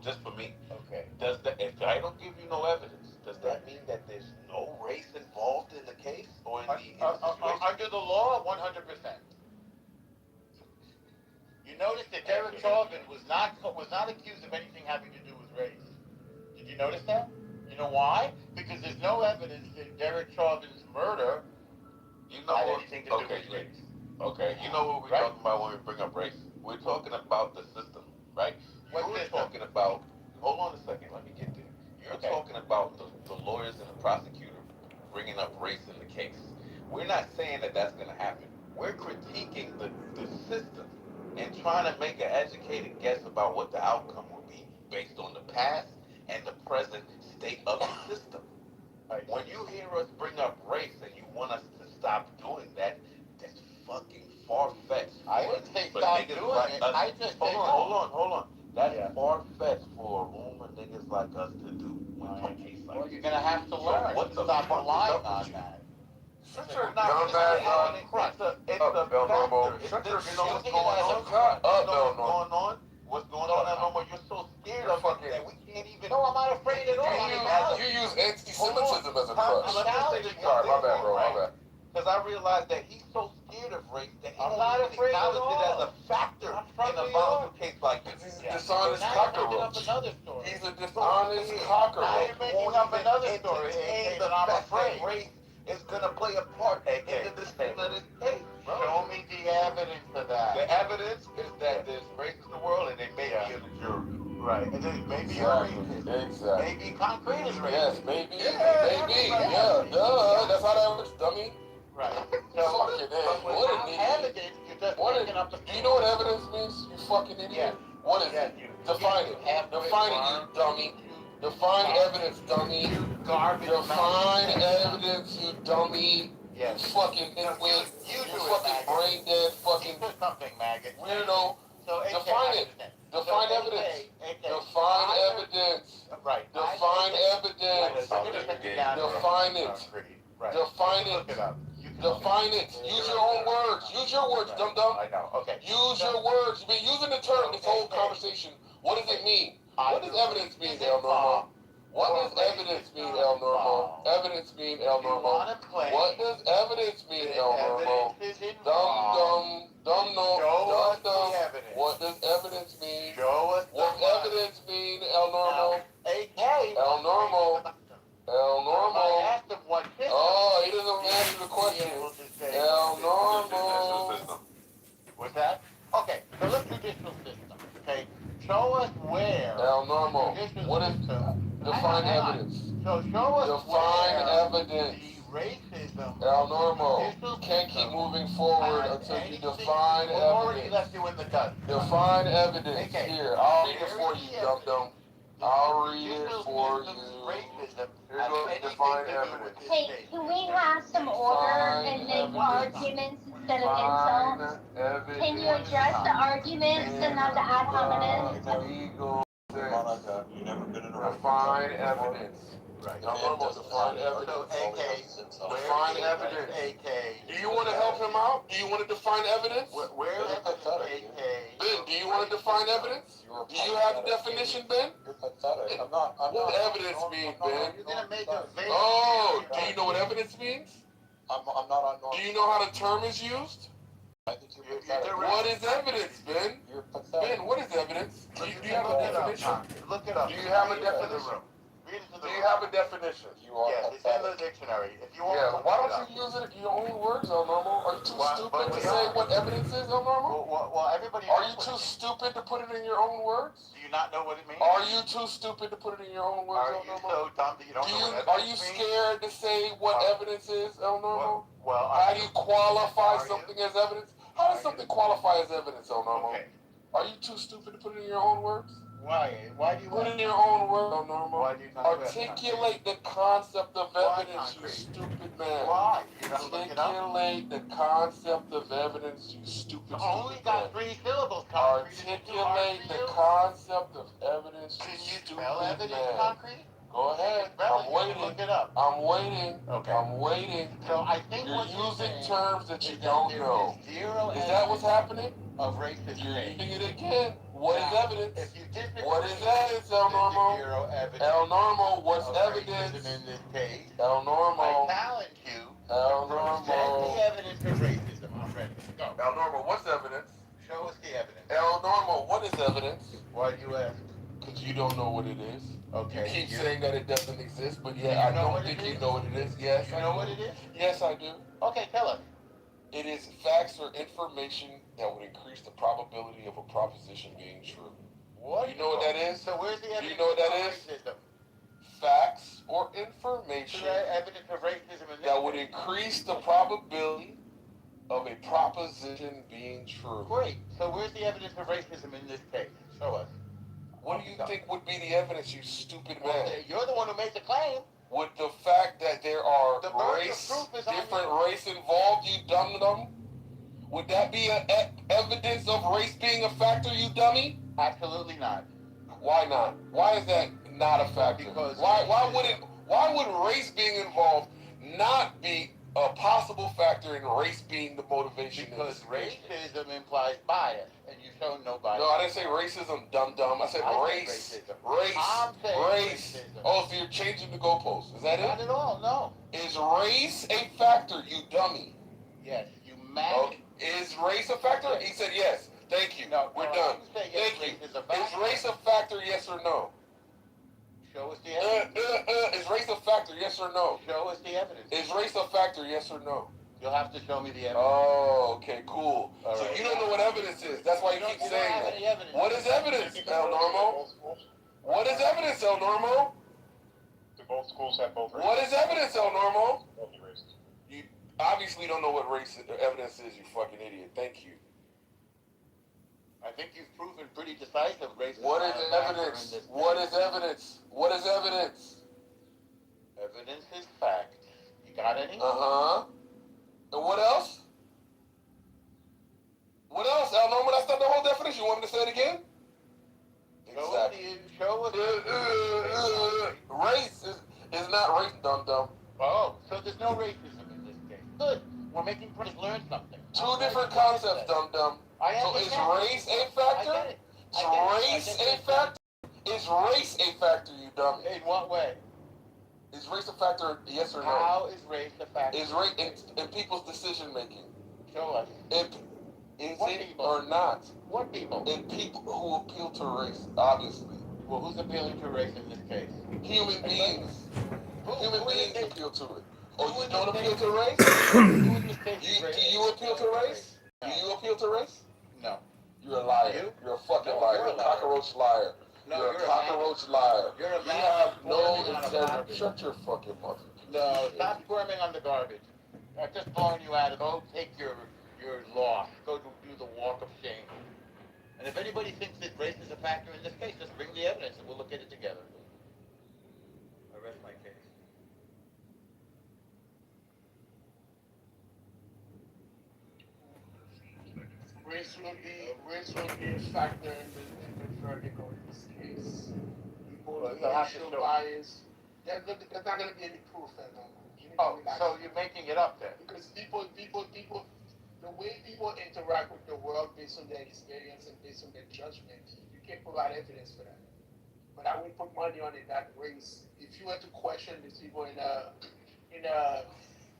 Just for me. Okay. If I don't give you no evidence, does that mean that there's no race involved in the case or in the situation? Under the law, 100%. You notice that Derek Chauvin was not accused of anything having to do with race. Did you notice that? You know why? Because there's no evidence that Derek Chauvin's murder had anything to do with race. Okay, you know what we're talking about when we bring up race? We're talking about the system, right? You're talking about, hold on a second, let me get there. You're talking about the lawyers and the prosecutor bringing up race in the case. We're not saying that that's going to happen. We're critiquing the system and trying to make an educated guess about what the outcome will be based on the past and the present state of the system. When you hear us bring up race and you want us to stop doing that, that's fucking far-fetched. I didn't say stop doing it. I just said hold on. That's far-fetched for a room of niggas like us to do. Well, you're going to have to learn to stop relying on that. It's a factor. You know what's going on? What's going on, Norma? You're so scared of it that we can't even No, I'm not afraid at all. You use anti-Semitism as a crutch. I'm Sorry, my bad, bro. My bad. Because I realized that he's so scared of race that he I'm don't not even afraid at acknowledge it as all. a factor I'm from in a New volatile York. case like this. He's a dishonest cockroach. Another story. He's a dishonest cockroach. Now you're making up another story. The fact that race is going to play a part in the decision of this case, bro. Show me the evidence of that. The evidence is that there's race in the world and they may be in the jury. Right. And then maybe you're racist. Exactly. Maybe concrete is racist. Yes, maybe. Maybe. Yeah, duh. That's how that works, dummy. Right. Fucking A. What an idiot. Evidence, you're just making up the. Do you know what evidence means, you fucking idiot? What is it? Define it. Define it, you dummy. Define evidence, dummy. Garbage. Define evidence, you dummy. Yes. You fucking nitwit. You fucking brain dead fucking something, maggot. weirdo. Define it. Define evidence. Define evidence. Right. Define evidence. Define it. Define it. Define it. Use your own words. Use your words, dum-dum. I know. Okay. Use your words. You've been using the term this whole conversation. What does it mean? What does evidence mean, El Normo? What does evidence mean, El Normo? Evidence mean, El Normo. What does evidence mean, El Normo? Dum-dum. Dum-dum. Dum-dum. What does evidence mean? What evidence mean, El Normo? El Normo. El Normo. Oh, he doesn't answer the question. El Normo. What's that? Okay, so look judicial system. Okay, show us where. El Normo. What is define evidence? So show us define evidence. The racism. El Normo. You can't keep moving forward until you define evidence. Already left you in the dust. Define evidence. Here, I'll read it for you, dum-dum. I'll read it for you. Here goes define evidence. Hey, can we have some order and make arguments instead of insults? Can you address the arguments and not the ad hominems? Define evidence. Right. I'm normal. Define evidence. Define evidence. Do you want to help him out? Do you want to define evidence? Where is AK? Ben, do you want to define evidence? Do you have the definition, Ben? You're pathetic. I'm not. What does evidence mean, Ben? You're gonna make a vague. Oh, do you know what evidence means? I'm not on. Do you know how the term is used? I think you're pathetic. What is evidence, Ben? You're pathetic. Ben, what is evidence? Do you have a definition? Look it up. Do you have a definition? Do you have a definition? Yes, it's in the dictionary. If you want yeah, why don't you use it in your own words, El Normo? Are you too stupid to say what evidence is, El Normo? Well, everybody. Are you too stupid to put it in your own words? Do you not know what it means? Are you too stupid to put it in your own words, El Normo? Are you so dumb that you don't know what evidence Are you scared to say what evidence is, El Normo? Well, how do you qualify something as evidence? How does something qualify as evidence, El Normo? Okay. Are you too stupid to put it in your own words? Why? Why do you put it in your own words, El Normo? Why do you not articulate the concept of evidence, you stupid man. Why? Articulate the concept of evidence, you stupid only got 3 syllables. Articulate the concept of evidence, you stupid man. Concrete? Go ahead. I'm waiting. Look it up. I'm waiting. Okay. I'm waiting. So I think you're using terms that you don't know. Is that what's happening? Of racist You're using it again. What is evidence? If you disagree, what is evidence, El Normo? El Normo, what's evidence? In this case, El Normo. I challenge you. El Normo. The evidence of racism. I'm ready. Go. El Normo, what's evidence? Show us the evidence. El Normo, what is evidence? Why do you ask? Because you don't know what it is. Okay. You keep saying that it doesn't exist, but yeah, I don't think you know what it is. Yes, you know what it is? Yes, I do. Okay, tell us. It is facts or information that would increase the probability of a proposition being true. What? You know what that is? So where's the evidence? Do you know what that is? Racism? Facts or information evidence of racism that would increase the probability of a proposition being true. Great. So where's the evidence of racism in this case? Show us. What do you think would be the evidence, you stupid man? You're the one who made the claim. With the fact that there are different race involved, you dum-dum? Would that be evidence of race being a factor, you dummy? Absolutely not. Why not? Why is that not a factor? Because why would race being involved not be a possible factor in race being the motivation. Because racism implies bias, and you show no bias. No, I didn't say racism, dumb. I said race. Race. I'm saying race. racism. Oh, so you're changing the goalpost. Is that Not it? at all, no. Is race a factor, you dummy? Yes, you mad. Okay. Is race a factor? He said yes. Thank you. No, we're no, done. Thank you. Is race a factor, yes or no? Show us the evidence. Is race a factor, yes or no? Show us the evidence. Is race a factor, yes or no? You'll have to show me the evidence. Oh, okay, cool. All so right. you don't know what evidence is. That's why you keep saying that. Evidence. What is evidence, El Normo? What is evidence, El Normo? Do both schools have both races? What is evidence, El Normo? Both races. You obviously don't know what race evidence is, you fucking idiot. Thank you. I think you've proven pretty decisive racism. What is evidence? What is evidence? What is evidence? Evidence is fact. You got any? Uh-huh. And what else? What else? El Normo, that's not the whole definition. You want me to say it again? Exactly. Show us. Race is not race, dum-dum. Oh, so there's no racism in this case. Good. We're making Chris learn something. Two different concepts, dum-dum. So is race a factor? I get it. Is race a factor? Is race a factor, you dummy? In what way? Is race a factor, yes or no? How is race a factor? Is race in people's decision making? Show us. Is What it people? or not? What people? In people who appeal to race, obviously. Well, who's appealing to race in this case? Human beings. Human beings appeal to it. Oh, you don't this appeal to race? Who in this case is Do racist? you appeal to race? Do you appeal to race? No. You're a liar. You? You're a fucking No, liar. you're You're a a liar. cockroach liar. No, you're a you're a cockroach liar. You're a You man have no squirming on a integrity. garbage. Shut your fucking mouth. No, stop squirming on the garbage. I'm just blowing you out. Go take your loss. Go do the walk of shame. And if anybody thinks that race is a factor in this case, just bring the evidence and we'll look at it together. I rest my case. Race will be a factor in the verdict of this case. People racial bias. There's not going to be any proof that Oh, so you're making it up then? because people, the way people interact with the world based on their experience and based on their judgment, you can't provide evidence for that. But I would put money on it that race. If you were to question these people in a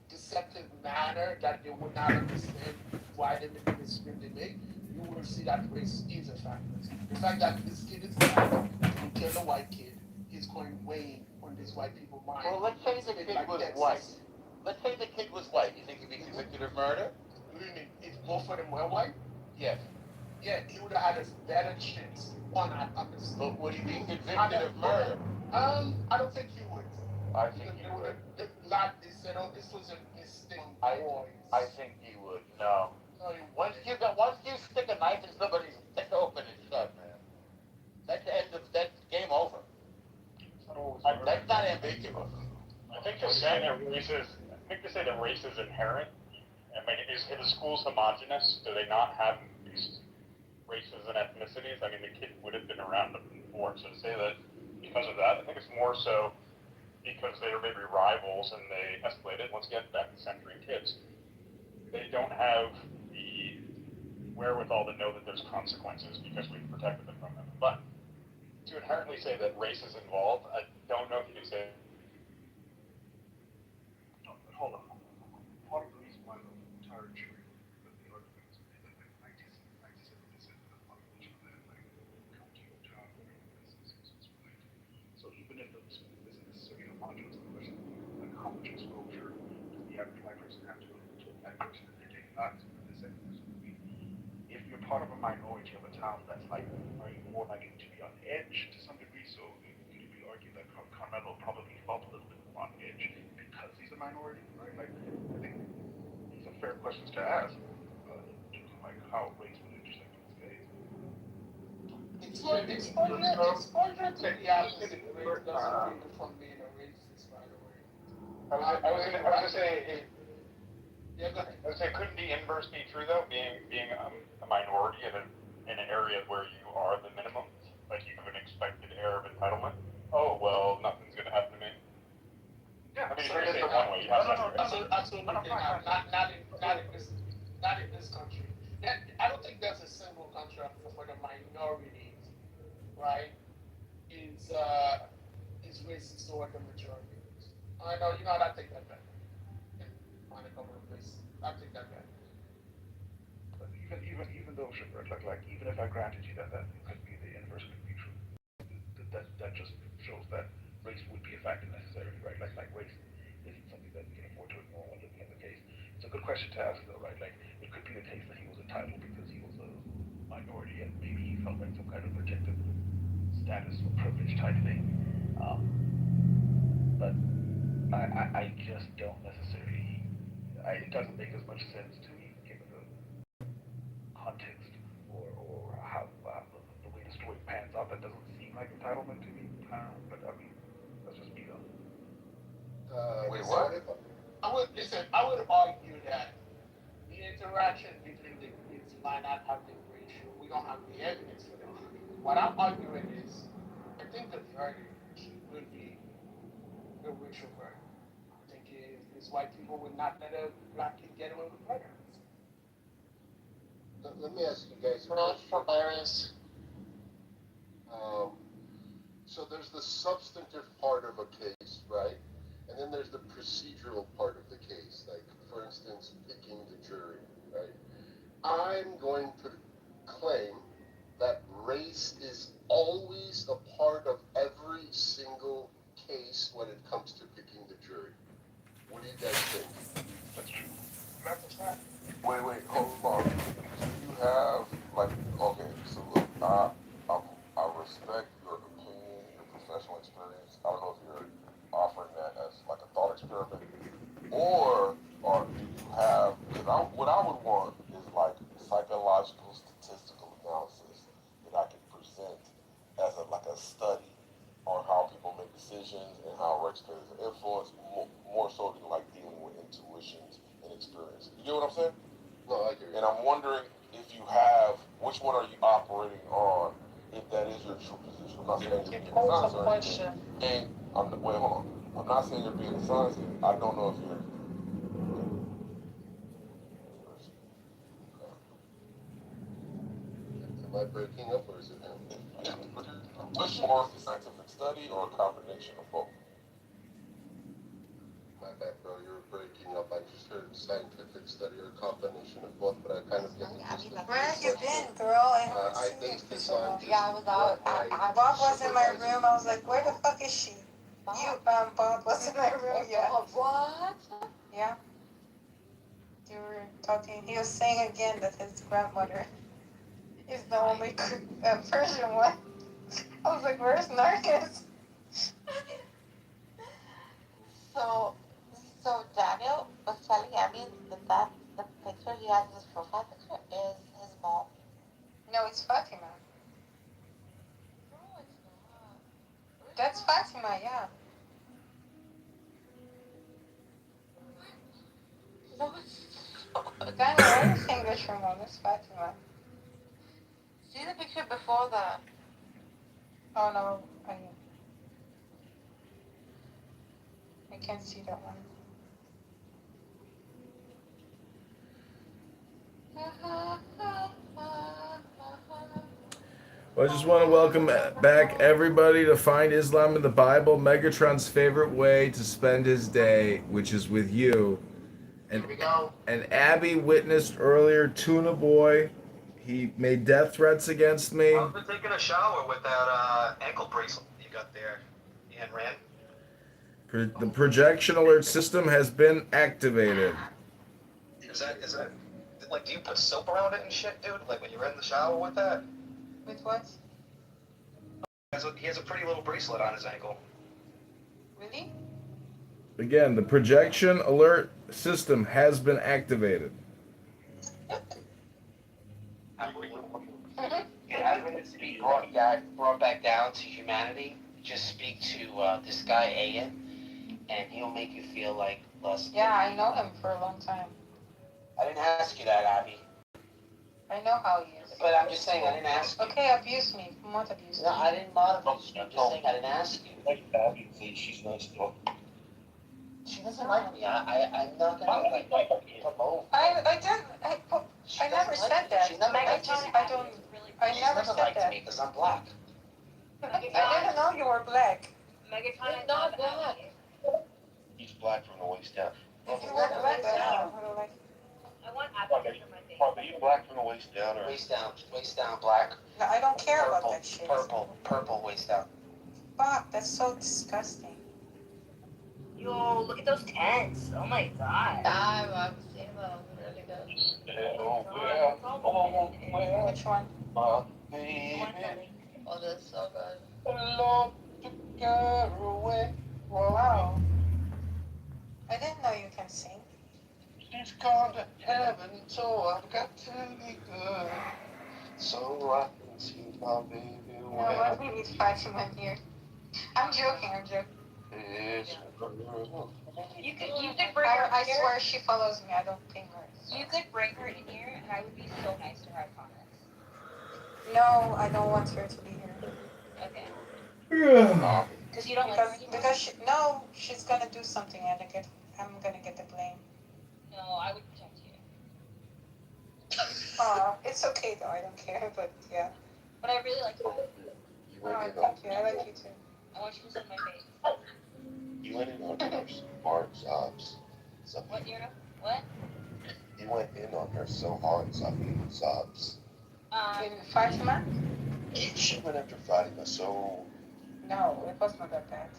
deceptive manner that they would not understand why they make the decision they make, you will see that race is a factor. The fact that this kid is black and killed a white kid is going weighing on these white people's mind. Well, let's say the kid was white. Let's say the kid was white. You think he'd be convicted of murder? What do you mean? If both of them were white? Yes. Yeah, he would have had a better chance. One, I understand. But would he be convicted of murder? I don't think he would. I think he would. They said, oh, this was a mistake. I think he would. No. Once you stick a knife in somebody's, it's open and shut, man. That's game over. That's not ambiguous. I think to say that race is inherent. I mean, is the schools homogenous? Do they not have these races and ethnicities? I mean, the kid would have been around before, so to say that because of that, I think it's more so because they are maybe rivals and they escalated. Once again, back to centering kids, they don't have the wherewithal to know that there's consequences because we've protected them from them. But to inherently say that race is involved, I don't know if you can say. Hold on. Part of the reason why the entire jury with the arguments is that like 97% of the population of that like county or town or whatever is related. So even if the school isn't necessarily homogenous, the question like how much exposure does the average white person have to a black person that they're taking not the same person would be. If you're part of a minority of a town that's like are you more likely to be on edge to some degree? So you could argue that Carmelo probably felt a little bit more on edge because he's a minority, right? Like, I think these are fair questions to ask, like how race would intersect in this case. Exposure to the opposite race doesn't mean from being a racist, by the way. I was gonna say, Yeah, go ahead. I would say, couldn't the inverse be true though? Being a minority in an area where you are the minimum, like you have an expected air of entitlement. Oh well, nothing's gonna happen to me. Yeah, I mean, so if you're gonna say there's one way, Absolutely not. Not in this country. I don't think that's a single country for the minorities, right? Is racist toward the majority. I know, I take that back. On a couple of places, I take that back. But even though, like even if I granted you that could be the inverse could be true, that just shows that race would be a factor necessarily, right? Like race isn't something that we can afford to ignore when looking at the case. It's a good question to ask though, right? Like it could be the case that he was entitled because he was a minority and maybe he felt like some kind of protected status or privilege type thing. But I just don't necessarily. It doesn't make as much sense to me given the context or how the way the story pans out. That doesn't seem like entitlement to me. But I mean, that's just me though. Wait, what? I would argue that the interaction between the kids might not have been racial. We don't have the evidence for that. What I'm arguing is, I think the verdict would be a racial verdict. I think if white people would not let a black kid get away with murder. Let me ask you guys a Not question. hilarious. So there's the substantive part of a case, right? And then there's the procedural part of the case, like, for instance, picking the jury, right? I'm going to claim that race is always a part of every single case when it comes to picking the jury. What do you guys think? That's true. Wait, hold on. You have, like, okay, so look, I respect your opinion, your professional experience. I don't know if you're offering that as like a thought experiment, or do you have, because what I would want is like psychological statistical analysis that I can present as like a study on how people make decisions and how race plays an influence, more so than like dealing with intuitions and experience. You get what I'm saying? No, I hear you. And I'm wondering if you have, which one are you operating on, if that is your true position. I'm not saying you're being dishonest or anything. And wait, hold on. I'm not saying you're being dishonest. I don't know if you're. Am I breaking up or is it him? Which more scientific study or a combination of both? My bad, bro. You're breaking up. I just heard scientific study or a combination of both, but I kind of get the gist of the Where have you question. been, girl? I based this on just Yeah, I was out. Bob was in my room. I was like, where the fuck is she? Bob was in my room. Yeah. What? Yeah. You were talking. He was saying again that his grandmother is the only Persian one. I was like, where's Narcus? So Daniel was telling Abby that the picture he has, his profile picture, is his mom. No, it's Fatima. No, it's not. That's Fatima, yeah. No, Daniel, why are you saying that's your mom? It's Fatima. See the picture before that. Oh no, I can't see that one. Well, I just want to welcome back everybody to Find Islam in the Bible, Megatron's favorite way to spend his day, which is with you. And, Here we go. And Abby witnessed earlier Tuna Boy. He made death threats against me. I've been taking a shower with that ankle bracelet you got there, and Ran. The projection alert system has been activated. Is that like, do you put soap around it and shit, dude? Like when you're in the shower with that? With what? He has a pretty little bracelet on his ankle. Really? Again, the projection alert system has been activated. Yeah, I'm going to be brought back down to humanity. Just speak to this guy, Ayan, and he'll make you feel like less. Yeah, I know him for a long time. I didn't ask you that, Abby. I know how he is. But I'm just saying, I didn't ask you. Okay, abuse me. Not abuse me. No, I didn't not abuse you. I'm just saying I didn't ask you. Like Abby, she's nice though. She doesn't like me. I'm not gonna like promote. I never said that. She never liked me. I She's never never said liked that. me because I'm black. I didn't know you were black. He's not black. He's black from the waist down. If you were black, then I would like. I want apples for my face. Are you black from the waist down or? Waist down, black. No, I don't care Purple, about that shit. purple waist down. Fuck, that's so disgusting. Yo, look at those tents. Oh my god. I've seen them. Really good. Which one? Oh, that's so good. Wow. I didn't know you can sing. She's gone to heaven, so I've got to be good. So I can see my baby You know what? We need Fatima here. I'm joking. You could bring her. I swear she follows me. I don't ping her. You could bring her in here, and I would be so nice to her, I promise. No, I don't want her to be here. Okay. Yeah. Because you don't No, she's gonna do something and I'm gonna get the blame. No, I would protect you. It's okay though, I don't care, but yeah. But I really like you. Thank you, I like you too. I want you to suck my face. You went in on her smart sobs. What, you know? What? You went in on her so hard, sucking sobs. In Fatima? She went after Fatima so... No, it was not that bad.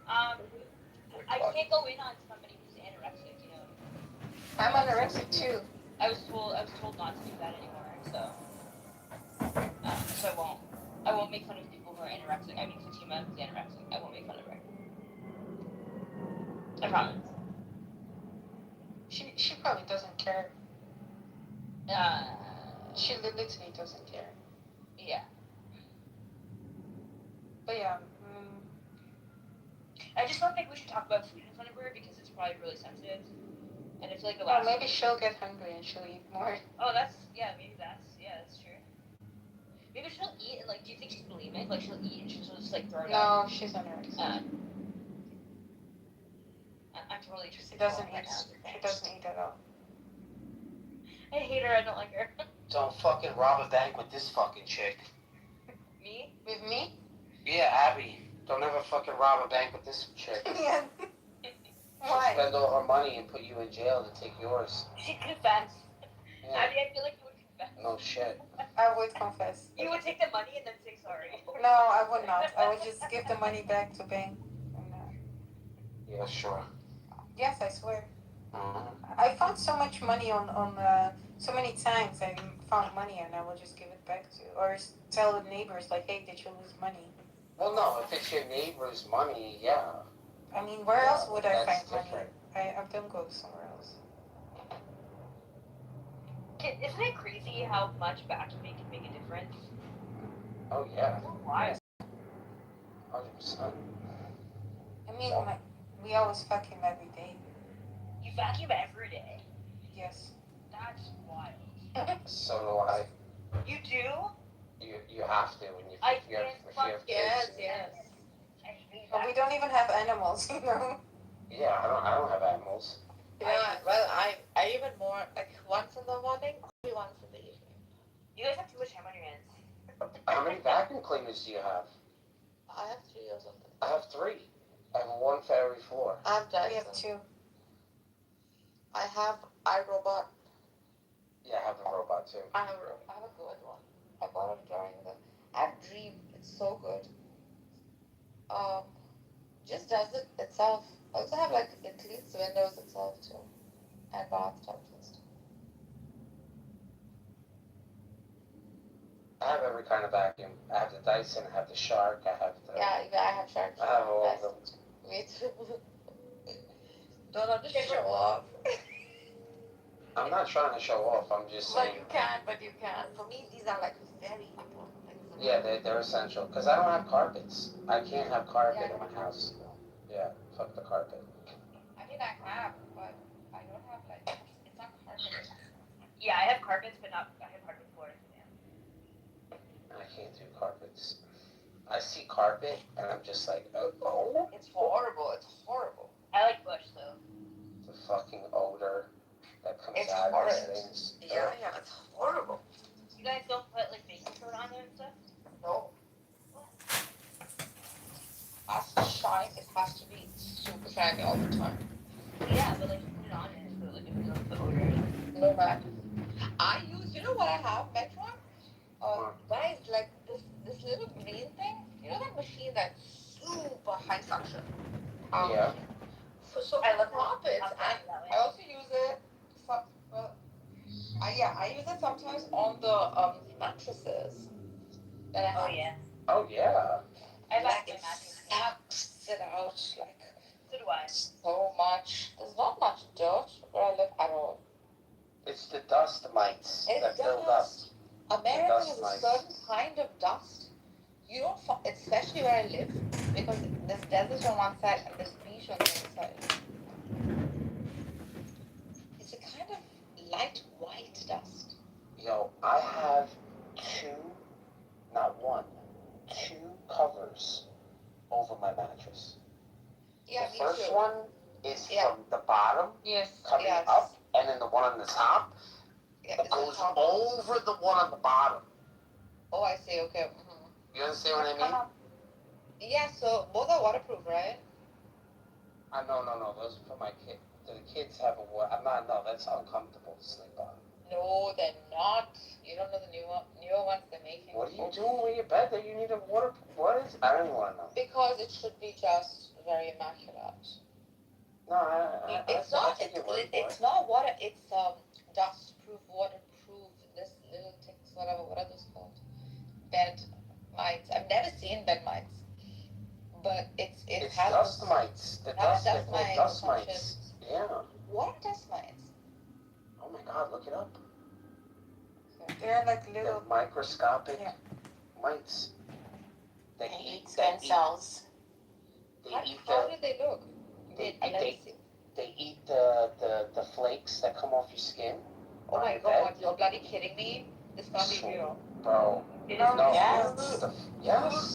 I can't go in on somebody who's anorexic, you know. I'm anorexic too. I was told not to do that anymore, so I won't make fun of people who are anorexic. I mean, Fatima is anorexic. I won't make fun of her. I promise. She probably doesn't care. She literally doesn't care. Yeah. But yeah. I just don't think we should talk about food in front of her because it's probably really sensitive. And I feel like the last. Maybe she'll get hungry and she'll eat more. Oh, that's true. Maybe she'll eat and like, do you think she's bulimic? Like she'll eat and she'll just like throw it up? No, she's anorexic. I'm totally interested. She doesn't eat at all. I hate her. I don't like her. Don't fucking rob a bank with this fucking chick. Me? With me? Yeah, Abby. Don't ever fucking rob a bank with this chick. Yeah. Why? She'll spend all her money and put you in jail to take yours. She'd confess. Yeah. I feel like you would confess. No shit. I would confess. You would take the money and then say sorry. No, I would not. I would just give the money back to bank. Yeah, sure. Yes, I swear. Uh-huh. I found so much money on so many times I found money and I will just give it back to, or tell the neighbors like, hey, did you lose money? Well, no, if it's your neighbor's money, yeah. I mean, where else would I find different. money? I don't go somewhere else. Isn't it crazy how much vacuuming can make a difference? Oh, yeah. Why? 100%. I mean, we always vacuum every day. You vacuum every day? Yes. That's wild. So do I. You do? You have to when you I you have can't. kids. Yes. But we don't even have animals, you know? Yeah, I don't have animals. Yeah, well, I even more, like once in the morning, only once in the evening. You guys have too much time on your hands. How many vacuum cleaners do you have? I have 3 or something. I have 3. I have one for every floor. I have Dyson. We have 2. I have iRobot. Yeah, I have the robot too. I have a good one. I bought it during the. I have Dream. It's so good. Just does it itself. I also have like it cleans the windows itself too, and bathtubs and stuff. I have every kind of vacuum. I have the Dyson. I have the Shark. I have the. Yeah, even I have Shark. I have all of them. Me too. Don't have to show off. I'm not trying to show off. I'm just saying. But you can. For me, these are like very important things. Yeah, they're essential. Because I don't have carpets. I can't have carpet in my house. Yeah, fuck the carpet. I mean, I have, but I don't have like, it's not carpet. Yeah, I have carpets, but I have hardwood floors. I can't do carpets. I see carpet, and I'm just like, oh. It's horrible. It's horrible. I like Bush though. The fucking odor that comes It's out of horrid. these things. Yeah, it's horrible. You guys don't put like baking soda on there and stuff? No. Has to shine. It has to be super shiny all the time. Yeah, but like you put it on it, so like if you don't put odor. No man. I use. You know what I have, Metron? Guys, like this little green thing. You know that machine that's super high suction. Yeah. So I love carpets, and I also use it. I use it sometimes on the mattresses. That I have. Oh yeah. Oh yeah. I Like buy it my mattress. sucks it out like So do I. so much. There's not much dirt where I live at all. It's the dust mites that build up. America dust has a mites. certain kind of dust. You don't find, especially where I live, because there's desert on one side and there's beach on the other side. It's a kind of light white dust. Yo, I have two covers over my mattress. Yeah, The first one is Yeah. from the bottom coming Yes. up, and then the one on the top Yeah, it goes over the one on the bottom. Oh, I see. Okay. You understand what I mean? Yeah. So both are waterproof, right? No. Those are for my kid. The kids have a what? No, that's uncomfortable to sleep on. No, they're not. You don't know the newer ones they're making. What are you doing with your bed that you need a water? What is? I don't even want to know. Because it should be just very immaculate. No, It's not. It's not water. It's dust-proof, waterproof. This little ticks, whatever. What are those called? Bed mites. I've never seen bed mites, but it It's has dust mites. The not dust, they're dust called mites. dust Some shit. mites. Yeah. What are dust mites? Oh my God, look it up. They're like They're little microscopic mites. They eat skin cells. They How, eat how the. do they look? They eat the flakes that come off your skin. Oh on my your God! bed. You're bloody kidding me? This can't be real. Bro. No. Yes.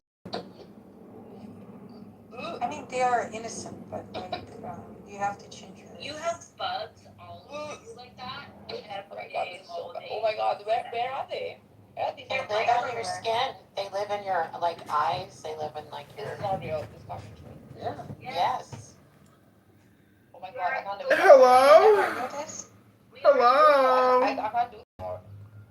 I mean, they are innocent, but like, you have to change your. You have bugs all over you like that every day, all day. Oh my God! Where are they? Where are these? They live on your skin. They live in your like eyes. They live in like your. This is not real. This can't be true. Yeah. Yes. Oh my God! I can't live. Hello? I never knew this. Hello? I can't do this more.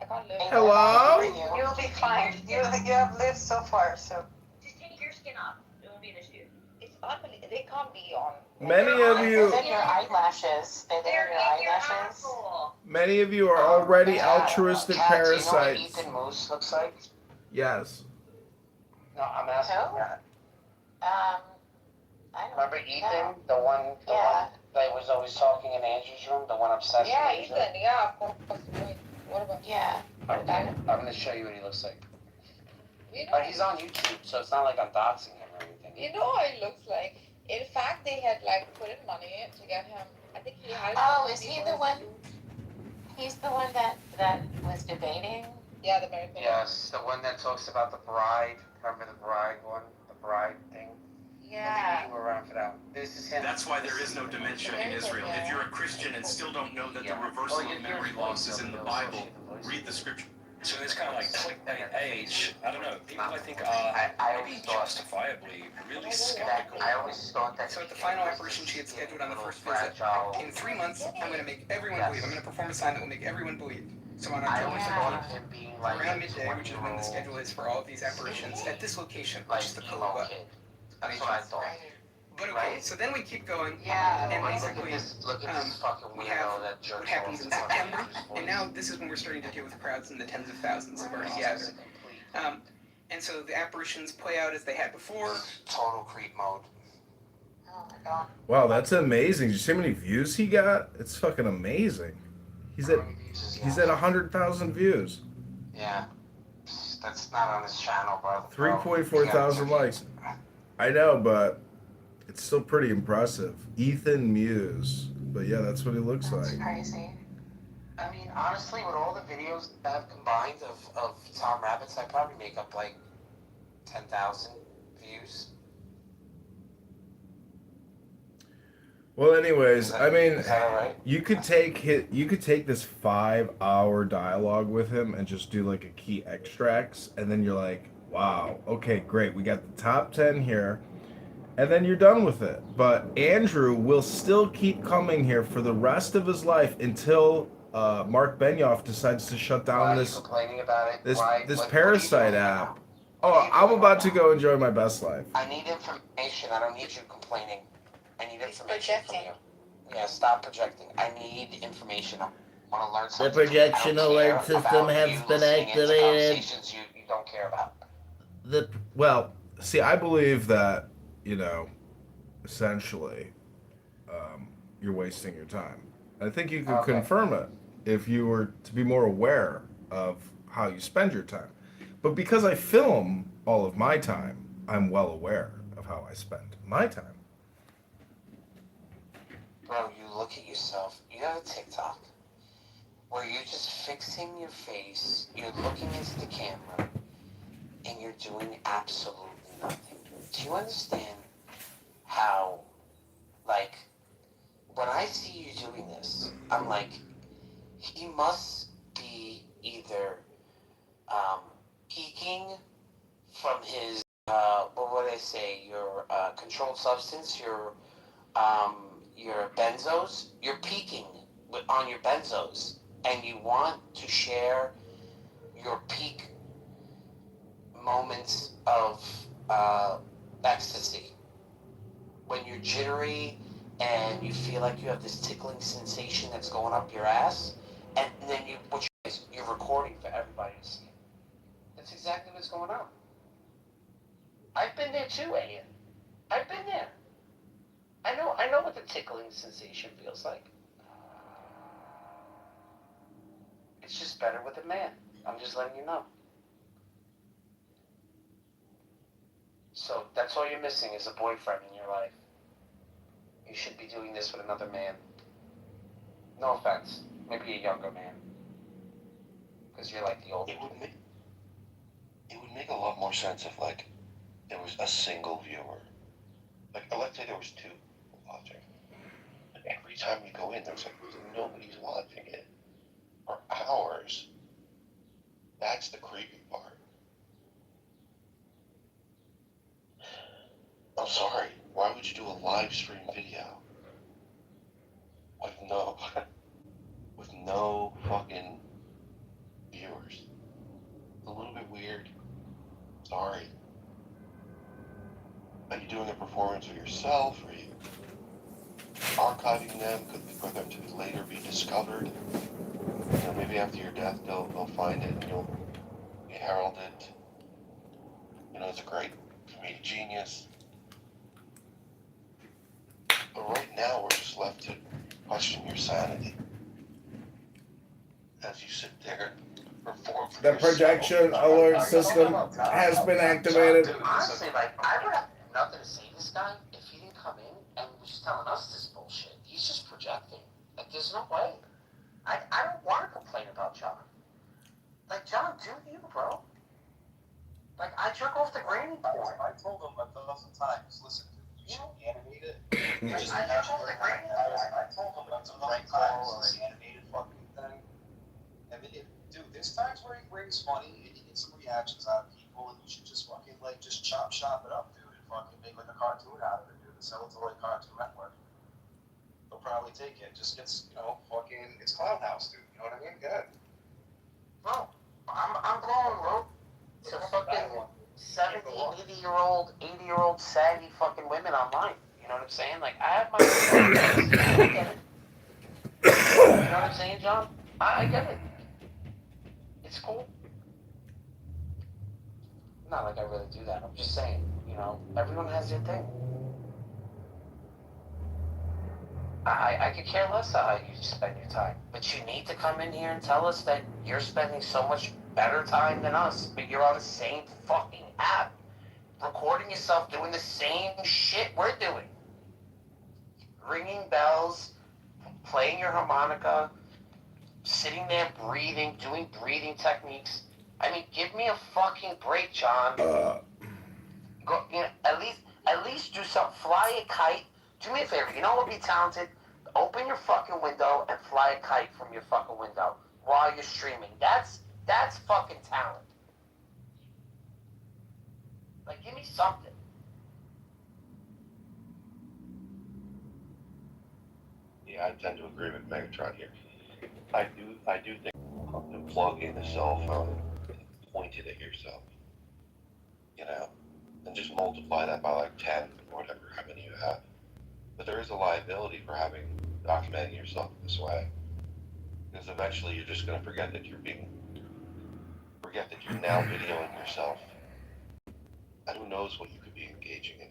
I can't live. Hello? You'll be fine. You have lived so far, so. Just take your skin off. It won't be an issue. It's unbelievable. They can't be on. Many of They you, live in your eyelashes. They live in your eyelashes. many of you are already altruistic Kat, do you know what parasites. Ethan Moose looks like? Yes. No, I'm asking Who? Kat. I don't Remember Ethan, know. the one Yeah. that was always talking in Andrew's room, the one obsessed Yeah, with Andrew? Ethan. Yeah, of course. Wait, what about? Yeah. I'm gonna show you what he looks like. You know, But he's on YouTube, so it's not like I'm doxing him or anything. you know what he looks like. In fact, they had like put in money to get him. I think he had. Oh, is he the one? He's the one that was debating. Yeah, the American. Yes, the one that talks about the bride. Remember the bride one? The bride thing? Yeah. You were around for that one. This is him. That's why there is no dementia in Israel. If you're a Christian and still don't know that the reversal of memory loss is in the Bible, read the scripture. So it's kind of like click age. I don't know. People I think are maybe justifiably really skeptical. I always thought that. So at the final operation she had scheduled on the first visit, in 3 months, I'm going to make everyone believe. I'm going to perform a sign that will make everyone believe. So on October 17th, around midday, which is when the schedule is for all of these apparitions, at this location, which is the Kitover. That's what I thought. But okay, so then we keep going, Yeah, and look basically, at this fucking we have weirdo that jerks what happens off in to September, Andrew's and now this is when we're starting to deal with crowds in the tens of thousands have already gathered. And so the apparitions play out as they had before. Total creep mode. Oh my God. Wow, that's amazing. Did you see how many views he got? It's fucking amazing. He's at 100,000 views. Yeah. That's not on his channel, bro. 3.4 thousand likes. I know, but it's still pretty impressive. Ethan Muse. But yeah, that's what he looks like. Crazy. I mean, honestly, with all the videos that I've combined of Tom Rabbits, I probably make up like 10,000 views. Well, anyways, I mean, Is that all right? you could take this 5-hour dialogue with him and just do like a key extracts, and then you're like, wow, okay, great, we got the top 10 here, and then you're done with it. But Andrew will still keep coming here for the rest of his life until Mark Benioff decides to shut down Why are this you complaining about it? this Why? this What are you Parasite doing right app. now? Oh, What are you I'm doing about right to now? go enjoy my best life. I need information. I don't need you complaining. I need He's information from projecting. you. Yeah, stop projecting. I need information. I want to learn The something. projection I don't alert care system about has you been listening into activated. conversations you don't care about. Well, see, I believe that, essentially, you're wasting your time. I think you could confirm it if you were to be more aware of how you spend your time. But because I film all of my time, I'm well aware of how I spend my time. Bro, you look at yourself. You have a TikTok where you're just fixing your face, you're looking into the camera, and you're doing absolutely nothing. Do you understand how, like, when I see you doing this, I'm like, he must be either peaking from his, what would I say, your controlled substance, your benzos. You're peaking on your benzos, and you want to share your peak moments of ecstasy when you're jittery and you feel like you have this tickling sensation that's going up your ass, and then you're recording for everybody to see. That's exactly what's going on. I've been there too, Ian. I've been there. I know what the tickling sensation feels like. It's just better with a man. I'm just letting you know. So that's all you're missing is a boyfriend in your life. You should be doing this with another man. No offense. Maybe a younger man. Because you're like the old. It would make a lot more sense if, like, there was a single viewer. Like, let's say there was 2 watching. And every time you go in, there's like, nobody's watching it. For hours. That's the creepy part. I'm sorry. Why would you do a live stream video? With no fucking viewers. It's a little bit weird. Sorry. Are you doing a performance of yourself? Are you archiving them for them to later be discovered? Maybe after your death they'll find it and you'll be heralded. It's a great comedic genius. But right now we're just left to question your sanity. As you sit there and perform for The projection alert system has been activated. Honestly, I would have nothing to say to this guy if he didn't come in and was just telling us this bullshit. He's just projecting. Like, there's no way. I don't want to complain about John. Like, John, do you, bro? Like, I jerk off the granny porn. I told him 1,000 times, listen, you should animate it. I jerk off the granny porn. I told him 1,000 times, this animated fucking thing. I mean, dude, there's times where he's funny and you get some reactions out of people, and you should just fucking, like, just chop it up, dude, and fucking make, like, a cartoon out of it, dude, and sell it to, like, Cartoon Network. They'll probably take it. Just gets, fucking, it's Clown House, dude. You know what I mean? Good. Bro, I'm going, bro. To fucking 70, 80-year-old saggy fucking women online. You know what I'm saying? Like, I have my own I get it. You know what I'm saying, John? I get it. It's cool. Not like I really do that. I'm just saying, everyone has their thing. I could care less how you spend your time. But you need to come in here and tell us that you're spending so much better time than us, but you're on the same fucking app, recording yourself doing the same shit we're doing. Ringing bells, playing your harmonica, sitting there breathing, doing breathing techniques. I mean, give me a fucking break, John. Go, at least do something. Fly a kite, Do me a favor. You know what would be talented? Open your fucking window and fly a kite from your fucking window while you're streaming. That's fucking talent. Like, give me something. Yeah, I tend to agree with Megatron here. I do think to plug in a cell phone and point it at yourself, you know, and just multiply that by like 10 or whatever, how many you have. But there is a liability for documenting yourself this way, because eventually you're just going to forget that you're now videoing yourself, and who knows what you could be engaging in.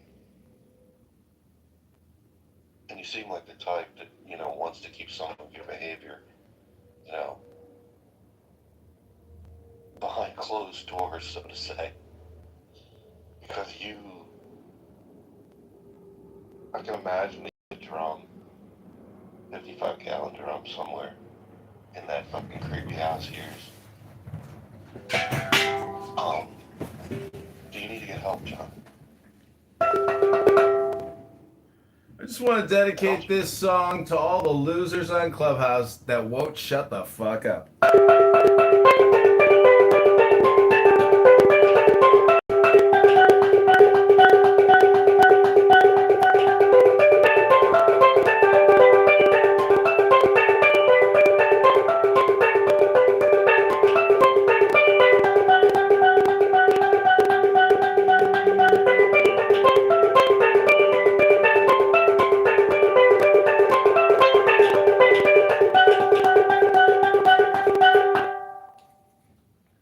And you seem like the type that, you know, wants to keep some of your behavior, you know, behind closed doors, so to say. Because I can imagine a drum, 55-gallon drum somewhere in that fucking creepy house of yours. Do you need to get help, John? I just want to dedicate this song to all the losers on Clubhouse that won't shut the fuck up.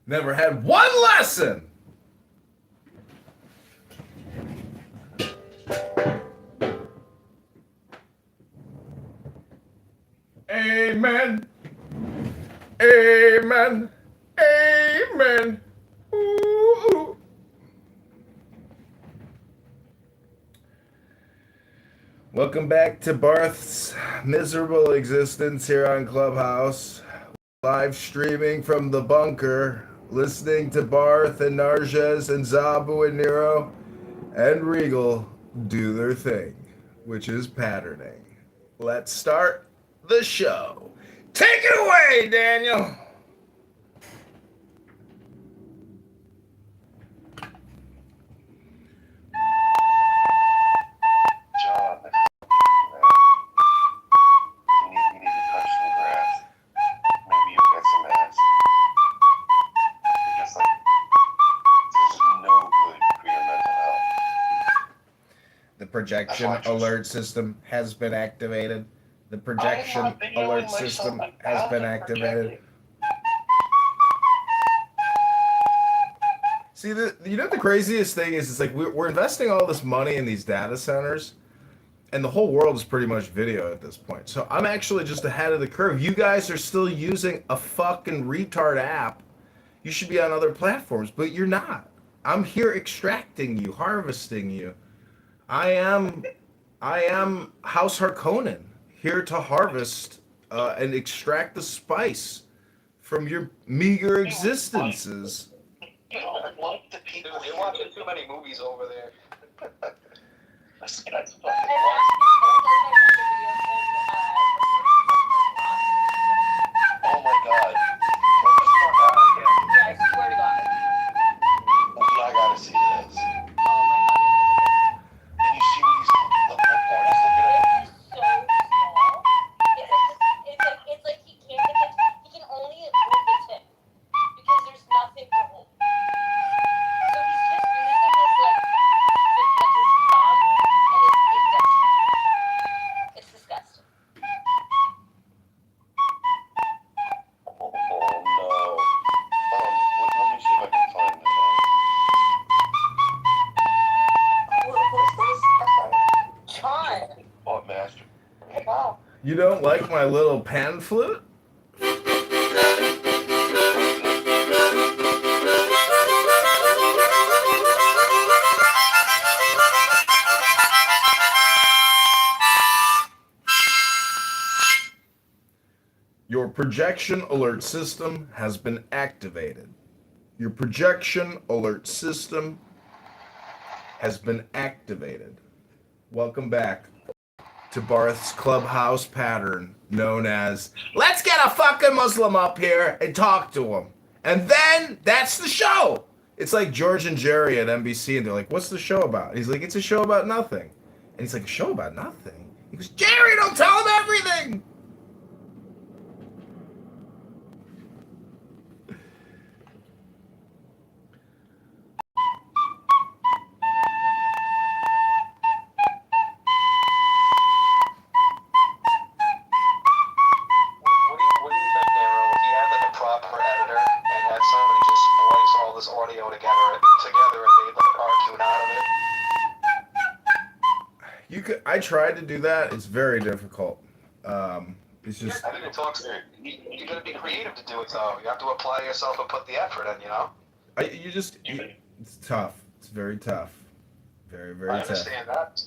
Never had one lesson. Amen. Amen. Amen. Ooh. Welcome back to Barth's miserable existence here on Clubhouse. Live streaming from the bunker, listening to Barth and Narges and Zabu and Nero and Regal do their thing, which is patterning. Let's start the show. Take it away, Daniel. John, you need to touch some grass. Maybe you'll get some ass. You're just like, this is no good for your mental health. The projection alert system has been activated. The projection alert system has been activated. See, you know what the craziest thing is? It's like we're investing all this money in these data centers, and the whole world is pretty much video at this point. So I'm actually just ahead of the curve. You guys are still using a fucking retard app. You should be on other platforms, but you're not. I'm here extracting you, harvesting you. I am House Harkonnen, here to harvest and extract the spice from your meager existences. You don't like the people. They're watching too many movies over there. This guy's fucking oh my god. Turn this fuck out again. Yeah, I swear to God. I gotta see this. Oh my God. And you see what he's looking at? He's looking at. It's so small. It's like he can't get he can only move the tip because there's nothing to hold. So he's just using his like his thumb and his index finger. It's disgusting. Oh no. Let me see if I can find this Who's this? John. Oh, master. Wow. You don't like my little pan flute? Your projection alert system has been activated. Your projection alert system has been activated. Welcome back. to Barth's clubhouse pattern known as, let's get a fucking Muslim up here and talk to him. And then that's the show. It's like George and Jerry at NBC, and they're like, what's the show about? And he's like, it's a show about nothing. And he's like, a show about nothing? He goes, Jerry, don't tell him everything. What do you think, Daryl? If you had like a proper editor and had somebody just splice all this audio together and made like a cartoon out of it? I tried to do that. It's very difficult. It's just. I think it talks. You gotta be creative to do it, though. You have to apply yourself and put the effort in. You know. It's tough. It's very tough. Very, very tough. I understand that.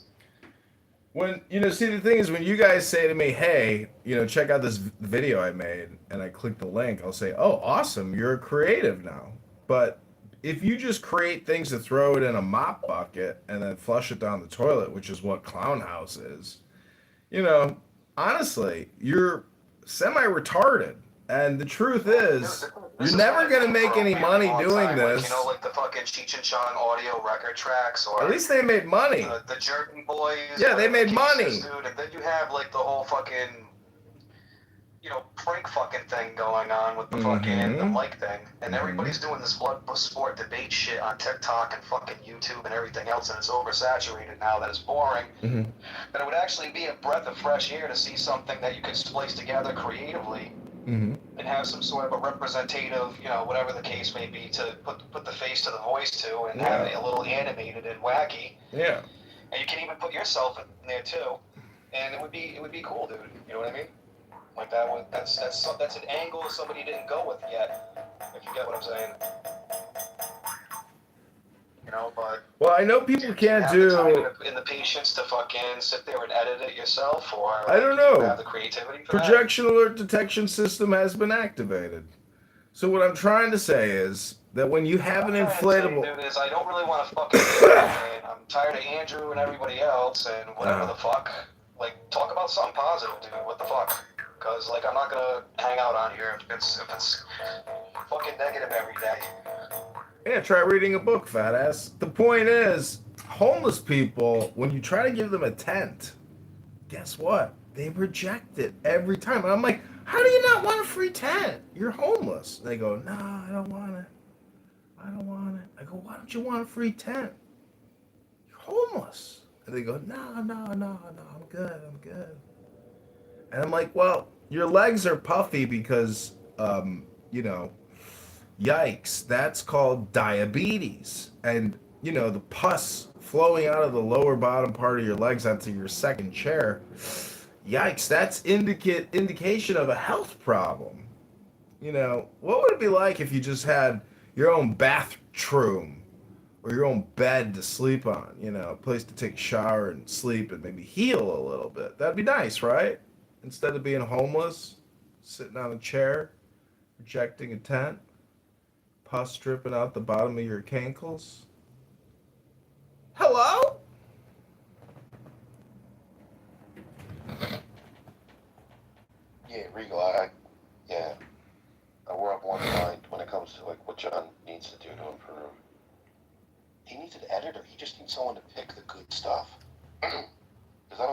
When, see, the thing is, when you guys say to me, hey, check out this video I made, and I click the link, I'll say, oh, awesome, you're a creative now. But if you just create things to throw it in a mop bucket and then flush it down the toilet, which is what Clown House is, honestly, you're semi-retarded. And the truth is, you're never going to make any money doing this. Like the fucking Cheech and Chong audio record tracks, or at least they made money. The Jerky Boys. Yeah, they made money. Dude, and then you have like the whole fucking, prank fucking thing going on with the fucking the mic thing, and everybody's doing this blood sport debate shit on TikTok and fucking YouTube and everything else, and it's oversaturated now that it's boring. But it would actually be a breath of fresh air to see something that you could splice together creatively. And have some sort of a representative, whatever the case may be, to put the face to the voice to, and have it a little animated and wacky. Yeah. And you can even put yourself in there too, and it would be cool, dude. You know what I mean? Like that's an angle somebody didn't go with yet. If you get what I'm saying. But well, I know people can't do the time and the patience to fucking sit there and edit it yourself, or I don't know. Have the creativity for Projection alert detection system has been activated. So what I'm trying to say is that when you have an inflatable, dude, is I don't really want to fucking. I'm tired of Andrew and everybody else and whatever the fuck. Like, talk about something positive, dude. What the fuck? Because like I'm not gonna hang out on here if it's fucking negative every day. Yeah, try reading a book, fat ass. The point is, homeless people, when you try to give them a tent, guess what? They reject it every time. And I'm like, how do you not want a free tent? You're homeless. And they go, no, I don't want it. I don't want it. I go, why don't you want a free tent? You're homeless. And they go, no, I'm good. And I'm like, well, your legs are puffy because, yikes, that's called diabetes. And, the pus flowing out of the lower bottom part of your legs onto your second chair, yikes, that's indication of a health problem. What would it be like if you just had your own bathroom or your own bed to sleep on, a place to take a shower and sleep and maybe heal a little bit? That'd be nice, right? Instead of being homeless, sitting on a chair, rejecting a tent, pus dripping out the bottom of your cankles. Hello? Yeah, Regal, we're of one mind when it comes to like what John needs to do to improve. He needs an editor. He just needs someone to pick the good stuff. Because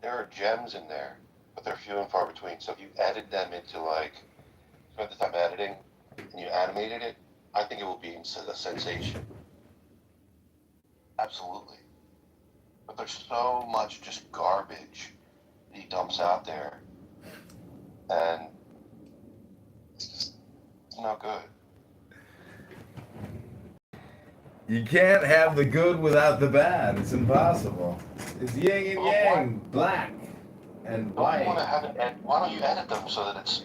there are gems in there, but they're few and far between. So if you added them into spent the time editing, and you animated it, I think it will be a sensation. Absolutely. But there's so much just garbage that he dumps out there, and it's no good. You can't have the good without the bad. It's impossible. It's yin and yang, black and white. Why don't you edit them so that it's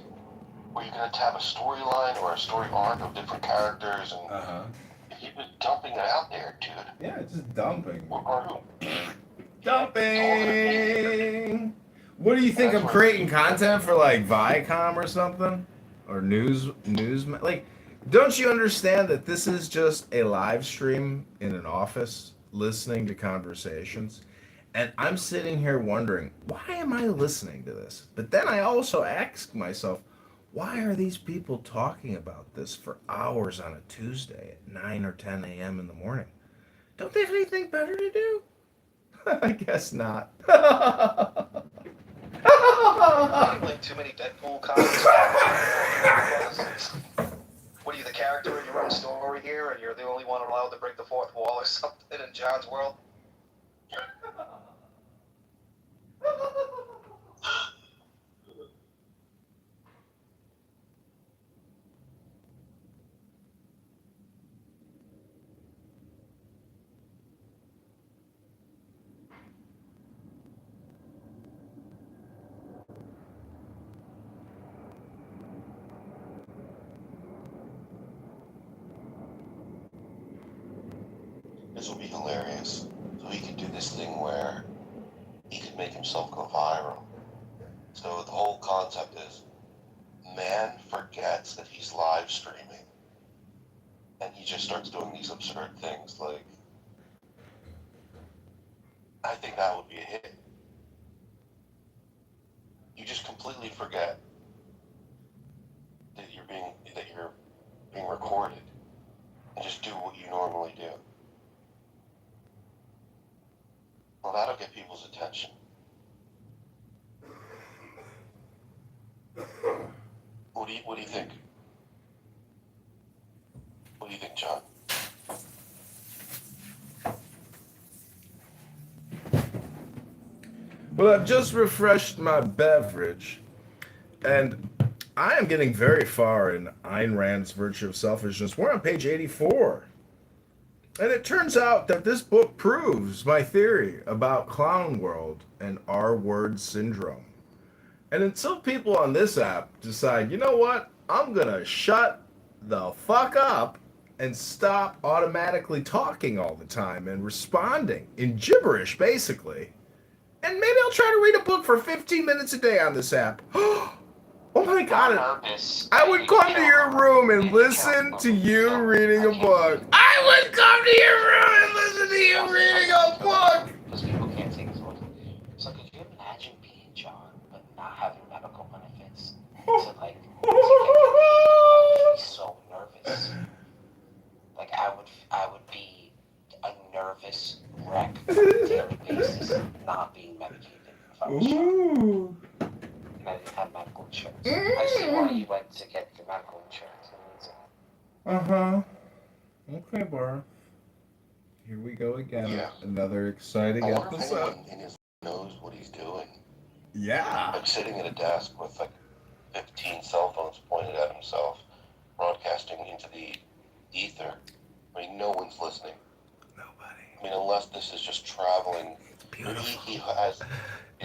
where you can have a storyline or a story arc of different characters, and if you've been dumping it out there, dude. Yeah, it's just dumping. Dumping. What do you think? I'm creating content for like Viacom or something, or news? Like, don't you understand that this is just a live stream in an office, listening to conversations, And I'm sitting here wondering, why am I listening to this? But then I also ask myself, why are these people talking about this for hours on a Tuesday at 9 or 10 a.m. in the morning? Don't they have anything better to do? I guess not. Like too many Deadpool comics. What are you, the character in your own story here, and you're the only one allowed to break the fourth wall or something in John's world? This will be hilarious. So he could do this thing where he could make himself go viral. So the whole concept is, man forgets that he's live streaming, and he just starts doing these absurd things. Like, I think that would be a hit. You just completely forget that you're being recorded, and just do what you normally do. Well, that'll get people's attention. What do you think? What do you think, John? Well, I've just refreshed my beverage, and I am getting very far in Ayn Rand's Virtue of Selfishness. We're on page 84. And it turns out that this book proves my theory about Clown World and R-word syndrome. And until people on this app decide, you know what, I'm going to shut the fuck up and stop automatically talking all the time and responding in gibberish, basically. And maybe I'll try to read a book for 15 minutes a day on this app. Oh my god, I would come to your room and listen to you reading a book. I would come to your room and listen to you reading a book! Because people can't take his voice. So could you imagine being John, but not having medical benefits? To like, to get be so nervous. Like I would be a nervous wreck on a daily basis, not being medicated if I was John. And I didn't have medical insurance. I see why you went to get the medical insurance. Uh-huh. Okay, Bar. Here we go again. Yeah. Another exciting I wonder if episode. anyone in his knows what he's doing. Yeah. Like sitting at a desk with like 15 cell phones pointed at himself, broadcasting into the ether. I mean, no one's listening. Nobody. I mean, unless this is just traveling. Beautiful. He has.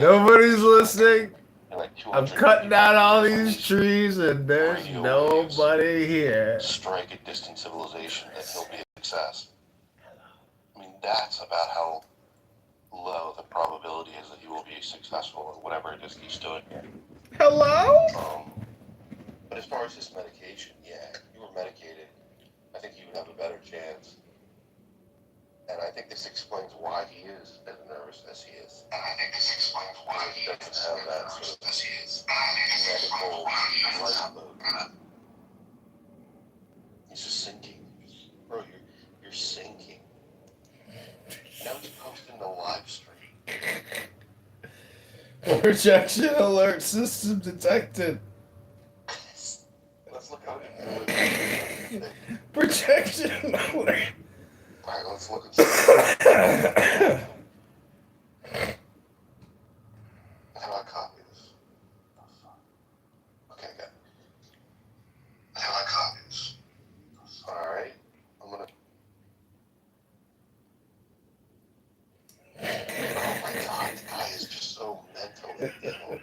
Nobody's listening. Like I'm cutting down all these trees and there's nobody here. Strike a distant civilization that he'll be a success. I mean, that's about how low the probability is that he will be successful in whatever it is he's doing. Hello? But as far as his medication, yeah, if you were medicated, I think he would have a better chance. And I think this explains why he is as nervous as he is. And I think this explains why he doesn't have that sort of medical life load. He's just sinking. Bro, you're sinking. Now he's posting the live stream. Projection alert system detected. Let's look how he Projection alert. Alright, let's look and see. How do I copy this? Okay, good. How do I copy this? Alright, I'm gonna. Oh my god, the guy is just so mentally ill.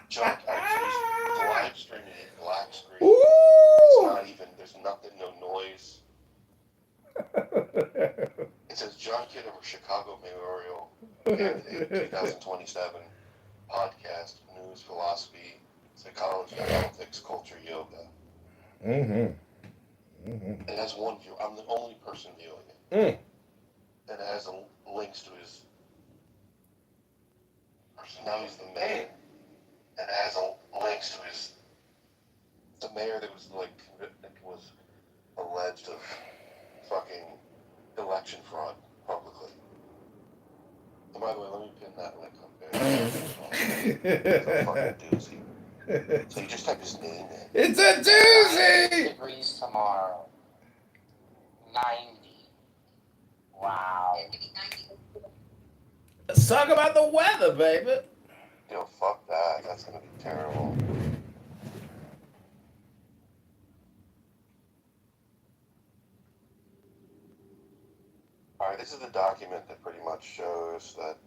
John, the live streaming is black screen. It's not even, there's nothing, no noise. It says John Kitover, Chicago Memorial, 2027, podcast, news, philosophy, psychology, politics, culture, yoga. It has one view. I'm the only person viewing it. And it has links to his So now he's the mayor, and has links to his. The mayor that was like was alleged of fucking election fraud publicly. And by the way, let me pin that link up there. It's a fucking doozy. So you just type his name in. It's a doozy! Degrees tomorrow. 90. Wow. Let's talk about the weather, baby. Yo, fuck that. That's gonna be terrible. Alright, this is the document that pretty much shows that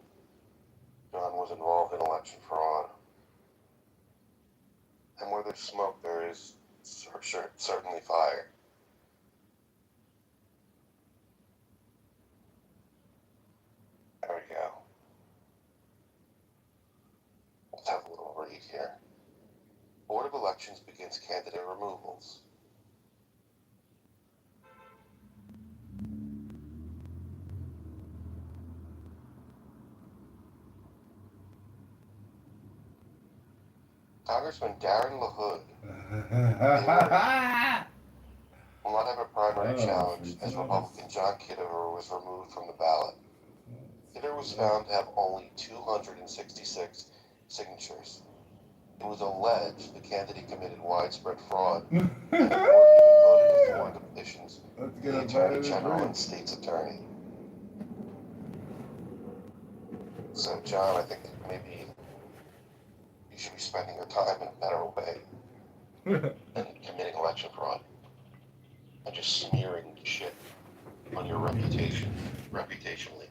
John was involved in election fraud. And where there's smoke, there is certainly fire. There we go. Let's have a little read here. Board of Elections begins candidate removals. Congressman Darren LaHood will not have a primary challenge as Republican John Kitover was removed from the ballot. Kitover was found to have only 266 signatures. It was alleged the candidate committed widespread fraud and the board even voted to forward the petitions to the Attorney General and State's Attorney. So, John, I think maybe you should be spending your time in a better way than committing election fraud and just smearing shit on your reputation, reputationally.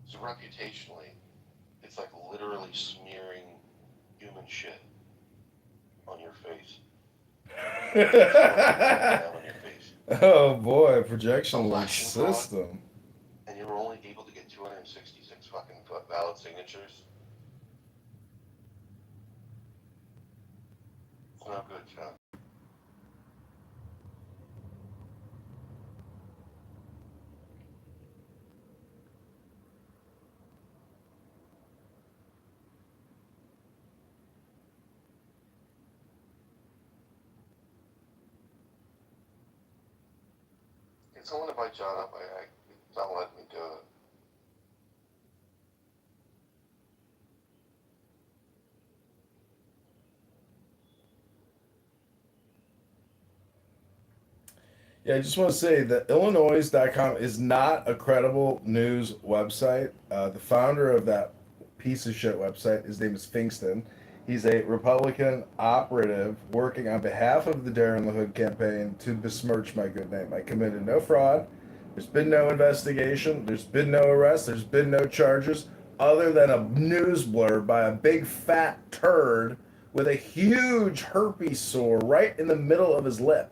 So reputationally, it's like literally smearing human shit on your face. On your face. Oh boy, projection link system. And you were only able to get 266 fucking valid signatures. It's no good, John. Can someone invite John up? It's not letting me do it. Yeah, I just want to say that Illinois.com is not a credible news website. The founder of that piece of shit website, his name is Finkston. He's a Republican operative working on behalf of the Darren LaHood campaign to besmirch my good name. I committed no fraud. There's been no investigation. There's been no arrest. There's been no charges other than a news blurb by a big fat turd with a huge herpes sore right in the middle of his lip.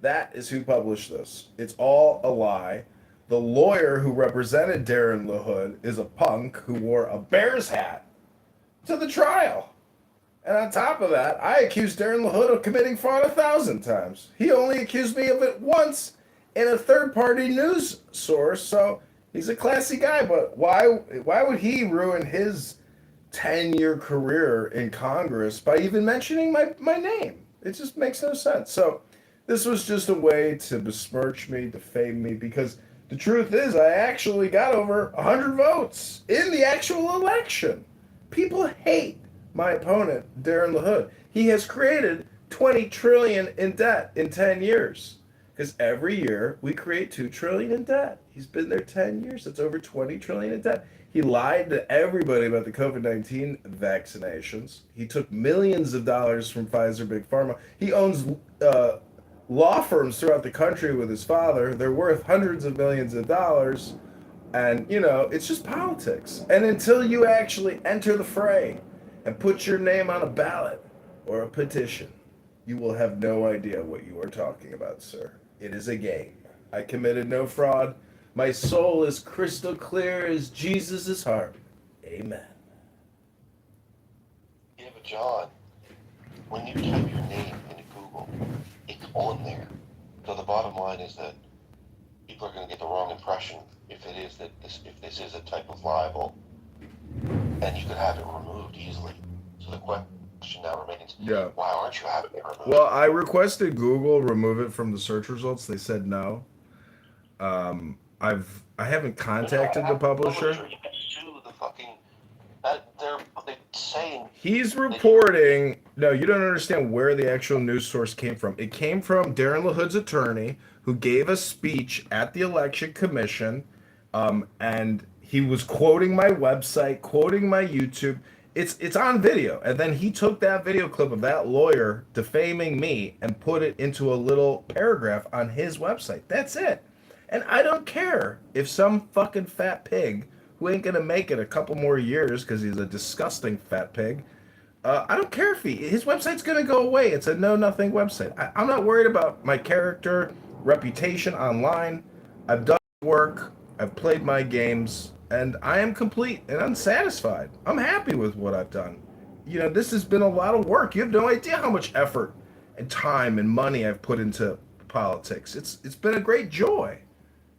That is who published this. It's all a lie. The lawyer who represented Darren LaHood is a punk who wore a Bears hat to the trial. And on top of that, I accused Darren LaHood of committing fraud 1,000 times. He only accused me of it once in a third-party news source, so he's a classy guy. But why would he ruin his 10-year career in Congress by even mentioning my name? It just makes no sense. So this was just a way to besmirch me, defame me, because the truth is I actually got over 100 votes in the actual election. People hate my opponent, Darren LaHood. He has created $20 trillion in debt in 10 years. Because every year we create $2 trillion in debt. He's been there 10 years. That's over $20 trillion in debt. He lied to everybody about the COVID-19 vaccinations. He took millions of dollars from Pfizer Big Pharma. He owns law firms throughout the country with his father. They're worth hundreds of millions of dollars. And, it's just politics. And until you actually enter the fray and put your name on a ballot or a petition, you will have no idea what you are talking about, sir. It is a game. I committed no fraud. My soul is crystal clear as Jesus' heart. Amen. Yeah, but John, when you type your name into Google, it's on there. So the bottom line is that people are going to get the wrong impression if this is a type of libel, and you could have it removed easily. So the question now remains, Yeah. why aren't you having it removed? Well, I requested Google remove it from the search results. They said no. I haven't contacted the publisher. Sue the fucking. They're saying. He's reporting. No, you don't understand where the actual news source came from. It came from Darren LaHood's attorney, who gave a speech at the election commission, and he was quoting my website, quoting my YouTube. It's on video, and then he took that video clip of that lawyer defaming me and put it into a little paragraph on his website. That's it. And I don't care if some fucking fat pig who ain't gonna make it a couple more years because he's a disgusting fat pig. I don't care if his website's gonna go away. It's a know-nothing website. I'm not worried about my character, reputation online. I've done work. I've played my games, and I am complete and unsatisfied. I'm happy with what I've done. You know, this has been a lot of work. You have no idea how much effort and time and money I've put into politics. It's been a great joy.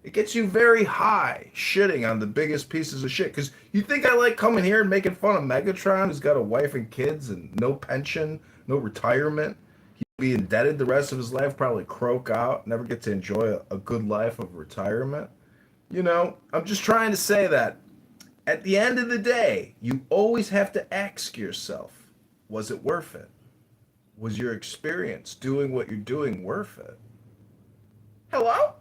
It gets you very high shitting on the biggest pieces of shit. Because you think I like coming here and making fun of Megatron, who's got a wife and kids and no pension, no retirement. He'd be indebted the rest of his life, probably croak out, never get to enjoy a good life of retirement. You know, I'm just trying to say that at the end of the day, you always have to ask yourself, was it worth it? Was your experience doing what you're doing worth it? Hello?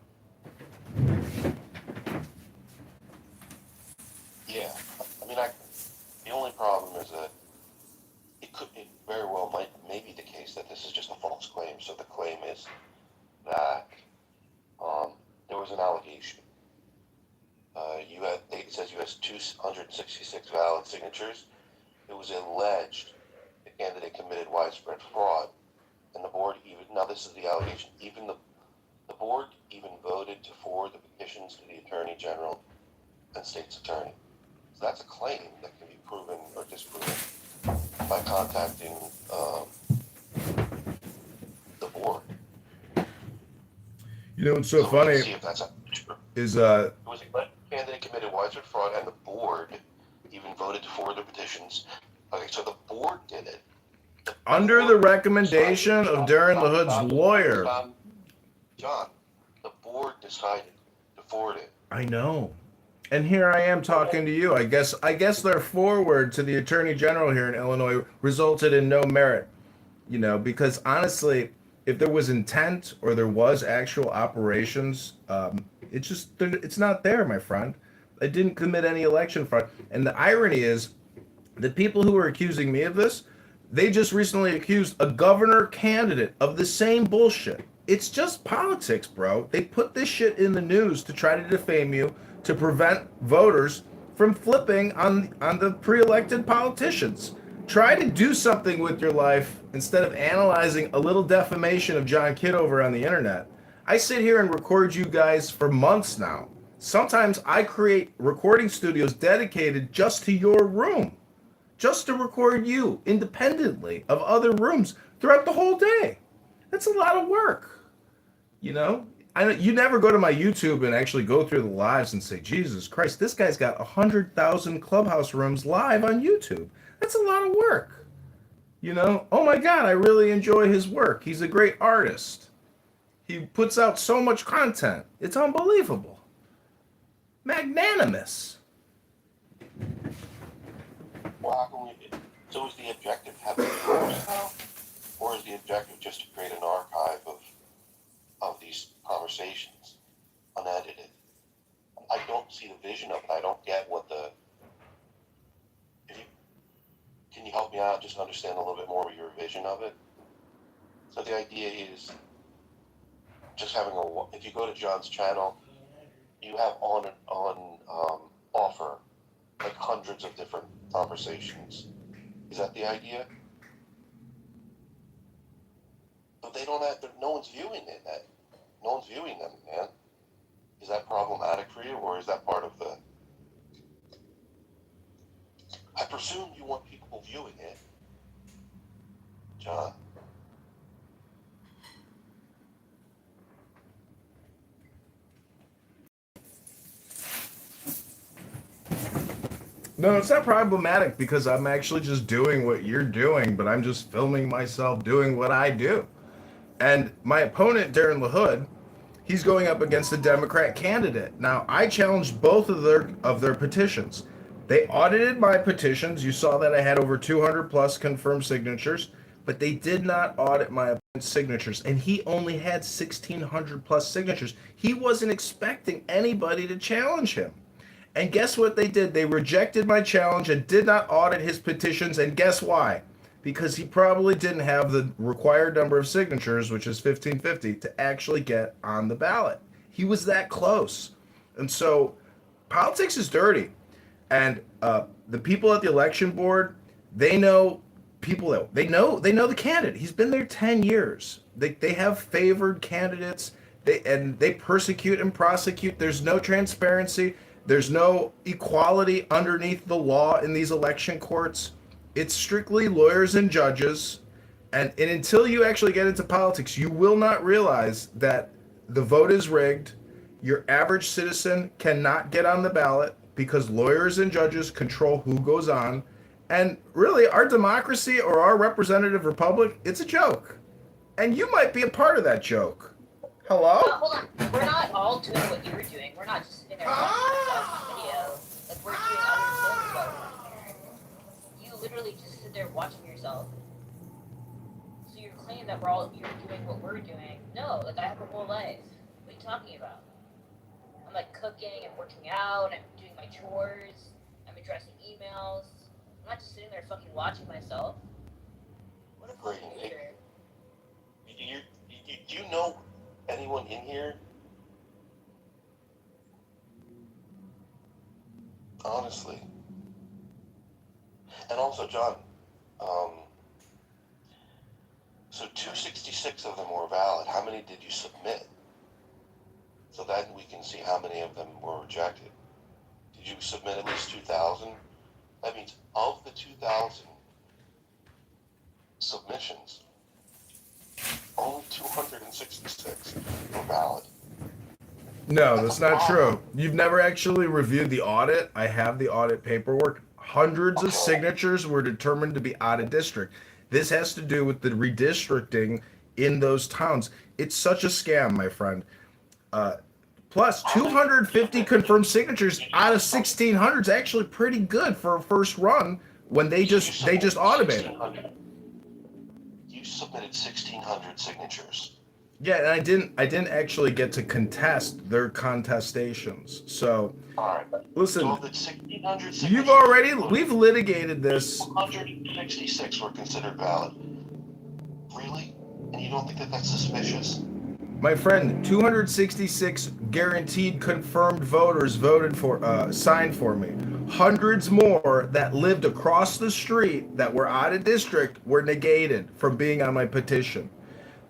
Yeah, I mean, the only problem is that it very well may be the case that this is just a false claim. So the claim is that there was an allegation. It says you had 266 valid signatures. It was alleged the candidate committed widespread fraud, and the board now this is the allegation, the board even voted to forward the petitions to the Attorney General and State's Attorney. So that's a claim that can be proven or disproven by contacting the board. You know what's so funny see if that's is it was a candidate committed widespread fraud, and the board even voted to forward the petitions. Okay, so the board did it. Under the recommendation of Darren LaHood's lawyer. John, the board decided to forward it. I know. And here I am talking to you. I guess their forward to the Attorney General here in Illinois resulted in no merit. You know, because honestly, if there was intent or there was actual operations, it's not there, my friend. I didn't commit any election fraud. And the irony is, the people who are accusing me of this, they just recently accused a governor candidate of the same bullshit. It's just politics, bro. They put this shit in the news to try to defame you, to prevent voters from flipping on the pre-elected politicians. Try to do something with your life instead of analyzing a little defamation of John Kitover on the internet. I sit here and record you guys for months now. Sometimes I create recording studios dedicated just to your room, just to record you independently of other rooms throughout the whole day. That's a lot of work. You know, you never go to my YouTube and actually go through the lives and say, Jesus Christ, this guy's got 100,000 Clubhouse rooms live on YouTube. That's a lot of work. You know, oh my God, I really enjoy his work. He's a great artist. He puts out so much content. It's unbelievable. Magnanimous. Well, how can we, so is the objective have viewers now? Or is the objective just to create an archive of these conversations, unedited? I don't see the vision of it. I don't get what can you help me out, just understand a little bit more of your vision of it? So the idea is just having if you go to John's channel, you have on offer like hundreds of different conversations. Is that the idea? But they don't have, no one's viewing it. No one's viewing them, man. Is that problematic for you, or is that part of the... I presume you want people viewing it, John. No, it's not problematic because I'm actually just doing what you're doing, but I'm just filming myself doing what I do. And my opponent, Darren LaHood, he's going up against a Democrat candidate. Now, I challenged both of their petitions. They audited my petitions. You saw that I had over 200 plus confirmed signatures, but they did not audit my opponent's signatures, and he only had 1,600 plus signatures. He wasn't expecting anybody to challenge him. And guess what they did? They rejected my challenge and did not audit his petitions. And guess why? Because he probably didn't have the required number of signatures, which is 1,550, to actually get on the ballot. He was that close. And so politics is dirty. And the people at the election board, they know people that they know the candidate. He's been there 10 years. They have favored candidates. They persecute and prosecute. There's no transparency. There's no equality underneath the law in these election courts. It's strictly lawyers and judges. And until you actually get into politics, you will not realize that the vote is rigged. Your average citizen cannot get on the ballot because lawyers and judges control who goes on. And really, our democracy or our representative republic, it's a joke. And you might be a part of that joke. Hello? Hold on. We're not all doing what you were doing. We're not just sitting there watching ourselves in video. Like, we're doing other things while we're here. You literally just sit there watching yourself. So you're claiming that you're doing what we're doing. No, like, I have a whole life. What are you talking about? I'm, like, cooking and working out. I'm doing my chores. I'm addressing emails. I'm not just sitting there fucking watching myself. What a fucking loser. Do you know anyone in here? Honestly. And also, John, so 266 of them were valid. How many did you submit? So that we can see how many of them were rejected. Did you submit at least 2,000? That means of the 2,000 submissions, only 266 were valid. No, that's not true. You've never actually reviewed the audit. I have the audit paperwork. Hundreds of signatures were determined to be out of district. This has to do with the redistricting in those towns. It's such a scam, my friend. Plus, 250 confirmed signatures out of 1,600 is actually pretty good for a first run when they just automated. You submitted 1,600 signatures. Yeah, and I didn't actually get to contest their contestations. So, listen, we've litigated this. 266 were considered valid. Really? And you don't think that that's suspicious? My friend, 266 guaranteed confirmed voters signed for me. Hundreds more that lived across the street that were out of district were negated from being on my petition.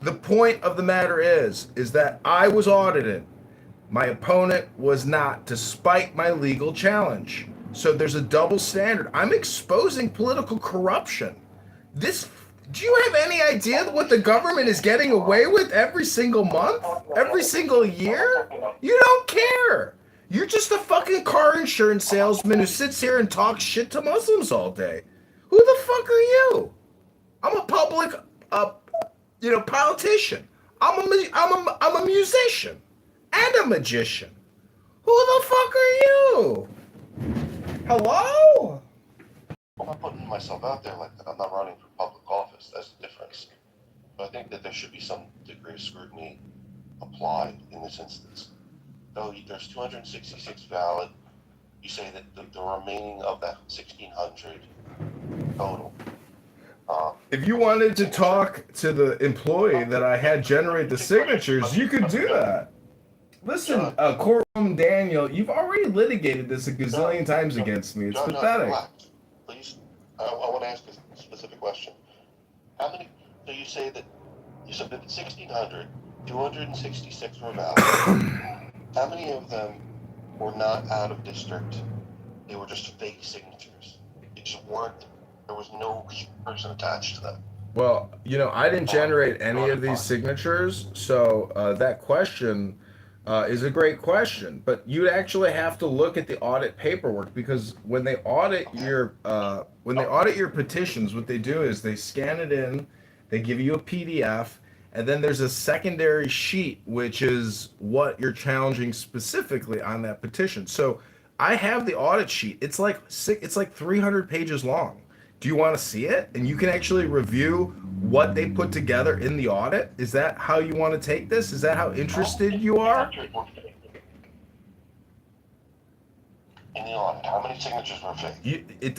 The point of the matter is that I was audited. My opponent was not, despite my legal challenge. So there's a double standard. I'm exposing political corruption. Do you have any idea what the government is getting away with every single month? Every single year? You don't care. You're just a fucking car insurance salesman who sits here and talks shit to Muslims all day. Who the fuck are you? I'm a public, politician. I'm a musician and a magician. Who the fuck are you? Hello? I'm not putting myself out there like that. I'm not running for public office. That's the difference. But I think that there should be some degree of scrutiny applied in this instance. Though there's 266 valid, you say that the remaining of that 1,600 total. If you wanted to talk to the employee that I had generate the signatures, you could do that. Listen, Courtroom Daniel, you've already litigated this a gazillion times against me. It's pathetic. Please, I want to ask a specific question. How many, so you say that you submitted 1,600, 266 were valid. How many of them were not out of district? They were just fake signatures. They just weren't, there was no person attached to them. Well, I didn't generate any of these signatures, so that question is a great question, but you'd actually have to look at the audit paperwork, because when they audit your petitions, what they do is they scan it in, they give you a PDF, and then there's a secondary sheet which is what you're challenging specifically on that petition. So I have the audit sheet. It's like 300 pages long. Do you want to see it? And you can actually review what they put together in the audit. Is that how you want to take this? Is that how interested you are? In the audit, how many signatures were faked? It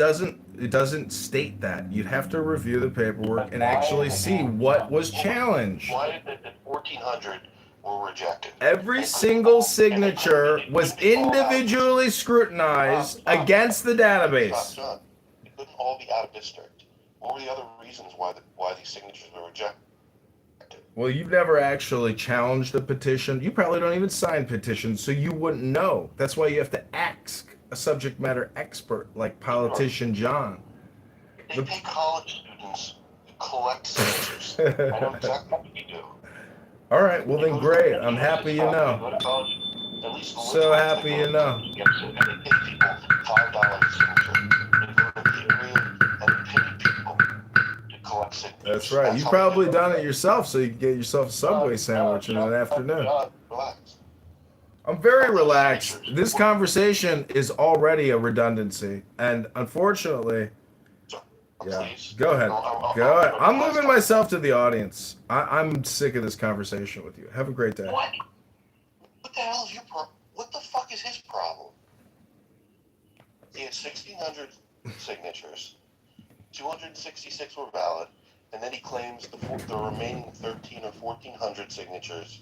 doesn't state that. You'd have to review the paperwork and actually see what was challenged. Why is it that 1,400 were rejected? Every single signature was individually scrutinized against the database. It couldn't all be out of district. What were the other reasons why these signatures were rejected? Well, you've never actually challenged a petition. You probably don't even sign petitions, so you wouldn't know. That's why you have to ask a subject matter expert like politician John. They pay college students to collect signatures. I know exactly what you do. All right, well then great. I'm happy you know. So happy you know. And they pay people $5 a signature. And they pay people to collect signatures. That's right. You've probably done it yourself, so you can get yourself a Subway sandwich in an afternoon. Relax. I'm very relaxed. This conversation is already a redundancy, and unfortunately, yeah. Go ahead. Go ahead. I'm moving myself to the audience. I'm sick of this conversation with you. Have a great day. What? What the hell is your problem? What the fuck is his problem? He had 1,600 signatures. 266 were valid, and then he claims the remaining 13 or 1,400 signatures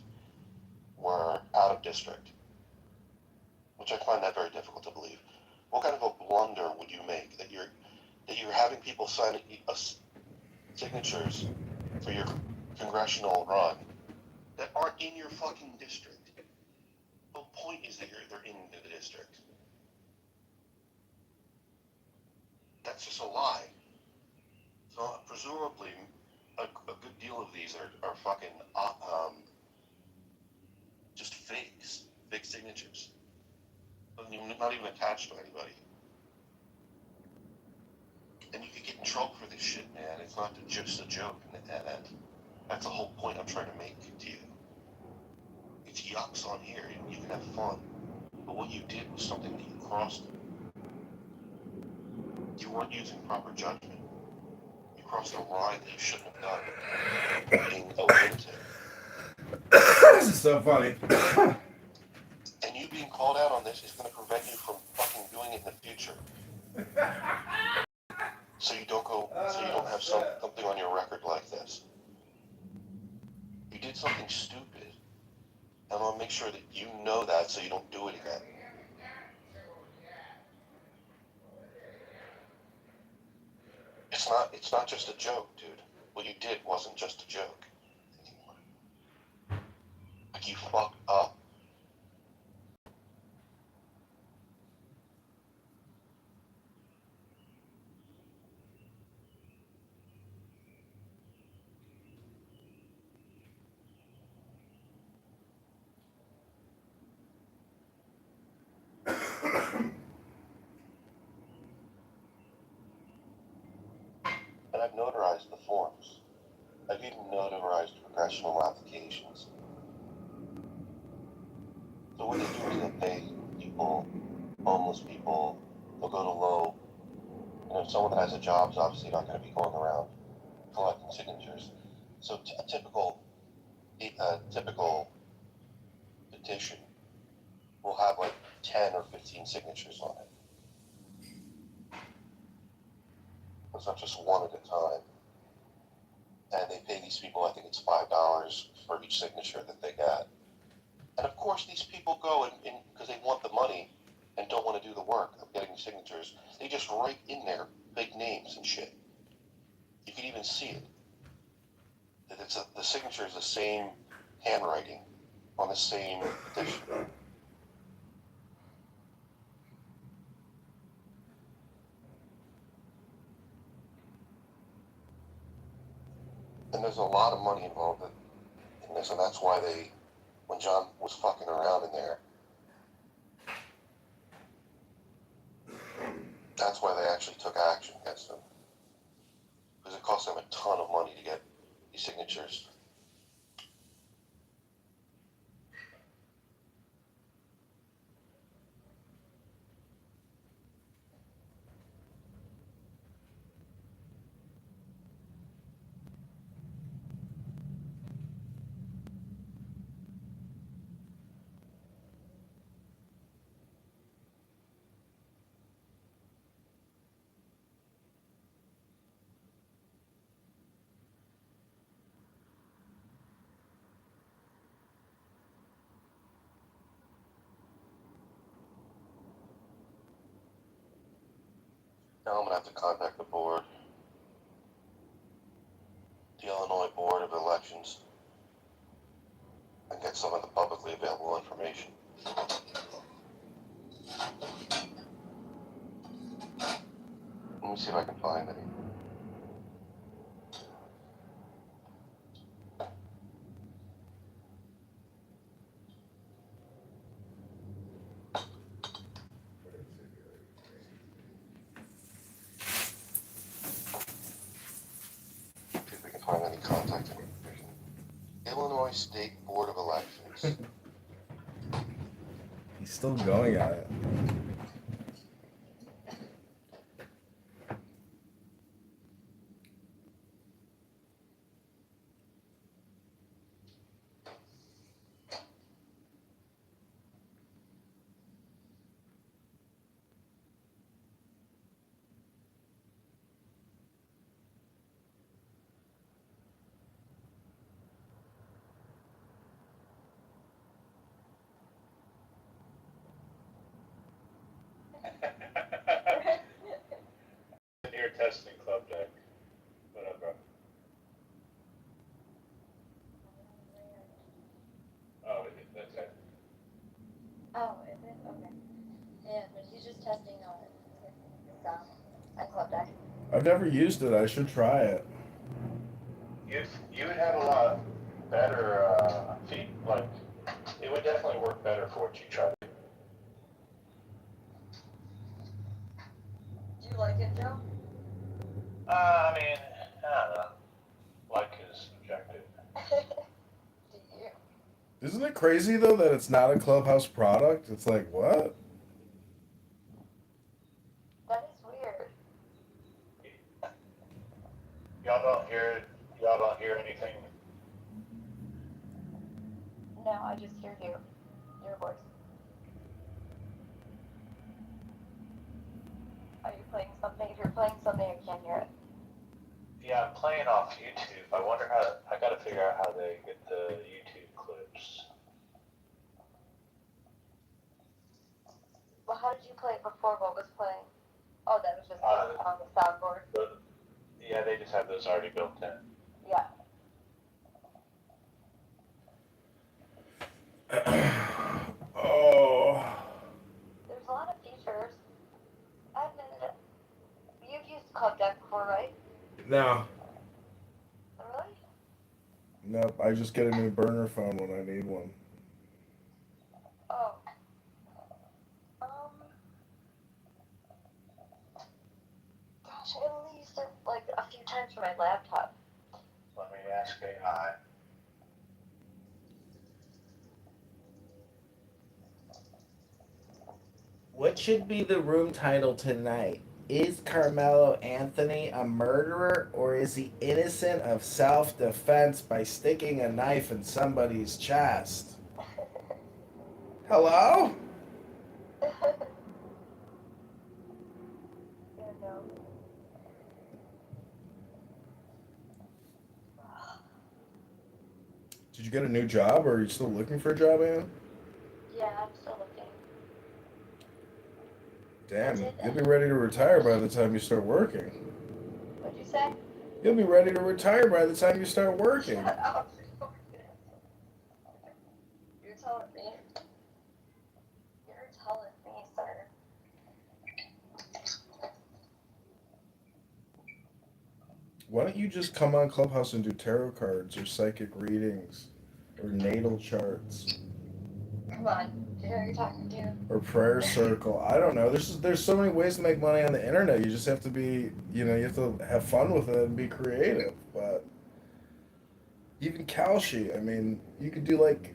were out of district, which I find that very difficult to believe. What kind of a blunder would you make that you're having people sign signatures for your congressional run that aren't in your fucking district? The point is that they're in the district. That's just a lie. So presumably, a good deal of these are fucking just fakes, fake signatures. Not even attached to anybody. And you could get in trouble for this shit, man. It's not just a joke, and that's the whole point I'm trying to make to you. It's yucks on here, and you can have fun. But what you did was something that you crossed. You weren't using proper judgment. You crossed a line that you shouldn't have done. Being a lunatic. This is so funny. And you being called out on this is going to prevent you from fucking doing it in the future. So you don't have something on your record like this. You did something stupid. I want to make sure that you know that so you don't do it again. It's not just a joke, dude. What you did wasn't just a joke anymore. Like, you fucked up. And I've notarized the forms. I've even notarized congressional applications. So what they do is they pay people, homeless people, they'll go to low. Someone that has a job is obviously not going to be going around collecting signatures. So a typical petition will have like 10 or 15 signatures on it. It's not just one at a time. And they pay these people, I think it's $5 for each signature that they get. And of course, these people go because they want the money and don't want to do the work of getting the signatures. They just write in there big names and shit. You can even see it. That the signature is the same handwriting on the same petition. And there's a lot of money involved in this, and that's why they when John was fucking around in there. That's why they actually took action against him. Because it cost them a ton of money to get these signatures. Now I'm going to have to contact the board, the Illinois Board of Elections, and get some of the publicly available information. Let me see if I can find any. See if we can find any contact information. Illinois State Board of Elections. He's still going at it. You're testing club deck. Whatever. Oh, that's it. Oh, is it? Okay. Yeah, but he's just testing on stuff at Club Deck. I've never used it. I should try it. You would have a lot better feed, like, it would definitely work better for what you try. Do you like it, Joe? I mean, I don't know. Like is subjective. Do you? Isn't it crazy though that it's not a Clubhouse product? It's like what? That is weird. Y'all don't hear it. Y'all don't hear anything. No, I just hear you. Your voice. Are you playing something? If you're playing something, I can't hear it. Yeah, I'm playing off YouTube. I wonder how. I gotta figure out how they get the YouTube clips. Well, how did you play it before? What was playing? Oh, that was just on the soundboard. Yeah, they just have those already built in. Yeah. Oh. There's a lot of features. I admitted it. You've used Club Deck before, right? No. Really? Nope. I just get a new burner phone when I need one. Oh. Gosh, I only used it like a few times for my laptop. Let me ask AI. What should be the room title tonight? Is Carmelo Anthony a murderer, or is he innocent of self-defense by sticking a knife in somebody's chest? Hello? Did you get a new job, or are you still looking for a job, Ann? Yeah, I'm still looking. Damn, you'll be ready to retire by the time you start working. What'd you say? You'll be ready to retire by the time you start working. Shut up. You're telling me. You're telling me, sir. Why don't you just come on Clubhouse and do tarot cards or psychic readings? or natal charts Come on, who are you talking to? or prayer circle. I don't know. There's so many ways to make money on the internet. You just have to be, you have to have fun with it and be creative. But even Kalshi, I mean, you could do like,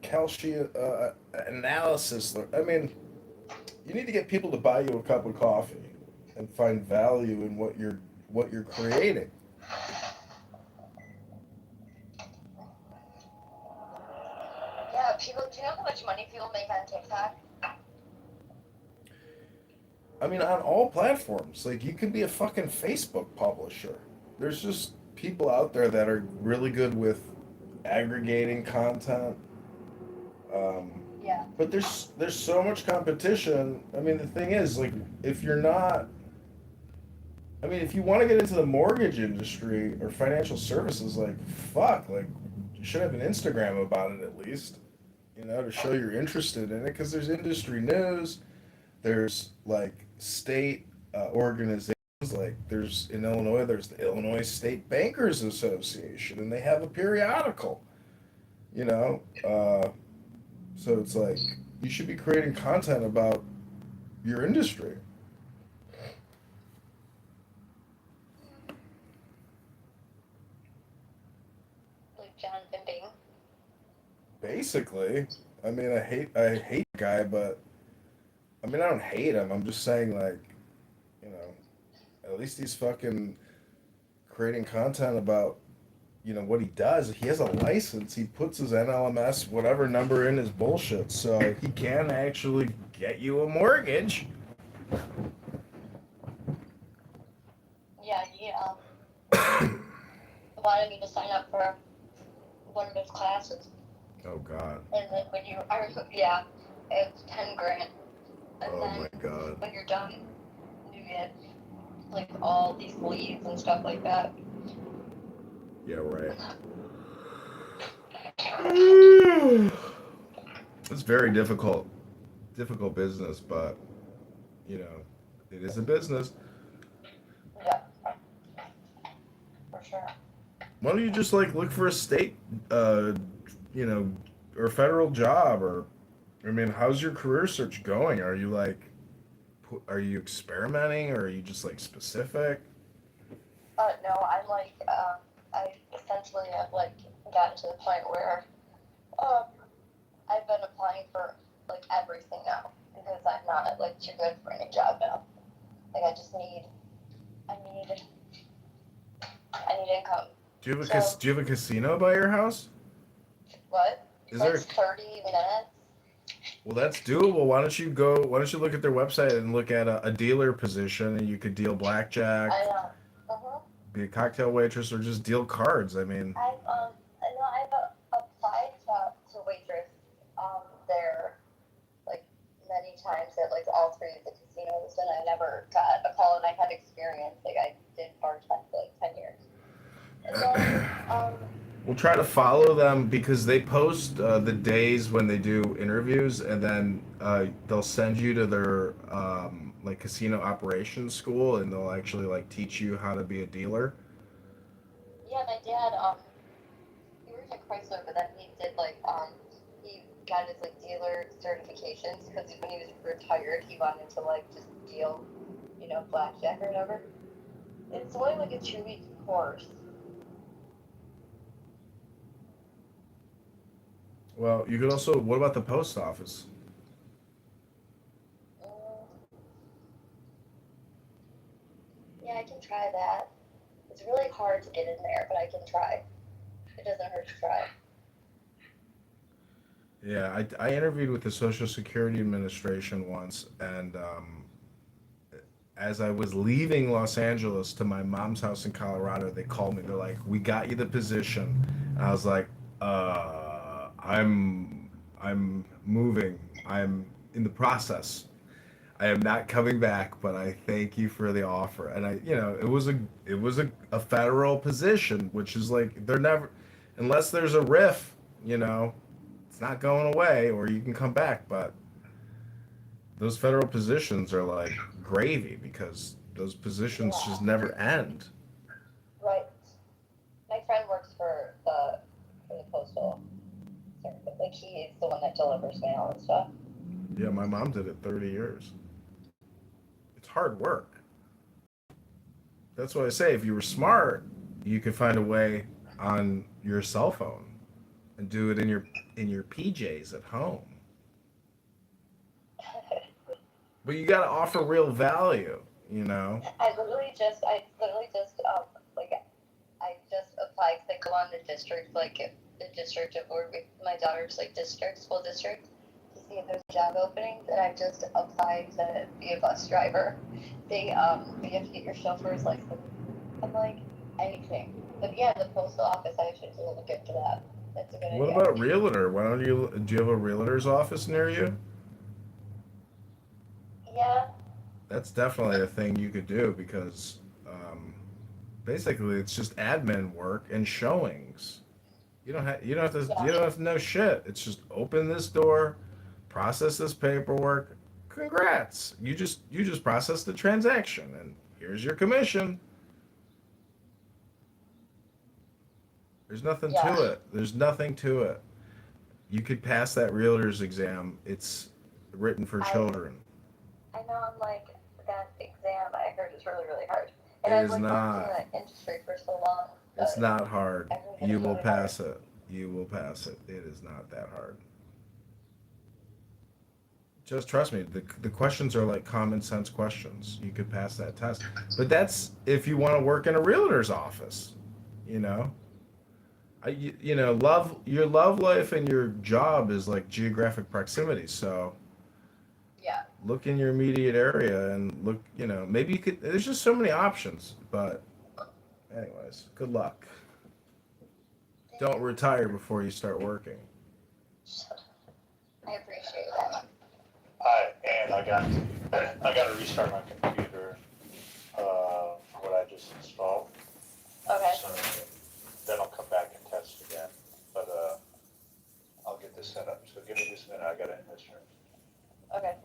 Kalshi analysis. I mean, you need to get people to buy you a cup of coffee and find value in what you're creating. Yeah, people. Do you know how much money people make on TikTok? I mean, on all platforms. Like, you could be a fucking Facebook publisher. There's just people out there that are really good with aggregating content. Yeah. But there's so much competition. I mean, the thing is, like, if you're not, I mean, if you want to get into the mortgage industry or financial services, like, fuck, like, you should have an Instagram about it at least, to show you're interested in it, because there's industry news, there's like state organizations, like there's in Illinois, there's the Illinois State Bankers Association, and they have a periodical, you know. So it's like you should be creating content about your industry. Like John Binding. Basically, I mean, I hate the guy, but I mean, I don't hate him. I'm just saying, like, you know, at least he's fucking creating content about, what he does. He has a license. He puts his NLMS whatever number in his bullshit, so he can actually get you a mortgage. Yeah, he wanted me to sign up for one of his classes. Oh God. And then when you are, yeah, it's 10 grand. And Oh then my God. when you're done, you get like all these leads and stuff like that. Yeah, right. It's very difficult business, but it is a business. Yeah, for sure. Why don't you just like look for a state, you know, or federal job, or I mean, how's your career search going? Are you like, are you experimenting, or are you just like specific? No, I'm like, I essentially have like gotten to the point where, I've been applying for like everything now because I'm not like too good for any job now. Like I need income. Do you have So do you have a casino by your house? what? Is there? It's 30 minutes. Well, that's doable. Why don't you look at their website and look at a dealer position, and you could deal blackjack, I know. Mhm. be a cocktail waitress, or just deal cards. I mean, I've applied to waitress there like many times at like all three of the casinos, and I never got a call, and I had experience. Like I did part-time for like 10 years. And then we'll try to follow them because they post the days when they do interviews, and then they'll send you to their like casino operations school, and they'll actually like teach you how to be a dealer. yeah, my dad he worked at Chrysler, but then he did like he got his like dealer certifications because when he was retired, he wanted to like just deal, blackjack or whatever. It's only like a 2-week course. Well, you could also. What about the post office? Yeah, I can try that. It's really hard to get in there, but I can try. It doesn't hurt to try. Yeah, I interviewed with the Social Security Administration once, and as I was leaving Los Angeles to my mom's house in Colorado, they called me. They're like, "We got you the position." And I was like, I'm moving. I'm in the process. I am not coming back, but I thank you for the offer." And it was a federal position, which is like they're never, unless there's a riff, it's not going away, or you can come back. But those federal positions are like gravy because those positions just never end. Right. My friend works for the postal. the one that delivers mail and stuff. Yeah, my mom did it 30 years. It's hard work. That's why I say if you were smart, you could find a way on your cell phone and do it in your PJs at home. But you got to offer real value, you know. I literally just like I just applied to go on the district, like the district of where my daughter's like district, school district, to see if there's job openings, and I just applied to be a bus driver. You have to get your chauffeur's license. I'm like, anything. But yeah, the postal office, I should look into that. That's a good What idea. about realtor? Why don't you do you have a realtor's office near you? Yeah. That's definitely a thing you could do because basically it's just admin work and showings. You don't have to know shit. It's just open this door, process this paperwork. Congrats. You just processed the transaction and here's your commission. There's nothing to it. There's nothing to it. You could pass that realtor's exam. It's written for children. I know, I'm like, that exam I heard is really, really hard. And It I've is like worked not. in the industry for so long. It's not hard. You will really pass it. You will pass it. It is not that hard. Just trust me. The questions are like common sense questions. You could pass that test. But that's if you want to work in a realtor's office. You know, you know, your love life and your job is like geographic proximity. So Yeah. look in your immediate area and look. You know, maybe you could. There's just so many options. But anyways, good luck. Don't retire before you start working. I appreciate that. And I got to restart my computer for what I just installed. Okay. So then I'll come back and test again. But I'll get this set up. So give me just a minute. I got to end this room. Okay.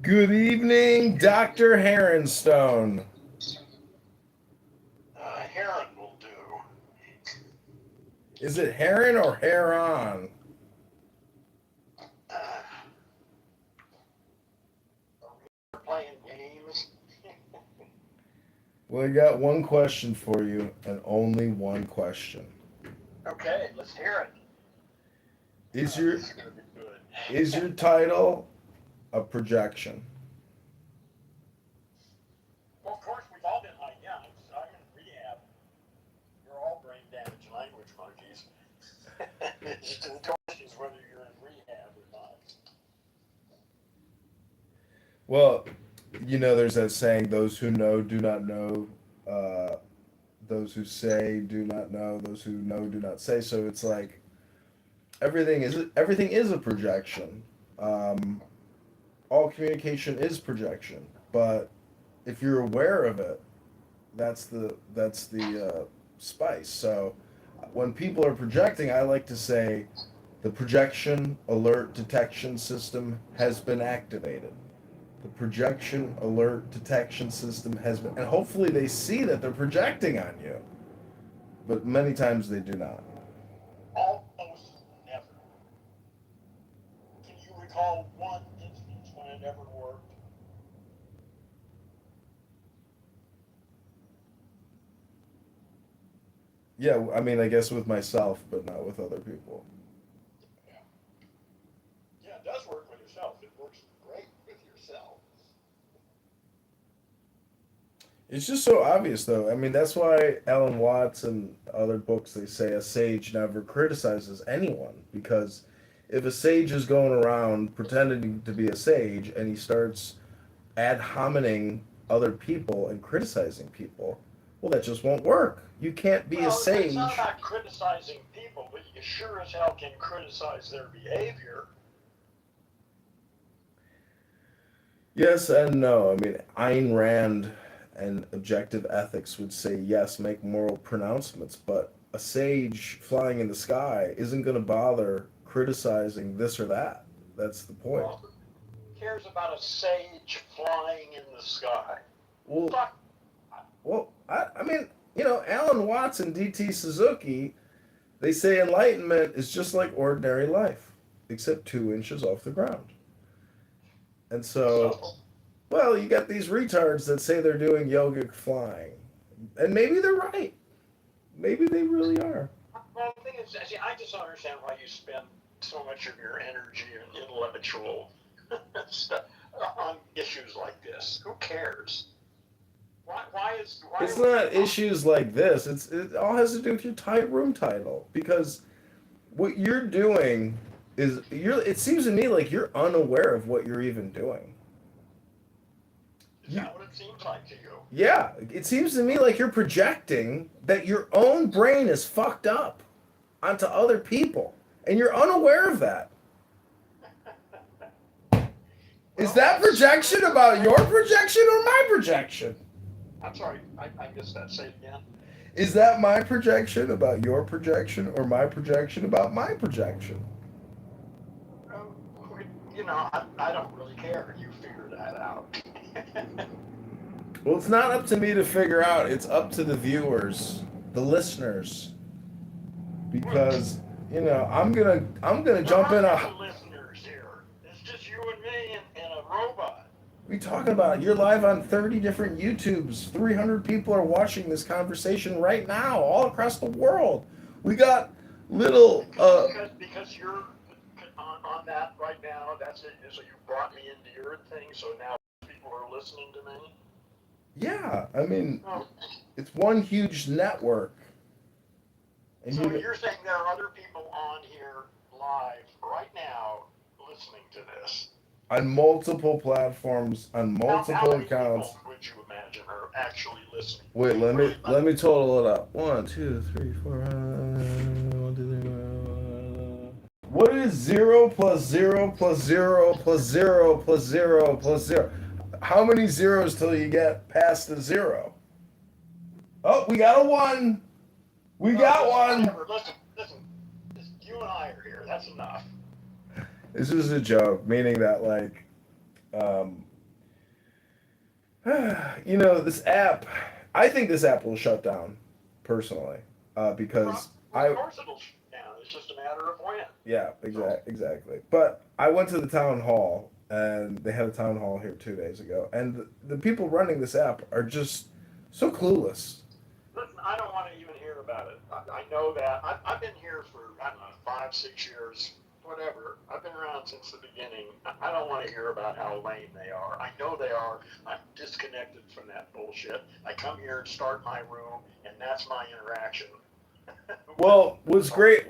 Good evening, Dr. Heronstone. Heron will do. Is it Heron or Heron? We're playing games. Well, I got one question for you, and only one question. Okay, let's hear it. Is This is gonna be good. is your title a projection? Well, of course, we've all been like, yeah, I'm in rehab. You're all brain damaged language monkeys. The question is whether you're in rehab or not. Well, you know, there's that saying, those who know do not know, those who say do not know, those who know do not say. So it's like everything is a projection. All communication is projection, but if you're aware of it, That's the spice. So when people are projecting, I like to say the projection alert detection system has been activated. The projection alert detection system has been, and hopefully they see that they're projecting on you. But many times they do not. Almost never. Can you recall one instance when it ever worked? Yeah, I mean, I guess with myself, but not with other people. Yeah. Yeah, it does work with yourself. It works great with yourself. It's just so obvious, though. I mean, that's why Alan Watts and other books they say a sage never criticizes anyone because if a sage is going around pretending to be a sage and he starts ad hominem other people and criticizing people, well, that just won't work. You can't be a sage. It's not about criticizing people, but you sure as hell can criticize their behavior. Yes and no. I mean, Ayn Rand and objective ethics would say yes, make moral pronouncements, but a sage flying in the sky isn't going to bother criticizing this or that. That's the point. Well, who cares about a sage flying in the sky? Well, Fuck. I mean, Alan Watts and D.T. Suzuki, they say enlightenment is just like ordinary life, except 2 inches off the ground. And so, well, you got these retards that say they're doing yogic flying. And maybe they're right. Maybe they really are. Well, the thing is, see, I just don't understand why you spend so much of your energy and intellectual stuff on issues like this. Who cares? Why It's not issues like this. It all has to do with your room title. Because what you're doing is it seems to me like you're unaware of what you're even doing. Is that what it seems like to you? Yeah, it seems to me like you're projecting that your own brain is fucked up onto other people, and you're unaware of that. Is that projection about your projection or my projection? I'm sorry, I missed that. Say it again. Is that my projection about your projection or my projection about my projection? I don't really care. You figure that out. Well, it's not up to me to figure out. It's up to the viewers, the listeners, because I'm gonna jump in a. Listeners here. It's just you and me and a robot. What are you talking about? You're live on 30 different YouTubes. 300 people are watching this conversation right now, all across the world. We got little. Because you're on that right now. That's it. So you brought me into your thing. So now people are listening to me. Yeah, I mean, it's one huge network. And so you're saying there are other people on here live right now listening to this? On multiple platforms, on multiple accounts. How many people would you imagine are actually listening? Wait, let me total it up. 1, 2, 3, 4. 1, 2, 3. What is 0 plus 0 plus 0 plus 0 plus 0 plus 0? How many zeros till you get past the 0? Oh, we got a 1. We got one. Listen. You and I are here. That's enough. This is a joke, meaning that this app. I think this app will shut down, personally, because Of course it'll shut down. It's just a matter of when. Yeah, exactly. But I went to the town hall, and they had a town hall here 2 days ago, and the people running this app are just so clueless. Listen, I don't want to even hear about it. I know that. I've been here for, 5, 6 years, whatever. I've been around since the beginning. I don't want to hear about how lame they are. I know they are. I'm disconnected from that bullshit. I come here and start my room, and that's my interaction. Well, what's great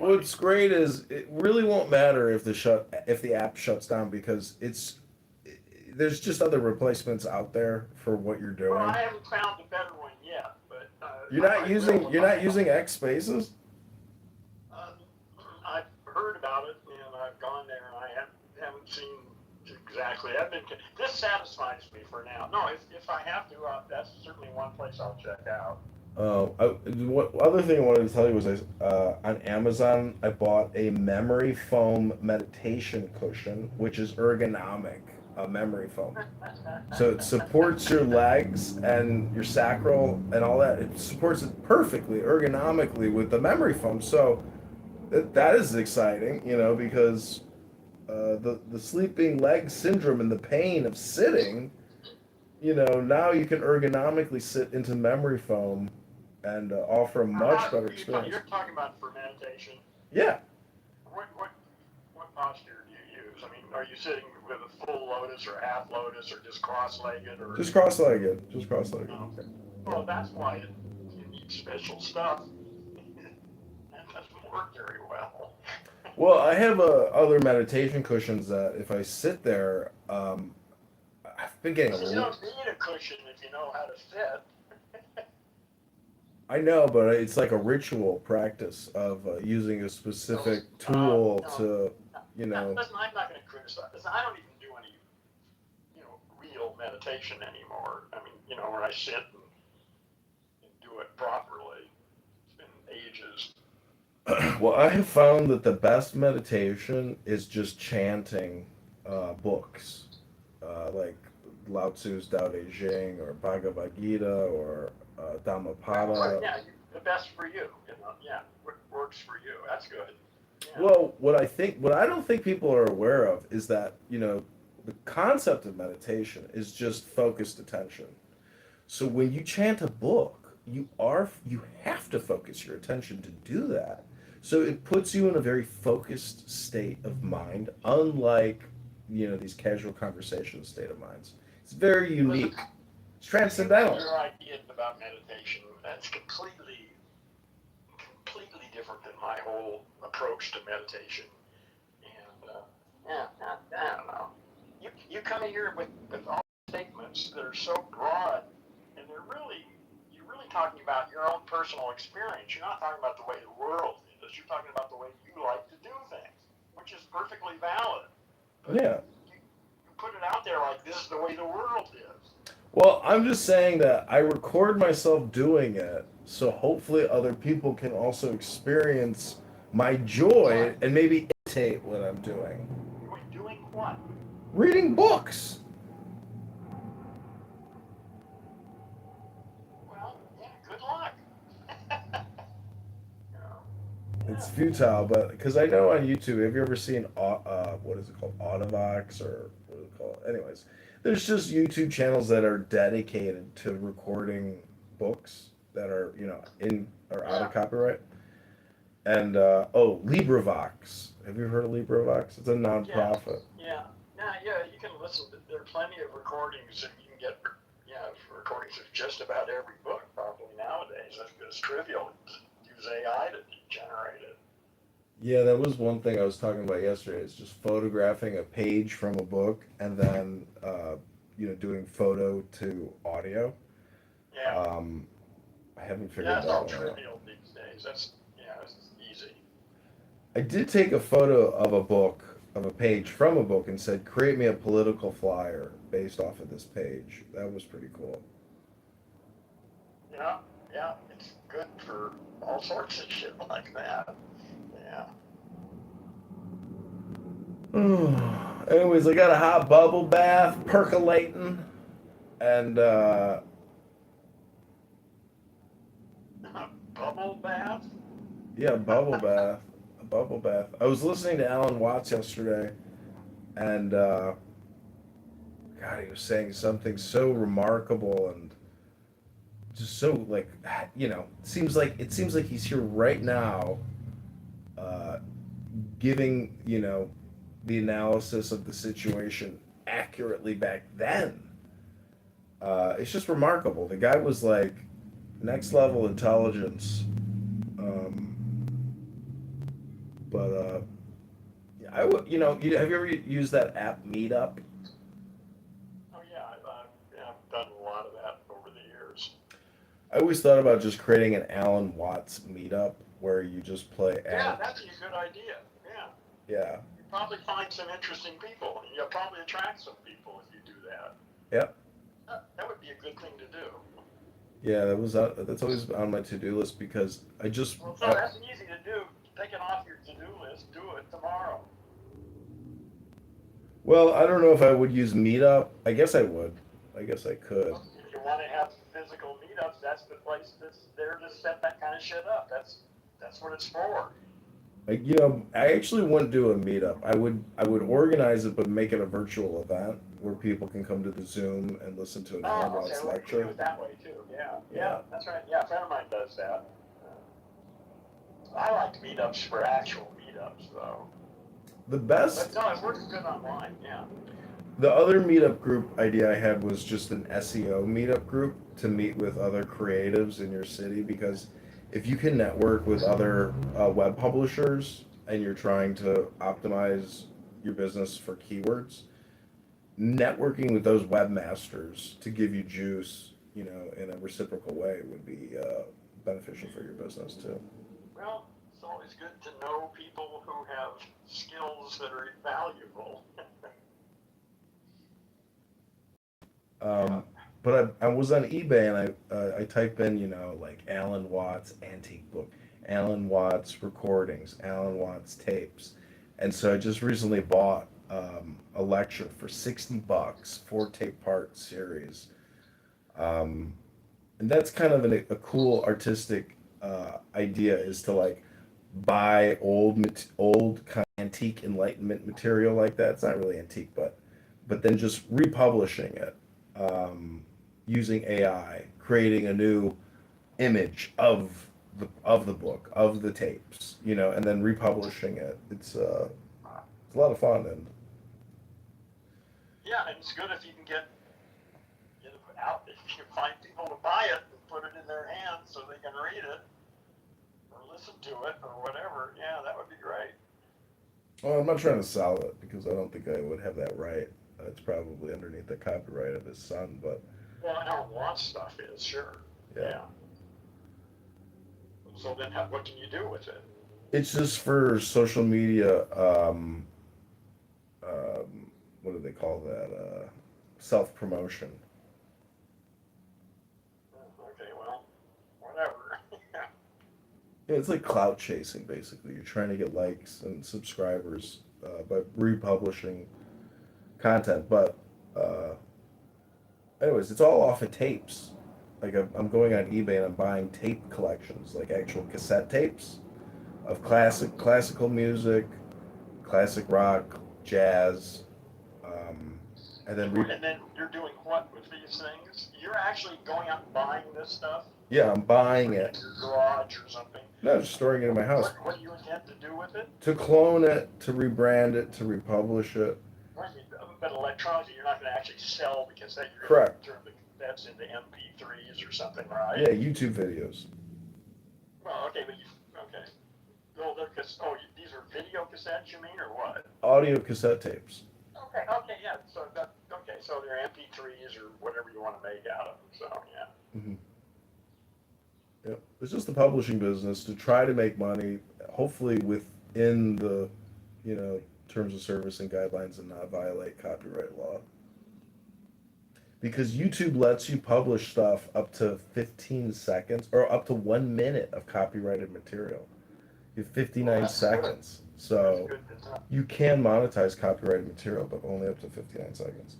is it really won't matter if the app shuts down because there's just other replacements out there for what you're doing. Well, I haven't found a better one yet, but you're not using X Spaces? I've heard about it and I've gone there and I haven't seen exactly. This satisfies me for now. No, if I have to, that's certainly one place I'll check out. What other thing I wanted to tell you was on Amazon I bought a memory foam meditation cushion, which is ergonomic, memory foam. So it supports your legs and your sacral and all that. It supports it perfectly, ergonomically with the memory foam. So that is exciting, because the sleeping leg syndrome and the pain of sitting, now you can ergonomically sit into memory foam and offer a much better experience. You're talking about for meditation. Yeah. What posture do you use? I mean, are you sitting with a full lotus or half lotus or just cross-legged or? Just cross-legged. Just cross-legged. Oh, okay. Well, that's why you need special stuff. That doesn't work very well. Well, I have other meditation cushions that if I sit there, I've been getting You don't need a cushion if you know how to sit. I know, but it's like a ritual practice of using a specific tool to, Listen, I'm not going to criticize. Listen, I don't even do any, real meditation anymore. I mean, where I sit and do it properly. It's been ages. Well, I have found that the best meditation is just chanting books, like Lao Tzu's Tao Te Ching or Bhagavad Gita or Dhammapada. Yeah, the best for you. Yeah, what works for you. That's good. Yeah. Well, what I don't think people are aware of is that, the concept of meditation is just focused attention. So when you chant a book, you have to focus your attention to do that. So it puts you in a very focused state of mind, unlike, these casual conversation state of minds. It's very unique. It's transcendental. Your idea about meditation, that's completely different than my whole approach to meditation. And I don't know. You come in here with all statements that are so broad, and you're really talking about your own personal experience. You're not talking about the way the world is. You're talking about the way you like to do things, which is perfectly valid. But yeah. You put it out there like this is the way the world is. Well, I'm just saying that I record myself doing it, so hopefully other people can also experience my joy and maybe imitate what I'm doing. Doing what? Reading books. Well, yeah, good luck. It's futile, but because I know on YouTube, have you ever seen what is it called, Audiovox or what is it called? Anyways, there's just YouTube channels that are dedicated to recording books that are in or out of copyright. And LibriVox. Have you heard of LibriVox? It's a nonprofit. Yeah. You can listen. There are plenty of recordings, and you can get recordings of just about every book probably nowadays. It's trivial. Use AI to generate it. Yeah, that was one thing I was talking about yesterday. Is just photographing a page from a book and then doing photo to audio. Yeah. I haven't figured that one out. That's all trivial these days. It's easy. I did take a photo of a book, of a page from a book, and said, "Create me a political flyer based off of this page." That was pretty cool. Yeah, it's good for all sorts of shit like that. Yeah. Anyways, I got a hot bubble bath percolating, and bubble bath? Yeah, bubble bath. A bubble bath. I was listening to Alan Watts yesterday, and God, he was saying something so remarkable and just so it seems like he's here right now, giving the analysis of the situation accurately back then. It's just remarkable. The guy was like next level intelligence. But I would, have you ever used that app Meetup? Oh yeah, I've done a lot of that over the years. I always thought about just creating an Alan Watts Meetup where you just play. Yeah, that'd be a good idea. Yeah. Yeah. You probably find some interesting people, and you'll probably attract some people if you do that. Yep. That would be a good thing to do. Yeah, that's always on my to-do list because I just. Well, so that's easy to do. Take it off your to-do list. Do it tomorrow. Well, I don't know if I would use Meetup. I guess I would. I guess I could. If you want to have physical meetups, that's the place that's there to set that kind of shit up. That's what it's for. I actually wouldn't do a meetup. I would organize it, but make it a virtual event where people can come to the Zoom and listen to an Alan Watts Okay, well, you can lecture. do it that way too. Yeah, that's right. Yeah, a friend of mine does that. I like meetups for actual meetups, though. The best. But no, it works good online. Yeah. The other meetup group idea I had was just an SEO meetup group to meet with other creatives in your city because if you can network with other web publishers and you're trying to optimize your business for keywords, networking with those webmasters to give you juice, in a reciprocal way would be beneficial for your business too. Well, it's always good to know people who have skills that are valuable. But I was on eBay and I type in, like Alan Watts antique book, Alan Watts recordings, Alan Watts tapes. And so I just recently bought a lecture for $60, 4 tape part series. And that's kind of a cool artistic idea is to like buy old kind of antique Enlightenment material like that. It's not really antique, but then just republishing it. Using AI, creating a new image of the book, of the tapes, and then republishing it. It's a lot of fun and. Yeah, and it's good if you can get it out. If you can find people to buy it and put it in their hands so they can read it or listen to it or whatever. Yeah, that would be great. Well, I'm not trying to sell it because I don't think I would have that right. It's probably underneath the copyright of his son, but. Well, I know what stuff is, sure. Yeah. So then what can you do with it? It's just for social media, what do they call that? Self-promotion. Okay, well, whatever. Yeah, it's like clout chasing, basically. You're trying to get likes and subscribers by republishing content, but anyways, it's all off of tapes. Like I'm going on eBay and I'm buying tape collections, like actual cassette tapes of classical music, classic rock, jazz, and then and then you're doing what with these things? You're actually going out and buying this stuff? Yeah, I'm buying it. In your garage or something? No, just storing it in my house. What do you intend to do with it? To clone it, to rebrand it, to republish it. But electronically, you're not going to actually sell because then you're Correct. going to turn that's into MP3s or something, right? Yeah, YouTube videos. Well, okay, but okay. Well, these are video cassettes, you mean, or what? Audio cassette tapes. Okay, yeah. So so they're MP3s or whatever you want to make out of them. So yeah. Mm-hmm. Yep. It's just the publishing business to try to make money, hopefully within the, terms of service and guidelines and not violate copyright law. Because YouTube lets you publish stuff up to 15 seconds or up to 1 minute of copyrighted material. You have 59 seconds. So you can monetize copyrighted material, but only up to 59 seconds.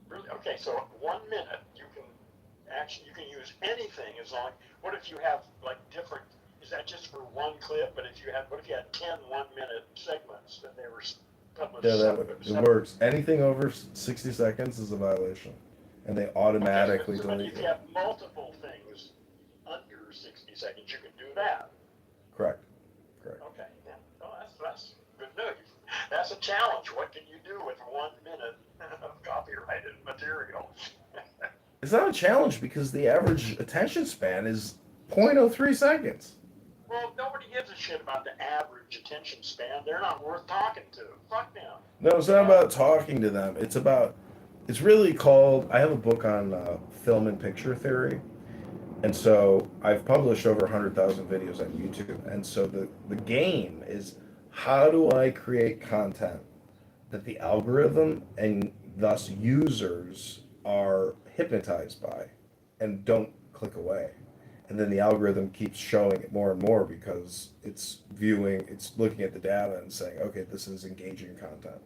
Really? Okay, so 1 minute you can use anything as long. What if you have like different? Is that just for one clip? But what if you had 10 1-minute segments that they were published? Yeah, it works. Anything over 60 seconds is a violation, and they automatically delete it. If you have multiple things under 60 seconds, you can do that. Correct. Okay. Yeah. Oh, that's good news. That's a challenge. What can you do with 1 minute of copyrighted material? It's not a challenge because the average attention span is 0.03 seconds. Well, nobody gives a shit about the average attention span. They're not worth talking to. Fuck them. No, it's not about talking to them. It's really called, I have a book on film and picture theory. And so I've published over 100,000 videos on YouTube. And so the game is how do I create content that the algorithm and thus users are hypnotized by and don't click away? And then the algorithm keeps showing it more and more because it's looking at the data and saying, okay, this is engaging content.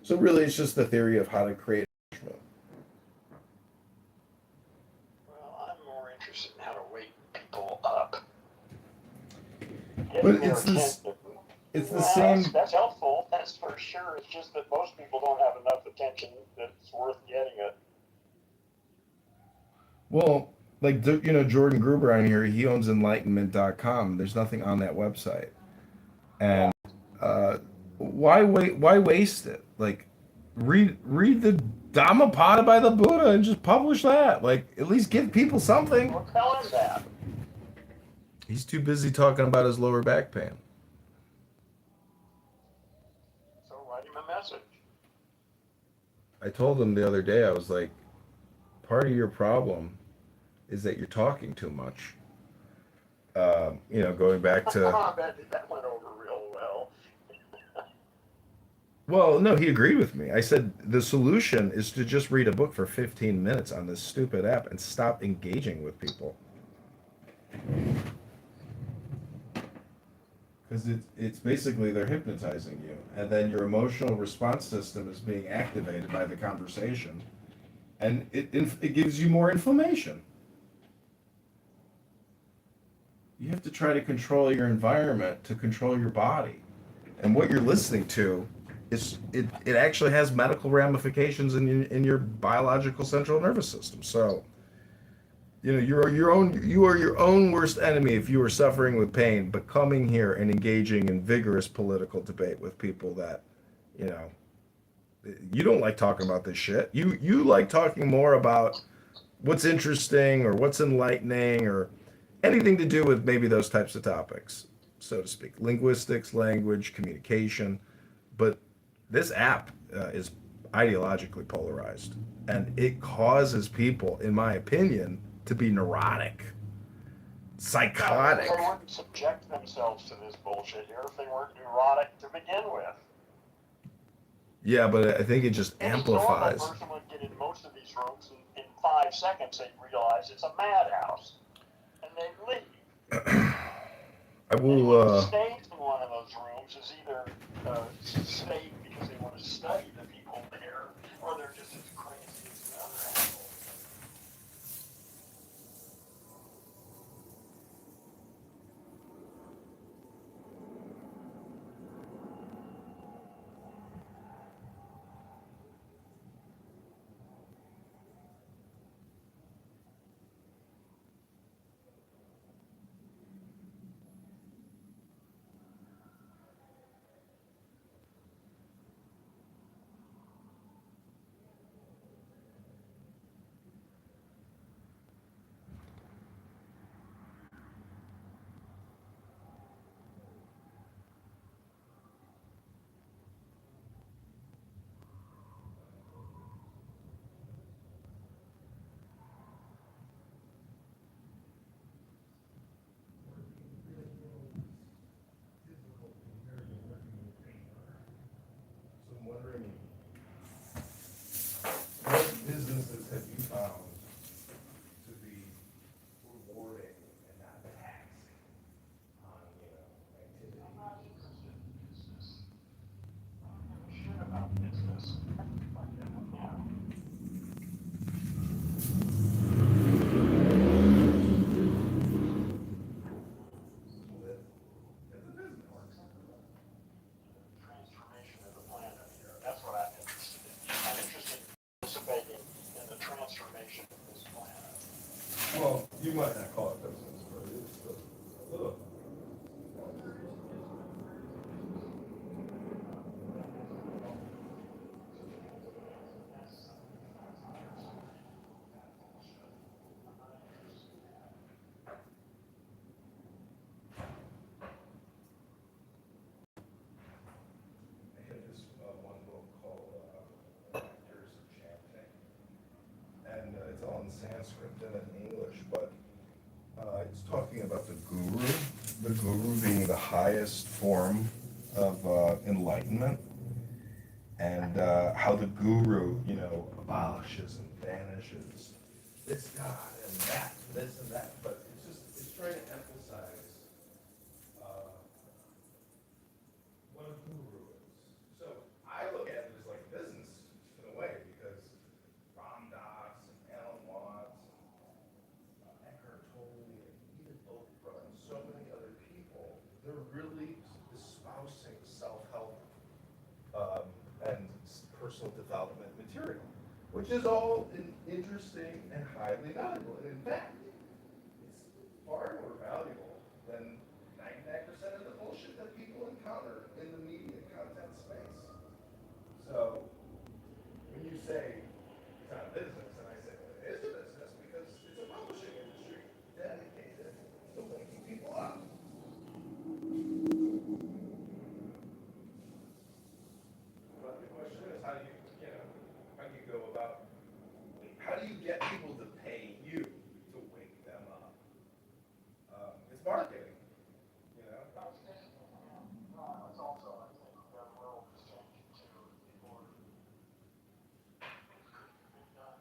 So really, it's just the theory of how to create engagement. Well, I'm more interested in how to wake people up. But it's this. It's the same. That's helpful. That's for sure. It's just that most people don't have enough attention that it's worth getting it. Well, like Jordan Gruber on here, he owns enlightenment.com. There's nothing on that website. And why wait? Why waste it? Like, read the Dhammapada by the Buddha and just publish that. Like, at least give people something. Well, tell him that. He's too busy talking about his lower back pain. So write him a message. I told him the other day, I was like, part of your problem is that you're talking too much. Going back to. That went over real well. Well, no, he agreed with me. I said the solution is to just read a book for 15 minutes on this stupid app and stop engaging with people. Because it's basically they're hypnotizing you, and then your emotional response system is being activated by the conversation, and it gives you more inflammation. You have to try to control your environment to control your body, and what you're listening to it actually has medical ramifications in your biological central nervous system. So, you are your own worst enemy if you are suffering with pain. But coming here and engaging in vigorous political debate with people that, you don't like talking about this shit. You like talking more about what's interesting or what's enlightening or anything to do with maybe those types of topics, so to speak, linguistics, language, communication. But this app is ideologically polarized, and it causes people, in my opinion, to be neurotic, psychotic. They wouldn't subject themselves to this bullshit here if they weren't neurotic to begin with. Yeah, but I think it just amplifies. A normal person would get in most of these rooms, and in 5 seconds they'd realize it's a madhouse, and they'd leave. I will. Stay in one of those rooms is either stay because they want to study the people there, or they're just as crazy as the other assholes. What businesses have you found to be rewarding and not taxing on, activity? Shit about business. Transformation of the planet here. That's what I'm interested in. I'm interested in participating in the transformation of this planet. Well, you might not call it business, but it's still. I had this one book called Factors of Chanting, and it's all in Sanskrit and in English, but it's talking about the guru being the highest form of enlightenment, and how the guru, abolishes and banishes this God and that, this and that. But it's trying to emphasize what a guru is. So I look at it as like business in a way, because Ram Dass and Alan Watts and Eckhart Tolle and Edith Oprah and so many other people, they're really espousing self-help and personal development material, which is all interesting and highly valuable. And in fact, it's far more valuable than 99% of the bullshit that people encounter in the media content space. So when you say it's not a business, and I say, well, it is a business because it's a publishing industry dedicated to waking people up. But the question is, how do you go about, how do you get people to pay you to wake them up? It's marketing, you know? It's also, I think, the world is changing too. Before, it couldn't have been done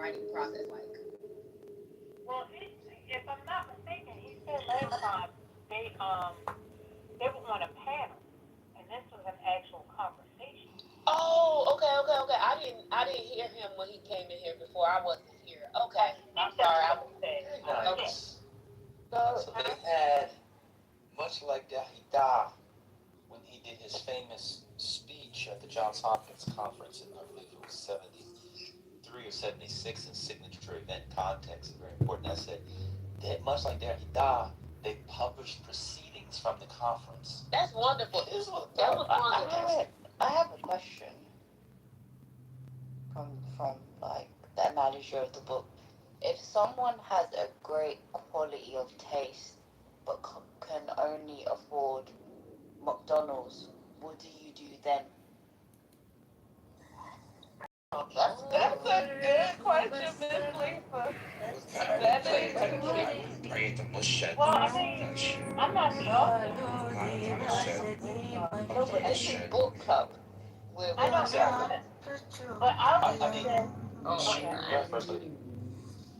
writing process like? Well, if I'm not mistaken, he said last time they were on a panel, and this was an actual conversation. Oh, okay, okay, okay. I didn't hear him when he came in here before. I wasn't here. Okay, I'm sorry. Okay. So they had, much like Derrida, when he did his famous speech at the Johns Hopkins conference in, I believe it was 73 or 76 in signature event context, a very important essay. That much like Derrida, they published proceedings from the conference. That's wonderful. That was wonderful. I have a question from like the analogy of the book. If someone has a great quality of taste but can only afford McDonald's, what do you do then? That's a good question, Miss Lisa. That is Well, I mean, I'm not the author. No, but this is book club. I know, but I would say, Right, First Lady.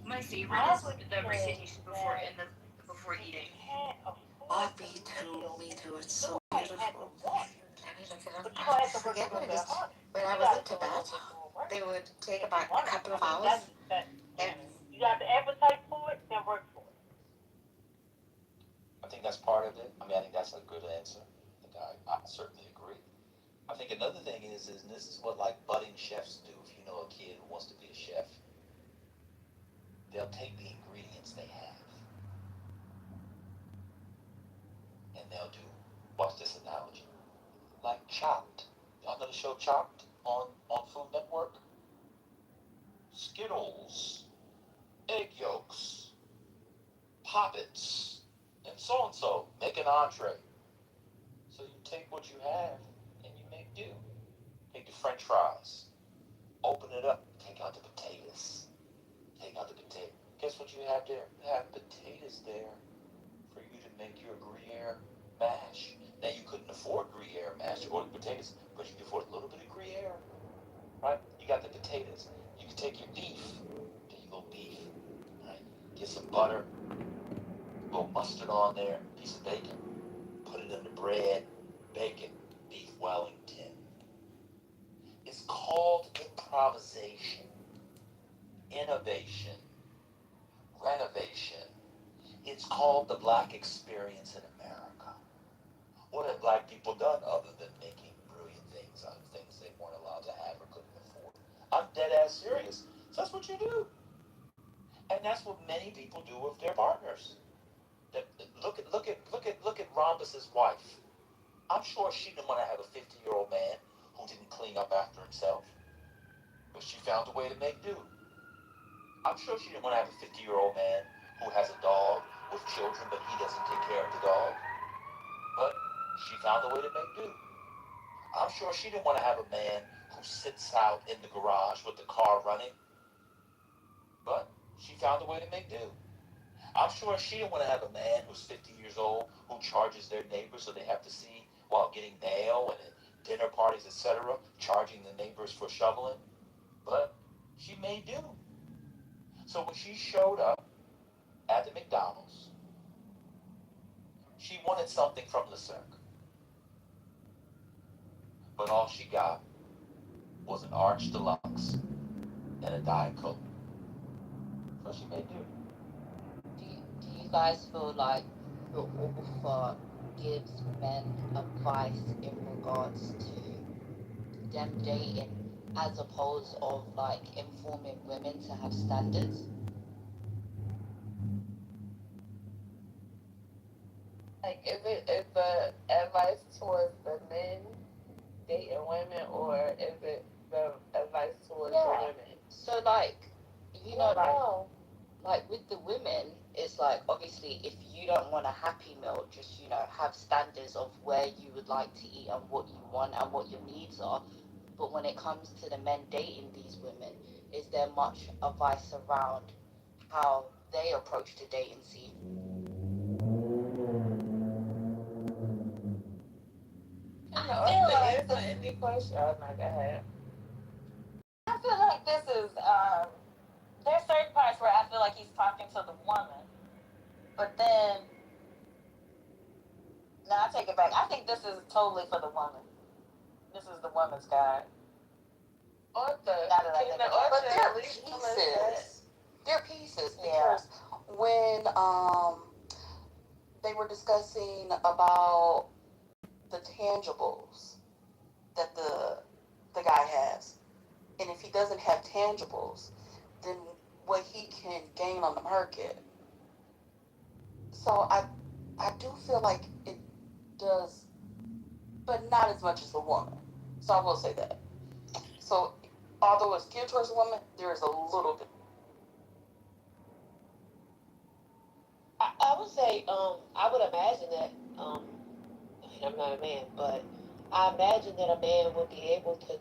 my favorite is the recitation before eating. Can't afford Me too. It's so so had to beautiful. want it, Let me look it up but you now. gonna I have to work a forget little what it bit is. harder. When I You was gotta in do a little Tibet, bit more work they would take if you about a want it. couple I of mean, hours. And you got the appetite for it, then work for it. I think that's part of it. I mean, I think that's a good answer. I certainly agree. I think another thing is, and this is what like budding chefs do. If you know a kid who wants to be a chef, they'll take the ingredients they have and they'll do, watch this analogy, like Chopped. Y'all know the show Chopped on Food Network? Skittles, egg yolks, poppets, and so make an entree. So you take what you have and you make do. Take the French fries, open it up, take out the potatoes. Take out the potato. Guess what you have there? You have potatoes there for you to make your Gruyere mash. Now you couldn't afford Gruyere mash or the potatoes, but you can afford a little bit of Gruyere, right? You got the potatoes. You can take your beef. There you go, beef. Right? Get some butter, a little mustard on there, piece of bacon. Put it in the bread, bacon, beef Wellington. It's called improvisation, innovation, renovation. It's called the Black experience in America. What have Black people done other than making brilliant things out of things they weren't allowed to have or couldn't afford? I'm dead ass serious. So that's what you do. And that's what many people do with their partners. Look at Rhombus's wife. I'm sure she didn't want to have a 50-year-old man who didn't clean up after himself. But she found a way to make do. I'm sure she didn't want to have a 50-year-old man who has a dog with children, but he doesn't take care of the dog. But she found a way to make do. I'm sure she didn't want to have a man who sits out in the garage with the car running. But she found a way to make do. I'm sure she didn't want to have a man who's 50 years old who charges their neighbors so they have to see while getting mail and at dinner parties, etc., charging the neighbors for shoveling. But she made do. So when she showed up at the McDonald's, she wanted something from the cirque. But all she got was an Arch Deluxe and a Diet Coke. So she made do. Do you guys feel like the author gives men advice in regards to them dating as opposed of like informing women to have standards? Like, is the advice towards the men dating women, or is it the advice towards the women? So like, like with the women, it's like obviously if you don't want a happy meal, just have standards of where you would like to eat and what you want and what your needs are. But when it comes to the men dating these women, is there much advice around how they approach the dating scene? I feel like it's any question. Oh my god. I feel like this is there's certain parts where I feel like he's talking to the woman, but then no, I take it back. I think this is totally for the woman. This is the woman's guide. Aren't they? Now that I think about it. But they're pieces. They're pieces because when they were discussing about the tangibles that the guy has, and if he doesn't have tangibles, then what he can gain on the market. So I do feel like it does, but not as much as the woman. So I will say that. So although it's geared towards a woman, there is a little bit. I would say, I would imagine that, I mean, I'm not a man, but I imagine that a man would be able to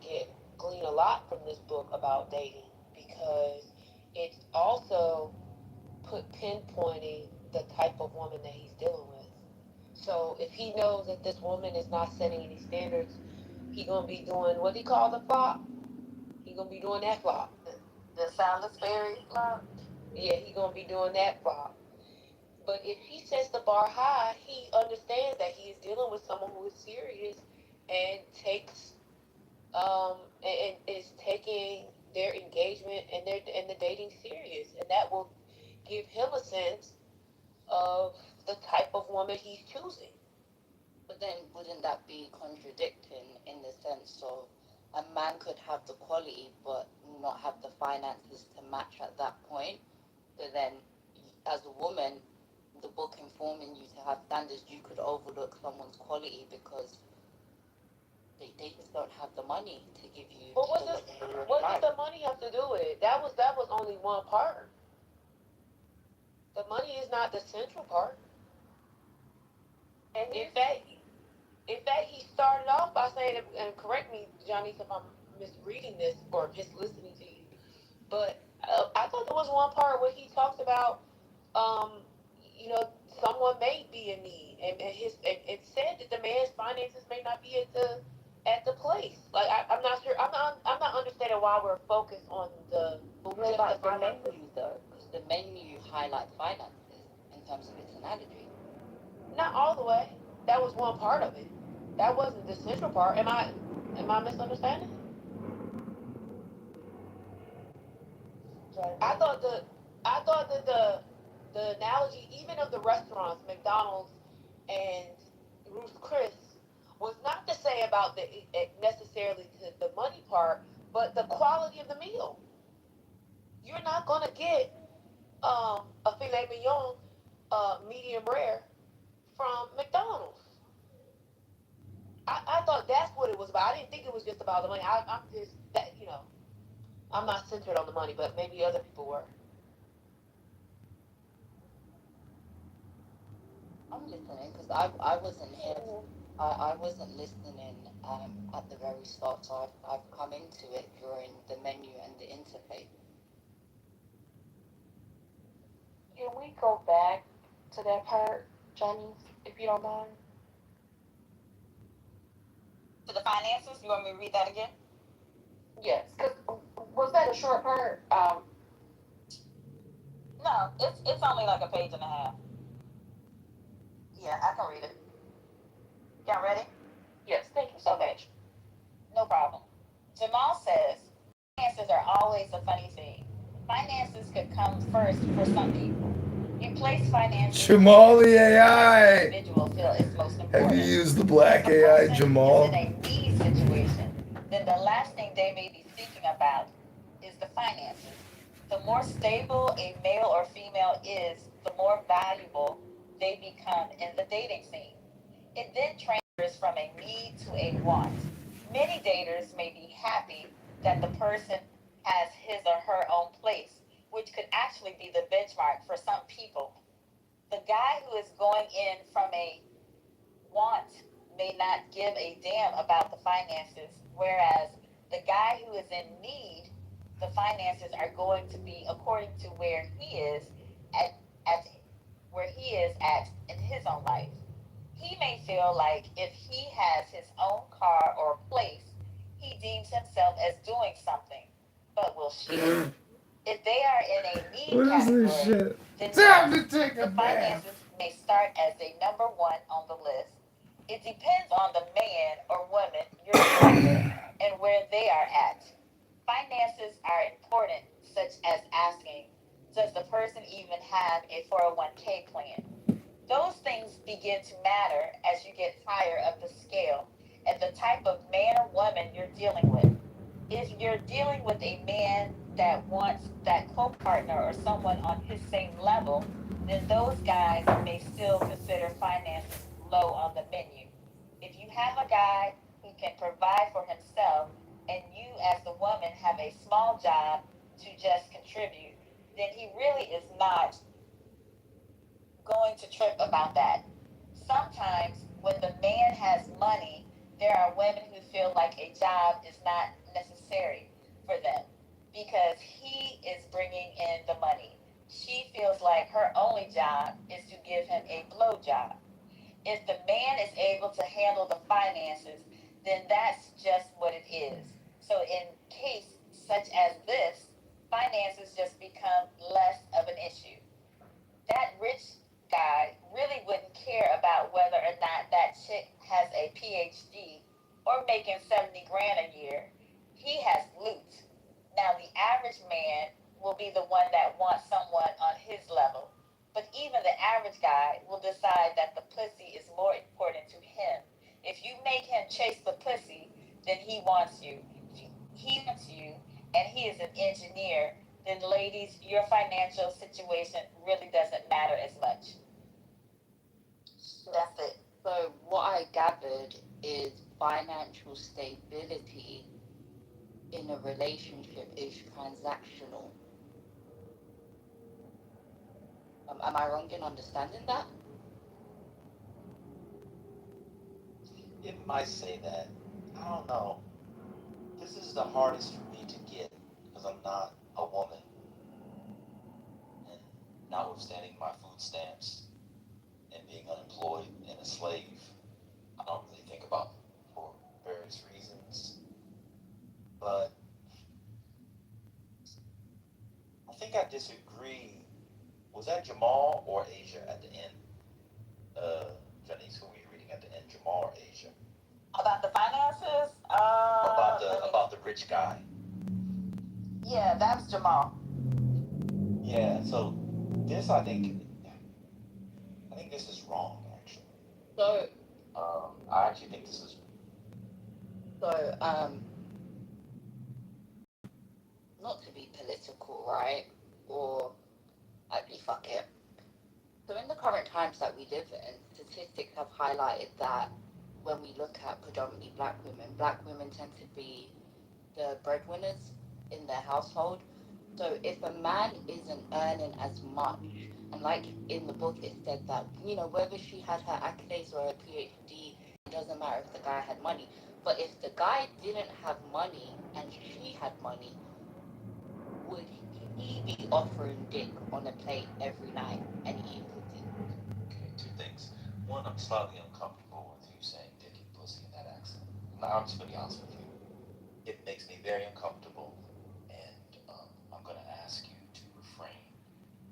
glean a lot from this book about dating because it's also pinpointing the type of woman that he's dealing with. So if he knows that this woman is not setting any standards, he gonna be doing what he call the flop. He gonna be doing that flop. The soundless fairy flop. Yeah, he gonna be doing that flop. But if he sets the bar high, he understands that he is dealing with someone who is serious and takes and is taking their engagement and the dating serious, and that will give him a sense of the type of woman he's choosing. But then wouldn't that be contradicting in the sense of a man could have the quality but not have the finances to match at that point? But then as a woman, the book informing you to have standards, you could overlook someone's quality because they just don't have the money to give you. But what did the money have to do with it? That was only one part. The money is not the central part. And in fact, he started off by saying, and correct me, Johnny, if I'm misreading this or just listening to you, but I thought there was one part where he talks about, um, someone may be in need, and it said that the man's finances may not be at the place. Like I'm not sure. I'm not understanding why we're focused on the. But what about the menu though? Because the menu highlights finances in terms of its analogy. Not all the way. That was one part of it. That wasn't the central part. Am I misunderstanding? I thought that the analogy even of the restaurants, McDonald's and Ruth's Chris, was not to say about necessarily the money part, but the quality of the meal. You're not gonna get a filet mignon medium rare from McDonald's. I thought that's what it was about. I didn't think it was just about the money. I'm just that I'm not centered on the money, but maybe other people were. I'm listening because I wasn't here. I wasn't listening at the very start, so I've come into it during the menu and the interface. Can we go back to that part, Johnny, if you don't mind? To the finances, you want me to read that again? Yes, because was that a short part? No, it's only like a page and a half. Yeah, I can read it. Y'all ready? Yes, thank you so much. No problem. Jamal says, finances are always a funny thing. Finances could come first for some people. You place finances Jamal the AI. individual feel it's most important. Have you used the black AI, Jamal? If a person is in a need situation, then the last thing they may be thinking about is the finances. The more stable a male or female is, the more valuable they become in the dating scene. It then transfers from a need to a want. Many daters may be happy that the person has his or her own place, which could actually be the benchmark for some people. The guy who is going in from a want may not give a damn about the finances, whereas the guy who is in need, the finances are going to be according to where he is at where he is at in his own life. He may feel like if he has his own car or place, he deems himself as doing something. But will she? If they are in a need What is this category, shit? then Time yes, to take a the bath. finances may start as a number one on the list. It depends on the man or woman you're dealing with and where they are at. Finances are important, such as asking, does the person even have a 401k plan? Those things begin to matter as you get higher up the scale and the type of man or woman you're dealing with. If you're dealing with a man that wants that co-partner or someone on his same level, then those guys may still consider finances low on the menu. If you have a guy who can provide for himself and you as the woman have a small job to just contribute, then he really is not going to trip about that. Sometimes when the man has money, there are women who feel like a job is not necessary for them because he is bringing in the money. She feels like her only job is to give him a blow job. If the man is able to handle the finances, then that's just what it is. So in case such as this, finances just become less of an issue. That rich guy really wouldn't care about whether or not that chick has a PhD or making 70 grand a year. He has loot. Now, the average man will be the one that wants someone on his level. But even the average guy will decide that the pussy is more important to him. If you make him chase the pussy, then he wants you. If he wants you and he is an engineer, then ladies, your financial situation really doesn't matter as much. That's it. So what I gathered is financial stability in a relationship is transactional. Am I wrong in understanding that? It might say that. I don't know. This is the hardest for me to get because I'm not a woman. And notwithstanding my food stamps and being unemployed and a slave, I don't really think about it for various reasons. But I think I disagree. Was that Jamal or Asia at the end? Janice, who were you reading at the end, Jamal or Asia? About the finances? About the rich guy. Yeah, that's Jamal. Yeah, so this I think this is wrong actually. So I actually think this is so not to be political, right? Or actually fuck it. So in the current times that we live in, statistics have highlighted that when we look at predominantly black women tend to be the breadwinners in their household. So if a man isn't earning as much, and like in the book it said that, you know, whether she had her accolades or her PhD, it doesn't matter if the guy had money. But if the guy didn't have money and she had money, would he be offering dick on a plate every night and eating pussy? okay. Two things. One, I'm slightly uncomfortable with you saying dick and pussy in that accent. Now, I'm just gonna be honest with you. It makes me very uncomfortable, and I'm gonna ask you to refrain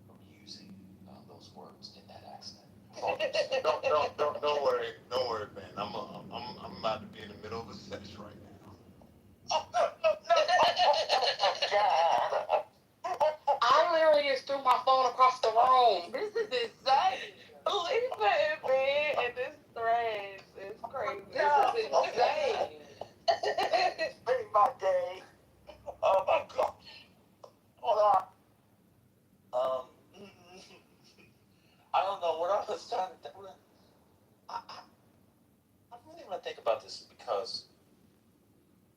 from using those words in that accent. Don't worry, man. I'm about to be in the middle of a sesh right now. I literally just threw my phone across the room. This is insane. Lisa and me and this thread is crazy. This is insane. It's been my day. Oh my god. Hold on. I don't know what I was trying to. I really want to think about this because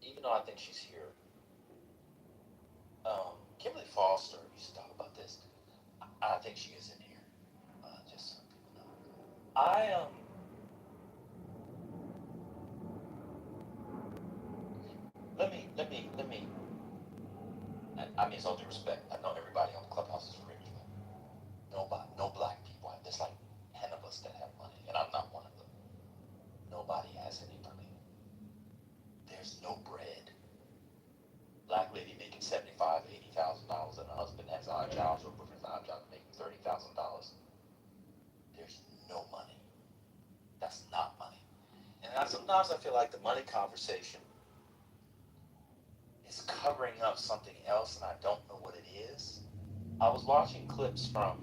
even though I think she's here, Kimberly Foster used to talk about this. I think she is in here. Just so people know. Let me. I mean, it's all due respect. I know everybody on the clubhouse is rich, but nobody, no black people. There's like 10 of us that have money, and I'm not one of them. Nobody has any money. There's no bread. Black lady making $75,000, $80,000 and a husband odd jobs or boyfriend's odd job making $30,000. There's no money. That's not money. And sometimes I feel like the money conversation is covering up something else, and I don't know what it is. I was watching clips from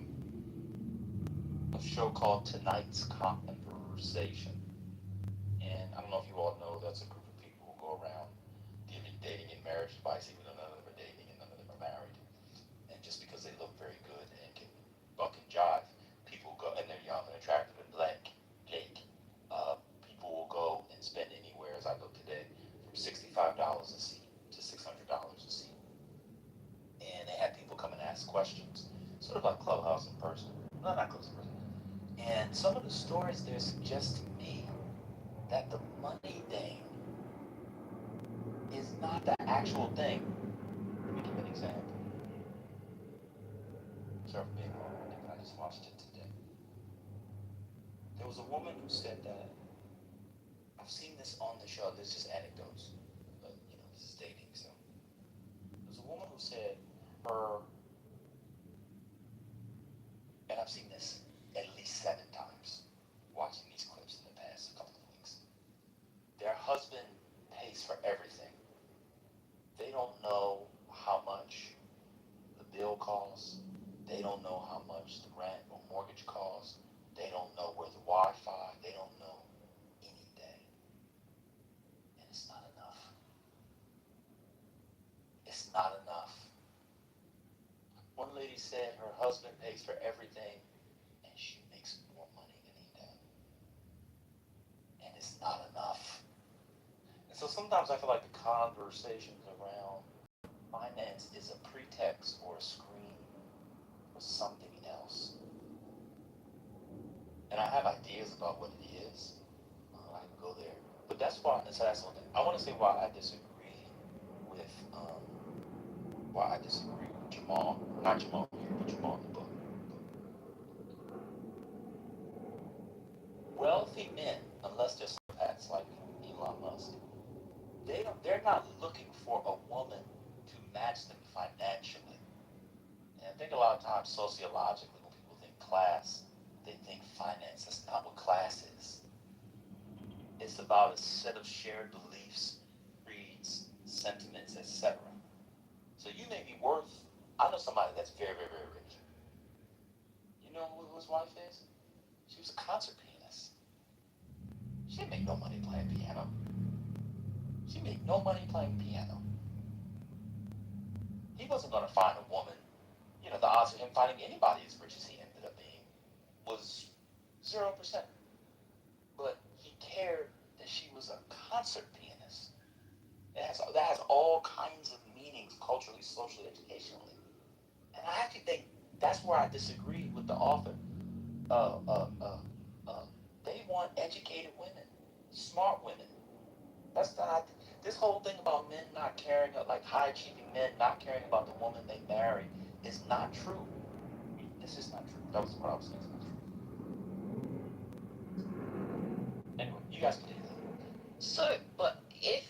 a show called Tonight's Conversation. And I don't know if you all know that's a group of people who go around giving dating and marriage advice, even though none of them are dating and none of them are married. And just because they look very good and can buck and jive, people go, and they're young and attractive and black, people will go and spend anywhere, as I look today, from $65 a seat to $600 a seat. And they had people come and ask questions, sort of like Clubhouse in person. No, not Clubhouse in person. And some of the stories there suggest to me that the money thing is not the actual thing. Let me give an example. Sorry for being long-winded, but I just watched it today. There was a woman who said that, I've seen this on the show, this is just anecdotes, but this is dating, so. There's a woman who said and I've seen this at least 7 times, watching these clips in the past couple of weeks. Their husband pays for everything. They don't know how much the bill costs. They don't know how much the rent or mortgage costs. They don't know where the Wi-Fi. They don't know anything. And it's not enough. It's not enough. One lady said her husband pays for everything and she makes more money than he does. And it's not enough. And so sometimes I feel like the conversations around finance is a pretext or a screen for something else. And I have ideas about what it is. I can go there. But that's why, so that's one thing. I want to say why I disagree with Jamal, not Jamal here, but Jamal in the book. Wealthy men, unless they're psychopaths like Elon Musk, they're not looking for a woman to match them financially. And I think a lot of times sociologically, when people think class, they think finance. That's not what class is. It's about a set of shared beliefs, creeds, sentiments, etc. So you may be worth, I know somebody that's very, very, very rich. You know who his wife is? She was a concert pianist. She didn't make no money playing piano. She made no money playing piano. He wasn't going to find a woman. The odds of him finding anybody as rich as he ended up being was 0%. But he cared that she was a concert pianist. That has all kinds of meanings, culturally, socially, educationally. And I actually think that's where I disagree with the author. They want educated women, smart women. That's not, this whole thing about men not caring, like high-achieving men not caring about the woman they marry is not true. This is not true. That was what I was saying. It's not true. Anyway, you guys can do that. So, but if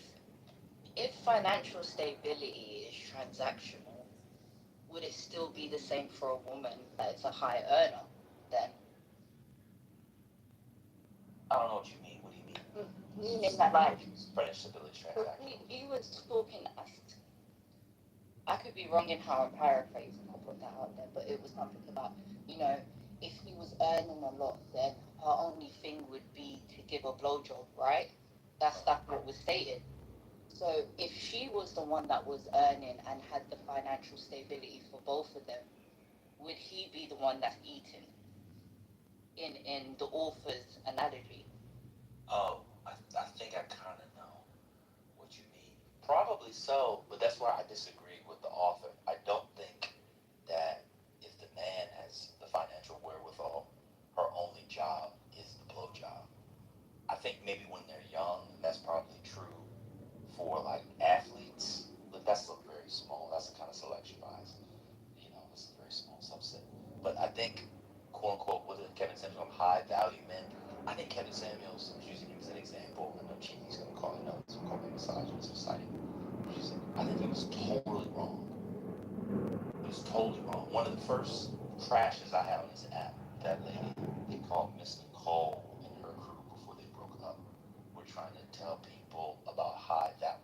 financial stability is transactional, would it still be the same for a woman that is a high earner then? I don't know what you mean. What do you mean? Meaning that, like, financial stability transaction. he was talking, I could be wrong in how I'm paraphrasing, I'll put that out there, but it was something about, if he was earning a lot, then her only thing would be to give a blowjob, right? That's what was stated. So if she was the one that was earning and had the financial stability for both of them, would he be the one that's eating? In the author's analogy. Oh, I think I kind of know what you mean. Probably so, but that's where I disagree with the author. I don't think that if the man has the financial wherewithal, her only job is the blowjob. I think maybe when they're young, that's probably true for like athletes, but that's a very small, that's a kind of selection bias. It's a very small subset. But I think, quote unquote, what did Kevin Samuels on high value men? I think Kevin Samuels, I'm using him as an example, I know Chiefy's going to call him out, so call him misogynist or citing. I think he was totally wrong. He was totally wrong. One of of the first crashes I had on this app, that lady they called Miss Nicole and her crew before they broke up were trying to tell people about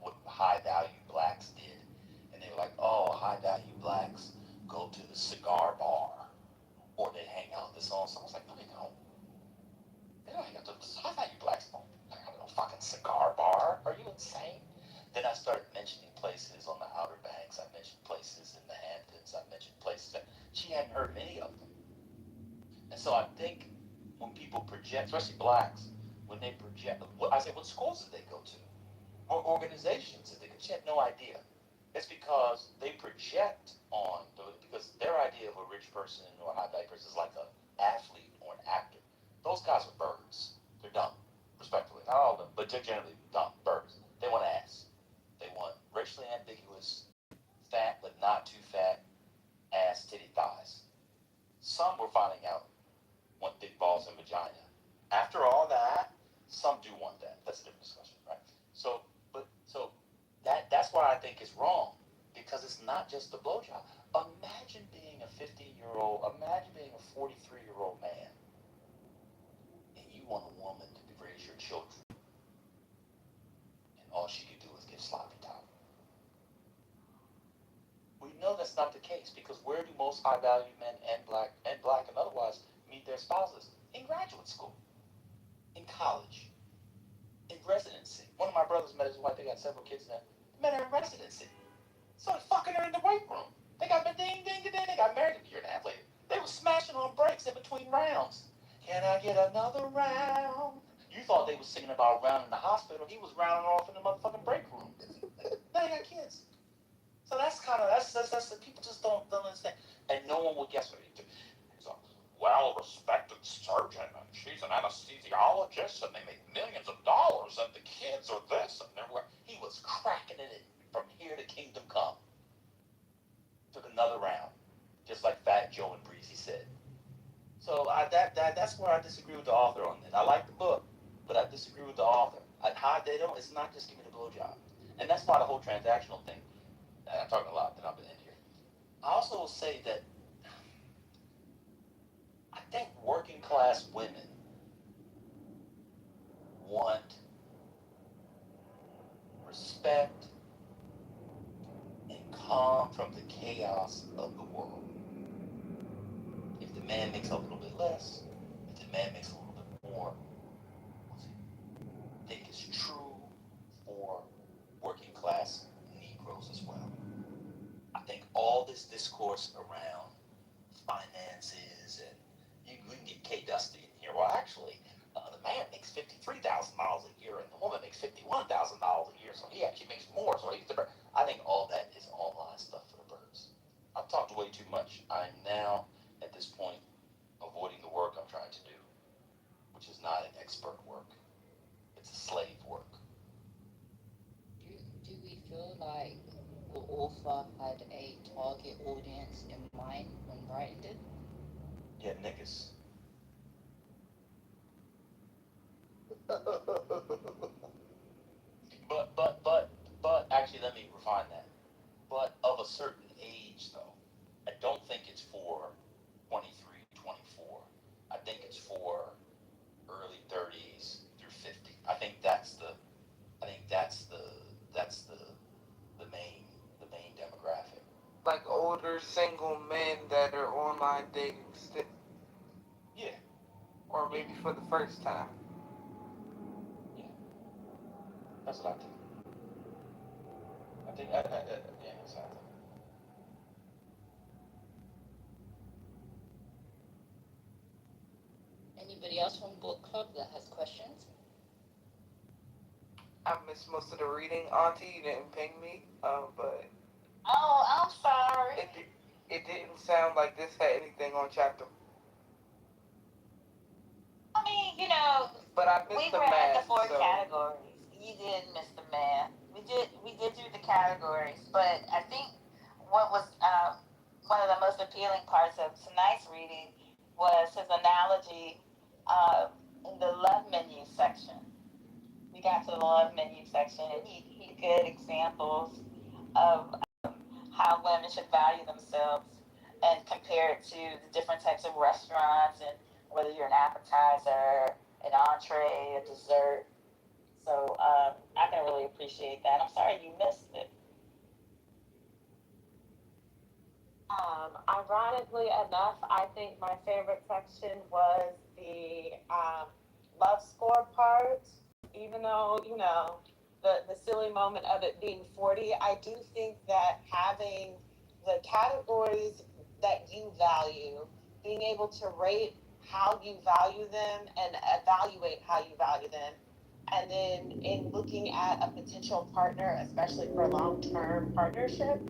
what high value blacks did, and they were like, "Oh, high value blacks go to the cigar bar, or they hang out with this on." So I was like, "No, they don't. They don't hang out with the high value blacks. Don't hang out with no fucking cigar bar. Are you insane?" Then I started mentioning places on the Outer Banks. I mentioned places in the Hamptons. I mentioned places that she hadn't heard of any of them. And so I think when people project, especially blacks, when they project, I say, what schools did they go to? What organizations did they go to? She had no idea. It's because they project on, because their idea of a rich person or a high value person is like an athlete or an actor. Those guys are birds. They're dumb, respectfully. Not all of them, but they're generally dumb birds. They want ass. They want racially ambiguous, fat but not too fat, ass, titty, thighs. Some we're finding out want thick balls and vagina. After all that, some do want that. That's a different discussion, right? So that's why I think it's wrong, because it's not just a blowjob. Imagine being a 50-year-old, imagine being a 43-year-old man, and you want a woman to raise your children, and all she can do is give sloppy top. We know that's not the case, because where do most high-value men and black and otherwise meet their spouses? In graduate school, in college, in residency. One of my brothers met his wife. They got several kids now. They met her in residency. So he's fucking her in the weight room. They got ding, ding, ding, ding. They got married a year and a half later. They were smashing on breaks in between rounds. Can I get another round? You thought they was singing about round in the hospital. He was rounding off in the motherfucking break room. Now they got kids. So that's people just don't understand. And no one will guess what he did. He's a well-respected surgeon, and she's an anesthesiologist, and they make millions of dollars, and the kids are this and everywhere. He was cracking it from here to kingdom come. Took another round, just like Fat Joe and Breezy said. So that's where I disagree with the author on that. I like the book, but I disagree with the author. It's not just give me the blowjob. And that's why the whole transactional thing, I'm talking a lot, then I'll end here. I also will say that I think working class women want respect and calm from the chaos of the world. If the man makes a little bit less, if the man makes a little bit more, I think it's true for working class Negroes as well. I think all this discourse around finances, and we can get K Dusty in here. Well, actually, the man makes $53,000 a year, and the woman makes $51,000 a year, so he actually makes more. So he's the bird. I think all that is online stuff for the birds. I've talked way too much. I'm now at this point avoiding the work I'm trying to do, which is not an expert work. It's a slave work. Do we feel like the author had a target audience in mind when writing it? Yeah, niggas. But actually, let me refine that. But of a certain age, though, I don't think it's for 23, 24. I think it's for early 30s through 50. I think the main demographic. Like older single men that are online dating still. Yeah. Or maybe for the first time. Yeah. That's what I think. Yeah, that's what I think. Anybody else from book club that has questions? I missed most of the reading, Auntie. You didn't ping me, but. Oh, I'm sorry. It didn't sound like this had anything on chapter. I mean, you know, but I missed we the read math, the four so. categories. You did miss the math. We did do the categories, but I think what was one of the most appealing parts of tonight's reading was his analogy in the love menu section. We got to the love menu section, and he good examples of how women should value themselves and compare it to the different types of restaurants and whether you're an appetizer, an entree, a dessert. So I can really appreciate that. I'm sorry you missed it. Ironically enough, I think my favorite section was the love score part. Even though, the silly moment of it being 40, I do think that having the categories that you value, being able to rate how you value them and evaluate how you value them, and then in looking at a potential partner, especially for long-term partnership,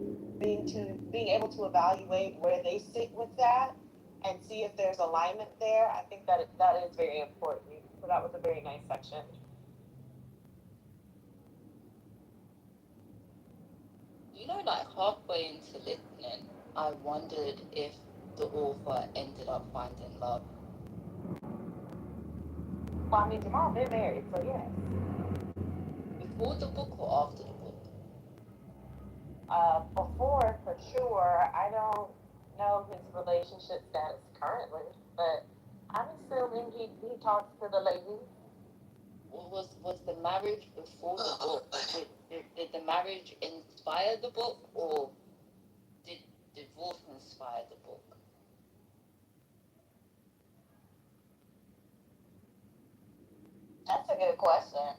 being able to evaluate where they sit with that and see if there's alignment there. I think that is very important. So that was a very nice section. Like halfway into listening, I wondered if the author ended up finding love. Well, I mean, Jamal been married, so yes. Before the book or after the book? Before, for sure. I don't know his relationship status currently, but I'm assuming he talks to the lady. Was the marriage before the book? Did the marriage inspire the book, or did divorce inspire the book? That's a good question.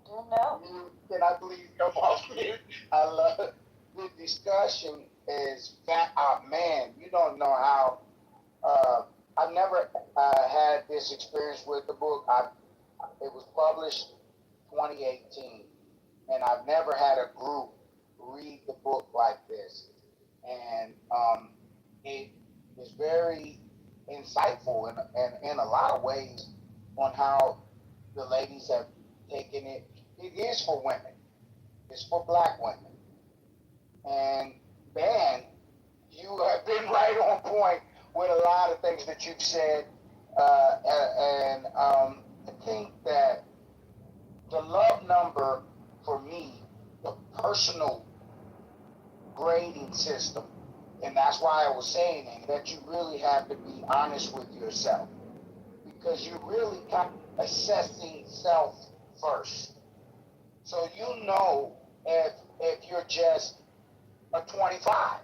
Don't know. Can I please come off mute? I love the discussion is fat. Man, you don't know how. I've never had this experience with the book. It was published 2018, and I've never had a group read the book like this. And it is very insightful in a lot of ways on how the ladies have taken it. It is for women. It's for black women. And Ben, you have been right on point with a lot of things that you've said. I think that the love number for me, the personal grading system, and that's why I was saying that you really have to be honest with yourself, because you're really kind of assessing self first. So you know if you're just a 25,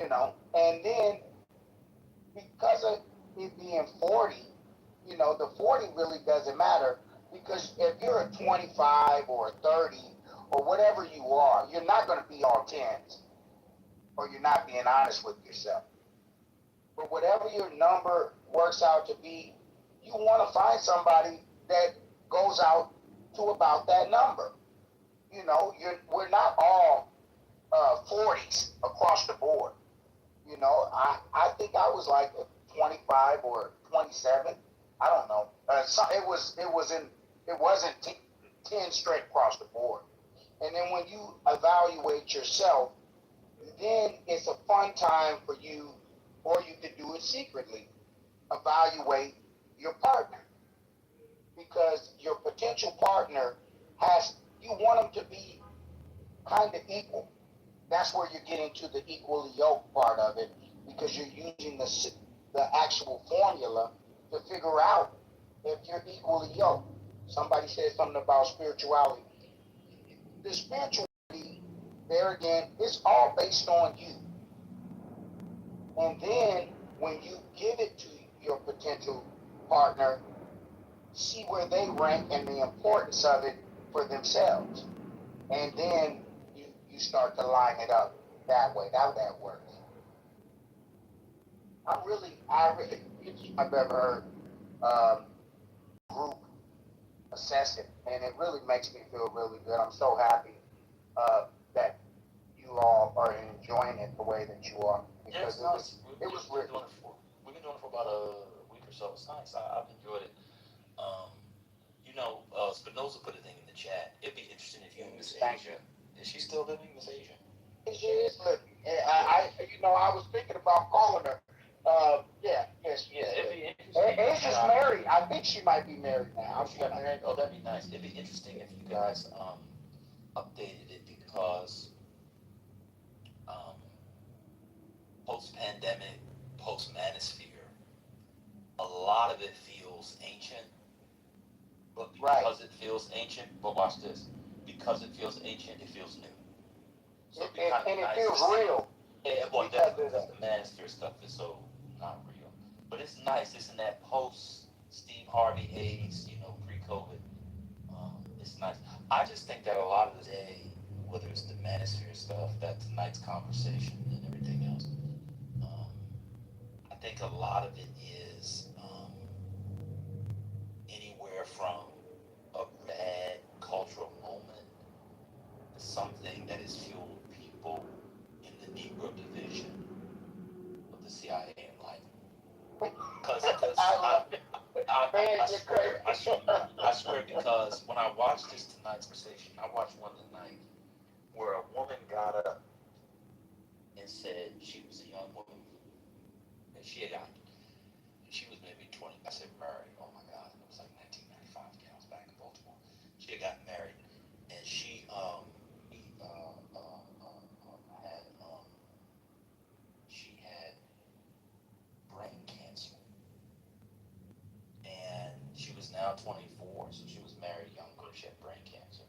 and then because of it being 40, the 40 really doesn't matter, because if you're a 25 or a 30 or whatever you are, you're not going to be all 10s, or you're not being honest with yourself. But whatever your number works out to be, you want to find somebody that goes out to about that number. We're not all 40s across the board. I think I was like a 25 or 27. I don't know. It wasn't 10 straight across the board. And then when you evaluate yourself, then it's a fun time for you, or you could do it secretly. Evaluate your partner, because your potential partner you want them to be kind of equal. That's where you're getting to the equally yoked part of it, because you're using the actual formula to figure out if you're equally yoked. Somebody said something about spirituality. The spirituality, there again, it's all based on you. And then when you give it to your potential partner, see where they rank and the importance of it for themselves. And then you start to line it up that way. That works. I really, I've ever heard group assess it, and it really makes me feel really good. I'm so happy that you all are enjoying it the way that you are, because We've been doing it for about a week or so. It's nice. I've enjoyed it. Spinoza put a thing in the chat. It'd be interesting if you and Miss Asia. Is she still living, Miss Asia? She is living. I was thinking about calling her. Yes. It'd be interesting. Asia's married. I think she might be married now. She got married? Oh, that'd be nice. It'd be interesting if you guys updated it, because post-pandemic, post-manosphere, a lot of it feels ancient, but because it feels ancient, but watch this, because it feels ancient, it feels new. So it'd be kind of nice. It feels real. Yeah, well, definitely, because the manosphere stuff is so not real. But it's nice. It's in that post-Steve Harvey age, pre-COVID. It's nice. I just think that a lot of the day, whether it's the manosphere stuff, that tonight's conversation and everything else, I think a lot of it is anywhere from a bad cultural moment to something that has fueled people in the Negro division of the CIA and like, because I swear, because when I watched this tonight's conversation, I watched one tonight where a woman got up and said she was a young woman and she was maybe 20. I said married. Oh my God, it was like 1995. Again, I was back in Baltimore. She had gotten married, and had brain cancer, and she was now 24. So she was married younger. She had brain cancer,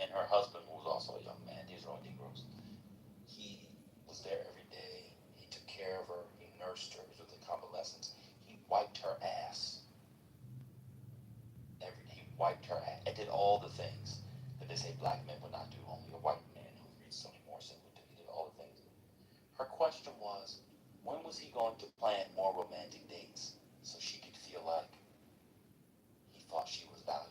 and her husband, who was also a young man, these are all Negroes. He was there every day. He took care of her. He nursed her through the convalescence. He wiped her ass. He wiped her ass and did all the things that they say black men would not do. Only a white man who reads Toni Morrison would do. He did all the things. Her question was, when was he going to plan more romantic dates so she could feel like he thought she was valuable?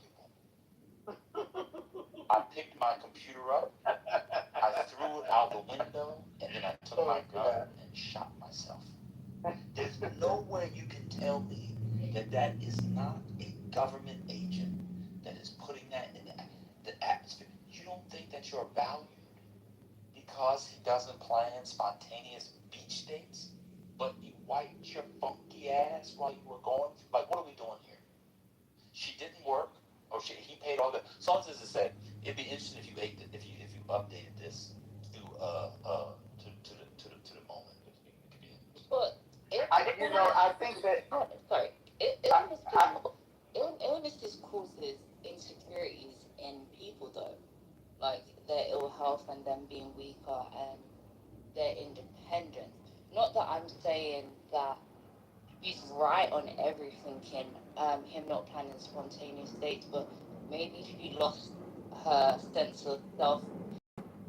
I picked my computer up, I threw it out the window, and then I took my gun and shot myself. There's no way you can tell me that that is not a government agent that is putting that in the atmosphere. You don't think that you're valued because he doesn't plan spontaneous beach dates, but he wiped your funky ass while you were going? Like, what are we doing here? She didn't work, or he paid all the. So as I said, it'd be interesting if you updated this through to the moment. But I think that. Sorry. Illnesses causes insecurities in people, though, like their ill health and them being weaker and their independence. Not that I'm saying that he's right on everything in him not planning spontaneous dates, but maybe she lost her sense of self,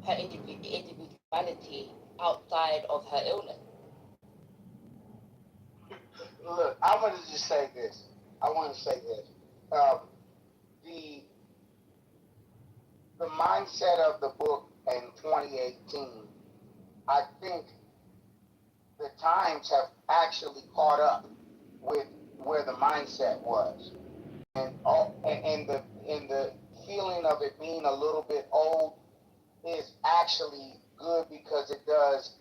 her individuality outside of her illness. Look, I want to just say this. The mindset of the book in 2018, I think the times have actually caught up with where the mindset was, and the feeling of it being a little bit old is actually good because it does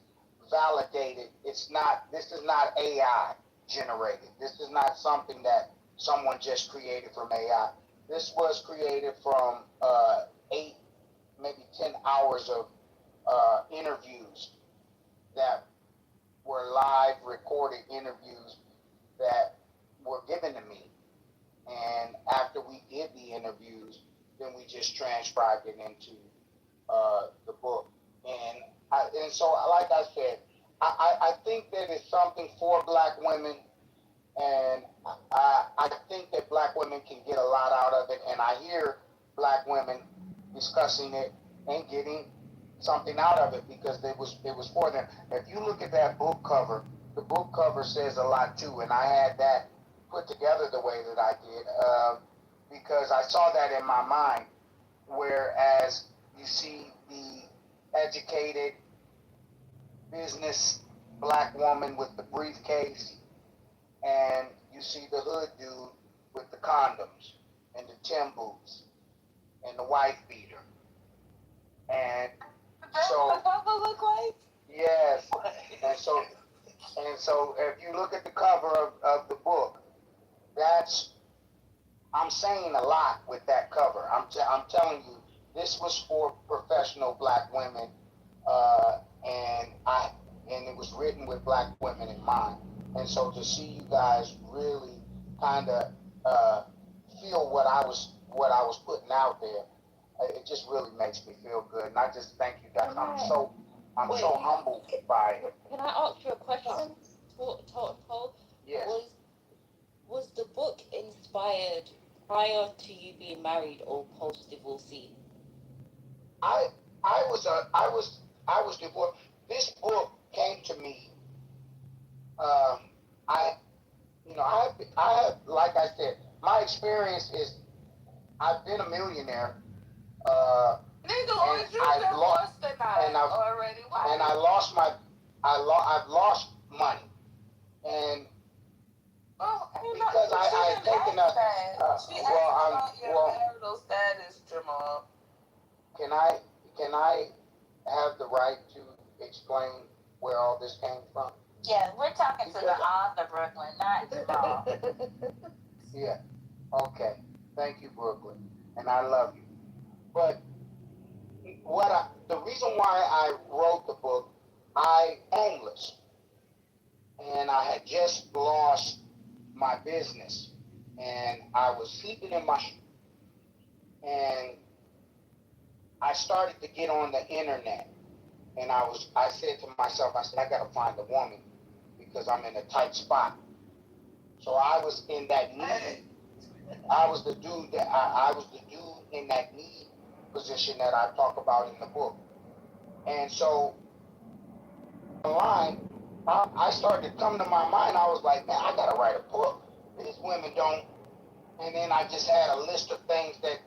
validate it. This is not AI generated. This is not something that someone just created from AI. This was created from 8, maybe 10 hours of interviews that were live recorded interviews that were given to me. And after we did the interviews, then we just transcribed it into the book. And so, like I said, I think that it's something for black women, and I think that black women can get a lot out of it, and I hear black women discussing it and getting something out of it because it was for them. If you look at that book cover, the book cover says a lot too, and I had that put together the way that I did because I saw that in my mind, whereas you see the educated business black woman with the briefcase, and you see the hood dude with the condoms and the Tim boots and the wife beater. And so, yes, and so if you look at the cover of the book, I'm saying a lot with that cover. I'm telling you, this was for professional black women, and and it was written with black women in mind. And so to see you guys really kind of feel what I was putting out there, it just really makes me feel good. And I just thank you guys. I'm so humbled by it. Can I ask you a question? Paul? Yes. Was the book inspired prior to you being married or post divorcee? I I was divorced. This book came to me. Um, I I have like I said, my experience is I've been a millionaire. Uh, Nigga, and was you I've lost divorced or not and I've already? Why? and I lost my I've lost money and Oh, ain't no, because she I had didn't taken ask that. She asked I'm about your well marital status, Jamal. can I have the right to explain where all this came from? Yeah, we're talking to the Because author, Brooklyn, not Jamal. yeah, okay, thank you, Brooklyn, and I love you. But the reason why I wrote the book, I homeless, and I had just lost my business, and I was sleeping in my and I started to get on the internet, and I said to myself, I said I gotta find a woman because I'm in a tight spot. So I was in that need. I was the dude that I was the dude in that need position that I talk about in the book. And so online, I started to come to my mind. I was like, man, I gotta write a book. These women don't. And then I just had a list of things that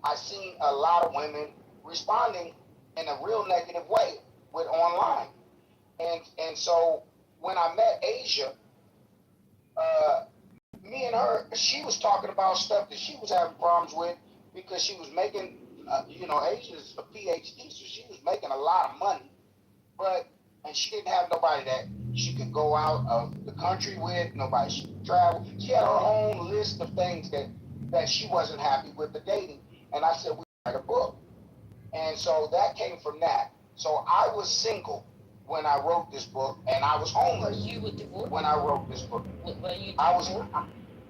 I seen a lot of women responding in a real negative way with online. And so when I met Asia, uh, me and her, she was talking about stuff that she was having problems with because she was making, Asia's a PhD, so she was making a lot of money, but and she didn't have nobody that she could go out of the country with, nobody she could travel. She had her own list of things that she wasn't happy with the dating. And I said, we write a book. And so that came from that. So I was single when I wrote this book, and I was homeless. Were you divorced? When I wrote this book. Were you I was divorced?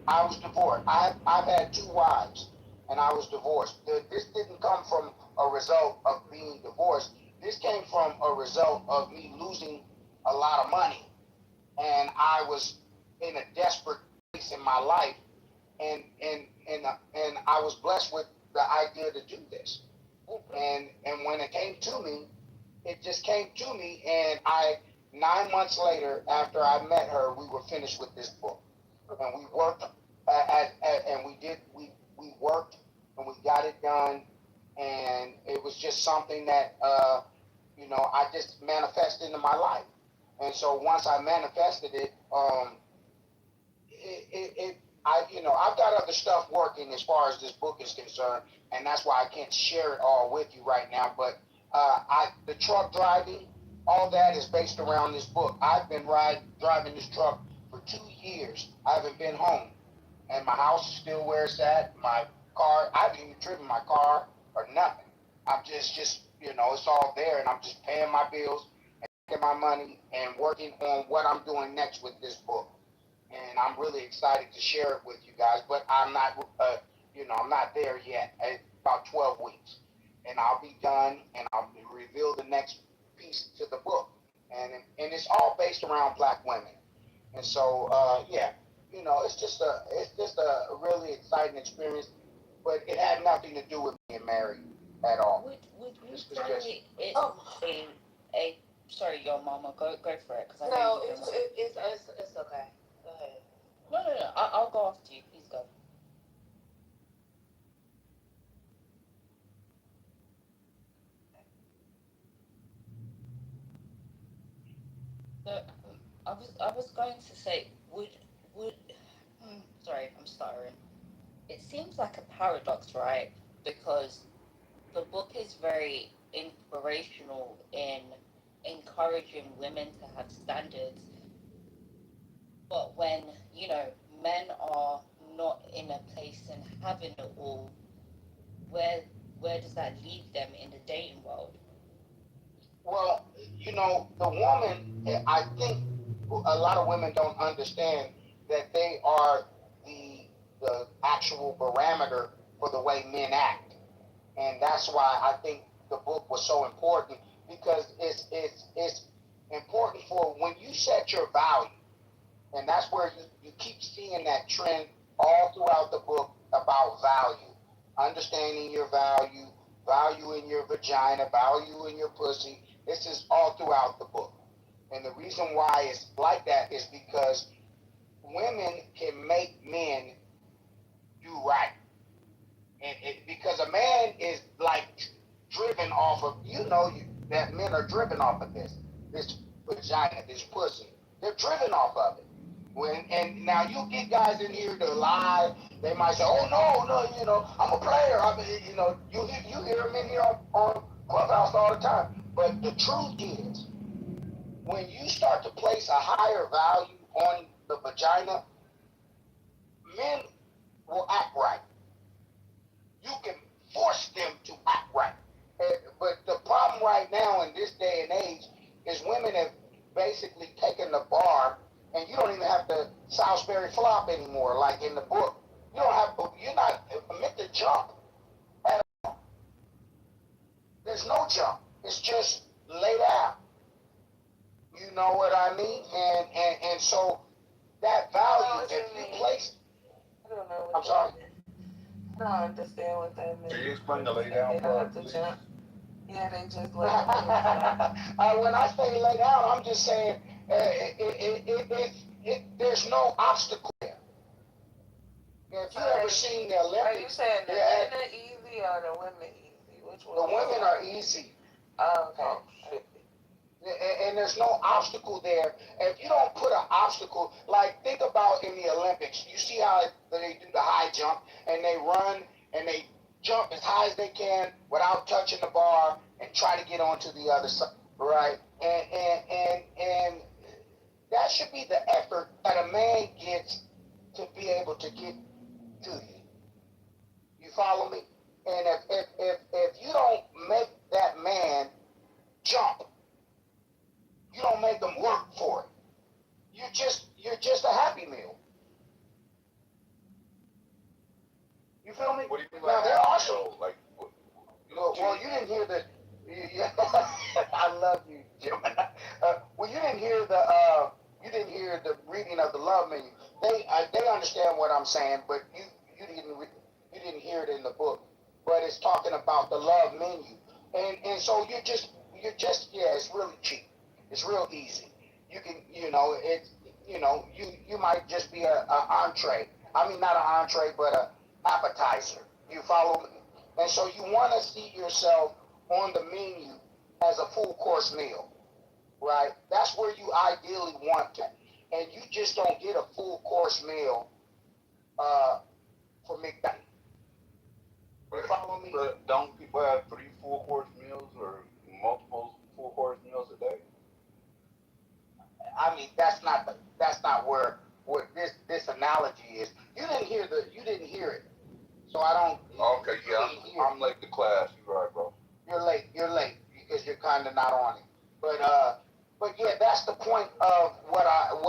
I was divorced. I've had two wives, and I was divorced. This didn't come from a result of being divorced. This came from a result of me losing a lot of money, and I was in a desperate place in my life, and I was blessed with the idea to do this. And when it came to me, it just came to me, and 9 months later, after I met her, we were finished with this book, and we worked and we worked and we got it done, and it was just something that I just manifested into my life. And so once I manifested it, I've got other stuff working as far as this book is concerned, and that's why I can't share it all with you right now. But the truck driving, all that is based around this book. I've been driving this truck for 2 years. I haven't been home, and my house is still where it's at. My car, I haven't even driven my car or nothing. I'm just it's all there, and I'm just paying my bills and making my money and working on what I'm doing next with this book. And I'm really excited to share it with you guys. But I'm not there yet. It's about 12 weeks, and I'll be done, and I'll reveal the next piece to the book, and it's all based around black women. And so, yeah, it's just a really exciting experience, but it had nothing to do with being married at all. Would you This was say just it's a sorry, your mama, go for it, because I know No, you're gonna. it's okay. Go ahead. No, I'll go after you. Please go. So, I was going to say, would sorry, I'm stuttering. It seems like a paradox, right? Because the book is very inspirational in encouraging women to have standards, but when you know men are not in a place and having it all, where where does that leave them in the dating world? well, the woman, I think a lot of women don't understand that they are the actual parameter for the way men act. And that's why I think the book was so important, because it's important for when you set your value, and that's where you keep seeing that trend all throughout the book about value, understanding your value, value in your vagina, value in your pussy. This is all throughout the book. And the reason why it's like that is because women can make men do right. Because a man is like driven off of, that men are driven off of this vagina, this pussy. They're driven off of it. And now you get guys in here to lie. They might say, "Oh no, I'm a player." You hear them in here on Clubhouse all the time. But the truth is, when you start to place a higher value on the vagina, men will act right. You can force them to act right. But the problem right now in this day and age is women have basically taken the bar, and you don't even have to Salisbury flop anymore. Like in the book, you're not meant to jump at all. There's no jump. It's just lay down. You know what I mean? And so that value, if you place, I don't know. I'm sorry. I don't understand what that means. Can you explain the lay down They don't part, have to please? jump. Yeah, they just lay down. When I say lay down, I'm just saying there's no obstacle there. If you ever seen the Olympics, are you saying the men are easy or the women easy? Which one? The women are easy. Oh, okay. And there's no obstacle there. If you don't put an obstacle, like think about in the Olympics, you see how they do the high jump and they run and they jump as high as they can without touching the bar and try to get onto the other side, right? And that should be the effort that a man gets to be able to get to you. You follow me? And if you don't make that man jump, you don't make them work for it. You're just a happy meal. You feel me? What do you mean Now by there happy are meal? some. Like, Well, you didn't hear the. I love you, Jim. Well, you didn't hear the reading of the love menu. They understand what I'm saying, but you didn't hear it in the book. But it's talking about the love menu, and so you're just it's really cheap. It's real easy. You can you might just be a entree. I mean, not an entree, but a appetizer. You follow me? And so you want to see yourself on the menu as a full course meal, right? That's where you ideally want to. And you just don't get a full course meal for McDonald's. You follow me? But don't people have 3 full course meals or multiple full course meals a day? I mean, that's not where what this analogy is. You didn't hear it. So I don't. Okay, yeah, I'm late to class. You're right, bro. You're late because you're kind of not on it. But yeah, that's the point of what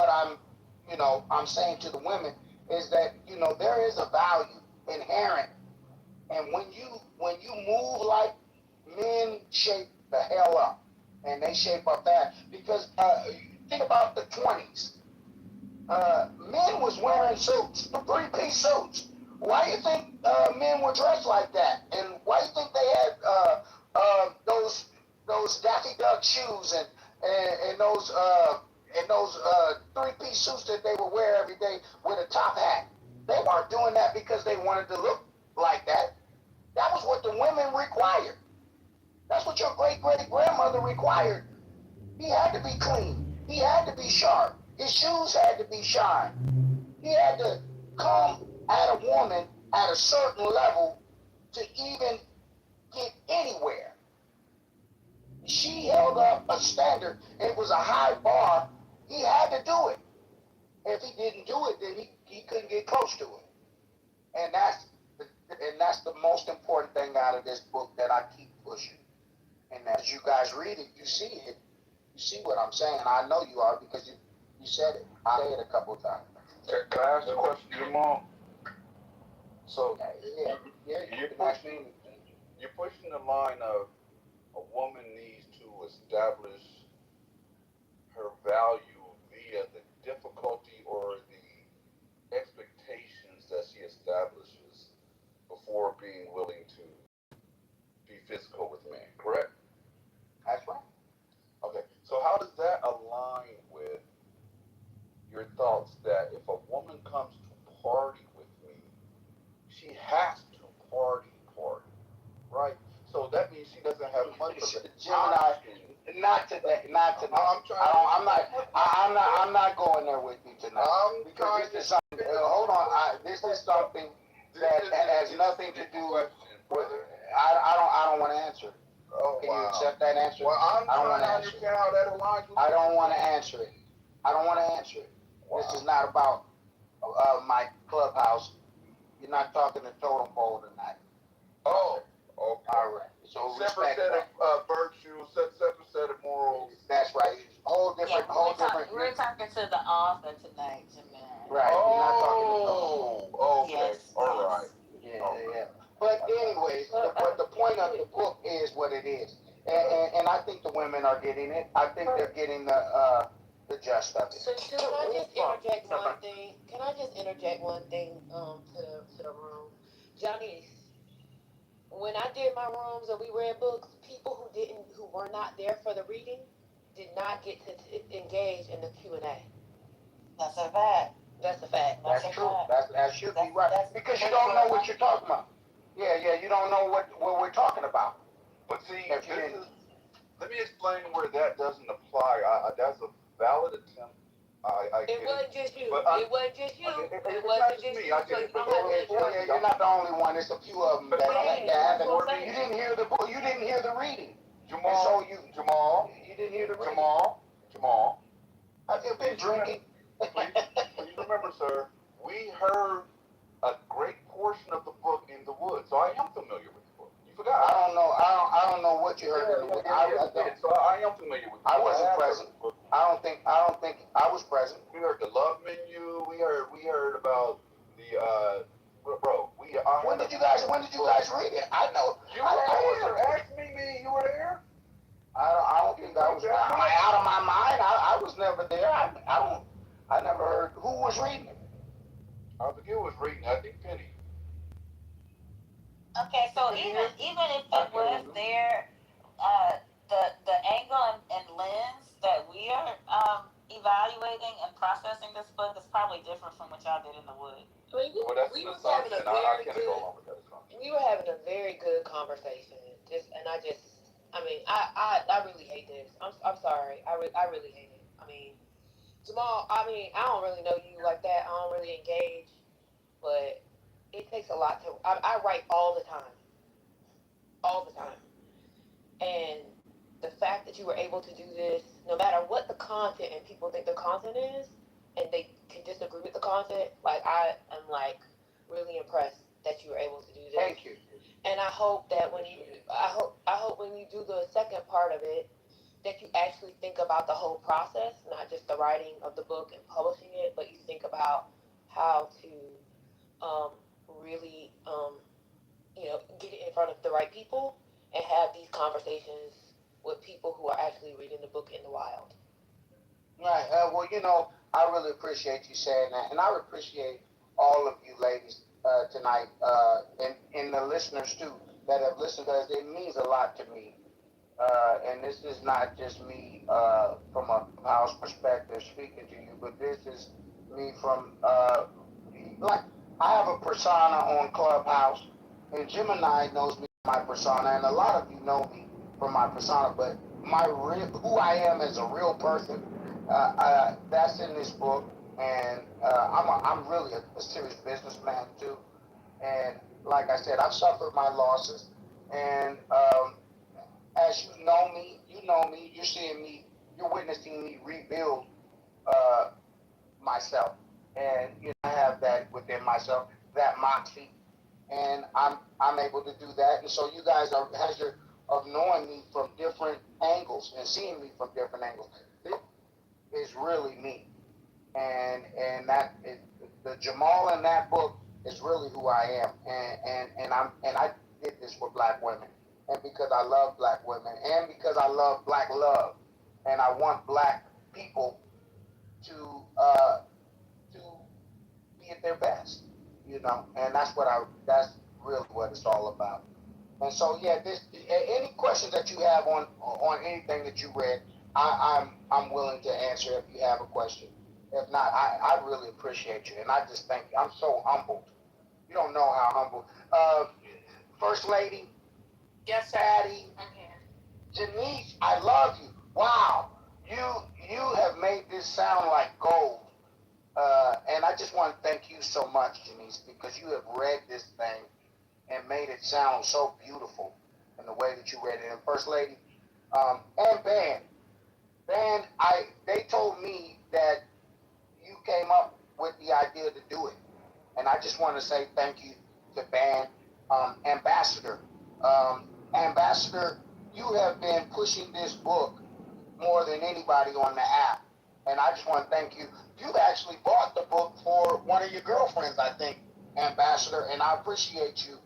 I'm saying to the women is that there is a value inherent, and when you move like men shape the hell up, and they shape up that because think about the 20s. Men was wearing suits, 3-piece suits. Why do you think men were dressed like that? And why do you think they had those Daffy Duck shoes and those 3-piece suits that they would wear every day with a top hat? They weren't doing that because they wanted to look like that. That was what the women required. That's what your great-great-grandmother required. He had to be clean. He had to be sharp. His shoes had to be shined. He had to come at a woman at a certain level to even get anywhere. She held up a standard. It was a high bar. He had to do it. If he didn't do it, then he couldn't get close to it. And that's the most important thing out of this book that I keep pushing. And as you guys read it, you see it. You see what I'm saying? I know you are because you said it. I said it a couple of times. Can I ask a question, Jamal? So Yeah, you're pushing the line of a woman needs to establish her value via the difficulty or the expectations that she establishes before being willing to be physical with men, correct? That's right. Okay, so how does that align with your thoughts that if a woman comes to party with me, she has to party, right? So that means she doesn't have much of an option. Not today. Not tonight. I'm not going there with you tonight. Because this is something. Hold on. This is something that has nothing to do with. I don't want to answer. Oh, Can you accept that answer? Well, I'm I don't trying want to to answer. understand how that aligns with I don't want to answer it. I don't want to answer it. Wow. This is not about my clubhouse. You're not talking to Totem Pole tonight. Oh, okay. All right. So separate set of virtues, separate set of morals. That's right. Whole different. We're talking to the author tonight, Jamal. Right. You're not talking to Totem Pole. Okay. Yes. All right. Yeah. But anyways, the point of the book is what it is, and I think the women are getting it. I think they're getting the gist of it. So can I just interject one thing? Can I just interject one thing to the room? Johnny, when I did my rooms and we read books, people who were not there for the reading did not get to engage in the Q&A. That's a fact. That's a fact. That's true. That should be right. Because you don't know what you're talking about. Yeah, you don't know what we're talking about. But see, let me explain where that doesn't apply. That's a valid attempt. It wasn't just you. It wasn't just you. It wasn't just me. I get it. You're not the only one. There's a few of them that haven't. You didn't hear the book. You didn't hear the reading. Jamal. You didn't hear the reading. Jamal. I've been drinking. Please remember, sir, we heard a great portion of the book in the woods, so I am familiar with the book. You forgot. I don't know what you heard in the woods. So I am familiar with the book. I wasn't present. I don't think I was present. We heard the love menu. We heard about the bro. When did you guys read it? I know. You were there. Ask me. You were there. I don't think I was. Am I out of my mind? I was never there. I never heard who was reading it. I forget who was reading. I think Penny. Okay, so even if it was there, the angle and lens that we are evaluating and processing this book is probably different from what y'all did in the wood. We were having a very good conversation. I really hate this. I'm sorry. I really hate it. Jamal, I don't really know you like that. I don't really engage, but it takes a lot to. I write all the time, and the fact that you were able to do this, no matter what the content and people think the content is, and they can disagree with the content, like I am really impressed that you were able to do this. Thank you. And I hope that when you do the second part of it, that you actually think about the whole process, not just the writing of the book and publishing it, but you think about how to really get it in front of the right people and have these conversations with people who are actually reading the book in the wild. Right. Well, I really appreciate you saying that, and I appreciate all of you ladies tonight, and the listeners too that have listened, because it means a lot to me. And this is not just me from a house perspective speaking to you, but this is me from I have a persona on Clubhouse, and Gemini knows me my persona, and a lot of you know me from my persona, but who I am as a real person, that's in this book, and I'm really a serious businessman too, and like I said, I've suffered my losses, and as you know me, you're seeing me, you're witnessing me rebuild myself, and I have that within myself, that moxie, and I'm able to do that, and so you guys of knowing me from different angles and seeing me from different angles. This is really me, and the Jamal in that book is really who I am, and I did this for black women, and because I love black women, and because I love black love, and I want black people to to be at their best, and that's really what it's all about. And so, yeah, any questions that you have on anything that you read, I'm willing to answer if you have a question. If not, I really appreciate you, and I just think I'm so humbled. You don't know how humbled. First Lady, Yes, sir. Patty, I'm here. Janice, I love you. Wow, you have made this sound like gold. And I just want to thank you so much, Janice, because you have read this thing and made it sound so beautiful in the way that you read it. And First Lady, and Van, they told me that you came up with the idea to do it, and I just want to say thank you to Van, Ambassador. Ambassador, you have been pushing this book more than anybody on the app, and I just want to thank you. You've actually bought the book for one of your girlfriends, I think, Ambassador, and I appreciate you.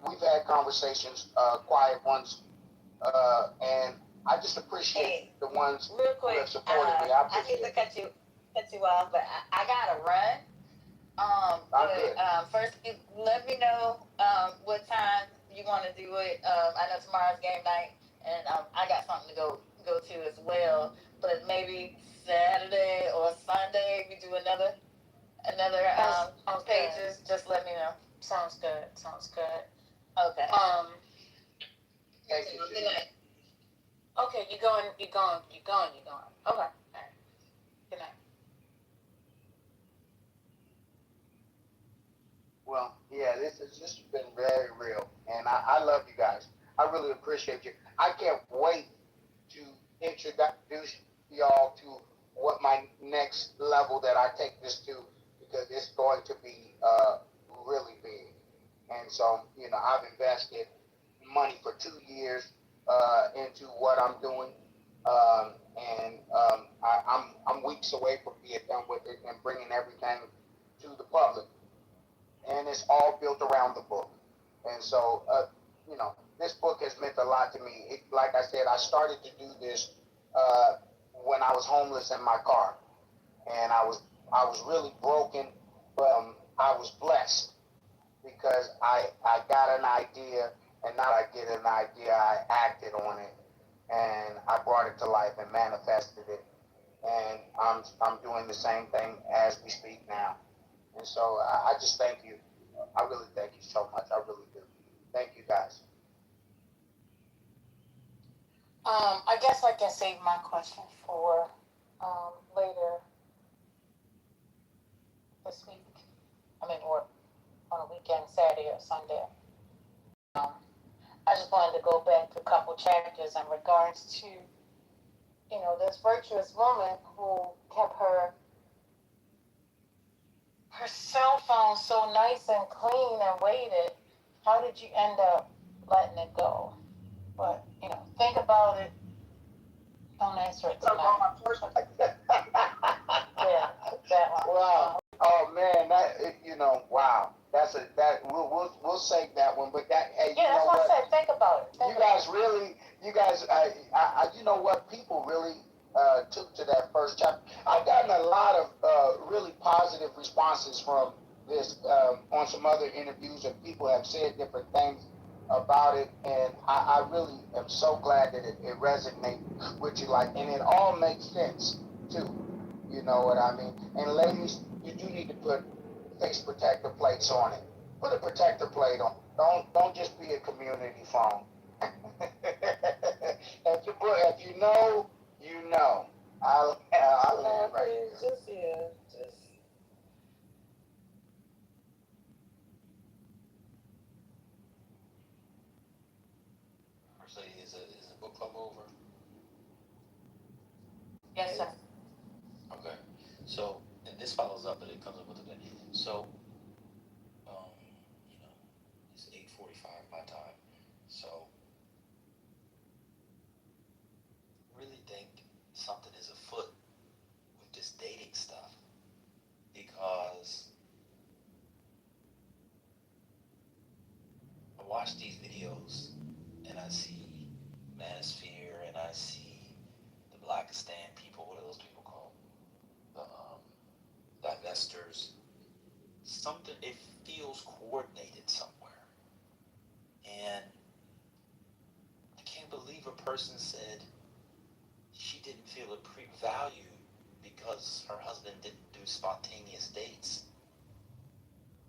We've had conversations, quiet ones, and I just appreciate the ones Real who quick, have supported me. I I hate appreciate to cut you off, but I gotta run. First, let me know what time you want to do it. I know tomorrow's game night, and I got something to go to as well. But maybe Saturday or Sunday we do another pages. Just let me know. Sounds good. Sounds good. Okay. Thank you. Good night. Okay, you're going. Okay. All right. Good night. Well, yeah, this has been very real, and I love you guys. I really appreciate you. I can't wait to introduce y'all to what my next level that I take this to, because it's going to be really big. And so, I've invested money for 2 years into what I'm doing, I'm weeks away from being done with it and bringing everything to the public, and it's all built around the book. And so, this book has meant a lot to me. Like I said, I started to do this when I was homeless in my car, and I was really broken, but I was blessed because I got an idea, and not I get an idea, I acted on it, and I brought it to life and manifested it, and I'm doing the same thing as we speak now. And so I just thank you. I really thank you so much. I really do. Thank you guys. I guess I can save my question for later this week. Or on a weekend, Saturday or Sunday. I just wanted to go back to a couple chapters in regards to, this virtuous woman who kept her cell phone so nice and clean and waited. How did you end up letting it go? But, think about it. Don't answer it tonight. Yeah, that one. Wow. Oh man, wow. We'll save that one. But hey, yeah, that's what I said. Think about it. You guys, you know what? People really took to that first chapter. I've gotten a lot of really positive responses from this on some other interviews, and people have said different things about it, and I really am so glad that it resonates with you, and it all makes sense too. You know what I mean? And ladies, you do need to put face protector plates on it. Put a protector plate on. Don't just be a community phone. If you know, you know. I'll land right here. Is the book club over? Yes, sir. Okay. So, and this follows up, but it comes up with a bit. So, um, it's 8:45 my time. So, feels coordinated somewhere. And I can't believe a person said she didn't feel valued because her husband didn't do spontaneous dates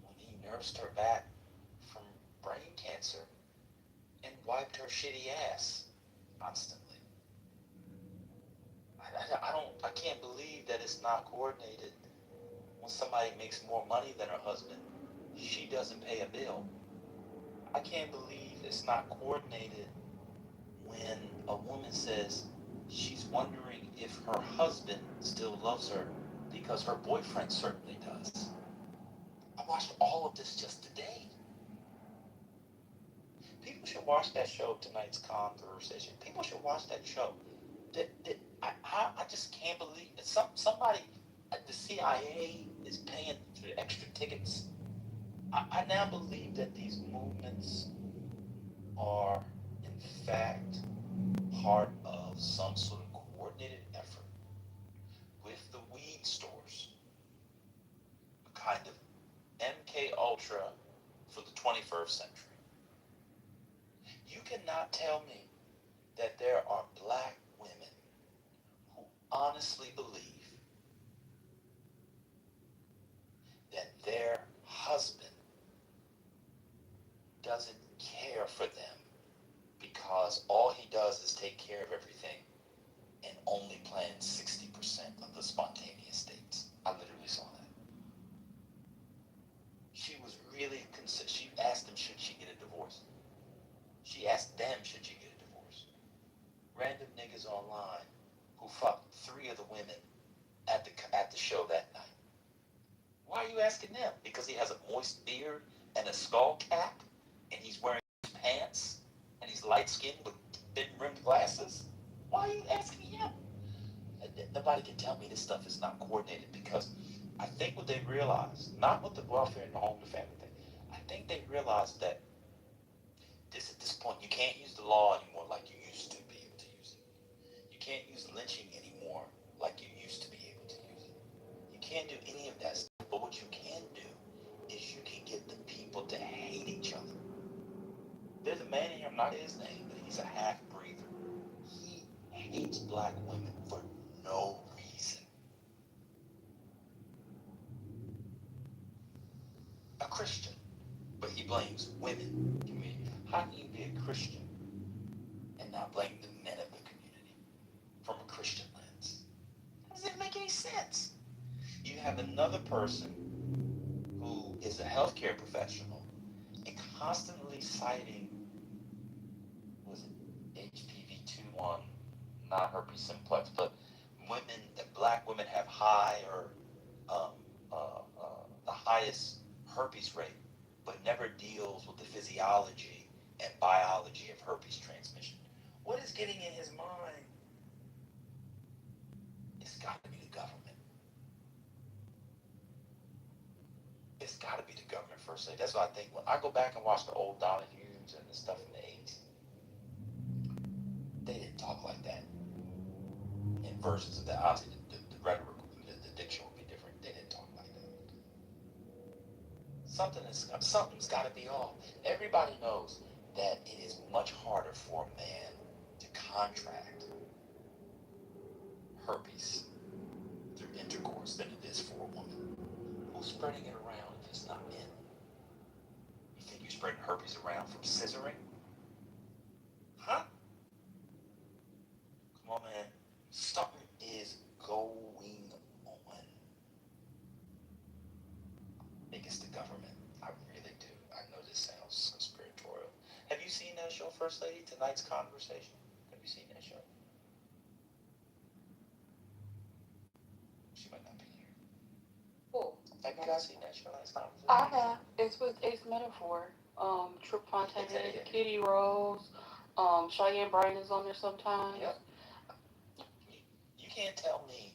when he nursed her back from brain cancer and wiped her shitty ass constantly. I can't believe that it's not coordinated. When somebody makes more money than her husband, she doesn't pay a bill. I can't believe it's not coordinated when a woman says she's wondering if her husband still loves her because her boyfriend certainly does. I watched all of this just today. People should watch that show, Tonight's Conversation. People should watch that show. I just can't believe it. Somebody, the CIA is paying for the extra tickets. I now believe that these movements are, in fact, part of some sort of coordinated effort with the weed stores, a kind of MK Ultra for the 21st century. You cannot tell me that there are black women who honestly believe that their husband doesn't care for them because all he does is take care of everything and only plans 60% of the spontaneous dates. I literally saw that. She was really she asked him, should she get a divorce? She asked them, should she get a divorce? Random niggas online who fucked 3 of the women at the show that night. Why are you asking them? Because he has a moist beard and a skull cap, and he's wearing pants, and he's light-skinned with thin-rimmed glasses? Why are you asking him? Nobody can tell me this stuff is not coordinated, because I think what they realized, not with the welfare and the home to family thing, I think they realized that at this point, you can't use the law anymore like you used to be able to use it. You can't use lynching anymore like you used to be able to use it. You can't do any of that stuff. But what you can do is you can get the people to hate each other. There's a man in here, I'm not his name, but he's a half-breather. He hates black women for no reason. A Christian, but he blames women community. How can you be a Christian and not blame the men of the community from a Christian lens? How does that make any sense? You have another person who is a healthcare professional and constantly citing, was it HPV-2-1, not herpes simplex, but that black women have the highest herpes rate, but never deals with the physiology and biology of herpes transmission. What is getting in his mind? It's got to be the government. It's got to be the government first. That's what I think. When I go back and watch the old Donahues and the stuff in the 80s, they didn't talk like that. In versions of that, obviously the rhetoric, the diction would be different. They didn't talk like that. Something's got to be off. Everybody knows that it is much harder for a man to contract herpes through intercourse than it is for a woman. Who's spreading it around if it's not men? You think you're spreading herpes around from scissoring? Huh? Come on, man. Something is going on. I think it's the government. I really do. I know this sounds conspiratorial. Have you seen that show, First Lady? Tonight's Conversation? Have you seen that show? She might not be here. Who? Have you guys seen that show, Tonight's Conversation? I have. It's with Ace Metaphor. Trip Fontaine, Kitty Rose, Cheyenne Bryan is on there sometimes. Yep. You can't tell me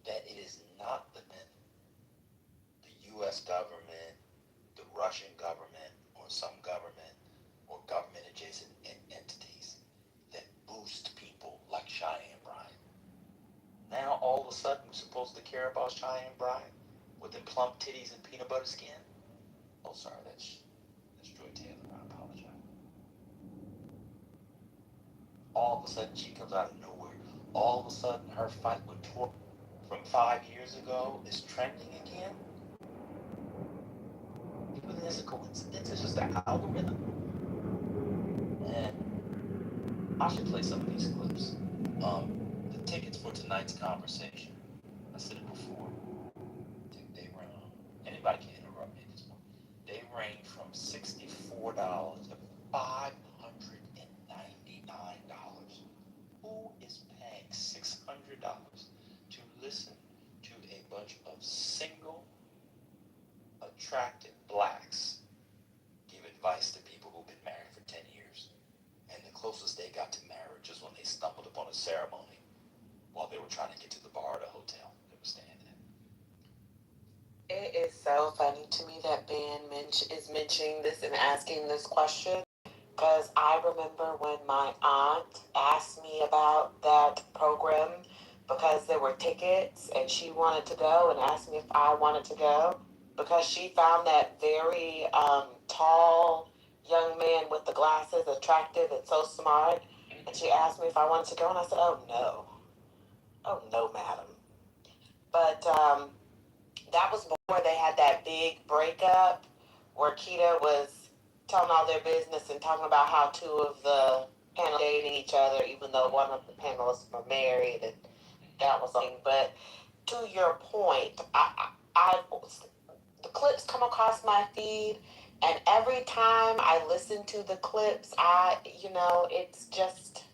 that it is not the men, the U.S. government, the Russian government, or some government, or government adjacent entities that boost people like Cheyenne Bryan. Now all of a sudden we're supposed to care about Cheyenne Bryan with them plump titties and peanut butter skin? Oh, sorry, that's Joy Taylor. I apologize. All of a sudden, she comes out of nowhere. All of a sudden, her fight with Tor from 5 years ago is trending again. You really think it's a coincidence? It's just an algorithm. And I should play some of these clips. The tickets for tonight's conversation, I said it before, they run, anybody can interrupt me at this point. They range from $64 to $599. Who is paying $600 to listen to a bunch of single, attractive blacks give advice to people who've been married for 10 years? And the closest they got to marriage is when they stumbled upon a ceremony while they were trying to get to the bar at a hotel they were staying in. It is so funny to me that Ben is mentioning this and asking this question, because I remember when my aunt asked me about that program because there were tickets and she wanted to go and asked me if I wanted to go because she found that very tall young man with the glasses attractive and so smart. And she asked me if I wanted to go, and I said, oh no. Oh no, madam. But that was before they had that big breakup where Keita was telling all their business and talking about how two of the panelists dating each other, even though one of the panelists were married, and that was something. But to your point, I the clips come across my feed, and every time I listen to the clips, it's just.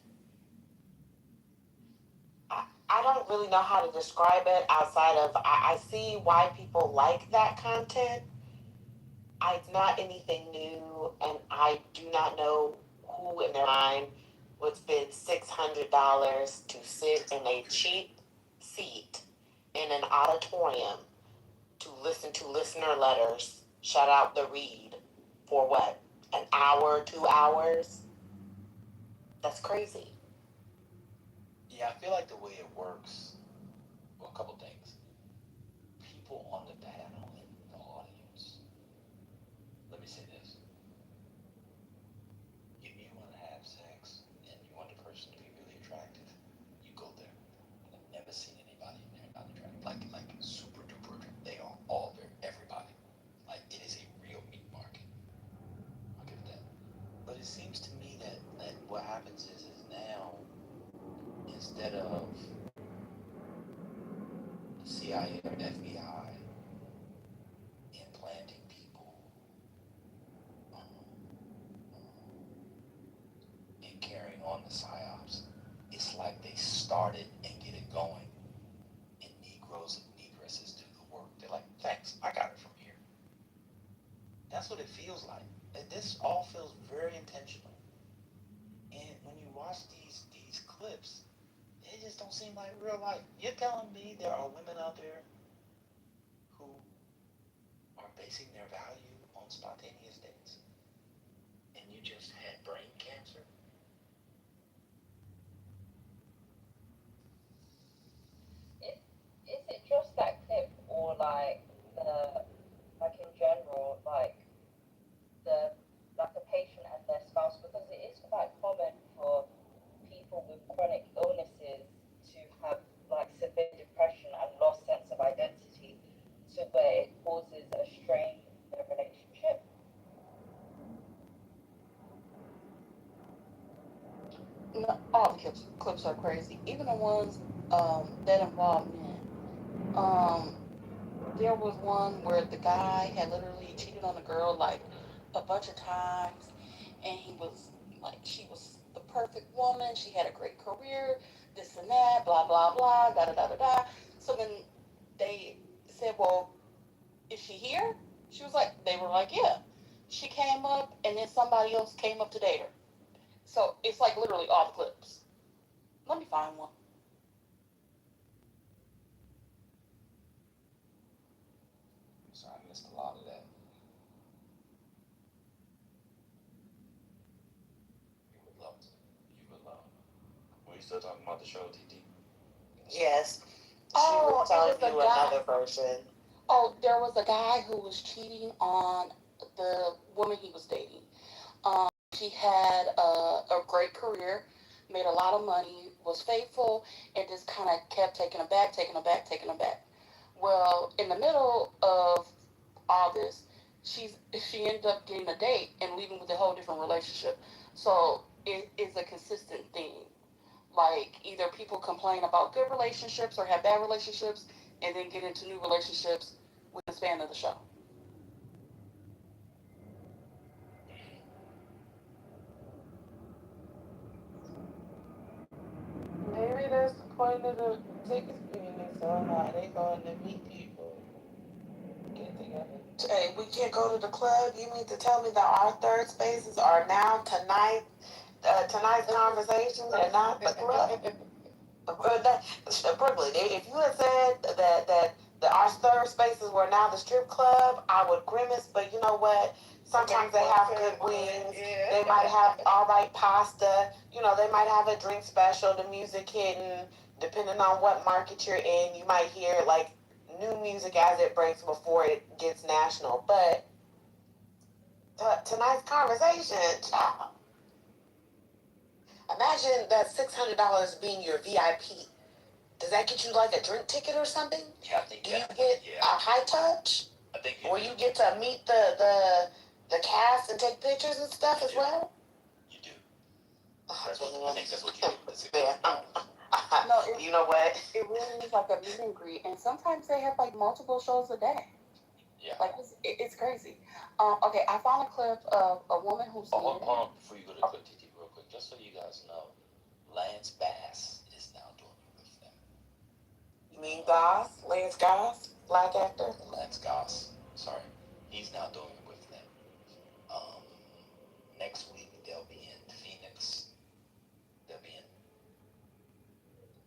I don't really know how to describe it outside of I see why people like that content. It's not anything new, and I do not know who in their mind would spend $600 to sit in a cheap seat in an auditorium to listen to listener letters, shout out the read, for what, an hour, 2 hours? That's crazy. Yeah, I feel like the way it works, well, a couple things. People on the panel in the audience, let me say this. If you want to have sex and you want the person to be really attractive, you go there. I've never seen anybody in there not attractive. Like super duper attractive. They are all there, everybody. Like it is a real meat market. I'll give it that. But it seems to me that what happens is now, instead of the CIA or FBI implanting people and carrying on the psyops, it's like they started and get it going, and Negroes and Negresses do the work. They're like, thanks, I got it from here. That's what it feels like. This all feels very intentional. And when you watch these clips, they just don't seem like real life. You're telling me there are women out there who are basing their value on spontaneous dates, and you just had brain cancer? Is it just that clip or like in general, like a patient and their spouse? Because it is quite common for people with chronic illnesses to have like severe depression and lost sense of identity to where it causes a strain in their relationship. No, all the clips are crazy. Even the ones that involve men. There was one where the guy had literally cheated on the girl like a bunch of times, and he was like, she was the perfect woman. She had a great career, this and that, blah blah blah, da da da da da. So then they said, well, is she here? She was like, they were like, yeah. She came up, and then somebody else came up to date her. So it's like literally all the clips. Let me find one. So I missed a lot of that. You would love it. You would love it. Were you still talking about the show, TT? Yes. Oh, She will tell it was you a guy. another version. Oh, there was a guy who was cheating on the woman he was dating. She had a great career, made a lot of money, was faithful, and just kind of kept taking him back. Well, in the middle of all this, she ended up getting a date and leaving with a whole different relationship. So it is a consistent theme. Like either people complain about good relationships or have bad relationships, and then get into new relationships with the span of the show. Maybe that's the point of the tickets being so high. They going to meet people, get together. Hey, we can't go to the club. You mean to tell me that our third spaces are now tonight's conversations are not the club? Brooklyn, if you had said that our third spaces were now the strip club, I would grimace. But you know what? Sometimes they have good wings. They might have all right pasta. You know, they might have a drink special. The music hitting, depending on what market you're in, you might hear like new music as it breaks before it gets national. But tonight's conversation, imagine that $600 being your VIP. Does that get you like a drink ticket or something? Yeah, I think Do you get a high touch? I think Where you get to meet the cast and take pictures and stuff as well? You do. I think that's what you do. No, you know what? It really is like a meet and greet, and sometimes they have like multiple shows a day. Yeah. Like it's crazy. Okay, I found a clip of a woman who's hold on before you go to the clip, TT, real quick, just so you guys know, Lance Bass is now doing it with them. You mean Goss? Lance Goss? Black actor? Lance Goss. Sorry. He's now doing it with them. Next week they'll be in Phoenix. They'll be in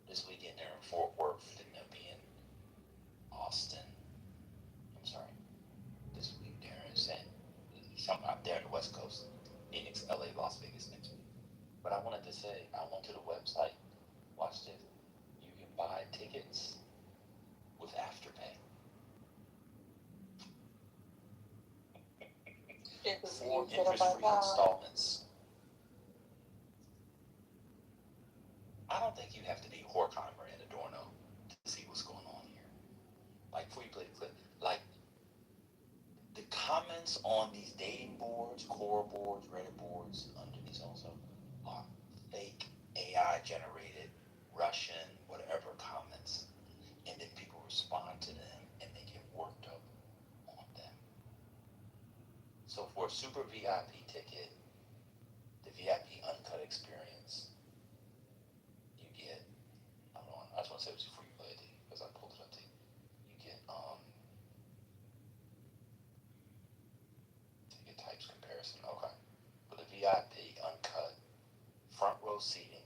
this weekend they're in Fort Worth, then they'll be in Austin. I'm sorry. This week they're in something out there on the West Coast. Phoenix, LA, Las Vegas next week. But I wanted to say, I went to the website. Watch this. You can buy tickets with Afterpay. 4 interest-free installments. I don't think you have to be Horkheimer and Adorno to see what's going on here. Like, before you play the clip, like, the comments on these dating boards, core boards, Reddit boards, underneath also, are fake AI-generated, Russian, whatever comments. And then people respond to them, and they get worked up on them. So for a super VIP ticket, the VIP uncut experience, you get, I don't know, I just want to say it was before you play it, because I pulled it up to you. You get, ticket types comparison, okay. For the VIP uncut, front row seating,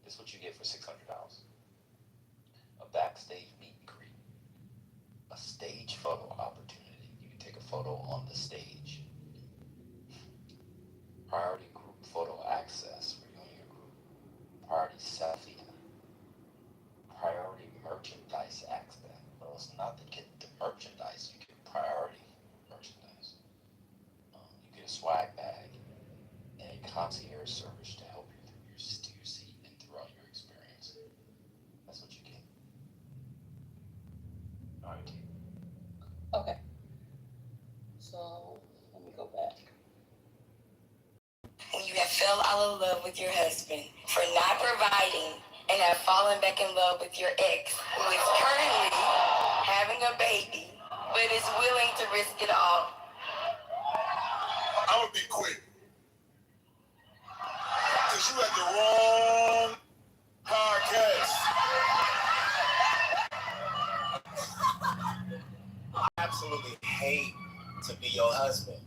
this is what you get for $600. A backstage meet and greet, a stage photo opportunity. You can take a photo on the stage. Priority group photo access for you and your group. Priority selfie. Priority merchandise access. Well, it's not to get the merchandise, you get priority merchandise. You get a swag bag and a concierge service to help you through your seat and throughout your experience. That's what you get. All right, T. Okay. So let me go back. When you have fell out of love with your husband for not providing and have fallen back in love with your ex, who is currently having a baby, but is willing to risk it all. I'm gonna be quick. Cause you at the wrong podcast. I absolutely hate to be your husband.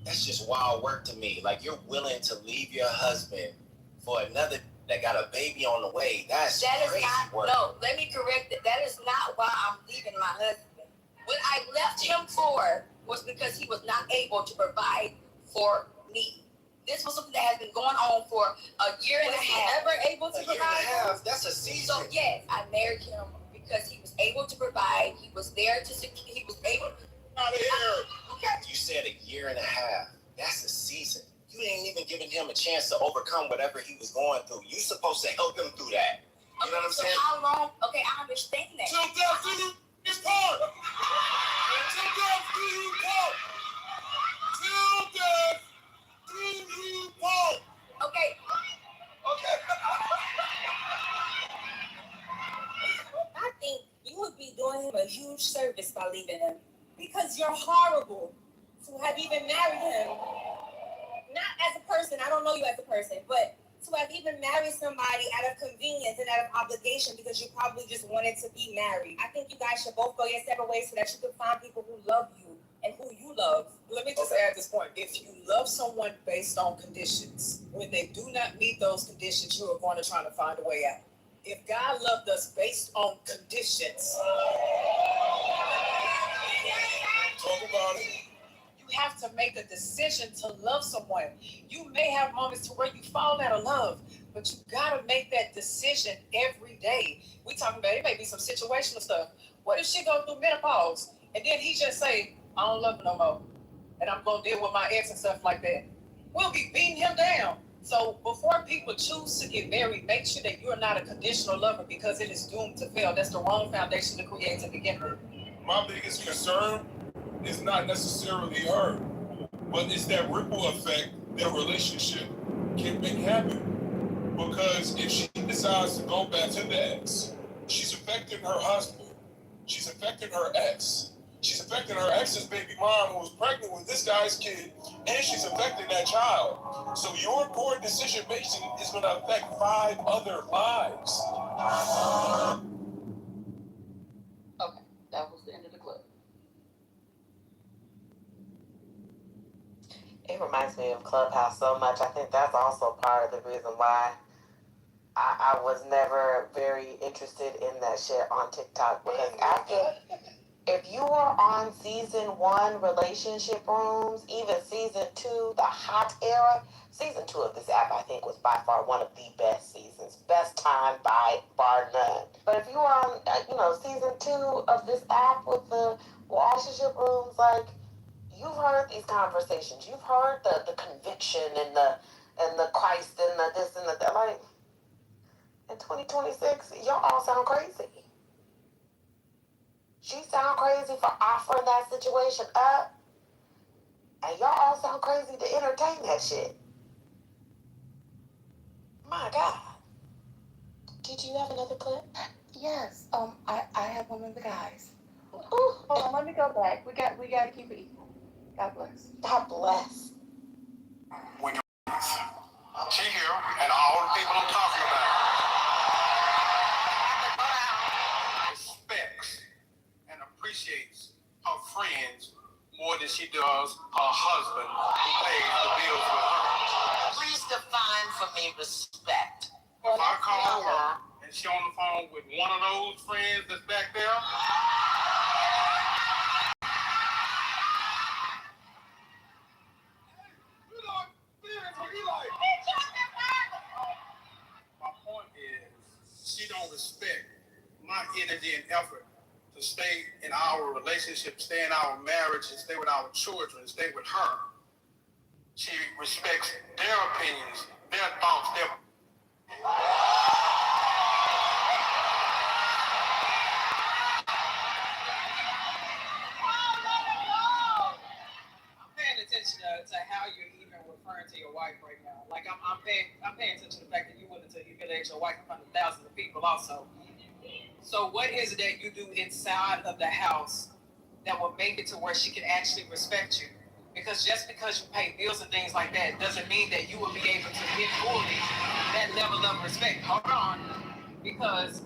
That's just wild work to me. Like, you're willing to leave your husband for another that got a baby on the way. That's crazy work. No, let me correct it. That is not why I'm leaving my husband. What I left him for was because he was not able to provide for me. This was something that has been going on for a year and a half. Ever able to provide? That's a season. So yes, I married him because he was able to provide. He was there to secure. He was able. Out of here. You said a year and a half. That's a season. You ain't even giving him a chance to overcome whatever he was going through. You supposed to help him through that. You know what I'm saying? So how long? Okay, I understand that. Till death do you part. Till death do you part. Till death do you part. Okay. Okay. I think you would be doing him a huge service by leaving him. Because you're horrible to have even married him. Not as a person, I don't know you as a person, but to have even married somebody out of convenience and out of obligation because you probably just wanted to be married. I think you guys should both go your separate ways so that you can find people who love you and who you love. Let me just add this point. If you love someone based on conditions, when they do not meet those conditions, you are going to try to find a way out. If God loved us based on conditions, talk about it. You have to make a decision to love someone. You may have moments to where you fall out of love, but you gotta make that decision every day. We talking about it may be some situational stuff. What if she go through menopause and then he just say, I don't love her no more, and I'm gonna deal with my ex and stuff like that? We'll be beating him down. So before people choose to get married, make sure that you're not a conditional lover because it is doomed to fail. That's the wrong foundation to create to begin with. My biggest concern is not necessarily her, but it's that ripple effect that relationship can make happen. Because if she decides to go back to the ex, she's affecting her husband, she's affecting her ex, she's affecting her ex's baby mom who was pregnant with this guy's kid, and she's affecting that child. So your poor decision making is going to affect 5 other lives. Okay, that was the end of the clip. It reminds me of Clubhouse so much. I think that's also part of the reason why I was never very interested in that shit on TikTok. Because if you were on season 1 relationship rooms, even season 2, the hot era, season 2 of this app I think was by far one of the best seasons. Best time by far none. But if you were on, season 2 of this app with the relationship rooms, like, you've heard these conversations. You've heard the conviction and the Christ and the this and the that. Like, in 2026, y'all all sound crazy. She sound crazy for offering that situation up, and y'all all sound crazy to entertain that shit. My God. Did you have another clip? Yes. I have one of the guys. Ooh. Hold on, let me go back. We got to keep it equal. God bless. God bless. When you she here and all the people I'm talking about respects and appreciates her friends more than she does her husband who pays the bills with her. Please define for me respect. If I call her and she on the phone with one of those friends that's back there, my point is, she don't respect my energy and effort to stay in our relationship, stay in our marriage, and stay with our children, stay with her. She respects their opinions, their thoughts, their... I'm paying attention to how you're even referring to your wife right now. Like I'm paying attention to the fact that you're willing to humiliate your wife in front of thousands of people also. So what is it that you do inside of the house that will make it to where she can actually respect you? Because just because you pay bills and things like that doesn't mean that you will be able to get fully that level of respect. Hold on. Because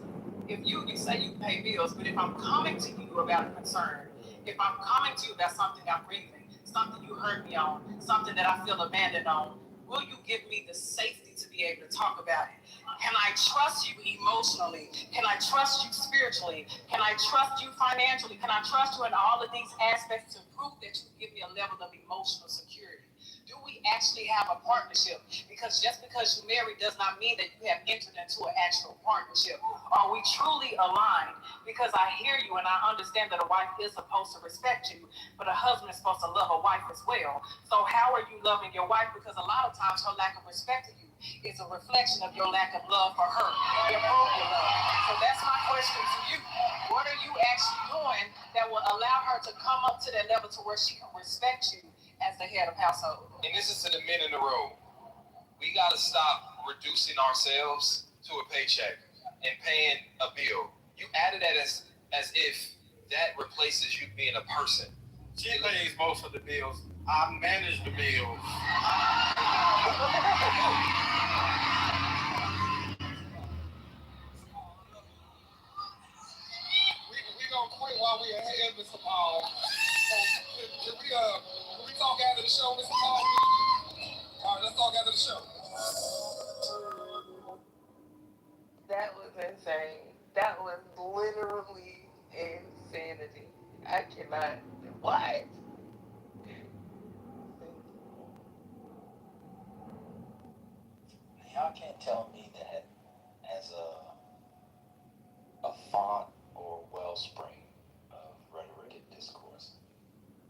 if you say you pay bills, but if I'm coming to you about a concern, if I'm coming to you about something I'm grieving, something you hurt me on, something that I feel abandoned on, will you give me the safety to be able to talk about it? Can I trust you emotionally? Can I trust you spiritually? Can I trust you financially? Can I trust you in all of these aspects to prove that you give me a level of emotional security? Do we actually have a partnership? Because just because you're married does not mean that you have entered into an actual partnership. Are we truly aligned? Because I hear you and I understand that a wife is supposed to respect you, but a husband is supposed to love a wife as well. So how are you loving your wife? Because a lot of times her lack of respect to you is a reflection of your lack of love for her, your broken love. So that's my question to you. What are you actually doing that will allow her to come up to that level to where she can respect you as the head of household? And this is to the men in the room. We got to stop reducing ourselves to a paycheck and paying a bill. You added that as if that replaces you being a person. She pays most of the bills. I manage the bills. we gonna quit while we ahead, Mr. Paul. So can we talk after the show, Mr. Paul? All right, let's talk after the show. That was insane. That was literally insanity. I cannot. What? Y'all can't tell me that as a font or wellspring of rhetoric and discourse,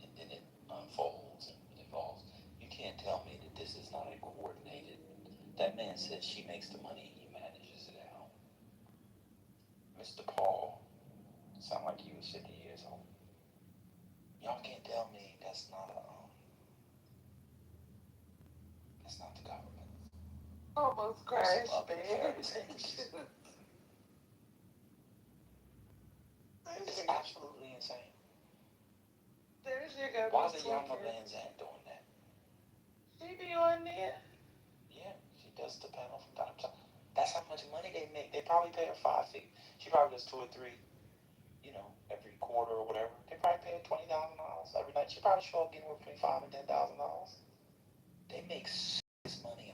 and then it unfolds and evolves. You can't tell me that this is not a coordinated. That man says she makes the money, he manages it at home. Mr. Paul sound like he was 50 years old. Y'all can't tell me that's not the government. Almost crashed, man. It's absolutely insane. There's your go. Why the younger Van Zandt doing that? She be on there. Yeah, she does the panel from time to time. That's how much money they make. They probably pay her 5 feet. She probably does 2 or 3, every quarter or whatever. They probably pay her $20,000 every night. She probably show up getting between $5,000 and $10,000. They make serious money